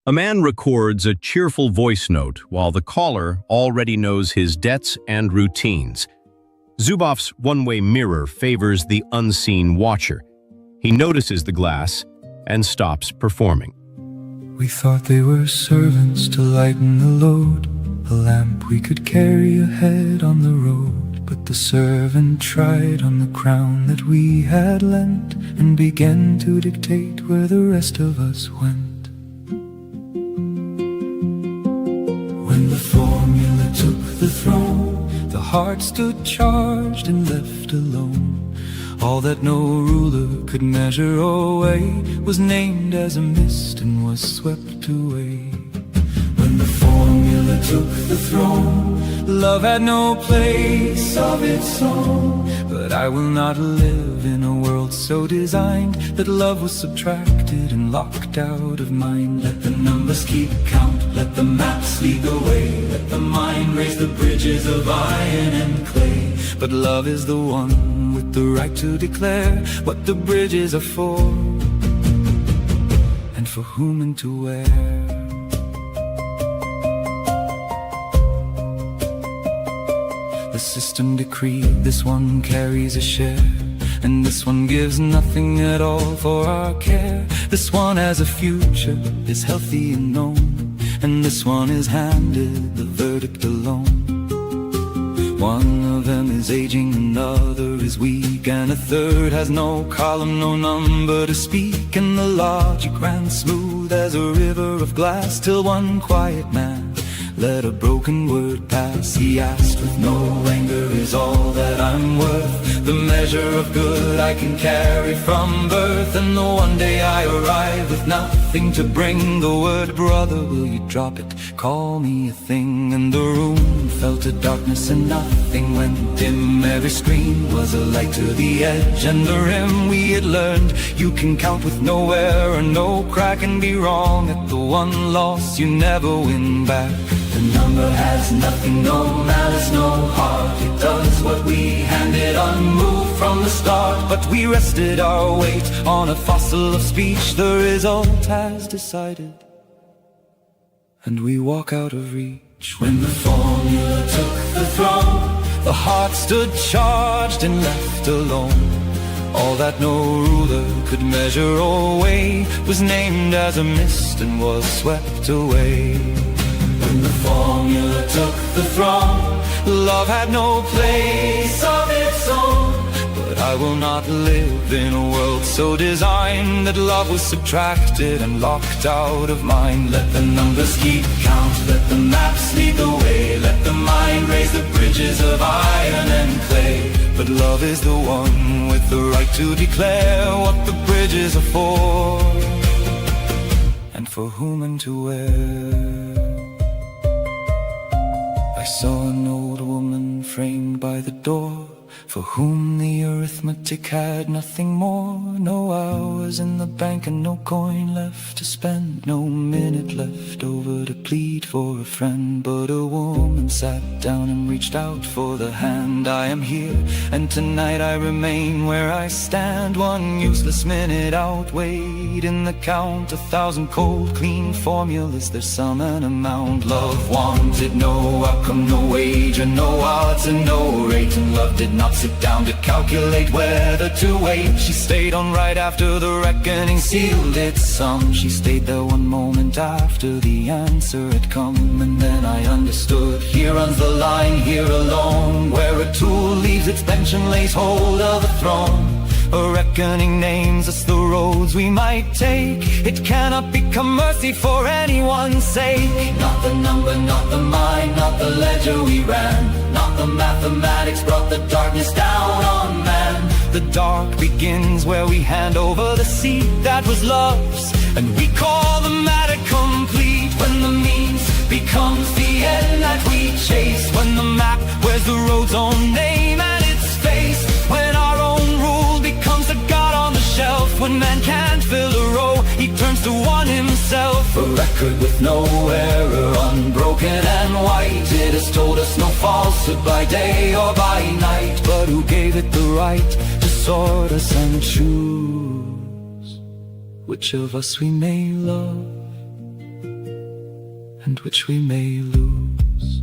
S2: A man records a cheerful voice note while the caller already knows his debts and routines. Zubov's one-way mirror favors the unseen watcher. He notices the glass and stops performing.
S3: We thought they were servants to lighten the load, a lamp we could carry ahead on the road. But the servant tried on the crown that we had lent, and began to dictate where the rest of us went. When the formula took the throne, the heart stood charged and left alone. All that no ruler could measure or weigh was named as a mist and was swept away. When the formula took the throne, love had no place of its own. But I will not live in a world so designed that love was subtracted and locked out of mind. Let the numbers keep count, let the maps lead the way, let the mind raise the bridges of iron and clay. But love is the one with the right to declare what the bridges are for, and for whom and to where. The system decreed this one carries a share, and this one gives nothing at all for our care. This one has a future, is healthy and known, and this one is handed the verdict alone. One of them is aging, another is weak, and a third has no column, no number to speak. And the logic ran smooth as a river of glass, till one quiet man let a broken word pass. He asked with no anger, is all that I'm worth the measure of good I can carry from birth? And the one day I arrive with nothing to bring the word, brother, will you drop it? Call me a thing. And the room fell to darkness and nothing went dim. Every screen was a light to the edge and the rim. We had learned you can count with no error, no crack, and be wrong at the one loss you never win back. The number has nothing, no malice, no heart. It does what we handed unmoved from the start. But we rested our weight on a fossil of speech. The result has decided, and we walk out of reach. When the formula took the throne, the heart stood charged and left alone. All that no ruler could measure or weigh was named as a mist and was swept away. When the formula took the throne, love had no place of its own. But I will not live in a world so designed that love was subtracted and locked out of mind. Let the numbers keep count, let the maps lead the way, let the mind raise the bridges of iron and clay. But love is the one with the right to declare what the bridges are for, and for whom and to where. I saw an old woman framed by the door, for whom the arithmetic had nothing more. No hours in the bank and no coin left to spend, no minute left over to plead for a friend. But a woman sat down and reached out for the hand. I am here, and tonight I remain where I stand. One useless minute outweighed in the count 1,000 cold, clean formulas. There's some an amount. Love wanted no outcome, no wage, and no odds and no rate. And love did not sit down to calculate whether to wait. She stayed on right after the reckoning sealed its sum. She stayed there one moment after the answer had come. And then I understood, here runs the line, here alone, where a tool leaves its bench and lays hold of a throne. A reckoning names us the roads we might take. It cannot become mercy for anyone's sake. Not the number, not the mind, not the ledger we ran, not the mathematics brought the darkness down on man. The dark begins where we hand over the seed that was love's, and we call the matter complete. When the means becomes the end that we chase, when the map wears the road's own name and its face, when our own rule becomes the god on the shelf, when man can't fill a row, he turns to one himself. A record with no error, unbroken and white. It has told us no falsehood by day or by night. But who gave it the right to sort us and choose which of us we may love and which we may lose?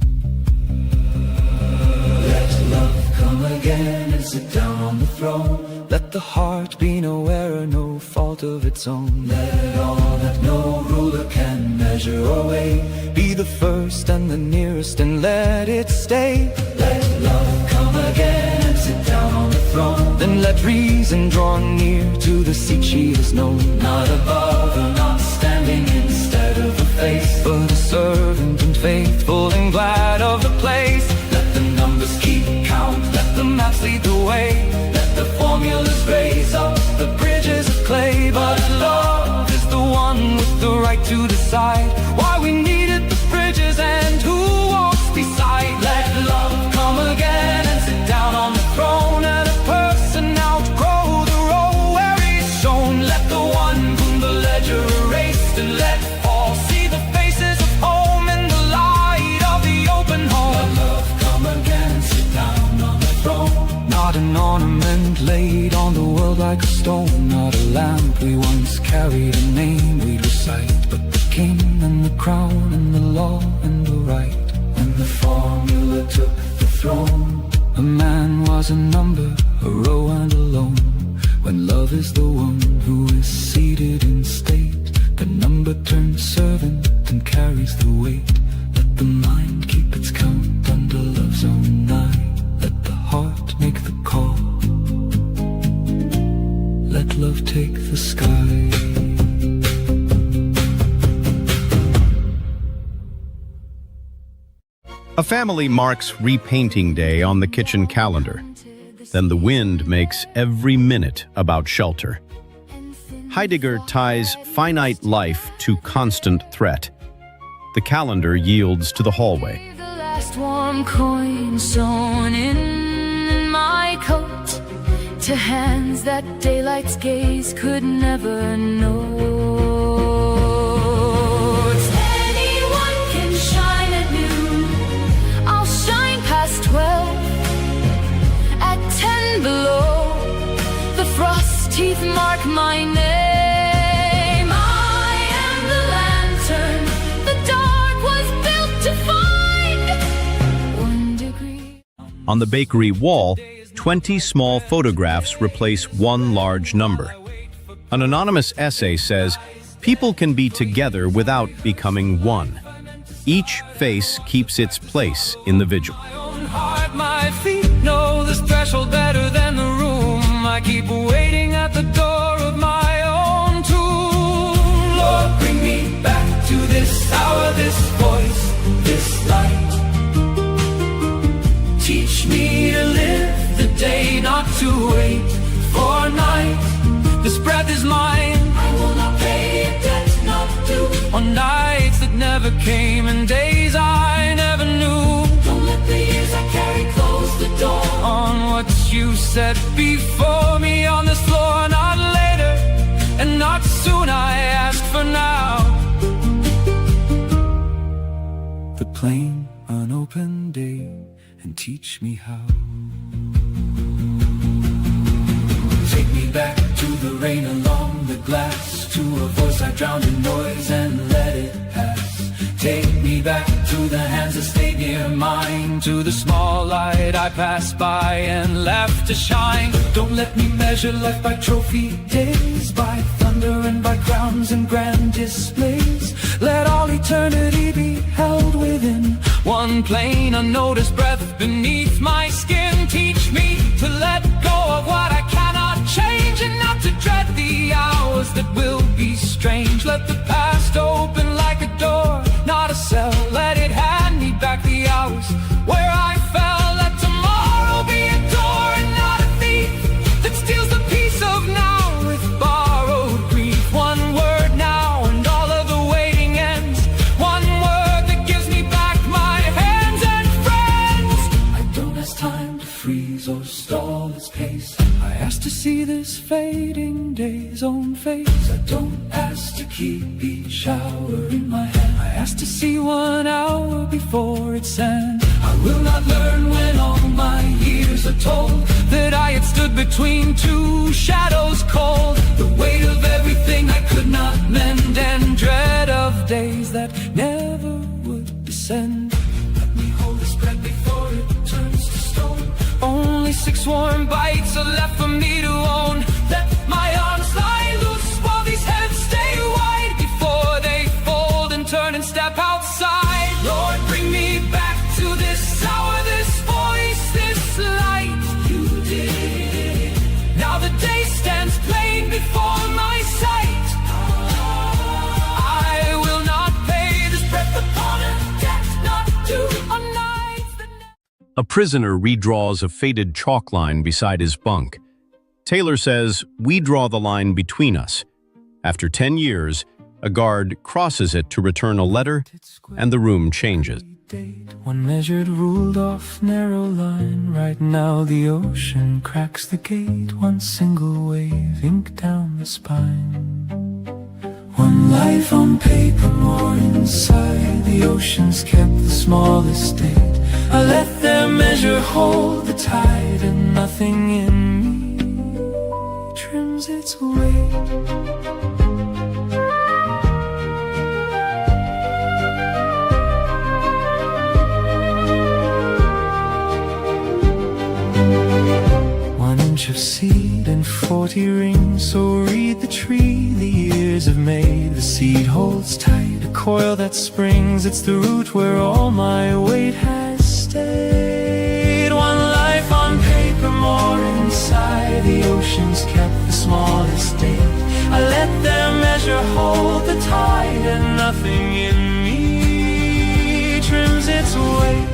S3: Let love come again and sit down on the throne. Let the heart be no error, no fault of its own. Let all that no ruler can measure or weigh be the first and the nearest, and let it stay. Let love come again and sit down on the throne. Then let reason draw near to the seat she has known. Not above or not standing instead of a face, but a servant and faithful and glad of the place. Let the numbers keep count, let the maps lead the way, let the formulas raise up the bridges of clay. But love is the one with the right to decide why we needed the bridges and who walks beside. Let love come again and sit down on the throne. Let a person outgrow the role where he's shown. Let the one whom the ledger erased and let fall see the faces of home in the light of the open home. Let love come again and sit down on the throne. Not an ornament laid on the world like a stone, not a lamp we once carried, a name we'd recite, but the king and the crown and the law and the right. When the formula took the throne, a man was a number, a row and alone. When love is the one who is seated in state, the number turns servant and carries the weight. Let the mind keep its count under love's own eye. Let the heart make the call. Let love take the sky.
S2: A family marks repainting day on the kitchen calendar. Then the wind makes every minute about shelter. Heidegger ties finite life to constant threat. The calendar yields to the hallway.
S1: The last warm coin sewn in my coat, to hands that daylight's gaze could never know. Anyone can shine at noon, I'll shine past 12. At 10 below, the frost teeth mark my name. I am the lantern the dark was built to find. 1 degree.
S2: On the bakery wall, 20 small photographs replace one large number. An anonymous essay says, people can be together without becoming one. Each face keeps its place in the vigil.
S3: My own heart, my feet know the threshold better than the room. I keep waiting at the door of my own tomb. Lord, bring me back to this hour, this voice, this light. Teach me to live the day, not to wait for night. This breath is mine. I will not pay a debt not due. On nights that never came and days I never knew. Don't let the years I carry close the door on what you said before me on this floor. Not later and not soon, I ask for now. The plain, unopened day, and teach me how. Take me back to the rain along the glass, to a voice I drowned in noise and let it pass. Take me back to the hands that stayed near mine, to the small light I passed by and left to shine. Don't let me measure life by trophy days, by thunder and by crowns and grand displays. Let all eternity be held within one plain, unnoticed breath beneath my skin. Teach me to let go of what I cannot change, and not to dread the hours that will be strange. Let the past open like a door, not a cell. Let it hand me back the hours where I fell. Let tomorrow be a door and not a thief that steals the peace of now with borrowed grief. One word now and all of the waiting ends. One word that gives me back my hands and friends. I don't ask time to freeze or stall its pace. I ask to see this fading day's own face. I don't ask to keep each hour in my hand. I ask to see 1 hour before its end. I will not learn when all my years are told that I had stood between two shadows cold. The weight of everything I could not mend, and dread of days that never would descend. Let me hold this bread before it turns to stone. Only 6 warm bites are left for me to own. Let my arms lie loose while these heads stay wide, before they fold and turn and step outside. Lord, bring me back to this hour, this voice, this light. You did. Now the day stands plain before my sight. I will not pay this breath upon a debt not due on nights that
S2: A prisoner redraws a faded chalk line beside his bunk. Taylor says, "We draw the line between us." After 10 years, a guard crosses it to return a letter, and the room changes.
S3: One measured, ruled off, narrow line. Right now the ocean cracks the gate. One single wave inked down the spine. One life on paper, more inside. The ocean's kept the smallest date. I let their measure hold the tide, and nothing in me trims its weight. Of seed and 40 rings, so read the tree the years have made. The seed holds tight, a coil that springs. It's the root where all my weight has stayed. One life on paper, more inside. The ocean's kept the smallest date. I let their measure hold the tide, and nothing in me trims its weight.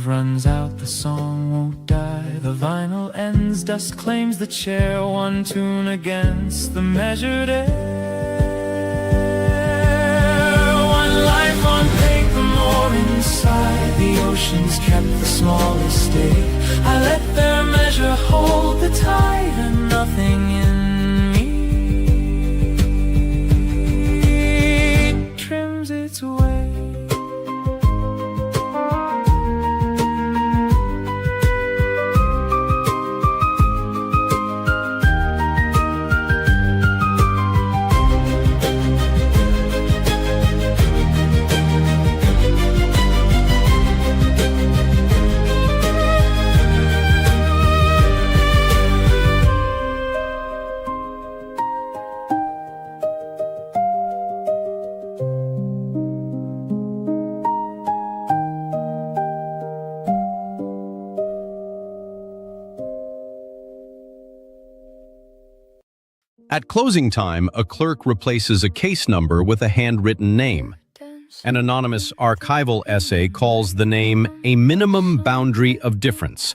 S3: Runs out, the song won't die. The vinyl ends, dust claims the chair. One tune against the measured air. One life on paper, more inside. The ocean's kept the smallest state. I let their measure hold the tide, and nothing in
S2: At closing time, a clerk replaces a case number with a handwritten name. An anonymous archival essay calls the name a minimum boundary of difference.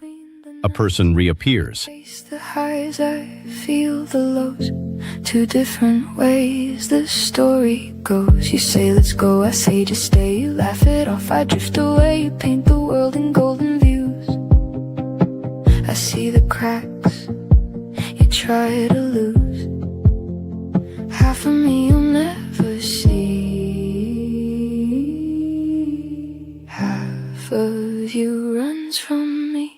S2: A person reappears.
S1: Face the highs, I feel the lows. Two different ways the story goes. You say let's go, I say just stay. You laugh it off, I drift away. You paint the world in golden views. I see the cracks you try to lose. Half of me you'll never see. Half of you runs from me.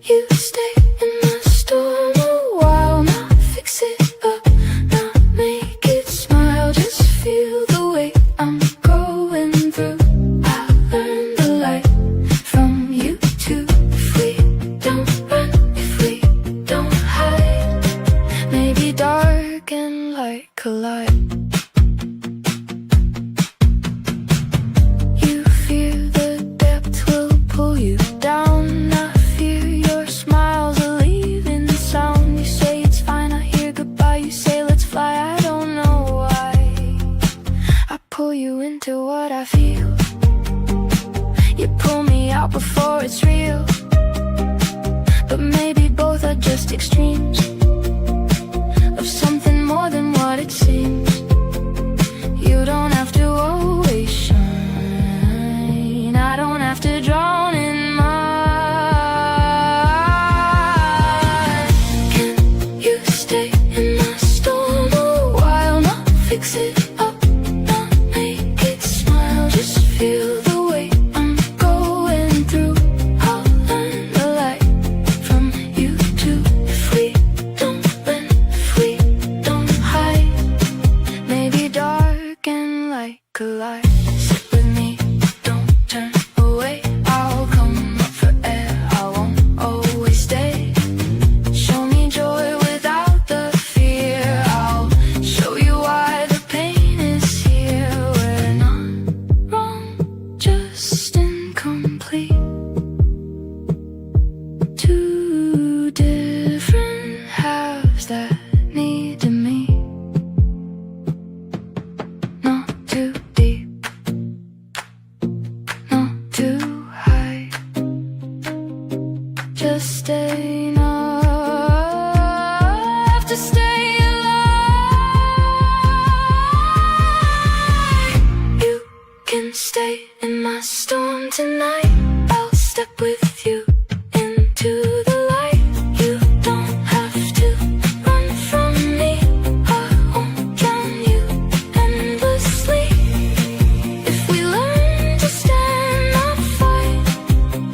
S1: You stay in my storm a while, not fix it up, not make it smile, just feel the weight I'm going through. I learned the light from you too. If we don't run, if we don't hide, maybe dark and light collide. You fear the depth will pull you down. Pull you into what I feel. You pull me out before it's real. But maybe both are just extremes of something more than what it seems. You don't have to always shine. I don't have to drown in mine. Can you stay in my storm a while, not fix it up? Feel the weight I'm going through. I'll learn the light from you too. If we don't run, if we don't hide, maybe dark and light collide. Sit with me, don't turn away. I'll come up for air, I won't always stay. Show me joy without the fear. I'll show you why the pain is here. We're not just incomplete. Two different halves that need to meet. Not too deep, not too high. Just stay enough to stay alive. You can stay in my storm tonight. I'll step with you into the light. You don't have to run from me. I won't drown you endlessly. If we learn to stand and fight,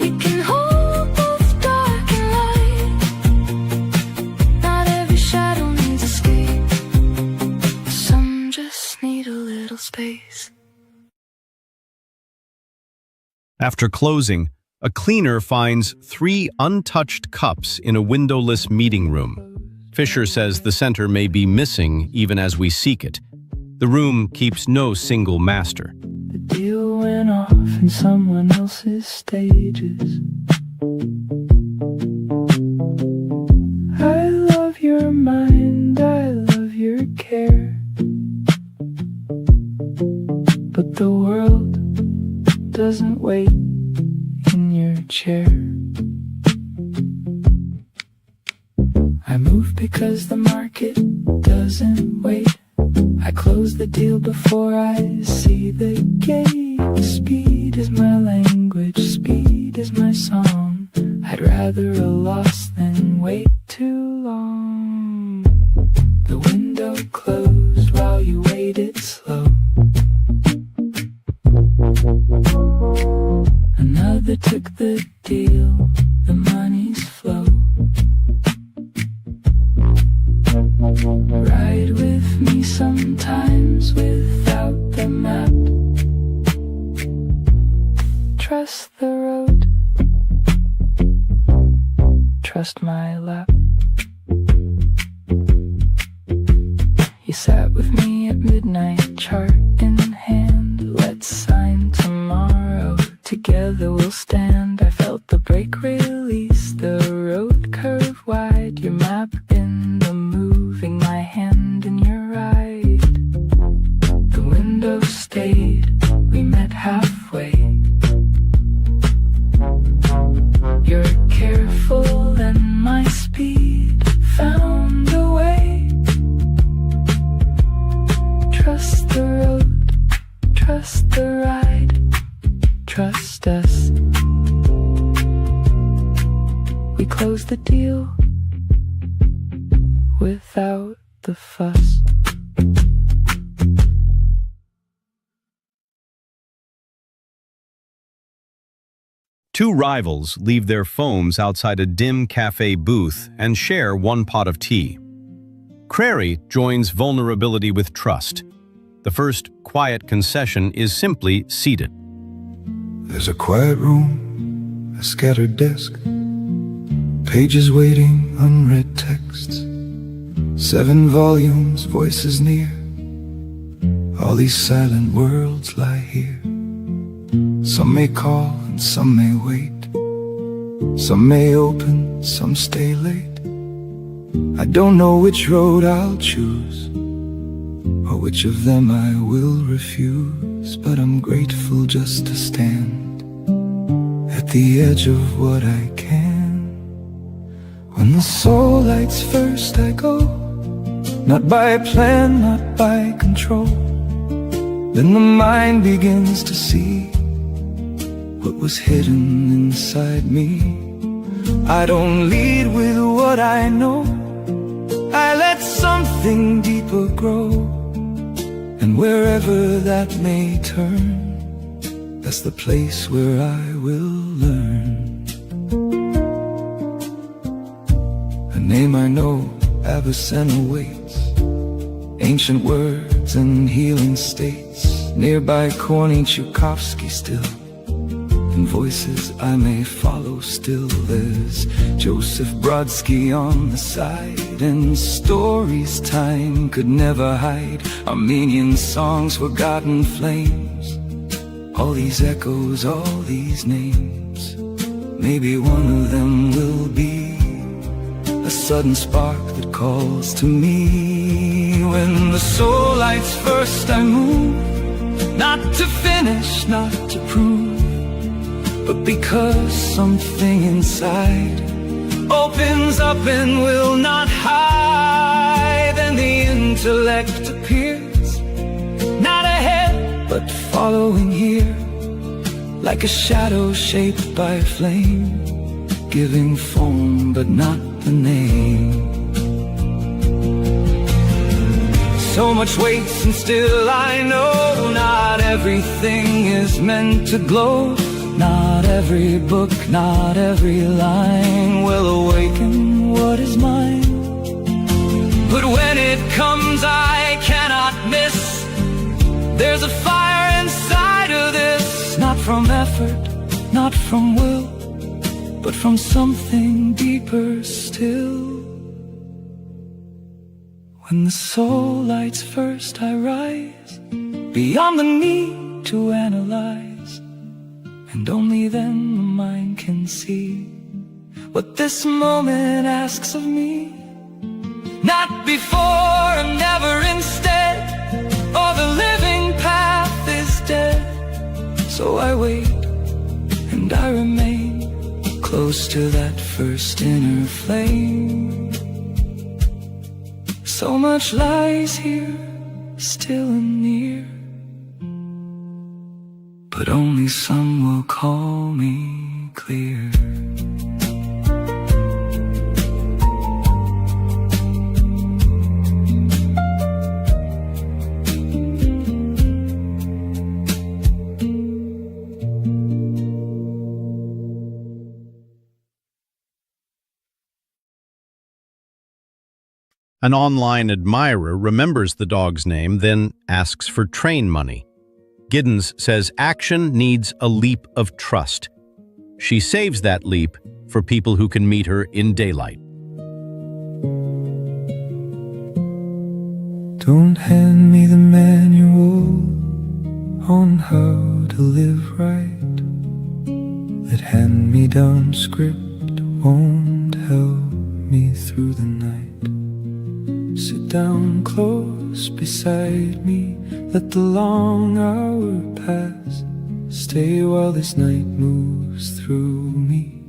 S1: we can hold both dark and light. Not every shadow needs escape. Some just need a little space.
S2: After closing, a cleaner finds 3 untouched cups in a windowless meeting room. Fisher says the center may be missing even as we seek it. The room keeps no single master.
S3: The deal went off in someone else's stages. I love your mind, I love your care. But the world doesn't wait in your chair. I move because the market doesn't wait. I close the deal before I see the gate. Speed is my language, speed is my song. I'd rather a loss than wait too long. The window closed while you waited slow. Another took the deal, the money's flow. Ride with me sometimes without the map. Trust the road, trust my lap. You sat with me at midnight, chart in hand. Let's sign tomorrow, together we'll stand. I felt the brake release, the road curve wide. Your map in the mood just the ride. Trust us. We closed the deal without the fuss.
S2: Two rivals leave their foams outside a dim cafe booth and share one pot of tea. Crary joins vulnerability with trust. The first quiet concession is simply seated.
S4: There's a quiet room, a scattered desk, pages waiting, unread texts, 7 volumes, voices near. All these silent worlds lie here. Some may call and some may wait. Some may open, some stay late. I don't know which road I'll choose, or which of them I will refuse, but I'm grateful just to stand at the edge of what I can. When the soul lights first I go, not by plan, not by control. Then the mind begins to see what was hidden inside me. I don't lead with what I know, I let something deeper grow. And wherever that may turn, that's the place where I will learn. A name I know, Avicenna waits, ancient words and healing states. Nearby corny Tchaikovsky still, and voices I may follow still. There's Joseph Brodsky on the side, and stories time could never hide. Armenian songs, forgotten flames, all these echoes, all these names. Maybe one of them will be a sudden spark that calls to me. When the soul lights first I move, not to finish, not to prove, but because something inside opens up and will not hide. Then the intellect appears, not ahead, but following here, like a shadow shaped by flame, giving form but not the name. So much waits and still I know, not everything is meant to glow. Not every book, not every line will awaken what is mine. But when it comes I cannot miss. There's a fire inside of this, not from effort, not from will, but from something deeper still. When the soul lights first I rise, beyond the need to analyze, and only then the mind can see what this moment asks of me. Not before and never instead, or the living path is dead. So I wait and I remain close to that first inner flame. So much lies here, still and near, but only some will call me clear.
S2: An online admirer remembers the dog's name, then asks for train money. Giddens says action needs a leap of trust. She saves that leap for people who can meet her in daylight.
S3: Don't hand me the manual on how to live right. That hand-me-down script won't help me through the night. Sit down close beside me, let the long hour pass. Stay while this night moves through me,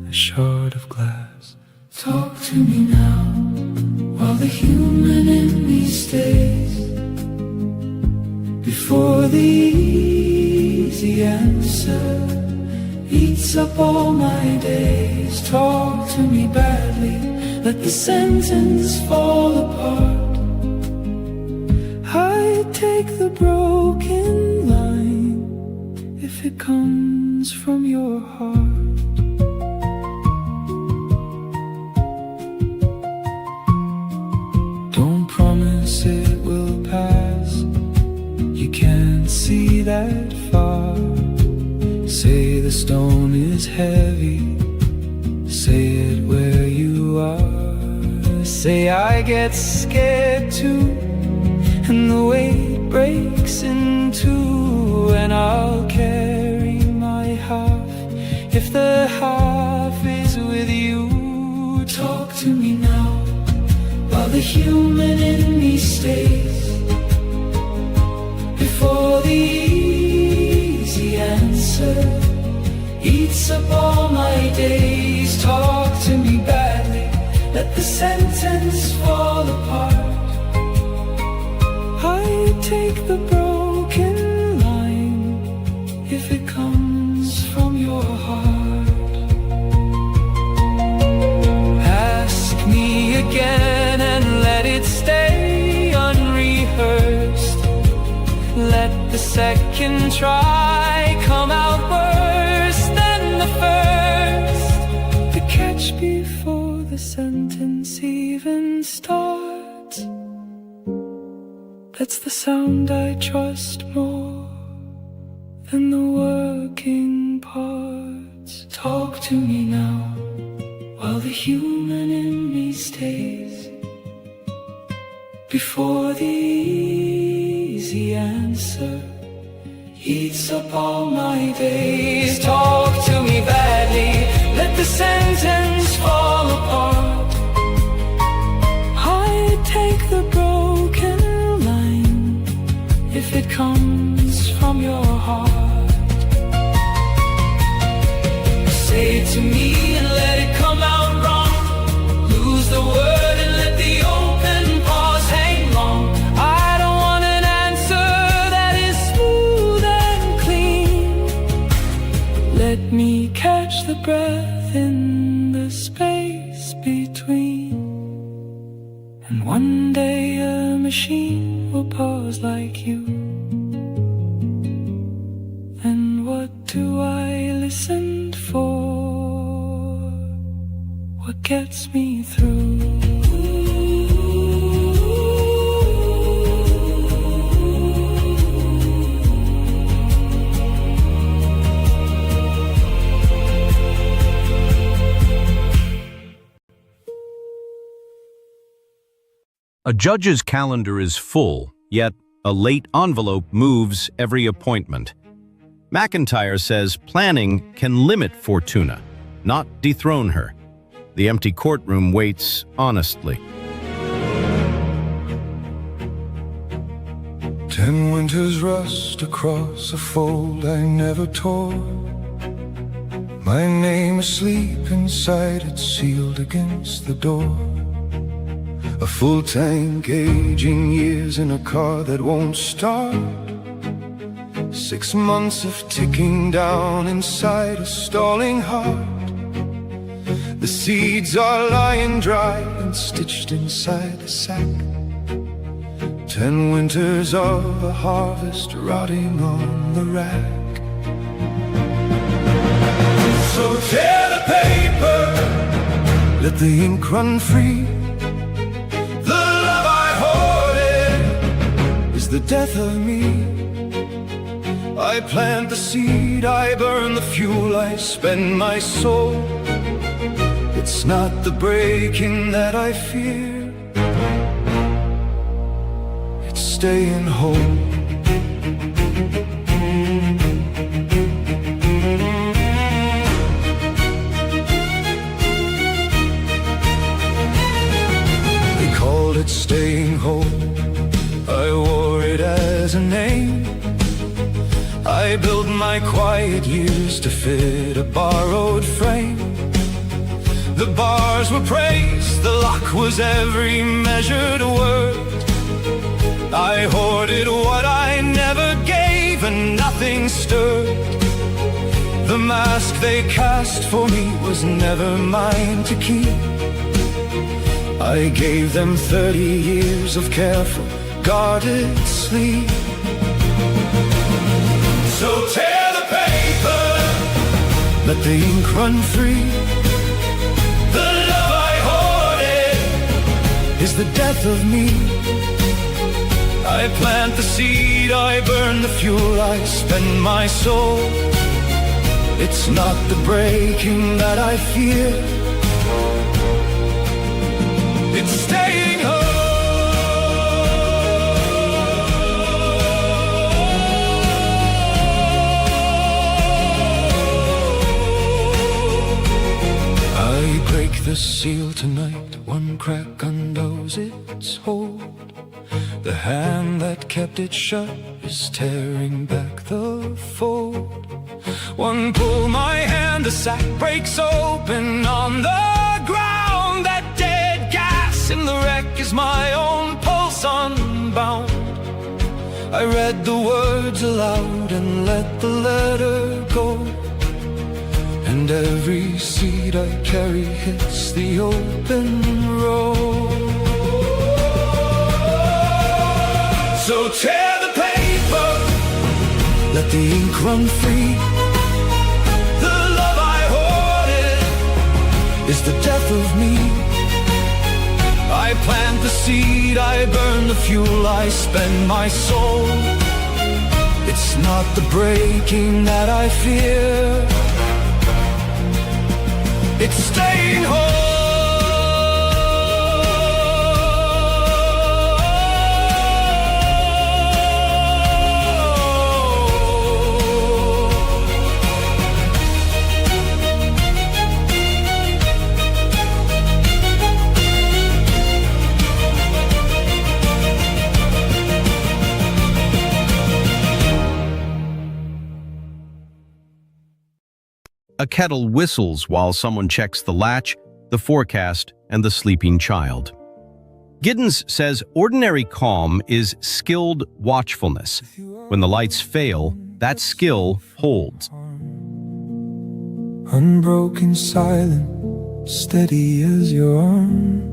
S3: a shard of glass. Talk to me now, while the human in me stays. Before answer eats up all my days. Talk to me badly, let the sentence fall apart. I take the broken line if it comes from your heart. Don't promise it will pass, you can't see that far. Say the stone is heavy, say it where you are. Say I get scared too, and the weight breaks in two, and I'll carry my half if the half is with you. Talk to me now while the human in me stays, before the easy answer eats up all my days. Talk to me badly, let the sentence fall apart. I take the broken line if it comes from your heart. Ask me again and let it stay unrehearsed. Let the second try come out worse than the first. The catch before the sentence even starts, that's the sound I trust more than the working parts. Talk to me now while the human in me stays, before the easy answer eats up all my days. Talk to me badly, let the sentence fall apart. I take the broken line if it comes from your heart. Say it to me and let it come out wrong. Lose the word and let the open pause hang long. I don't want an answer that is smooth and clean. Let me catch the breath in the space between, and one day a machine will pause like you. And what do I listen for? What gets me through?
S2: A judge's calendar is full, yet a late envelope moves every appointment. MacIntyre says planning can limit Fortuna, not dethrone her. The empty courtroom waits honestly.
S4: 10 winters rust across a fold I never tore. My name asleep inside it, sealed against the door. A full tank, aging years in a car that won't start. 6 months of ticking down inside a stalling heart. The seeds are lying dry and stitched inside the sack. 10 winters of a harvest rotting on the rack. So tear the paper, let the ink run free. The love I hoarded is the death of me. I plant the seed, I burn the fuel, I spend my soul. It's not the breaking that I fear, it's staying whole. They called it staying whole, I wore it as a name. I built my quiet years to fit a borrowed frame. The bars were praised, the lock was every measured word. I hoarded what I never gave and nothing stirred.
S3: mask they cast for me was never mine to keep. I gave them 30 years of careful, guarded sleep. So tear the paper, let the ink run free. The love I hoarded is the death of me. I plant the seed, I burn the fuel, I spend my soul. It's not the breaking that I fear, it's staying home. I break the seal tonight, one crack undoes its hold. The hand that kept it shut is tearing back the fold. One pull, my hand, the sack breaks open on the ground. That dead gas in the wreck is my own pulse unbound. I read the words aloud and let the letter go, and every seed I carry hits the open road. So tear the paper, let the ink run free. The love I hoarded is the death of me. I plant the seed, I burn the fuel, I spend my soul. It's not the breaking that I fear, it's staying home.
S2: A kettle whistles while someone checks the latch, the forecast, and the sleeping child. Giddens says ordinary calm is skilled watchfulness. When the lights fail, that skill holds.
S3: Unbroken, silent, steady as your arm.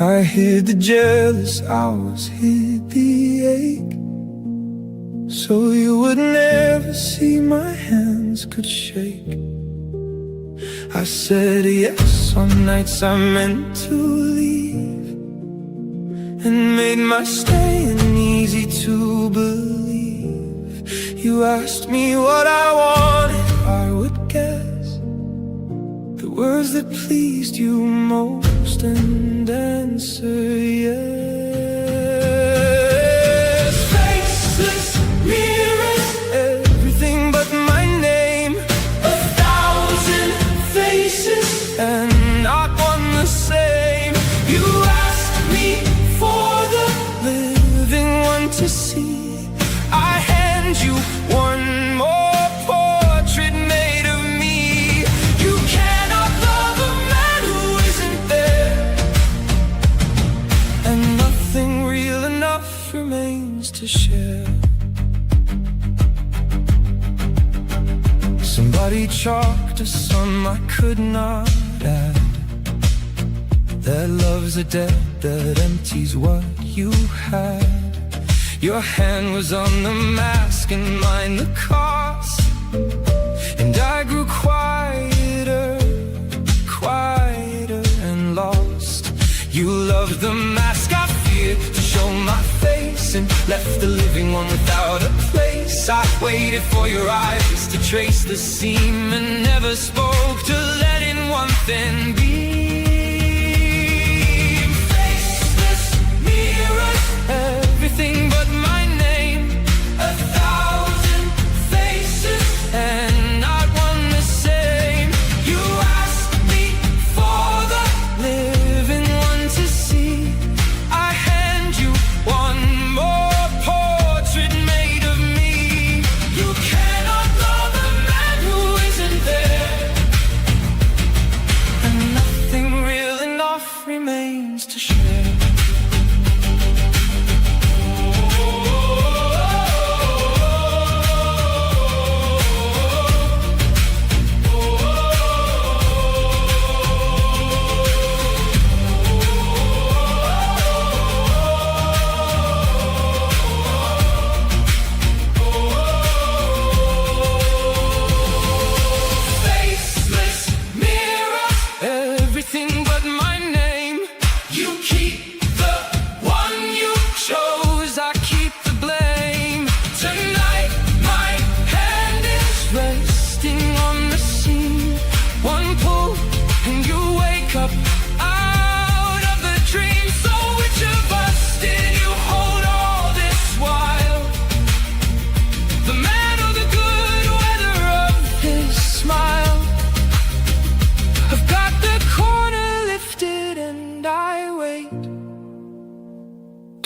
S3: I hid the jealous hours, hid the ache, so you would never see my hands could shake. I said yes on nights I meant to leave, and made my staying easy to believe. You asked me what I wanted, I would guess the words that pleased you most and answer yes. Faceless mirrors, everything but my name. 1,000 faces and not one the same. You asked me for the living one to see. I hand you one more portrait made of me. You cannot love a man who isn't there, and nothing real enough remains to share. Somebody chalked a sum I could not add. That love's a debt that empties what you had. Your hand was on the mask and mine the cost, and I grew quieter, quieter and lost. You loved the mask I feared to show my face, and left the living one without a place. I waited for your eyes to trace the seam, and never spoke to let in one thin beam. Faceless mirrors, everything but my name. 1,000 faces and not one the same. You asked me for the living one to see. I hand you one more portrait made of me. You cannot love a man who isn't there, and nothing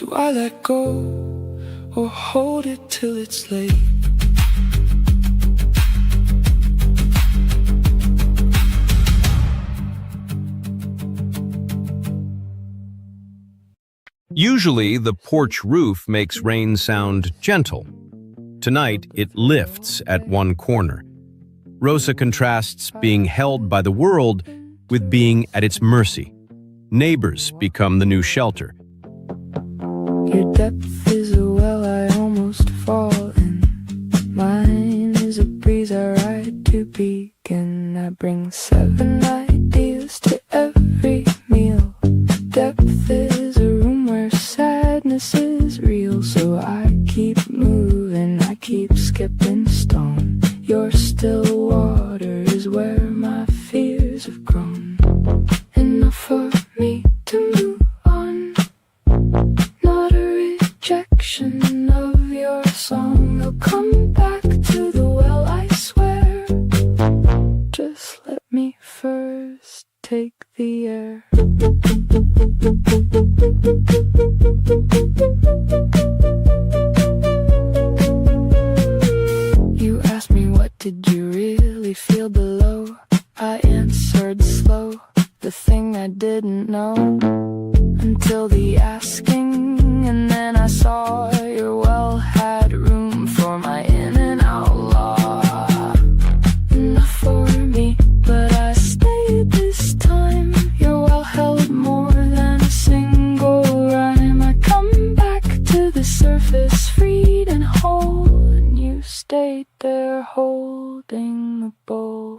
S3: Do I let go or hold it till it's late?
S2: Usually, the porch roof makes rain sound gentle. Tonight, it lifts at one corner. Rosa contrasts being held by the world with being at its mercy. Neighbors become the new shelter.
S3: Your depth is a well I almost fall in. Mine is a breeze I ride to begin. I bring 7 ideas to every meal. Depth is a room where sadness is real. So I keep moving, I keep skipping stone. Your still water is where my fears have grown. Enough for me to move on. Not a rejection of your song. I'll come back to the well, I swear. Just let me first take the air. You asked me what did you really feel below. I answered slow, the thing I didn't know until the asking, and then I saw your well had room for my in and outlaw. Enough for me, but I stayed this time. Your well held more than a single rhyme. I come back to the surface, freed and whole, and you stayed there holding the bowl.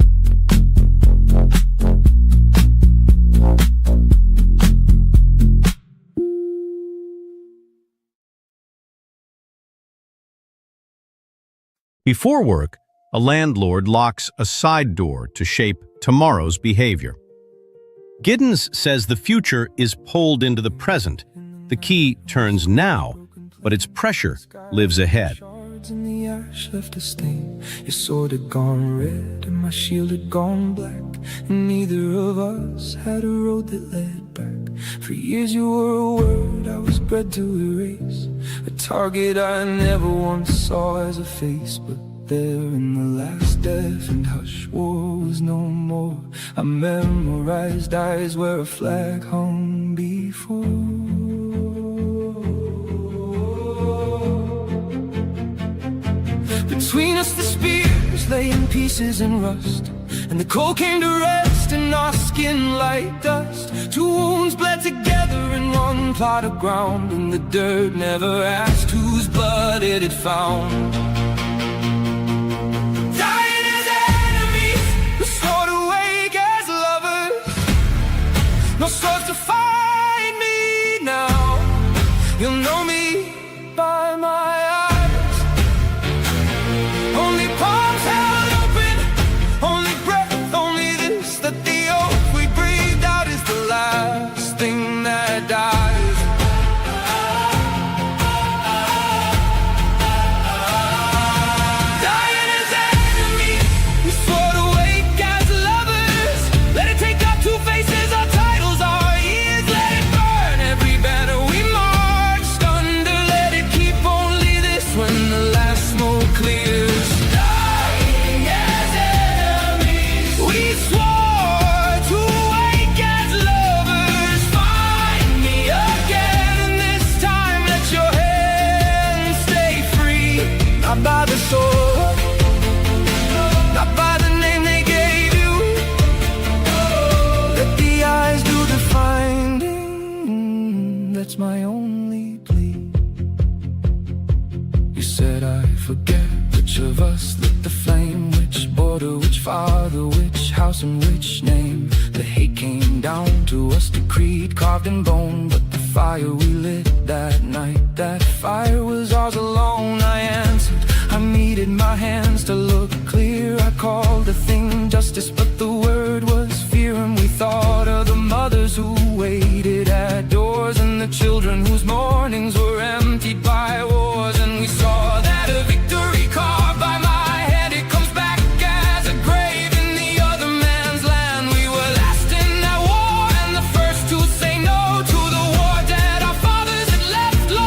S2: Before work, a landlord locks a side door to shape tomorrow's behavior. Giddens says the future is pulled into the present. The key turns now, but its pressure lives ahead.
S3: Shards in the ash left a stain. Your sword had gone red and my shield had gone black, and neither of us had a road that led back. For years you were a word I was bred to erase, a target I never once saw as a face. But there in the last deafened hush, war was no more. I memorized eyes where a flag hung before. Between us the spears lay in pieces and rust, and the cold came to rest in our skin like dust. 2 wounds bled together in one plot of ground, and the dirt never asked whose blood it had found. Dying as enemies, restored awake as lovers. No swords to find me now. You'll know me by my eyes. Only palms held open, only breath, only this, that the oath we breathed out is the last thing that dies. Dying as enemies, we swore awake as lovers. Let it take our 2 faces, our titles, our years. Let it burn every banner we marched under. Let it keep only this when the last smoke clears. We swore to wake as lovers. Find me again, and this time let your hands stay free. Not by the sword, not by the name they gave you. Let the eyes do the finding. That's my only plea. You said I forget which of us lit the flame, which border, which father, which house and which name. The hate came down to us, decreed, carved in bone. But the fire we lit that night, that fire was ours alone. I answered, I needed my hands to look clear. I called the thing justice, but the word was fear. And we thought of the mothers who waited at doors, and the children whose mornings were emptied by wars. And we saw that a victory carved by my head, it comes back as a grave in the other man's land. We were last in that war, and the first to say no to the war dead our fathers had left long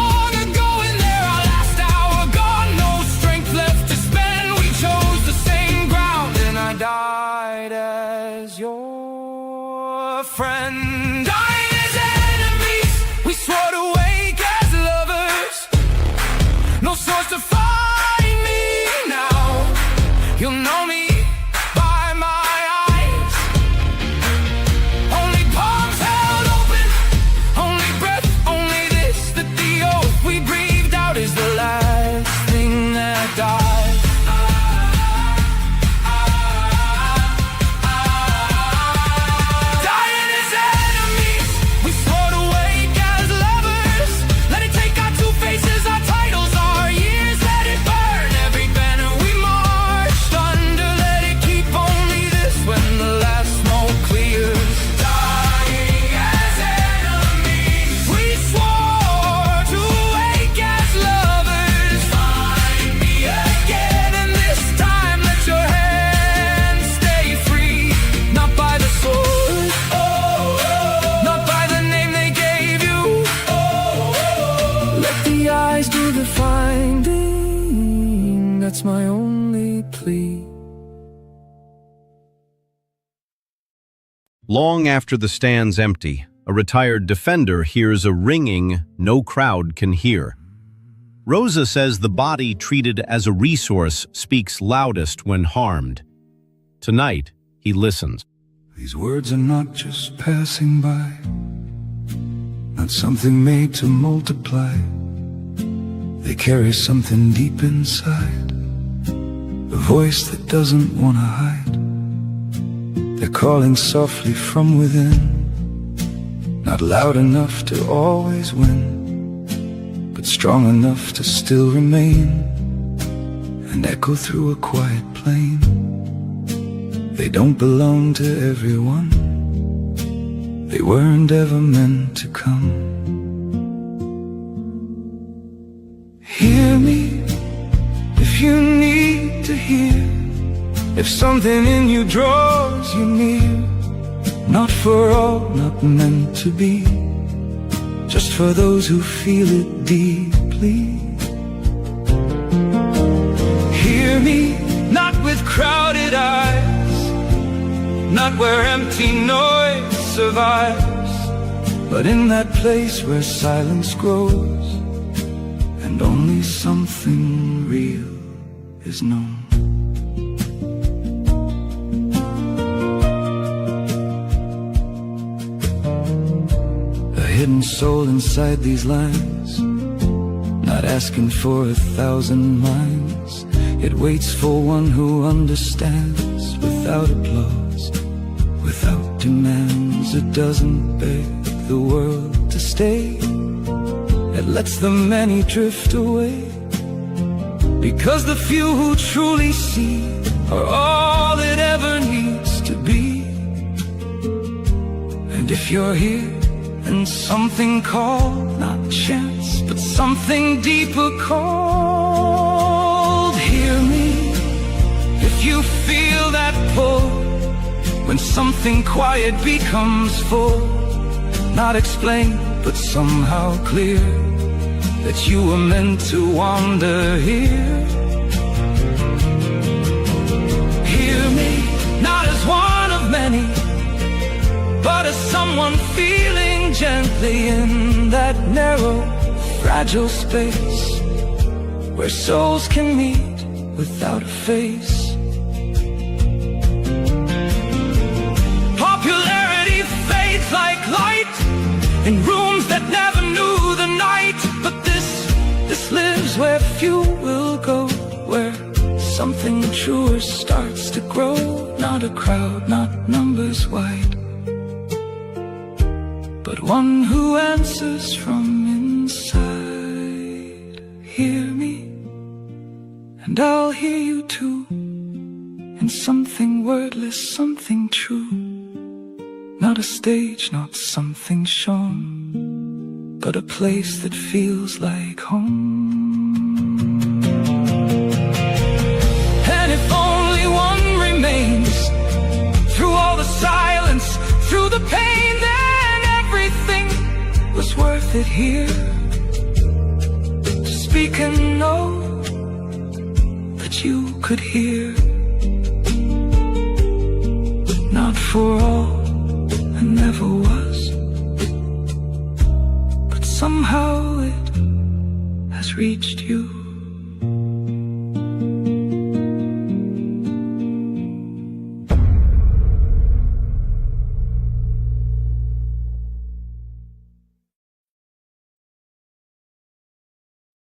S3: that's my only plea.
S2: Long after the stand's empty, a retired defender hears a ringing no crowd can hear. Rosa says the body treated as a resource speaks loudest when harmed. Tonight, he listens.
S3: These words are not just passing by, not something made to multiply. They carry something deep inside, a voice that doesn't want to hide. They're calling softly from within, not loud enough to always win, but strong enough to still remain and echo through a quiet plain. They don't belong to everyone, they weren't ever meant to come. Hear me if you need to hear, if something in you draws you near. Not for all, not meant to be, just for those who feel it deeply. Hear me, not with crowded eyes, not where empty noise survives, but in that place where silence grows and only something real is known. Hidden soul inside these lines, not asking for 1,000 minds. It waits for one who understands, without applause, without demands. It doesn't beg the world to stay, it lets the many drift away, because the few who truly see are all it ever needs to be. And if you're here and something called, not chance, but something deeper called, hear me if you feel that pull, when something quiet becomes full, not explained but somehow clear, that you were meant to wander here. Hear me, not as one of many, but as someone feeling gently in that narrow, fragile space where souls can meet without a face. Popularity fades like light in rooms that never knew the night, but this lives where few will go, where something truer starts to grow. Not a crowd, not numbers wide, but one who answers from inside. Hear me, and I'll hear you too, in something wordless, something true. Not a stage, not something shown, but a place that feels like home. And if only one remains, through all the silence, through the pain, then everything was worth it here. To speak and know that you could hear. Not for all, and never was, but somehow it has reached you.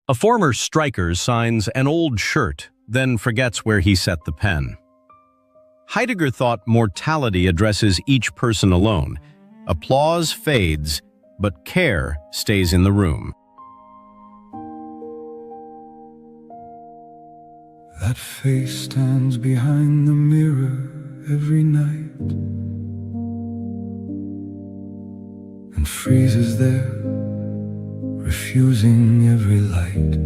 S2: A former striker signs an old shirt, then forgets where he set the pen. Heidegger thought mortality addresses each person alone. Applause fades, but care stays in the room.
S3: That face stands behind the mirror every night and freezes there, refusing every light.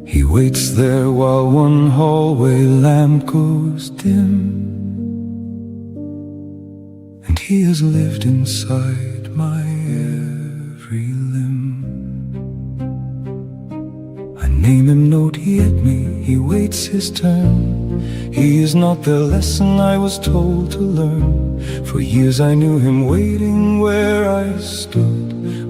S3: He waits there while one hallway lamp goes dim, and he has lived inside my every limb. I name him, note he at me, he waits his turn. He is not the lesson I was told to learn. For years I knew him waiting where I stood,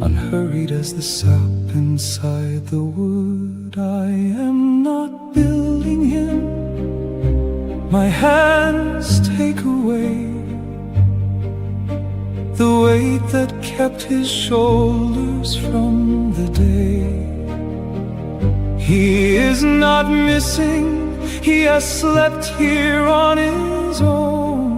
S3: unhurried as the sap inside the wood. I am not building him, my hands take away the weight that kept his shoulders from the day. He is not missing, he has slept here on his own.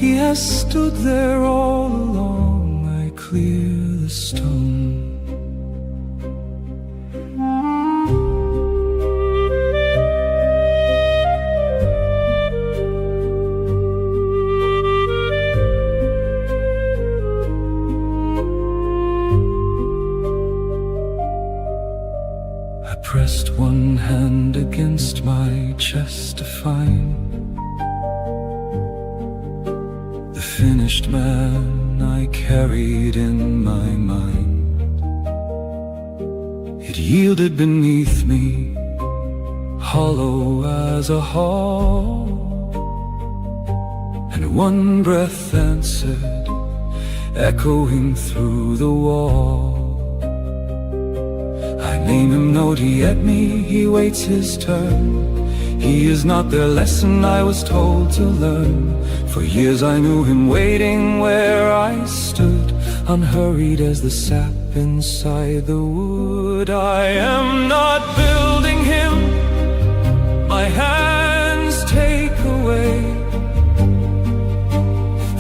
S3: He has stood there all along, I clear the stone. Pressed one hand against my chest to find the finished man I carried in my mind. It yielded beneath me, hollow as a hall, and one breath answered, echoing through the wall. Name him, note he at me, he waits his turn. He is not the lesson I was told to learn. For years I knew him waiting where I stood, unhurried as the sap inside the wood. I am not building him, my hands take away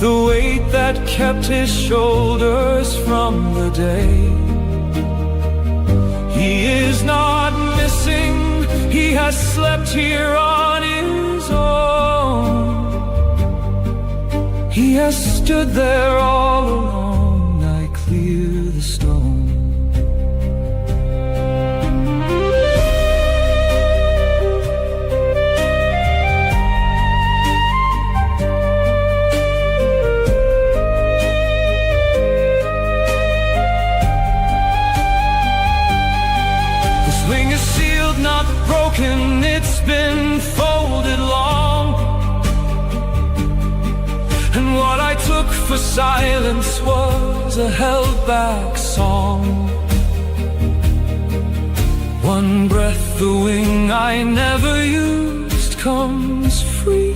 S3: the weight that kept his shoulders from the day. He is not missing, he has slept here on his own. He has stood there all along, I clear the stone. It's been folded long, and what I took for silence was a held-back song. One breath, the wing I never used comes free,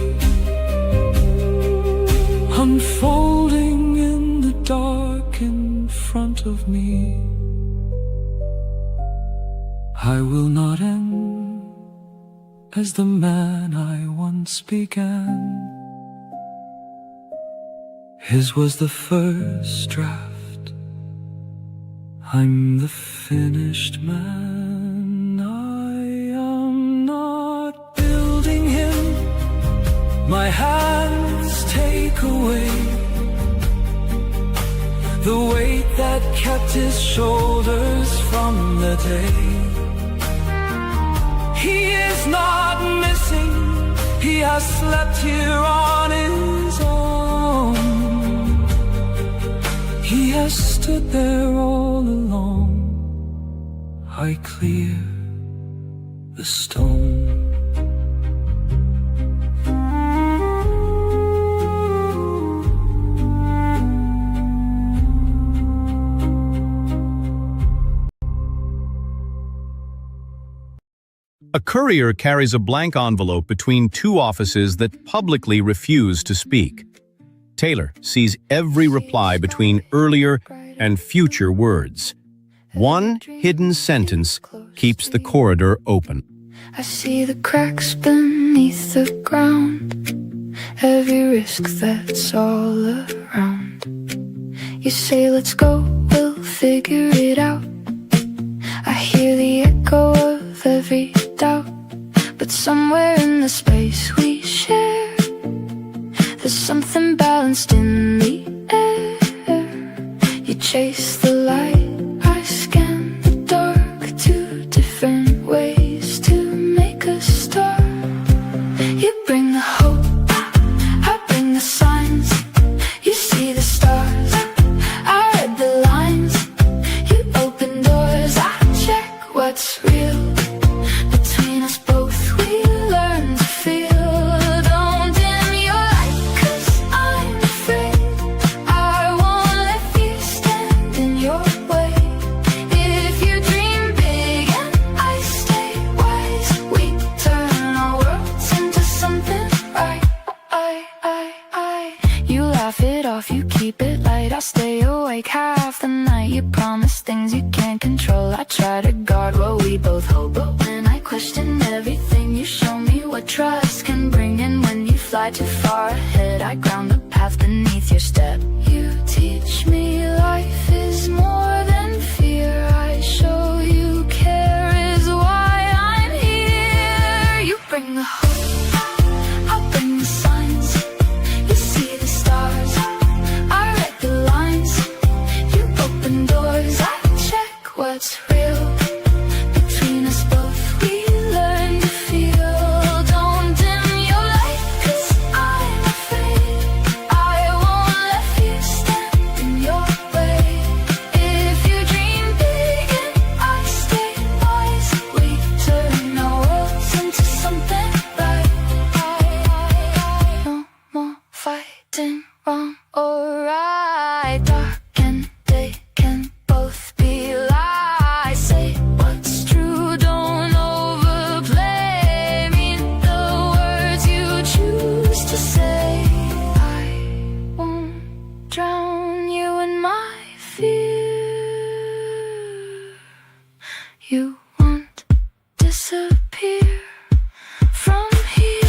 S3: unfolding in the dark in front of me. I will not end as the man I once began. His was the first draft, I'm the finished man. I am not building him, my hands take away the weight that kept his shoulders from the day. He is not missing, he has slept here on his own. He has stood there all along, I clear the stone.
S2: A courier carries a blank envelope between two offices that publicly refuse to speak. Taylor sees every reply between earlier and future words. One hidden sentence keeps the corridor open.
S1: I see the cracks beneath the ground, every risk that's all around. You say let's go, we'll figure it out. I hear the echo of every doubt, but somewhere in the space we share, there's something balanced in the air. You chase the light, I scan the dark, two different ways to make a start. You bring the hope, I bring the signs. You see the stars, I read the lines. You open doors, I check awake half the night. You promise things you can't control. I try to guard what we both hold, but when I question everything, you show me what trust can bring. And when you fly too far ahead, I ground the path beneath your step. You teach me life is more than fear. I show you care is why I'm here. You bring the hope, I'll bring the signs. You see the stars, I read the lines. You open doors, I check what's real. Between us both, we learn to feel. Don't dim your light, 'cause I'm afraid I won't let fear stand in your way. If you dream big and I stay wise, we turn our worlds into something bright. No more fighting wrong or right. Dark and day can both be lies. Say what's true, don't overplay. Mean the words you choose to say. I won't drown you in my fear. You won't disappear from here.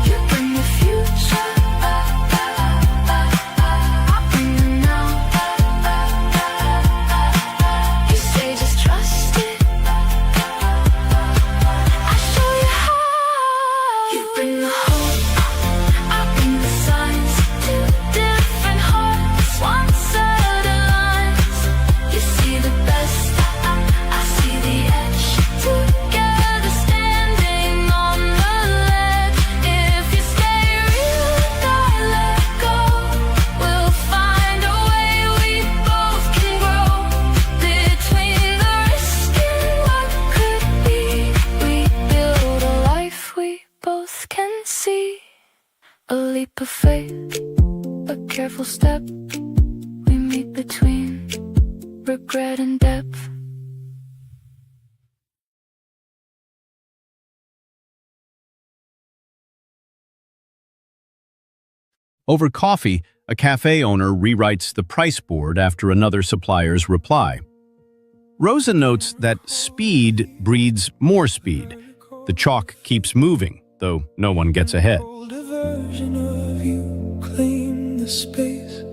S1: You bring the future, I bring the now. You say just trust it, I show you how. You bring the hope, I bring the signs. Two different hearts, one set of lines. You see the best, I see the edge. Together standing on the ledge. If you stay real and I let go, we'll find a way we both can grow. Between the risk and what could be, we build a life we both can see. A leap of faith, a careful step. We meet between regret and depth.
S2: Over coffee, a cafe owner rewrites the price board after another supplier's reply. Rosa notes that speed breeds more speed. The chalk keeps moving, though no one gets ahead.
S3: Older version of you claim the space.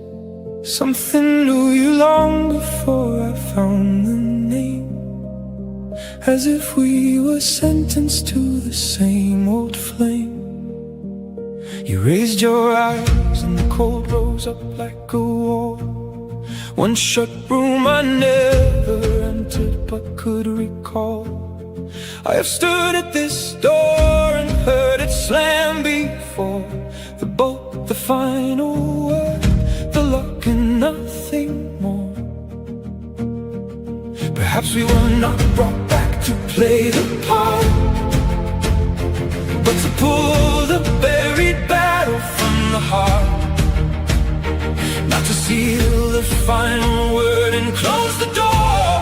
S3: Something knew you long before I found the name. As if we were sentenced to the same old flame. You raised your eyes and the cold rose up like a wall. One shut room I never entered but could recall. I have stood at this door and heard it slam before. The bolt, the final word, the lock and nothing more. Perhaps we were not brought back to play the part, but to pull the buried battle from the heart. Not to seal the final word and close the door,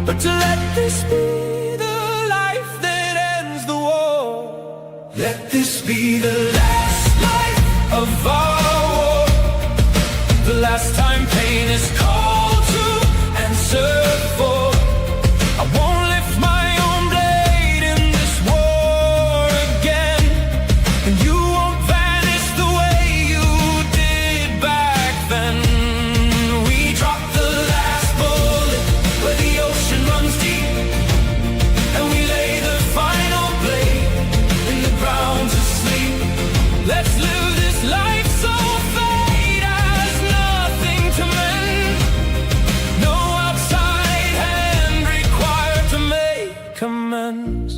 S3: but to let this be the life that ends the war. Let this be the last life of our war. The last time pain is called to answer for. I won't lift my own blade in this war again, and you won't vanish the way you did back then. We dropped the last bullet where the ocean runs deep, and we lay the final blade in the ground to sleep. Let's live this life so fate has nothing to mend. No outside hand required to make amends.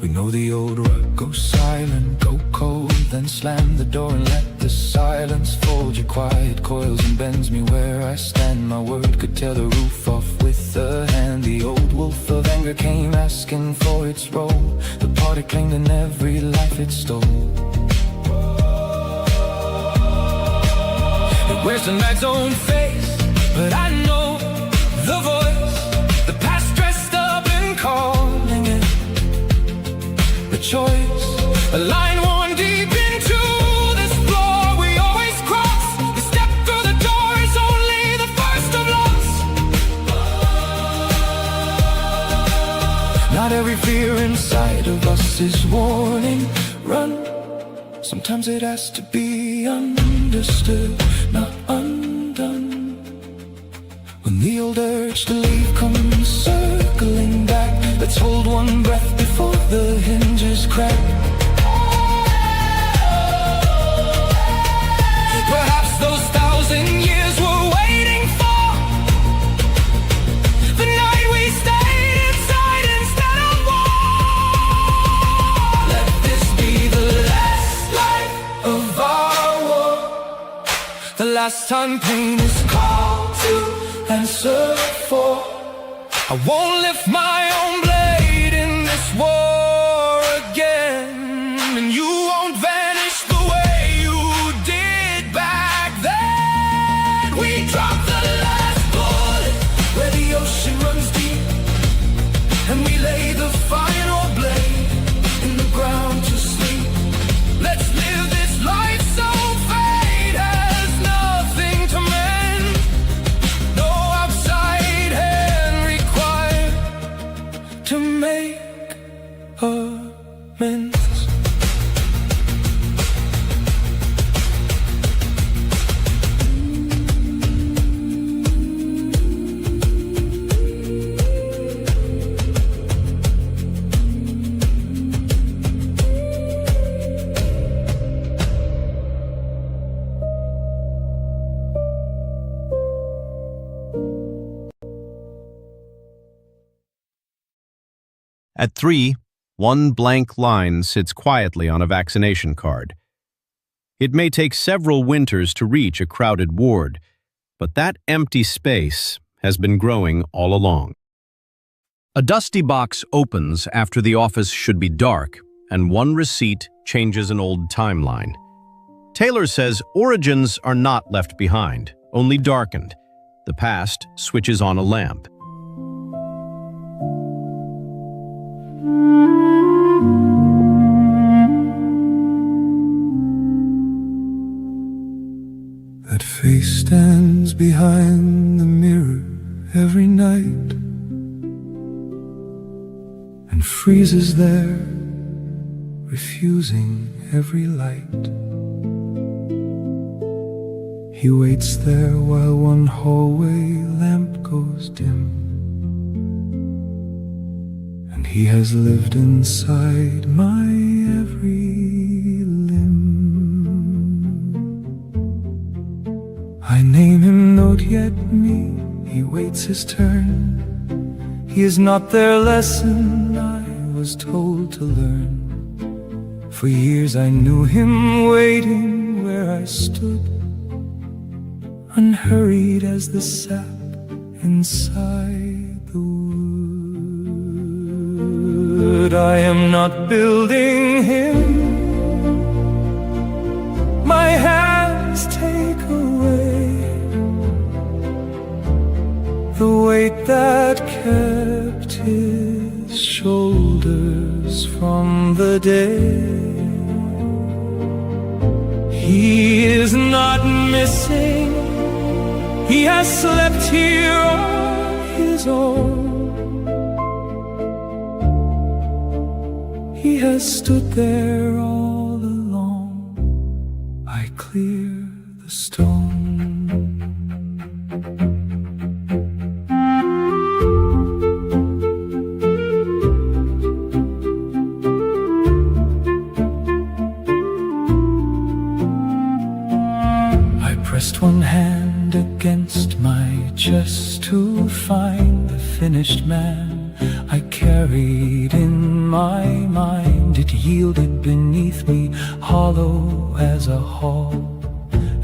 S3: We know the old rut, go silent, go cold, then slam the door and let the silence fold. Your quiet coils and bends me where I stand. My word could tear the roof off with a hand. The old wolf of anger came asking for its role, the part it claimed in every life it stole. It wears the night's own face, but I know the voice, the past dressed up and calling it. The choice, a line worn deep into this floor. fear inside of us is warning, run. Sometimes it has to be understood, not undone. When the old urge to leave comes circling back, let's hold one breath before the hinges crack. Perhaps those 1,000 years we're waiting for, the night we stayed inside instead of war. Let this be the last life of our war, the last time pain is called to answer for. I won't lift my own blade in this war again, and you won't vanish the way you did back then. We dropped the last bullet where the ocean runs deep, and we lay the final blade in the ground to sleep. Let's live this life so fate has nothing to mend. No outside hand required to make amends.
S2: At 3, one blank line sits quietly on a vaccination card. It may take several winters to reach a crowded ward, but that empty space has been growing all along. A dusty box opens after the office should be dark, and one receipt changes an old timeline. Taylor says origins are not left behind, only darkened. The past switches on a lamp.
S3: That face stands behind the mirror every night and freezes there, refusing every light. He waits there while one hallway lamp goes dim, and he has lived inside my every limb. I name him not yet me, he waits his turn. He is not their lesson I was told to learn. For years I knew him waiting where I stood, unhurried as the sap inside the wood. I am not building him, my hands take away the weight that kept his shoulders from the day. He is not missing, he has slept here on his own. He has stood there all along. I clear the stone. Pressed one hand against my chest to find the finished man I carried in my mind. It yielded beneath me, hollow as a hall,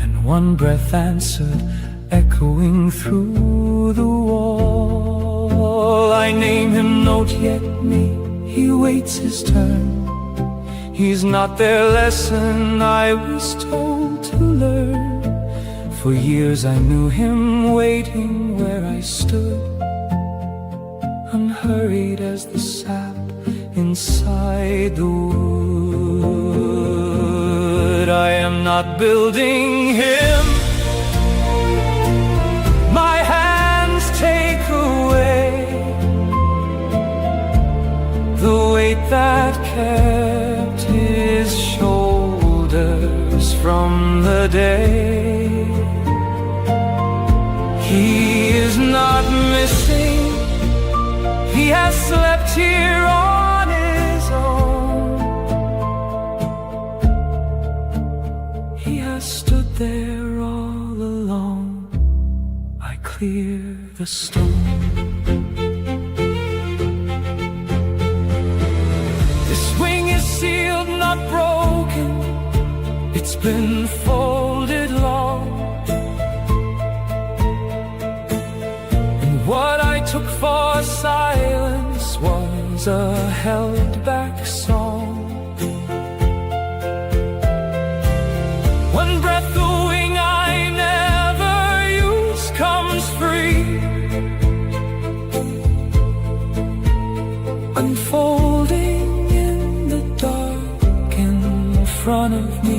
S3: and one breath answered, echoing through the wall. I name him not yet me, he waits his turn. He's not their lesson I was told to learn. For years I knew him waiting where I stood, unhurried as the sap inside the wood. I am not building him, my hands take away the weight that kept his shoulders from the day. He is not missing, he has slept here on his own. He has stood there all alone. I clear the stone. This wing is sealed, not broken. It's been folded long. And what I took for silence was a held back song. One breath the wing I never use comes free, unfolding in the dark in front of me.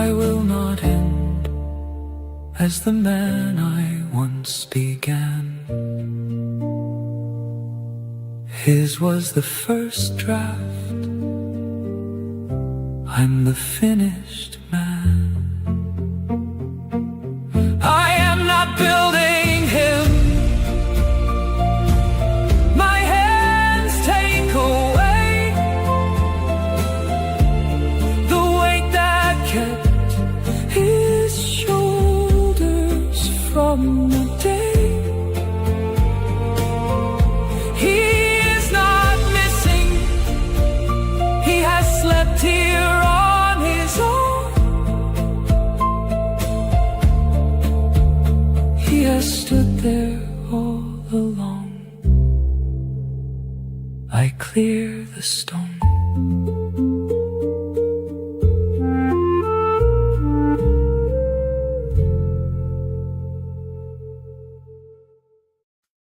S3: I will not end as the man I once began. His was the first draft, I'm the finished man. I am not building him, my hands take away the weight that kept his shoulders from the day. He is not missing, he has slept here on his own. He has stood there all along. I clear the stone.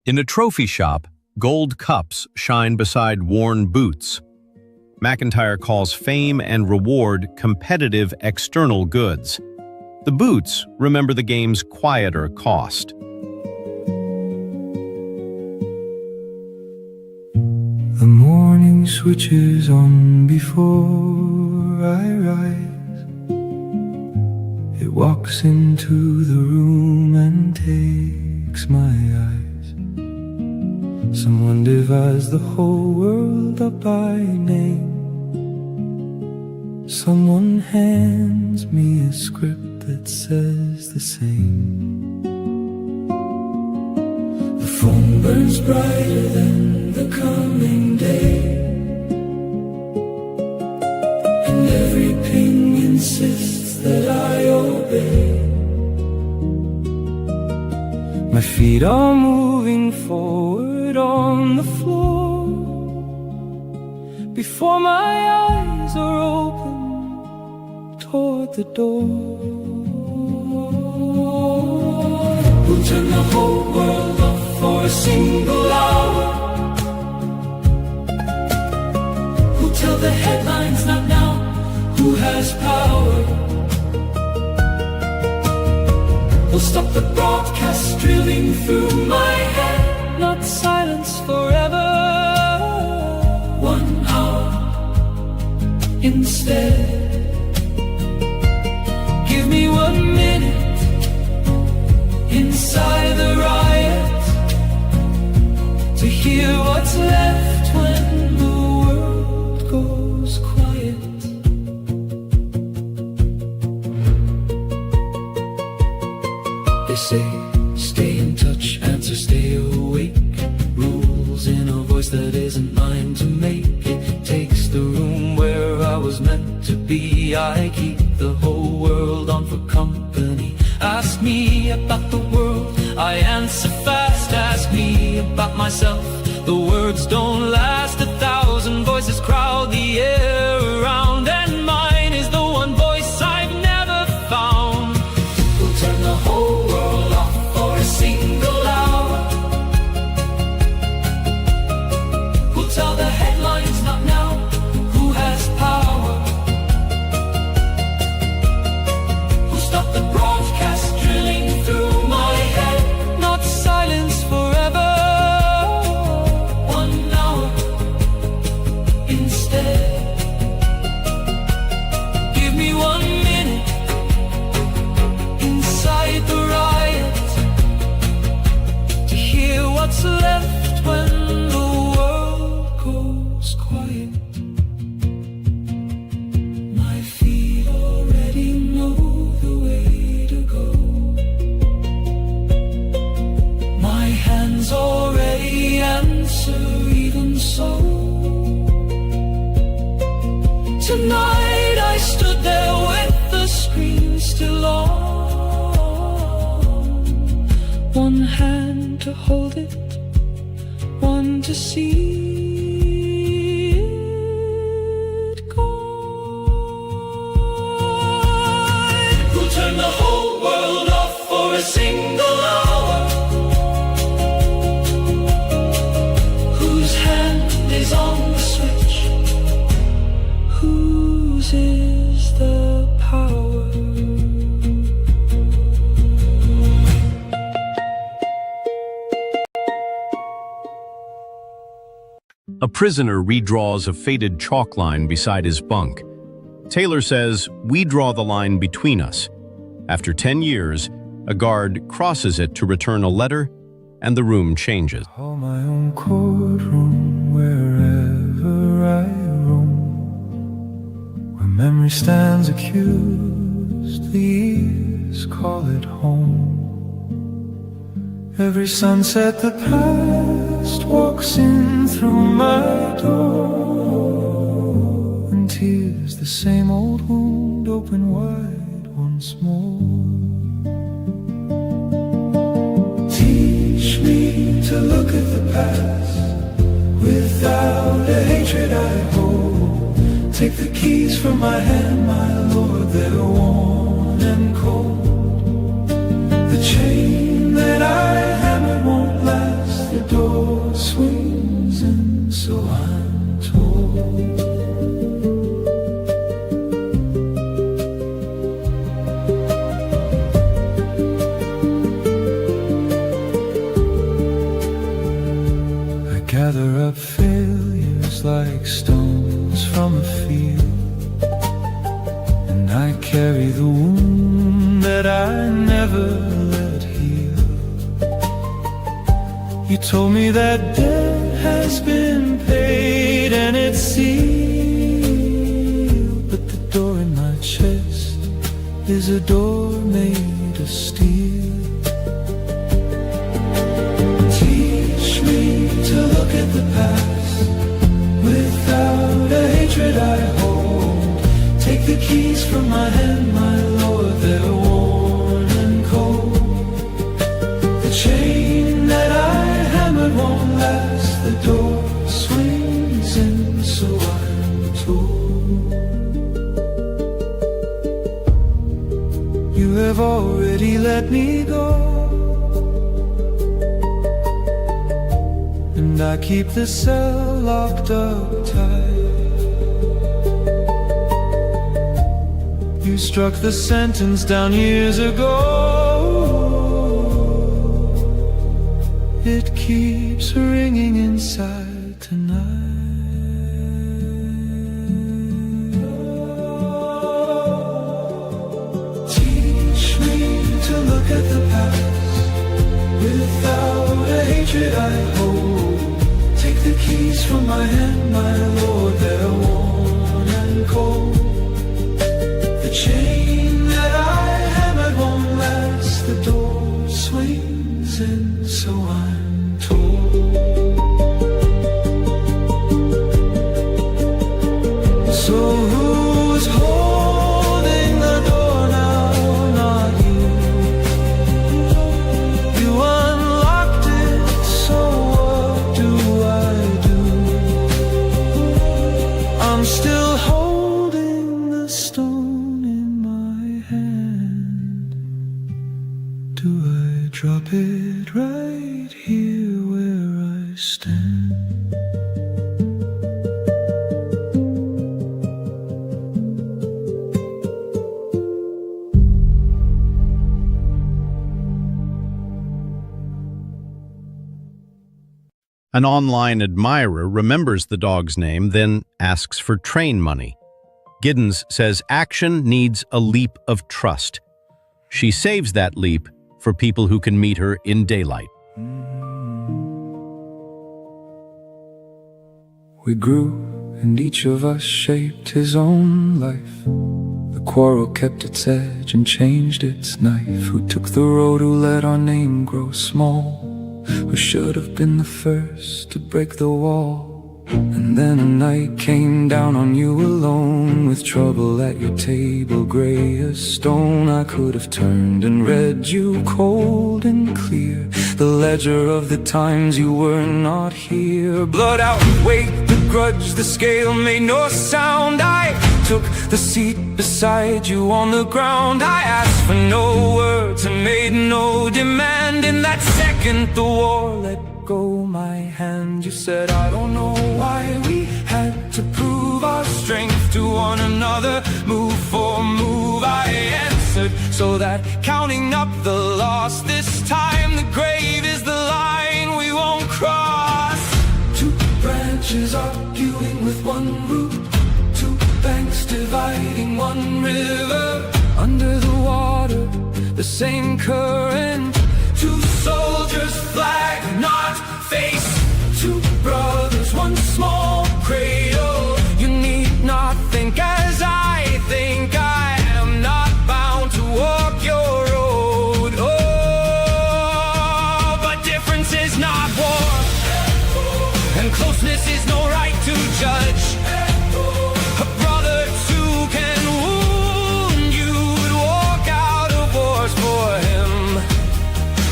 S2: In a trophy shop, gold cups shine beside worn boots. MacIntyre calls fame and reward competitive external goods. The boots remember the game's quieter cost.
S3: The morning switches on before I rise. It walks into the room and takes my eyes. Someone divides the whole world up by name. Someone hands me a script that says the same. The phone burns brighter than the coming day, and every ping insists that I obey. My feet are moving forward on the floor before my eyes are open toward the door. Who'll turn the whole world off for a single hour? Who'll tell the headlines not now? Who has power? Will stop the broadcast drilling through my head. Not silence forever. 1 hour instead. Give me 1 minute inside the riot to hear what's left when the world goes quiet. They say, stay in touch, answer, stay awake. Rules in a voice that isn't mine to make. It takes the room where I was meant to be. I keep the whole world on for company. Ask me about the world, I answer fast. Ask me about myself, the words don't last. 1,000 voices crowd the air around, and mine is the one voice I've never found. We'll turn the whole world off for a single hour. We'll tell the headlines not now. Who has power? Who'll stop the broadcast drilling through my head? Not silence forever. 1 hour hold it, one to see it gone. Who'll turn the whole world off for a single hour? Whose hand is on the switch? Whose is the power?
S2: A prisoner redraws a faded chalk line beside his bunk. Taylor says, "We draw the line between us." After 10 years, a guard crosses it to return a letter, and the room changes.
S3: Call my own courtroom wherever I roam, where memory stands accused, the years call it home. Every sunset the past walks in through my door, and tears the same old wound open wide once more. Teach me to look at the past without a hatred I hold. Take the keys from my hand, my Lord, they're worn and cold. The chain that I hammered won't last, the door swings and so I'm told. I gather up failures like stones from a field, and I carry the wound that I never let heal. You told me that debt has been paid and it's sealed, but the door in my chest is a door made of steel. Teach me to look at the past without a hatred I hold. Take the keys from my hand, my Lord, they're worn and cold. The chain that I hammered won't last, the door swings in, so I'm told. You have already let me go, and I keep the cell locked up tight. You struck the sentence down years ago. It keeps ringing inside tonight. Teach me to look at the past without a hatred I hold. Take the keys from my hand, my Lord, they're worn and cold. The chain that I hammered won't last, the door swings in, so I'm told. So who's holding the door now? Not you. You unlocked it, so what do I do? I'm still holding the stone in my hand. Do I drop it right here where I stand?
S2: An online admirer remembers the dog's name, then asks for train money. Giddens says action needs a leap of trust. She saves that leap for people who can meet her in daylight.
S3: We grew, and each of us shaped his own life. The quarrel kept its edge and changed its knife. Who took the road, who let our name grow small? Who should have been the first to break the wall? And then a night came down on you alone, with trouble at your table, grey as stone. I could have turned and read you cold and clear. the ledger of the times you were not here. Blood outweighed the grudge, the scale made no sound. I took the seat beside you on the ground. I asked for no words and made no demand. In that second the war let go my hand. You said, I don't know why we had to prove our strength to one another, move for move. I answered, so that counting up the loss, this time the grave is the line we won't cross. Two branches arguing with one root, two banks dividing one river. Under the water, the same current. Two soldiers, flag not face. Two brothers, one small cradle. You need not think as I think. I am not bound to walk your road. Oh, but difference is not war, and closeness is no right to judge. A brother too can wound you, would walk out of wars for him.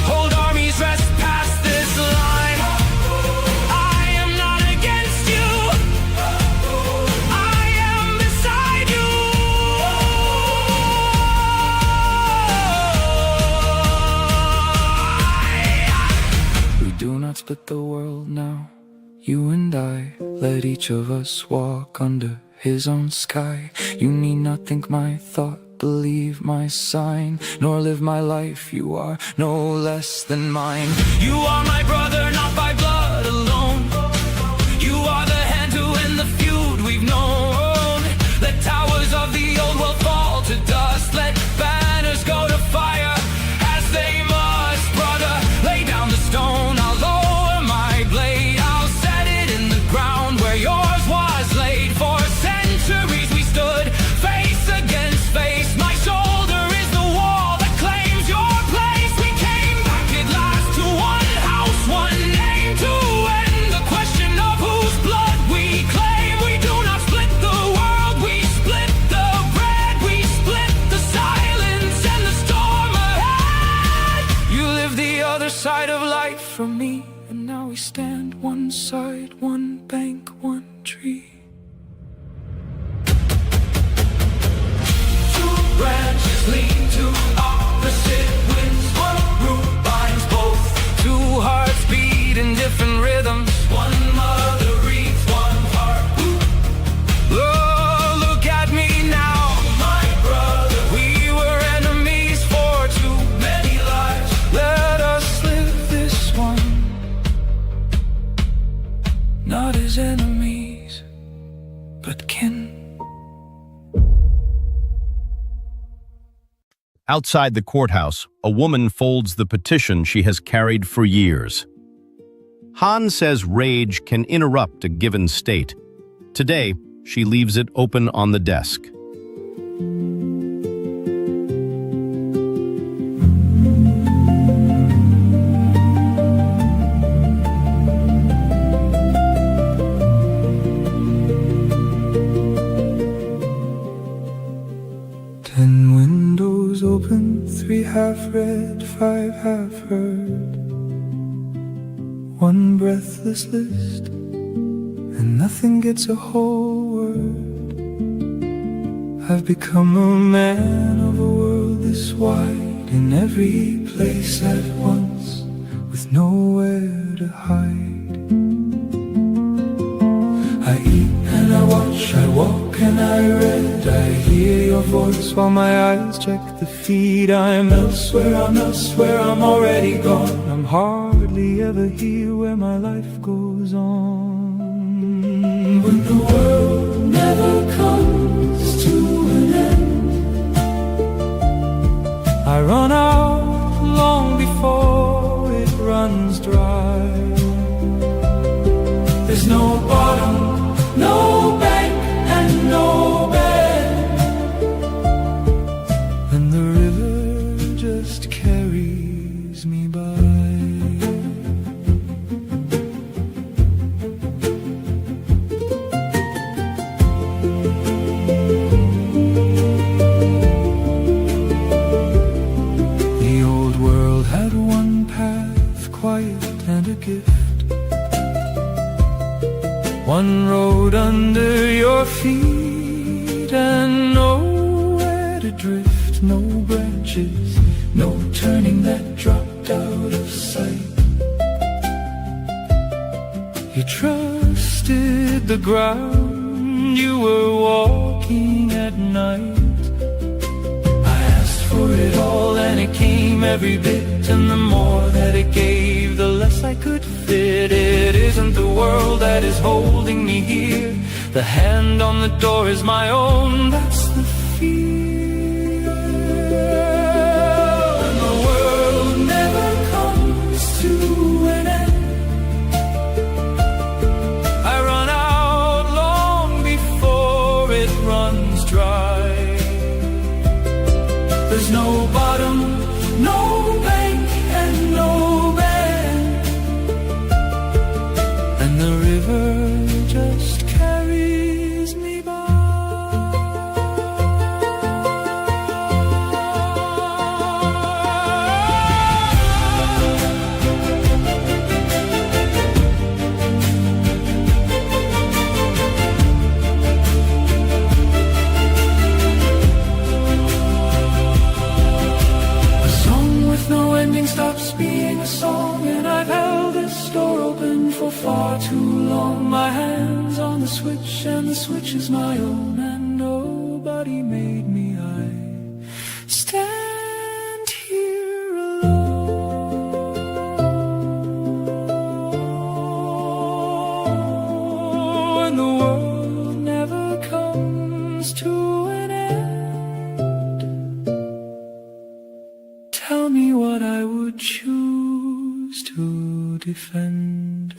S3: Hold armies, rest past this line. I am not against you, I am beside you. We do not split the world now, you and I. Let each of us walk under his own sky. You need not think my thought, believe my sign, nor live my life. You are no less than mine. You are my brother, not by blood alone. You are the hand to end the feud we've known. Let towers of the old world fall to dust. Let banners go to fire as they must. Brother, lay down the stone. I'll lower my blade. I'll set it in the ground where yours was laid. For centuries we stood face against face. My shoulder is the wall that claims your place. We came back at last to one house, one name, to end the question of whose blood we claim. We do not split the world, we split the bread. We split the silence and the storm ahead. You live the other side of life from me, and now we stand one side, one bank, one tree. Two branches lean to opposite winds. One root binds both. Two hearts beat in different rhythms. One mother reads, one heart. Oh, look at me now, my brother. We were enemies for too many lives. Let us live this one, not as enemies, but kin.
S2: Outside the courthouse, a woman folds the petition she has carried for years. Han says rage can interrupt a given state. Today, she leaves it open on the desk.
S3: Ten windows open, three half read, five half heard. One breathless list, and nothing gets a whole word. I've become a man of a world this wide, in every place at once, with nowhere to hide. I eat and I watch, I walk and I read. I hear your voice while my eyes check the feed. I'm elsewhere, I'm already gone. I'm hardly ever here where my life goes on. When the world never comes to an end, I run out long before it runs dry. There's no bottom, no bank, and no bed, and the river just carries me by. The old world had one path, no branches, no turning that dropped out of sight. You trusted the ground you were walking at night. I asked for it all and it came every bit, and the more that it gave, the less I could fit. It isn't the world that is holding me here, the hand on the door is my own, that's the fear. And the world never comes to an end. I run out long before it runs dry. There's no bottom, no bank, and no bend, and the river just carries me by. A song with no ending stops being a song, and I've held this door open for far too long. My hands on the switch, and the switch is my own, and nobody made me. I stand here alone, and the world never comes to an end. Tell me what I would choose to defend.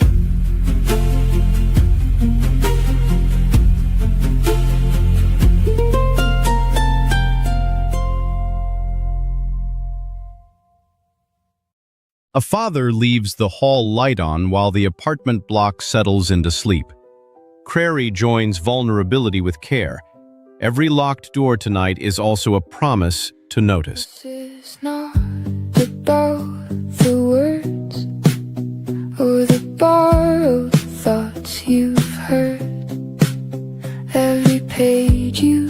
S2: A father leaves the hall light on while the apartment block settles into sleep. Crary joins vulnerability with care. Every locked door tonight is also a promise to notice.
S1: This is not about the words or the borrowed thoughts you've heard. Every page you